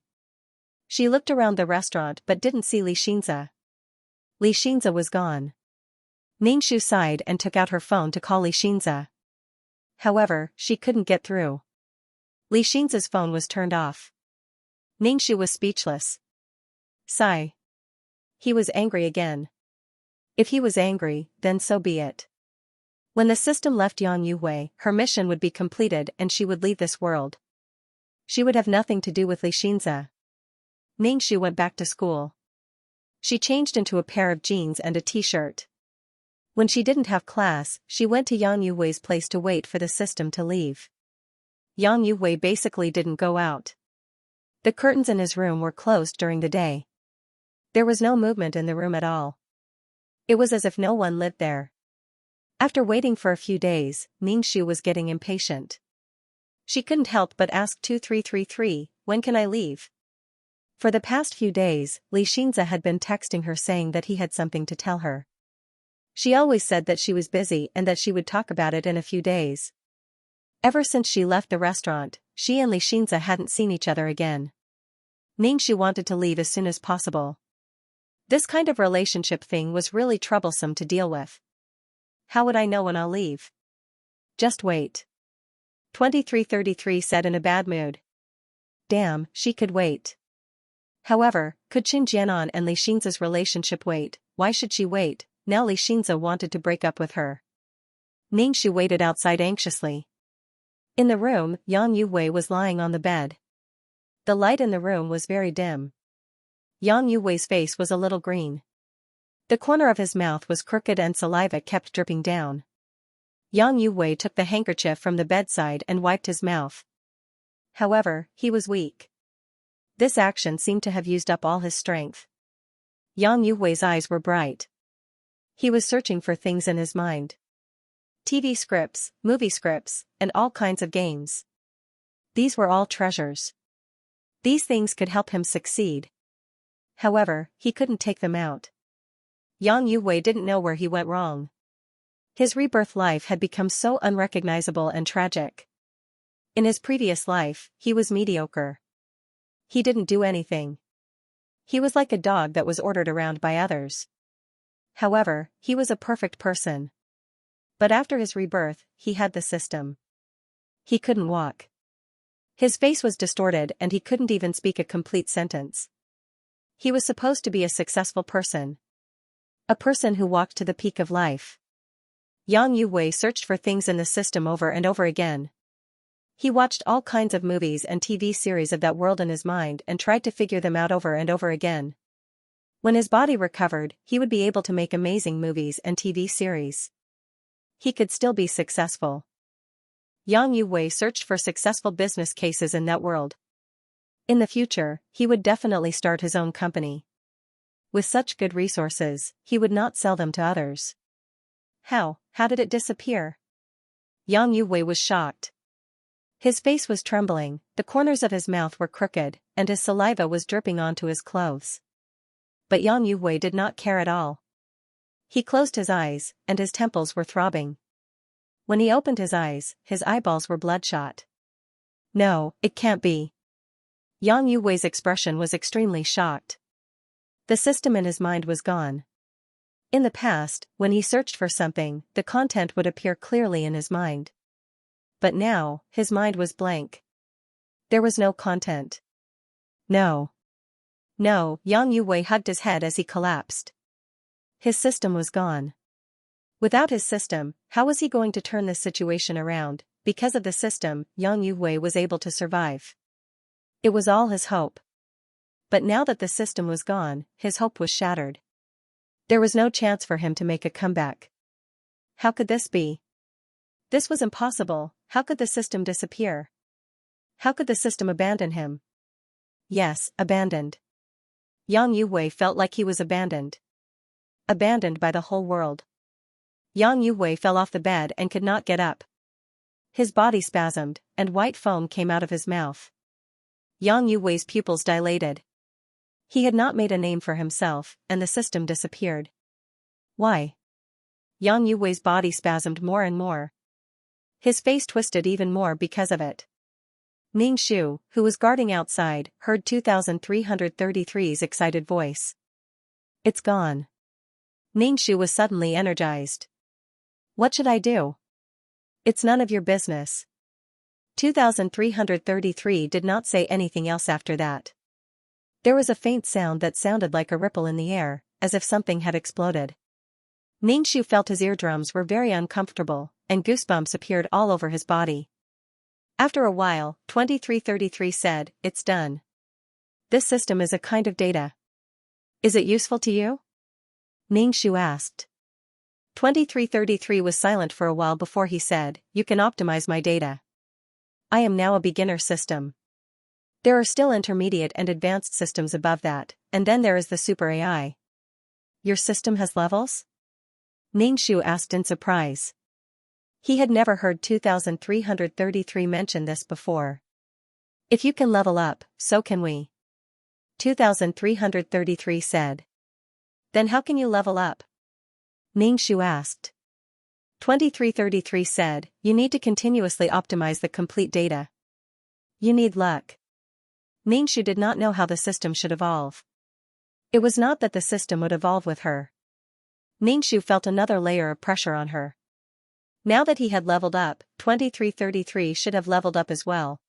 She looked around the restaurant but didn't see Xianxia. Xianxia was gone. Ningxu sighed and took out her phone to call Xianxia. However, she couldn't get through. Xianxia's phone was turned off. Ningxu was speechless. Sigh. He was angry again. If he was angry, then so be it. When the system left Yang Yuwei, her mission would be completed and she would leave this world. She would have nothing to do with Xianxia. Ningxu went back to school. She changed into a pair of jeans and a t-shirt. When she didn't have class, she went to Yang Yuwei's place to wait for the system to leave. Yang Yuwei basically didn't go out. The curtains in his room were closed during the day. There was no movement in the room at all. It was as if no one lived there. After waiting for a few days, Ningxu was getting impatient. She couldn't help but ask 2333, when can I leave? For the past few days, Xianxia had been texting her saying that he had something to tell her. She always said that she was busy and that she would talk about it in a few days. Ever since she left the restaurant, she and Xianxia hadn't seen each other again. Ningxu wanted to leave as soon as possible. This kind of relationship thing was really troublesome to deal with. How would I know when I'll leave? Just wait. 2333 said in a bad mood. Damn, she could wait. However, could Qin Jianan and Xianxia's relationship wait? Why should she wait? Now Xianxia wanted to break up with her. Ningxu waited outside anxiously. In the room, Yang Yuwei was lying on the bed. The light in the room was very dim. Yang Yuwei's face was a little green. The corner of his mouth was crooked and saliva kept dripping down. Yang Yuwei took the handkerchief from the bedside and wiped his mouth. However, he was weak. This action seemed to have used up all his strength. Yang Yuwei's eyes were bright. He was searching for things in his mind. TV scripts, movie scripts, and all kinds of games. These were all treasures. These things could help him succeed. However, he couldn't take them out. Yang Yuwei didn't know where he went wrong. His rebirth life had become so unrecognizable and tragic. In his previous life, he was mediocre. He didn't do anything. He was like a dog that was ordered around by others. However, he was a perfect person. But after his rebirth, he had the system. He couldn't walk. His face was distorted and he couldn't even speak a complete sentence. He was supposed to be a successful person. A person who walked to the peak of life. Yang Yuwei searched for things in the system over and over again. He watched all kinds of movies and TV series of that world in his mind and tried to figure them out over and over again. When his body recovered, he would be able to make amazing movies and TV series. He could still be successful. Yang Yu-wei searched for successful business cases in that world. In the future, he would definitely start his own company. With such good resources, he would not sell them to others. How did it disappear? Yang Yu-wei was shocked. His face was trembling, the corners of his mouth were crooked, and his saliva was dripping onto his clothes. But Yang Yu-wei did not care at all. He closed his eyes, and his temples were throbbing. When he opened his eyes, his eyeballs were bloodshot. No, it can't be. Yang Yu-wei's expression was extremely shocked. The system in his mind was gone. In the past, when he searched for something, the content would appear clearly in his mind. But now, his mind was blank. There was no content. No, Yang Yu-wei hugged his head as he collapsed. His system was gone. Without his system, how was he going to turn this situation around? Because of the system, Yang Yu-wei was able to survive. It was all his hope. But now that the system was gone, his hope was shattered. There was no chance for him to make a comeback. How could this be? This was impossible. How could the system disappear? How could the system abandon him? Yes, abandoned. Yang Yu-wei felt like he was abandoned. Abandoned by the whole world. Yang Yu-wei fell off the bed and could not get up. His body spasmed, and white foam came out of his mouth. Yang Yu-wei's pupils dilated. He had not made a name for himself, and the system disappeared. Why? Yang Yu-wei's body spasmed more and more. His face twisted even more because of it. Ning Shu, who was guarding outside, heard 2333's excited voice. It's gone. Ning Shu was suddenly energized. What should I do? It's none of your business. 2333 did not say anything else after that. There was a faint sound that sounded like a ripple in the air, as if something had exploded. Ning Shu felt his eardrums were very uncomfortable, and goosebumps appeared all over his body. After a while, 2333 said, "It's done. This system is a kind of data. Is it useful to you?" Ning Shu asked. 2333 was silent for a while before he said, "You can optimize my data. I am now a beginner system. There are still intermediate and advanced systems above that, and then there is the super AI. Your system has levels?" Ning Shu asked in surprise. He had never heard 2333 mention this before. "If you can level up, so can we," 2333 said. "Then how can you level up?" Ning Shu asked. 2333 said, "You need to continuously optimize the complete data. You need luck." Ning Shu did not know how the system should evolve. It was not that the system would evolve with her. Ning Shu felt another layer of pressure on her. Now that he had leveled up, 2333 should have leveled up as well.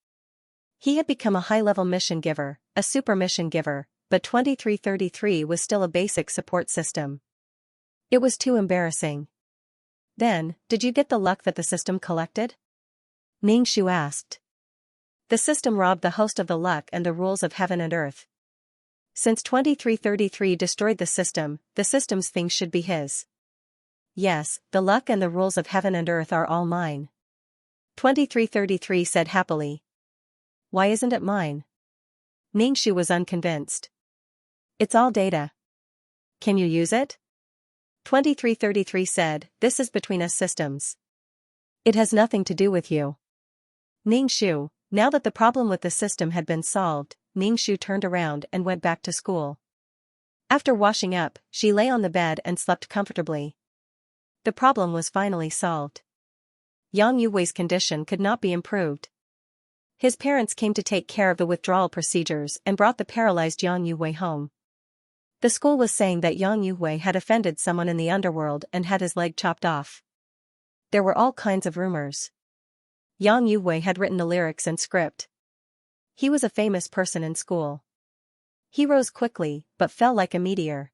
He had become a high-level mission giver, a super mission giver, but 2333 was still a basic support system. It was too embarrassing. "Then, did you get the luck that the system collected?" Ning Shu asked. The system robbed the host of the luck and the rules of heaven and earth. Since 2333 destroyed the system's things should be his. Yes, the luck and the rules of heaven and earth are all mine. 2333 said happily. Why isn't it mine? Ning Shu was unconvinced. It's all data. Can you use it? 2333 said, this is between us systems. It has nothing to do with you. Ning Shu, now that the problem with the system had been solved, Ning Shu turned around and went back to school. After washing up, she lay on the bed and slept comfortably. The problem was finally solved. Yang Yuwei's condition could not be improved. His parents came to take care of the withdrawal procedures and brought the paralyzed Yang Yuwei home. The school was saying that Yang Yuwei had offended someone in the underworld and had his leg chopped off. There were all kinds of rumors. Yang Yuwei had written the lyrics and script. He was a famous person in school. He rose quickly, but fell like a meteor.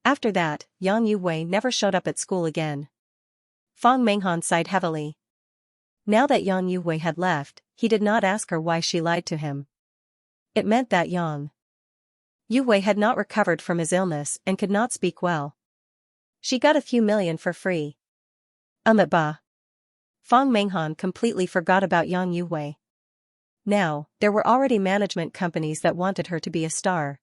After that, Yang Yuwei never showed up at school again. Fang Menghan sighed heavily. Now that Yang Yuwei had left, he did not ask her why she lied to him. It meant that Yang Yu Wei had not recovered from his illness and could not speak well. She got a few million for free. Ba. Fang Menghan completely forgot about young Yu Wei. Now, there were already management companies that wanted her to be a star.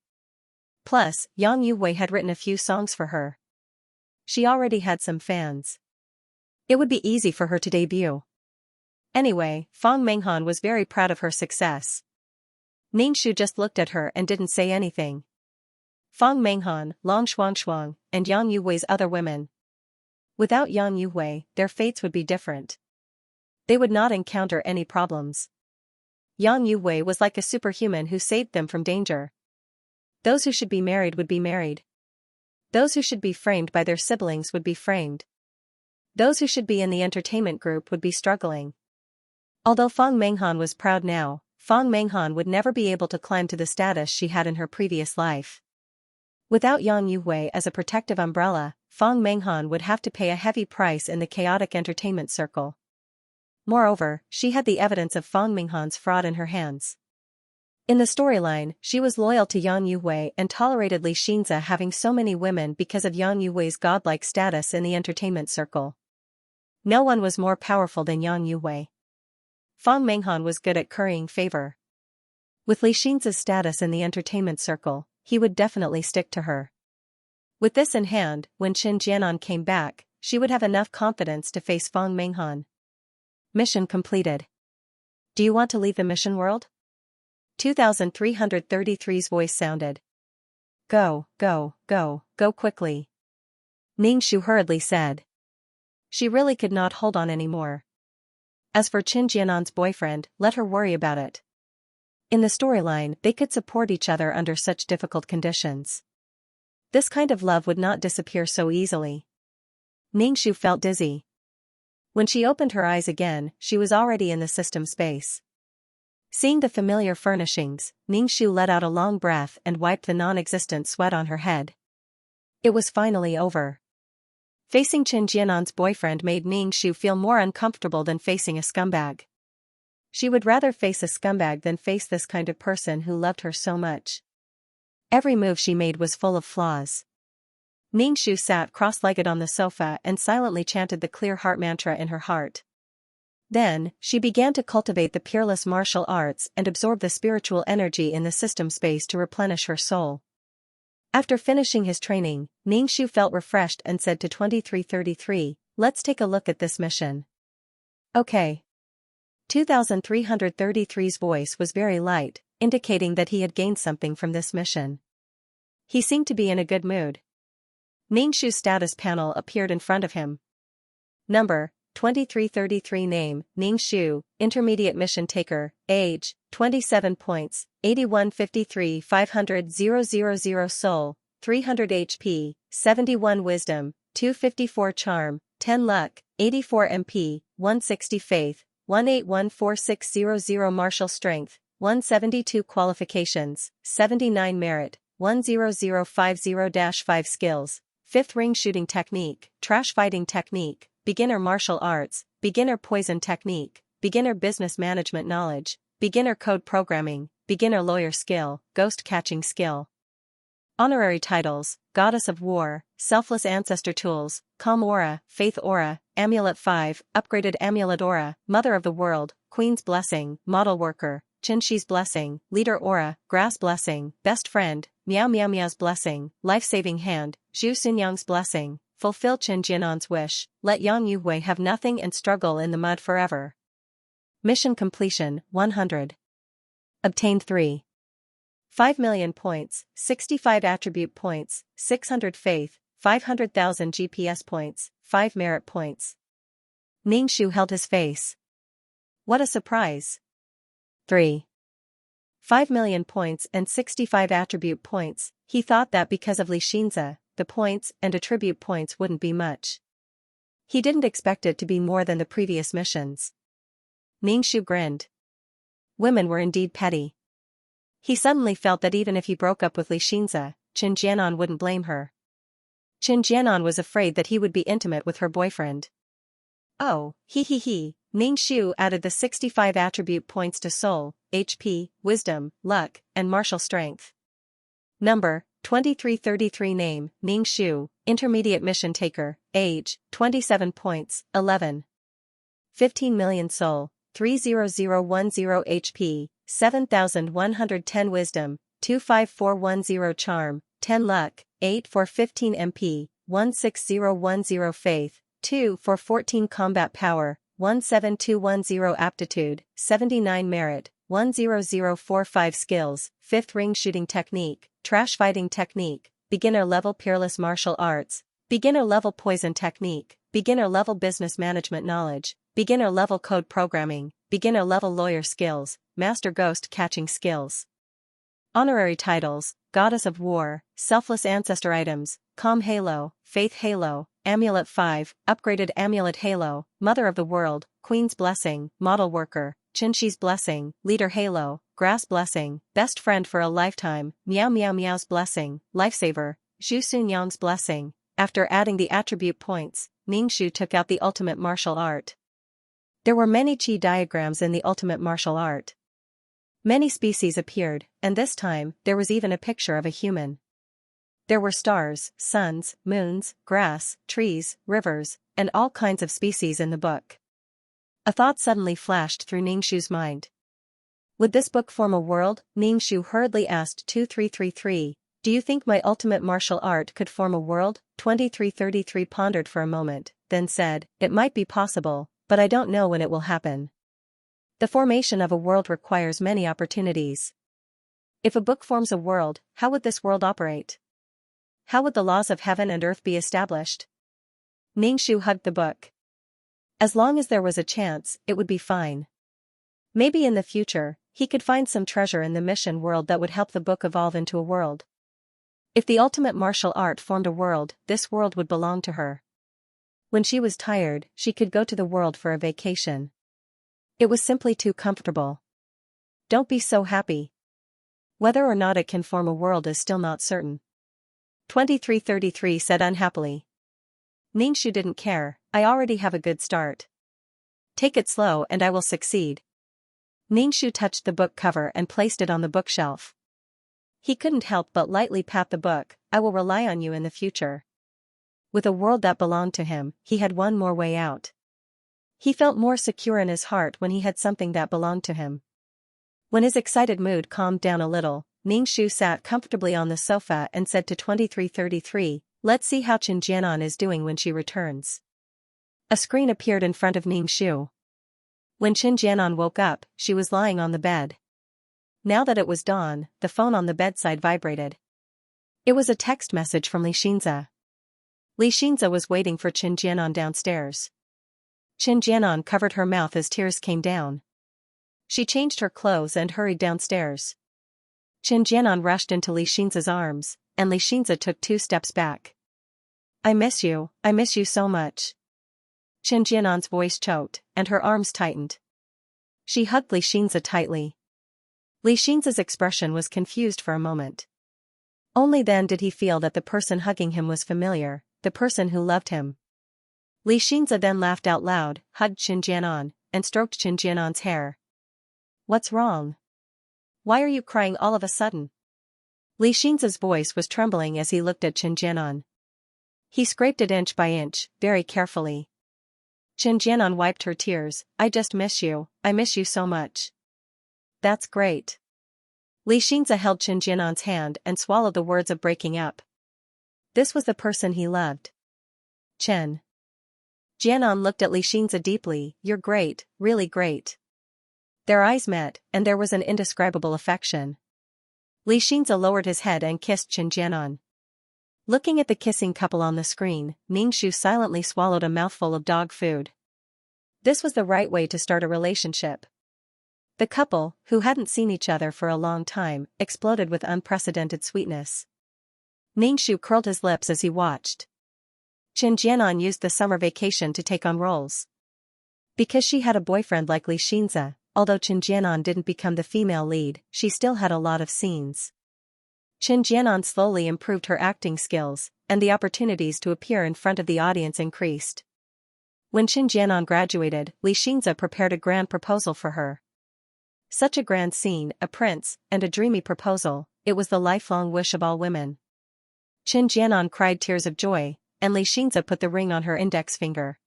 Plus, Yang Yu Wei had written a few songs for her. She already had some fans. It would be easy for her to debut. Anyway, Fang Menghan was very proud of her success. Ningxu just looked at her and didn't say anything. Fang Menghan, Long Shuangshuang, and Yang Yu Wei's other women. Without Yang Yu Wei, their fates would be different. They would not encounter any problems. Yang Yu Wei was like a superhuman who saved them from danger. Those who should be married would be married. Those who should be framed by their siblings would be framed. Those who should be in the entertainment group would be struggling. Although Fang Menghan was proud now, Fang Menghan would never be able to climb to the status she had in her previous life. Without Yang Yu Wei as a protective umbrella, Fang Menghan would have to pay a heavy price in the chaotic entertainment circle. Moreover, she had the evidence of Fang Menghan's fraud in her hands. In the storyline, she was loyal to Yang Yu Wei and tolerated Xianxia having so many women because of Yang Yu Wei's godlike status in the entertainment circle. No one was more powerful than Yang Yu Wei. Fang Menghan was good at currying favor. With Xianxia's status in the entertainment circle, he would definitely stick to her. With this in hand, when Qin Jianan came back, she would have enough confidence to face Fang Menghan. Mission completed. Do you want to leave the mission world? 2333's voice sounded. Go, go, go, go quickly. Ningxu hurriedly said. She really could not hold on anymore. As for Qin Jianan's boyfriend, let her worry about it. In the storyline, they could support each other under such difficult conditions. This kind of love would not disappear so easily. Ningxu felt dizzy. When she opened her eyes again, she was already in the system space. Seeing the familiar furnishings, Ningxu let out a long breath and wiped the non-existent sweat on her head. It was finally over. Facing Qin Jianan's boyfriend made Ningxu feel more uncomfortable than facing a scumbag. She would rather face a scumbag than face this kind of person who loved her so much. Every move she made was full of flaws. Ningxu sat cross-legged on the sofa and silently chanted the clear heart mantra in her heart. Then, she began to cultivate the peerless martial arts and absorb the spiritual energy in the system space to replenish her soul. After finishing his training, Ningxu felt refreshed and said to 2333, "Let's take a look at this mission." Okay. 2333's voice was very light, indicating that he had gained something from this mission. He seemed to be in a good mood. Ningxu's status panel appeared in front of him. Number, 2333. Name, Ningxu, Intermediate Mission Taker. Age, 27 points, 8153 500 000 Soul, 300 HP, 71 Wisdom, 254 Charm, 10 Luck, 84 MP, 160 Faith, 1814600 Martial Strength, 172 Qualifications, 79 Merit, 10050-5 Skills. 5th Ring Shooting Technique, Trash Fighting Technique, Beginner Martial Arts, Beginner Poison Technique, Beginner Business Management Knowledge, Beginner Code Programming, Beginner Lawyer Skill, Ghost Catching Skill. Honorary titles, Goddess of War, Selfless Ancestor Tools, Calm Aura, Faith Aura, Amulet 5, Upgraded Amulet Aura, Mother of the World, Queen's Blessing, Model Worker, Qinshi's Blessing, Leader Aura, Grass Blessing, Best Friend, Miao Miao Miao's Blessing, Life-Saving Hand, Zhu Xunyang's Blessing, Fulfill Qin Jianan's Wish, Let Yang Yu Wei have nothing and struggle in the mud forever. Mission completion, 100. Obtained 3. 5 million points, 65 attribute points, 600 faith, 500,000 GPS points, 5 merit points. Ningxu held his face. What a surprise. 3. 5 million points and 65 attribute points. He thought that because of Xianxia, the points and attribute points wouldn't be much. He didn't expect it to be more than the previous missions. Ningxu grinned. Women were indeed petty. He suddenly felt that even if he broke up with Xianxia, Qin Jianan wouldn't blame her. Qin Jianan was afraid that he would be intimate with her boyfriend. Oh, he. Ningxu added the 65 attribute points to Soul, HP, Wisdom, Luck, and Martial Strength. Number, 2333 Name, Ning Shu, Intermediate Mission Taker, Age, 27 points, 11. 15 million Soul, 30010 HP, 7110 Wisdom, 25410 Charm, 10 Luck, 8 for 15 MP, 16010 Faith, 2 for 14 Combat Power, 17210 Aptitude, 79 Merit, 10045 Skills, 5th Ring Shooting Technique, Trash Fighting Technique, Beginner Level Peerless Martial Arts, Beginner Level Poison Technique, Beginner Level Business Management Knowledge, Beginner Level Code Programming, Beginner Level Lawyer Skills, Master Ghost Catching Skills. Honorary titles, Goddess of War, Selfless Ancestor Items, Calm Halo, Faith Halo, Amulet 5, Upgraded Amulet Halo, Mother of the World, Queen's Blessing, Model Worker, Qinshi's Blessing, Leader Halo, Grass Blessing, Best Friend for a Lifetime, Meow Meow Meow's Blessing, Lifesaver, Zhu Sun Yang's Blessing. After adding the attribute points, Ningxu took out the Ultimate Martial Art. There were many chi diagrams in the Ultimate Martial Art. Many species appeared, and this time, there was even a picture of a human. There were stars, suns, moons, grass, trees, rivers, and all kinds of species in the book. A thought suddenly flashed through Ningxu's mind. Would this book form a world? Ningxu hurriedly asked 2333, do you think my ultimate martial art could form a world? 2333 pondered for a moment, then said, it might be possible, but I don't know when it will happen. The formation of a world requires many opportunities. If a book forms a world, how would this world operate? How would the laws of heaven and earth be established? Ningxu hugged the book. As long as there was a chance, it would be fine. Maybe in the future, he could find some treasure in the mission world that would help the book evolve into a world. If the ultimate martial art formed a world, this world would belong to her. When she was tired, she could go to the world for a vacation. It was simply too comfortable. Don't be so happy. Whether or not it can form a world is still not certain. 2333 said unhappily. Ningxu didn't care, I already have a good start. Take it slow and I will succeed. Ningxu touched the book cover and placed it on the bookshelf. He couldn't help but lightly pat the book, I will rely on you in the future. With a world that belonged to him, he had one more way out. He felt more secure in his heart when he had something that belonged to him. When his excited mood calmed down a little, Ningxu sat comfortably on the sofa and said to 2333, let's see how Qin Jianan is doing when she returns. A screen appeared in front of Ningxu. When Qin Jianan woke up, she was lying on the bed. Now that it was dawn, the phone on the bedside vibrated. It was a text message from Xianxia. Xianxia was waiting for Qin Jianan downstairs. Qin Jianan covered her mouth as tears came down. She changed her clothes and hurried downstairs. Qin Jianan rushed into Xianxia's arms, and Xianxia took 2 steps back. I miss you so much. Qin Jianan's voice choked, and her arms tightened. She hugged Xianxia tightly. Xianxia's expression was confused for a moment. Only then did he feel that the person hugging him was familiar, the person who loved him. Xianxia then laughed out loud, hugged Qin Jianan, and stroked Qin Jianan's hair. What's wrong? Why are you crying all of a sudden? Xianxia's voice was trembling as he looked at Qin Jianan. He scraped it inch by inch, very carefully. Qin Jianan wiped her tears, I just miss you, I miss you so much. That's great. Xianxia held Qin Jianan's hand and swallowed the words of breaking up. This was the person he loved. Qin Jianan looked at Xianxia deeply, you're great, really great. Their eyes met, and there was an indescribable affection. Xianxia lowered his head and kissed Qin Jianan. Looking at the kissing couple on the screen, Ningxu silently swallowed a mouthful of dog food. This was the right way to start a relationship. The couple, who hadn't seen each other for a long time, exploded with unprecedented sweetness. Ningxu curled his lips as he watched. Qin Jianan used the summer vacation to take on roles. Because she had a boyfriend like Xianxia, although Qin Jianan didn't become the female lead, she still had a lot of scenes. Qin Jianan slowly improved her acting skills, and the opportunities to appear in front of the audience increased. When Qin Jianan graduated, Xianxia prepared a grand proposal for her. Such a grand scene, a prince, and a dreamy proposal, it was the lifelong wish of all women. Qin Jianan cried tears of joy, and Xianxia put the ring on her index finger.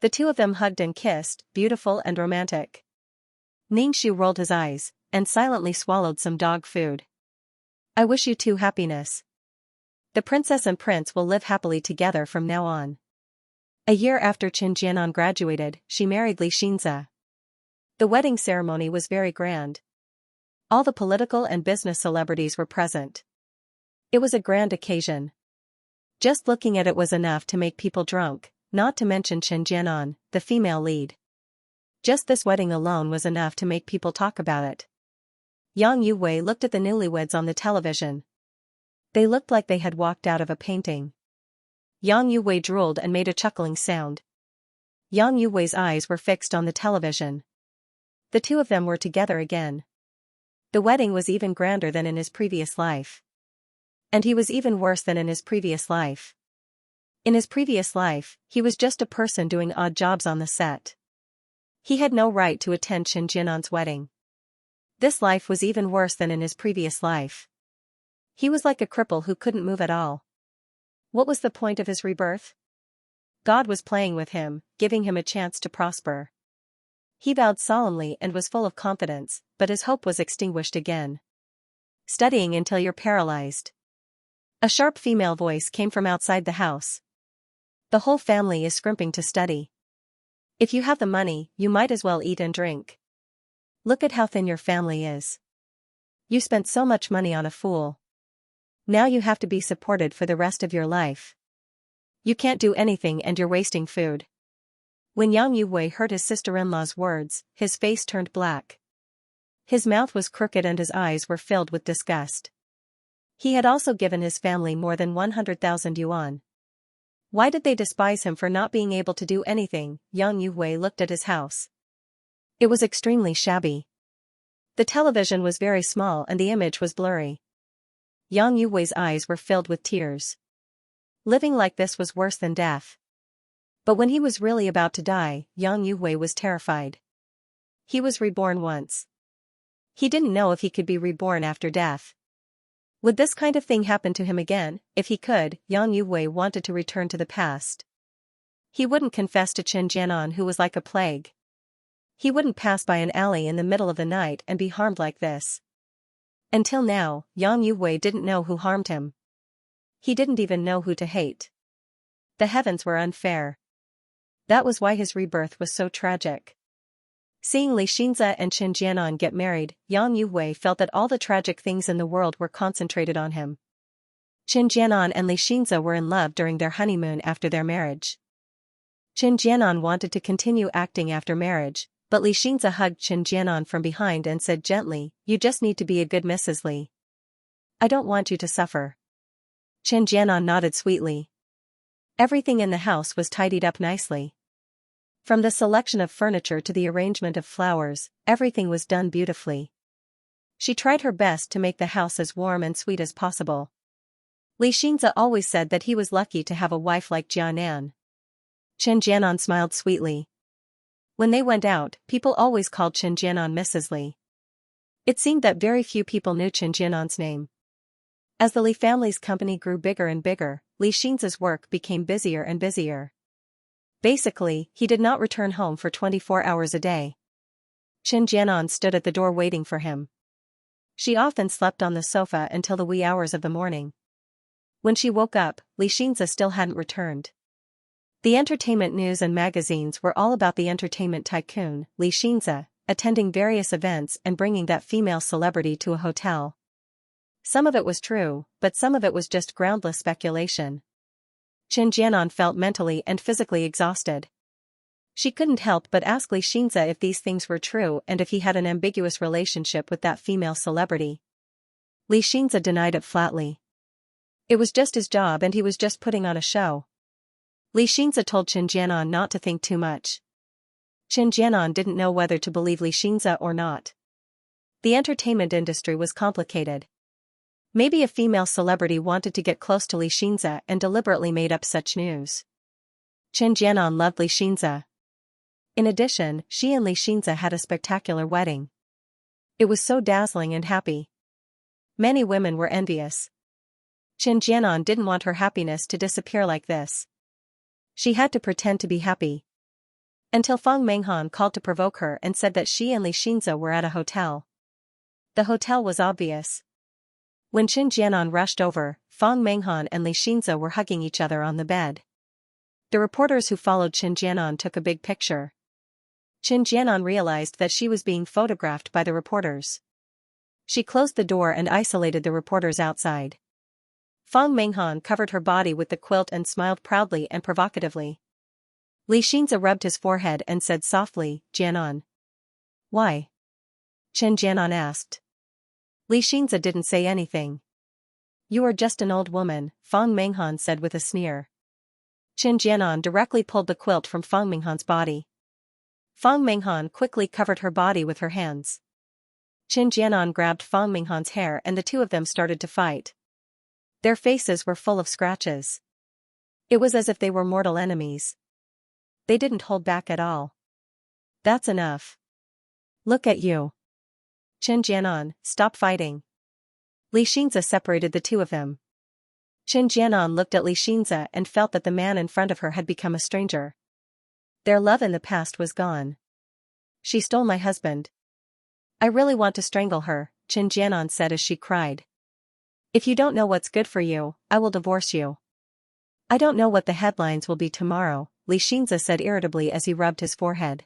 The two of them hugged and kissed, beautiful and romantic. Ningxu rolled his eyes, and silently swallowed some dog food. I wish you two happiness. The princess and prince will live happily together from now on. A year after Qin Jianan graduated, she married Xianxia. The wedding ceremony was very grand. All the political and business celebrities were present. It was a grand occasion. Just looking at it was enough to make people drunk, not to mention Qin Jianan, the female lead. Just this wedding alone was enough to make people talk about it. Yang Yuwei looked at the newlyweds on the television. They looked like they had walked out of a painting. Yang Yuwei drooled and made a chuckling sound. Yang Yuwei's eyes were fixed on the television. The two of them were together again. The wedding was even grander than in his previous life. And he was even worse than in his previous life. In his previous life, he was just a person doing odd jobs on the set. He had no right to attend Qin Jianan's wedding. This life was even worse than in his previous life. He was like a cripple who couldn't move at all. What was the point of his rebirth? God was playing with him, giving him a chance to prosper. He vowed solemnly and was full of confidence, but his hope was extinguished again. Studying until you're paralyzed. A sharp female voice came from outside the house. The whole family is scrimping to study. If you have the money, you might as well eat and drink. Look at how thin your family is. You spent so much money on a fool. Now you have to be supported for the rest of your life. You can't do anything and you're wasting food. When Yang Yuwei heard his sister-in-law's words, his face turned black. His mouth was crooked and his eyes were filled with disgust. He had also given his family more than 100,000 yuan. Why did they despise him for not being able to do anything? Yang Yuwei looked at his house. It was extremely shabby. The television was very small and the image was blurry. Yang Yuwei's eyes were filled with tears. Living like this was worse than death. But when he was really about to die, Yang Yuwei was terrified. He was reborn once. He didn't know if he could be reborn after death. Would this kind of thing happen to him again? If he could, Yang Yuwei wanted to return to the past. He wouldn't confess to Qin Jianan, who was like a plague. He wouldn't pass by an alley in the middle of the night and be harmed like this. Until now, Yang Yuwei didn't know who harmed him. He didn't even know who to hate. The heavens were unfair. That was why his rebirth was so tragic. Seeing Xianxia and Qin Jianan get married, Yang Yuwei felt that all the tragic things in the world were concentrated on him. Qin Jianan and Xianxia were in love during their honeymoon after their marriage. Qin Jianan wanted to continue acting after marriage, but Xianxia hugged Qin Jianan from behind and said gently, "You just need to be a good Mrs. Li. I don't want you to suffer." Qin Jianan nodded sweetly. Everything in the house was tidied up nicely. From the selection of furniture to the arrangement of flowers, everything was done beautifully. She tried her best to make the house as warm and sweet as possible. Xianxia always said that he was lucky to have a wife like Jianan. Qin Jianan smiled sweetly. When they went out, people always called Qin Jianan Mrs. Li. It seemed that very few people knew Qin Jianan's name. As the Li family's company grew bigger and bigger, Xianxia's work became busier and busier. Basically, he did not return home for 24 hours a day. Qin Jianan stood at the door waiting for him. She often slept on the sofa until the wee hours of the morning. When she woke up, Xianxia still hadn't returned. The entertainment news and magazines were all about the entertainment tycoon, Xianxia, attending various events and bringing that female celebrity to a hotel. Some of it was true, but some of it was just groundless speculation. Qin Jianan felt mentally and physically exhausted. She couldn't help but ask Xianxia if these things were true and if he had an ambiguous relationship with that female celebrity. Xianxia denied it flatly. It was just his job and he was just putting on a show. Xianxia told Qin Jianan not to think too much. Qin Jianan didn't know whether to believe Xianxia or not. The entertainment industry was complicated. Maybe a female celebrity wanted to get close to Xianxia and deliberately made up such news. Qin Jianan loved Xianxia. In addition, she and Xianxia had a spectacular wedding. It was so dazzling and happy. Many women were envious. Qin Jianan didn't want her happiness to disappear like this. She had to pretend to be happy. Until Fang Menghan called to provoke her and said that she and Li Xianxia were at a hotel. The hotel was obvious. When Qin Jianan rushed over, Fang Menghan and Li Xianxia were hugging each other on the bed. The reporters who followed Qin Jianan took a big picture. Qin Jianan realized that she was being photographed by the reporters. She closed the door and isolated the reporters outside. Fang Menghan covered her body with the quilt and smiled proudly and provocatively. Li Xianxia rubbed his forehead and said softly, "Jianan." "Why?" Qin Jianan asked. Li Xianxia didn't say anything. "You are just an old woman," Fang Menghan said with a sneer. Qin Jianan directly pulled the quilt from Fang Menghan's body. Fang Menghan quickly covered her body with her hands. Qin Jianan grabbed Fang Menghan's hair and the two of them started to fight. Their faces were full of scratches. It was as if they were mortal enemies. They didn't hold back at all. "That's enough. Look at you. Qin Jianan, stop fighting." Li Xianxia separated the two of them. Qin Jianan looked at Li Xianxia and felt that the man in front of her had become a stranger. Their love in the past was gone. "She stole my husband. I really want to strangle her," Qin Jianan said as she cried. "If you don't know what's good for you, I will divorce you." "I don't know what the headlines will be tomorrow," Li Xianxia said irritably as he rubbed his forehead.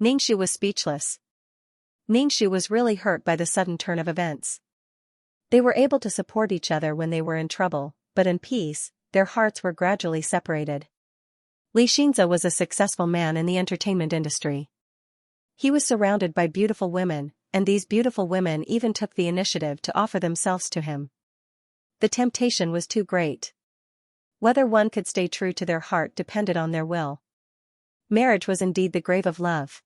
Ningxu was speechless. Ningxu was really hurt by the sudden turn of events. They were able to support each other when they were in trouble, but in peace, their hearts were gradually separated. Li Xianxia was a successful man in the entertainment industry. He was surrounded by beautiful women, and these beautiful women even took the initiative to offer themselves to him. The temptation was too great. Whether one could stay true to their heart depended on their will. Marriage was indeed the grave of love.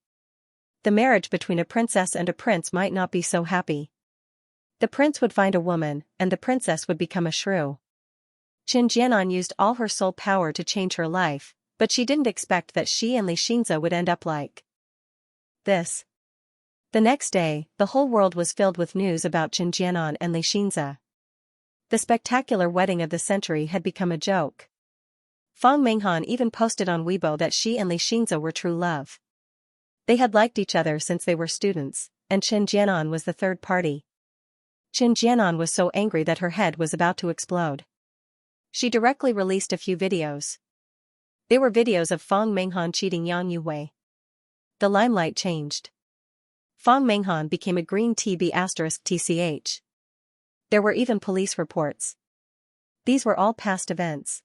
The marriage between a princess and a prince might not be so happy. The prince would find a woman, and the princess would become a shrew. Qin Jianan used all her soul power to change her life, but she didn't expect that she and Li Xianxia would end up like this. The next day, the whole world was filled with news about Qin Jianan and Li Xianxia. The spectacular wedding of the century had become a joke. Fang Menghan even posted on Weibo that she and Li Xianxia were true love. They had liked each other since they were students, and Qin Jianan was the third party. Qin Jianan was so angry that her head was about to explode. She directly released a few videos. They were videos of Fang Menghan cheating Yang Yuwei. The limelight changed. Fang Menghan became a green TB*TCH. There were even police reports. These were all past events.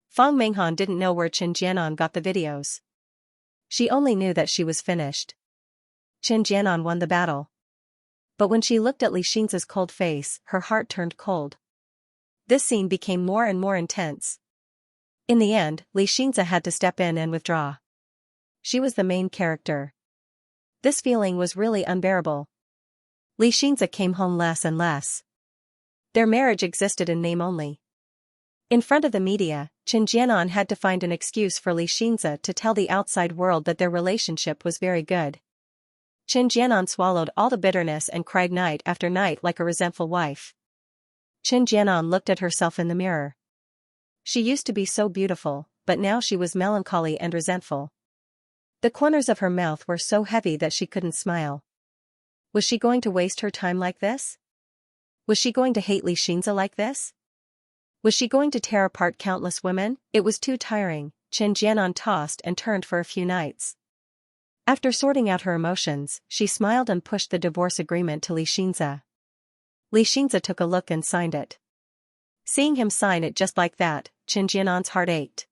Fang Menghan didn't know where Qin Jianan got the videos. She only knew that she was finished. Qin Jianan won the battle. But when she looked at Li Xianxia's cold face, her heart turned cold. This scene became more and more intense. In the end, Li Xianxia had to step in and withdraw. She was the main character. This feeling was really unbearable. Li Xianxia came home less and less. Their marriage existed in name only. In front of the media, Qin Jianan had to find an excuse for Li Xianxia to tell the outside world that their relationship was very good. Qin Jianan swallowed all the bitterness and cried night after night like a resentful wife. Qin Jianan looked at herself in the mirror. She used to be so beautiful, but now she was melancholy and resentful. The corners of her mouth were so heavy that she couldn't smile. Was she going to waste her time like this? Was she going to hate Li Xianxia like this? Was she going to tear apart countless women? It was too tiring. Qin Jianan tossed and turned for a few nights. After sorting out her emotions, she smiled and pushed the divorce agreement to Li Xianxia. Li Xianxia took a look and signed it. Seeing him sign it just like that, Qin Jianan's heart ached.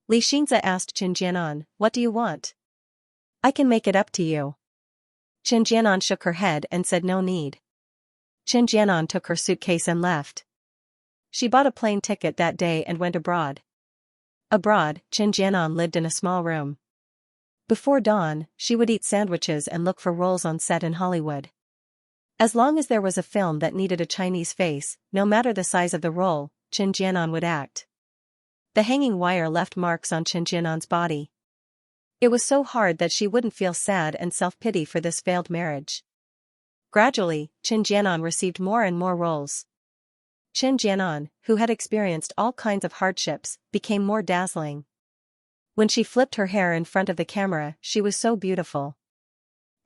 Li Xianxia asked Qin Jianan, "What do you want? I can make it up to you." Qin Jianan shook her head and said no need. Qin Jianan took her suitcase and left. She bought a plane ticket that day and went abroad. Abroad, Qin Jianan lived in a small room. Before dawn, she would eat sandwiches and look for roles on set in Hollywood. As long as there was a film that needed a Chinese face, no matter the size of the role, Qin Jianan would act. The hanging wire left marks on Qin Jianan's body. It was so hard that she wouldn't feel sad and self-pity for this failed marriage. Gradually, Qin Jianan received more and more roles. Qin Jianan, who had experienced all kinds of hardships, became more dazzling. When she flipped her hair in front of the camera, she was so beautiful.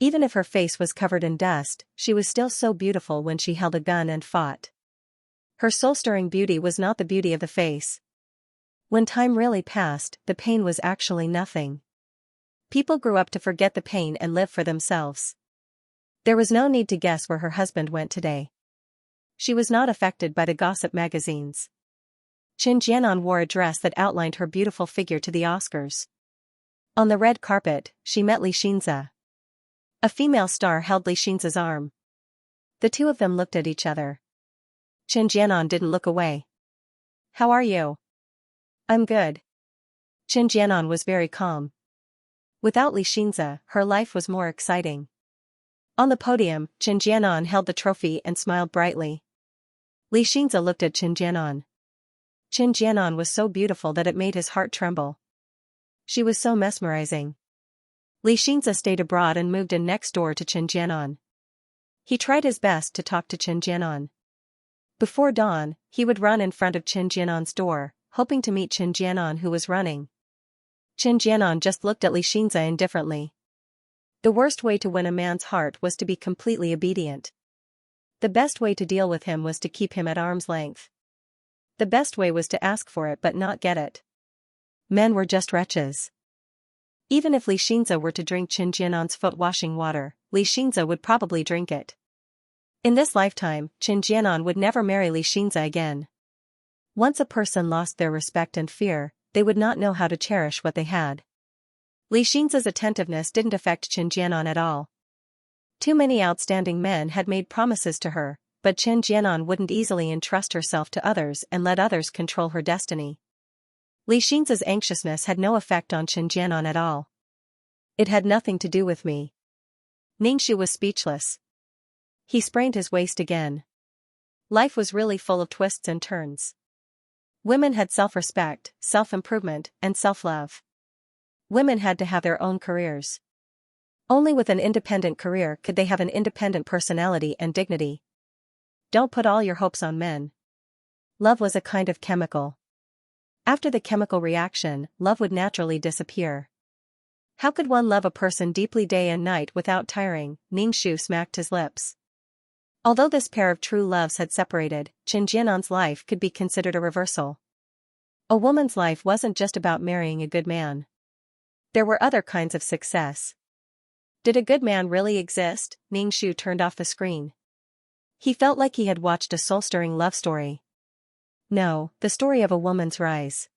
Even if her face was covered in dust, she was still so beautiful when she held a gun and fought. Her soul-stirring beauty was not the beauty of the face. When time really passed, the pain was actually nothing. People grew up to forget the pain and live for themselves. There was no need to guess where her husband went today. She was not affected by the gossip magazines. Qin Jianan wore a dress that outlined her beautiful figure to the Oscars. On the red carpet, she met Xianxia. A female star held Xianxia's arm. The two of them looked at each other. Qin Jianan didn't look away. "How are you?" "I'm good." Qin Jianan was very calm. Without Xianxia, her life was more exciting. On the podium, Qin Jianan held the trophy and smiled brightly. Xianxia looked at Qin Jianan. Qin Jianan was so beautiful that it made his heart tremble. She was so mesmerizing. Xianxia stayed abroad and moved in next door to Qin Jianan. He tried his best to talk to Qin Jianan. Before dawn, he would run in front of Qin Jianan's door, hoping to meet Qin Jianan who was running. Qin Jianan just looked at Xianxia indifferently. The worst way to win a man's heart was to be completely obedient. The best way to deal with him was to keep him at arm's length. The best way was to ask for it but not get it. Men were just wretches. Even if Xianxia were to drink Qin Jianan's foot-washing water, Xianxia would probably drink it. In this lifetime, Qin Jianan would never marry Xianxia again. Once a person lost their respect and fear, they would not know how to cherish what they had. Xianxia's attentiveness didn't affect Qin Jianan at all. Too many outstanding men had made promises to her, but Qin Jianan wouldn't easily entrust herself to others and let others control her destiny. Xianxia's anxiousness had no effect on Qin Jianan at all. "It had nothing to do with me." Ningxu was speechless. He sprained his waist again. Life was really full of twists and turns. Women had self-respect, self-improvement, and self-love. Women had to have their own careers. Only with an independent career could they have an independent personality and dignity. Don't put all your hopes on men. Love was a kind of chemical. After the chemical reaction, love would naturally disappear. How could one love a person deeply day and night without tiring? Ningxu smacked his lips. Although this pair of true loves had separated, Qin Jianan's life could be considered a reversal. A woman's life wasn't just about marrying a good man. There were other kinds of success. Did a good man really exist? Ningxu turned off the screen. He felt like he had watched a soul-stirring love story. No, the story of a woman's rise.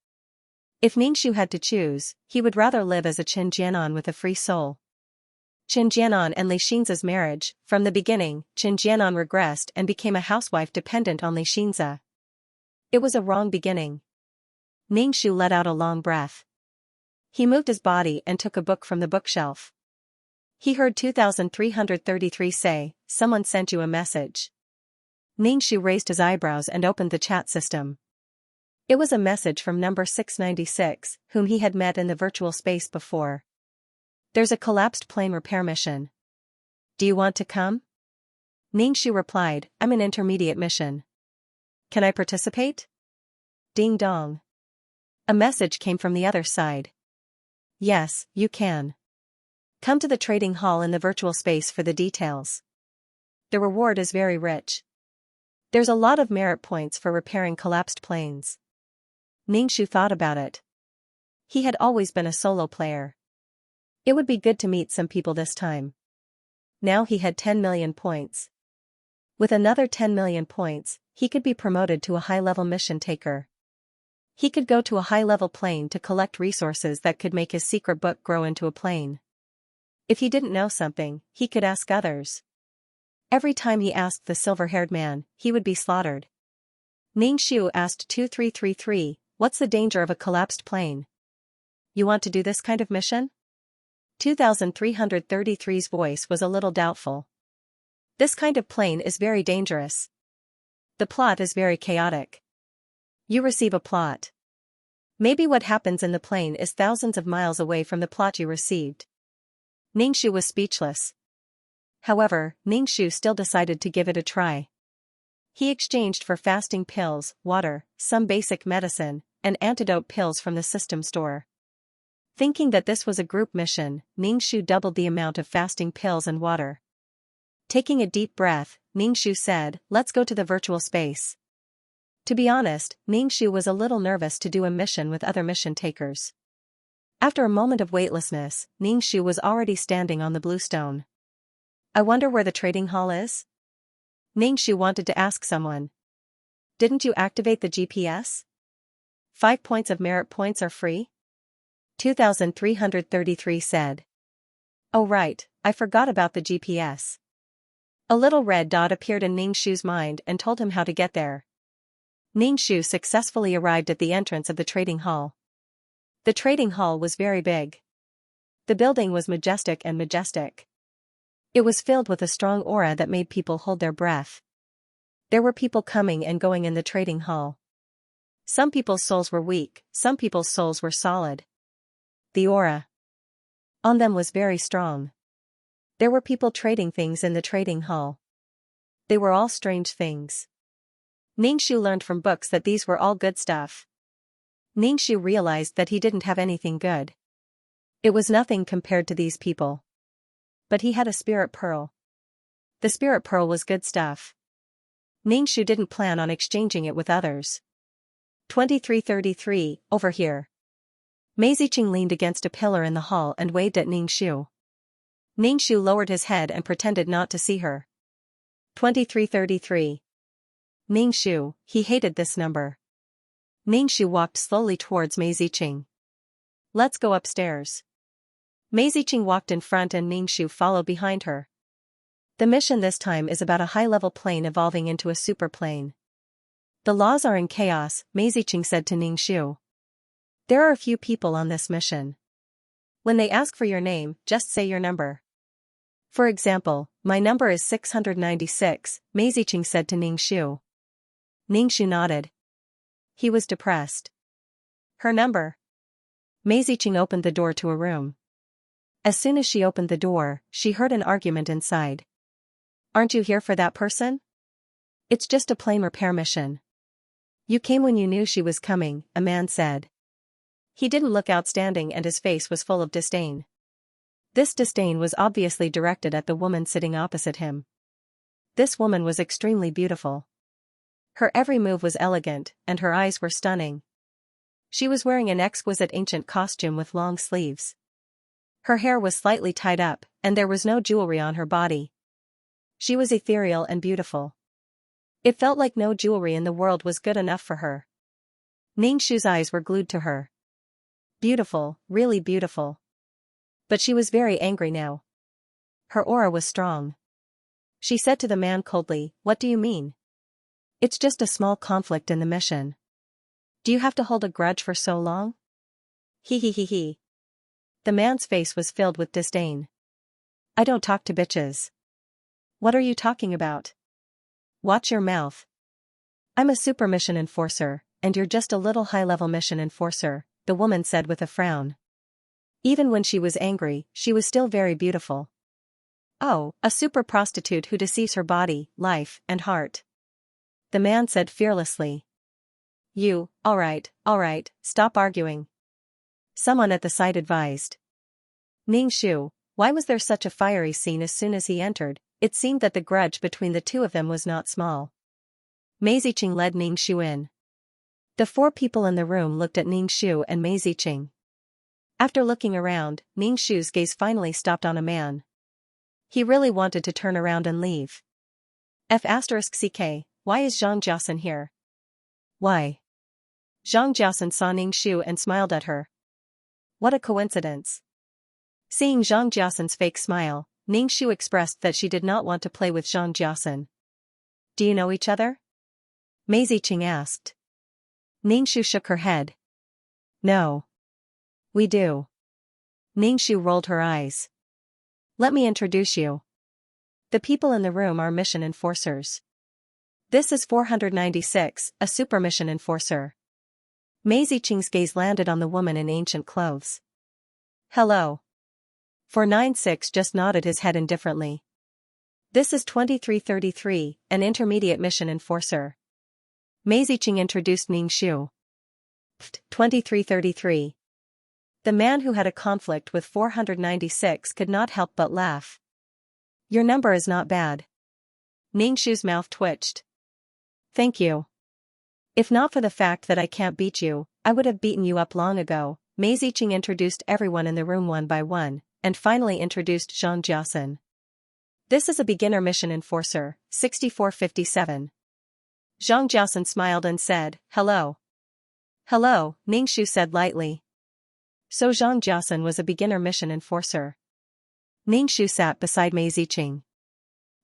If Ningxu had to choose, he would rather live as a Qin Jianan with a free soul. Qin Jianan and Xianxia's marriage. From the beginning, Qin Jianan regressed and became a housewife dependent on Xianxia. It was a wrong beginning. Ningxu let out a long breath. He moved his body and took a book from the bookshelf. He heard 2333 say, "Someone sent you a message." Ningxu raised his eyebrows and opened the chat system. It was a message from number 696, whom he had met in the virtual space before. "There's a collapsed plane repair mission. Do you want to come?" Ningxu replied, "I'm an intermediate mission. Can I participate?" Ding dong. A message came from the other side. "Yes, you can. Come to the trading hall in the virtual space for the details. The reward is very rich. There's a lot of merit points for repairing collapsed planes." Ningxu thought about it. He had always been a solo player. It would be good to meet some people this time. Now he had 10 million points. With another 10 million points, he could be promoted to a high-level mission taker. He could go to a high-level plane to collect resources that could make his secret book grow into a plane. If he didn't know something, he could ask others. Every time he asked the silver-haired man, he would be slaughtered. Ningxu asked 2333, "What's the danger of a collapsed plane? You want to do this kind of mission?" 2333's voice was a little doubtful. "This kind of plane is very dangerous. The plot is very chaotic. You receive a plot. Maybe what happens in the plane is thousands of miles away from the plot you received." Ningxu was speechless. However, Ningxu still decided to give it a try. He exchanged for fasting pills, water, some basic medicine, and antidote pills from the system store. Thinking that this was a group mission, Ningxu doubled the amount of fasting pills and water. Taking a deep breath, Ningxu said, "Let's go to the virtual space." To be honest, Ningxu was a little nervous to do a mission with other mission takers. After a moment of weightlessness, Ningxu was already standing on the blue stone. "I wonder where the trading hall is?" Ningxu wanted to ask someone. "Didn't you activate the GPS? 5 points of merit points are free?" 2333 said. "Oh right, I forgot about the GPS." A little red dot appeared in Ningxu's mind and told him how to get there. Ningxu successfully arrived at the entrance of the trading hall. The trading hall was very big. The building was majestic and majestic. It was filled with a strong aura that made people hold their breath. There were people coming and going in the trading hall. Some people's souls were weak, some people's souls were solid. The aura on them was very strong. There were people trading things in the trading hall. They were all strange things. Ningxu learned from books that these were all good stuff. Ningxu realized that he didn't have anything good. It was nothing compared to these people. But he had a spirit pearl. The spirit pearl was good stuff. Ningxu didn't plan on exchanging it with others. 2333, over here. Meiziqing leaned against a pillar in the hall and waved at Ningxu. Ningxu lowered his head and pretended not to see her. 2333. Ningxu, he hated this number. Ningxu walked slowly towards Meiziqing. "Let's go upstairs." Meiziqing walked in front and Ningxu followed behind her. The mission this time is about a high-level plane evolving into a superplane. "The laws are in chaos," Meiziqing said to Ningxu. "There are a few people on this mission. When they ask for your name, just say your number. For example, my number is 696, Meiziqing said to Ningxu. Ningxu nodded. He was depressed. "Her number?" Meiziqing opened the door to a room. As soon as she opened the door, she heard an argument inside. "Aren't you here for that person?" "It's just a plane repair mission." "You came when you knew she was coming," a man said. He didn't look outstanding and his face was full of disdain. This disdain was obviously directed at the woman sitting opposite him. This woman was extremely beautiful. Her every move was elegant, and her eyes were stunning. She was wearing an exquisite ancient costume with long sleeves. Her hair was slightly tied up, and there was no jewelry on her body. She was ethereal and beautiful. It felt like no jewelry in the world was good enough for her. Ningxu's eyes were glued to her. Beautiful, really beautiful. But she was very angry now. Her aura was strong. She said to the man coldly, "What do you mean? It's just a small conflict in the mission. Do you have to hold a grudge for so long?" He. The man's face was filled with disdain. "I don't talk to bitches." "What are you talking about?" "Watch your mouth. I'm a super mission enforcer, and you're just a little high-level mission enforcer," the woman said with a frown. Even when she was angry, she was still very beautiful. "Oh, a super prostitute who deceives her body, life, and heart," the man said fearlessly. "You, all right, stop arguing," someone at the side advised. Ningxu, why was there such a fiery scene as soon as he entered? It seemed that the grudge between the two of them was not small. Meiziqing led Ningxu in. The 4 people in the room looked at Ningxu and Meiziqing. After looking around, Ningxu's gaze finally stopped on a man. He really wanted to turn around and leave. F***ck, why is Xianxia here? Why? Xianxia saw Ningxu and smiled at her. What a coincidence. Seeing Xianxia's fake smile, Ningxu expressed that she did not want to play with Xianxia. "Do you know each other?" Meiziqing asked. Ningxu shook her head. "No. We do." Ningxu rolled her eyes. "Let me introduce you. The people in the room are mission enforcers. This is 496, a super mission enforcer." Meiziqing's gaze landed on the woman in ancient clothes. "Hello." 496 just nodded his head indifferently. This is 2333, an intermediate mission enforcer. Mei Ziqing introduced Ning Shu. 2333. The man who had a conflict with 496 could not help but laugh. Your number is not bad. Ning Shu's mouth twitched. Thank you. If not for the fact that I can't beat you, I would have beaten you up long ago. Mei Ziqing introduced everyone in the room one by one, and finally introduced Xianxia. This is a beginner mission enforcer, 6457. Xianxia smiled and said, hello. Hello, Ning Shu said lightly. So Xianxia was a beginner mission enforcer. Ning Shu sat beside Mei Ziqing.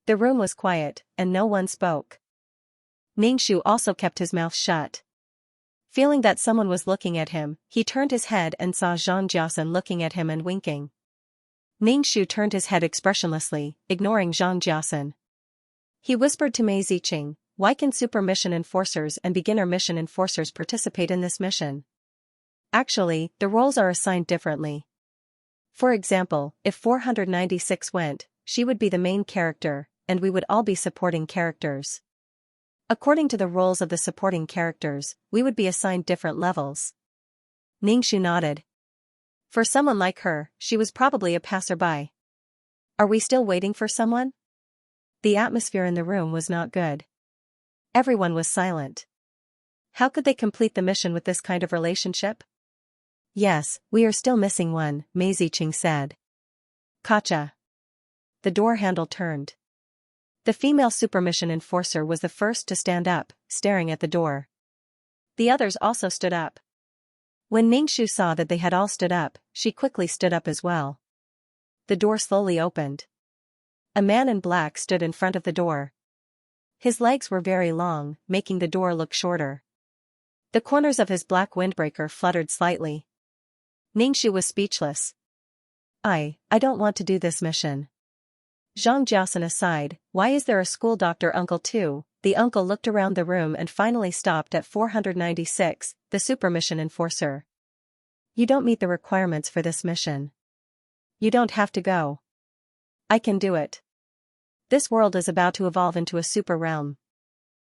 The room was quiet, and no one spoke. Ning Shu also kept his mouth shut. Feeling that someone was looking at him, he turned his head and saw Xianxia looking at him and winking. Ning Shu turned his head expressionlessly, ignoring Xianxia. He whispered to Mei Ziqing, why can super mission enforcers and beginner mission enforcers participate in this mission? Actually, the roles are assigned differently. For example, if 496 went, she would be the main character, and we would all be supporting characters. According to the roles of the supporting characters, we would be assigned different levels. Ning Shu nodded. For someone like her, she was probably a passerby. Are we still waiting for someone? The atmosphere in the room was not good. Everyone was silent. How could they complete the mission with this kind of relationship? Yes, we are still missing one, Mei Ziqing said. Gotcha. The door handle turned. The female super mission enforcer was the first to stand up, staring at the door. The others also stood up. When Ning Shu saw that they had all stood up, she quickly stood up as well. The door slowly opened. A man in black stood in front of the door. His legs were very long, making the door look shorter. The corners of his black windbreaker fluttered slightly. Ning Shu was speechless. I don't want to do this mission. Xianxia aside, why is there a school doctor uncle too? The uncle looked around the room and finally stopped at 496, the super mission enforcer. You don't meet the requirements for this mission. You don't have to go. I can do it. This world is about to evolve into a super realm.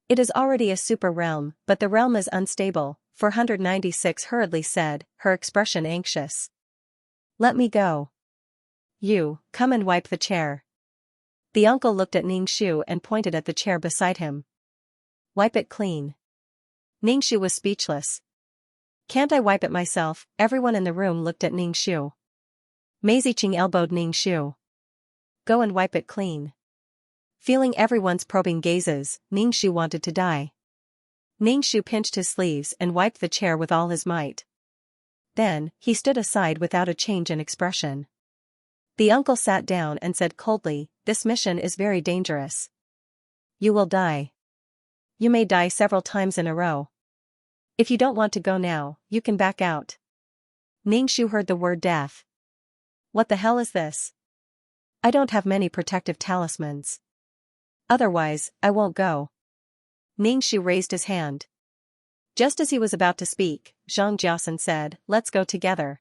It is already a super realm, but the realm is unstable, 496 hurriedly said, her expression anxious. Let me go. You, come and wipe the chair. The uncle looked at Ning Shu and pointed at the chair beside him. Wipe it clean. Ning Shu was speechless. Can't I wipe it myself? Everyone in the room looked at Ning Shu. Mei Ziqing elbowed Ning Shu. Go and wipe it clean. Feeling everyone's probing gazes, Ning Shu wanted to die. Ning Shu pinched his sleeves and wiped the chair with all his might. Then, he stood aside without a change in expression. The uncle sat down and said coldly, this mission is very dangerous. You will die. You may die several times in a row. If you don't want to go now, you can back out. Ning Shu heard the word death. What the hell is this? I don't have many protective talismans. Otherwise, I won't go. Ning Shu raised his hand. Just as he was about to speak, Xianxia said, let's go together.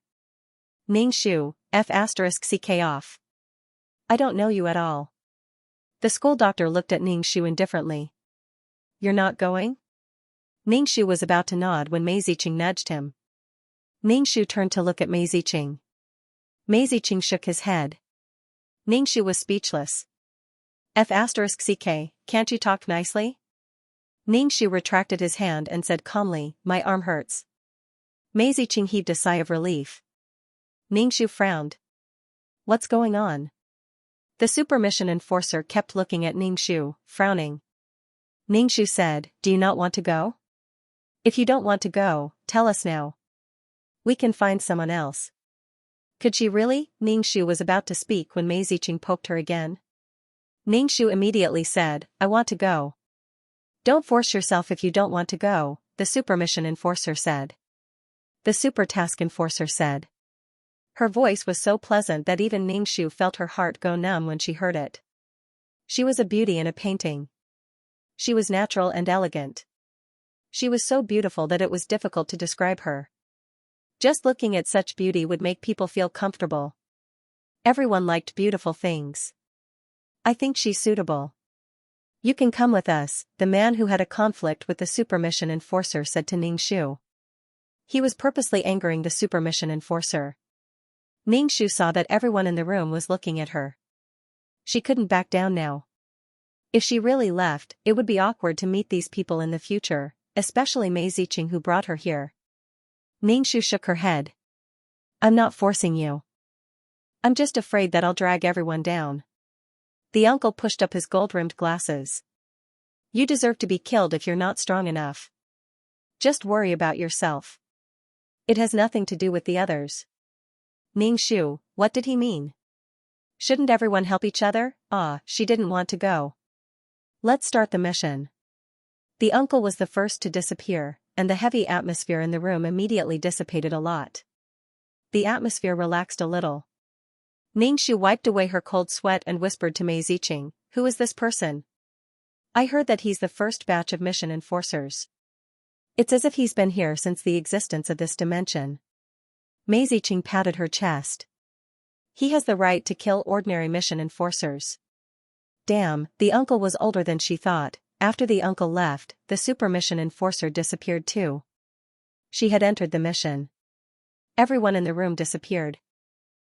Ning Shu, F***ck off. I don't know you at all. The school doctor looked at Ning Shu indifferently. You're not going? Ning Shu was about to nod when Mei Ziqing nudged him. Ning Shu turned to look at Mei Ziqing. Mei Ziqing shook his head. Ning Shu was speechless. F***ck, can't you talk nicely? Ning Shu retracted his hand and said calmly, my arm hurts. Mei Ziqing heaved a sigh of relief. Ning Shu frowned. What's going on? The super mission enforcer kept looking at Ning Shu, frowning. Ning Shu said, do you not want to go? If you don't want to go, tell us now. We can find someone else. Could she really? Ning Shu was about to speak when Mei Ziqing poked her again. Ning Shu immediately said, I want to go. Don't force yourself if you don't want to go, the super mission enforcer said. The super task enforcer said. Her voice was so pleasant that even Ning Shu felt her heart go numb when she heard it. She was a beauty in a painting. She was natural and elegant. She was so beautiful that it was difficult to describe her. Just looking at such beauty would make people feel comfortable. Everyone liked beautiful things. I think she's suitable. You can come with us, the man who had a conflict with the super mission enforcer said to Ning Shu. He was purposely angering the super mission enforcer. Ning Shu saw that everyone in the room was looking at her. She couldn't back down now. If she really left, it would be awkward to meet these people in the future, especially Mei Ziqing who brought her here. Ning Shu shook her head. I'm not forcing you. I'm just afraid that I'll drag everyone down. The uncle pushed up his gold-rimmed glasses. You deserve to be killed if you're not strong enough. Just worry about yourself. It has nothing to do with the others. Ning Shu, what did he mean? Shouldn't everyone help each other? She didn't want to go. Let's start the mission. The uncle was the first to disappear, and the heavy atmosphere in the room immediately dissipated a lot. The atmosphere relaxed a little. Ning Shu wiped away her cold sweat and whispered to Mei Ziqing, who is this person? I heard that he's the first batch of mission enforcers. It's as if he's been here since the existence of this dimension. Mei Ziqing patted her chest. He has the right to kill ordinary mission enforcers. Damn, the uncle was older than she thought. After the uncle left, the super mission enforcer disappeared too. She had entered the mission. Everyone in the room disappeared.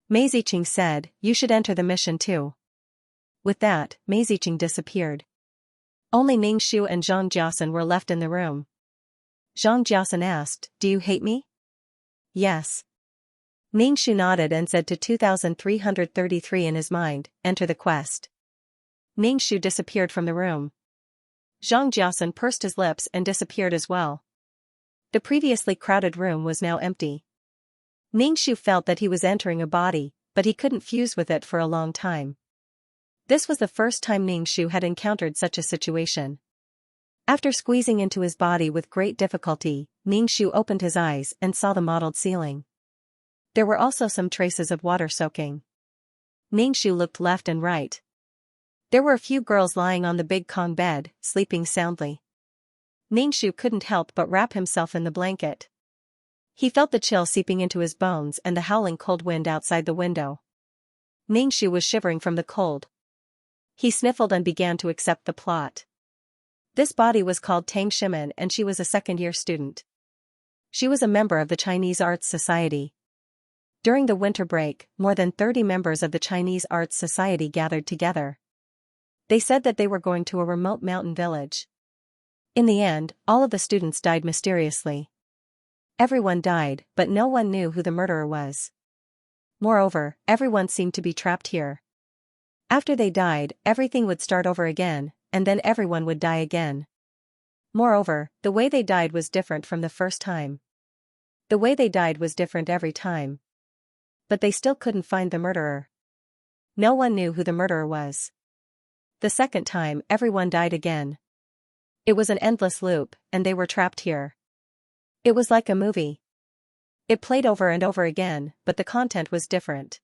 Mei Ziqing said, you should enter the mission too. With that, Mei Ziqing disappeared. Only Ning Shu and Zhang Jiasan were left in the room. Zhang Jiasan asked, do you hate me? Yes. Ning Shu nodded and said to 2333 in his mind, enter the quest. Ning Shu disappeared from the room. Zhang Jiasan pursed his lips and disappeared as well. The previously crowded room was now empty. Ning Shu felt that he was entering a body, but he couldn't fuse with it for a long time. This was the first time Ning Shu had encountered such a situation. After squeezing into his body with great difficulty, Ning Shu opened his eyes and saw the mottled ceiling. There were also some traces of water soaking. Ning Shu looked left and right. There were a few girls lying on the big Kong bed, sleeping soundly. Ning Shu couldn't help but wrap himself in the blanket. He felt the chill seeping into his bones and the howling cold wind outside the window. Ning Shu was shivering from the cold. He sniffled and began to accept the plot. This body was called Tang Shimin and she was a second-year student. She was a member of the Chinese Arts Society. During the winter break, more than 30 members of the Chinese Arts Society gathered together. They said that they were going to a remote mountain village. In the end, all of the students died mysteriously. Everyone died, but no one knew who the murderer was. Moreover, everyone seemed to be trapped here. After they died, everything would start over again, and then everyone would die again. Moreover, the way they died was different from the first time. The way they died was different every time. But they still couldn't find the murderer. No one knew who the murderer was. The second time, everyone died again. It was an endless loop, and they were trapped here. It was like a movie. It played over and over again, but the content was different.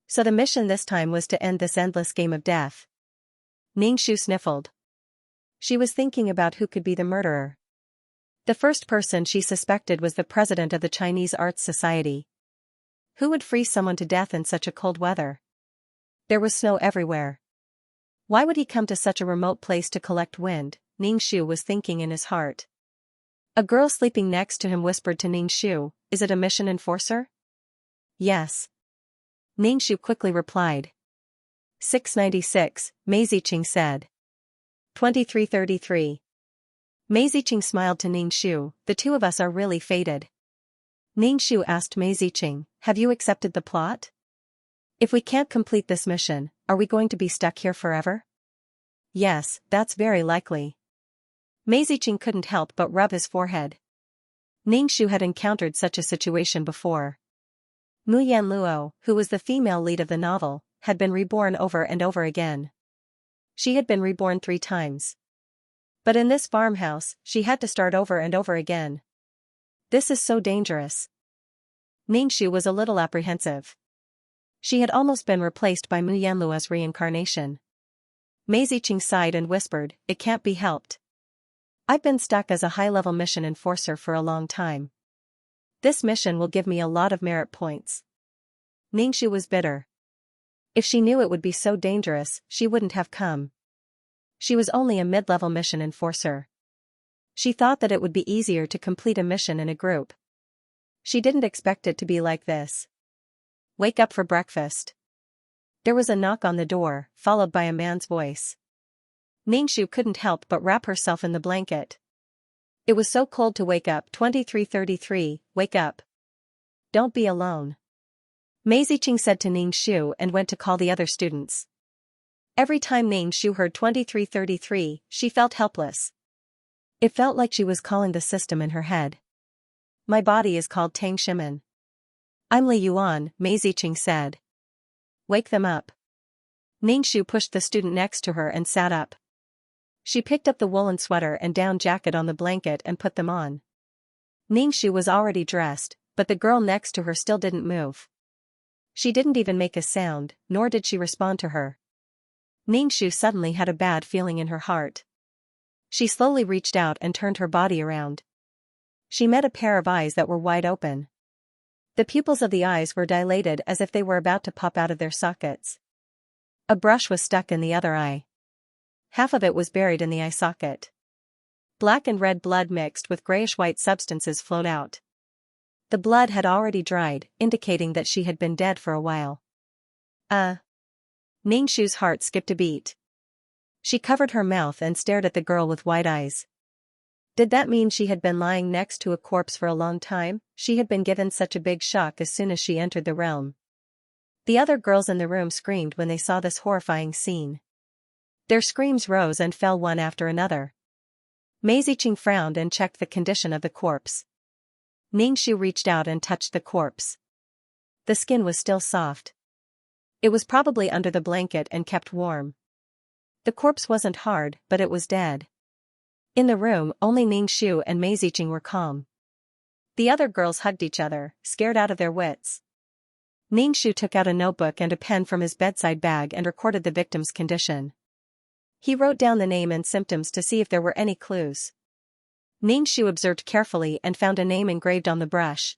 So the mission this time was to end this endless game of death. Ning Shu sniffled. She was thinking about who could be the murderer. The first person she suspected was the president of the Chinese Arts Society. Who would freeze someone to death in such a cold weather? There was snow everywhere. Why would he come to such a remote place to collect wind? Ning Shu was thinking in his heart. A girl sleeping next to him whispered to Ning Shu, is it a mission enforcer? Yes. Ning Shu quickly replied. 696, Mei Ziqing said. 2333. Mei Ziqing smiled to Ning Shu, the two of us are really fated. Ning Shu asked Mei Ziqing, have you accepted the plot? If we can't complete this mission, are we going to be stuck here forever? Yes, that's very likely. Mei Ziqing couldn't help but rub his forehead. Ning Shu had encountered such a situation before. Mu Yanluo, who was the female lead of the novel, had been reborn over and over again. She had been reborn 3 times. But in this farmhouse, she had to start over and over again. This is so dangerous. Ning Shu was a little apprehensive. She had almost been replaced by Mu Yanluo's reincarnation. Mei Ziqing sighed and whispered, it can't be helped. I've been stuck as a high-level mission enforcer for a long time. This mission will give me a lot of merit points. Ning Shu was bitter. If she knew it would be so dangerous, she wouldn't have come. She was only a mid-level mission enforcer. She thought that it would be easier to complete a mission in a group. She didn't expect it to be like this. Wake up for breakfast. There was a knock on the door, followed by a man's voice. Ningxu couldn't help but wrap herself in the blanket. It was so cold to wake up. 2333, wake up. Don't be alone. Mei Ziqing said to Ningxu and went to call the other students. Every time Ningxu heard 2333, she felt helpless. It felt like she was calling the system in her head. My body is called Tang Shimen. I'm Li Yuan, Mei Ziqing said. Wake them up. Ningxu pushed the student next to her and sat up. She picked up the woolen sweater and down jacket on the blanket and put them on. Ningxu was already dressed, but the girl next to her still didn't move. She didn't even make a sound, nor did she respond to her. Ningxu suddenly had a bad feeling in her heart. She slowly reached out and turned her body around. She met a pair of eyes that were wide open. The pupils of the eyes were dilated as if they were about to pop out of their sockets. A brush was stuck in the other eye. Half of it was buried in the eye socket. Black and red blood mixed with grayish-white substances flowed out. The blood had already dried, indicating that she had been dead for a while. Ningxu's heart skipped a beat. She covered her mouth and stared at the girl with wide eyes. Did that mean she had been lying next to a corpse for a long time? She had been given such a big shock as soon as she entered the realm. The other girls in the room screamed when they saw this horrifying scene. Their screams rose and fell one after another. Mei Ziqing frowned and checked the condition of the corpse. Ningxu reached out and touched the corpse. The skin was still soft. It was probably under the blanket and kept warm. The corpse wasn't hard, but it was dead. In the room, only Ningxu and Mei Ziqing were calm. The other girls hugged each other, scared out of their wits. Ningxu took out a notebook and a pen from his bedside bag and recorded the victim's condition. He wrote down the name and symptoms to see if there were any clues. Ningxu observed carefully and found a name engraved on the brush.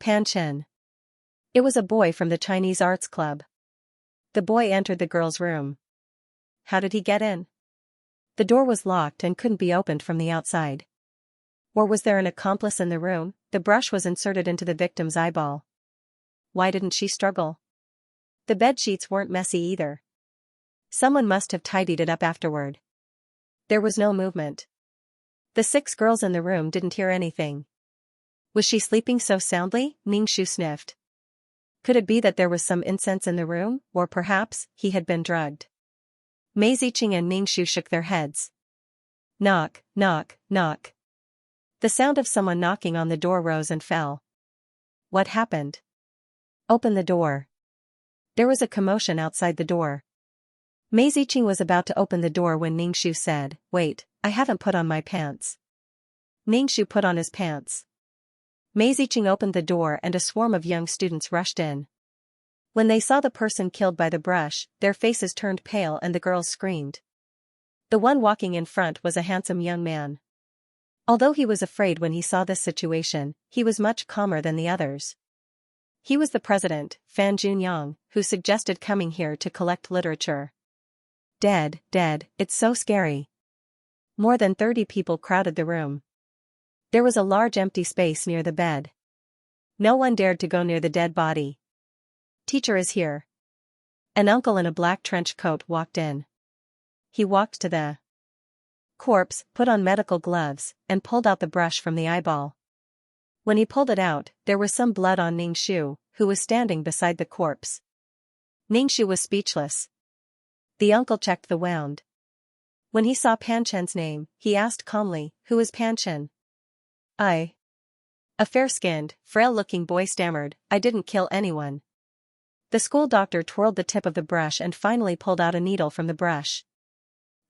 Pan Chen. It was a boy from the Chinese Arts Club. The boy entered the girl's room. How did he get in? The door was locked and couldn't be opened from the outside. Or was there an accomplice in the room? The brush was inserted into the victim's eyeball. Why didn't she struggle? The bedsheets weren't messy either. Someone must have tidied it up afterward. There was no movement. The 6 girls in the room didn't hear anything. Was she sleeping so soundly? Ningxu sniffed. Could it be that there was some incense in the room, or perhaps he had been drugged? Mei Ziqing and Ningxu shook their heads. Knock, knock, knock. The sound of someone knocking on the door rose and fell. What happened? Open the door. There was a commotion outside the door. Mei Ziqing was about to open the door when Ningxu said, Wait, I haven't put on my pants. Ningxu put on his pants. Mei Ziqing opened the door and a swarm of young students rushed in. When they saw the person killed by the brush, their faces turned pale and the girls screamed. The one walking in front was a handsome young man. Although he was afraid when he saw this situation, he was much calmer than the others. He was the president, Fan Junyang, who suggested coming here to collect literature. Dead, it's so scary. More than 30 people crowded the room. There was a large empty space near the bed. No one dared to go near the dead body. Teacher is here. An uncle in a black trench coat walked in. He walked to the corpse, put on medical gloves, and pulled out the brush from the eyeball. When he pulled it out, there was some blood on Ningxu, who was standing beside the corpse. Ningxu was speechless. The uncle checked the wound. When he saw Pan Chen's name, he asked calmly, Who is Pan Chen? I. A fair-skinned, frail-looking boy stammered, I didn't kill anyone. The school doctor twirled the tip of the brush and finally pulled out a needle from the brush.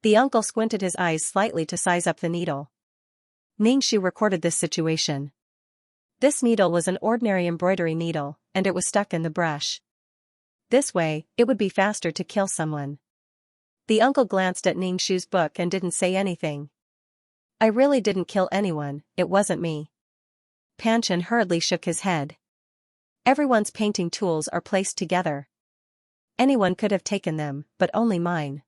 The uncle squinted his eyes slightly to size up the needle. Ningxu recorded this situation. This needle was an ordinary embroidery needle, and it was stuck in the brush. This way, it would be faster to kill someone. The uncle glanced at Ningxu's book and didn't say anything. I really didn't kill anyone, it wasn't me. Pan Chen hurriedly shook his head. Everyone's painting tools are placed together. Anyone could have taken them, but only mine.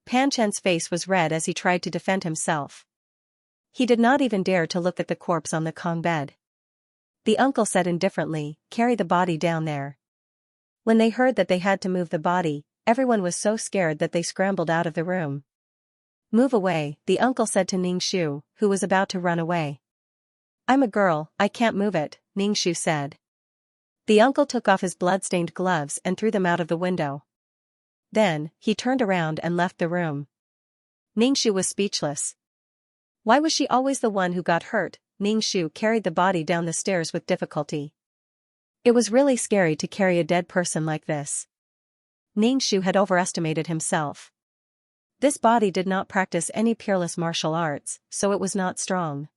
Pan Chen's face was red as he tried to defend himself. He did not even dare to look at the corpse on the Kong bed. The uncle said indifferently, "Carry the body down there." When they heard that they had to move the body, everyone was so scared that they scrambled out of the room. "Move away," the uncle said to Ningshu, who was about to run away. "I'm a girl, I can't move it," Ningshu said. The uncle took off his blood-stained gloves and threw them out of the window. Then, he turned around and left the room. Ningshu was speechless. Why was she always the one who got hurt? Ningshu carried the body down the stairs with difficulty. It was really scary to carry a dead person like this. Ningshu had overestimated himself. This body did not practice any peerless martial arts, so it was not strong.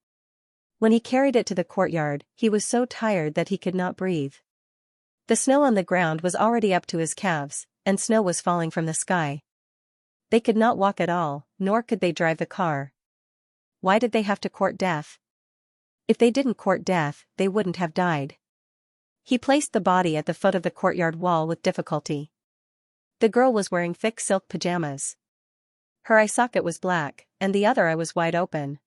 When he carried it to the courtyard, he was so tired that he could not breathe. The snow on the ground was already up to his calves, and snow was falling from the sky. They could not walk at all, nor could they drive the car. Why did they have to court death? If they didn't court death, they wouldn't have died. He placed the body at the foot of the courtyard wall with difficulty. The girl was wearing thick silk pajamas. Her eye socket was black, and the other eye was wide open.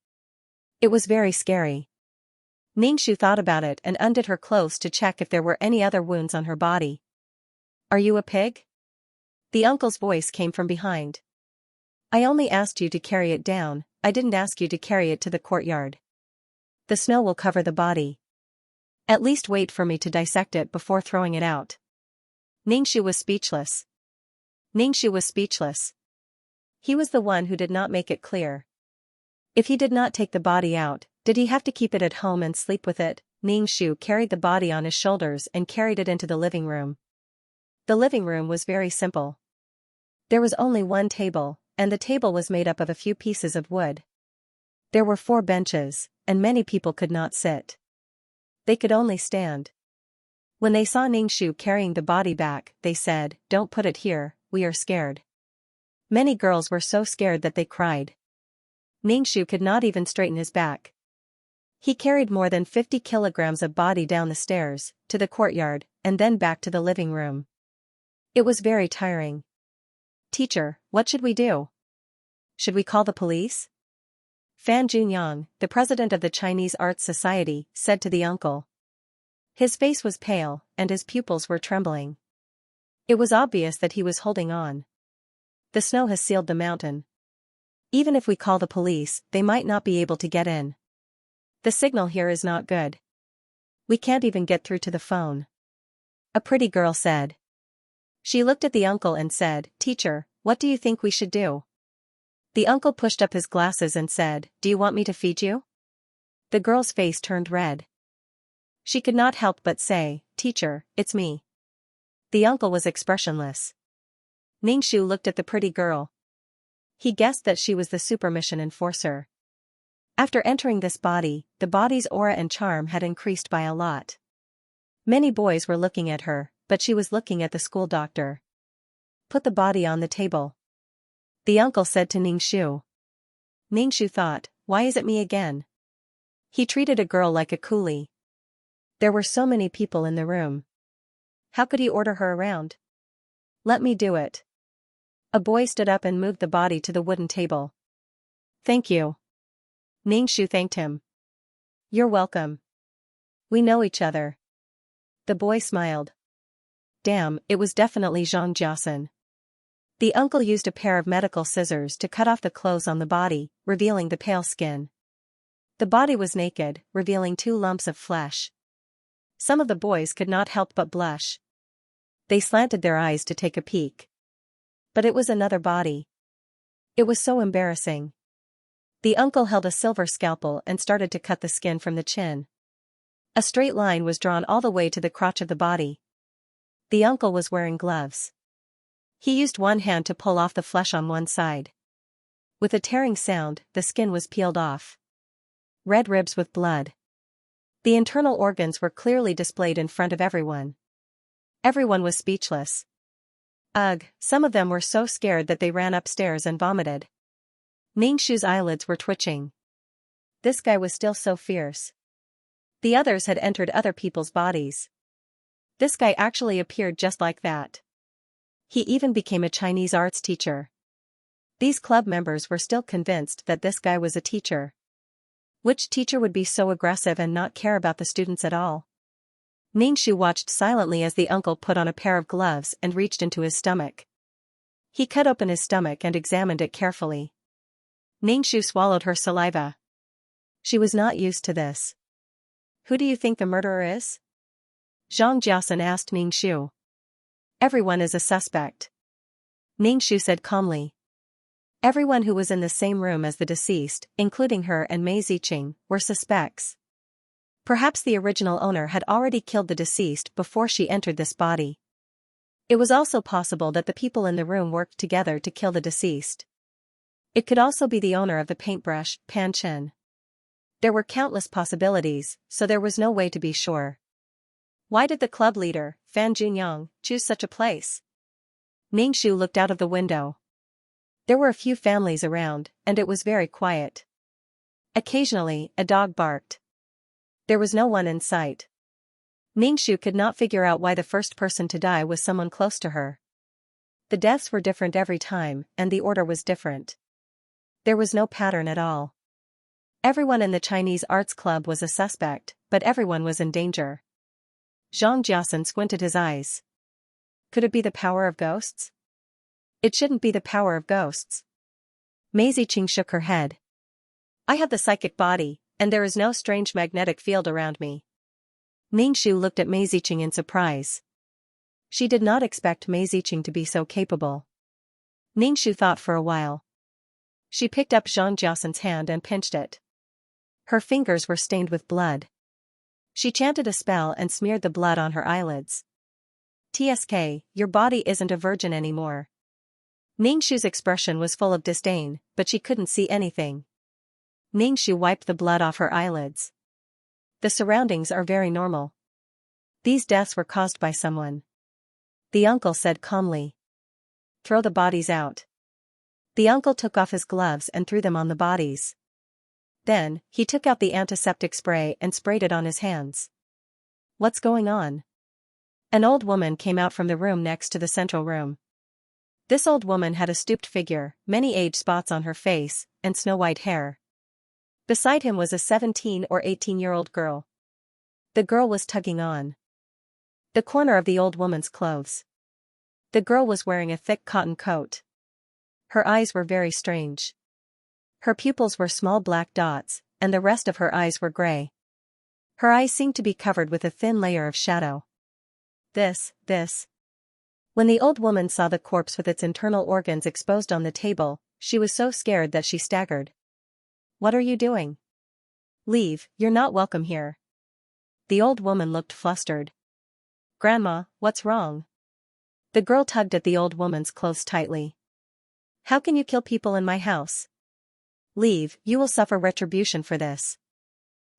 It was very scary. Ningshu thought about it and undid her clothes to check if there were any other wounds on her body. "Are you a pig?" The uncle's voice came from behind. "I only asked you to carry it down, I didn't ask you to carry it to the courtyard. The snow will cover the body. At least wait for me to dissect it before throwing it out." Ningshu was speechless. Ningshu was speechless. He was the one who did not make it clear. If he did not take the body out, did he have to keep it at home and sleep with it? Ningshu carried the body on his shoulders and carried it into the living room. The living room was very simple. There was only one table, and the table was made up of a few pieces of wood. There were 4 benches, and many people could not sit. They could only stand. When they saw Ningshu carrying the body back, they said, "Don't put it here, we are scared." Many girls were so scared that they cried. Ningshu could not even straighten his back. He carried more than 50 kilograms of body down the stairs, to the courtyard, and then back to the living room. It was very tiring. "Teacher, what should we do? Should we call the police?" Fan Junyang, the president of the Chinese Arts Society, said to the uncle. His face was pale, and his pupils were trembling. It was obvious that he was holding on. The snow has sealed the mountain. Even if we call the police, they might not be able to get in. The signal here is not good. We can't even get through to the phone. A pretty girl said. She looked at the uncle and said, "Teacher, what do you think we should do?" The uncle pushed up his glasses and said, "Do you want me to feed you?" The girl's face turned red. She could not help but say, "Teacher, it's me." The uncle was expressionless. Ningshu looked at the pretty girl. He guessed that she was the super mission enforcer. After entering this body, the body's aura and charm had increased by a lot. Many boys were looking at her, but she was looking at the school doctor. "Put the body on the table," the uncle said to Ningshu. Ningshu thought, "Why is it me again?" He treated a girl like a coolie. There were so many people in the room. How could he order her around? "Let me do it." A boy stood up and moved the body to the wooden table. "Thank you." Ningshu thanked him. "You're welcome. We know each other." The boy smiled. Damn, it was definitely Zhang Jiasen. The uncle used a pair of medical scissors to cut off the clothes on the body, revealing the pale skin. The body was naked, revealing 2 lumps of flesh. Some of the boys could not help but blush. They slanted their eyes to take a peek. But it was another body. It was so embarrassing. The uncle held a silver scalpel and started to cut the skin from the chin. A straight line was drawn all the way to the crotch of the body. The uncle was wearing gloves. He used one hand to pull off the flesh on one side. With a tearing sound, the skin was peeled off. Red ribs with blood. The internal organs were clearly displayed in front of everyone. Everyone was speechless. Ugh, some of them were so scared that they ran upstairs and vomited. Ningshu's eyelids were twitching. This guy was still so fierce. The others had entered other people's bodies. This guy actually appeared just like that. He even became a Chinese arts teacher. These club members were still convinced that this guy was a teacher. Which teacher would be so aggressive and not care about the students at all? Ningxu watched silently as the uncle put on a pair of gloves and reached into his stomach. He cut open his stomach and examined it carefully. Ningxu swallowed her saliva. She was not used to this. Who do you think the murderer is? Xianxia asked Ningxu. Everyone is a suspect. Ningxu said calmly. Everyone who was in the same room as the deceased, including her and Mei Ziqing, were suspects. Perhaps the original owner had already killed the deceased before she entered this body. It was also possible that the people in the room worked together to kill the deceased. It could also be the owner of the paintbrush, Pan Chen. There were countless possibilities, so there was no way to be sure. Why did the club leader, Fan Junyang, choose such a place? Ningxu looked out of the window. There were a few families around, and it was very quiet. Occasionally, a dog barked. There was no one in sight. Ningxu could not figure out why the first person to die was someone close to her. The deaths were different every time, and the order was different. There was no pattern at all. Everyone in the Chinese arts club was a suspect, but everyone was in danger. Zhang Jiasen squinted his eyes. Could it be the power of ghosts? It shouldn't be the power of ghosts. Mei Ziqing shook her head. I have the psychic body, and there is no strange magnetic field around me. Ningxu looked at Mei Ziqing in surprise. She did not expect Mei Ziqing to be so capable. Ningxu thought for a while. She picked up Zhang Jiasen's hand and pinched it. Her fingers were stained with blood. She chanted a spell and smeared the blood on her eyelids. TSK, your body isn't a virgin anymore. Ningxu's expression was full of disdain, but she couldn't see anything. Ningxu wiped the blood off her eyelids. The surroundings are very normal. These deaths were caused by someone. The uncle said calmly. Throw the bodies out. The uncle took off his gloves and threw them on the bodies. Then, he took out the antiseptic spray and sprayed it on his hands. What's going on? An old woman came out from the room next to the central room. This old woman had a stooped figure, many age spots on her face, and snow-white hair. Beside him was a 17 or 18-year-old girl. The girl was tugging on the corner of the old woman's clothes. The girl was wearing a thick cotton coat. Her eyes were very strange. Her pupils were small black dots, and the rest of her eyes were gray. Her eyes seemed to be covered with a thin layer of shadow. This. When the old woman saw the corpse with its internal organs exposed on the table, she was so scared that she staggered. What are you doing? Leave, you're not welcome here. The old woman looked flustered. Grandma, what's wrong? The girl tugged at the old woman's clothes tightly. How can you kill people in my house? Leave, you will suffer retribution for this.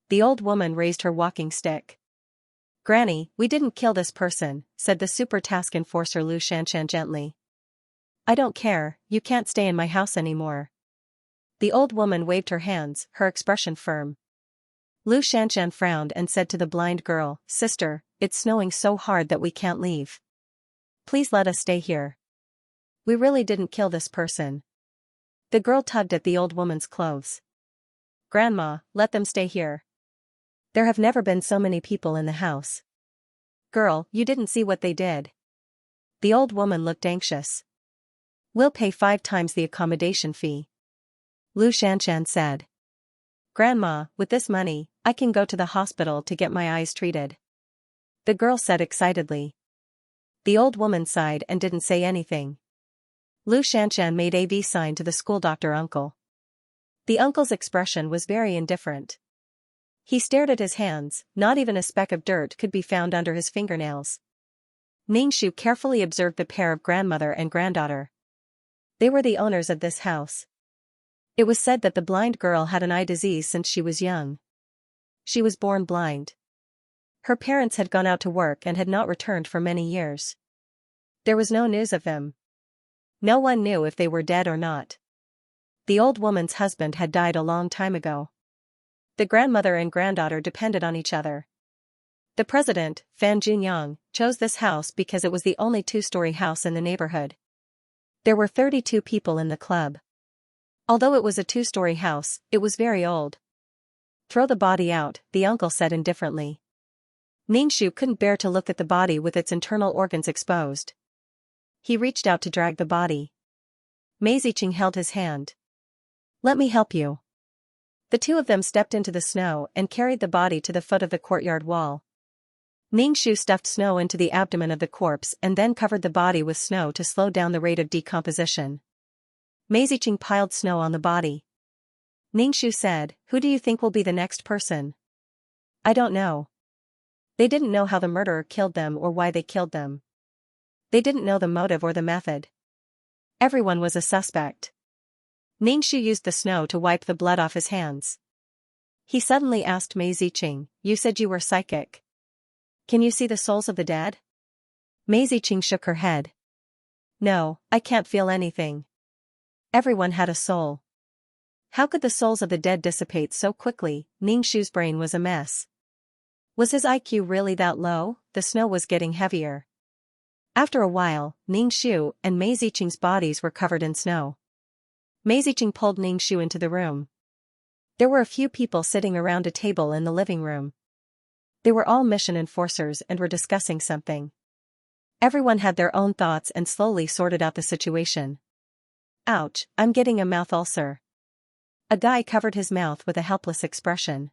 The old woman raised her walking stick. Granny, we didn't kill this person, said the super task enforcer Lu Shanshan gently. I don't care, you can't stay in my house anymore. The old woman waved her hands, her expression firm. Lu Shanshan frowned and said to the blind girl, Sister, it's snowing so hard that we can't leave. Please let us stay here. We really didn't kill this person. The girl tugged at the old woman's clothes. Grandma, let them stay here. There have never been so many people in the house. Girl, you didn't see what they did. The old woman looked anxious. We'll pay 5 times the accommodation fee. Lu Shanshan said. Grandma, with this money, I can go to the hospital to get my eyes treated. The girl said excitedly. The old woman sighed and didn't say anything. Lu Shanshan made a V sign to the school doctor uncle. The uncle's expression was very indifferent. He stared at his hands, not even a speck of dirt could be found under his fingernails. Ningxu carefully observed the pair of grandmother and granddaughter. They were the owners of this house. It was said that the blind girl had an eye disease since she was young. She was born blind. Her parents had gone out to work and had not returned for many years. There was no news of them. No one knew if they were dead or not. The old woman's husband had died a long time ago. The grandmother and granddaughter depended on each other. The president, Fan Junyang, chose this house because it was the only two-story house in the neighborhood. There were 32 people in the club. Although it was a two-story house, it was very old. Throw the body out, the uncle said indifferently. Ningshu couldn't bear to look at the body with its internal organs exposed. He reached out to drag the body. Mei Ziqing held his hand. Let me help you. The two of them stepped into the snow and carried the body to the foot of the courtyard wall. Ningshu stuffed snow into the abdomen of the corpse and then covered the body with snow to slow down the rate of decomposition. Mei Ziqing piled snow on the body. Ningshu said, "Who do you think will be the next person?" "I don't know." They didn't know how the murderer killed them or why they killed them. They didn't know the motive or the method. Everyone was a suspect. Ningshu used the snow to wipe the blood off his hands. He suddenly asked Mei Ziqing, "You said you were psychic. Can you see the souls of the dead?" Mei Ziqing shook her head. "No, I can't feel anything." Everyone had a soul. How could the souls of the dead dissipate so quickly? Ningshu's brain was a mess. Was his IQ really that low? The snow was getting heavier. After a while, Ningshu and Mei Ziqing's bodies were covered in snow. Mei Ziqing pulled Ningshu into the room. There were a few people sitting around a table in the living room. They were all mission enforcers and were discussing something. Everyone had their own thoughts and slowly sorted out the situation. "Ouch, I'm getting a mouth ulcer." A guy covered his mouth with a helpless expression.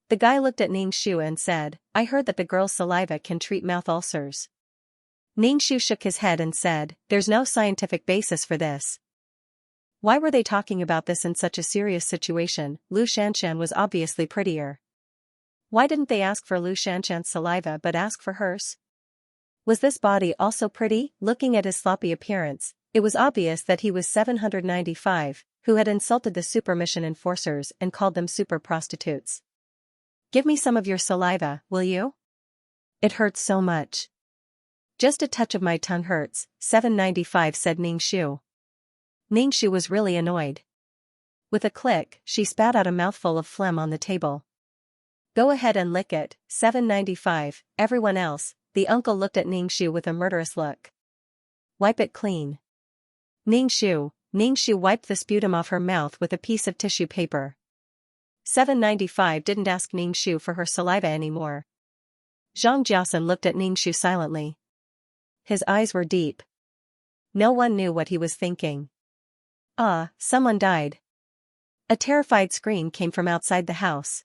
The guy looked at Ningshu and said, "I heard that the girl's saliva can treat mouth ulcers." Ningshu shook his head and said, "There's no scientific basis for this." Why were they talking about this in such a serious situation? Lu Shanshan was obviously prettier. Why didn't they ask for Lu Shanshan's saliva but ask for hers? Was this body also pretty? Looking at his sloppy appearance, it was obvious that he was 795, who had insulted the super mission enforcers and called them super prostitutes. "Give me some of your saliva, will you? It hurts so much." "Just a touch of my tongue hurts," 795 said Ningshu. Ningshu was really annoyed. With a click, she spat out a mouthful of phlegm on the table. "Go ahead and lick it, 795, everyone else." The uncle looked at Ningshu with a murderous look. "Wipe it clean." Ningshu wiped the sputum off her mouth with a piece of tissue paper. 795 didn't ask Ningshu for her saliva anymore. Zhang Jiasan looked at Ningshu silently. His eyes were deep. No one knew what he was thinking. Someone died. A terrified scream came from outside the house.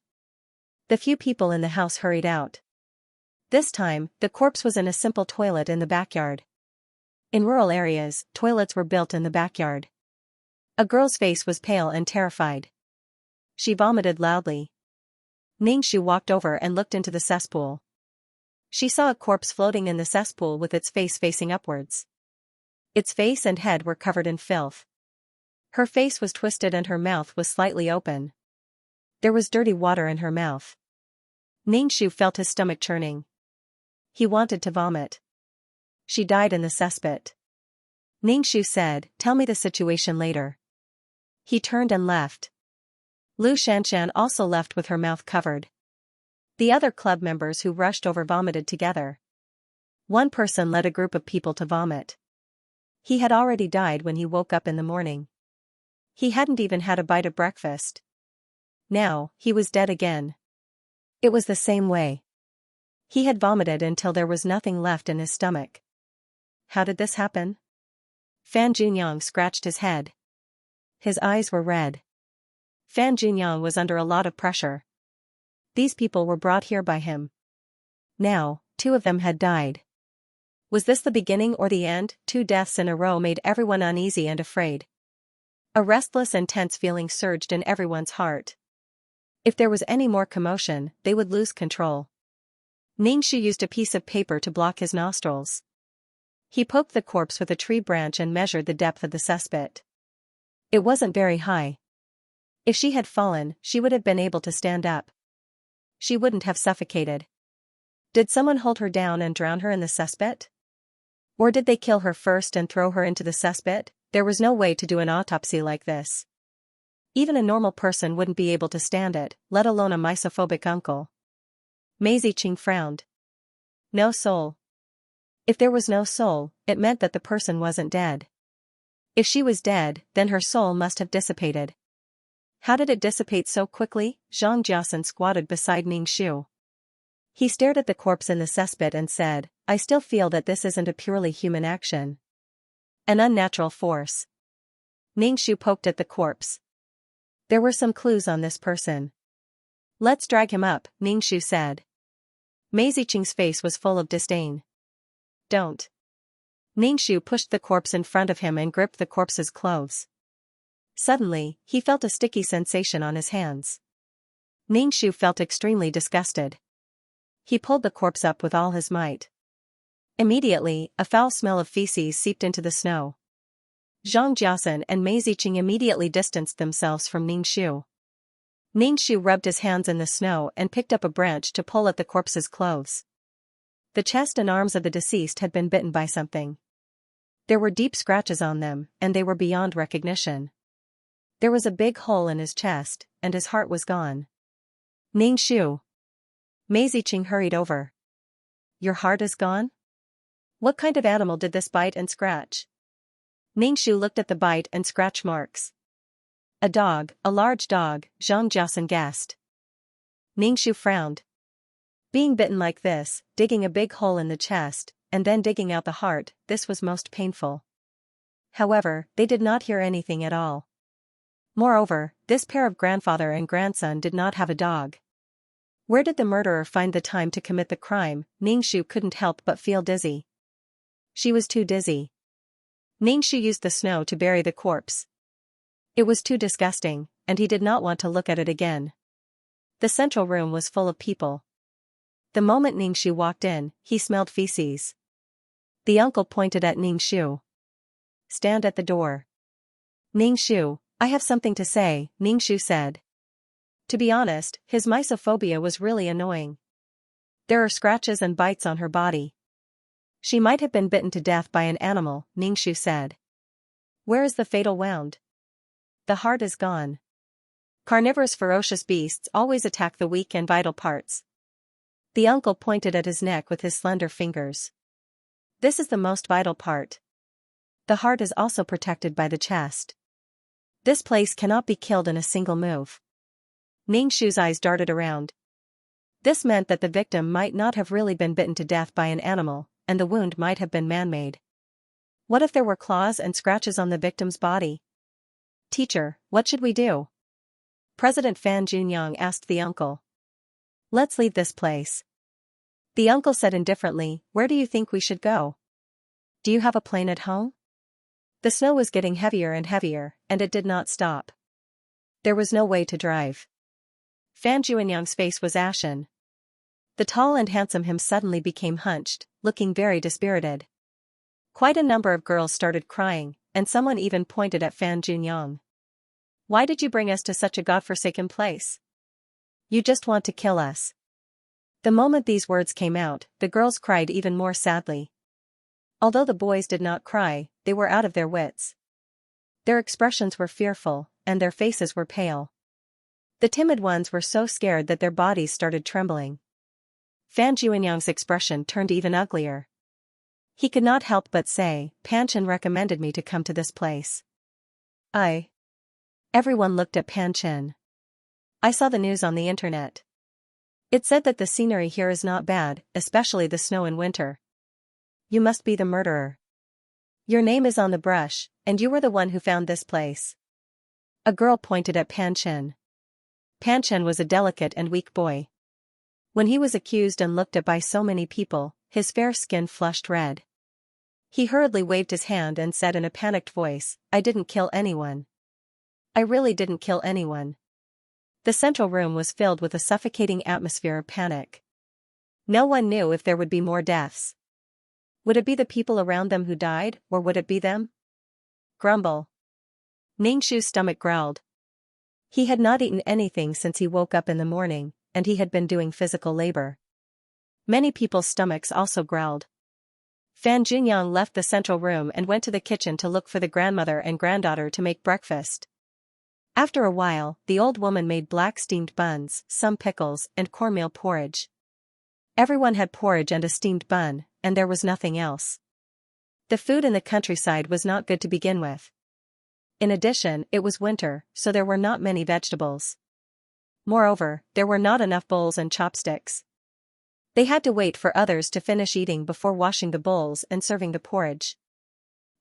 The few people in the house hurried out. This time, the corpse was in a simple toilet in the backyard. In rural areas, toilets were built in the backyard. A girl's face was pale and terrified. She vomited loudly. Ningshu walked over and looked into the cesspool. She saw a corpse floating in the cesspool with its face facing upwards. Its face and head were covered in filth. Her face was twisted and her mouth was slightly open. There was dirty water in her mouth. Ningshu felt his stomach churning. He wanted to vomit. She died in the cesspit. Ningshu said, "Tell me the situation later." He turned and left. Lu Shanshan also left with her mouth covered. The other club members who rushed over vomited together. One person led a group of people to vomit. He had already died when he woke up in the morning. He hadn't even had a bite of breakfast. Now, he was dead again. It was the same way. He had vomited until there was nothing left in his stomach. How did this happen? Fan Junyang scratched his head. His eyes were red. Fan Junyang was under a lot of pressure. These people were brought here by him. Now, 2 of them had died. Was this the beginning or the end? 2 deaths in a row made everyone uneasy and afraid. A restless and tense feeling surged in everyone's heart. If there was any more commotion, they would lose control. Ningshu used a piece of paper to block his nostrils. He poked the corpse with a tree branch and measured the depth of the cesspit. It wasn't very high. If she had fallen, she would have been able to stand up. She wouldn't have suffocated. Did someone hold her down and drown her in the cesspit? Or did they kill her first and throw her into the cesspit? There was no way to do an autopsy like this. Even a normal person wouldn't be able to stand it, let alone a misophobic uncle. Mei Ziqing frowned. No soul. If there was no soul, it meant that the person wasn't dead. If she was dead, then her soul must have dissipated. How did it dissipate so quickly? Zhang Jiasan squatted beside Ning Shu. He stared at the corpse in the cesspit and said, I still feel that this isn't a purely human action. An unnatural force. Ning Shu poked at the corpse. There were some clues on this person. Let's drag him up, Ning Shu said. Mei Ziqing's face was full of disdain. Don't. Ning Shu pushed the corpse in front of him and gripped the corpse's clothes. Suddenly, he felt a sticky sensation on his hands. Ning Shu felt extremely disgusted. He pulled the corpse up with all his might. Immediately, a foul smell of feces seeped into the snow. Zhang Jiasan and Mei Ziqing immediately distanced themselves from Ning Shu. Ning Shu rubbed his hands in the snow and picked up a branch to pull at the corpse's clothes. The chest and arms of the deceased had been bitten by something. There were deep scratches on them, and they were beyond recognition. There was a big hole in his chest, and his heart was gone. Ning Shu. Mei Ziqing hurried over. Your heart is gone? What kind of animal did this bite and scratch? Ning Shu looked at the bite and scratch marks. A dog, a large dog, Zhang Jiasan guessed. Ning Shu frowned. Being bitten like this, digging a big hole in the chest, and then digging out the heart, this was most painful. However, they did not hear anything at all. Moreover, this pair of grandfather and grandson did not have a dog. Where did the murderer find the time to commit the crime? Ning Shu couldn't help but feel dizzy. She was too dizzy. Ning Shu used the snow to bury the corpse. It was too disgusting, and he did not want to look at it again. The central room was full of people. The moment Ning Shu walked in, he smelled feces. The uncle pointed at Ning Shu. Stand at the door. Ning Shu, I have something to say, Ning Shu said. To be honest, his mysophobia was really annoying. There are scratches and bites on her body. She might have been bitten to death by an animal, Ning Shu said. Where is the fatal wound? The heart is gone. Carnivorous ferocious beasts always attack the weak and vital parts. The uncle pointed at his neck with his slender fingers. This is the most vital part. The heart is also protected by the chest. This place cannot be killed in a single move. Ning Shu's eyes darted around. This meant that the victim might not have really been bitten to death by an animal, and the wound might have been man-made. What if there were claws and scratches on the victim's body? Teacher, what should we do? President Fan Junyang asked the uncle. Let's leave this place. The uncle said indifferently, where do you think we should go? Do you have a plane at home? The snow was getting heavier and heavier, and it did not stop. There was no way to drive. Fan Junyang's face was ashen. The tall and handsome him suddenly became hunched, looking very dispirited. Quite a number of girls started crying, and someone even pointed at Fan Junyang. Why did you bring us to such a godforsaken place? You just want to kill us. The moment these words came out, the girls cried even more sadly. Although the boys did not cry, they were out of their wits. Their expressions were fearful, and their faces were pale. The timid ones were so scared that their bodies started trembling. Fan Junyang's expression turned even uglier. He could not help but say, Panchen recommended me to come to this place. Everyone looked at Panchen. I saw the news on the internet. It said that the scenery here is not bad, especially the snow in winter. You must be the murderer. Your name is on the brush, and you were the one who found this place. A girl pointed at Panchen. Panchen was a delicate and weak boy. When he was accused and looked at by so many people, his fair skin flushed red. He hurriedly waved his hand and said in a panicked voice, I didn't kill anyone. I really didn't kill anyone. The central room was filled with a suffocating atmosphere of panic. No one knew if there would be more deaths. Would it be the people around them who died, or would it be them? Grumble. Ning Shu's stomach growled. He had not eaten anything since he woke up in the morning, and he had been doing physical labor. Many people's stomachs also growled. Fan Junyang left the central room and went to the kitchen to look for the grandmother and granddaughter to make breakfast. After a while, the old woman made black steamed buns, some pickles, and cornmeal porridge. Everyone had porridge and a steamed bun, and there was nothing else. The food in the countryside was not good to begin with. In addition, it was winter, so there were not many vegetables. Moreover, there were not enough bowls and chopsticks. They had to wait for others to finish eating before washing the bowls and serving the porridge.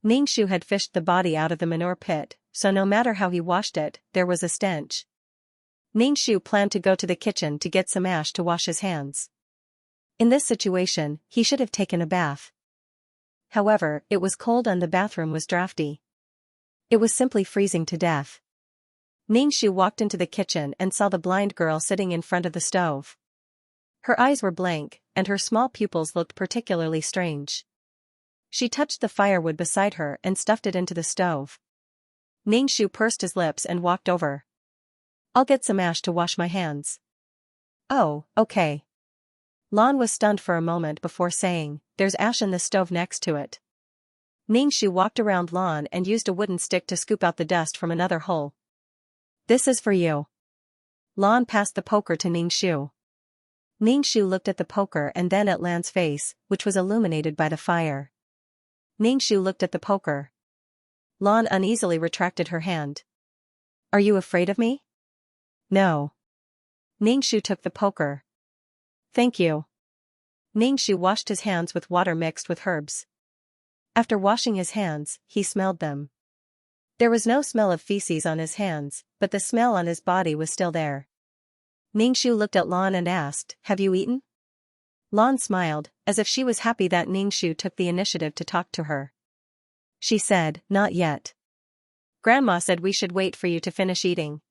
Ningxu had fished the body out of the manure pit, so no matter how he washed it, there was a stench. Ningxu planned to go to the kitchen to get some ash to wash his hands. In this situation, he should have taken a bath. However, it was cold and the bathroom was drafty. It was simply freezing to death. Ningxu walked into the kitchen and saw the blind girl sitting in front of the stove. Her eyes were blank, and her small pupils looked particularly strange. She touched the firewood beside her and stuffed it into the stove. Ningxu pursed his lips and walked over. "I'll get some ash to wash my hands." "Oh, okay." Lan was stunned for a moment before saying, "There's ash in the stove next to it." Ningxu walked around Lan and used a wooden stick to scoop out the dust from another hole. "This is for you." Lan passed the poker to Ningxu. Ningxu looked at the poker and then at Lan's face, which was illuminated by the fire. Ningxu looked at the poker. Lan uneasily retracted her hand. "Are you afraid of me?" "No." Ningxu took the poker. "Thank you." Ningxu washed his hands with water mixed with herbs. After washing his hands, he smelled them. There was no smell of feces on his hands, but the smell on his body was still there. Ningxu looked at Lan and asked, "Have you eaten?" Lan smiled, as if she was happy that Ningxu took the initiative to talk to her. She said, "Not yet. Grandma said we should wait for you to finish eating."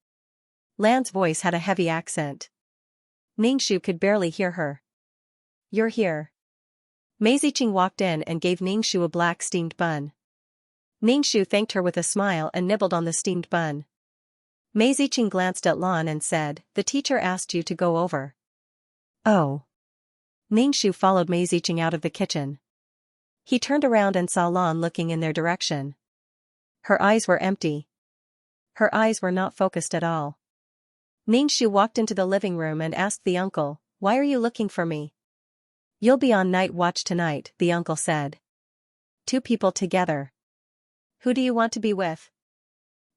Lan's voice had a heavy accent. Ningxu could barely hear her. "You're here." Meizicheng walked in and gave Ningxu a black steamed bun. Ningxu thanked her with a smile and nibbled on the steamed bun. Meizicheng glanced at Lan and said, "The teacher asked you to go over." "Oh." Ningxu followed Meizicheng out of the kitchen. He turned around and saw Lan looking in their direction. Her eyes were empty. Her eyes were not focused at all. Ningxu walked into the living room and asked the uncle, "Why are you looking for me?" "You'll be on night watch tonight," the uncle said. "Two people together. Who do you want to be with?"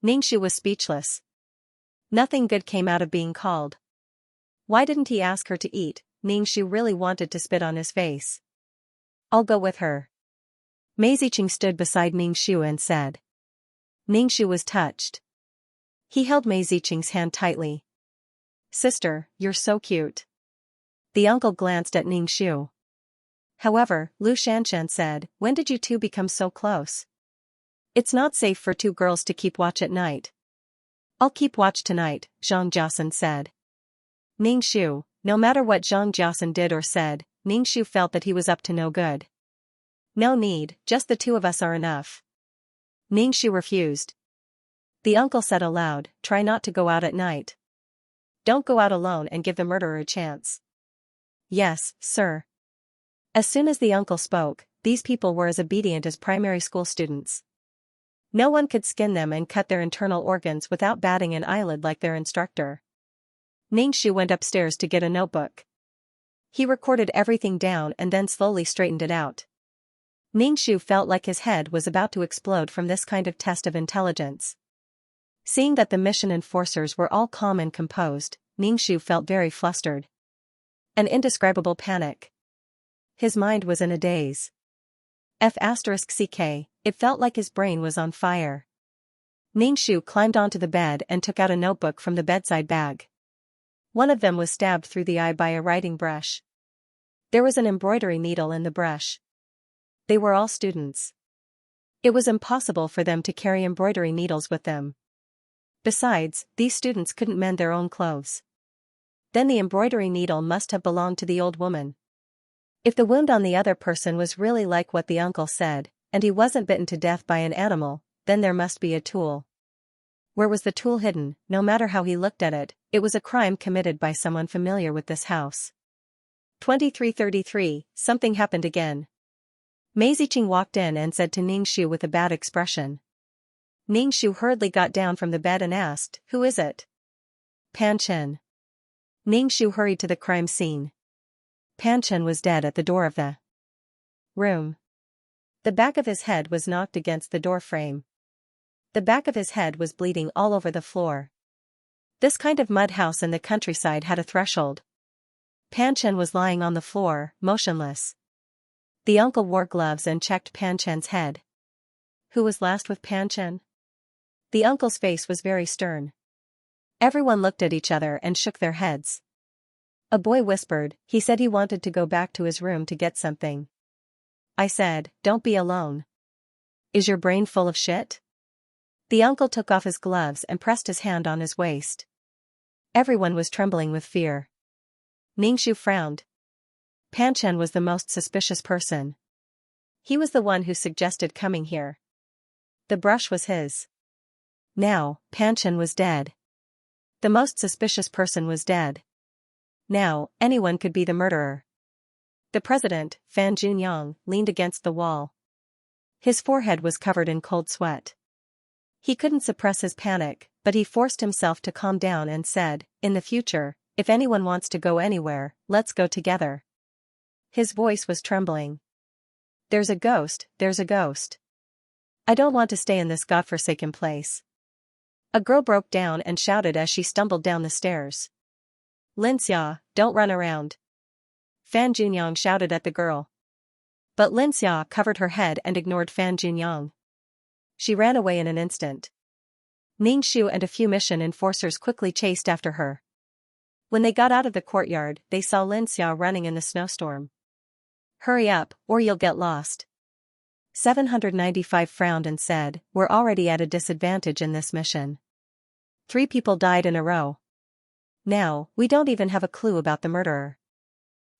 Ningxu was speechless. Nothing good came out of being called. Why didn't he ask her to eat? Ningxu really wanted to spit on his face. "I'll go with her." Meizicheng stood beside Ningxu and said. Ningxu was touched. He held Meizicheng's hand tightly. "Sister, you're so cute." The uncle glanced at Ningxu. However, Lu Shanshan said, "When did you two become so close? It's not safe for two girls to keep watch at night." "I'll keep watch tonight," Zhang Jiasan said. Ningxu, no matter what Zhang Jiasan did or said, Ningxu felt that he was up to no good. "No need, just the two of us are enough." Ningxu refused. The uncle said aloud, "Try not to go out at night. Don't go out alone and give the murderer a chance." "Yes, sir." As soon as the uncle spoke, these people were as obedient as primary school students. No one could skin them and cut their internal organs without batting an eyelid like their instructor. Ningxu went upstairs to get a notebook. He recorded everything down and then slowly straightened it out. Ningxu felt like his head was about to explode from this kind of test of intelligence. Seeing that the mission enforcers were all calm and composed, Ningxu felt very flustered. An indescribable panic. His mind was in a daze. F***ck, it felt like his brain was on fire. Ningxu climbed onto the bed and took out a notebook from the bedside bag. One of them was stabbed through the eye by a writing brush. There was an embroidery needle in the brush. They were all students. It was impossible for them to carry embroidery needles with them. Besides, these students couldn't mend their own clothes. Then the embroidery needle must have belonged to the old woman. If the wound on the other person was really like what the uncle said, and he wasn't bitten to death by an animal, then there must be a tool. Where was the tool hidden? No matter how he looked at it, it was a crime committed by someone familiar with this house. 2333, something happened again. Meizicheng walked in and said to Ningxu with a bad expression. Ningxu hurriedly got down from the bed and asked, "Who is it?" "Pan Chen." Ningxu hurried to the crime scene. Pan Chen was dead at the door of the room. The back of his head was knocked against the door frame. The back of his head was bleeding all over the floor. This kind of mud house in the countryside had a threshold. Pan Chen was lying on the floor, motionless. The uncle wore gloves and checked Pan Chen's head. Who was last with Pan Chen? The uncle's face was very stern. Everyone looked at each other and shook their heads. A boy whispered, he said he wanted to go back to his room to get something. I said, don't be alone. Is your brain full of shit? The uncle took off his gloves and pressed his hand on his waist. Everyone was trembling with fear. Ningxu frowned. Pan Chen was the most suspicious person. He was the one who suggested coming here. The brush was his. Now, Pan Chen was dead. The most suspicious person was dead. Now, anyone could be the murderer. The president, Fan Junyang, leaned against the wall. His forehead was covered in cold sweat. He couldn't suppress his panic, but he forced himself to calm down and said, in the future, if anyone wants to go anywhere, let's go together. His voice was trembling. There's a ghost, there's a ghost. I don't want to stay in this godforsaken place. A girl broke down and shouted as she stumbled down the stairs. Xianxia, don't run around. Fan Junyang shouted at the girl. But Xianxia covered her head and ignored Fan Junyang. She ran away in an instant. Ningxu and a few mission enforcers quickly chased after her. When they got out of the courtyard, they saw Xianxia running in the snowstorm. Hurry up, or you'll get lost. 795 frowned and said, we're already at a disadvantage in this mission. 3 people died in a row. Now, we don't even have a clue about the murderer.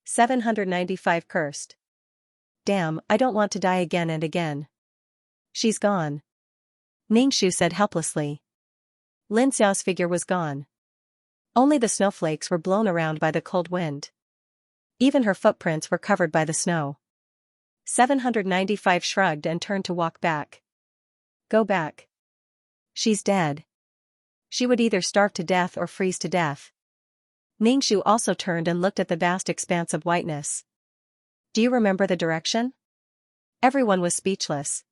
795 cursed. Damn, I don't want to die again and again. She's gone. Ningxu said helplessly. Xiao's figure was gone. Only the snowflakes were blown around by the cold wind. Even her footprints were covered by the snow. 795 shrugged and turned to walk back. Go back. She's dead. She would either starve to death or freeze to death. Ningxu also turned and looked at the vast expanse of whiteness. Do you remember the direction? Everyone was speechless.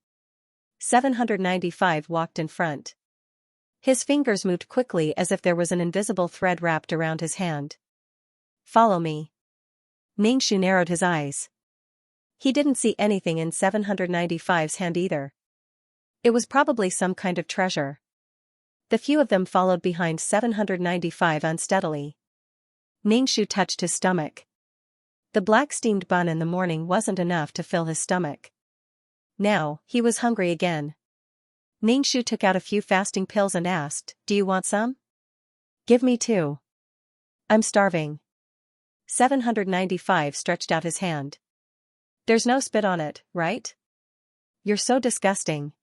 795 walked in front. His fingers moved quickly as if there was an invisible thread wrapped around his hand. Follow me. Ningxu narrowed his eyes. He didn't see anything in 795's hand either. It was probably some kind of treasure. The few of them followed behind 795 unsteadily. Ningxu touched his stomach. The black steamed bun in the morning wasn't enough to fill his stomach. Now, he was hungry again. Ningxu took out a few fasting pills and asked, do you want some? Give me 2. I'm starving. 795 stretched out his hand. There's no spit on it, right? You're so disgusting.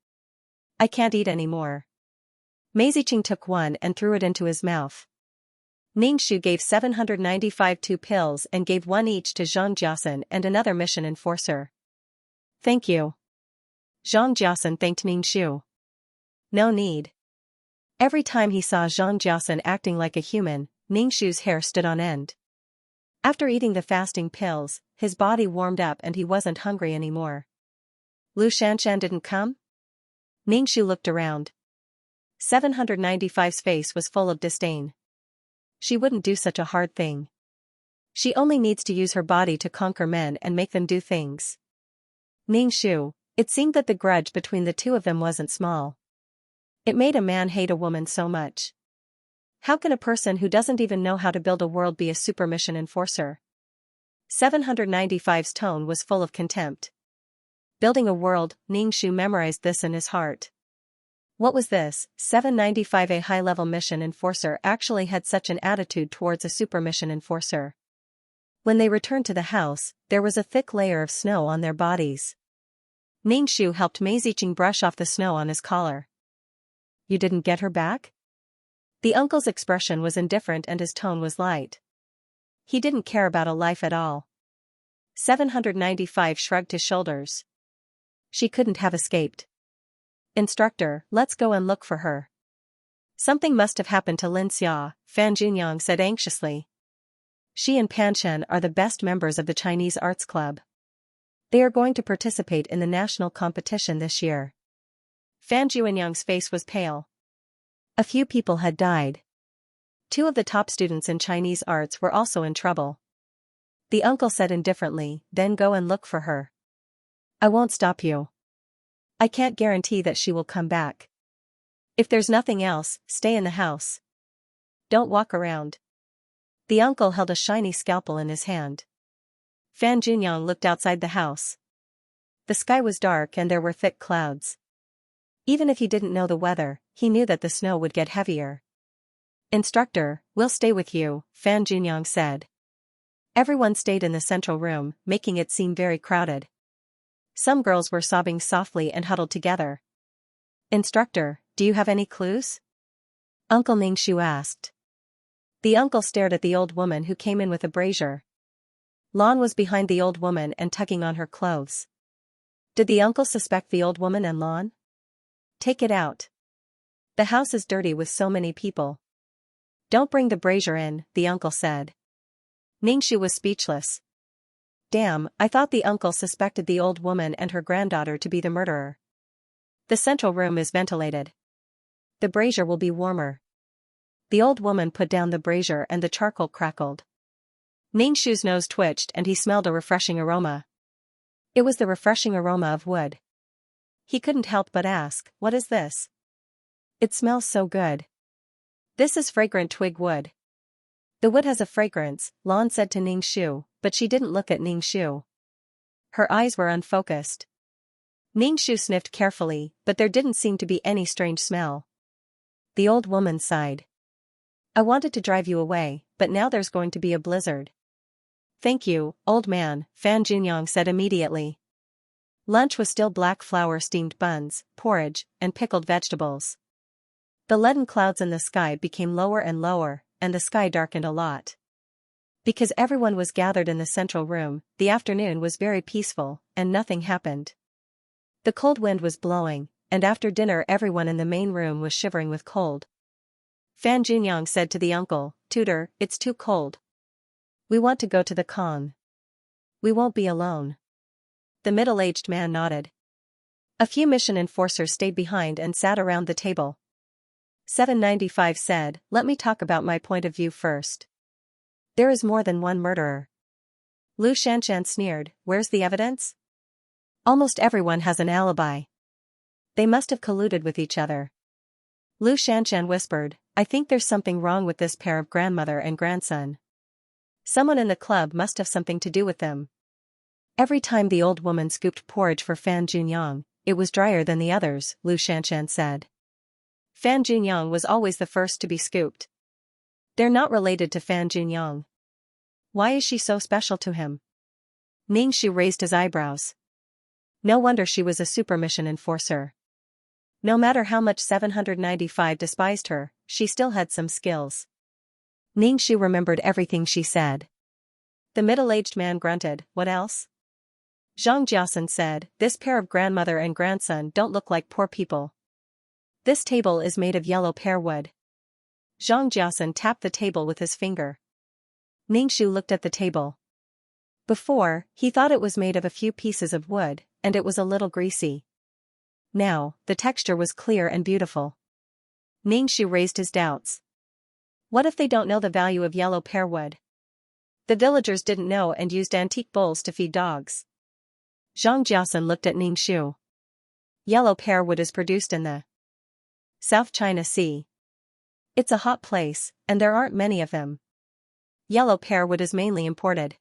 I can't eat anymore. Meizicheng took one and threw it into his mouth. Ningxu gave 795 2 pills and gave one each to Zhang Jiasen and another mission enforcer. Thank you. Zhang Jiasen thanked Ningxu. No need. Every time he saw Zhang Jiasen acting like a human, Ningxu's hair stood on end. After eating the fasting pills, his body warmed up and he wasn't hungry anymore. Lu Shanshan didn't come? Ningxu looked around. 795's face was full of disdain. She wouldn't do such a hard thing. She only needs to use her body to conquer men and make them do things. Ningxu, it seemed that the grudge between the two of them wasn't small. It made a man hate a woman so much. How can a person who doesn't even know how to build a world be a super mission enforcer? 795's tone was full of contempt. Building a world, Ningxu memorized this in his heart. What was this? 795, a high-level mission enforcer, actually had such an attitude towards a super mission enforcer. When they returned to the house, there was a thick layer of snow on their bodies. Ningxu helped Meizicheng brush off the snow on his collar. You didn't get her back? The uncle's expression was indifferent and his tone was light. He didn't care about a life at all. 795 shrugged his shoulders. She couldn't have escaped. Instructor, let's go and look for her. Something must have happened to Xianxia, Fan Junyang said anxiously. She and Panshen are the best members of the Chinese Arts Club. They are going to participate in the national competition this year. Fan Juanyang's face was pale. A few people had died. 2 of the top students in Chinese arts were also in trouble. The uncle said indifferently, then go and look for her. I won't stop you. I can't guarantee that she will come back. If there's nothing else, stay in the house. Don't walk around. The uncle held a shiny scalpel in his hand. Fan Junyang looked outside the house. The sky was dark and there were thick clouds. Even if he didn't know the weather, he knew that the snow would get heavier. Instructor, we'll stay with you, Fan Junyang said. Everyone stayed in the central room, making it seem very crowded. Some girls were sobbing softly and huddled together. Instructor, do you have any clues? Uncle Ningxu asked. The uncle stared at the old woman who came in with a brazier. Lan was behind the old woman and tugging on her clothes. Did the uncle suspect the old woman and Lan? Take it out. The house is dirty with so many people. Don't bring the brazier in, the uncle said. Ningxu was speechless. Damn, I thought the uncle suspected the old woman and her granddaughter to be the murderer. The central room is ventilated. The brazier will be warmer. The old woman put down the brazier and the charcoal crackled. Ningxu's nose twitched and he smelled a refreshing aroma. It was the refreshing aroma of wood. He couldn't help but ask, what is this? It smells so good. This is fragrant twig wood. The wood has a fragrance, Lan said to Ningxu, but she didn't look at Ningxu. Her eyes were unfocused. Ningxu sniffed carefully, but there didn't seem to be any strange smell. The old woman sighed. I wanted to drive you away, but now there's going to be a blizzard. Thank you, old man, Fan Junyang said immediately. Lunch was still black flour steamed buns, porridge, and pickled vegetables. The leaden clouds in the sky became lower and lower, and the sky darkened a lot. Because everyone was gathered in the central room, the afternoon was very peaceful, and nothing happened. The cold wind was blowing, and after dinner everyone in the main room was shivering with cold. Fan Junyang said to the uncle, Tutor, it's too cold. We want to go to the con. We won't be alone. The middle-aged man nodded. A few mission enforcers stayed behind and sat around the table. 795 said, let me talk about my point of view first. There is more than one murderer. Lu Shanshan sneered, where's the evidence? Almost everyone has an alibi. They must have colluded with each other. Lu Shanshan whispered, I think there's something wrong with this pair of grandmother and grandson. Someone in the club must have something to do with them. Every time the old woman scooped porridge for Fan Junyang, it was drier than the others, Lu Shanshan said. Fan Junyang was always the first to be scooped. They're not related to Fan Junyang. Why is she so special to him? Ningxu raised his eyebrows. No wonder she was a super mission enforcer. No matter how much 795 despised her, she still had some skills. Ningxu remembered everything she said. The middle-aged man grunted, what else? Zhang Jiasen said, this pair of grandmother and grandson don't look like poor people. This table is made of yellow pear wood. Zhang Jiasen tapped the table with his finger. Ningxu looked at the table. Before, he thought it was made of a few pieces of wood, and it was a little greasy. Now, the texture was clear and beautiful. Ningxu raised his doubts. What if they don't know the value of yellow pear wood? The villagers didn't know and used antique bowls to feed dogs. Zhang Jiasen looked at Ningxu. Yellow pear wood is produced in the South China Sea. It's a hot place, and there aren't many of them. Yellow pear wood is mainly imported.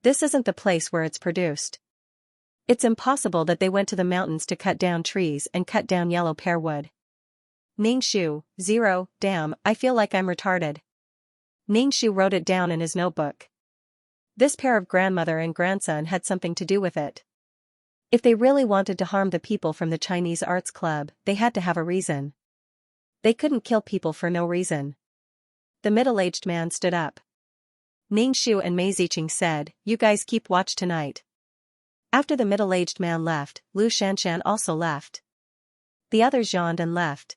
This isn't the place where it's produced. It's impossible that they went to the mountains to cut down trees and cut down yellow pear wood. Ningxu, 0, damn, I feel like I'm retarded. Ningxu wrote it down in his notebook. This pair of grandmother and grandson had something to do with it. If they really wanted to harm the people from the Chinese Arts Club, they had to have a reason. They couldn't kill people for no reason. The middle-aged man stood up. Ningxu and Mei Ziqing said, you guys keep watch tonight. After the middle-aged man left, Lu Shanshan also left. The others yawned and left.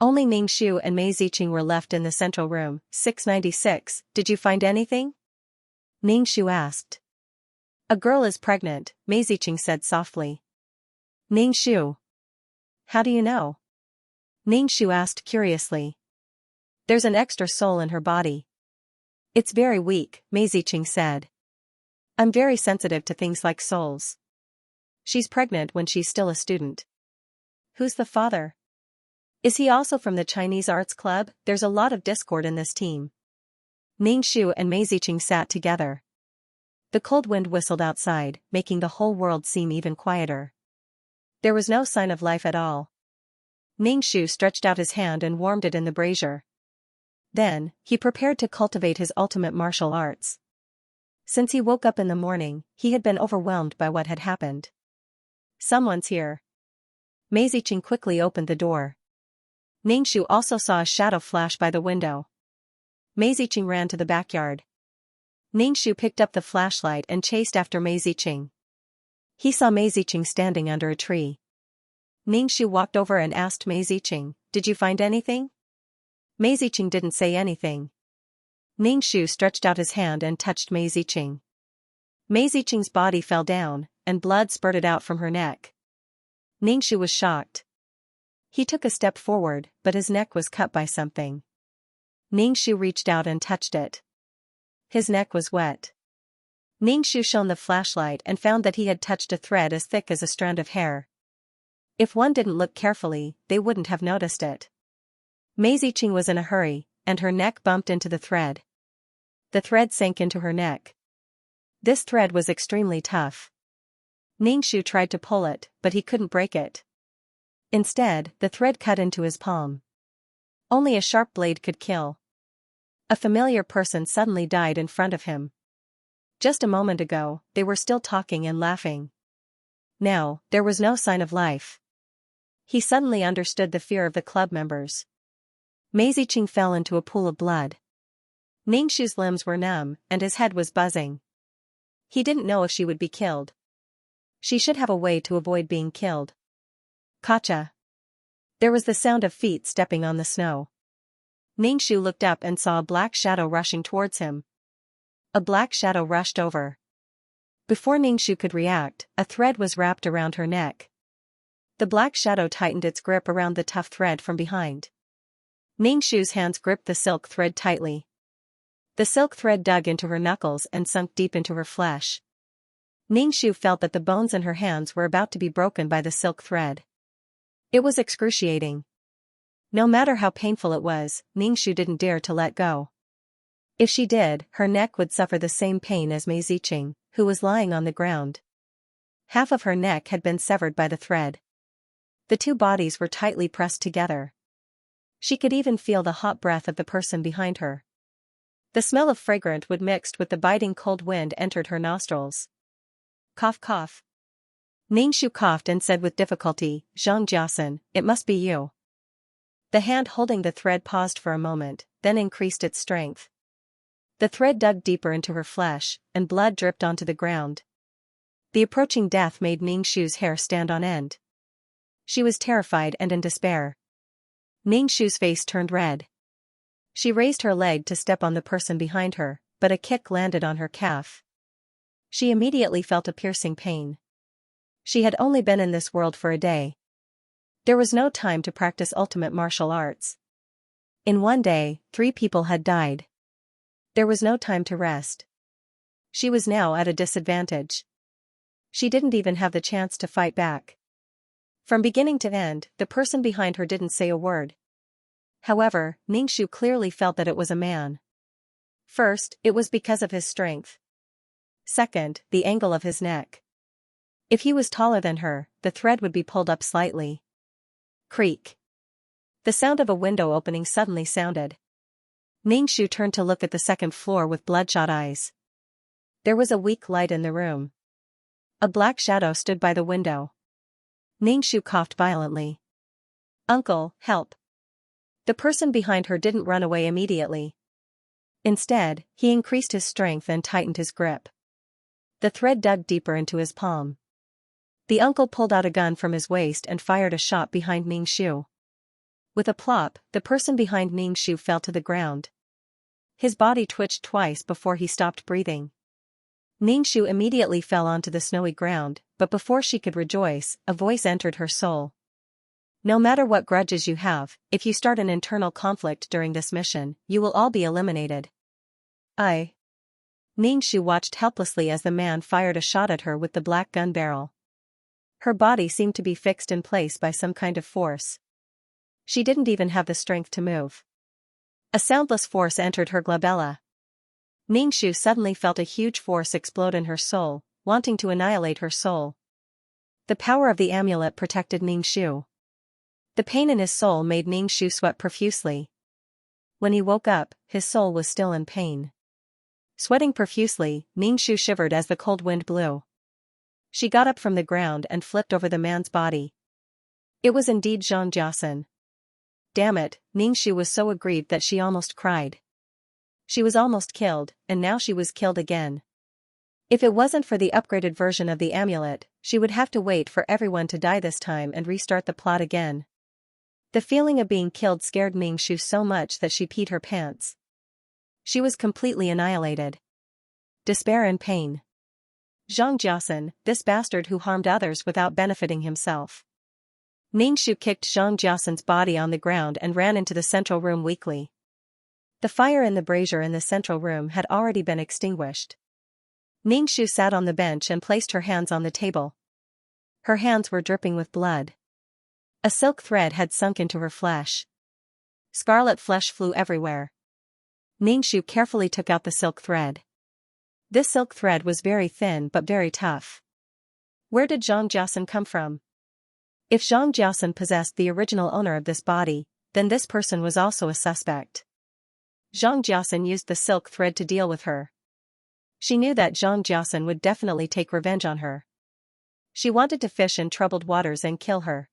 Only Ningxu and Mei Ziqing were left in the central room. 696, did you find anything? Ningxu asked. A girl is pregnant, Mei Ziqing said softly. Ningxu. How do you know? Ningxu asked curiously. There's an extra soul in her body. It's very weak, Mei Ziqing said. I'm very sensitive to things like souls. She's pregnant when she's still a student. Who's the father? Is he also from the Chinese Arts Club? There's a lot of discord in this team. Ningxu and Mei Ziqing sat together. The cold wind whistled outside, making the whole world seem even quieter. There was no sign of life at all. Ningxu stretched out his hand and warmed it in the brazier. Then, he prepared to cultivate his ultimate martial arts. Since he woke up in the morning, he had been overwhelmed by what had happened. Someone's here. Mei Ziqing quickly opened the door. Ningxu also saw a shadow flash by the window. Mei Ziqing ran to the backyard. Ningxu picked up the flashlight and chased after Mei Ziqing. He saw Mei Ziqing standing under a tree. Ningxu walked over and asked Mei Ziqing, "Did you find anything?" Mei Ziqing didn't say anything. Ningxu stretched out his hand and touched Mei Ziqing. Mei Ziqing's body fell down, and blood spurted out from her neck. Ningxu was shocked. He took a step forward, but his neck was cut by something. Ningxu reached out and touched it. His neck was wet. Ningxu shone the flashlight and found that he had touched a thread as thick as a strand of hair. If one didn't look carefully, they wouldn't have noticed it. Mei Ziqing was in a hurry, and her neck bumped into the thread. The thread sank into her neck. This thread was extremely tough. Ningxu tried to pull it, but he couldn't break it. Instead, the thread cut into his palm. Only a sharp blade could kill. A familiar person suddenly died in front of him. Just a moment ago, they were still talking and laughing. Now, there was no sign of life. He suddenly understood the fear of the club members. Mei Ziqing fell into a pool of blood. Ningxu's limbs were numb, and his head was buzzing. He didn't know if she would be killed. She should have a way to avoid being killed. Gotcha. There was the sound of feet stepping on the snow. Ningxu looked up and saw a black shadow rushing towards him. A black shadow rushed over. Before Ningxu could react, a thread was wrapped around her neck. The black shadow tightened its grip around the tough thread from behind. Ningxu's hands gripped the silk thread tightly. The silk thread dug into her knuckles and sunk deep into her flesh. Ningxu felt that the bones in her hands were about to be broken by the silk thread. It was excruciating. No matter how painful it was, Ningxu didn't dare to let go. If she did, her neck would suffer the same pain as Mei Ziqing, who was lying on the ground. Half of her neck had been severed by the thread. The two bodies were tightly pressed together. She could even feel the hot breath of the person behind her. The smell of fragrant wood mixed with the biting cold wind entered her nostrils. Cough cough. Ningxu coughed and said with difficulty, "Xianxia, it must be you." The hand holding the thread paused for a moment, then increased its strength. The thread dug deeper into her flesh, and blood dripped onto the ground. The approaching death made Ningxu's hair stand on end. She was terrified and in despair. Ningxu's face turned red. She raised her leg to step on the person behind her, but a kick landed on her calf. She immediately felt a piercing pain. She had only been in this world for a day. There was no time to practice ultimate martial arts. In one day, 3 people had died. There was no time to rest. She was now at a disadvantage. She didn't even have the chance to fight back. From beginning to end, the person behind her didn't say a word. However, Ningxu clearly felt that it was a man. First, it was because of his strength. Second, the angle of his neck. If he was taller than her, the thread would be pulled up slightly. Creak. The sound of a window opening suddenly sounded. Ningxu turned to look at the second floor with bloodshot eyes. There was a weak light in the room. A black shadow stood by the window. Ningxu coughed violently. "Uncle, help." The person behind her didn't run away immediately. Instead, he increased his strength and tightened his grip. The thread dug deeper into his palm. The uncle pulled out a gun from his waist and fired a shot behind Ningxu. With a plop, the person behind Ningxu fell to the ground. His body twitched twice before he stopped breathing. Ningxu immediately fell onto the snowy ground, but before she could rejoice, a voice entered her soul. No matter what grudges you have, if you start an internal conflict during this mission, you will all be eliminated. Ningxu watched helplessly as the man fired a shot at her with the black gun barrel. Her body seemed to be fixed in place by some kind of force. She didn't even have the strength to move. A soundless force entered her glabella. Ningxu suddenly felt a huge force explode in her soul, wanting to annihilate her soul. The power of the amulet protected Ningxu. The pain in his soul made Ningxu sweat profusely. When he woke up, his soul was still in pain. Sweating profusely, Ningxu shivered as the cold wind blew. She got up from the ground and flipped over the man's body. It was indeed Xianxia. Damn it, Ningxu was so aggrieved that she almost cried. She was almost killed, and now she was killed again. If it wasn't for the upgraded version of the amulet, she would have to wait for everyone to die this time and restart the plot again. The feeling of being killed scared Ningxu so much that she peed her pants. She was completely annihilated. Despair and pain. Xianxia, this bastard who harmed others without benefiting himself. Ningxu kicked Xianxia's body on the ground and ran into the central room weakly. The fire in the brazier in the central room had already been extinguished. Ningxu sat on the bench and placed her hands on the table. Her hands were dripping with blood. A silk thread had sunk into her flesh. Scarlet flesh flew everywhere. Ningxu carefully took out the silk thread. This silk thread was very thin but very tough. Where did Xianxia come from? If Xianxia possessed the original owner of this body, then this person was also a suspect. Xianxia used the silk thread to deal with her. She knew that Xianxia would definitely take revenge on her. She wanted to fish in troubled waters and kill her.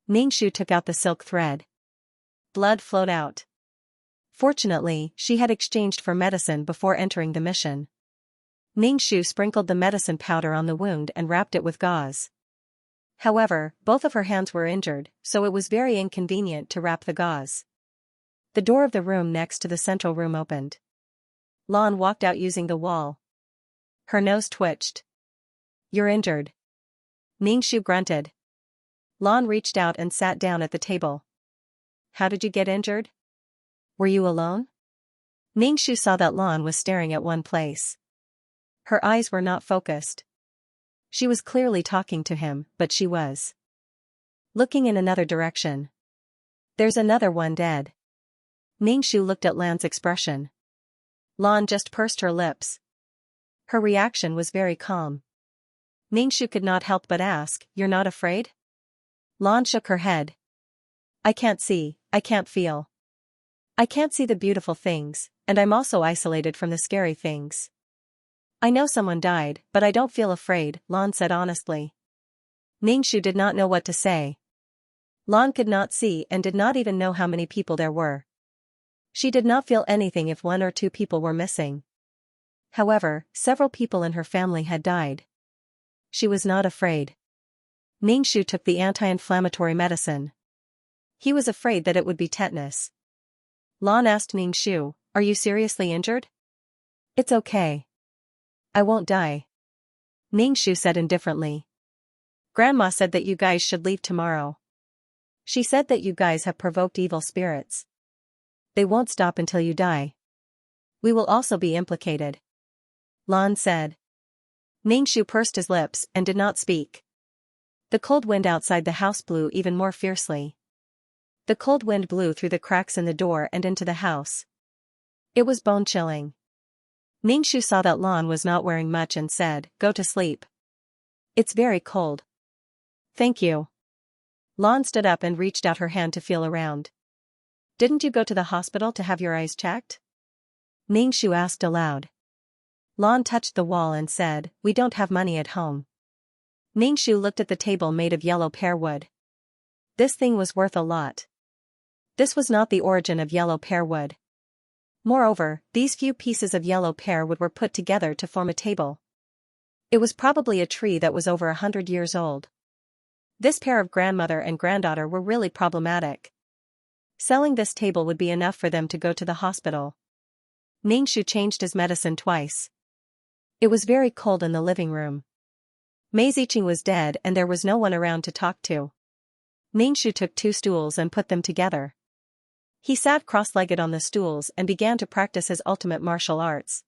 Ningxu took out the silk thread. Blood flowed out. Fortunately, she had exchanged for medicine before entering the mission. Ningxu sprinkled the medicine powder on the wound and wrapped it with gauze. However, both of her hands were injured, so it was very inconvenient to wrap the gauze. The door of the room next to the central room opened. Lan walked out using the wall. Her nose twitched. "You're injured." Ningxu grunted. Lan reached out and sat down at the table. "How did you get injured? Were you alone?" Ningxu saw that Lan was staring at one place. Her eyes were not focused. She was clearly talking to him, but she was looking in another direction. "There's another one dead." Ningxu looked at Lan's expression. Lan just pursed her lips. Her reaction was very calm. Ningxu could not help but ask, "You're not afraid?" Lan shook her head. "I can't see, I can't feel. I can't see the beautiful things, and I'm also isolated from the scary things. I know someone died, but I don't feel afraid," Lan said honestly. Ningxu did not know what to say. Lan could not see and did not even know how many people there were. She did not feel anything if 1 or 2 people were missing. However, several people in her family had died. She was not afraid. Ningxu took the anti-inflammatory medicine. He was afraid that it would be tetanus. Lan asked Ningxu, "Are you seriously injured?" "It's okay. I won't die." Ningxu said indifferently. "Grandma said that you guys should leave tomorrow. She said that you guys have provoked evil spirits. They won't stop until you die. We will also be implicated." Lan said. Ningxu pursed his lips and did not speak. The cold wind outside the house blew even more fiercely. The cold wind blew through the cracks in the door and into the house. It was bone-chilling. Ningxu saw that Lan was not wearing much and said, "Go to sleep. It's very cold." "Thank you." Lan stood up and reached out her hand to feel around. "Didn't you go to the hospital to have your eyes checked?" Ningxu asked aloud. Lan touched the wall and said, "We don't have money at home." Ningxu looked at the table made of yellow pear wood. This thing was worth a lot. This was not the origin of yellow pear wood. Moreover, these few pieces of yellow pear wood were put together to form a table. It was probably a tree that was over 100 years old. This pair of grandmother and granddaughter were really problematic. Selling this table would be enough for them to go to the hospital. Ningxu changed his medicine twice. It was very cold in the living room. Mei Ziqing was dead and there was no one around to talk to. Ningxu took 2 stools and put them together. He sat cross-legged on the stools and began to practice his ultimate martial arts.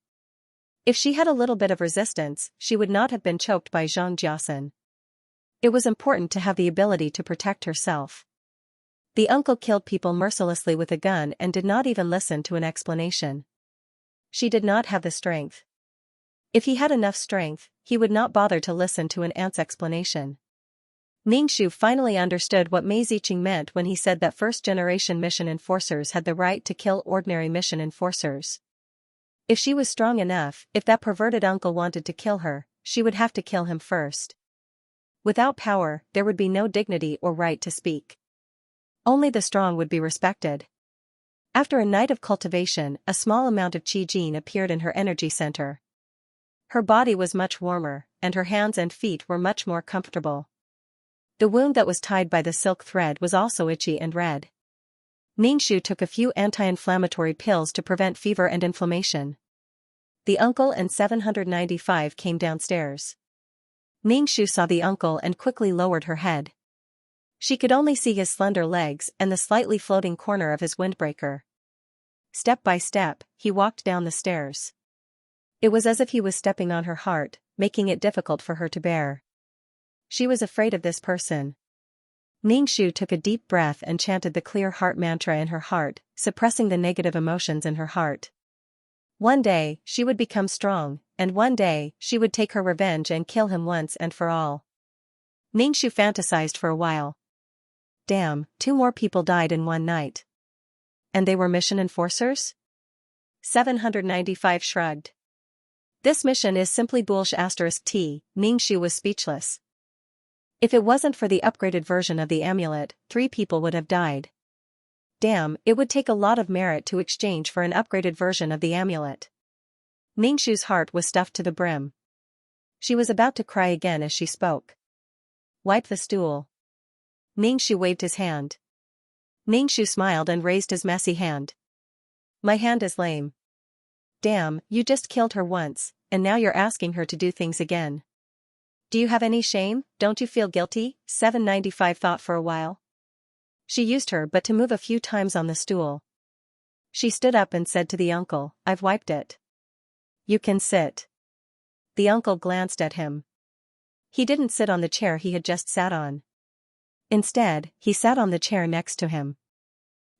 If she had a little bit of resistance, she would not have been choked by Zhang Jiasen. It was important to have the ability to protect herself. The uncle killed people mercilessly with a gun and did not even listen to an explanation. She did not have the strength. If he had enough strength, he would not bother to listen to an aunt's explanation. Ningxu finally understood what Mei Ziqing meant when he said that first-generation mission enforcers had the right to kill ordinary mission enforcers. If she was strong enough, if that perverted uncle wanted to kill her, she would have to kill him first. Without power, there would be no dignity or right to speak. Only the strong would be respected. After a night of cultivation, a small amount of qi jin appeared in her energy center. Her body was much warmer, and her hands and feet were much more comfortable. The wound that was tied by the silk thread was also itchy and red. Ningxu took a few anti-inflammatory pills to prevent fever and inflammation. The uncle and 795 came downstairs. Ningxu saw the uncle and quickly lowered her head. She could only see his slender legs and the slightly floating corner of his windbreaker. Step by step, he walked down the stairs. It was as if he was stepping on her heart, making it difficult for her to bear. She was afraid of this person. Ningxu took a deep breath and chanted the clear heart mantra in her heart, suppressing the negative emotions in her heart. One day, she would become strong, and one day, she would take her revenge and kill him once and for all. Ningxu fantasized for a while. Damn, 2 more people died in one night. And they were mission enforcers? 795 shrugged. This mission is simply bullshit *t, Ningxu was speechless. If it wasn't for the upgraded version of the amulet, 3 people would have died. Damn, it would take a lot of merit to exchange for an upgraded version of the amulet. Ningxu's heart was stuffed to the brim. She was about to cry again as she spoke. Wipe the stool. Ningxu waved his hand. Ningxu smiled and raised his messy hand. My hand is lame. Damn, you just killed her once, and now you're asking her to do things again. Do you have any shame? Don't you feel guilty? 795 thought for a while. She used her but to move a few times on the stool. She stood up and said to the uncle, I've wiped it. You can sit. The uncle glanced at him. He didn't sit on the chair he had just sat on. Instead, he sat on the chair next to him.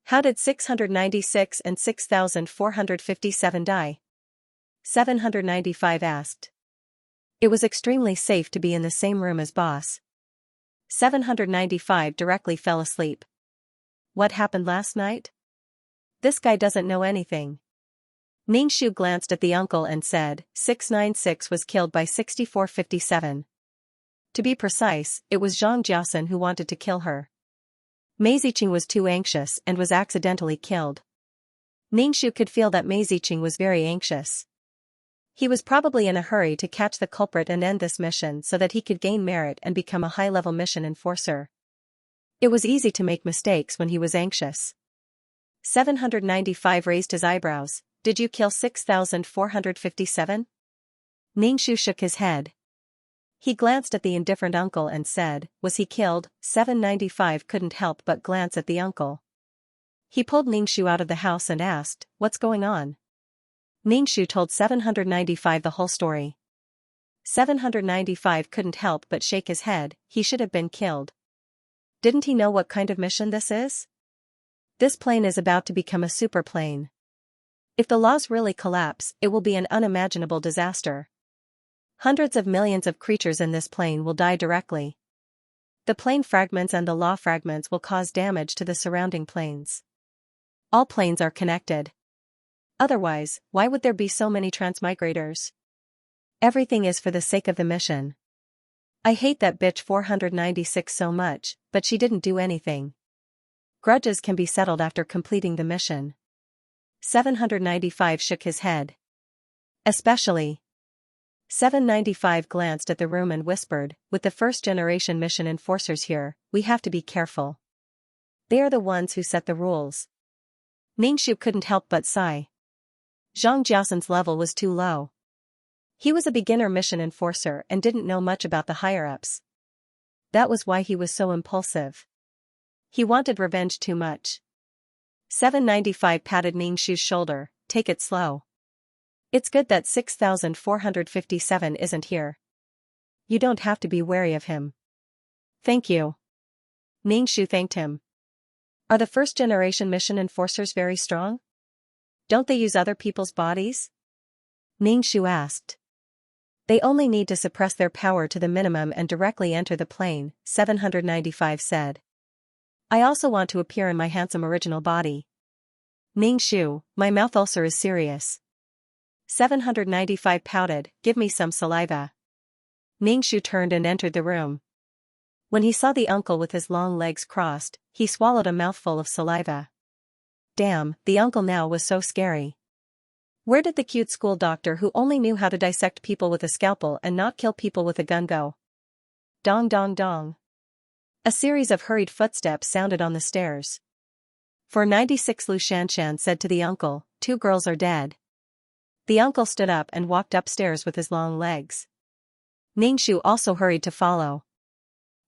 How did 696 and 6,457 die? 795 asked. It was extremely safe to be in the same room as boss. 795 directly fell asleep. What happened last night? This guy doesn't know anything. Ningxu glanced at the uncle and said, 696 was killed by 6457. To be precise, it was Zhang Jiasen who wanted to kill her. Mei Ziqing was too anxious and was accidentally killed. Ningxu could feel that Mei Ziqing was very anxious. He was probably in a hurry to catch the culprit and end this mission so that he could gain merit and become a high-level mission enforcer. It was easy to make mistakes when he was anxious. 795 raised his eyebrows. Did you kill 6,457? Ningxu shook his head. He glanced at the indifferent uncle and said, was he killed? 795 couldn't help but glance at the uncle. He pulled Ningxu out of the house and asked, what's going on? Ningxu told 795 the whole story. 795 couldn't help but shake his head, he should have been killed. Didn't he know what kind of mission this is? This plane is about to become a super plane. If the laws really collapse, it will be an unimaginable disaster. Hundreds of millions of creatures in this plane will die directly. The plane fragments and the law fragments will cause damage to the surrounding planes. All planes are connected. Otherwise, why would there be so many transmigrators? Everything is for the sake of the mission. I hate that bitch 496 so much, but she didn't do anything. Grudges can be settled after completing the mission. 795 shook his head. Especially. 795 glanced at the room and whispered, with the first-generation mission enforcers here, we have to be careful. They are the ones who set the rules. Ningxu couldn't help but sigh. Zhang Jiaosan's level was too low. He was a beginner mission enforcer and didn't know much about the higher-ups. That was why he was so impulsive. He wanted revenge too much. 795 patted Ningxu's shoulder, take it slow. It's good that 6457 isn't here. You don't have to be wary of him. Thank you. Ningxu thanked him. Are the first-generation mission enforcers very strong? Don't they use other people's bodies? Ningxu asked. They only need to suppress their power to the minimum and directly enter the plane, 795 said. I also want to appear in my handsome original body. Ningxu, my mouth ulcer is serious. 795 pouted, give me some saliva. Ningxu turned and entered the room. When he saw the uncle with his long legs crossed, he swallowed a mouthful of saliva. Damn, the uncle now was so scary. Where did the cute school doctor who only knew how to dissect people with a scalpel and not kill people with a gun go? Dong dong dong. A series of hurried footsteps sounded on the stairs. 496 Lu Shanshan said to the uncle, 2 girls are dead. The uncle stood up and walked upstairs with his long legs. Ningxu also hurried to follow.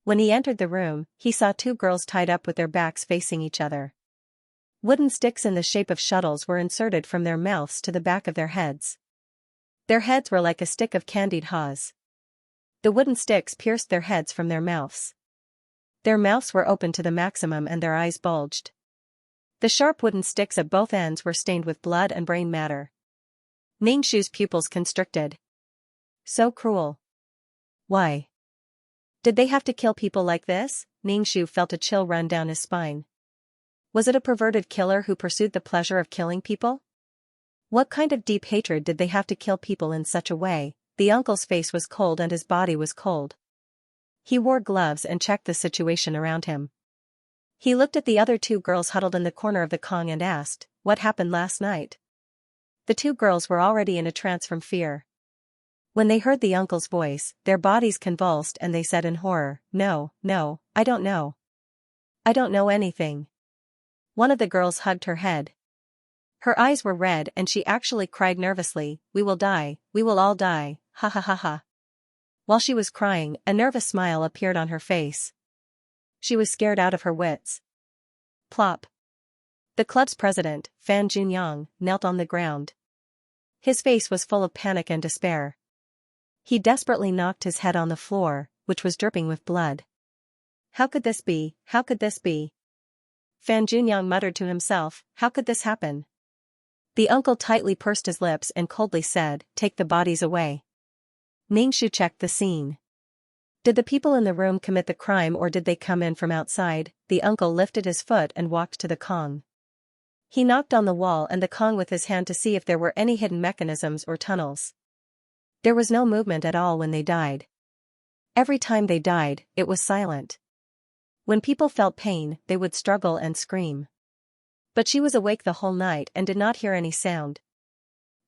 When he entered the room, he saw 2 girls tied up with their backs facing each other. Wooden sticks in the shape of shuttles were inserted from their mouths to the back of their heads. Their heads were like a stick of candied haws. The wooden sticks pierced their heads from their mouths. Their mouths were open to the maximum and their eyes bulged. The sharp wooden sticks at both ends were stained with blood and brain matter. Ningxu's pupils constricted. So cruel. Why? Did they have to kill people like this? Ningxu felt a chill run down his spine. Was it a perverted killer who pursued the pleasure of killing people? What kind of deep hatred did they have to kill people in such a way? The uncle's face was cold and his body was cold. He wore gloves and checked the situation around him. He looked at the other 2 girls huddled in the corner of the Kong and asked, what happened last night? The 2 girls were already in a trance from fear. When they heard the uncle's voice, their bodies convulsed and they said in horror, no, I don't know. I don't know anything. One of the girls hugged her head. Her eyes were red and she actually cried nervously, we will die, we will all die, ha ha ha ha. While she was crying, a nervous smile appeared on her face. She was scared out of her wits. Plop. The club's president, Fan Junyang, knelt on the ground. His face was full of panic and despair. He desperately knocked his head on the floor, which was dripping with blood. How could this be? How could this be? Fan Junyang muttered to himself, how could this happen? The uncle tightly pursed his lips and coldly said, take the bodies away. Ningxu checked the scene. Did the people in the room commit the crime or did they come in from outside? The uncle lifted his foot and walked to the Kong. He knocked on the wall and the Kong with his hand to see if there were any hidden mechanisms or tunnels. There was no movement at all when they died. Every time they died, it was silent. When people felt pain, they would struggle and scream. But she was awake the whole night and did not hear any sound.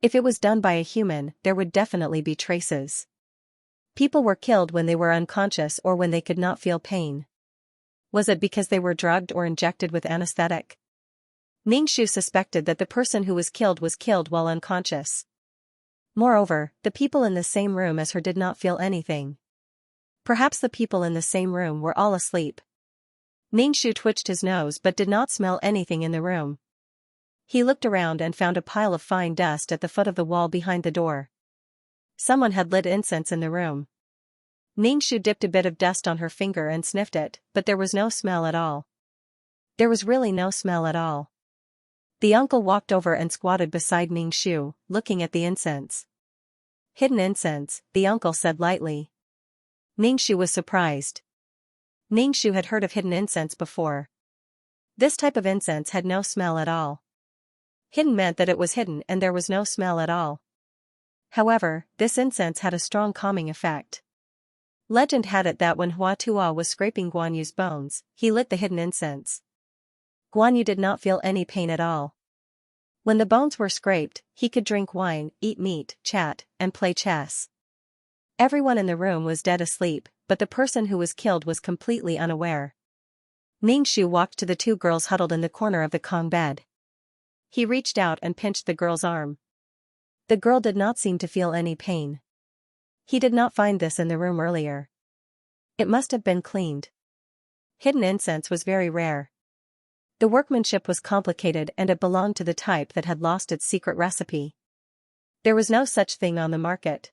If it was done by a human, there would definitely be traces. People were killed when they were unconscious or when they could not feel pain. Was it because they were drugged or injected with anesthetic? Ningxu suspected that the person who was killed while unconscious. Moreover, the people in the same room as her did not feel anything. Perhaps the people in the same room were all asleep. Ningxu twitched his nose but did not smell anything in the room. He looked around and found a pile of fine dust at the foot of the wall behind the door. Someone had lit incense in the room. Ningxu dipped a bit of dust on her finger and sniffed it, but there was no smell at all. There was really no smell at all. The uncle walked over and squatted beside Ningxu, looking at the incense. Hidden incense, the uncle said lightly. Ningxu was surprised. Ningxu had heard of hidden incense before. This type of incense had no smell at all. Hidden meant that it was hidden and there was no smell at all. However, this incense had a strong calming effect. Legend had it that when Hua Tuo was scraping Guan Yu's bones, he lit the hidden incense. Guan Yu did not feel any pain at all. When the bones were scraped, he could drink wine, eat meat, chat, and play chess. Everyone in the room was dead asleep, but the person who was killed was completely unaware. Ning-Shu walked to the two girls huddled in the corner of the Kong bed. He reached out and pinched the girl's arm. The girl did not seem to feel any pain. He did not find this in the room earlier. It must have been cleaned. Hidden incense was very rare. The workmanship was complicated and it belonged to the type that had lost its secret recipe. There was no such thing on the market.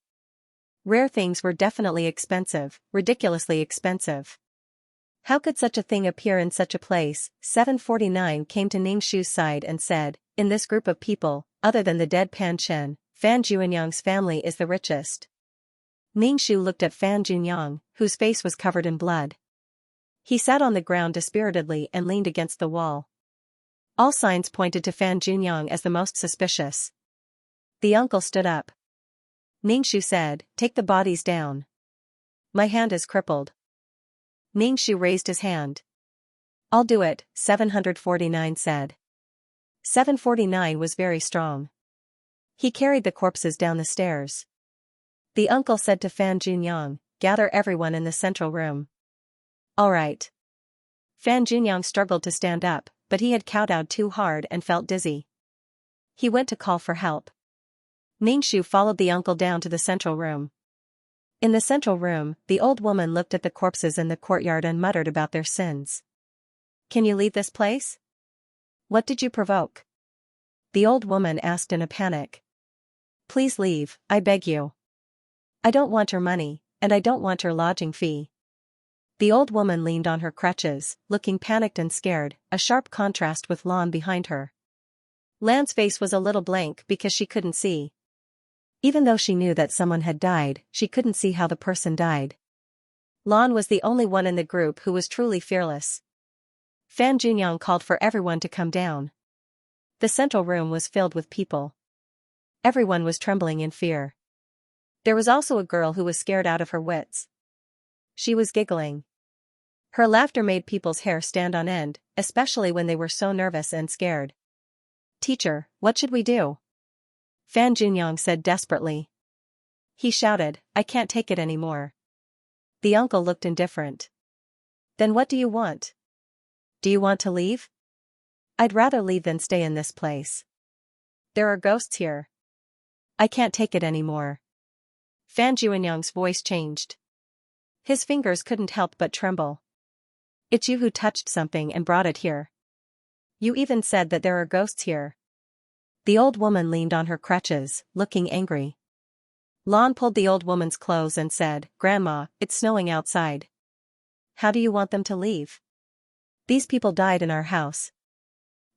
Rare things were definitely expensive, ridiculously expensive. How could such a thing appear in such a place? 749 came to Ning-Shu's side and said, in this group of people, other than the dead Pan Shen, Fan Juanyang's family is the richest. Ning-Shu looked at Fan Juanyang, whose face was covered in blood. He sat on the ground dispiritedly and leaned against the wall. All signs pointed to Fan Juanyang as the most suspicious. The uncle stood up. Ning-Shu said, take the bodies down. My hand is crippled. Ning-Shu raised his hand. I'll do it, 749 said. 749 was very strong. He carried the corpses down the stairs. The uncle said to Fan Juanyang, gather everyone in the central room. All right. Fan Juanyang struggled to stand up, but he had kowtowed too hard and felt dizzy. He went to call for help. Ning-Shu followed the uncle down to the central room. In the central room, the old woman looked at the corpses in the courtyard and muttered about their sins. Can you leave this place? What did you provoke? The old woman asked in a panic. Please leave, I beg you. I don't want her money, and I don't want her lodging fee. The old woman leaned on her crutches, looking panicked and scared, a sharp contrast with Lan behind her. Lan's face was a little blank because she couldn't see. Even though she knew that someone had died, she couldn't see how the person died. Lan was the only one in the group who was truly fearless. Fan Juanyang called for everyone to come down. The central room was filled with people. Everyone was trembling in fear. There was also a girl who was scared out of her wits. She was giggling. Her laughter made people's hair stand on end, especially when they were so nervous and scared. Teacher, what should we do? Fan Juanyang said desperately. He shouted, I can't take it anymore. The uncle looked indifferent. Then what do you want? Do you want to leave? I'd rather leave than stay in this place. There are ghosts here. I can't take it anymore. Fan Juanyang's voice changed. His fingers couldn't help but tremble. It's you who touched something and brought it here. You even said that there are ghosts here. The old woman leaned on her crutches, looking angry. Lan pulled the old woman's clothes and said, Grandma, it's snowing outside. How do you want them to leave? These people died in our house.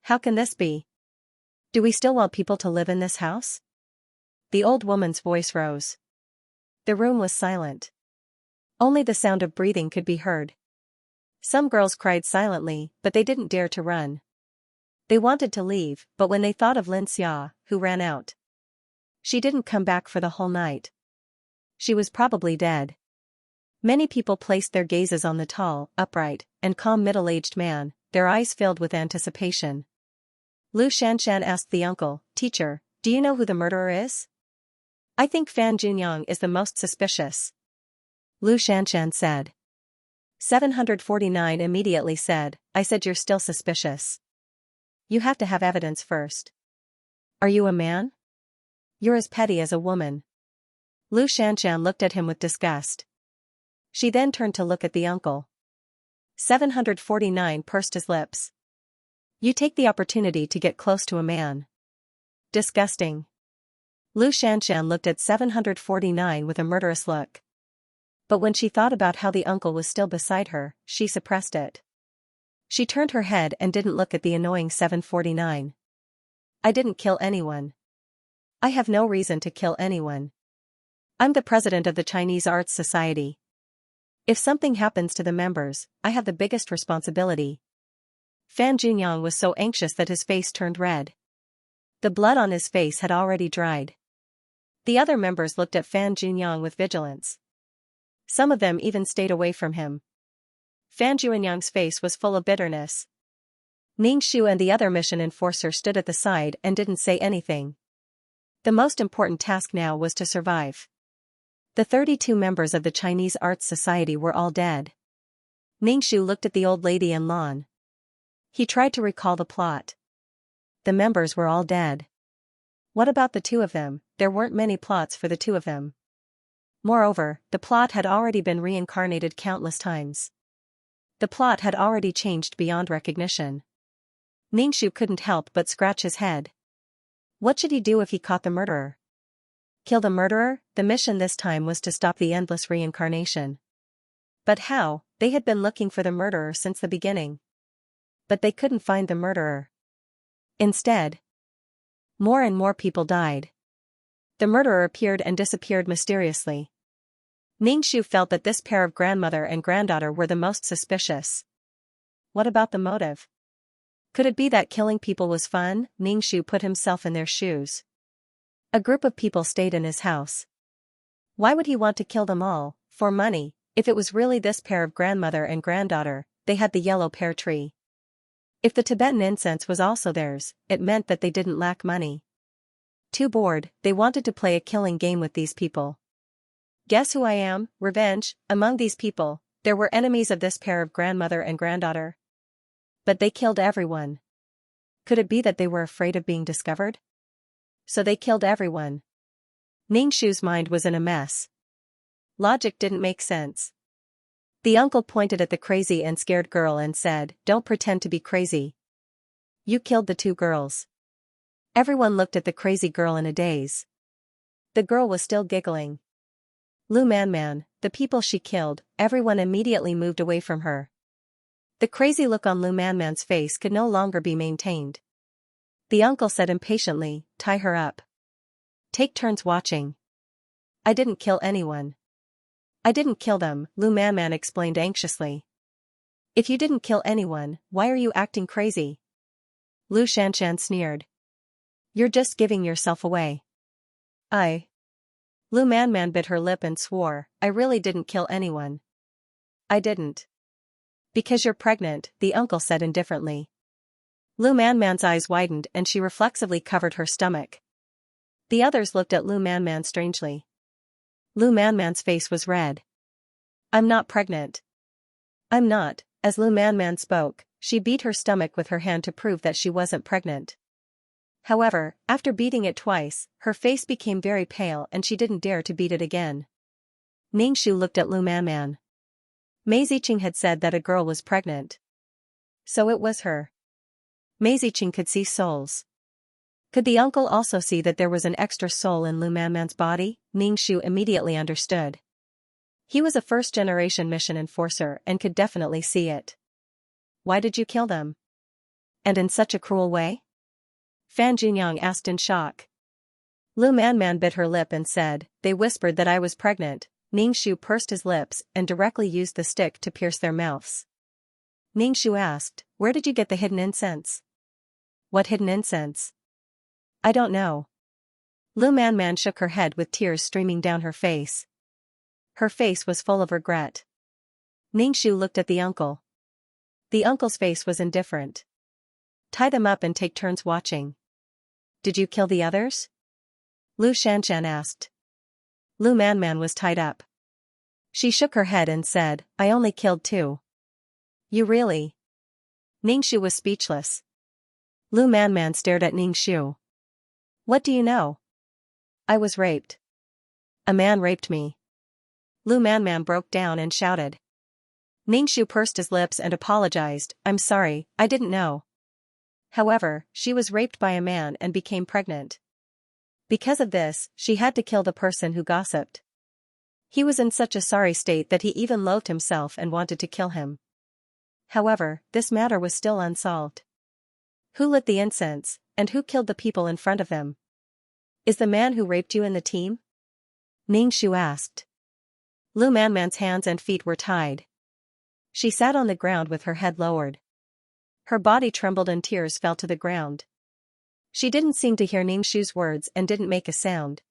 How can this be? Do we still want people to live in this house? The old woman's voice rose. The room was silent. Only the sound of breathing could be heard. Some girls cried silently, but they didn't dare to run. They wanted to leave, but when they thought of Xianxia, who ran out. She didn't come back for the whole night. She was probably dead. Many people placed their gazes on the tall, upright, and calm middle-aged man, their eyes filled with anticipation. Lu Shanshan asked the uncle, Teacher, do you know who the murderer is? I think Fan Juanyang is the most suspicious. Lu Shanshan said. 749 immediately said, I said you're still suspicious. You have to have evidence first. Are you a man? You're as petty as a woman. Lu Shanshan looked at him with disgust. She then turned to look at the uncle. 749 pursed his lips. You take the opportunity to get close to a man. Disgusting. Lu Shanshan looked at 749 with a murderous look. But when she thought about how the uncle was still beside her, she suppressed it. She turned her head and didn't look at the annoying 749. I didn't kill anyone. I have no reason to kill anyone. I'm the president of the Chinese Arts Society. If something happens to the members, I have the biggest responsibility. Fan Juanyang was so anxious that his face turned red. The blood on his face had already dried. The other members looked at Fan Juanyang with vigilance. Some of them even stayed away from him. Fan Juanyang's face was full of bitterness. Ning-Shu and the other mission enforcer stood at the side and didn't say anything. The most important task now was to survive. The 32 members of the Chinese Arts Society were all dead. Ningxu looked at the old lady and Lan. He tried to recall the plot. The members were all dead. What about the two of them? There weren't many plots for the two of them. Moreover, the plot had already been reincarnated countless times. The plot had already changed beyond recognition. Ningxu couldn't help but scratch his head. What should he do if he caught the murderer? Kill the murderer? The mission this time was to stop the endless reincarnation. But how? They had been looking for the murderer since the beginning. But they couldn't find the murderer. Instead, more and more people died. The murderer appeared and disappeared mysteriously. Ningxu felt that this pair of grandmother and granddaughter were the most suspicious. What about the motive? Could it be that killing people was fun? Ningxu put himself in their shoes. A group of people stayed in his house. Why would he want to kill them all? For money. If it was really this pair of grandmother and granddaughter, they had the yellow pear tree. If the Tibetan incense was also theirs, it meant that they didn't lack money. Too bored, they wanted to play a killing game with these people. Guess who I am? Revenge. Among these people, there were enemies of this pair of grandmother and granddaughter. But they killed everyone. Could it be that they were afraid of being discovered? So they killed everyone. Ningxu's mind was in a mess. Logic didn't make sense. The uncle pointed at the crazy and scared girl and said, "Don't pretend to be crazy. You killed the two girls." Everyone looked at the crazy girl in a daze. The girl was still giggling. Lu Manman, the people she killed, everyone immediately moved away from her. The crazy look on Lu Manman's face could no longer be maintained. The uncle said impatiently, "Tie her up. Take turns watching." "I didn't kill anyone." "I didn't kill them," Lu Manman explained anxiously. "If you didn't kill anyone, why are you acting crazy?" Lu Xianxia sneered. "You're just giving yourself away." Lu Manman bit her lip and swore, "I really didn't kill anyone." "I didn't." "Because you're pregnant," the uncle said indifferently. Lu Manman's eyes widened and she reflexively covered her stomach. The others looked at Lu Manman strangely. Lu Manman's face was red. "I'm not pregnant." "I'm not." As Lu Manman spoke, she beat her stomach with her hand to prove that she wasn't pregnant. However, after beating it twice, her face became very pale and she didn't dare to beat it again. Ningxu looked at Lu Manman. Mei Ziqing had said that a girl was pregnant. So it was her. Mei Ziqing could see souls. Could the uncle also see that there was an extra soul in Lu Manman's body? Ningxu immediately understood. He was a first-generation mission enforcer and could definitely see it. "Why did you kill them? And in such a cruel way?" Fan Junyang asked in shock. Lu Manman bit her lip and said, "They whispered that I was pregnant." Ningxu pursed his lips and directly used the stick to pierce their mouths. Ningxu asked, "Where did you get the hidden incense?" "What hidden incense?" "I don't know." Lu Manman shook her head with tears streaming down her face. Her face was full of regret. Ningxu looked at the uncle. The uncle's face was indifferent. "Tie them up and take turns watching." "Did you kill the others?" Lu Xianxia asked. Lu Manman was tied up. She shook her head and said, "I only killed 2. "You really?" Ningxu was speechless. Lu Manman stared at Ningxu. "What do you know?" "I was raped. A man raped me." Lu Manman broke down and shouted. Ningxu pursed his lips and apologized, "I'm sorry, I didn't know." However, she was raped by a man and became pregnant. Because of this, she had to kill the person who gossiped. He was in such a sorry state that he even loathed himself and wanted to kill him. However, this matter was still unsolved. Who lit the incense, and who killed the people in front of them? "Is the man who raped you in the team?" Ningxu asked. Lu Manman's hands and feet were tied. She sat on the ground with her head lowered. Her body trembled and tears fell to the ground. She didn't seem to hear Ningxu's words and didn't make a sound.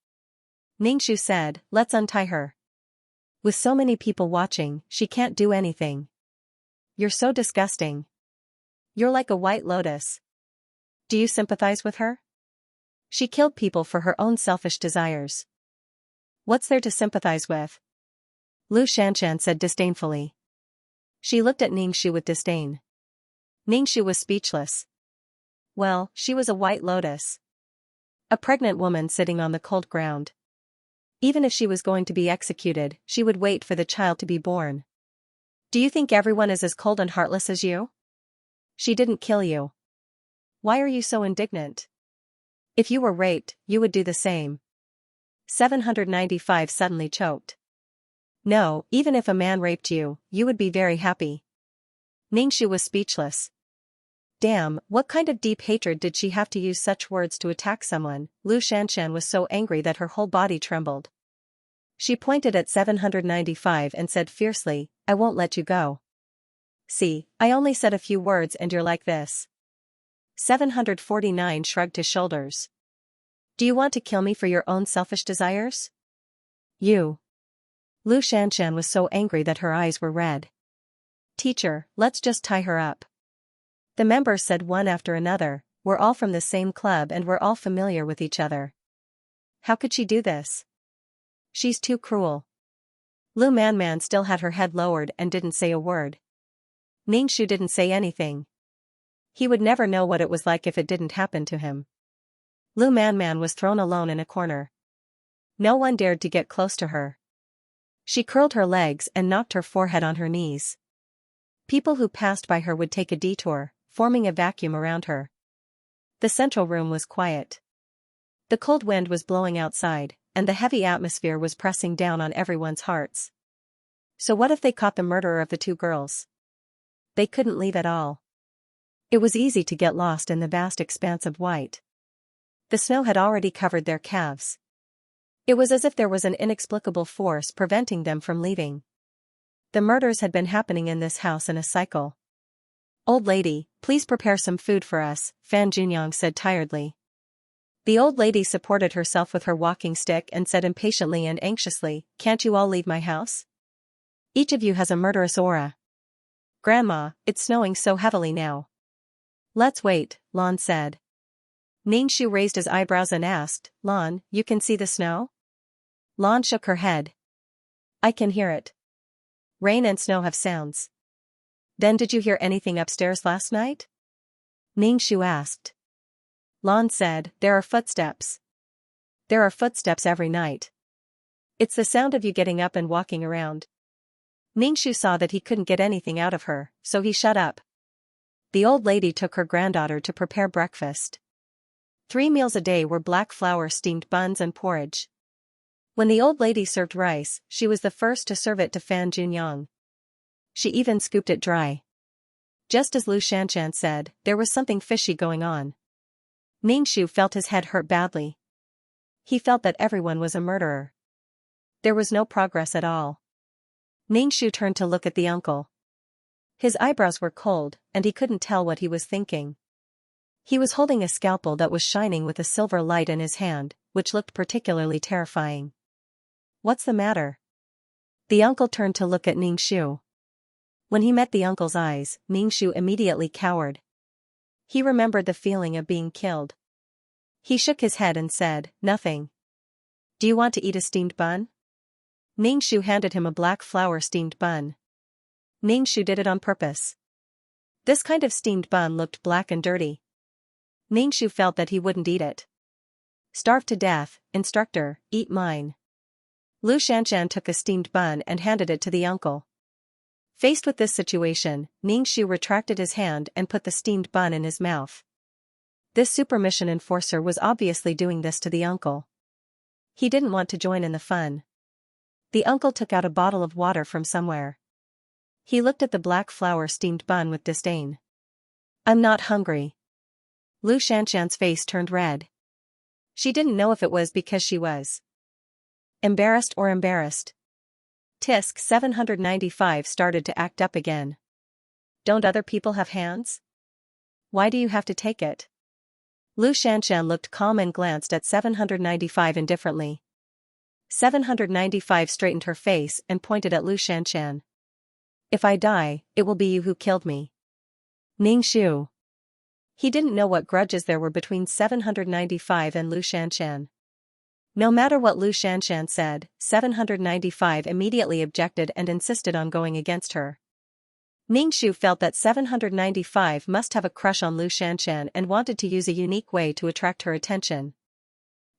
Ningxu said, "Let's untie her. With so many people watching, she can't do anything. You're so disgusting. You're like a white lotus. Do you sympathize with her? She killed people for her own selfish desires. What's there to sympathize with?" Lu Xianxia said disdainfully. She looked at Ningxu with disdain. Ningxu was speechless. Well, she was a white lotus. A pregnant woman sitting on the cold ground. Even if she was going to be executed, she would wait for the child to be born. Do you think everyone is as cold and heartless as you? She didn't kill you. Why are you so indignant? If you were raped, you would do the same. 795 suddenly choked. No, even if a man raped you, you would be very happy. Ningxu was speechless. Damn, what kind of deep hatred did she have to use such words to attack someone? Lu Shanshan was so angry that her whole body trembled. She pointed at 795 and said fiercely, I won't let you go. See, I only said a few words and you're like this. 749 shrugged his shoulders. Do you want to kill me for your own selfish desires? You. Lu Shanshan was so angry that her eyes were red. Teacher, let's just tie her up. The members said one after another, we're all from the same club and we're all familiar with each other. How could she do this? She's too cruel. Lu Manman still had her head lowered and didn't say a word. Ningxu didn't say anything. He would never know what it was like if it didn't happen to him. Lu Manman was thrown alone in a corner. No one dared to get close to her. She curled her legs and knocked her forehead on her knees. People who passed by her would take a detour, forming a vacuum around her. The central room was quiet. The cold wind was blowing outside, and the heavy atmosphere was pressing down on everyone's hearts. So what if they caught the murderer of the two girls? They couldn't leave at all. It was easy to get lost in the vast expanse of white. The snow had already covered their calves. It was as if there was an inexplicable force preventing them from leaving. The murders had been happening in this house in a cycle. Old lady, please prepare some food for us, Fan Junyang said tiredly. The old lady supported herself with her walking stick and said impatiently and anxiously, can't you all leave my house? Each of you has a murderous aura. Grandma, it's snowing so heavily now. Let's wait, Lon said. Ningxu raised his eyebrows and asked, Lon, you can see the snow? Lon shook her head. I can hear it. Rain and snow have sounds. Then did you hear anything upstairs last night? Ningxu asked. Lon said, there are footsteps. There are footsteps every night. It's the sound of you getting up and walking around. Ningxu saw that he couldn't get anything out of her, so he shut up. The old lady took her granddaughter to prepare breakfast. 3 meals a day were black flour steamed buns and porridge. When the old lady served rice, she was the first to serve it to Fan Junyang. She even scooped it dry. Just as Lu Shanshan said, there was something fishy going on. Ningxu felt his head hurt badly. He felt that everyone was a murderer. There was no progress at all. Ningxu turned to look at the uncle. His eyebrows were cold, and he couldn't tell what he was thinking. He was holding a scalpel that was shining with a silver light in his hand, which looked particularly terrifying. What's the matter? The uncle turned to look at Ningxu. When he met the uncle's eyes, Ningxu immediately cowered. He remembered the feeling of being killed. He shook his head and said, nothing. Do you want to eat a steamed bun? Ningxu handed him a black flour steamed bun. Ningxu did it on purpose. This kind of steamed bun looked black and dirty. Ningxu felt that he wouldn't eat it. Starved to death, instructor, eat mine. Lu Shanshan took a steamed bun and handed it to the uncle. Faced with this situation, Ningxu retracted his hand and put the steamed bun in his mouth. This super mission enforcer was obviously doing this to the uncle. He didn't want to join in the fun. The uncle took out a bottle of water from somewhere. He looked at the black flour steamed bun with disdain. I'm not hungry. Lu Shanshan's face turned red. She didn't know if it was because she was embarrassed or embarrassed. Tisk 795 started to act up again. Don't other people have hands? Why do you have to take it? Lu Shanshan looked calm and glanced at 795 indifferently. 795 straightened her face and pointed at Lu Shanshan. If I die, it will be you who killed me. Ningxu. He didn't know what grudges there were between 795 and Lu Shanshan. No matter what Lu Shanshan said, 795 immediately objected and insisted on going against her. Ningshu felt that 795 must have a crush on Lu Shanshan and wanted to use a unique way to attract her attention.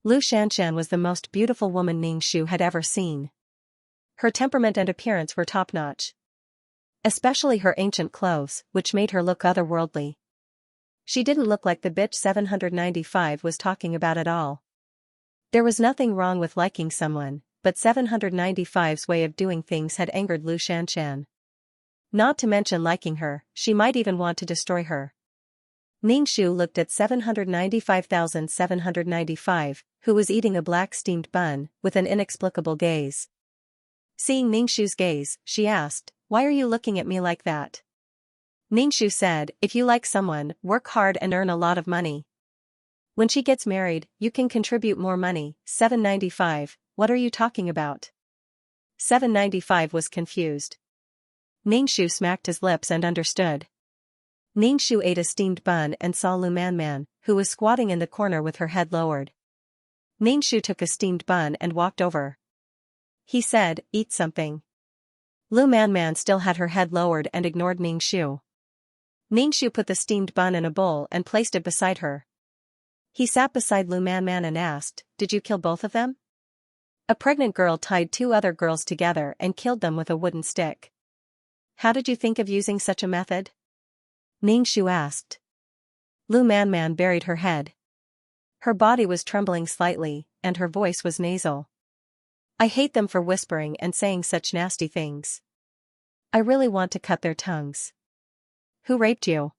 Lu Shanshan was the most beautiful woman Ningshu had ever seen. Her temperament and appearance were top-notch. Especially her ancient clothes, which made her look otherworldly. She didn't look like the bitch 795 was talking about at all. There was nothing wrong with liking someone, but 795's way of doing things had angered Lu Shanshan. Not to mention liking her, she might even want to destroy her. Ningshu looked at 795,795, who was eating a black steamed bun, with an inexplicable gaze. Seeing Ningshu's gaze, she asked, "Why are you looking at me like that?" Ningshu said, "If you like someone, work hard and earn a lot of money. When she gets married, you can contribute more money." 795, what are you talking about? 795 was confused. Ningshu smacked his lips and understood. Ningshu ate a steamed bun and saw Lu Manman, who was squatting in the corner with her head lowered. Ningshu took a steamed bun and walked over. He said, "Eat something." Lu Manman still had her head lowered and ignored Ningshu. Ningshu put the steamed bun in a bowl and placed it beside her. He sat beside Lu Manman and asked, "Did you kill both of them?" A pregnant girl tied 2 other girls together and killed them with a wooden stick. "How did you think of using such a method?" Ningshu asked. Lu Manman buried her head. Her body was trembling slightly, and her voice was nasal. "I hate them for whispering and saying such nasty things. I really want to cut their tongues." "Who raped you?"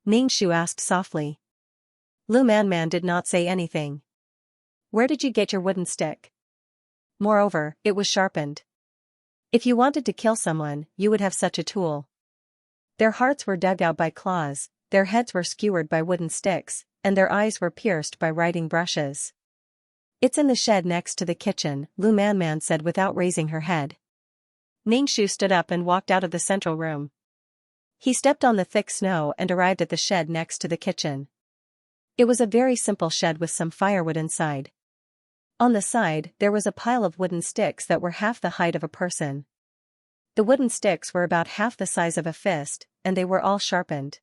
Ningshu asked softly. Lu Manman did not say anything. "Where did you get your wooden stick?" Moreover, it was sharpened. If you wanted to kill someone, you would have such a tool. Their hearts were dug out by claws, their heads were skewered by wooden sticks, and their eyes were pierced by writing brushes. "It's in the shed next to the kitchen," Lu Manman said without raising her head. Ningshu stood up and walked out of the central room. He stepped on the thick snow and arrived at the shed next to the kitchen. It was a very simple shed with some firewood inside. On the side, there was a pile of wooden sticks that were half the height of a person. The wooden sticks were about half the size of a fist, and they were all sharpened.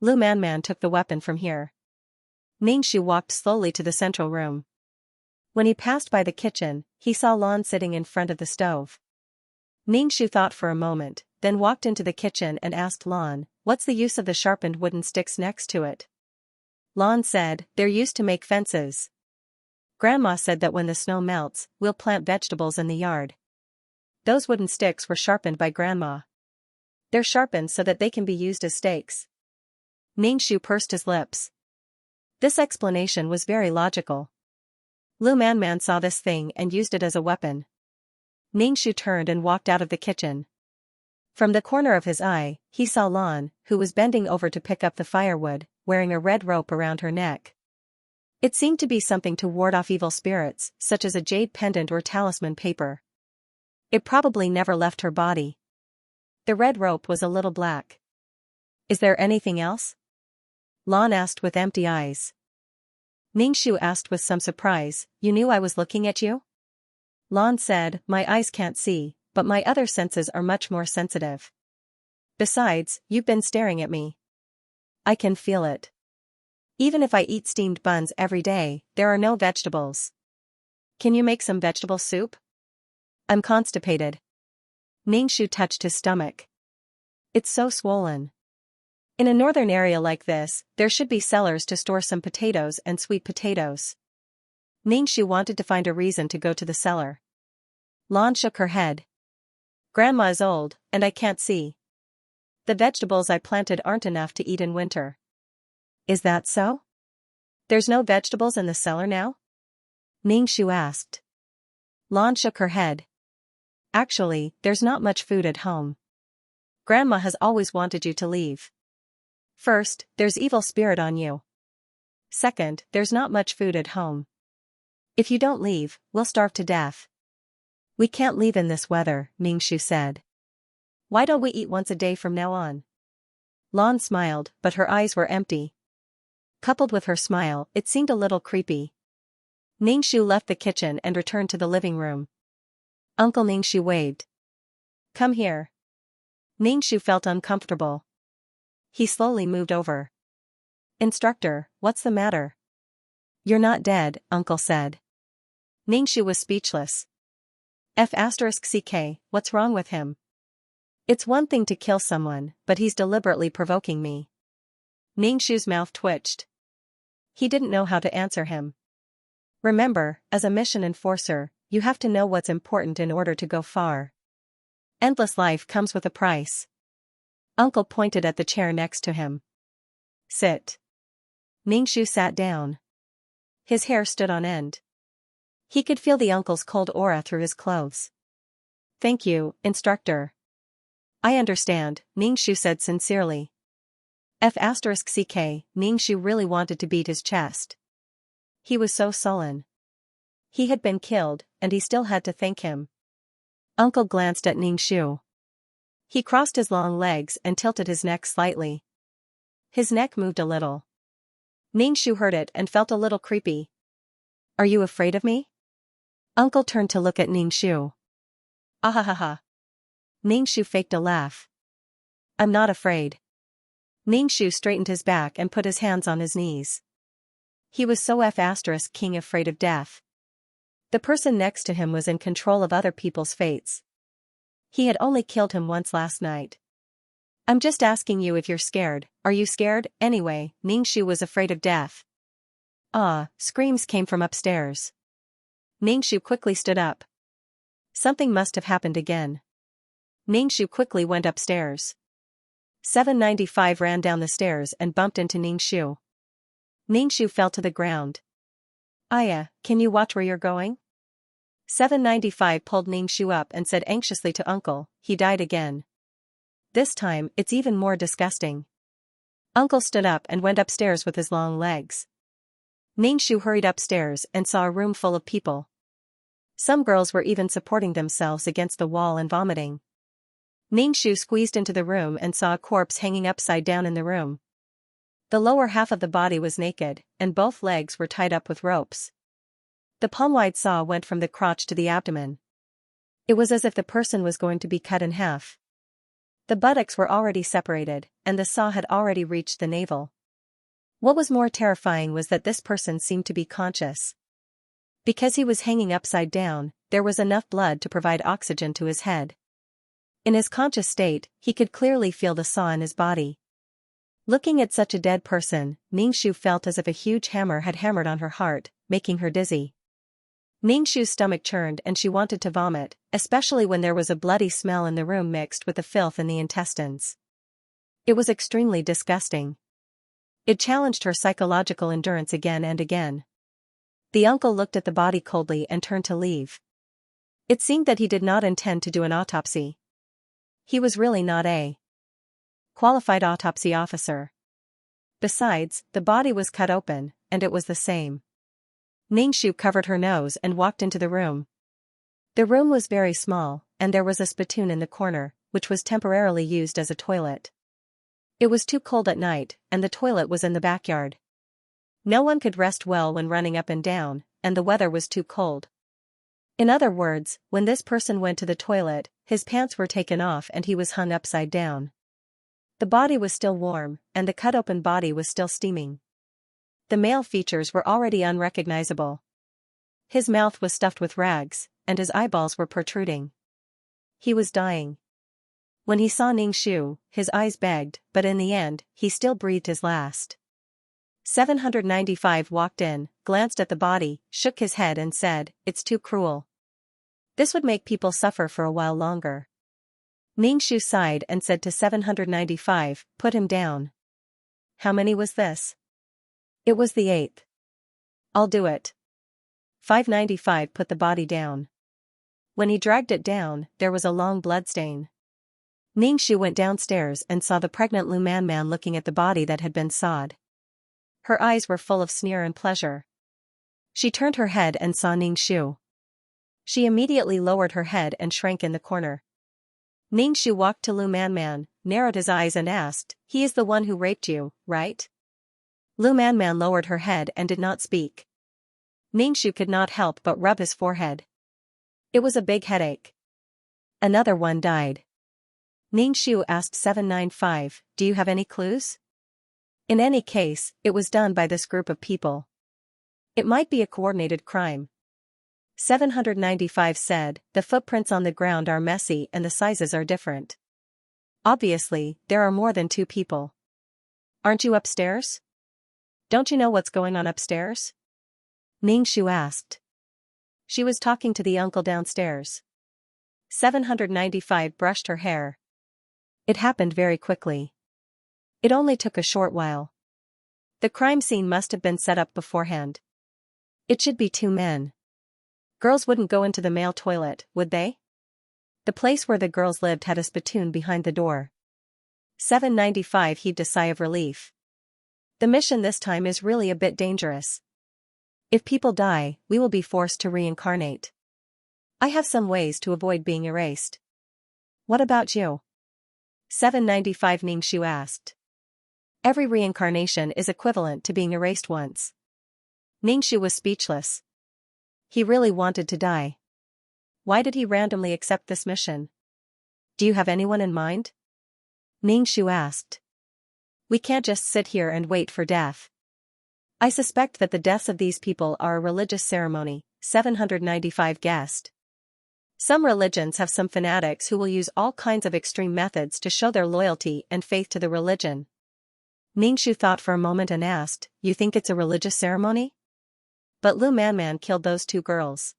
Lu Manman took the weapon from here. Ningshu walked slowly to the central room. When he passed by the kitchen, he saw Lan sitting in front of the stove. Ningshu thought for a moment, then walked into the kitchen and asked Lan, "What's the use of the sharpened wooden sticks next to it?" Lan said, "They're used to make fences. Grandma said that when the snow melts, we'll plant vegetables in the yard." Those wooden sticks were sharpened by Grandma. They're sharpened so that they can be used as stakes. Ningshu pursed his lips. This explanation was very logical. Lu Manman saw this thing and used it as a weapon. Ningshu turned and walked out of the kitchen. From the corner of his eye, he saw Lan, who was bending over to pick up the firewood, wearing a red rope around her neck. It seemed to be something to ward off evil spirits, such as a jade pendant or talisman paper. It probably never left her body. The red rope was a little black. "Is there anything else?" Lan asked with empty eyes. Ningshu asked with some surprise, "You knew I was looking at you?" Lan said, "My eyes can't see, but my other senses are much more sensitive. Besides, you've been staring at me. I can feel it. Even if I eat steamed buns every day, there are no vegetables. Can you make some vegetable soup? I'm constipated." Ningshu touched his stomach. "It's so swollen." In a northern area like this, there should be cellars to store some potatoes and sweet potatoes. Ningshu wanted to find a reason to go to the cellar. Lan shook her head. "Grandma is old, and I can't see. The vegetables I planted aren't enough to eat in winter." "Is that so? There's no vegetables in the cellar now?" Ningshu asked. Lan shook her head. "Actually, there's not much food at home. Grandma has always wanted you to leave. First, there's evil spirit on you. Second, there's not much food at home. If you don't leave, we'll starve to death." "We can't leave in this weather," Ningshu said. "Why don't we eat once a day from now on?" Lan smiled, but her eyes were empty. Coupled with her smile, it seemed a little creepy. Ningshu left the kitchen and returned to the living room. Uncle Ningshu waved. "Come here." Ningxu felt uncomfortable. He slowly moved over. Instructor, what's the matter? You're not dead, Uncle said. Ningxu was speechless. F*ck, what's wrong with him? It's one thing to kill someone, but he's deliberately provoking me. Ningxu's mouth twitched. He didn't know how to answer him. Remember, as a mission enforcer, you have to know what's important in order to go far. Endless life comes with a price. Uncle pointed at the chair next to him. Sit. Ningxu sat down. His hair stood on end. He could feel the uncle's cold aura through his clothes. Thank you, instructor. I understand, Ningxu said sincerely. F*ck, Ningxu really wanted to beat his chest. He was so sullen. He had been killed, and he still had to thank him. Uncle glanced at Ningxu. He crossed his long legs and tilted his neck slightly. His neck moved a little. Ningxu heard it and felt a little creepy. Are you afraid of me? Uncle turned to look at Ningxu. Ahahaha. Ningxu faked a laugh. I'm not afraid. Ningxu straightened his back and put his hands on his knees. He was so F*king afraid of death. The person next to him was in control of other people's fates. He had only killed him once last night. I'm just asking you if you're scared. Are you scared? Anyway, Ningxu was afraid of death. Ah, screams came from upstairs. Ningxu quickly stood up. Something must have happened again. Ningxu quickly went upstairs. 795 ran down the stairs and bumped into Ningxu. Ningxu fell to the ground. Aya, can you watch where you're going? 795 pulled Ningxu up and said anxiously to Uncle, he died again. This time, it's even more disgusting. Uncle stood up and went upstairs with his long legs. Ningxu hurried upstairs and saw a room full of people. Some girls were even supporting themselves against the wall and vomiting. Ningxu squeezed into the room and saw a corpse hanging upside down in the room. The lower half of the body was naked, and both legs were tied up with ropes. The palm-wide saw went from the crotch to the abdomen. It was as if the person was going to be cut in half. The buttocks were already separated, and the saw had already reached the navel. What was more terrifying was that this person seemed to be conscious. Because he was hanging upside down, there was enough blood to provide oxygen to his head. In his conscious state, he could clearly feel the saw in his body. Looking at such a dead person, Ningxu felt as if a huge hammer had hammered on her heart, making her dizzy. Ningxu's stomach churned and she wanted to vomit, especially when there was a bloody smell in the room mixed with the filth in the intestines. It was extremely disgusting. It challenged her psychological endurance again and again. The uncle looked at the body coldly and turned to leave. It seemed that he did not intend to do an autopsy. He was really not a qualified autopsy officer. Besides, the body was cut open, and it was the same. Ningxu covered her nose and walked into the room. The room was very small, and there was a spittoon in the corner, which was temporarily used as a toilet. It was too cold at night, and the toilet was in the backyard. No one could rest well when running up and down, and the weather was too cold. In other words, when this person went to the toilet, his pants were taken off and he was hung upside down. The body was still warm, and the cut-open body was still steaming. The male features were already unrecognizable. His mouth was stuffed with rags, and his eyeballs were protruding. He was dying. When he saw Ningxu, his eyes begged, but in the end, he still breathed his last. 795 walked in, glanced at the body, shook his head and said, "It's too cruel. This would make people suffer for a while longer." Ningxu sighed and said to 795, "Put him down." How many was this? It was the 8th. "I'll do it." 595 put the body down. When he dragged it down, there was a long bloodstain. Ningxu went downstairs and saw the pregnant Luman man looking at the body that had been sawed. Her eyes were full of sneer and pleasure. She turned her head and saw Ningxu. She immediately lowered her head and shrank in the corner. Ningxu walked to Luman man, narrowed his eyes and asked, "He is the one who raped you, right?" Luman man lowered her head and did not speak. Ningxu could not help but rub his forehead. It was a big headache. Another one died. Ning Shu asked 795, do you have any clues? In any case, it was done by this group of people. It might be a coordinated crime. 795 said, the footprints on the ground are messy and the sizes are different. Obviously, there are more than 2 people. Aren't you upstairs? Don't you know what's going on upstairs? Ning Shu asked. She was talking to the uncle downstairs. 795 brushed her hair. It happened very quickly. It only took a short while. The crime scene must have been set up beforehand. It should be 2 men. Girls wouldn't go into the male toilet, would they? The place where the girls lived had a spittoon behind the door. 795 heaved a sigh of relief. The mission this time is really a bit dangerous. If people die, we will be forced to reincarnate. I have some ways to avoid being erased. What about you? 795 Ning Shu asked. Every reincarnation is equivalent to being erased once. Ning Shu was speechless. He really wanted to die. Why did he randomly accept this mission? Do you have anyone in mind? Ning Shu asked. We can't just sit here and wait for death. I suspect that the deaths of these people are a religious ceremony, 795 guessed. Some religions have some fanatics who will use all kinds of extreme methods to show their loyalty and faith to the religion. Ning Shu thought for a moment and asked, you think it's a religious ceremony? But Lu Manman killed those 2 girls.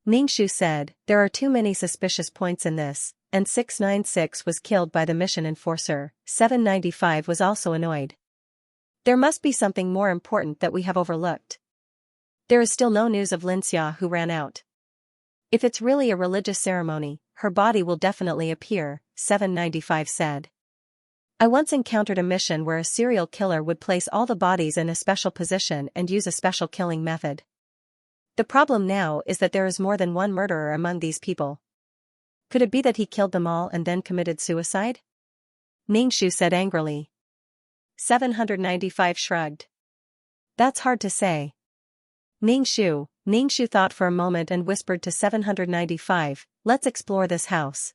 Ning Shu said, there are too many suspicious points in this, and 696 was killed by the mission enforcer. 795 was also annoyed. There must be something more important that we have overlooked. There is still no news of Xianxia who ran out. If it's really a religious ceremony, her body will definitely appear, 795 said. I once encountered a mission where a serial killer would place all the bodies in a special position and use a special killing method. The problem now is that there is more than one murderer among these people. Could it be that he killed them all and then committed suicide? Ning Shu said angrily. 795 shrugged. That's hard to say. Ning Shu thought for a moment and whispered to 795, let's explore this house.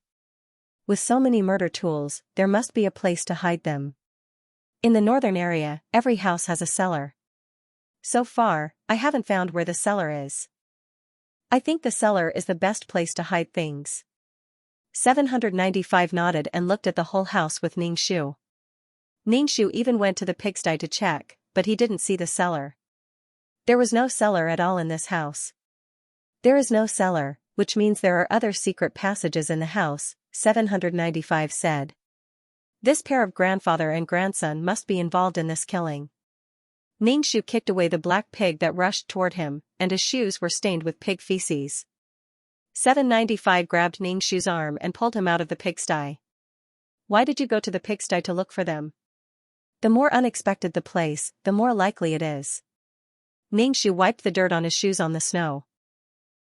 With so many murder tools, there must be a place to hide them. In the northern area, every house has a cellar. So far, I haven't found where the cellar is. I think the cellar is the best place to hide things. 795 nodded and looked at the whole house with Ning Shu. Ning Shu even went to the pigsty to check, but he didn't see the cellar. There was no cellar at all in this house. There is no cellar, which means there are other secret passages in the house, 795 said. This pair of grandfather and grandson must be involved in this killing. Ning Shu kicked away the black pig that rushed toward him, and his shoes were stained with pig feces. 795 grabbed Ning Shu's arm and pulled him out of the pigsty. Why did you go to the pigsty to look for them? The more unexpected the place, the more likely it is. Ning Shu wiped the dirt on his shoes on the snow.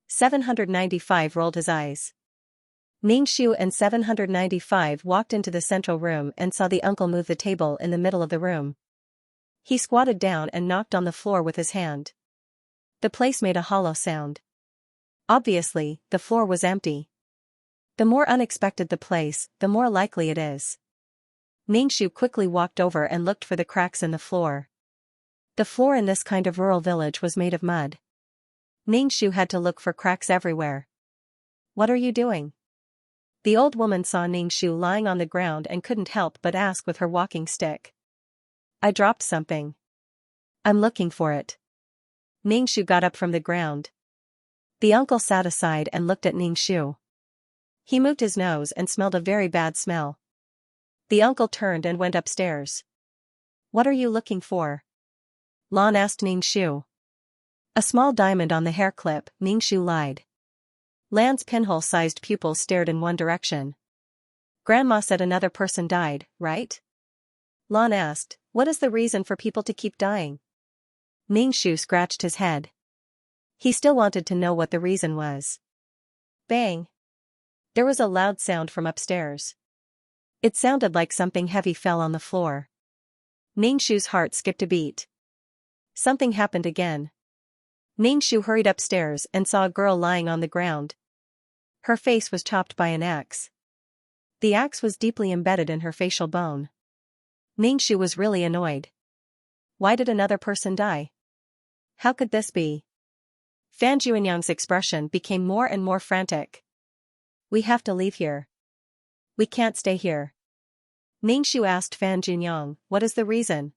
795 rolled his eyes. Ning Shu and 795 walked into the central room and saw the uncle move the table in the middle of the room. He squatted down and knocked on the floor with his hand. The place made a hollow sound. Obviously, the floor was empty. The more unexpected the place, the more likely it is. Ning Shu quickly walked over and looked for the cracks in the floor. The floor in this kind of rural village was made of mud. Ning Shu had to look for cracks everywhere. What are you doing? The old woman saw Ning Shu lying on the ground and couldn't help but ask with her walking stick. I dropped something. I'm looking for it. Ning Shu got up from the ground. The uncle sat aside and looked at Ning Shu. He moved his nose and smelled a very bad smell. The uncle turned and went upstairs. What are you looking for? Lan asked Ning Shu. A small diamond on the hair clip, Ning Shu lied. Lan's pinhole-sized pupils stared in one direction. Grandma said another person died, right? Lan asked, what is the reason for people to keep dying? Ning Shu scratched his head. He still wanted to know what the reason was. Bang! There was a loud sound from upstairs. It sounded like something heavy fell on the floor. Ning Shu's heart skipped a beat. Something happened again. Ning Shu hurried upstairs and saw a girl lying on the ground. Her face was chopped by an axe. The axe was deeply embedded in her facial bone. Ningxu was really annoyed. Why did another person die? How could this be? Fan Juanyang's expression became more and more frantic. We have to leave here. We can't stay here. Ningxu asked Fan Juanyang, what is the reason?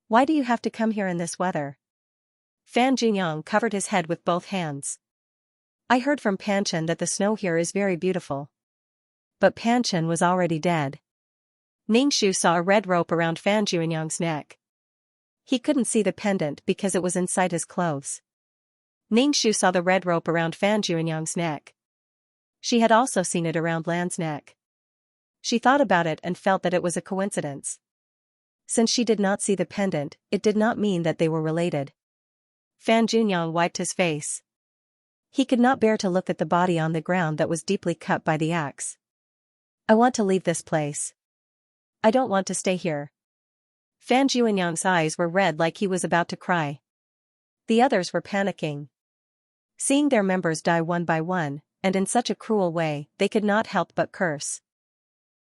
Why do you have to come here in this weather? Fan Juanyang covered his head with both hands. I heard from Panchen that the snow here is very beautiful. But Panchen was already dead. Ningxu saw a red rope around Fan Juanyang's neck. He couldn't see the pendant because it was inside his clothes. Ningxu saw the red rope around Fan Juanyang's neck. She had also seen it around Lan's neck. She thought about it and felt that it was a coincidence. Since she did not see the pendant, it did not mean that they were related. Fan Juanyang wiped his face. He could not bear to look at the body on the ground that was deeply cut by the axe. I want to leave this place. I don't want to stay here. Fan Juanyang's eyes were red like he was about to cry. The others were panicking. Seeing their members die one by one, and in such a cruel way, they could not help but curse.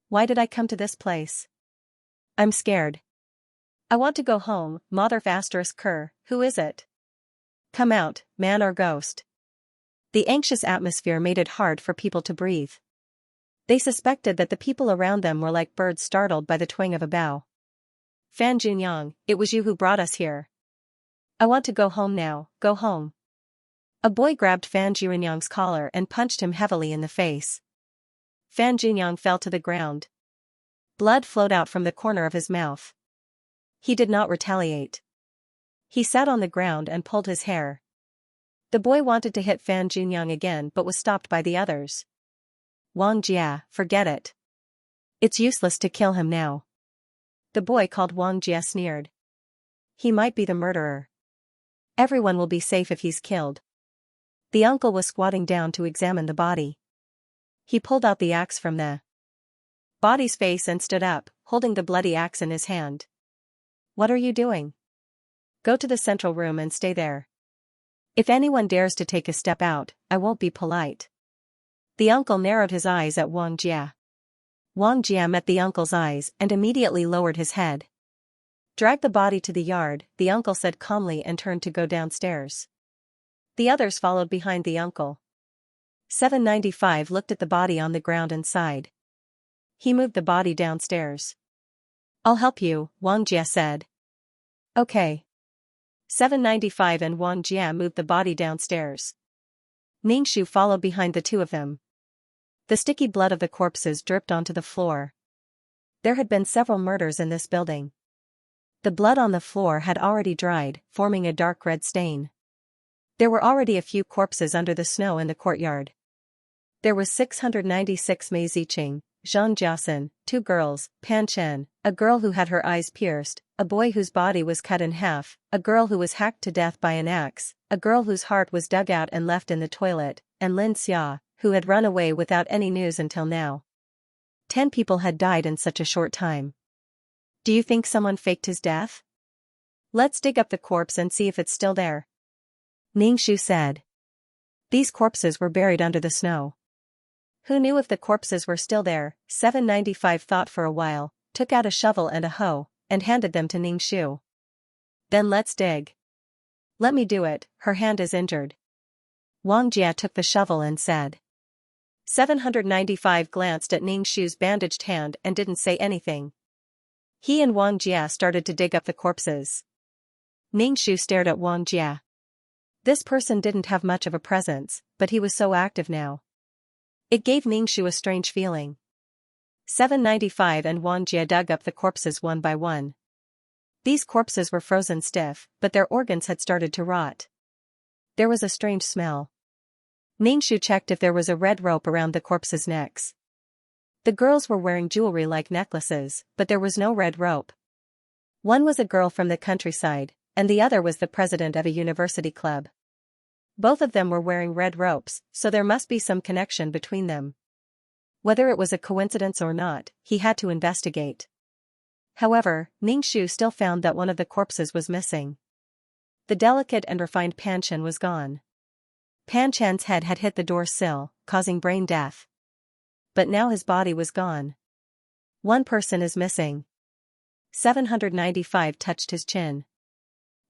Why did I come to this place? I'm scared. I want to go home, Mother *Ker, who is it? Come out, man or ghost. The anxious atmosphere made it hard for people to breathe. They suspected that the people around them were like birds startled by the twang of a bough. Fan Juanyang, it was you who brought us here. I want to go home now, go home. A boy grabbed Fan Juanyang's collar and punched him heavily in the face. Fan Juanyang fell to the ground. Blood flowed out from the corner of his mouth. He did not retaliate. He sat on the ground and pulled his hair. The boy wanted to hit Fan Juanyang again but was stopped by the others. Wang Jia, forget it. It's useless to kill him now. The boy called Wang Jia sneered. He might be the murderer. Everyone will be safe if he's killed. The uncle was squatting down to examine the body. He pulled out the axe from the body's face and stood up, holding the bloody axe in his hand. What are you doing? Go to the central room and stay there. If anyone dares to take a step out, I won't be polite. The uncle narrowed his eyes at Wang Jia. Wang Jia met the uncle's eyes and immediately lowered his head. Drag the body to the yard, the uncle said calmly and turned to go downstairs. The others followed behind the uncle. 795 looked at the body on the ground and sighed. He moved the body downstairs. I'll help you, Wang Jia said. Okay. 795 and Wang Jia moved the body downstairs. Ningxu followed behind the two of them. The sticky blood of the corpses dripped onto the floor. There had been several murders in this building. The blood on the floor had already dried, forming a dark red stain. There were already a few corpses under the snow in the courtyard. There was 696 Mei Ziqing, Zhang Jiasen, 2 girls, Pan Chen, a girl who had her eyes pierced, a boy whose body was cut in half, a girl who was hacked to death by an axe, a girl whose heart was dug out and left in the toilet, and Lin Xia, who had run away without any news until now. 10 people had died in such a short time. Do you think someone faked his death? Let's dig up the corpse and see if it's still there. Ningxu said. These corpses were buried under the snow. Who knew if the corpses were still there? 795 thought for a while, took out a shovel and a hoe, and handed them to Ningxu. Then let's dig. Let me do it, her hand is injured. Wang Jia took the shovel and said. 795 glanced at Ningxu's bandaged hand and didn't say anything. He and Wang Jia started to dig up the corpses. Ningxu stared at Wang Jia. This person didn't have much of a presence, but he was so active now. It gave Ningxu a strange feeling. 795 and Wang Jia dug up the corpses one by one. These corpses were frozen stiff, but their organs had started to rot. There was a strange smell. Ningxu checked if there was a red rope around the corpses' necks. The girls were wearing jewelry like necklaces, but there was no red rope. One was a girl from the countryside, and the other was the president of a university club. Both of them were wearing red ropes, so there must be some connection between them. Whether it was a coincidence or not, he had to investigate. However, Ningxu still found that one of the corpses was missing. The delicate and refined Panchen was gone. Panchen's head had hit the door sill, causing brain death. but now his body was gone. One person is missing. 795 touched his chin.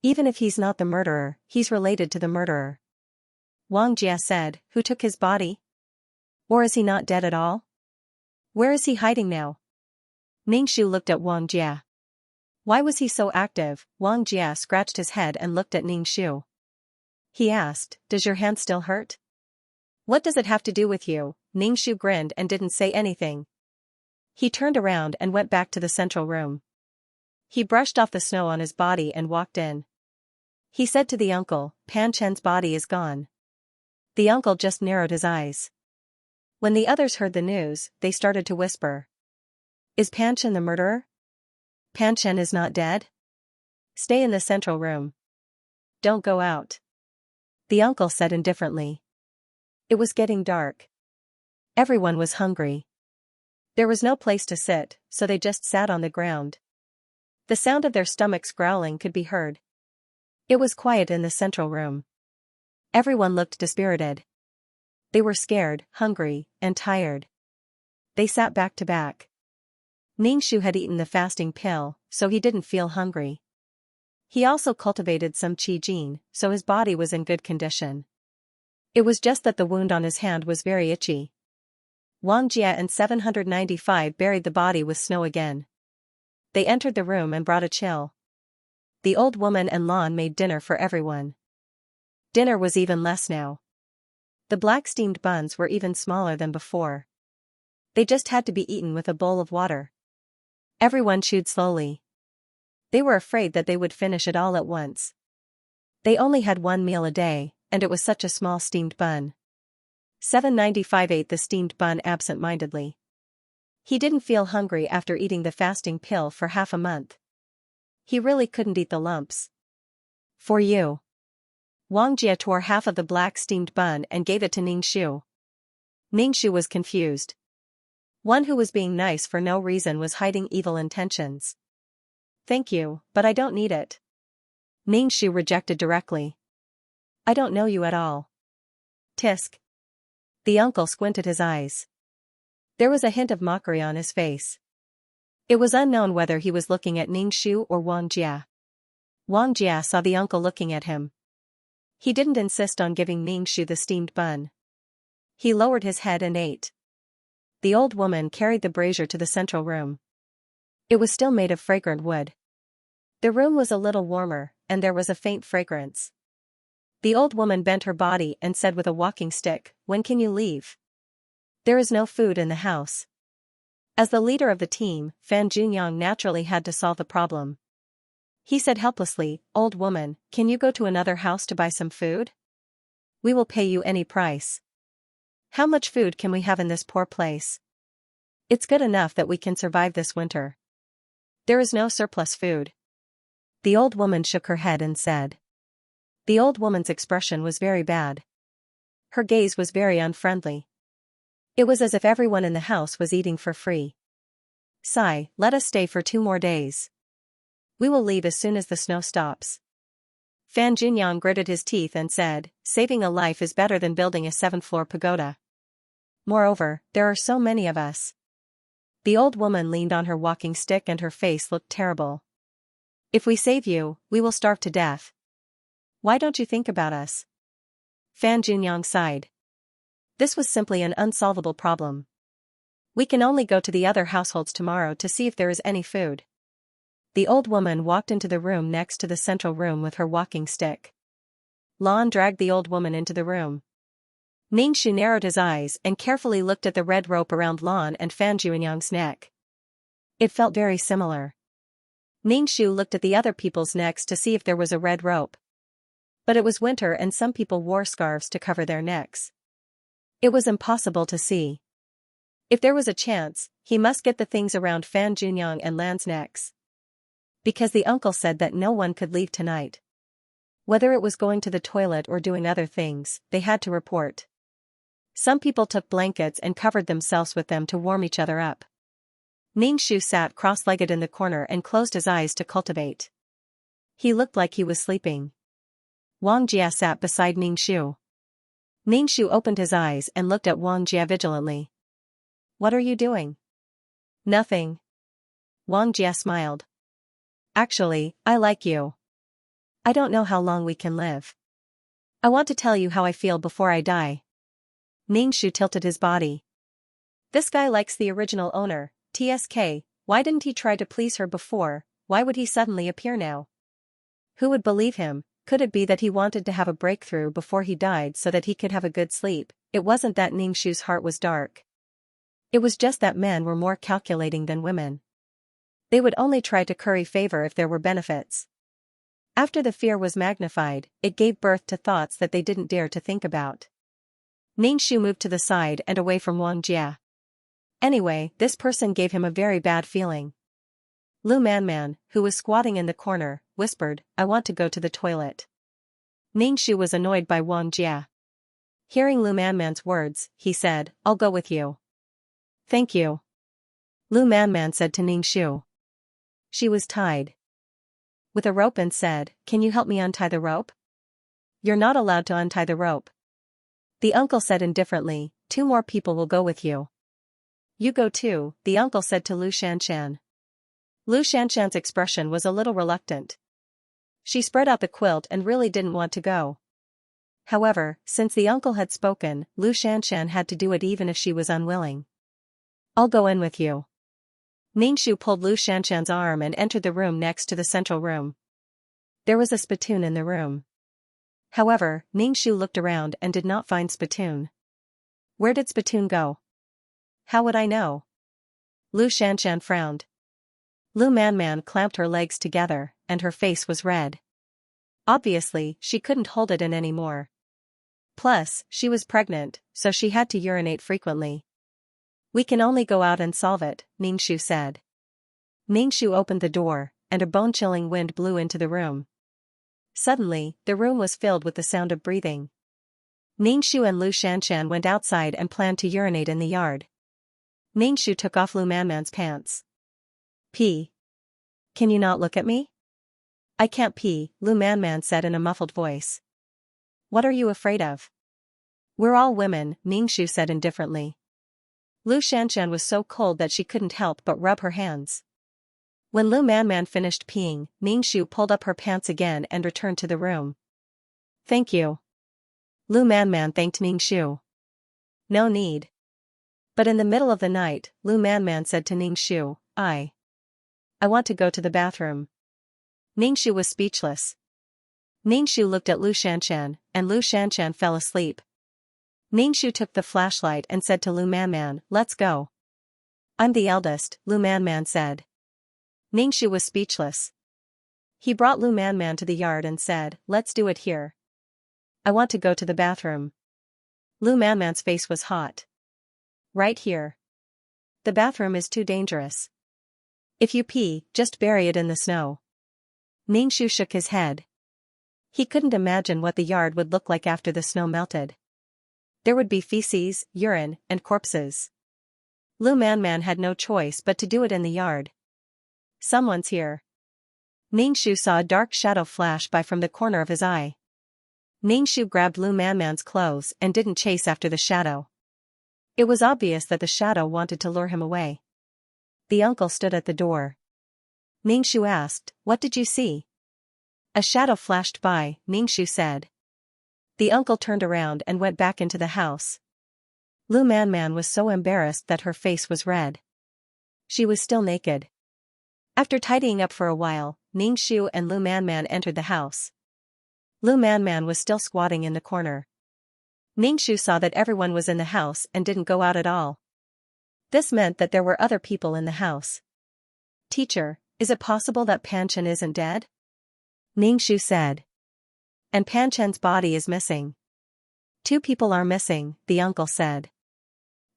Even if he's not the murderer, he's related to the murderer. Wang Jia said, who took his body? Or is he not dead at all? Where is he hiding now? Ningxu looked at Wang Jia. Why was he so active? Wang Jia scratched his head and looked at Ningxu. He asked, does your hand still hurt? What does it have to do with you? Ningxu grinned and didn't say anything. He turned around and went back to the central room. He brushed off the snow on his body and walked in. He said to the uncle, Pan Chen's body is gone. The uncle just narrowed his eyes. When the others heard the news, they started to whisper. Is Pan Chen the murderer? Pan Chen is not dead? Stay in the central room. Don't go out. The uncle said indifferently. It was getting dark. Everyone was hungry. There was no place to sit, so they just sat on the ground. The sound of their stomachs growling could be heard. It was quiet in the central room. Everyone looked dispirited. They were scared, hungry, and tired. They sat back to back. Ningxu had eaten the fasting pill, so he didn't feel hungry. He also cultivated some qi gene, so his body was in good condition. It was just that the wound on his hand was very itchy. Wang Jia and 795 buried the body with snow again. They entered the room and brought a chill. The old woman and Lan made dinner for everyone. Dinner was even less now. The black steamed buns were even smaller than before. They just had to be eaten with a bowl of water. Everyone chewed slowly. They were afraid that they would finish it all at once. They only had one meal a day, and it was such a small steamed bun. 795 ate the steamed bun absent-mindedly. He didn't feel hungry after eating the fasting pill for half a month. He really couldn't eat the lumps. For you. Wang Jia tore half of the black steamed bun and gave it to Ningxu. Ningxu was confused. One who was being nice for no reason was hiding evil intentions. Thank you, but I don't need it. Ningxu rejected directly. I don't know you at all. Tisk. The uncle squinted his eyes. There was a hint of mockery on his face. It was unknown whether he was looking at Ningxu or Wang Jia. Wang Jia saw the uncle looking at him. He didn't insist on giving Ningxu the steamed bun. He lowered his head and ate. The old woman carried the brazier to the central room. It was still made of fragrant wood. The room was a little warmer, and there was a faint fragrance. The old woman bent her body and said with a walking stick, When can you leave? There is no food in the house. As the leader of the team, Fan Junyang naturally had to solve the problem. He said helplessly, Old woman, can you go to another house to buy some food? We will pay you any price. How much food can we have in this poor place? It's good enough that we can survive this winter. There is no surplus food. The old woman shook her head and said. The old woman's expression was very bad. Her gaze was very unfriendly. It was as if everyone in the house was eating for free. Sigh, let us stay for 2 more days. We will leave as soon as the snow stops. Fan Junyang gritted his teeth and said, saving a life is better than building a 7th-floor pagoda. Moreover, there are so many of us. The old woman leaned on her walking stick and her face looked terrible. If we save you, we will starve to death. Why don't you think about us? Fan Junyang sighed. This was simply an unsolvable problem. We can only go to the other households tomorrow to see if there is any food. The old woman walked into the room next to the central room with her walking stick. Lan dragged the old woman into the room. Ningxu narrowed his eyes and carefully looked at the red rope around Lan and Fan Junyang's neck. It felt very similar. Ningxu looked at the other people's necks to see if there was a red rope. But it was winter and some people wore scarves to cover their necks. It was impossible to see. If there was a chance, he must get the things around Fan Junyang and Lan's necks. Because the uncle said that no one could leave tonight. Whether it was going to the toilet or doing other things, they had to report. Some people took blankets and covered themselves with them to warm each other up. Ningxu sat cross-legged in the corner and closed his eyes to cultivate. He looked like he was sleeping. Wang Jia sat beside Ningxu. Ningxu opened his eyes and looked at Wang Jia vigilantly. What are you doing? Nothing. Wang Jie smiled. Actually, I like you. I don't know how long we can live. I want to tell you how I feel before I die. Ningxu tilted his body. This guy likes the original owner, TSK, why didn't he try to please her before, why would he suddenly appear now? Who would believe him? Could it be that he wanted to have a breakthrough before he died so that he could have a good sleep? It wasn't that Ningxu's heart was dark. It was just that men were more calculating than women. They would only try to curry favor if there were benefits. After the fear was magnified, it gave birth to thoughts that they didn't dare to think about. Ningxu moved to the side and away from Wang Jie. Anyway, this person gave him a very bad feeling. Lu Manman, who was squatting in the corner, whispered, I want to go to the toilet. Ningxu was annoyed by Wang Jie. Hearing Lu Manman's words, he said, I'll go with you. Thank you. Lu Manman said to Ningxu. She was tied with a rope and said, Can you help me untie the rope? You're not allowed to untie the rope. The uncle said indifferently, 2 more people will go with you. You go too, the uncle said to Lu Shanshan. Lu Shanshan's expression was a little reluctant. She spread out the quilt and really didn't want to go. However, since the uncle had spoken, Lu Shanshan had to do it even if she was unwilling. I'll go in with you. Ningxu pulled Lu Shanshan's arm and entered the room next to the central room. There was a spittoon in the room. However, Ningxu looked around and did not find spittoon. Where did spittoon go? How would I know? Lu Shanshan frowned. Lu Manman clamped her legs together, and her face was red. Obviously, she couldn't hold it in anymore. Plus, she was pregnant, so she had to urinate frequently. We can only go out and solve it, Ningxu said. Ningxu opened the door, and a bone-chilling wind blew into the room. Suddenly, the room was filled with the sound of breathing. Ningxu and Lu Shanshan went outside and planned to urinate in the yard. Ningxu took off Lu Manman's pants. Pee. Can you not look at me? I can't pee, Lu Manman said in a muffled voice. What are you afraid of? We're all women, Ningxu said indifferently. Lu Shanshan was so cold that she couldn't help but rub her hands. When Lu Manman finished peeing, Ningxu pulled up her pants again and returned to the room. Thank you. Lu Manman thanked Ningxu. No need. But in the middle of the night, Lu Manman said to Ningxu, I want to go to the bathroom. Ningxu was speechless. Ningxu looked at Lu Shanshan, and Lu Shanshan fell asleep. Ningxu took the flashlight and said to Lu Manman, let's go. I'm the eldest, Lu Manman said. Ningxu was speechless. He brought Lu Manman to the yard and said, let's do it here. I want to go to the bathroom. Lu Manman's face was hot. Right here. The bathroom is too dangerous. If you pee, just bury it in the snow. Ningxu shook his head. He couldn't imagine what the yard would look like after the snow melted. There would be feces, urine, and corpses. Lu Manman had no choice but to do it in the yard. Someone's here. Ningxu saw a dark shadow flash by from the corner of his eye. Ningxu grabbed Lu Manman's clothes and didn't chase after the shadow. It was obvious that the shadow wanted to lure him away. The uncle stood at the door. Ningxu asked, what did you see? A shadow flashed by, Ningxu said. The uncle turned around and went back into the house. Lu Manman was so embarrassed that her face was red. She was still naked. After tidying up for a while, Ningxu and Lu Manman entered the house. Lu Manman was still squatting in the corner. Ningxu saw that everyone was in the house and didn't go out at all. This meant that there were other people in the house. Teacher, is it possible that Panchen isn't dead? Ningxu said. And Panchen's body is missing. 2 people are missing, the uncle said.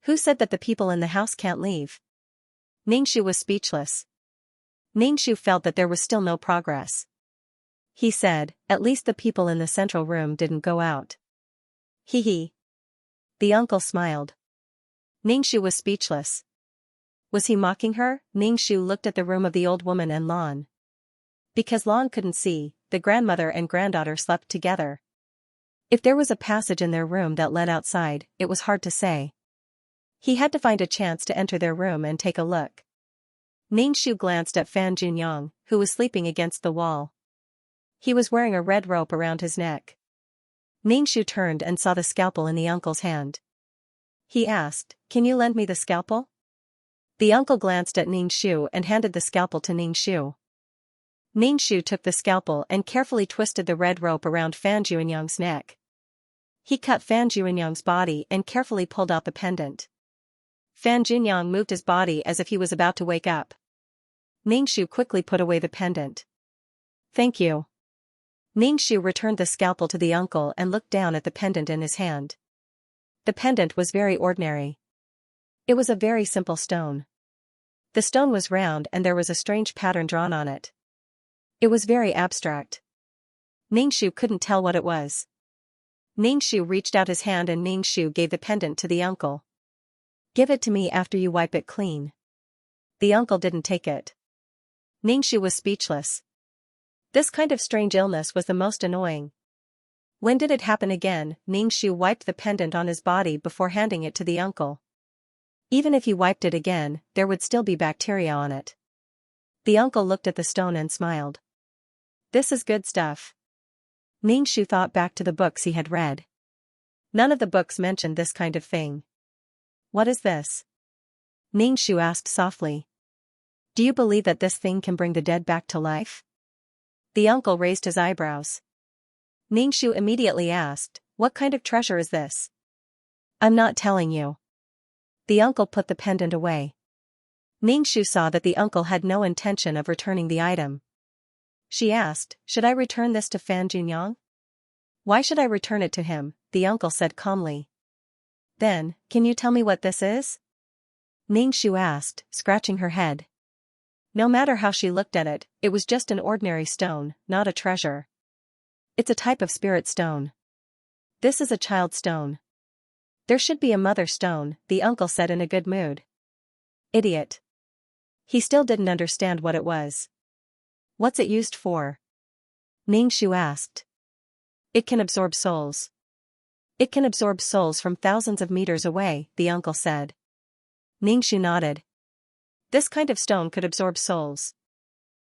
Who said that the people in the house can't leave? Ningxu was speechless. Ningxu felt that there was still no progress. He said, at least the people in the central room didn't go out. Hee hee. The uncle smiled. Ningxu was speechless. Was he mocking her? Ningxu looked at the room of the old woman and Lan. Because Lan couldn't see, the grandmother and granddaughter slept together. If there was a passage in their room that led outside, it was hard to say. He had to find a chance to enter their room and take a look. Ningxu glanced at Fan Junyang, who was sleeping against the wall. He was wearing a red rope around his neck. Ningxu turned and saw the scalpel in the uncle's hand. He asked, "Can you lend me the scalpel?" The uncle glanced at Ningxu and handed the scalpel to Ningxu. Ningxu took the scalpel and carefully twisted the red rope around Fan Junyang's neck. He cut Fan Junyang's body and carefully pulled out the pendant. Fan Junyang moved his body as if he was about to wake up. Ningxu quickly put away the pendant. "Thank you." Ningxu returned the scalpel to the uncle and looked down at the pendant in his hand. The pendant was very ordinary. It was a very simple stone. The stone was round and there was a strange pattern drawn on it. It was very abstract. Ningxu couldn't tell what it was. Ningxu reached out his hand and Ningxu gave the pendant to the uncle. "Give it to me after you wipe it clean." The uncle didn't take it. Ningxu was speechless. This kind of strange illness was the most annoying. When did it happen again? Ningxu wiped the pendant on his body before handing it to the uncle. Even if he wiped it again, there would still be bacteria on it. The uncle looked at the stone and smiled. "This is good stuff." Ningxu thought back to the books he had read. None of the books mentioned this kind of thing. "What is this?" Ningxu asked softly. "Do you believe that this thing can bring the dead back to life?" The uncle raised his eyebrows. Ningxu immediately asked, "What kind of treasure is this?" "I'm not telling you." The uncle put the pendant away. Ningxu saw that the uncle had no intention of returning the item. She asked, "Should I return this to Fan Junyang?" "Why should I return it to him?" the uncle said calmly. "Then, can you tell me what this is?" Ningxu asked, scratching her head. No matter how she looked at it, it was just an ordinary stone, not a treasure. "It's a type of spirit stone. This is a child stone. There should be a mother stone," the uncle said in a good mood. "Idiot." He still didn't understand what it was. "What's it used for?" Ningxu asked. "It can absorb souls." "It can absorb souls from thousands of meters away," the uncle said. Ningxu nodded. This kind of stone could absorb souls.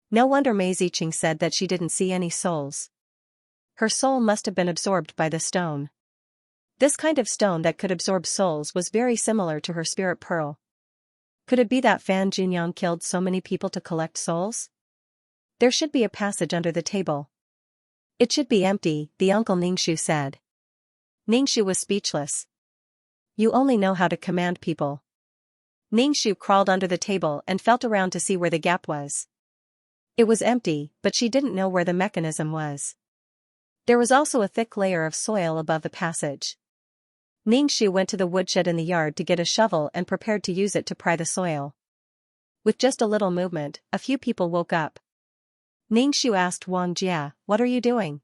No wonder Mei Ziqing said that she didn't see any souls. Her soul must have been absorbed by the stone. This kind of stone that could absorb souls was very similar to her spirit pearl. Could it be that Fan Junyang killed so many people to collect souls? There should be a passage under the table. "It should be empty," the uncle Ningxu said. Ningxu was speechless. "You only know how to command people." Ningxu crawled under the table and felt around to see where the gap was. It was empty, but she didn't know where the mechanism was. There was also a thick layer of soil above the passage. Ningxu went to the woodshed in the yard to get a shovel and prepared to use it to pry the soil. With just a little movement, a few people woke up. Ningxu asked Wang Jia, "What are you doing?"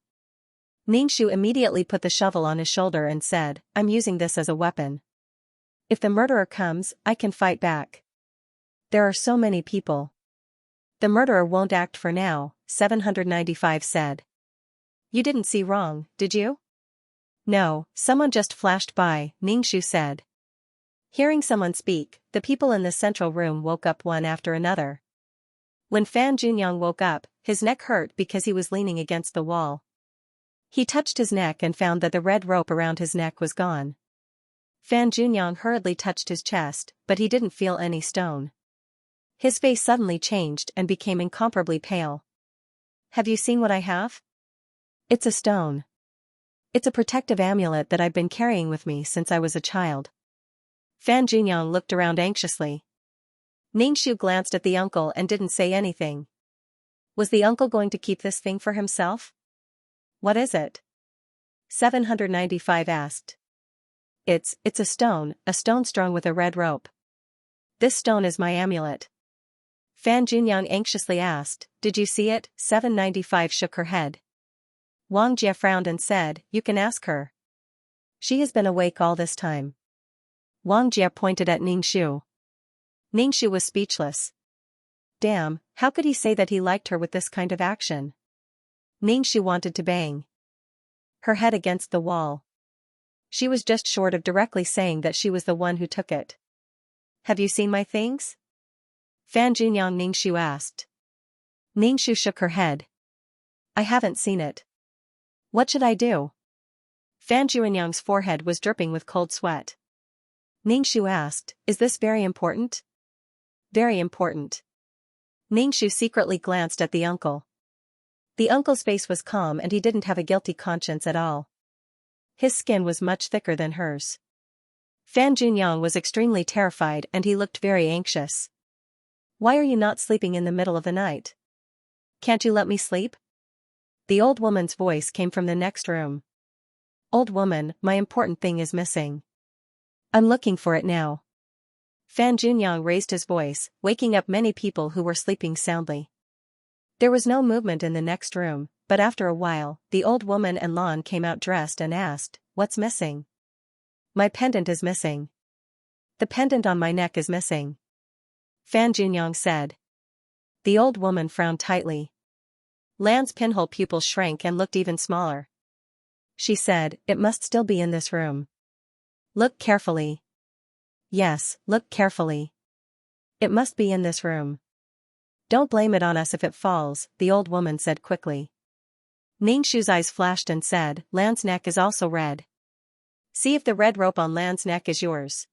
Ningxu immediately put the shovel on his shoulder and said, "I'm using this as a weapon. If the murderer comes, I can fight back. There are so many people." "The murderer won't act for now," 795 said. "You didn't see wrong, did you?" "No, someone just flashed by," Ningxu said. Hearing someone speak, the people in the central room woke up one after another. When Fan Junyang woke up, his neck hurt because he was leaning against the wall. He touched his neck and found that the red rope around his neck was gone. Fan Junyang hurriedly touched his chest, but he didn't feel any stone. His face suddenly changed and became incomparably pale. "Have you seen what I have?" "It's a stone. It's a protective amulet that I've been carrying with me since I was a child." Fan Junyang looked around anxiously. Ningxu glanced at the uncle and didn't say anything. Was the uncle going to keep this thing for himself? "What is it?" 795 asked. It's a stone strung with a red rope. This stone is my amulet." Fan Junyang anxiously asked, "Did you see it?" 795 shook her head. Wang Jia frowned and said, "You can ask her. She has been awake all this time." Wang Jia pointed at Ningxu. Ningxu was speechless. Damn, how could he say that he liked her with this kind of action? Ningxu wanted to bang her head against the wall. She was just short of directly saying that she was the one who took it. Have you seen my things? Fan Junyang Ningxu asked. Ningxu shook her head. I haven't seen it. What should I do? Fan Junyang's forehead was dripping with cold sweat. Ningxu asked, is this very important? Very important. Ningxu secretly glanced at the uncle. The uncle's face was calm and he didn't have a guilty conscience at all. His skin was much thicker than hers. Fan Junyang was extremely terrified and he looked very anxious. Why are you not sleeping in the middle of the night? Can't you let me sleep? The old woman's voice came from the next room. Old woman, my important thing is missing. I'm looking for it now. Fan Junyang raised his voice, waking up many people who were sleeping soundly. There was no movement in the next room, but after a while, the old woman and Lan came out dressed and asked, what's missing? My pendant is missing. The pendant on my neck is missing. Fan Junyang said. The old woman frowned tightly. Lan's pinhole pupils shrank and looked even smaller. She said, it must still be in this room. Look carefully. Yes, look carefully. It must be in this room. Don't blame it on us if it falls, the old woman said quickly. Ningxu's eyes flashed and said, Lan's neck is also red. See if the red rope on Lan's neck is yours.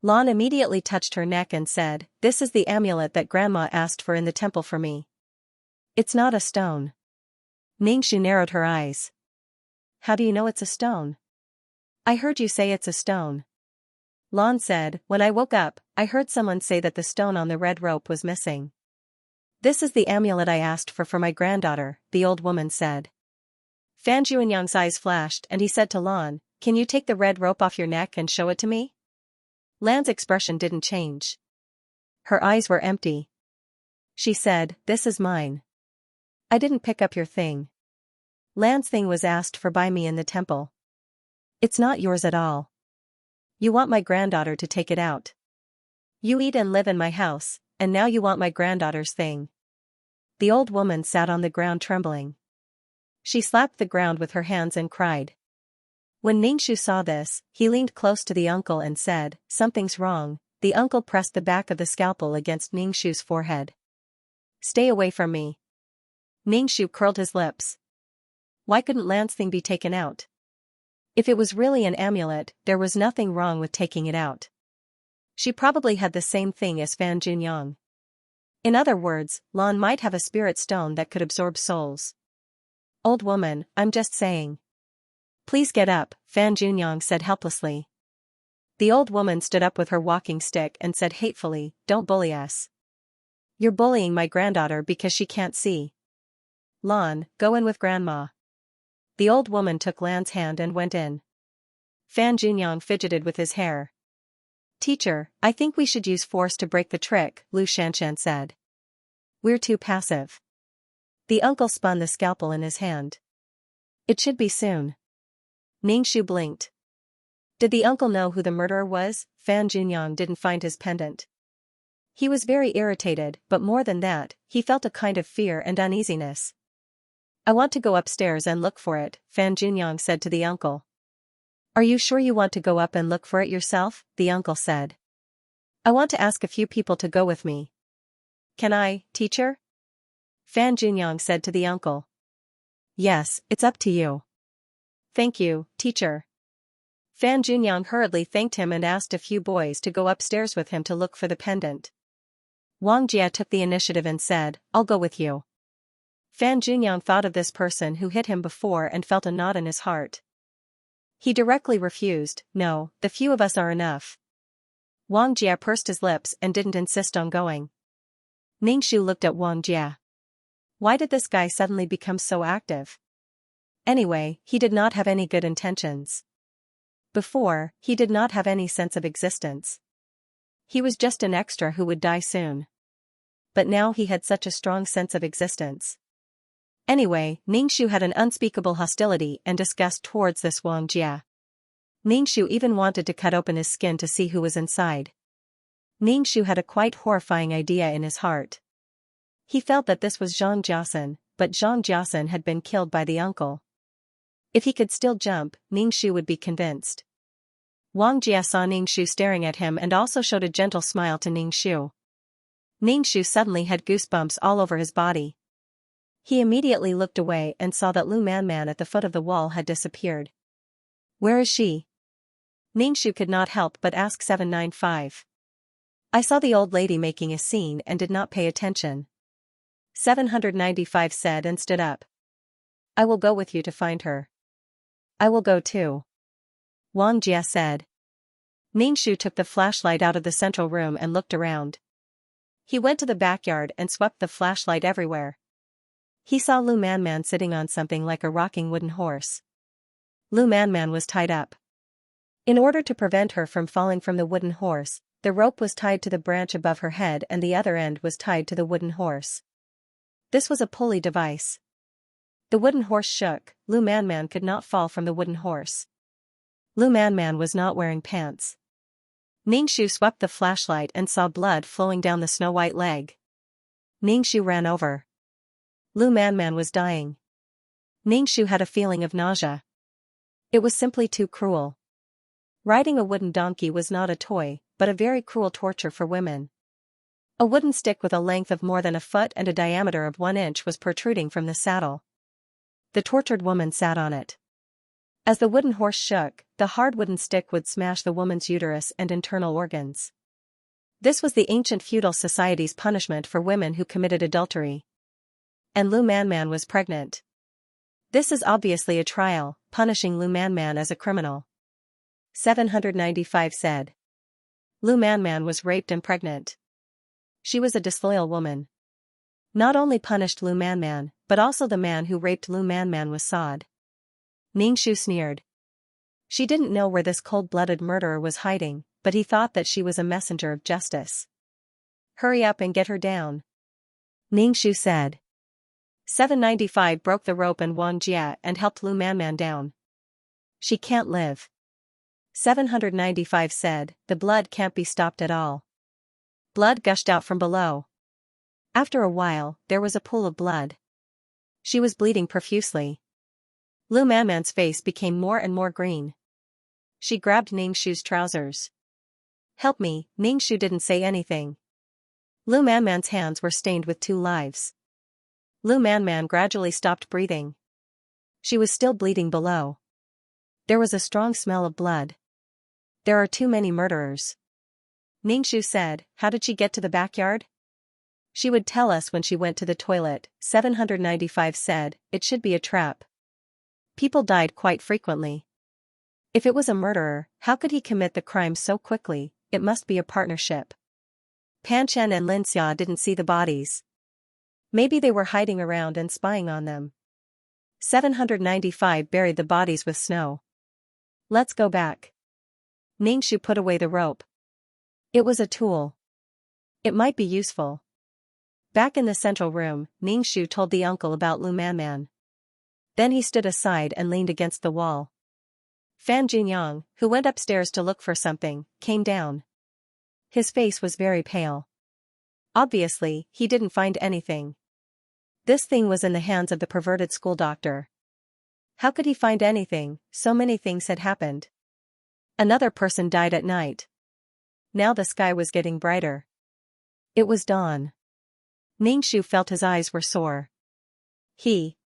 Lan immediately touched her neck and said, this is the amulet that Grandma asked for in the temple for me. It's not a stone. Ningxu narrowed her eyes. How do you know it's a stone? I heard you say it's a stone. Lan said, when I woke up, I heard someone say that the stone on the red rope was missing. This is the amulet I asked for my granddaughter, the old woman said. Fan Junyang's eyes flashed and he said to Lan, can you take the red rope off your neck and show it to me? Lan's expression didn't change. Her eyes were empty. She said, this is mine. I didn't pick up your thing. Lan's thing was asked for by me in the temple. It's not yours at all. You want my granddaughter to take it out. You eat and live in my house, and now you want my granddaughter's thing. The old woman sat on the ground trembling. She slapped the ground with her hands and cried. When Ningxu saw this, he leaned close to the uncle and said, something's wrong. The uncle pressed the back of the scalpel against Ningxu's forehead. Stay away from me. Ningxu curled his lips. Why couldn't Lan's thing be taken out? If it was really an amulet, there was nothing wrong with taking it out. She probably had the same thing as Fan Junyang. In other words, Lan might have a spirit stone that could absorb souls. Old woman, I'm just saying. Please get up, Fan Junyang said helplessly. The old woman stood up with her walking stick and said hatefully, don't bully us. You're bullying my granddaughter because she can't see. Lan, go in with Grandma. The old woman took Lan's hand and went in. Fan Junyang fidgeted with his hair. Teacher, I think we should use force to break the trick, Lu Xianxia said. We're too passive. The uncle spun the scalpel in his hand. It should be soon. Ningxu blinked. Did the uncle know who the murderer was? Fan Junyang didn't find his pendant. He was very irritated, but more than that, he felt a kind of fear and uneasiness. I want to go upstairs and look for it, Fan Junyang said to the uncle. Are you sure you want to go up and look for it yourself? The uncle said. I want to ask a few people to go with me. Can I, teacher? Fan Junyang said to the uncle. Yes, it's up to you. Thank you, teacher. Fan Junyang hurriedly thanked him and asked a few boys to go upstairs with him to look for the pendant. Wang Jia took the initiative and said, I'll go with you. Fan Junyang thought of this person who hit him before and felt a knot in his heart. He directly refused, no, the few of us are enough. Wang Jia pursed his lips and didn't insist on going. Ningxu looked at Wang Jia. Why did this guy suddenly become so active? Anyway, he did not have any good intentions. Before, he did not have any sense of existence. He was just an extra who would die soon. But now he had such a strong sense of existence. Anyway, Ningxu had an unspeakable hostility and disgust towards this Wang Jia. Ningxu even wanted to cut open his skin to see who was inside. Ningxu had a quite horrifying idea in his heart. He felt that this was Zhang Jiasen, but Zhang Jiasen had been killed by the uncle. If he could still jump, Ningxu would be convinced. Wang Jie saw Ningxu staring at him and also showed a gentle smile to Ningxu. Ningxu suddenly had goosebumps all over his body. He immediately looked away and saw that Lu Manman at the foot of the wall had disappeared. Where is she? Ningxu could not help but ask 795. I saw the old lady making a scene and did not pay attention. 795 said and stood up. I will go with you to find her. I will go too. Wang Jie said. Ningxu took the flashlight out of the central room and looked around. He went to the backyard and swept the flashlight everywhere. He saw Lu Manman sitting on something like a rocking wooden horse. Lu Manman was tied up. In order to prevent her from falling from the wooden horse, the rope was tied to the branch above her head and the other end was tied to the wooden horse. This was a pulley device. The wooden horse shook. Lu Manman could not fall from the wooden horse. Lu Manman was not wearing pants. Ningxu swept the flashlight and saw blood flowing down the snow-white leg. Ningxu ran over. Lu Manman was dying. Ningxu had a feeling of nausea. It was simply too cruel. Riding a wooden donkey was not a toy, but a very cruel torture for women. A wooden stick with a length of more than a foot and a diameter of 1 inch was protruding from the saddle. The tortured woman sat on it. As the wooden horse shook, the hard wooden stick would smash the woman's uterus and internal organs. This was the ancient feudal society's punishment for women who committed adultery. And Lu Manman was pregnant. This is obviously a trial, punishing Lu Manman as a criminal. 795 said. Lu Manman was raped and pregnant. She was a disloyal woman. Not only punished Lu Manman, but also the man who raped Lu Manman was sawed. Ningxu sneered. She didn't know where this cold-blooded murderer was hiding, but he thought that she was a messenger of justice. Hurry up and get her down. Ningxu said. 795 broke the rope and Wang Jie and helped Lu Manman down. She can't live. 795 said, the blood can't be stopped at all. Blood gushed out from below. After a while, there was a pool of blood. She was bleeding profusely. Lu Manman's face became more and more green. She grabbed Ningxu's trousers. Help me, Ningxu didn't say anything. Lu Manman's hands were stained with 2 lives. Lu Manman gradually stopped breathing. She was still bleeding below. There was a strong smell of blood. There are too many murderers. Ningxu said, how did she get to the backyard? She would tell us when she went to the toilet. 795 said, it should be a trap. People died quite frequently. If it was a murderer, how could he commit the crime so quickly? It must be a partnership. Pan Chen and Xianxia didn't see the bodies. Maybe they were hiding around and spying on them. 795 buried the bodies with snow. Let's go back. Ningxu put away the rope. It was a tool. It might be useful. Back in the central room, Ningxu told the uncle about Lu Manman. Then he stood aside and leaned against the wall. Fan Junyang, who went upstairs to look for something, came down. His face was very pale. Obviously, he didn't find anything. This thing was in the hands of the perverted school doctor. How could he find anything? So many things had happened. Another person died at night. Now the sky was getting brighter. It was dawn. Ningxu felt his eyes were sore. He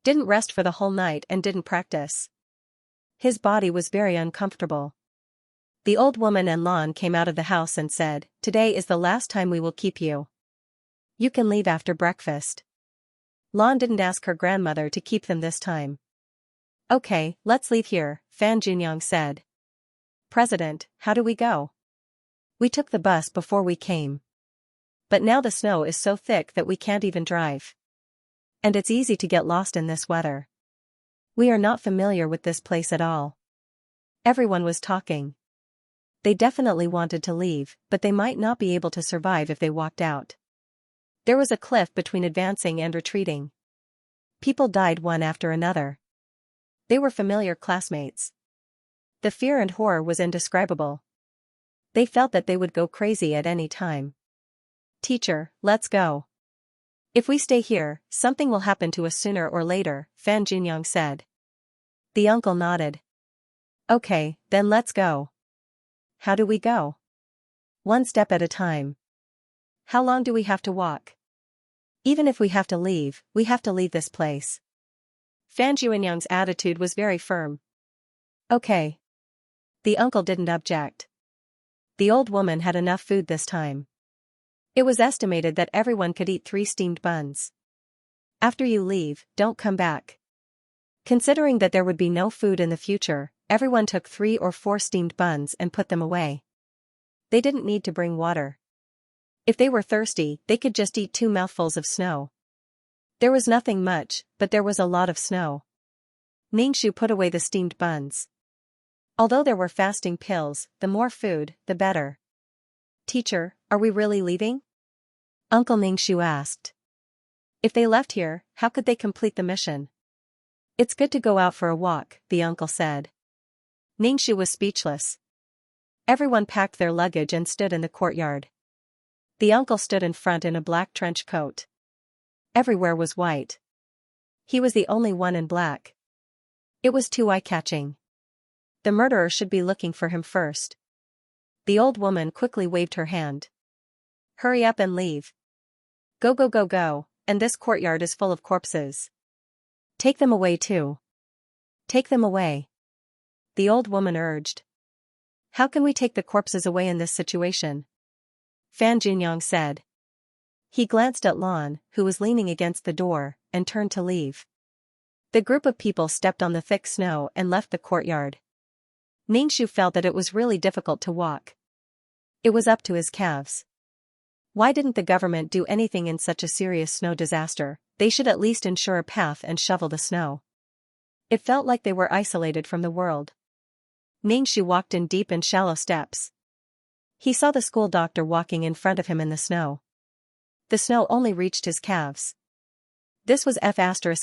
didn't rest for the whole night and didn't practice. His body was very uncomfortable. The old woman and Lan came out of the house and said, today is the last time we will keep you. You can leave after breakfast. Lan didn't ask her grandmother to keep them this time. Okay, let's leave here, Fan Junyang said. President, how do we go? We took the bus before we came. But now the snow is so thick that we can't even drive. And it's easy to get lost in this weather. We are not familiar with this place at all. Everyone was talking. They definitely wanted to leave, but they might not be able to survive if they walked out. There was a cliff between advancing and retreating. People died one after another. They were familiar classmates. The fear and horror was indescribable. They felt that they would go crazy at any time. Teacher, let's go. If we stay here, something will happen to us sooner or later, Fan Junyang said. The uncle nodded. Okay, then let's go. How do we go? One step at a time. How long do we have to walk? Even if we have to leave this place. Fan Juanyang's attitude was very firm. Okay. The uncle didn't object. The old woman had enough food this time. It was estimated that everyone could eat 3 steamed buns. After you leave, don't come back. Considering that there would be no food in the future, everyone took 3 or 4 steamed buns and put them away. They didn't need to bring water. If they were thirsty, they could just eat 2 mouthfuls of snow. There was nothing much, but there was a lot of snow. Ningshu put away the steamed buns. Although there were fasting pills, the more food, the better. Teacher, are we really leaving? Uncle Ningshu asked. If they left here, how could they complete the mission? It's good to go out for a walk, the uncle said. Ningshu was speechless. Everyone packed their luggage and stood in the courtyard. The uncle stood in front in a black trench coat. Everywhere was white. He was the only one in black. It was too eye-catching. The murderer should be looking for him first. The old woman quickly waved her hand. Hurry up and leave. Go go go go, and this courtyard is full of corpses. Take them away too. Take them away. The old woman urged. How can we take the corpses away in this situation? Fan Junyang said. He glanced at Lan, who was leaning against the door, and turned to leave. The group of people stepped on the thick snow and left the courtyard. Ningshu felt that it was really difficult to walk. It was up to his calves. Why didn't the government do anything in such a serious snow disaster? They should at least ensure a path and shovel the snow. It felt like they were isolated from the world. Ningshu walked in deep and shallow steps. He saw the school doctor walking in front of him in the snow. The snow only reached his calves. This was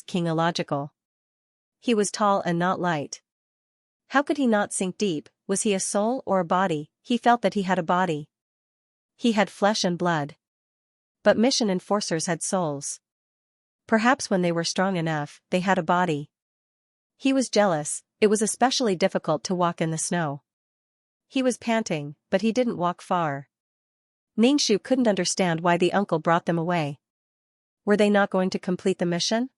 King illogical. He was tall and not light. How could he not sink deep? Was he a soul or a body? He felt that he had a body. He had flesh and blood. But mission enforcers had souls. Perhaps when they were strong enough, they had a body. He was jealous. It was especially difficult to walk in the snow. He was panting, but he didn't walk far. Ningshu couldn't understand why the uncle brought them away. Were they not going to complete the mission?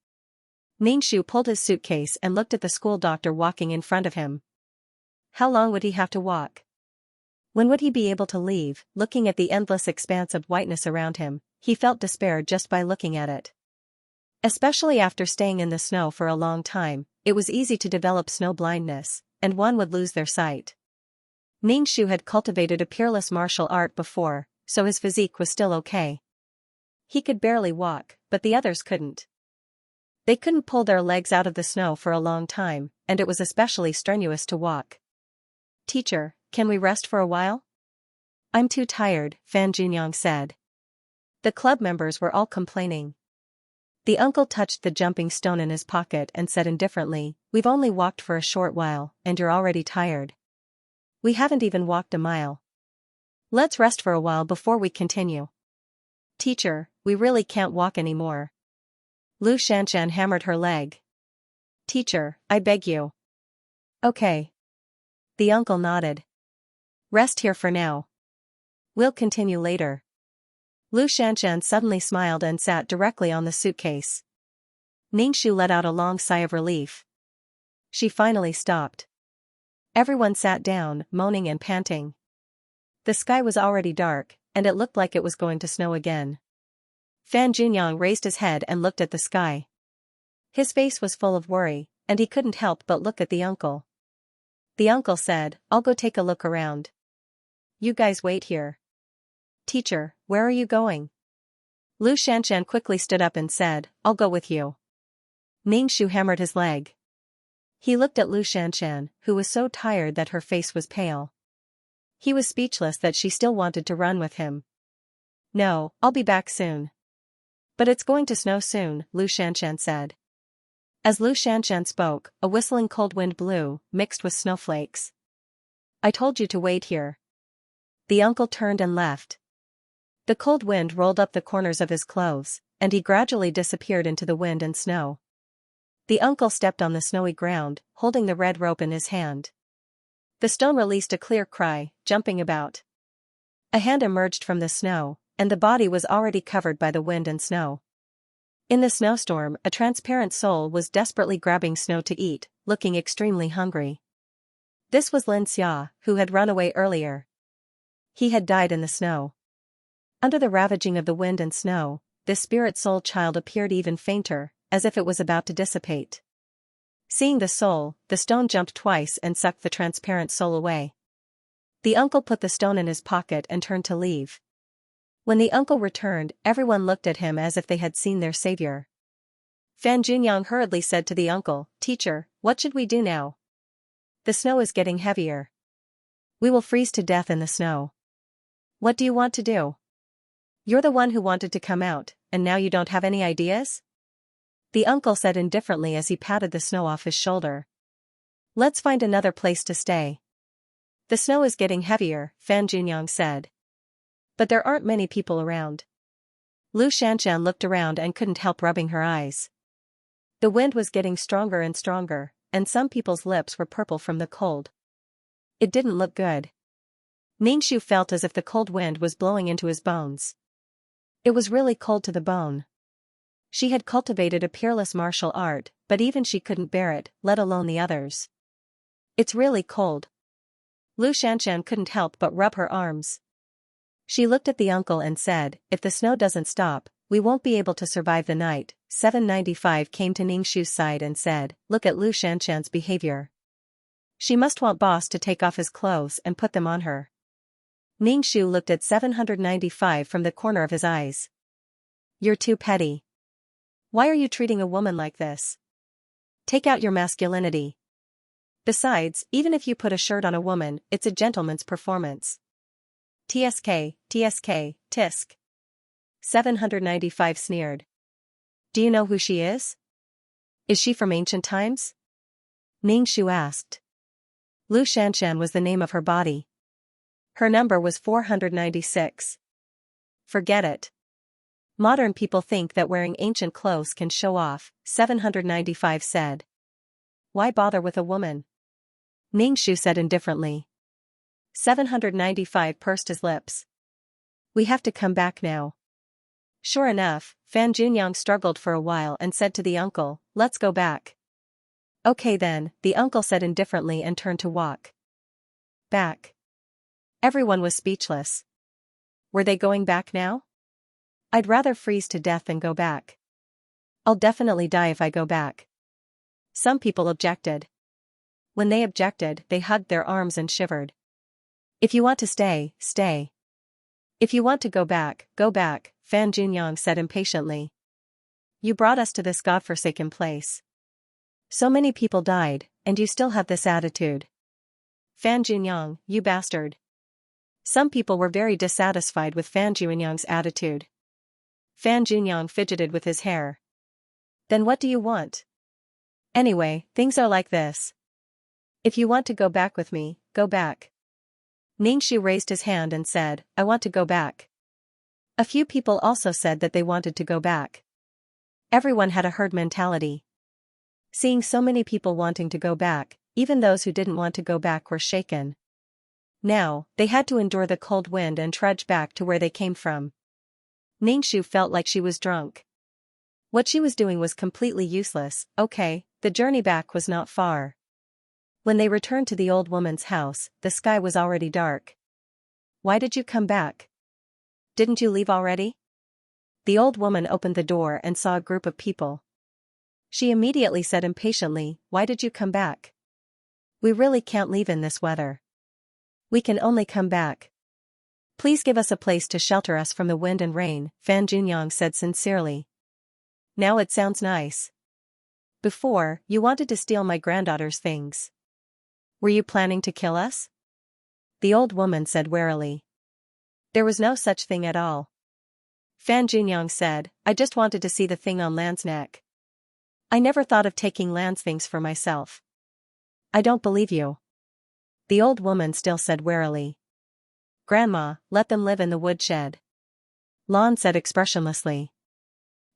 Ningshu pulled his suitcase and looked at the school doctor walking in front of him. How long would he have to walk? When would he be able to leave? Looking at the endless expanse of whiteness around him, he felt despair just by looking at it. Especially after staying in the snow for a long time, it was easy to develop snow blindness, and one would lose their sight. Ningshu had cultivated a peerless martial art before, so his physique was still okay. He could barely walk, but the others couldn't. They couldn't pull their legs out of the snow for a long time, and it was especially strenuous to walk. Teacher, can we rest for a while? I'm too tired, Fan Junyang said. The club members were all complaining. The uncle touched the jumping stone in his pocket and said indifferently, We've only walked for a short while, and you're already tired. We haven't even walked a mile. Let's rest for a while before we continue. Teacher, we really can't walk anymore. Lu Shanshan hammered her leg. Teacher, I beg you. Okay. The uncle nodded. Rest here for now. We'll continue later. Lu Shanshan suddenly smiled and sat directly on the suitcase. Ningshu let out a long sigh of relief. She finally stopped. Everyone sat down, moaning and panting. The sky was already dark, and it looked like it was going to snow again. Fan Junyang raised his head and looked at the sky. His face was full of worry, and he couldn't help but look at the uncle. The uncle said, I'll go take a look around. You guys wait here. Teacher, where are you going? Lu Shanshan quickly stood up and said, I'll go with you. Ningshu hammered his leg. He looked at Lu Shanshan, who was so tired that her face was pale. He was speechless that she still wanted to run with him. No, I'll be back soon. But it's going to snow soon, Lu Shanshan said. As Lu Shanshan spoke, a whistling cold wind blew, mixed with snowflakes. I told you to wait here. The uncle turned and left. The cold wind rolled up the corners of his clothes, and he gradually disappeared into the wind and snow. The uncle stepped on the snowy ground, holding the red rope in his hand. The stone released a clear cry, jumping about. A hand emerged from the snow, and the body was already covered by the wind and snow. In the snowstorm, a transparent soul was desperately grabbing snow to eat, looking extremely hungry. This was Xianxia, who had run away earlier. He had died in the snow. Under the ravaging of the wind and snow, this spirit soul child appeared even fainter, as if it was about to dissipate. Seeing the soul, the stone jumped twice and sucked the transparent soul away. The uncle put the stone in his pocket and turned to leave. When the uncle returned, everyone looked at him as if they had seen their savior. Fan Junyang hurriedly said to the uncle, "Teacher, what should we do now? The snow is getting heavier. We will freeze to death in the snow. What do you want to do? You're the one who wanted to come out, and now you don't have any ideas?" The uncle said indifferently as he patted the snow off his shoulder. "Let's find another place to stay." "The snow is getting heavier," Fan Junyang said. "But there aren't many people around." Xianxia looked around and couldn't help rubbing her eyes. The wind was getting stronger and stronger, and some people's lips were purple from the cold. It didn't look good. Ningxu felt as if the cold wind was blowing into his bones. It was really cold to the bone. She had cultivated a peerless martial art, but even she couldn't bear it, let alone the others. "It's really cold." Xianxia couldn't help but rub her arms. She looked at the uncle and said, "If the snow doesn't stop, we won't be able to survive the night." 795 came to Ningxu's side and said, "Look at Xianxia's behavior. She must want boss to take off his clothes and put them on her." Ningxu looked at 795 from the corner of his eyes. "You're too petty. Why are you treating a woman like this? Take out your masculinity. Besides, even if you put a shirt on a woman, it's a gentleman's performance." "TSK, TSK, tisk." 795 sneered. "Do you know who she is? Is she from ancient times?" Ningxu asked. Xianxia was the name of her body. Her number was 496. "Forget it. Modern people think that wearing ancient clothes can show off," 795 said. "Why bother with a woman?" Ningxu said indifferently. 795 pursed his lips. "We have to come back now." Sure enough, Fan Junyang struggled for a while and said to the uncle, "Let's go back." "Okay then," the uncle said indifferently and turned to walk back. Everyone was speechless. Were they going back now? "I'd rather freeze to death than go back. I'll definitely die if I go back." Some people objected. When they objected, they hugged their arms and shivered. "If you want to stay, stay. If you want to go back, Fan Junyang said impatiently. "You brought us to this godforsaken place. So many people died, and you still have this attitude. Fan Junyang, you bastard." Some people were very dissatisfied with Fan Junyang's attitude. Fan Junyang fidgeted with his hair. "Then what do you want? Anyway, things are like this. If you want to go back with me, go back." Ningxu raised his hand and said, "I want to go back." A few people also said that they wanted to go back. Everyone had a herd mentality. Seeing so many people wanting to go back, even those who didn't want to go back were shaken. Now, they had to endure the cold wind and trudge back to where they came from. Ningxu felt like she was drunk. What she was doing was completely useless. Okay, the journey back was not far. When they returned to the old woman's house, the sky was already dark. "Why did you come back? Didn't you leave already?" The old woman opened the door and saw a group of people. She immediately said impatiently, "Why did you come back? We really can't leave in this weather. We can only come back. Please give us a place to shelter us from the wind and rain," Fan Junyang said sincerely. "Now it sounds nice. Before, you wanted to steal my granddaughter's things. Were you planning to kill us?" The old woman said warily. "There was no such thing at all." Fan Junyang said, "I just wanted to see the thing on Lan's neck. I never thought of taking Lan's things for myself." "I don't believe you." The old woman still said warily. "Grandma, let them live in the woodshed," Lan said expressionlessly.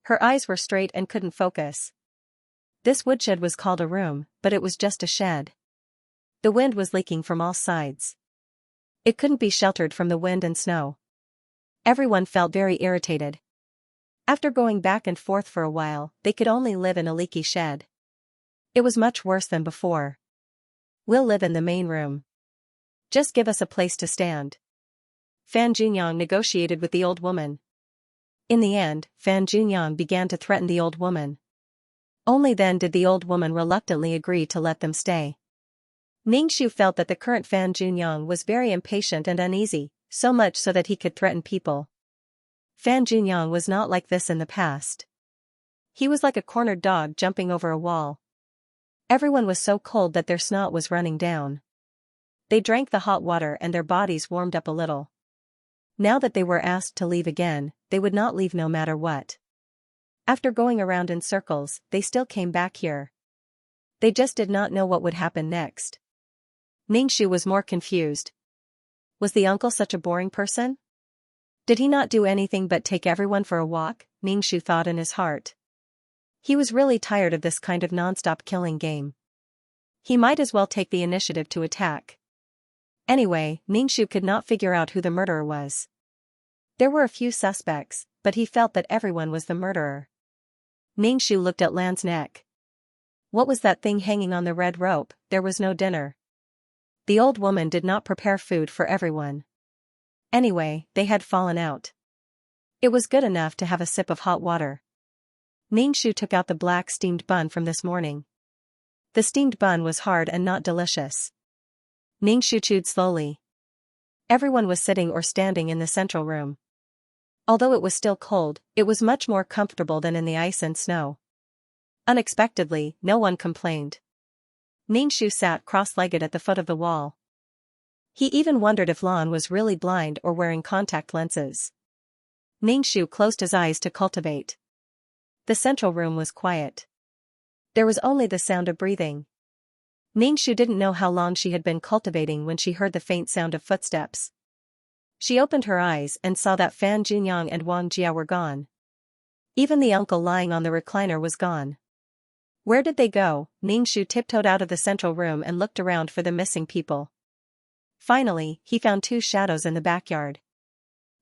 Her eyes were straight and couldn't focus. This woodshed was called a room, but it was just a shed. The wind was leaking from all sides. It couldn't be sheltered from the wind and snow. Everyone felt very irritated. After going back and forth for a while, they could only live in a leaky shed. It was much worse than before. We'll live in the main room. Just give us a place to stand. Fan Junyang negotiated with the old woman. In the end, Fan Junyang began to threaten the old woman. Only then did the old woman reluctantly agree to let them stay. Ningxu felt that the current Fan Junyang was very impatient and uneasy, so much so that he could threaten people. Fan Junyang was not like this in the past. He was like a cornered dog jumping over a wall. Everyone was so cold that their snot was running down. They drank the hot water and their bodies warmed up a little. Now that they were asked to leave again, they would not leave no matter what. After going around in circles, they still came back here. They just did not know what would happen next. Ningxu was more confused. Was the uncle such a boring person? Did he not do anything but take everyone for a walk? Ningxu thought in his heart. He was really tired of this kind of non-stop killing game. He might as well take the initiative to attack. Anyway, Ningxu could not figure out who the murderer was. There were a few suspects, but he felt that everyone was the murderer. Ningxu looked at Lan's neck. What was that thing hanging on the red rope? There was no dinner. The old woman did not prepare food for everyone. Anyway, they had fallen out. It was good enough to have a sip of hot water. Ningxu took out the black steamed bun from this morning. The steamed bun was hard and not delicious. Ningxu chewed slowly. Everyone was sitting or standing in the central room. Although it was still cold, it was much more comfortable than in the ice and snow. Unexpectedly, no one complained. Ningxu sat cross-legged at the foot of the wall. He even wondered if Lan was really blind or wearing contact lenses. Ningxu closed his eyes to cultivate. The central room was quiet. There was only the sound of breathing. Ningxu didn't know how long she had been cultivating when she heard the faint sound of footsteps. She opened her eyes and saw that Fan Junyang and Wang Jia were gone. Even the uncle lying on the recliner was gone. Where did they go? Ningxu tiptoed out of the central room and looked around for the missing people. Finally, he found two shadows in the backyard.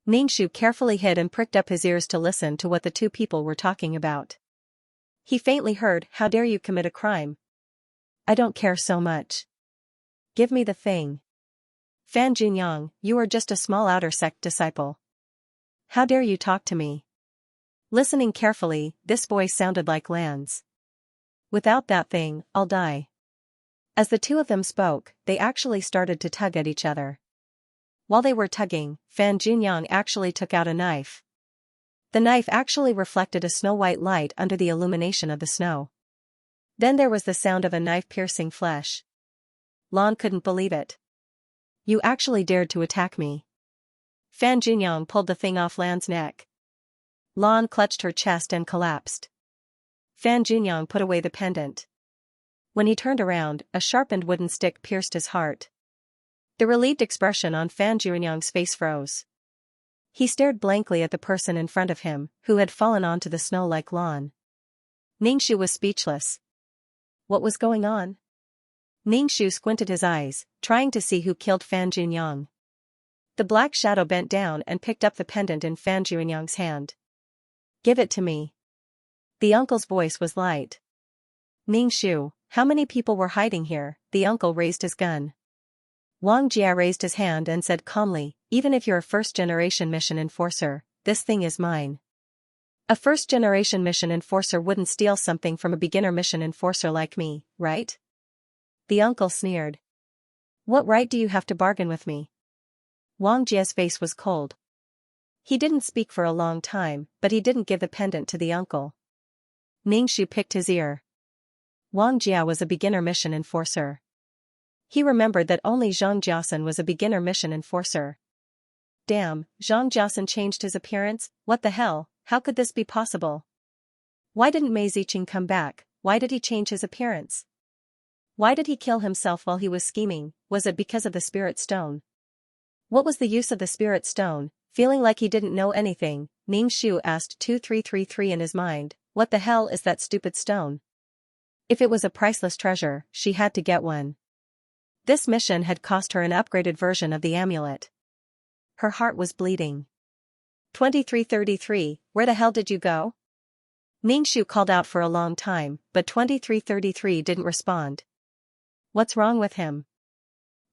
Ningxu carefully hid and pricked up his ears to listen to what the two people were talking about. He faintly heard, "How dare you commit a crime? I don't care so much. Give me the thing. Fan Junyang, you are just a small outer sect disciple. How dare you talk to me?" Listening carefully, this voice sounded like Lan's. "Without that thing, I'll die." As the two of them spoke, they actually started to tug at each other. While they were tugging, Fan Junyang actually took out a knife. The knife actually reflected a snow-white light under the illumination of the snow. Then there was the sound of a knife piercing flesh. Lan couldn't believe it. "You actually dared to attack me." Fan Junyang pulled the thing off Lan's neck. Lan clutched her chest and collapsed. Fan Junyang put away the pendant. When he turned around, a sharpened wooden stick pierced his heart. The relieved expression on Fan Junyang's face froze. He stared blankly at the person in front of him, who had fallen onto the snow like Lan. Ningxu was speechless. What was going on? Ningxu squinted his eyes, trying to see who killed Fan Junyang. The black shadow bent down and picked up the pendant in Fan Junyang's hand. "Give it to me." The uncle's voice was light. "Ningxu, how many people were hiding here?" The uncle raised his gun. Wang Jia raised his hand and said calmly, "Even if you're a first-generation mission enforcer, this thing is mine." A first-generation mission enforcer wouldn't steal something from a beginner mission enforcer like me, right? The uncle sneered. "What right do you have to bargain with me?" Wang Jia's face was cold. He didn't speak for a long time, but he didn't give the pendant to the uncle. Ningxu picked his ear. Wang Jia was a beginner mission enforcer. He remembered that only Zhang Jiasan was a beginner mission enforcer. Damn, Zhang Jiasan changed his appearance? What the hell, how could this be possible? Why didn't Mei Ziqing come back? Why did he change his appearance? Why did he kill himself while he was scheming? Was it because of the spirit stone? What was the use of the spirit stone? Feeling like he didn't know anything, Ningxu asked 2333 in his mind, "What the hell is that stupid stone?" If it was a priceless treasure, she had to get one. This mission had cost her an upgraded version of the amulet. Her heart was bleeding. 2333, where the hell did you go? Ningxu called out for a long time, but 2333 didn't respond. What's wrong with him?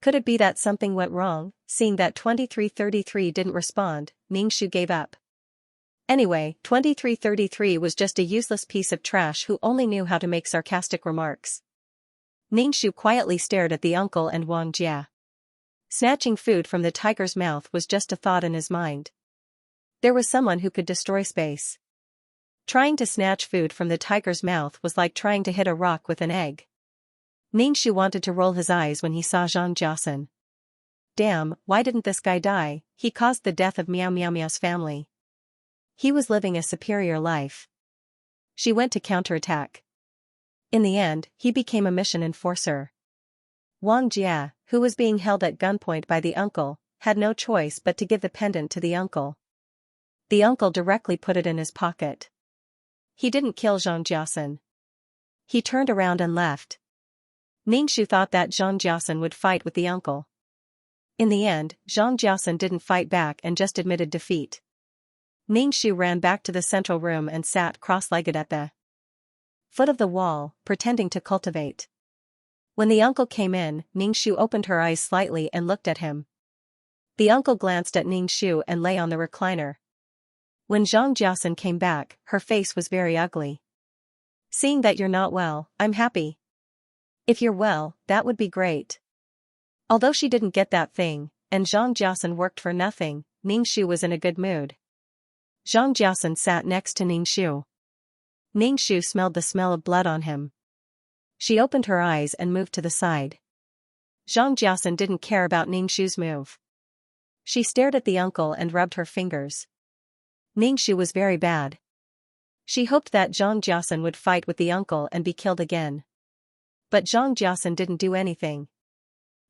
Could it be that something went wrong? Seeing that 2333 didn't respond, Ningxu gave up. Anyway, 2333 was just a useless piece of trash who only knew how to make sarcastic remarks. Ningxu quietly stared at the uncle and Wang Jia. Snatching food from the tiger's mouth was just a thought in his mind. There was someone who could destroy space. Trying to snatch food from the tiger's mouth was like trying to hit a rock with an egg. Ningxu wanted to roll his eyes when he saw Xianxia. Damn, why didn't this guy die? He caused the death of Miao Miao Miao's family. He was living a superior life. She went to counterattack. In the end, he became a mission enforcer. Wang Jia, who was being held at gunpoint by the uncle, had no choice but to give the pendant to the uncle. The uncle directly put it in his pocket. He didn't kill Xianxia. He turned around and left. Ningxu thought that Xianxia would fight with the uncle. In the end, Xianxia didn't fight back and just admitted defeat. Ningxu ran back to the central room and sat cross-legged at the foot of the wall, pretending to cultivate. When the uncle came in, Ningxu opened her eyes slightly and looked at him. The uncle glanced at Ningxu and lay on the recliner. When Zhang Jiasen came back, her face was very ugly. Seeing that you're not well, I'm happy. If you're well, that would be great. Although she didn't get that thing, and Zhang Jiasen worked for nothing, Ningxu was in a good mood. Zhang Jiasen sat next to Ningxu. Ningxu smelled the smell of blood on him. She opened her eyes and moved to the side. Zhang Jiasen didn't care about Ningxu's move. She stared at the uncle and rubbed her fingers. Ningxu was very bad. She hoped that Zhang Jiasen would fight with the uncle and be killed again. But Zhang Jiasen didn't do anything.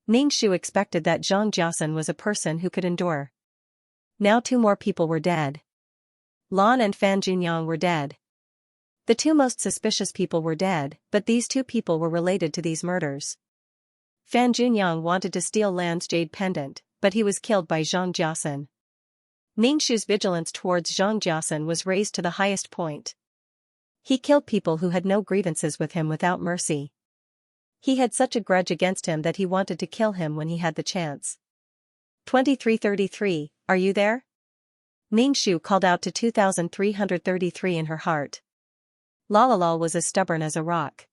Ningxu expected that Zhang Jiasen was a person who could endure. Now 2 more people were dead. Lan and Fan Junyang were dead. The 2 most suspicious people were dead, but these 2 people were related to these murders. Fan Junyang wanted to steal Lan's jade pendant, but he was killed by Zhang Jiasen. Ningxu's vigilance towards Zhang Jiasen was raised to the highest point. He killed people who had no grievances with him without mercy. He had such a grudge against him that he wanted to kill him when he had the chance. 2333, are you there? Ningxu called out to 2333 in her heart. Lalala was as stubborn as a rock.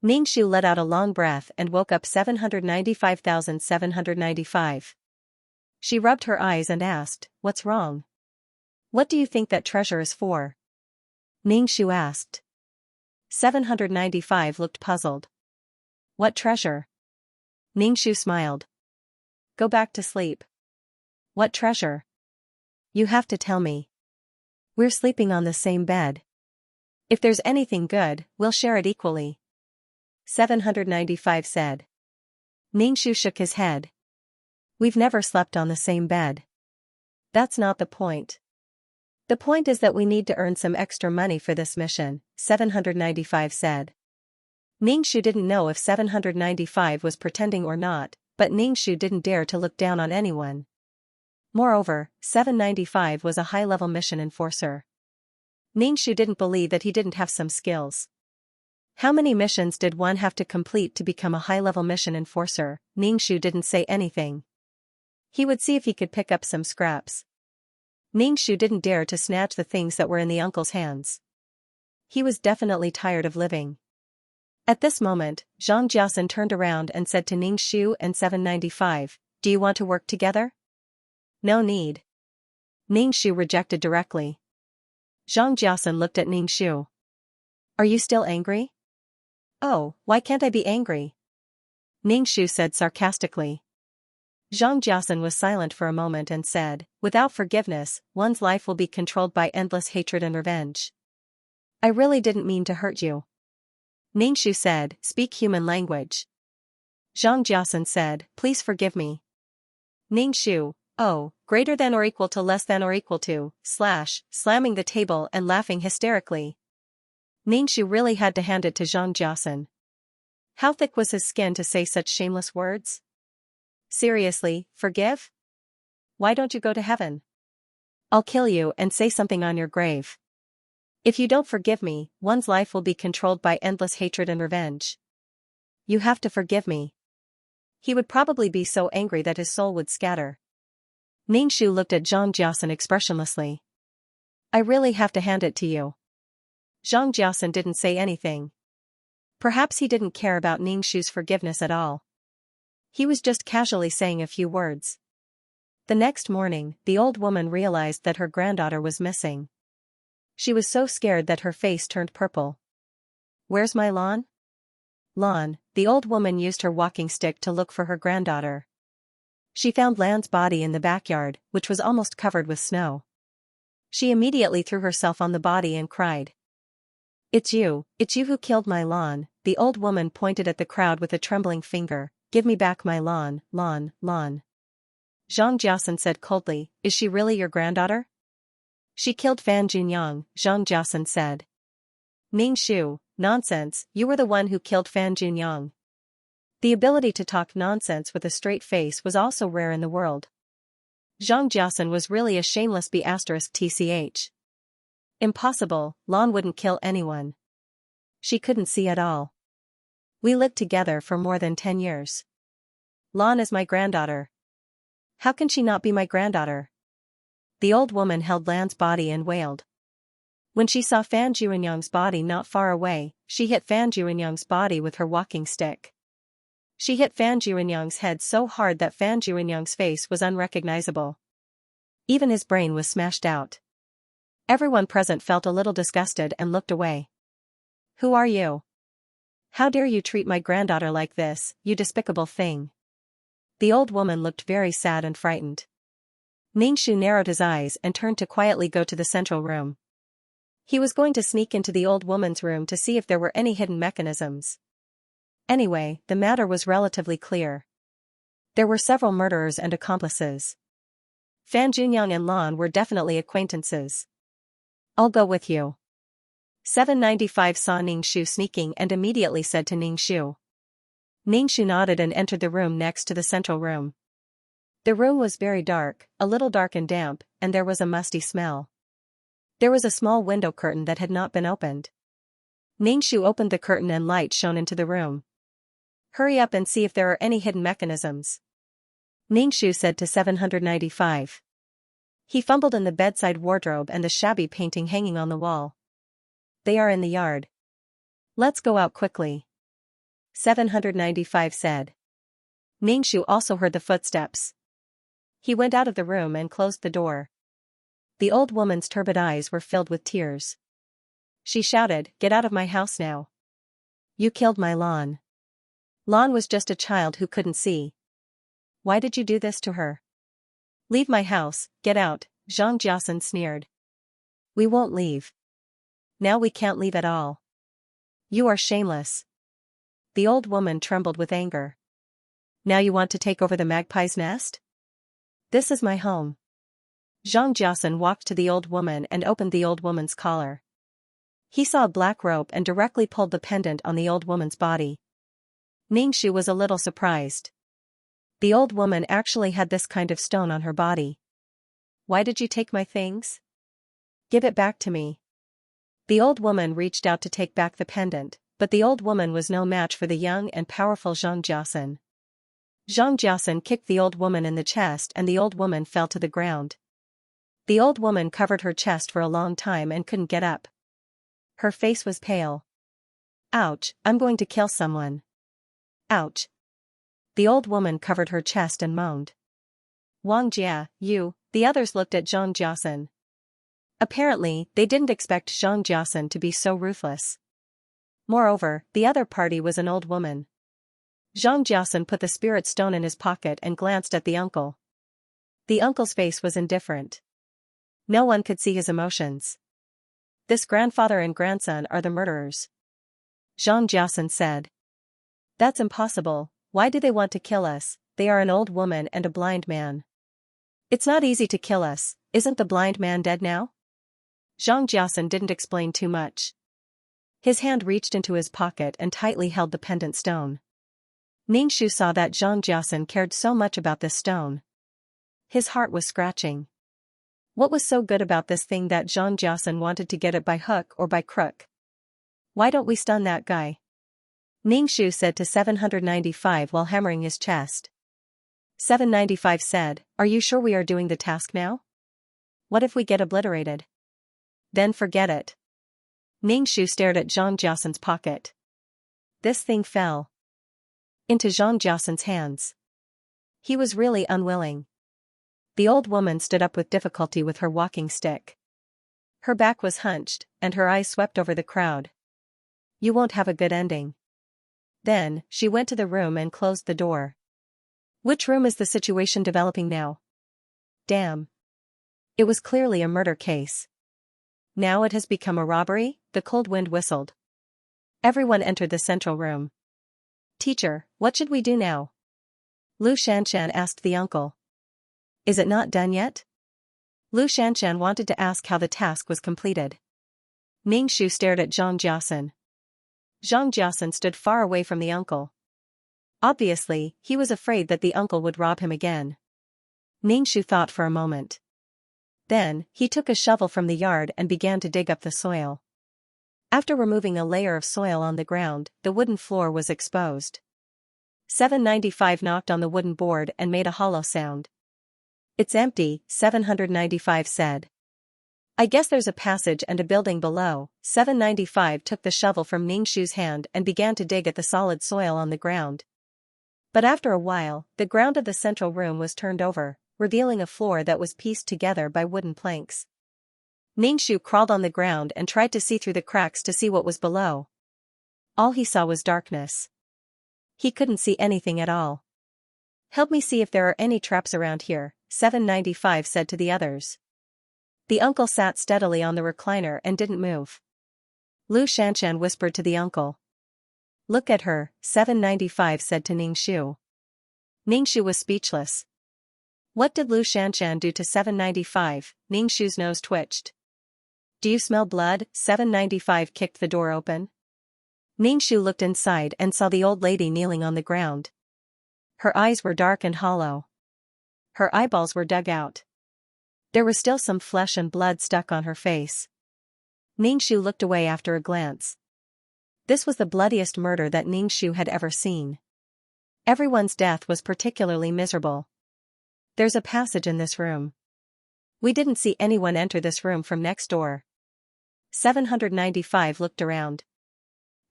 Ningxu let out a long breath and woke up 795,795. She rubbed her eyes and asked, "What's wrong? What do you think that treasure is for?" Ningxu asked. 795 looked puzzled. "What treasure?" Ningxu smiled. "Go back to sleep." "What treasure?" "You have to tell me. We're sleeping on the same bed. If there's anything good, we'll share it equally," 795 said. Ningxu shook his head. "We've never slept on the same bed. That's not the point. The point is that we need to earn some extra money for this mission," 795 said. Ningxu didn't know if 795 was pretending or not, but Ningxu didn't dare to look down on anyone. Moreover, 795 was a high-level mission enforcer. Ningxu didn't believe that he didn't have some skills. How many missions did one have to complete to become a high-level mission enforcer? Ningxu didn't say anything. He would see if he could pick up some scraps. Ningxu didn't dare to snatch the things that were in the uncle's hands. He was definitely tired of living. At this moment, Zhang Jiasen turned around and said to Ningxu and 795, "Do you want to work together?" "No need." Ningxu rejected directly. Zhang Jiasen looked at Ningxu. "Are you still angry?" "Oh, why can't I be angry?" Ningxu said sarcastically. Zhang Jiasen was silent for a moment and said, "Without forgiveness, one's life will be controlled by endless hatred and revenge. I really didn't mean to hurt you." Ningxu said, "Speak human language." Zhang Jiasen said, "Please forgive me." Ningxu, "Oh, greater than or equal to less than or equal to, slamming the table and laughing hysterically. Ningxu really had to hand it to Zhang Jiasen. How thick was his skin to say such shameless words? Seriously, forgive? Why don't you go to heaven? I'll kill you and say something on your grave. If you don't forgive me, one's life will be controlled by endless hatred and revenge. You have to forgive me. He would probably be so angry that his soul would scatter. Ningxu looked at Zhang Jiasen expressionlessly. I really have to hand it to you. Zhang Jiasen didn't say anything. Perhaps he didn't care about Ningxu's forgiveness at all. He was just casually saying a few words. The next morning, the old woman realized that her granddaughter was missing. She was so scared that her face turned purple. Where's my lawn? Lawn, the old woman used her walking stick to look for her granddaughter. She found Lan's body in the backyard, which was almost covered with snow. She immediately threw herself on the body and cried. It's you who killed my lawn. The old woman pointed at the crowd with a trembling finger. Give me back my lawn. Zhang Jiasen said coldly, is she really your granddaughter? She killed Fan Junyang, Zhang Jiasen said. Ningxu, nonsense, you were the one who killed Fan Junyang. The ability to talk nonsense with a straight face was also rare in the world. Zhang Jiasen was really a shameless B***tch. Impossible, Lan wouldn't kill anyone. She couldn't see at all. We lived together for more than 10 years. Lan is my granddaughter. How can she not be my granddaughter? The old woman held Lan's body and wailed. When she saw Fan Juanyang's body not far away, she hit Fan Juanyang's body with her walking stick. She hit Fan Juanyang's head so hard that Fan Juanyang's face was unrecognizable. Even his brain was smashed out. Everyone present felt a little disgusted and looked away. Who are you? How dare you treat my granddaughter like this, you despicable thing? The old woman looked very sad and frightened. Ningxu narrowed his eyes and turned to quietly go to the central room. He was going to sneak into the old woman's room to see if there were any hidden mechanisms. Anyway, the matter was relatively clear. There were several murderers and accomplices. Fan Junyang and Lan were definitely acquaintances. I'll go with you. 795 saw Ningxu sneaking and immediately said to Ningxu. Ningxu nodded and entered the room next to the central room. The room was very dark, a little dark and damp, and there was a musty smell. There was a small window curtain that had not been opened. Ningxu opened the curtain and light shone into the room. Hurry up and see if there are any hidden mechanisms. Ningxu said to 795. He fumbled in the bedside wardrobe and the shabby painting hanging on the wall. They are in the yard. Let's go out quickly. 795 said. Ningxu also heard the footsteps. He went out of the room and closed the door. The old woman's turbid eyes were filled with tears. She shouted, "Get out of my house now. You killed my Lan. Lan was just a child who couldn't see. Why did you do this to her? Leave my house, get out," Zhang Jiasen sneered. We won't leave. Now we can't leave at all. You are shameless. The old woman trembled with anger. Now you want to take over the magpie's nest? This is my home. Zhang Jiasen walked to the old woman and opened the old woman's collar. He saw a black rope and directly pulled the pendant on the old woman's body. Ningxu was a little surprised. The old woman actually had this kind of stone on her body. Why did you take my things? Give it back to me. The old woman reached out to take back the pendant, but the old woman was no match for the young and powerful Zhang Jiasen. Zhang Jiasen kicked the old woman in the chest and the old woman fell to the ground. The old woman covered her chest for a long time and couldn't get up. Her face was pale. Ouch, I'm going to kill someone. Ouch. The old woman covered her chest and moaned. Wang Jia, you, the others looked at Zhang Jiasen. Apparently, they didn't expect Zhang Jiasen to be so ruthless. Moreover, the other party was an old woman. Zhang Jiasen put the spirit stone in his pocket and glanced at the uncle. The uncle's face was indifferent. No one could see his emotions. This grandfather and grandson are the murderers. Zhang Jiasen said. That's impossible. Why do they want to kill us? They are an old woman and a blind man. It's not easy to kill us. Isn't the blind man dead now? Zhang Jiasen didn't explain too much. His hand reached into his pocket and tightly held the pendant stone. Ningxu saw that Xianxia cared so much about this stone. His heart was scratching. What was so good about this thing that Xianxia wanted to get it by hook or by crook? Why don't we stun that guy? Ningxu said to 795 while hammering his chest. 795 said, "Are you sure we are doing the task now? What if we get obliterated? Then forget it." Ningxu stared at Xianxia's pocket. This thing fell into Xianxia's hands. He was really unwilling. The old woman stood up with difficulty with her walking stick. Her back was hunched, and her eyes swept over the crowd. "You won't have a good ending." Then, she went to the room and closed the door. Which room is the situation developing now? Damn. It was clearly a murder case. Now it has become a robbery, the cold wind whistled. Everyone entered the central room. "Teacher, what should we do now?" Lu Shanshan asked the uncle. "Is it not done yet?" Lu Shanshan wanted to ask how the task was completed. Ningxu stared at Zhang Jiasen. Zhang Jiasen stood far away from the uncle. Obviously, he was afraid that the uncle would rob him again. Ningxu thought for a moment. Then, he took a shovel from the yard and began to dig up the soil. After removing a layer of soil on the ground, the wooden floor was exposed. 795 knocked on the wooden board and made a hollow sound. "It's empty," 795 said. "I guess there's a passage and a building below." 795 took the shovel from Ningxu's hand and began to dig at the solid soil on the ground. But after a while, the ground of the central room was turned over, revealing a floor that was pieced together by wooden planks. Ningxu crawled on the ground and tried to see through the cracks to see what was below. All he saw was darkness. He couldn't see anything at all. "Help me see if there are any traps around here," 795 said to the others. The uncle sat steadily on the recliner and didn't move. Lu Shanshan whispered to the uncle. "Look at her," 795 said to Ningxu. Ningxu was speechless. What did Lu Shanshan do to 795? Ningxu's nose twitched. "Do you smell blood?" 795 kicked the door open. Ningxu looked inside and saw the old lady kneeling on the ground. Her eyes were dark and hollow. Her eyeballs were dug out. There was still some flesh and blood stuck on her face. Ningxu looked away after a glance. This was the bloodiest murder that Ningxu had ever seen. Everyone's death was particularly miserable. "There's a passage in this room. We didn't see anyone enter this room from next door." 795 looked around.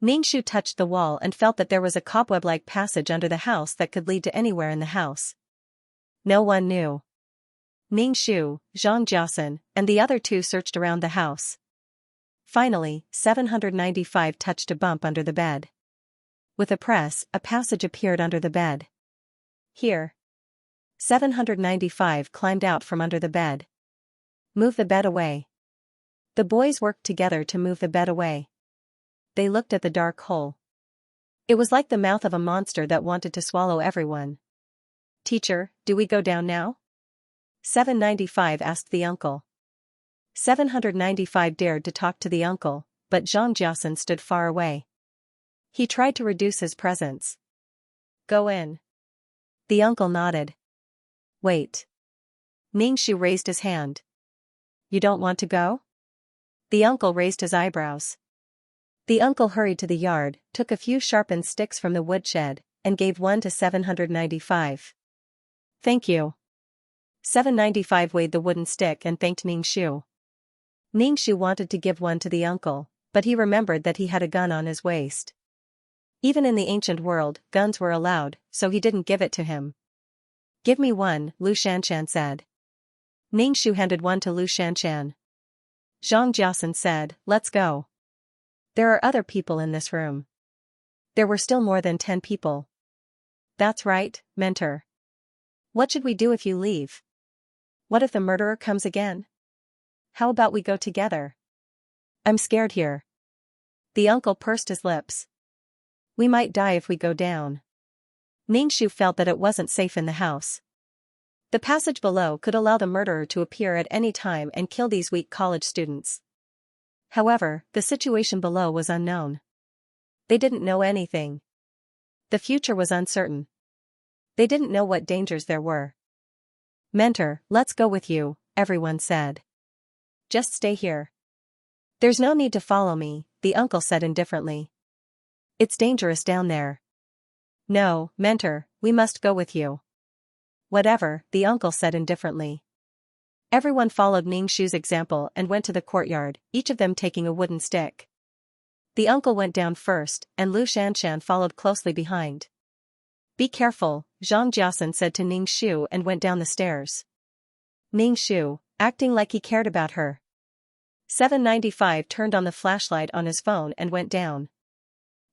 Ningxu touched the wall and felt that there was a cobweb-like passage under the house that could lead to anywhere in the house. No one knew. Ningxu, Zhang Jiasen, and the other two searched around the house. Finally, 795 touched a bump under the bed. With a press, a passage appeared under the bed. "Here." 795 climbed out from under the bed. "Move the bed away." The boys worked together to move the bed away. They looked at the dark hole. It was like the mouth of a monster that wanted to swallow everyone. "Teacher, do we go down now?" 795 asked the uncle. 795 dared to talk to the uncle, but Zhang Jiasen stood far away. He tried to reduce his presence. "Go in." The uncle nodded. "Wait." Ningxu raised his hand. "You don't want to go?" The uncle raised his eyebrows. The uncle hurried to the yard, took a few sharpened sticks from the woodshed, and gave one to 795. "Thank you." 795 weighed the wooden stick and thanked Ningxu. Ningxu wanted to give one to the uncle, but he remembered that he had a gun on his waist. Even in the ancient world, guns were allowed, so he didn't give it to him. "Give me one," Lu Shanshan said. Ningxu handed one to Lu Shanshan. Zhang Jiasen said, "Let's go." There are other people in this room. There were still more than 10 people. "That's right, mentor. What should we do if you leave? What if the murderer comes again? How about we go together? I'm scared here." The uncle pursed his lips. "We might die if we go down." Ningxu felt that it wasn't safe in the house. The passage below could allow the murderer to appear at any time and kill these weak college students. However, the situation below was unknown. They didn't know anything. The future was uncertain. They didn't know what dangers there were. "Mentor, let's go with you," everyone said. "Just stay here." "There's no need to follow me," the uncle said indifferently. "It's dangerous down there." "No, Mentor, we must go with you." "Whatever," the uncle said indifferently. Everyone followed Ningshu's example and went to the courtyard, each of them taking a wooden stick. The uncle went down first, and Lu Shanshan followed closely behind. "Be careful," Zhang Jiasan said to Ningshu and went down the stairs. Ningshu, acting like he cared about her. 795 turned on the flashlight on his phone and went down.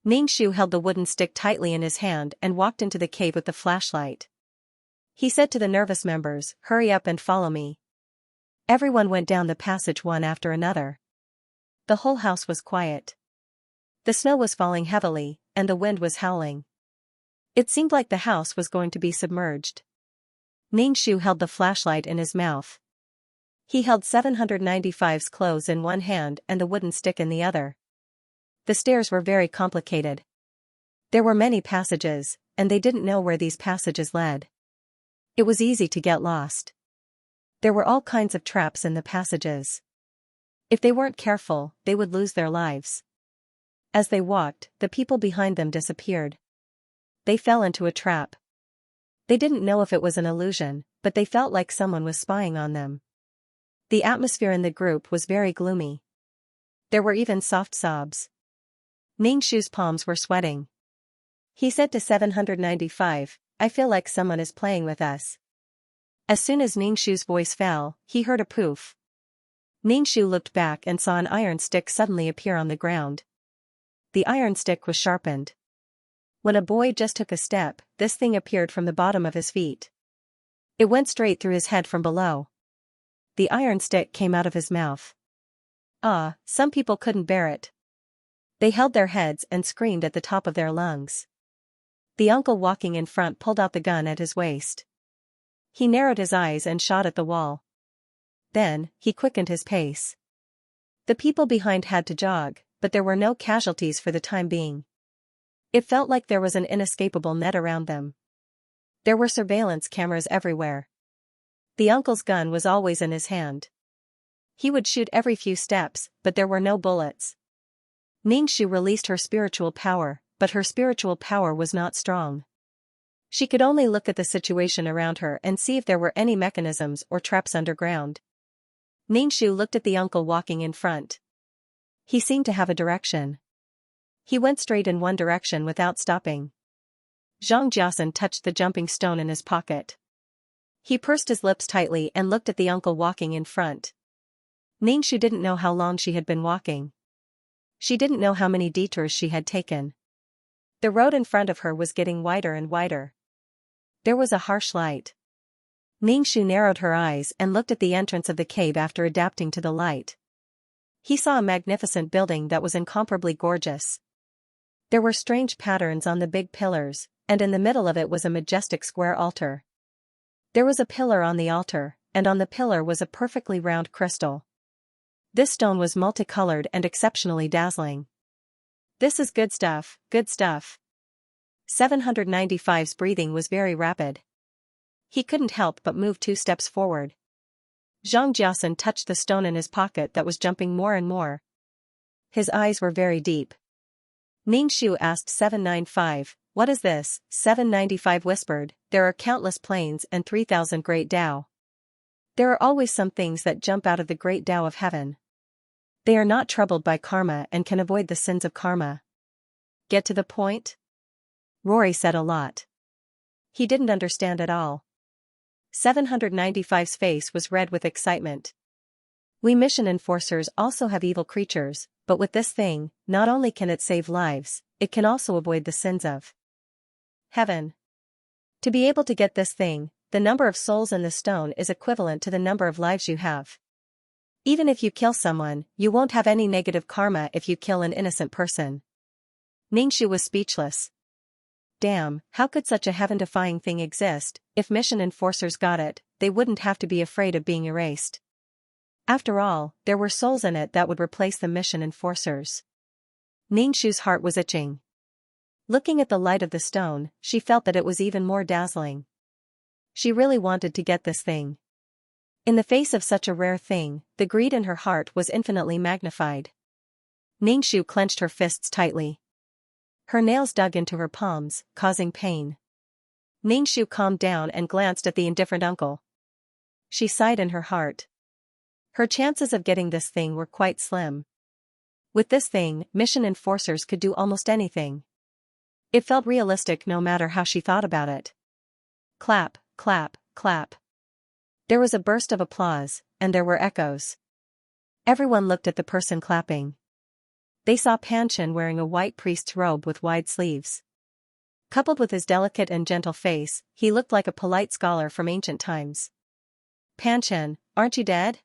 Ningshu held the wooden stick tightly in his hand and walked into the cave with the flashlight. He said to the nervous members, "Hurry up and follow me." Everyone went down the passage one after another. The whole house was quiet. The snow was falling heavily, and the wind was howling. It seemed like the house was going to be submerged. Ningshu held the flashlight in his mouth. He held 795's clothes in one hand and the wooden stick in the other. The stairs were very complicated. There were many passages, and they didn't know where these passages led. It was easy to get lost. There were all kinds of traps in the passages. If they weren't careful, they would lose their lives. As they walked, the people behind them disappeared. They fell into a trap. They didn't know if it was an illusion, but they felt like someone was spying on them. The atmosphere in the group was very gloomy. There were even soft sobs. Ningshu's palms were sweating. He said to 795, "I feel like someone is playing with us." As soon as Ningshu's voice fell, he heard a poof. Ningshu looked back and saw an iron stick suddenly appear on the ground. The iron stick was sharpened. When a boy just took a step, this thing appeared from the bottom of his feet. It went straight through his head from below. The iron stick came out of his mouth. Some people couldn't bear it. They held their heads and screamed at the top of their lungs. The uncle walking in front pulled out the gun at his waist. He narrowed his eyes and shot at the wall. Then, he quickened his pace. The people behind had to jog, but there were no casualties for the time being. It felt like there was an inescapable net around them. There were surveillance cameras everywhere. The uncle's gun was always in his hand. He would shoot every few steps, but there were no bullets. Ningshu released her spiritual power, but her spiritual power was not strong. She could only look at the situation around her and see if there were any mechanisms or traps underground. Ningshu looked at the uncle walking in front. He seemed to have a direction. He went straight in one direction without stopping. Zhang Jiasan touched the jumping stone in his pocket. He pursed his lips tightly and looked at the uncle walking in front. Ningshu didn't know how long she had been walking. She didn't know how many detours she had taken. The road in front of her was getting wider and wider. There was a harsh light. Ningshu narrowed her eyes and looked at the entrance of the cave after adapting to the light. He saw a magnificent building that was incomparably gorgeous. There were strange patterns on the big pillars, and in the middle of it was a majestic square altar. There was a pillar on the altar, and on the pillar was a perfectly round crystal. This stone was multicolored and exceptionally dazzling. "This is good stuff, good stuff." 795's breathing was very rapid. He couldn't help but move 2 steps forward. Zhang Jiasan touched the stone in his pocket that was jumping more and more. His eyes were very deep. Ningshu asked 795, "What is this?" 795 whispered, "There are countless planes and 3,000 great Tao. There are always some things that jump out of the great Tao of heaven. They are not troubled by karma and can avoid the sins of karma." "Get to the point?" Rory said a lot. He didn't understand at all. 795's face was red with excitement. "We mission enforcers also have evil creatures, but with this thing, not only can it save lives, it can also avoid the sins of heaven. To be able to get this thing, the number of souls in the stone is equivalent to the number of lives you have. Even if you kill someone, you won't have any negative karma if you kill an innocent person." Ningshu was speechless. Damn, how could such a heaven-defying thing exist? If mission enforcers got it, they wouldn't have to be afraid of being erased. After all, there were souls in it that would replace the mission enforcers. Ningxu's heart was itching. Looking at the light of the stone, she felt that it was even more dazzling. She really wanted to get this thing. In the face of such a rare thing, the greed in her heart was infinitely magnified. Ningxu clenched her fists tightly. Her nails dug into her palms, causing pain. Ningxu calmed down and glanced at the indifferent uncle. She sighed in her heart. Her chances of getting this thing were quite slim. With this thing, mission enforcers could do almost anything. It felt realistic no matter how she thought about it. Clap, clap, clap. There was a burst of applause, and there were echoes. Everyone looked at the person clapping. They saw Panchen wearing a white priest's robe with wide sleeves. Coupled with his delicate and gentle face, he looked like a polite scholar from ancient times. Panchen, aren't you dead?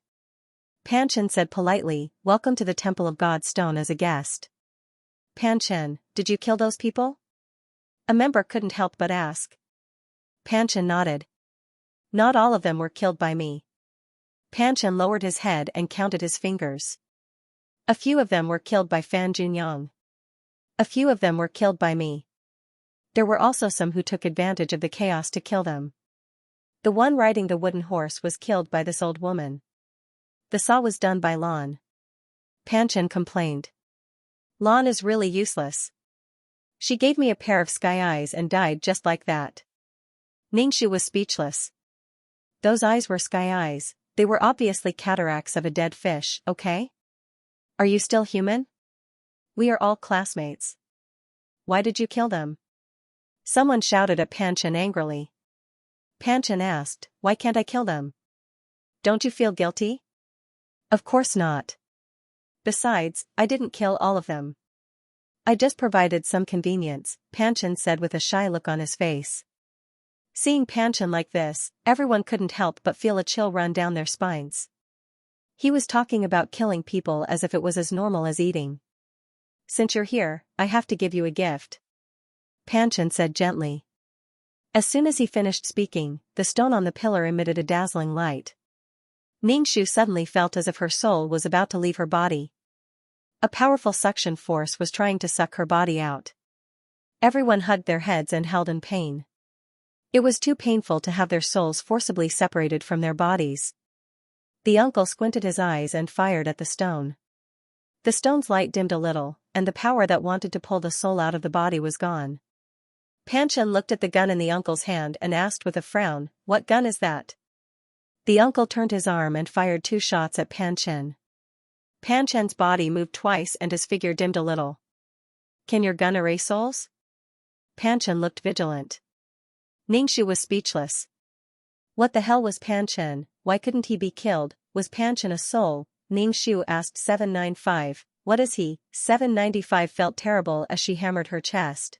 Panchen said politely, welcome to the Temple of God's Stone as a guest. Panchen, did you kill those people? A member couldn't help but ask. Panchen nodded. Not all of them were killed by me. Panchen lowered his head and counted his fingers. A few of them were killed by Fan Junyang. A few of them were killed by me. There were also some who took advantage of the chaos to kill them. The one riding the wooden horse was killed by this old woman. The saw was done by Lan. Panchen complained. Lan is really useless. She gave me a pair of sky eyes and died just like that. Ningxu was speechless. Those eyes were sky eyes, they were obviously cataracts of a dead fish, okay? Are you still human? We are all classmates. Why did you kill them? Someone shouted at Panchen angrily. Panchen asked, why can't I kill them? Don't you feel guilty? Of course not. Besides, I didn't kill all of them. I just provided some convenience, Panchen said with a shy look on his face. Seeing Panchen like this, everyone couldn't help but feel a chill run down their spines. He was talking about killing people as if it was as normal as eating. Since you're here, I have to give you a gift. Panchen said gently. As soon as he finished speaking, the stone on the pillar emitted a dazzling light. Ningxu suddenly felt as if her soul was about to leave her body. A powerful suction force was trying to suck her body out. Everyone hugged their heads and held in pain. It was too painful to have their souls forcibly separated from their bodies. The uncle squinted his eyes and fired at the stone. The stone's light dimmed a little, and the power that wanted to pull the soul out of the body was gone. Panchen looked at the gun in the uncle's hand and asked with a frown, what gun is that? The uncle turned his arm and fired 2 shots at Panchen. Panchen's body moved twice and his figure dimmed a little. Can your gun erase souls? Panchen looked vigilant. Ningxu was speechless. What the hell was Panchen? Why couldn't he be killed? Was Panchen a soul? Ningxu asked 795. What is he? 795 felt terrible as she hammered her chest.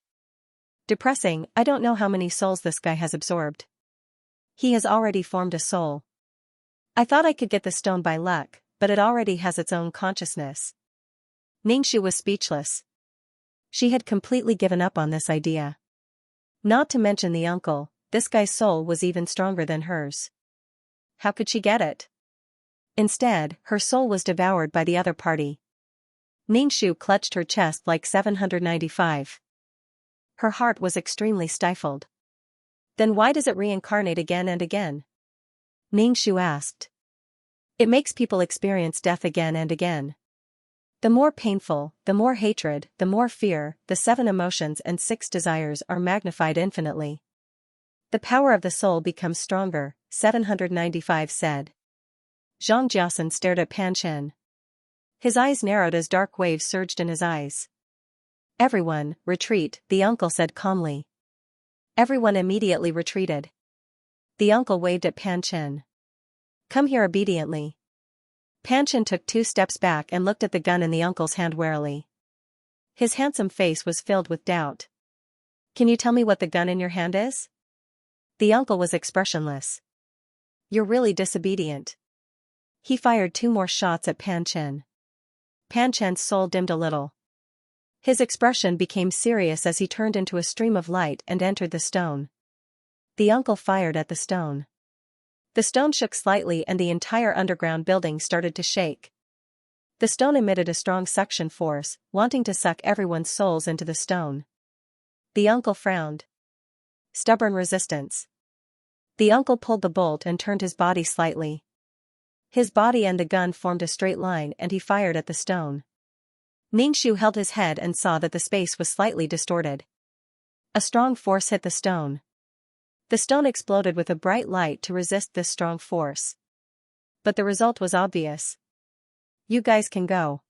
Depressing, I don't know how many souls this guy has absorbed. He has already formed a soul. I thought I could get the stone by luck, but it already has its own consciousness. Ningxu was speechless. She had completely given up on this idea. Not to mention the uncle, this guy's soul was even stronger than hers. How could she get it? Instead, her soul was devoured by the other party. Ningxu clutched her chest like 795. Her heart was extremely stifled. Then why does it reincarnate again and again? Ningxu asked. It makes people experience death again and again. The more painful, the more hatred, the more fear, the 7 emotions and 6 desires are magnified infinitely. The power of the soul becomes stronger, 795 said. Zhang Jiasen stared at Panchen. His eyes narrowed as dark waves surged in his eyes. Everyone, retreat, the uncle said calmly. Everyone immediately retreated. The uncle waved at Panchen. Come here obediently. Panchen took 2 steps back and looked at the gun in the uncle's hand warily. His handsome face was filled with doubt. Can you tell me what the gun in your hand is? The uncle was expressionless. You're really disobedient. He fired 2 more shots at Panchen. Panchen's soul dimmed a little. His expression became serious as he turned into a stream of light and entered the stone. The uncle fired at the stone. The stone shook slightly and the entire underground building started to shake. The stone emitted a strong suction force, wanting to suck everyone's souls into the stone. The uncle frowned. Stubborn resistance. The uncle pulled the bolt and turned his body slightly. His body and the gun formed a straight line and he fired at the stone. Ningxu held his head and saw that the space was slightly distorted. A strong force hit the stone. The stone exploded with a bright light to resist this strong force. But the result was obvious. You guys can go.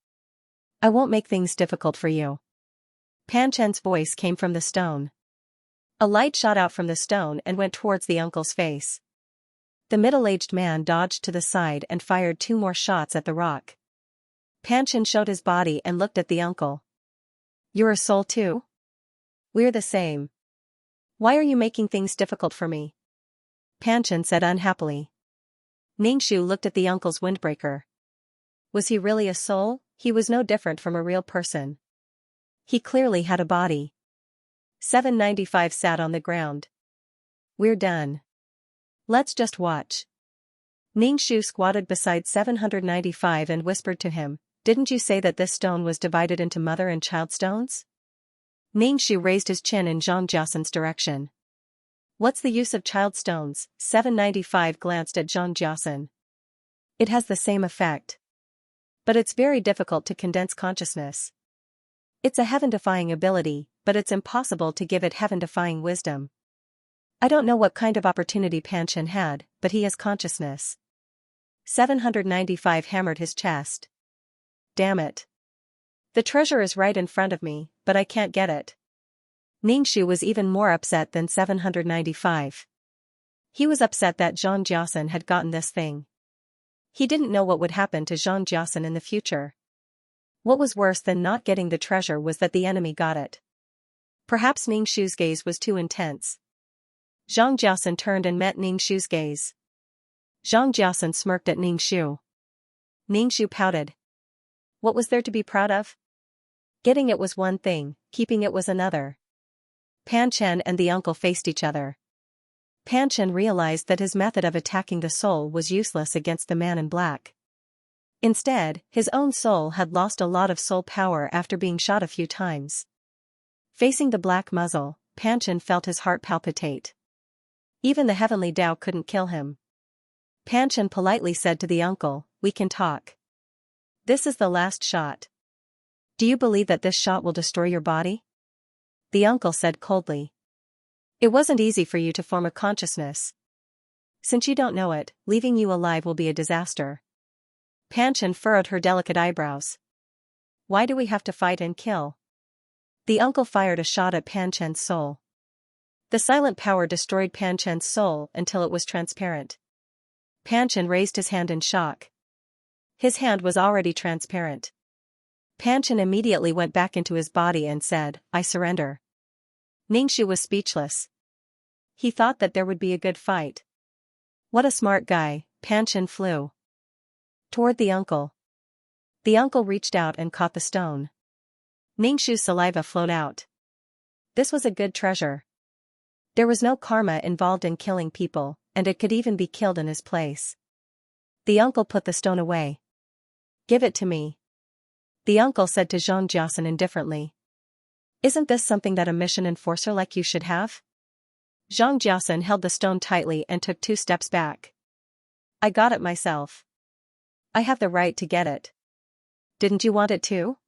I won't make things difficult for you. Pan Chen's voice came from the stone. A light shot out from the stone and went towards the uncle's face. The middle-aged man dodged to the side and fired 2 more shots at the rock. Pan Chen showed his body and looked at the uncle. You're a soul too? We're the same. Why are you making things difficult for me? Pan Chen said unhappily. Ningxu looked at the uncle's windbreaker. Was he really a soul? He was no different from a real person. He clearly had a body. 795 sat on the ground. We're done. Let's just watch. Ningxu squatted beside 795 and whispered to him, didn't you say that this stone was divided into mother and child stones? Ningxu raised his chin in Zhang Jiasan's direction. What's the use of child stones? 795 glanced at Zhang Jiasan. It has the same effect. But it's very difficult to condense consciousness. It's a heaven-defying ability, but it's impossible to give it heaven-defying wisdom. I don't know what kind of opportunity Pan Chen had, but he has consciousness. 795 hammered his chest. Damn it. The treasure is right in front of me, but I can't get it. Ningxu was even more upset than 795. He was upset that Zhang Jiasan had gotten this thing. He didn't know what would happen to Zhang Jiasan in the future. What was worse than not getting the treasure was that the enemy got it. Perhaps Ningxu's gaze was too intense. Zhang Jiasan turned and met Ningxu's gaze. Zhang Jiasan smirked at Ningxu. Ningxu pouted. What was there to be proud of? Getting it was one thing, keeping it was another. Pan Chen and the uncle faced each other. Pan Chen realized that his method of attacking the soul was useless against the man in black. Instead, his own soul had lost a lot of soul power after being shot a few times. Facing the black muzzle, Pan Chen felt his heart palpitate. Even the heavenly Tao couldn't kill him. Pan Chen politely said to the uncle, we can talk. This is the last shot. Do you believe that this shot will destroy your body? The uncle said coldly. It wasn't easy for you to form a consciousness. Since you don't know it, leaving you alive will be a disaster. Pan Chen furrowed her delicate eyebrows. Why do we have to fight and kill? The uncle fired a shot at Pan Chen's soul. The silent power destroyed Pan Chen's soul until it was transparent. Pan Chen raised his hand in shock. His hand was already transparent. Pan Chen immediately went back into his body and said, I surrender. Ningxu was speechless. He thought that there would be a good fight. What a smart guy. Pan Chen flew toward the uncle. The uncle reached out and caught the stone. Ningxu's saliva flowed out. This was a good treasure. There was no karma involved in killing people, and it could even be killed in his place. The uncle put the stone away. Give it to me. The uncle said to Zhang Jiasan indifferently. Isn't this something that a mission enforcer like you should have? Zhang Jiasan held the stone tightly and took 2 steps back. I got it myself. I have the right to get it. Didn't you want it too?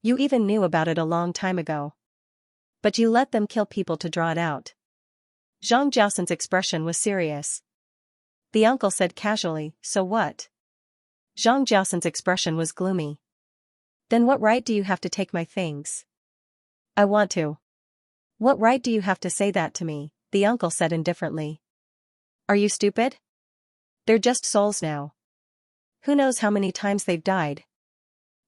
You even knew about it a long time ago. But you let them kill people to draw it out. Zhang Jiasan's expression was serious. The uncle said casually, so what? Zhang Jiasan's expression was gloomy. Then what right do you have to take my things? I want to. What right do you have to say that to me? The uncle said indifferently. Are you stupid? They're just souls now. Who knows how many times they've died?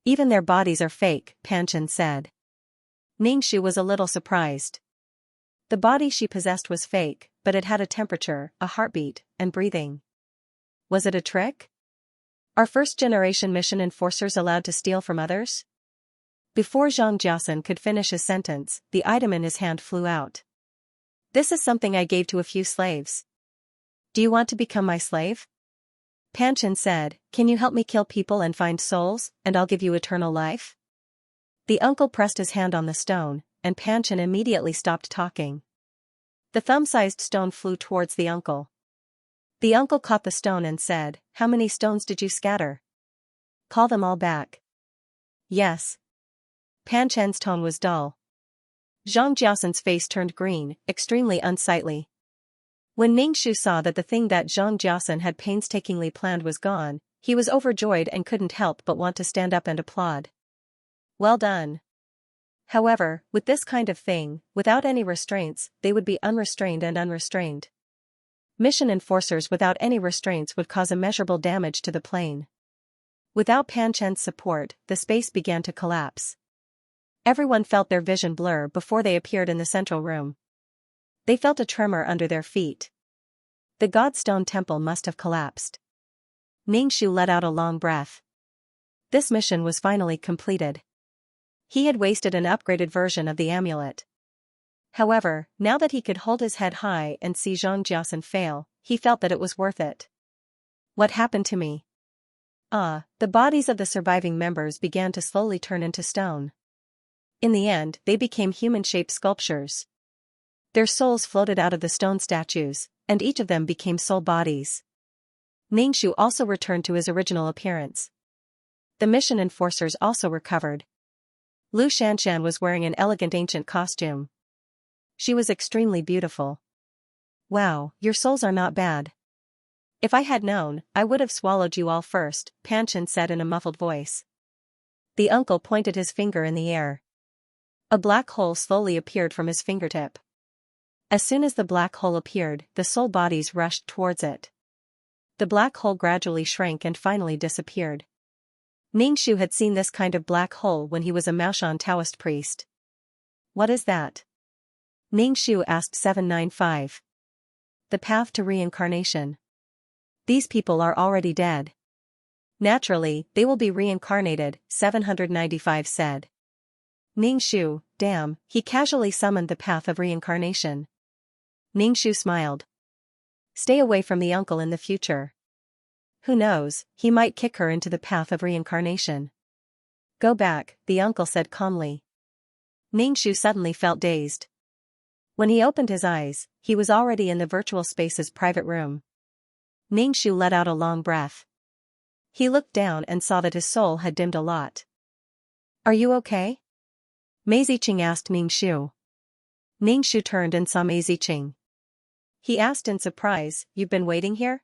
Even their bodies are fake, Pan Chen said. Ningxu was a little surprised. The body she possessed was fake, but it had a temperature, a heartbeat, and breathing. Was it a trick? Are first-generation mission enforcers allowed to steal from others? Before Zhang Jiasan could finish his sentence, the item in his hand flew out. This is something I gave to a few slaves. Do you want to become my slave? Panchen said, can you help me kill people and find souls, and I'll give you eternal life? The uncle pressed his hand on the stone, and Panchen immediately stopped talking. The thumb-sized stone flew towards the uncle. The uncle caught the stone and said, how many stones did you scatter? Call them all back. Yes. Panchen's tone was dull. Zhang Jiaosan's face turned green, extremely unsightly. When Ningxu saw that the thing that Zhang Jiaosan had painstakingly planned was gone, he was overjoyed and couldn't help but want to stand up and applaud. Well done. However, with this kind of thing, without any restraints, they would be unrestrained and unrestrained. Mission enforcers without any restraints would cause immeasurable damage to the plane. Without Panchen's support, the space began to collapse. Everyone felt their vision blur before they appeared in the central room. They felt a tremor under their feet. The Godstone Temple must have collapsed. Ningxu let out a long breath. This mission was finally completed. He had wasted an upgraded version of the amulet. However, now that he could hold his head high and see Zhang Jiaosan fail, he felt that it was worth it. What happened to me? The bodies of the surviving members began to slowly turn into stone. In the end, they became human-shaped sculptures. Their souls floated out of the stone statues, and each of them became soul bodies. Ningxu also returned to his original appearance. The mission enforcers also recovered. Lu Shanshan was wearing an elegant ancient costume. She was extremely beautiful. Wow, your souls are not bad. If I had known, I would have swallowed you all first, Panchen said in a muffled voice. The uncle pointed his finger in the air. A black hole slowly appeared from his fingertip. As soon as the black hole appeared, the soul bodies rushed towards it. The black hole gradually shrank and finally disappeared. Ningxu had seen this kind of black hole when he was a Maoshan Taoist priest. What is that? Ningxu asked 795. The path to reincarnation. These people are already dead. Naturally, they will be reincarnated, 795 said. Ningxu, damn, he casually summoned the path of reincarnation. Ningxu smiled. Stay away from the uncle in the future. Who knows, he might kick her into the path of reincarnation. Go back, the uncle said calmly. Ningxu suddenly felt dazed. When he opened his eyes, he was already in the virtual space's private room. Ningxu let out a long breath. He looked down and saw that his soul had dimmed a lot. Are you okay? Mei Ziqing asked Ningxu. Ningxu turned and saw Mei Ziqing. He asked in surprise, you've been waiting here?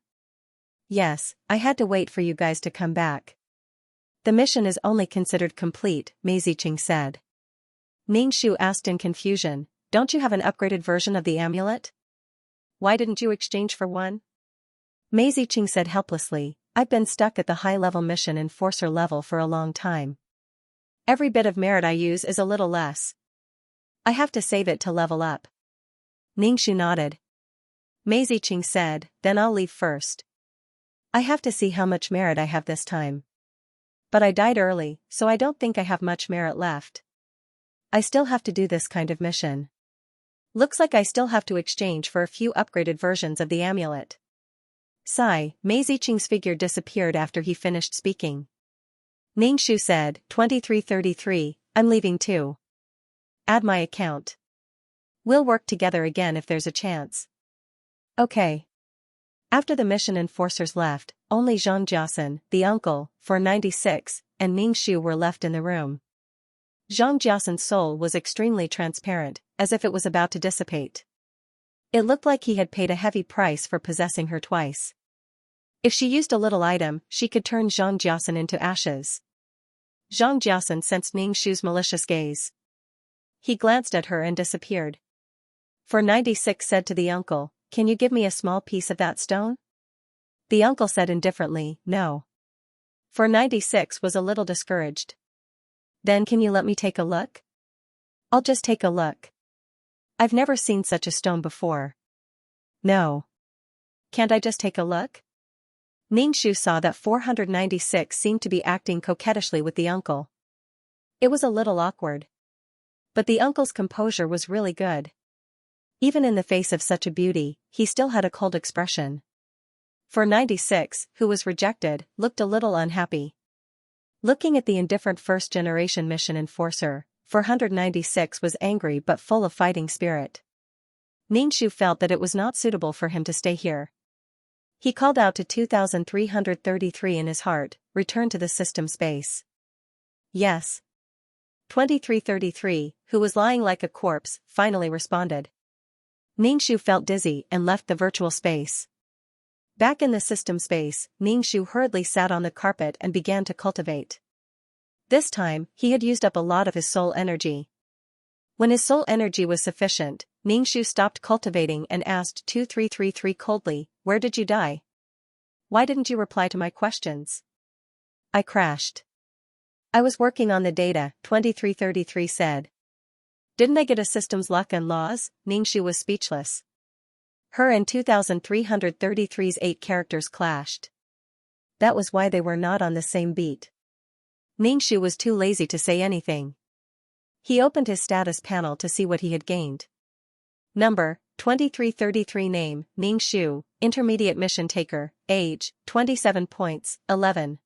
Yes, I had to wait for you guys to come back. The mission is only considered complete, Mei Ziqing said. Ningxu asked in confusion, don't you have an upgraded version of the amulet? Why didn't you exchange for one? Mei Ziqing said helplessly, I've been stuck at the high-level mission enforcer level for a long time. Every bit of merit I use is a little less. I have to save it to level up. Ningxu nodded. Mei Ziqing said, then I'll leave first. I have to see how much merit I have this time. But I died early, so I don't think I have much merit left. I still have to do this kind of mission. Looks like I still have to exchange for a few upgraded versions of the amulet. Sigh, Mei Ziqing's figure disappeared after he finished speaking. Ningxu said, 2333, I'm leaving too. Add my account. We'll work together again if there's a chance. Okay. After the mission enforcers left, only Zhang Jiaosan, the uncle, 496, and Ningxu were left in the room. Zhang Jiaosan's soul was extremely transparent, as if it was about to dissipate. It looked like he had paid a heavy price for possessing her twice. If she used a little item, she could turn Zhang Jiaosan into ashes. Zhang Jiaosan sensed Ningxu's malicious gaze. He glanced at her and disappeared. 496 said to the uncle, can you give me a small piece of that stone? The uncle said indifferently, no. 496 was a little discouraged. Then can you let me take a look? I'll just take a look. I've never seen such a stone before. No. Can't I just take a look? Ningxu saw that 496 seemed to be acting coquettishly with the uncle. It was a little awkward. But the uncle's composure was really good. Even in the face of such a beauty, he still had a cold expression. For 96, who was rejected, looked a little unhappy. Looking at the indifferent first-generation mission enforcer, 496 was angry but full of fighting spirit. Ningxu felt that it was not suitable for him to stay here. He called out to 2333 in his heart, return to the system space. Yes. 2333, who was lying like a corpse, finally responded. Ningxu felt dizzy and left the virtual space. Back in the system space, Ningxu hurriedly sat on the carpet and began to cultivate. This time, he had used up a lot of his soul energy. When his soul energy was sufficient, Ningxu stopped cultivating and asked 2333 coldly, "Where did you die? Why didn't you reply to my questions?" "I crashed. I was working on the data," 2333 said. "Didn't I get a system's luck and laws?" Ningxu was speechless. Her and 2333's 8 characters clashed. That was why they were not on the same beat. Ningxu was too lazy to say anything. He opened his status panel to see what he had gained. Number, 2333 Name, Ningxu, Intermediate Mission Taker, Age, 27 points, 11.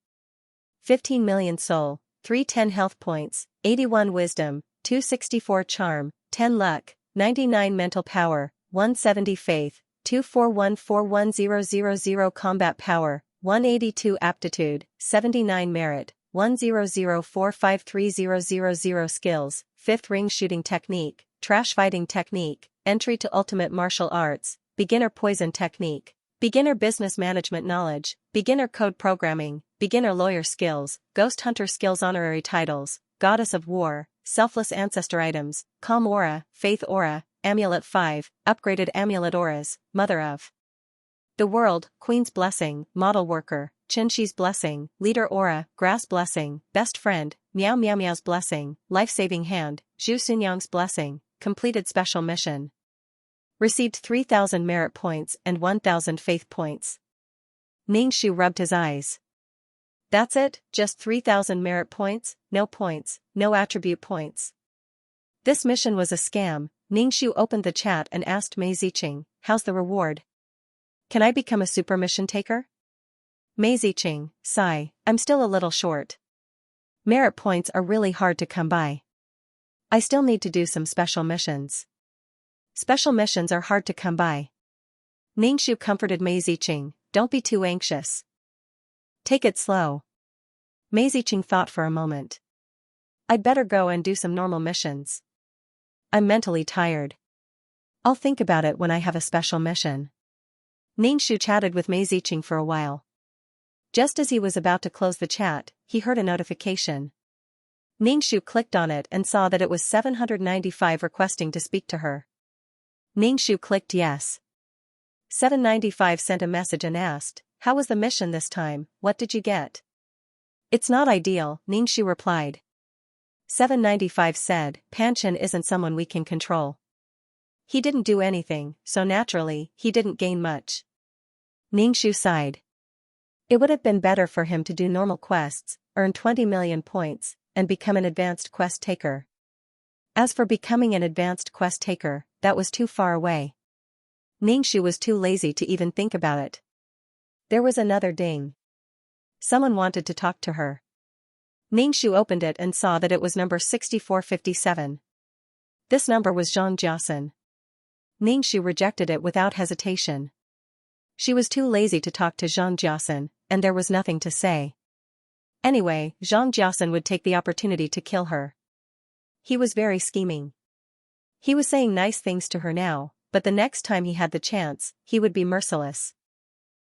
15 million Soul, 310 Health Points, 81 Wisdom, 264 Charm, 10 Luck, 99 Mental Power, 170 Faith, 2414100 Combat Power, 182 Aptitude, 79 Merit, 100453000 Skills, 5th Ring Shooting Technique, Trash Fighting Technique, Entry to Ultimate Martial Arts, Beginner Poison Technique, Beginner Business Management Knowledge, Beginner Code Programming, Beginner Lawyer Skills, Ghost Hunter Skills Honorary Titles, Goddess of War, Selfless Ancestor Items, Calm Aura, Faith Aura, Amulet 5, Upgraded Amulet Auras, Mother of the World, Queen's Blessing, Model Worker, Qinshi's Blessing, Leader Aura, Grass Blessing, Best Friend, Meow Meow Meow's Blessing, Life-Saving Hand, Zhu Sunyang's Blessing, Completed Special Mission. Received 3,000 Merit Points and 1,000 Faith Points. Ningxu rubbed his eyes. That's it, just 3,000 Merit Points, no Attribute Points. This mission was a scam. Ningxu opened the chat and asked Mei Ziqing, "How's the reward? Can I become a super mission taker?" Mei Ziqing, sigh, "I'm still a little short. Merit points are really hard to come by. I still need to do some special missions. Special missions are hard to come by." Ningxu comforted Mei Ziqing, "Don't be too anxious. Take it slow." Mei Ziqing thought for a moment. "I'd better go and do some normal missions. I'm mentally tired. I'll think about it when I have a special mission." Ningxu chatted with Mei Ziqing for a while. Just as he was about to close the chat, he heard a notification. Ningxu clicked on it and saw that it was 795 requesting to speak to her. Ningxu clicked yes. 795 sent a message and asked, "How was the mission this time, what did you get?" "It's not ideal," Ningxu replied. 795 said, "Panchen isn't someone we can control. He didn't do anything, so naturally, he didn't gain much." Ningxu sighed. It would have been better for him to do normal quests, earn 20 million points, and become an advanced quest taker. As for becoming an advanced quest taker, that was too far away. Ningxu was too lazy to even think about it. There was another ding. Someone wanted to talk to her. Ningxu opened it and saw that it was number 6457. This number was Zhang Jiasen. Ningxu rejected it without hesitation. She was too lazy to talk to Zhang Jiasen, and there was nothing to say. Anyway, Zhang Jiasen would take the opportunity to kill her. He was very scheming. He was saying nice things to her now, but the next time he had the chance, he would be merciless.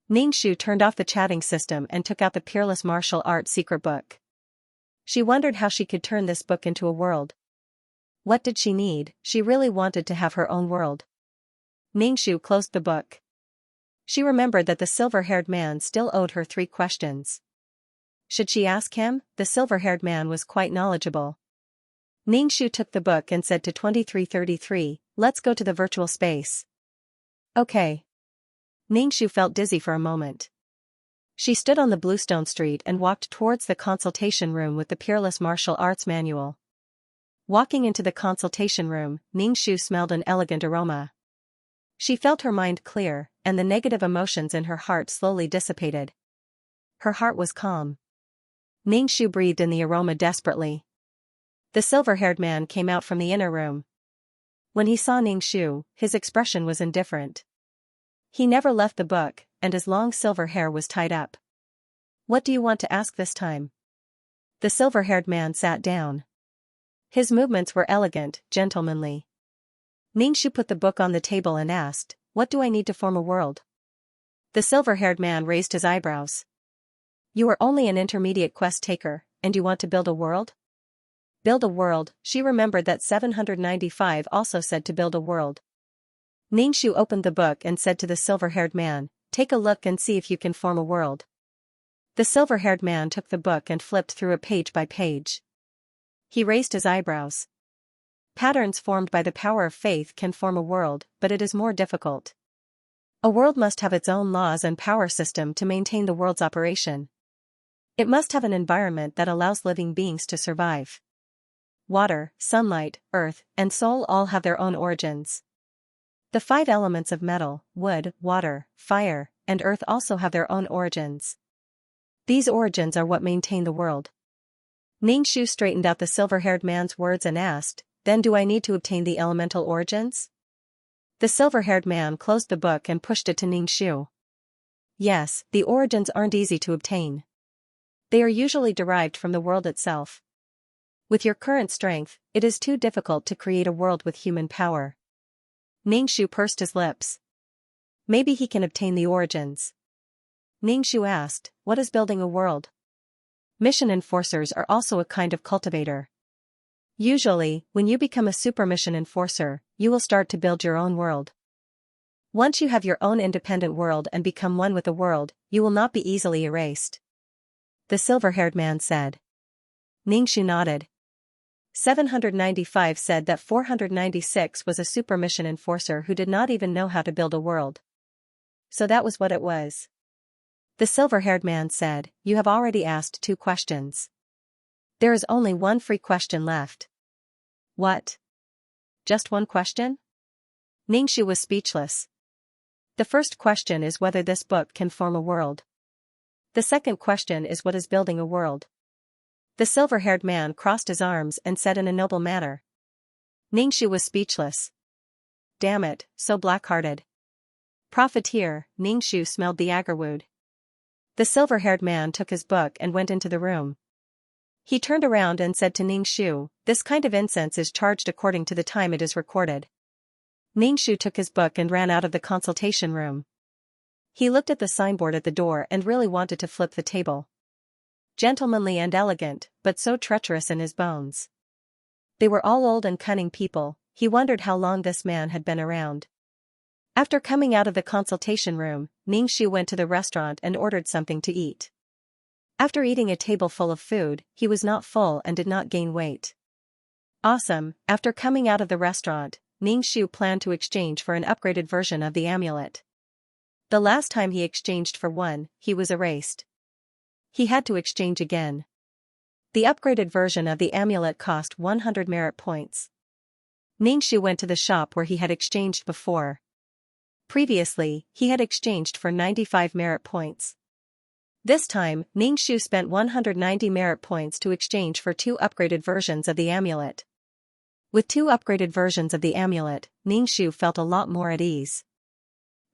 Ningxu turned off the chatting system and took out the Peerless Martial Arts secret book. She wondered how she could turn this book into a world. What did she need? She really wanted to have her own world. Ningxu closed the book. She remembered that the silver-haired man still owed her 3 questions. Should she ask him? The silver-haired man was quite knowledgeable. Ningxu took the book and said to 2333, "Let's go to the virtual space." Okay. Ningxu felt dizzy for a moment. She stood on the Bluestone Street and walked towards the consultation room with the Peerless Martial Arts manual. Walking into the consultation room, Ningxu smelled an elegant aroma. She felt her mind clear, and the negative emotions in her heart slowly dissipated. Her heart was calm. Ningxu breathed in the aroma desperately. The silver-haired man came out from the inner room. When he saw Ningxu, his expression was indifferent. He never left the book, and his long silver hair was tied up. "What do you want to ask this time?" The silver-haired man sat down. His movements were elegant, gentlemanly. Ningxu put the book on the table and asked, "What do I need to form a world?" The silver-haired man raised his eyebrows. "You are only an intermediate quest taker, and you want to build a world?" Build a world, she remembered that 795 also said to build a world. Ningxu opened the book and said to the silver-haired man, "Take a look and see if you can form a world." The silver-haired man took the book and flipped through it page by page. He raised his eyebrows. Patterns formed by the power of faith can form a world, but it is more difficult. A world must have its own laws and power system to maintain the world's operation. It must have an environment that allows living beings to survive. Water, sunlight, earth, and soul all have their own origins. The 5 elements of metal, wood, water, fire, and earth also have their own origins. These origins are what maintain the world. Ningxu straightened out the silver-haired man's words and asked, "Then do I need to obtain the elemental origins?" The silver-haired man closed the book and pushed it to Ningxu. "Yes, the origins aren't easy to obtain. They are usually derived from the world itself. With your current strength, it is too difficult to create a world with human power." Ningxu pursed his lips. Maybe he can obtain the origins. Ningxu asked, "What is building a world?" Mission enforcers are also a kind of cultivator. Usually, when you become a super mission enforcer, you will start to build your own world. Once you have your own independent world and become one with the world, you will not be easily erased. The silver-haired man said. Ningxu nodded. 795 said that 496 was a super mission enforcer who did not even know how to build a world. So that was what it was. The silver-haired man said, "You have already asked 2 questions. There is only one free question left." "What? Just one question?" Ningxu was speechless. "The first question is whether this book can form a world. The second question is what is building a world." The silver-haired man crossed his arms and said in a noble manner. Ningxu was speechless. Damn it, so black-hearted. Profiteer, Ningxu smelled the agarwood. The silver-haired man took his book and went into the room. He turned around and said to Ningxu, "This kind of incense is charged according to the time it is recorded." Ningxu took his book and ran out of the consultation room. He looked at the signboard at the door and really wanted to flip the table. Gentlemanly and elegant, but so treacherous in his bones. They were all old and cunning people. He wondered how long this man had been around. After coming out of the consultation room, Ningxu went to the restaurant and ordered something to eat. After eating a table full of food, he was not full and did not gain weight. Awesome. After coming out of the restaurant, Ningxu planned to exchange for an upgraded version of the amulet. The last time he exchanged for one, he was erased. He had to exchange again. The upgraded version of the amulet cost 100 merit points. Ningxu went to the shop where he had exchanged before. Previously, he had exchanged for 95 merit points. This time, Ningxu spent 190 merit points to exchange for 2 upgraded versions of the amulet. With 2 upgraded versions of the amulet, Ningxu felt a lot more at ease.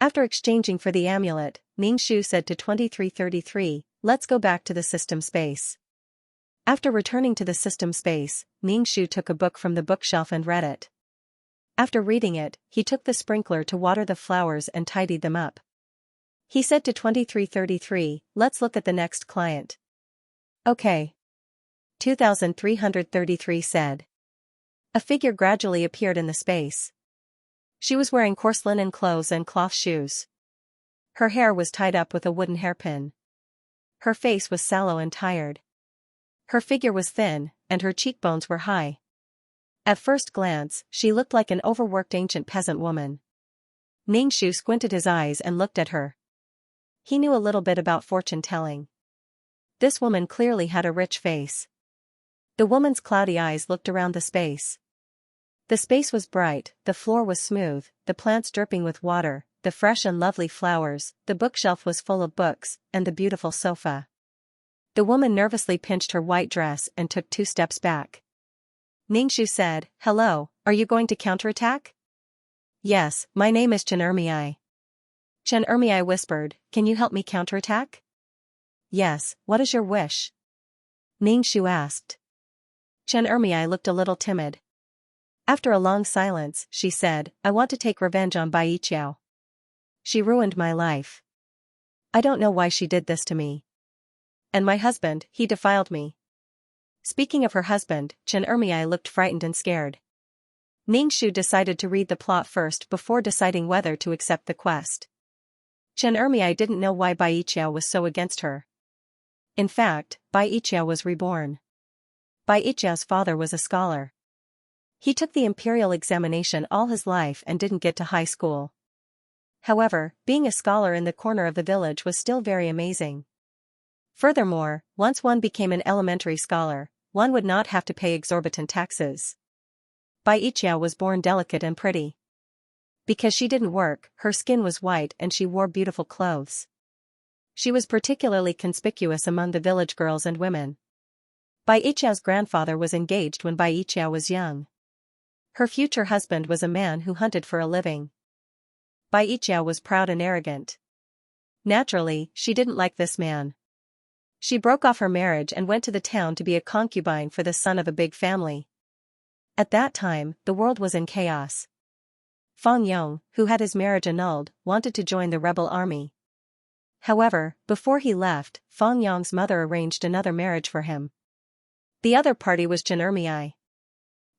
After exchanging for the amulet, Ningxu said to 2333, "Let's go back to the system space." After returning to the system space, Ningxu took a book from the bookshelf and read it. After reading it, he took the sprinkler to water the flowers and tidied them up. He said to 2333, "Let's look at the next client." "Okay." 2333 said. A figure gradually appeared in the space. She was wearing coarse linen clothes and cloth shoes. Her hair was tied up with a wooden hairpin. Her face was sallow and tired. Her figure was thin, and her cheekbones were high. At first glance, she looked like an overworked ancient peasant woman. Ningxu squinted his eyes and looked at her. He knew a little bit about fortune-telling. This woman clearly had a rich face. The woman's cloudy eyes looked around the space. The space was bright, the floor was smooth, the plants dripping with water, the fresh and lovely flowers, the bookshelf was full of books, and the beautiful sofa. The woman nervously pinched her white dress and took 2 steps back. Ningxu said, "Hello, are you going to counterattack?" "Yes, my name is Chen Ermiai." Chen Ermiai whispered, "Can you help me counterattack?" "Yes, what is your wish?" Ningxu asked. Chen Ermiai looked a little timid. After a long silence, she said, "I want to take revenge on Bai Yiqiao. She ruined my life. I don't know why she did this to me. And my husband, he defiled me." Speaking of her husband, Chen Ermiai looked frightened and scared. Ningxu decided to read the plot first before deciding whether to accept the quest. Chen Ermiai didn't know why Bai Yiqiao was so against her. In fact, Bai Yiqiao was reborn. Bai Yiqiao's father was a scholar. He took the imperial examination all his life and didn't get to high school. However, being a scholar in the corner of the village was still very amazing. Furthermore, once one became an elementary scholar, one would not have to pay exorbitant taxes. Bai Yiqiao was born delicate and pretty. Because she didn't work, her skin was white and she wore beautiful clothes. She was particularly conspicuous among the village girls and women. Bai Yiqiao's grandfather was engaged when Bai Yiqiao was young. Her future husband was a man who hunted for a living. Bai Yiqiao was proud and arrogant. Naturally, she didn't like this man. She broke off her marriage and went to the town to be a concubine for the son of a big family. At that time, the world was in chaos. Fang Yong, who had his marriage annulled, wanted to join the rebel army. However, before he left, Fang Yong's mother arranged another marriage for him. The other party was Chen Ermiai.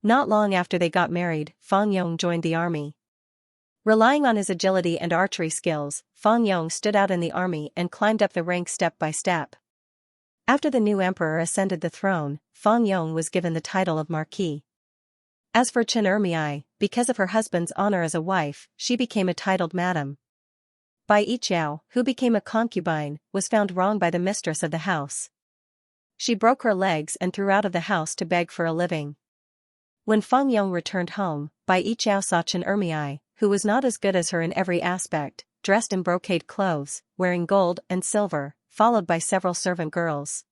Not long after they got married, Fang Yong joined the army. Relying on his agility and archery skills, Fang Yong stood out in the army and climbed up the ranks step by step. After the new emperor ascended the throne, Fang Yong was given the title of Marquis. As for Chen Ermiai, because of her husband's honor as a wife, she became a titled madam. Bai Yiqiao, who became a concubine, was found wrong by the mistress of the house. She broke her legs and threw out of the house to beg for a living. When Fang Yong returned home, Bai Yiqiao saw Chen Ermiai, who was not as good as her in every aspect, dressed in brocade clothes, wearing gold and silver, followed by several servant girls.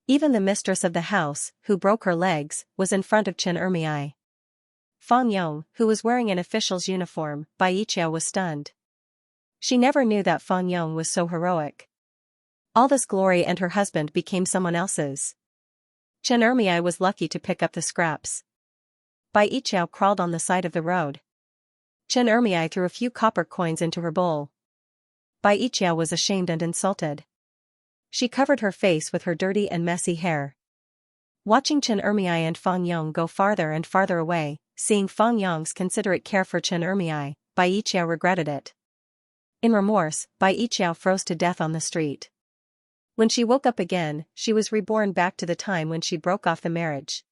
Even the mistress of the house, who broke her legs, was in front of Chen Ermiai. Fang Yong, who was wearing an official's uniform, Bai Yiqiao was stunned. She never knew that Fang Yong was so heroic. All this glory and her husband became someone else's. Chen Ermiai was lucky to pick up the scraps. Bai Yiqiao crawled on the side of the road. Chen Ermiai threw a few copper coins into her bowl. Bai Yiqiao was ashamed and insulted. She covered her face with her dirty and messy hair. Watching Chen Ermiai and Fang Yong go farther and farther away, seeing Fang Yong's considerate care for Chen Ermiai, Bai Yiqiao regretted it. In remorse, Bai Yiqiao froze to death on the street. When she woke up again, she was reborn back to the time when she broke off the marriage.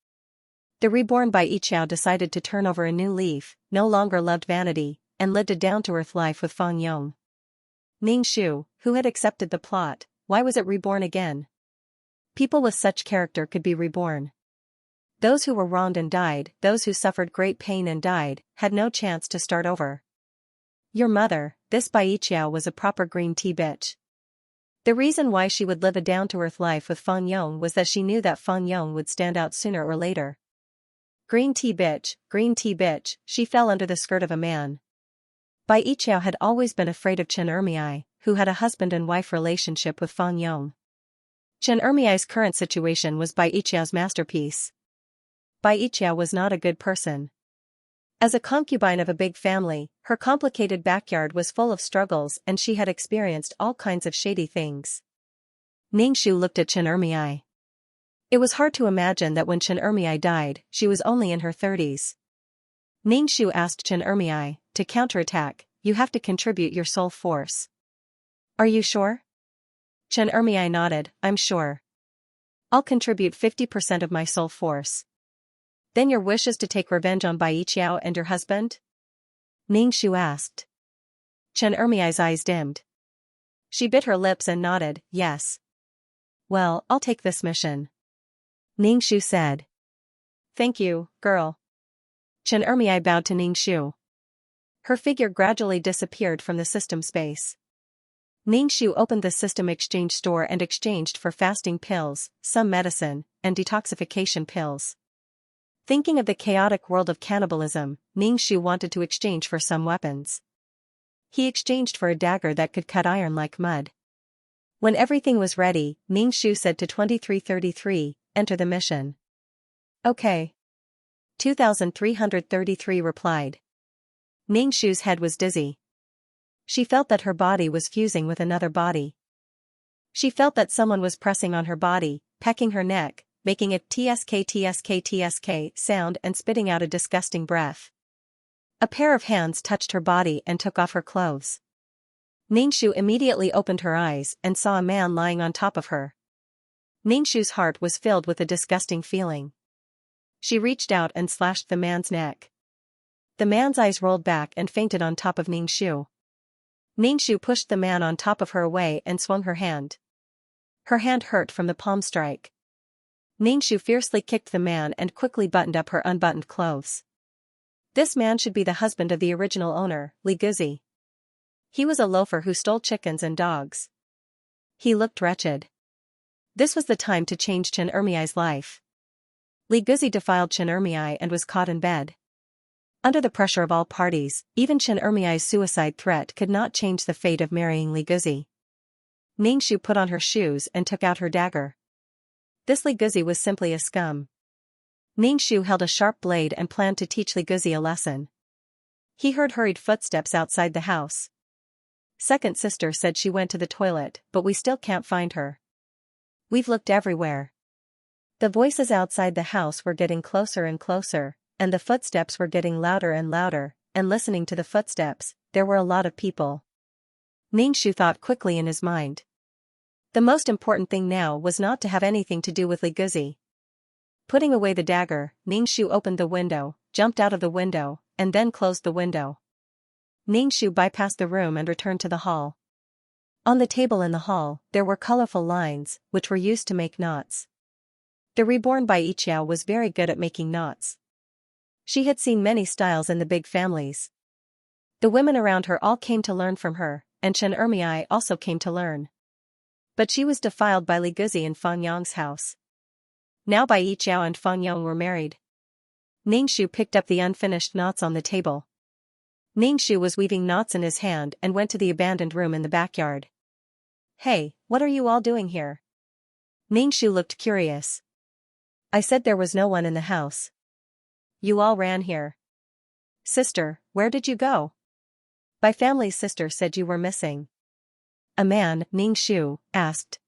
The reborn Bai Yiqiao decided to turn over a new leaf, no longer loved vanity, and lived a down-to-earth life with Fang Yong. Ningxu, who had accepted the plot, why was it reborn again? People with such character could be reborn. Those who were wronged and died, those who suffered great pain and died, had no chance to start over. Your mother, this Bai Yiqiao was a proper green tea bitch. The reason why she would live a down-to-earth life with Fang Yong was that she knew that Fang Yong would stand out sooner or later. Green tea bitch, she fell under the skirt of a man. Bai Yiqiao had always been afraid of Chen Ermiai, who had a husband and wife relationship with Fang Yong. Chen Ermiai's current situation was Bai Yiqiao's masterpiece. Bai Yiqiao was not a good person. As a concubine of a big family, her complicated backyard was full of struggles and she had experienced all kinds of shady things. Ningxu looked at Chen Ermiai. It was hard to imagine that when Chen Ermiai died, she was only in her 30s. Ningxu asked Chen Ermiai, to counterattack, you have to contribute your soul force. Are you sure? Chen Ermiai nodded, I'm sure. I'll contribute 50% of my soul force. Then your wish is to take revenge on Bai Yiqiao and your husband? Ningxu asked. Chen Ermiai's eyes dimmed. She bit her lips and nodded, yes. Well, I'll take this mission. Ningxu said. Thank you, girl. Chen Ermiai bowed to Ningxu. Her figure gradually disappeared from the system space. Ningxu opened the system exchange store and exchanged for fasting pills, some medicine, and detoxification pills. Thinking of the chaotic world of cannibalism, Ningxu wanted to exchange for some weapons. He exchanged for a dagger that could cut iron like mud. When everything was ready, Ningxu said to 2333, "Enter the mission." "Okay." 2333 replied. Ningxu's head was dizzy. She felt that her body was fusing with another body. She felt that someone was pressing on her body, pecking her neck, making a tsk sound and spitting out a disgusting breath. A pair of hands touched her body and took off her clothes. Ningxu immediately opened her eyes and saw a man lying on top of her. Ningxu's heart was filled with a disgusting feeling. She reached out and slashed the man's neck. The man's eyes rolled back and fainted on top of Ningxu. Ningxu pushed the man on top of her away and swung her hand. Her hand hurt from the palm strike. Ningxu fiercely kicked the man and quickly buttoned up her unbuttoned clothes. This man should be the husband of the original owner, Li Guzi. He was a loafer who stole chickens and dogs. He looked wretched. This was the time to change Chen Ermiai's life. Li Guzi defiled Chen Ermiai and was caught in bed. Under the pressure of all parties, even Chen Ermiai's suicide threat could not change the fate of marrying Li Guzi. Ningxu put on her shoes and took out her dagger. This Li Guzi was simply a scum. Ningxu held a sharp blade and planned to teach Li Guzi a lesson. He heard hurried footsteps outside the house. Second sister said she went to the toilet, but we still can't find her. We've looked everywhere. The voices outside the house were getting closer and closer, and the footsteps were getting louder and louder, and listening to the footsteps, there were a lot of people. Ningxu thought quickly in his mind. The most important thing now was not to have anything to do with Li Guzi. Putting away the dagger, Ningxu opened the window, jumped out of the window, and then closed the window. Ningxu bypassed the room and returned to the hall. On the table in the hall, there were colorful lines, which were used to make knots. The reborn Bai Yiqiao was very good at making knots. She had seen many styles in the big families. The women around her all came to learn from her, and Chen Ermiai also came to learn. But she was defiled by Li Guzi in Fang Yong's house. Now Bai Yiqiao and Fang Yong were married. Ningxu picked up the unfinished knots on the table. Ningxu was weaving knots in his hand and went to the abandoned room in the backyard. "Hey, what are you all doing here?" Ningxu looked curious. "I said there was no one in the house. You all ran here." "Sister, where did you go?" "Bai family's sister said you were missing." "A man?" Ningxu asked.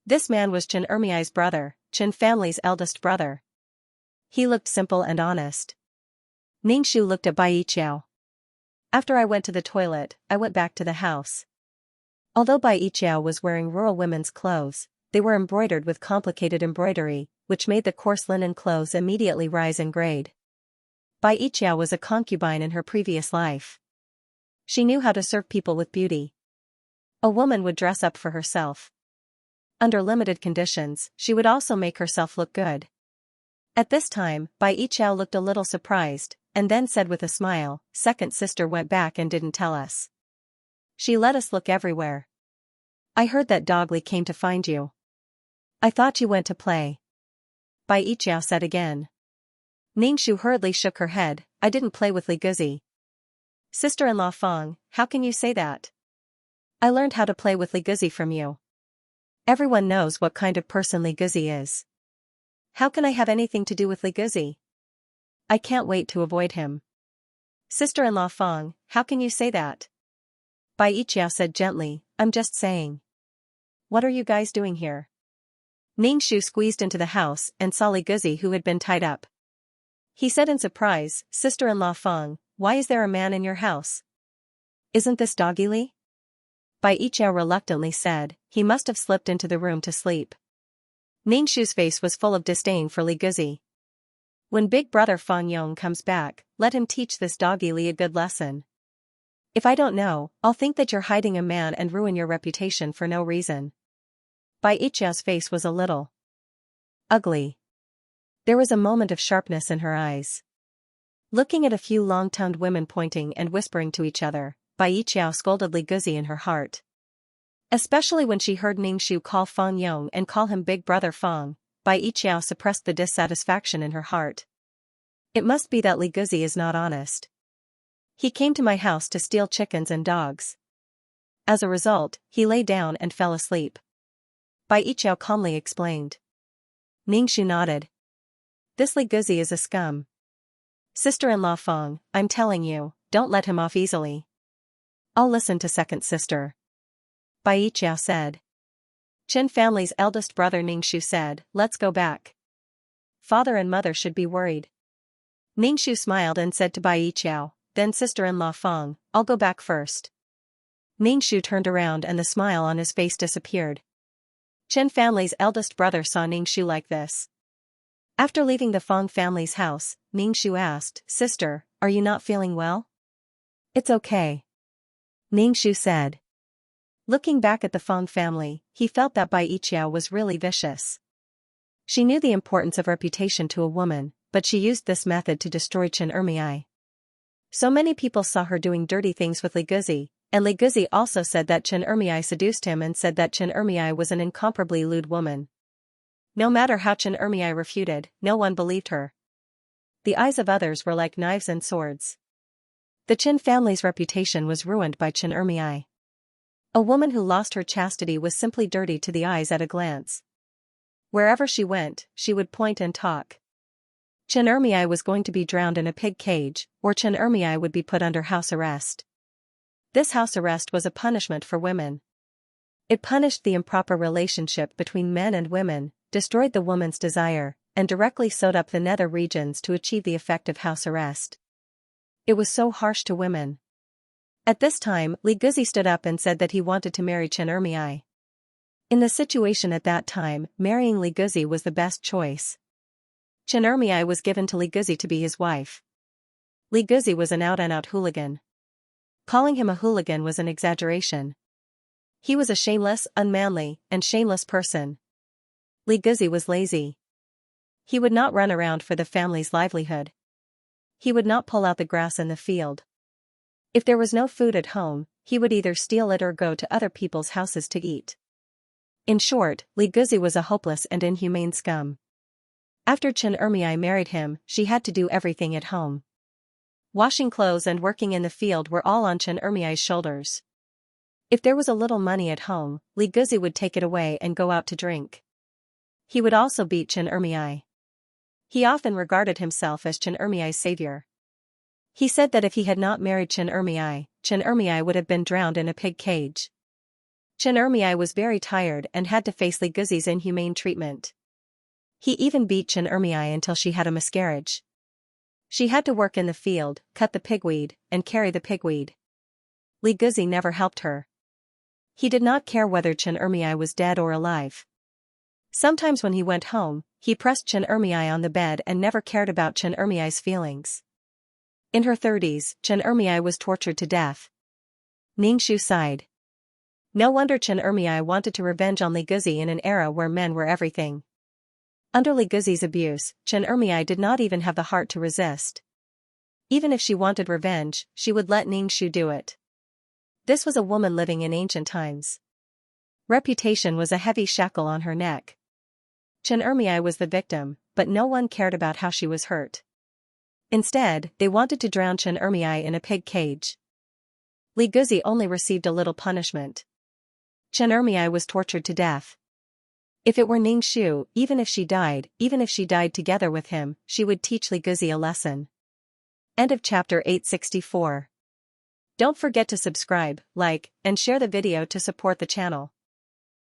This man was Chen Ermiai's brother, Chen family's eldest brother. He looked simple and honest. Ningxu looked at Bai Yiqiao. "After I went to the toilet, I went back to the house." Although Bai Yiqiao was wearing rural women's clothes, they were embroidered with complicated embroidery, which made the coarse linen clothes immediately rise in grade. Bai Yiqiao was a concubine in her previous life. She knew how to serve people with beauty. A woman would dress up for herself. Under limited conditions, she would also make herself look good. At this time, Bai Yiqiao looked a little surprised, and then said with a smile, "Second sister went back and didn't tell us. She let us look everywhere. I heard that Dog Li came to find you. I thought you went to play." Bai Yiqiao said again. Ningxu hurriedly shook her head, "I didn't play with Li Guzi." "Sister-in-law Fang, how can you say that? I learned how to play with Li Guzi from you. Everyone knows what kind of person Li Guzi is. How can I have anything to do with Li Guzi? I can't wait to avoid him." "Sister-in-law Fang, how can you say that?" Bai Yiqiao said gently, "I'm just saying. What are you guys doing here?" Ningxu squeezed into the house and saw Li Guzi who had been tied up. He said in surprise, "Sister-in-law Fang, why is there a man in your house? Isn't this Doggy Li?" Bai Yiqiao reluctantly said, "He must have slipped into the room to sleep." Ningxu's face was full of disdain for Li Guzi. "When big brother Fang Yong comes back, let him teach this Doggy Li a good lesson. If I don't know, I'll think that you're hiding a man and ruin your reputation for no reason." Bai Yiqiao's face was a little ugly. There was a moment of sharpness in her eyes. Looking at a few long-tongued women pointing and whispering to each other, Bai Yiqiao scolded Li Guzi in her heart. Especially when she heard Ningxu call Fang Yong and call him Big Brother Fang, Bai Yiqiao suppressed the dissatisfaction in her heart. It must be that Li Guzi is not honest. He came to my house to steal chickens and dogs. As a result, he lay down and fell asleep. Bai Yiqiao calmly explained. Ningxu nodded. This Li Guzi is a scum. Sister-in-law Fang, I'm telling you, don't let him off easily. I'll listen to second sister. Bai Yiqiao said. Chen family's eldest brother Ningxu said, let's go back. Father and mother should be worried. Ningxu smiled and said to Bai Yiqiao, then sister-in-law Fang, I'll go back first. Ningxu turned around and the smile on his face disappeared. Chen family's eldest brother saw Ningxu like this. After leaving the Fang family's house, Ningxu asked, Sister, are you not feeling well? It's okay. Ningxu said. Looking back at the Fang family, he felt that Bai Yiqiao was really vicious. She knew the importance of reputation to a woman, but she used this method to destroy Chen Ermiai. So many people saw her doing dirty things with Li Guzi, and Li Guzi also said that Chen Ermiai seduced him and said that Chen Ermiai was an incomparably lewd woman. No matter how Chen Ermiai refuted, no one believed her. The eyes of others were like knives and swords. The Chen family's reputation was ruined by Chen Ermiai. A woman who lost her chastity was simply dirty to the eyes at a glance. Wherever she went, she would point and talk. Chen Ermiai was going to be drowned in a pig cage, or Chen Ermiai would be put under house arrest. This house arrest was a punishment for women. It punished the improper relationship between men and women, destroyed the woman's desire, and directly sewed up the nether regions to achieve the effect of house arrest. It was so harsh to women. At this time, Li Guzi stood up and said that he wanted to marry Chen Ermiai. In the situation at that time, marrying Li Guzi was the best choice. Chen Ermiai was given to Li Guzi to be his wife. Li Guzi was an out-and-out hooligan. Calling him a hooligan was an exaggeration. He was a shameless, unmanly, and shameless person. Li Guzi was lazy. He would not run around for the family's livelihood. He would not pull out the grass in the field. If there was no food at home, he would either steal it or go to other people's houses to eat. In short, Li Guzi was a hopeless and inhumane scum. After Chen Ermiai married him, she had to do everything at home. Washing clothes and working in the field were all on Chen Ermiai's shoulders. If there was a little money at home, Li Guzi would take it away and go out to drink. He would also beat Chen Ermiai. He often regarded himself as Chen Ermiai's savior. He said that if he had not married Chen Ermiai would have been drowned in a pig cage. Chen Ermiai was very tired and had to face Li Guzi's inhumane treatment. He even beat Chen Ermiai until she had a miscarriage. She had to work in the field, cut the pigweed, and carry the pigweed. Li Guzi never helped her. He did not care whether Chen Ermiai was dead or alive. Sometimes when he went home, he pressed Chen Ermiai on the bed and never cared about Chen Ermiai's feelings. In her 30s, Chen Ermiai was tortured to death. Ningxu sighed. No wonder Chen Ermiai wanted to revenge on Li Guzi in an era where men were everything. Under Li Guzi's abuse, Chen Ermiai did not even have the heart to resist. Even if she wanted revenge, she would let Ningxu do it. This was a woman living in ancient times. Reputation was a heavy shackle on her neck. Chen Ermiai was the victim, but no one cared about how she was hurt. Instead, they wanted to drown Chen Ermiai in a pig cage. Li Guzi only received a little punishment. Chen Ermiai was tortured to death. If it were Ningxu, even if she died together with him, she would teach Li Guzi a lesson. End of chapter 864. Don't forget to subscribe, like, and share the video to support the channel.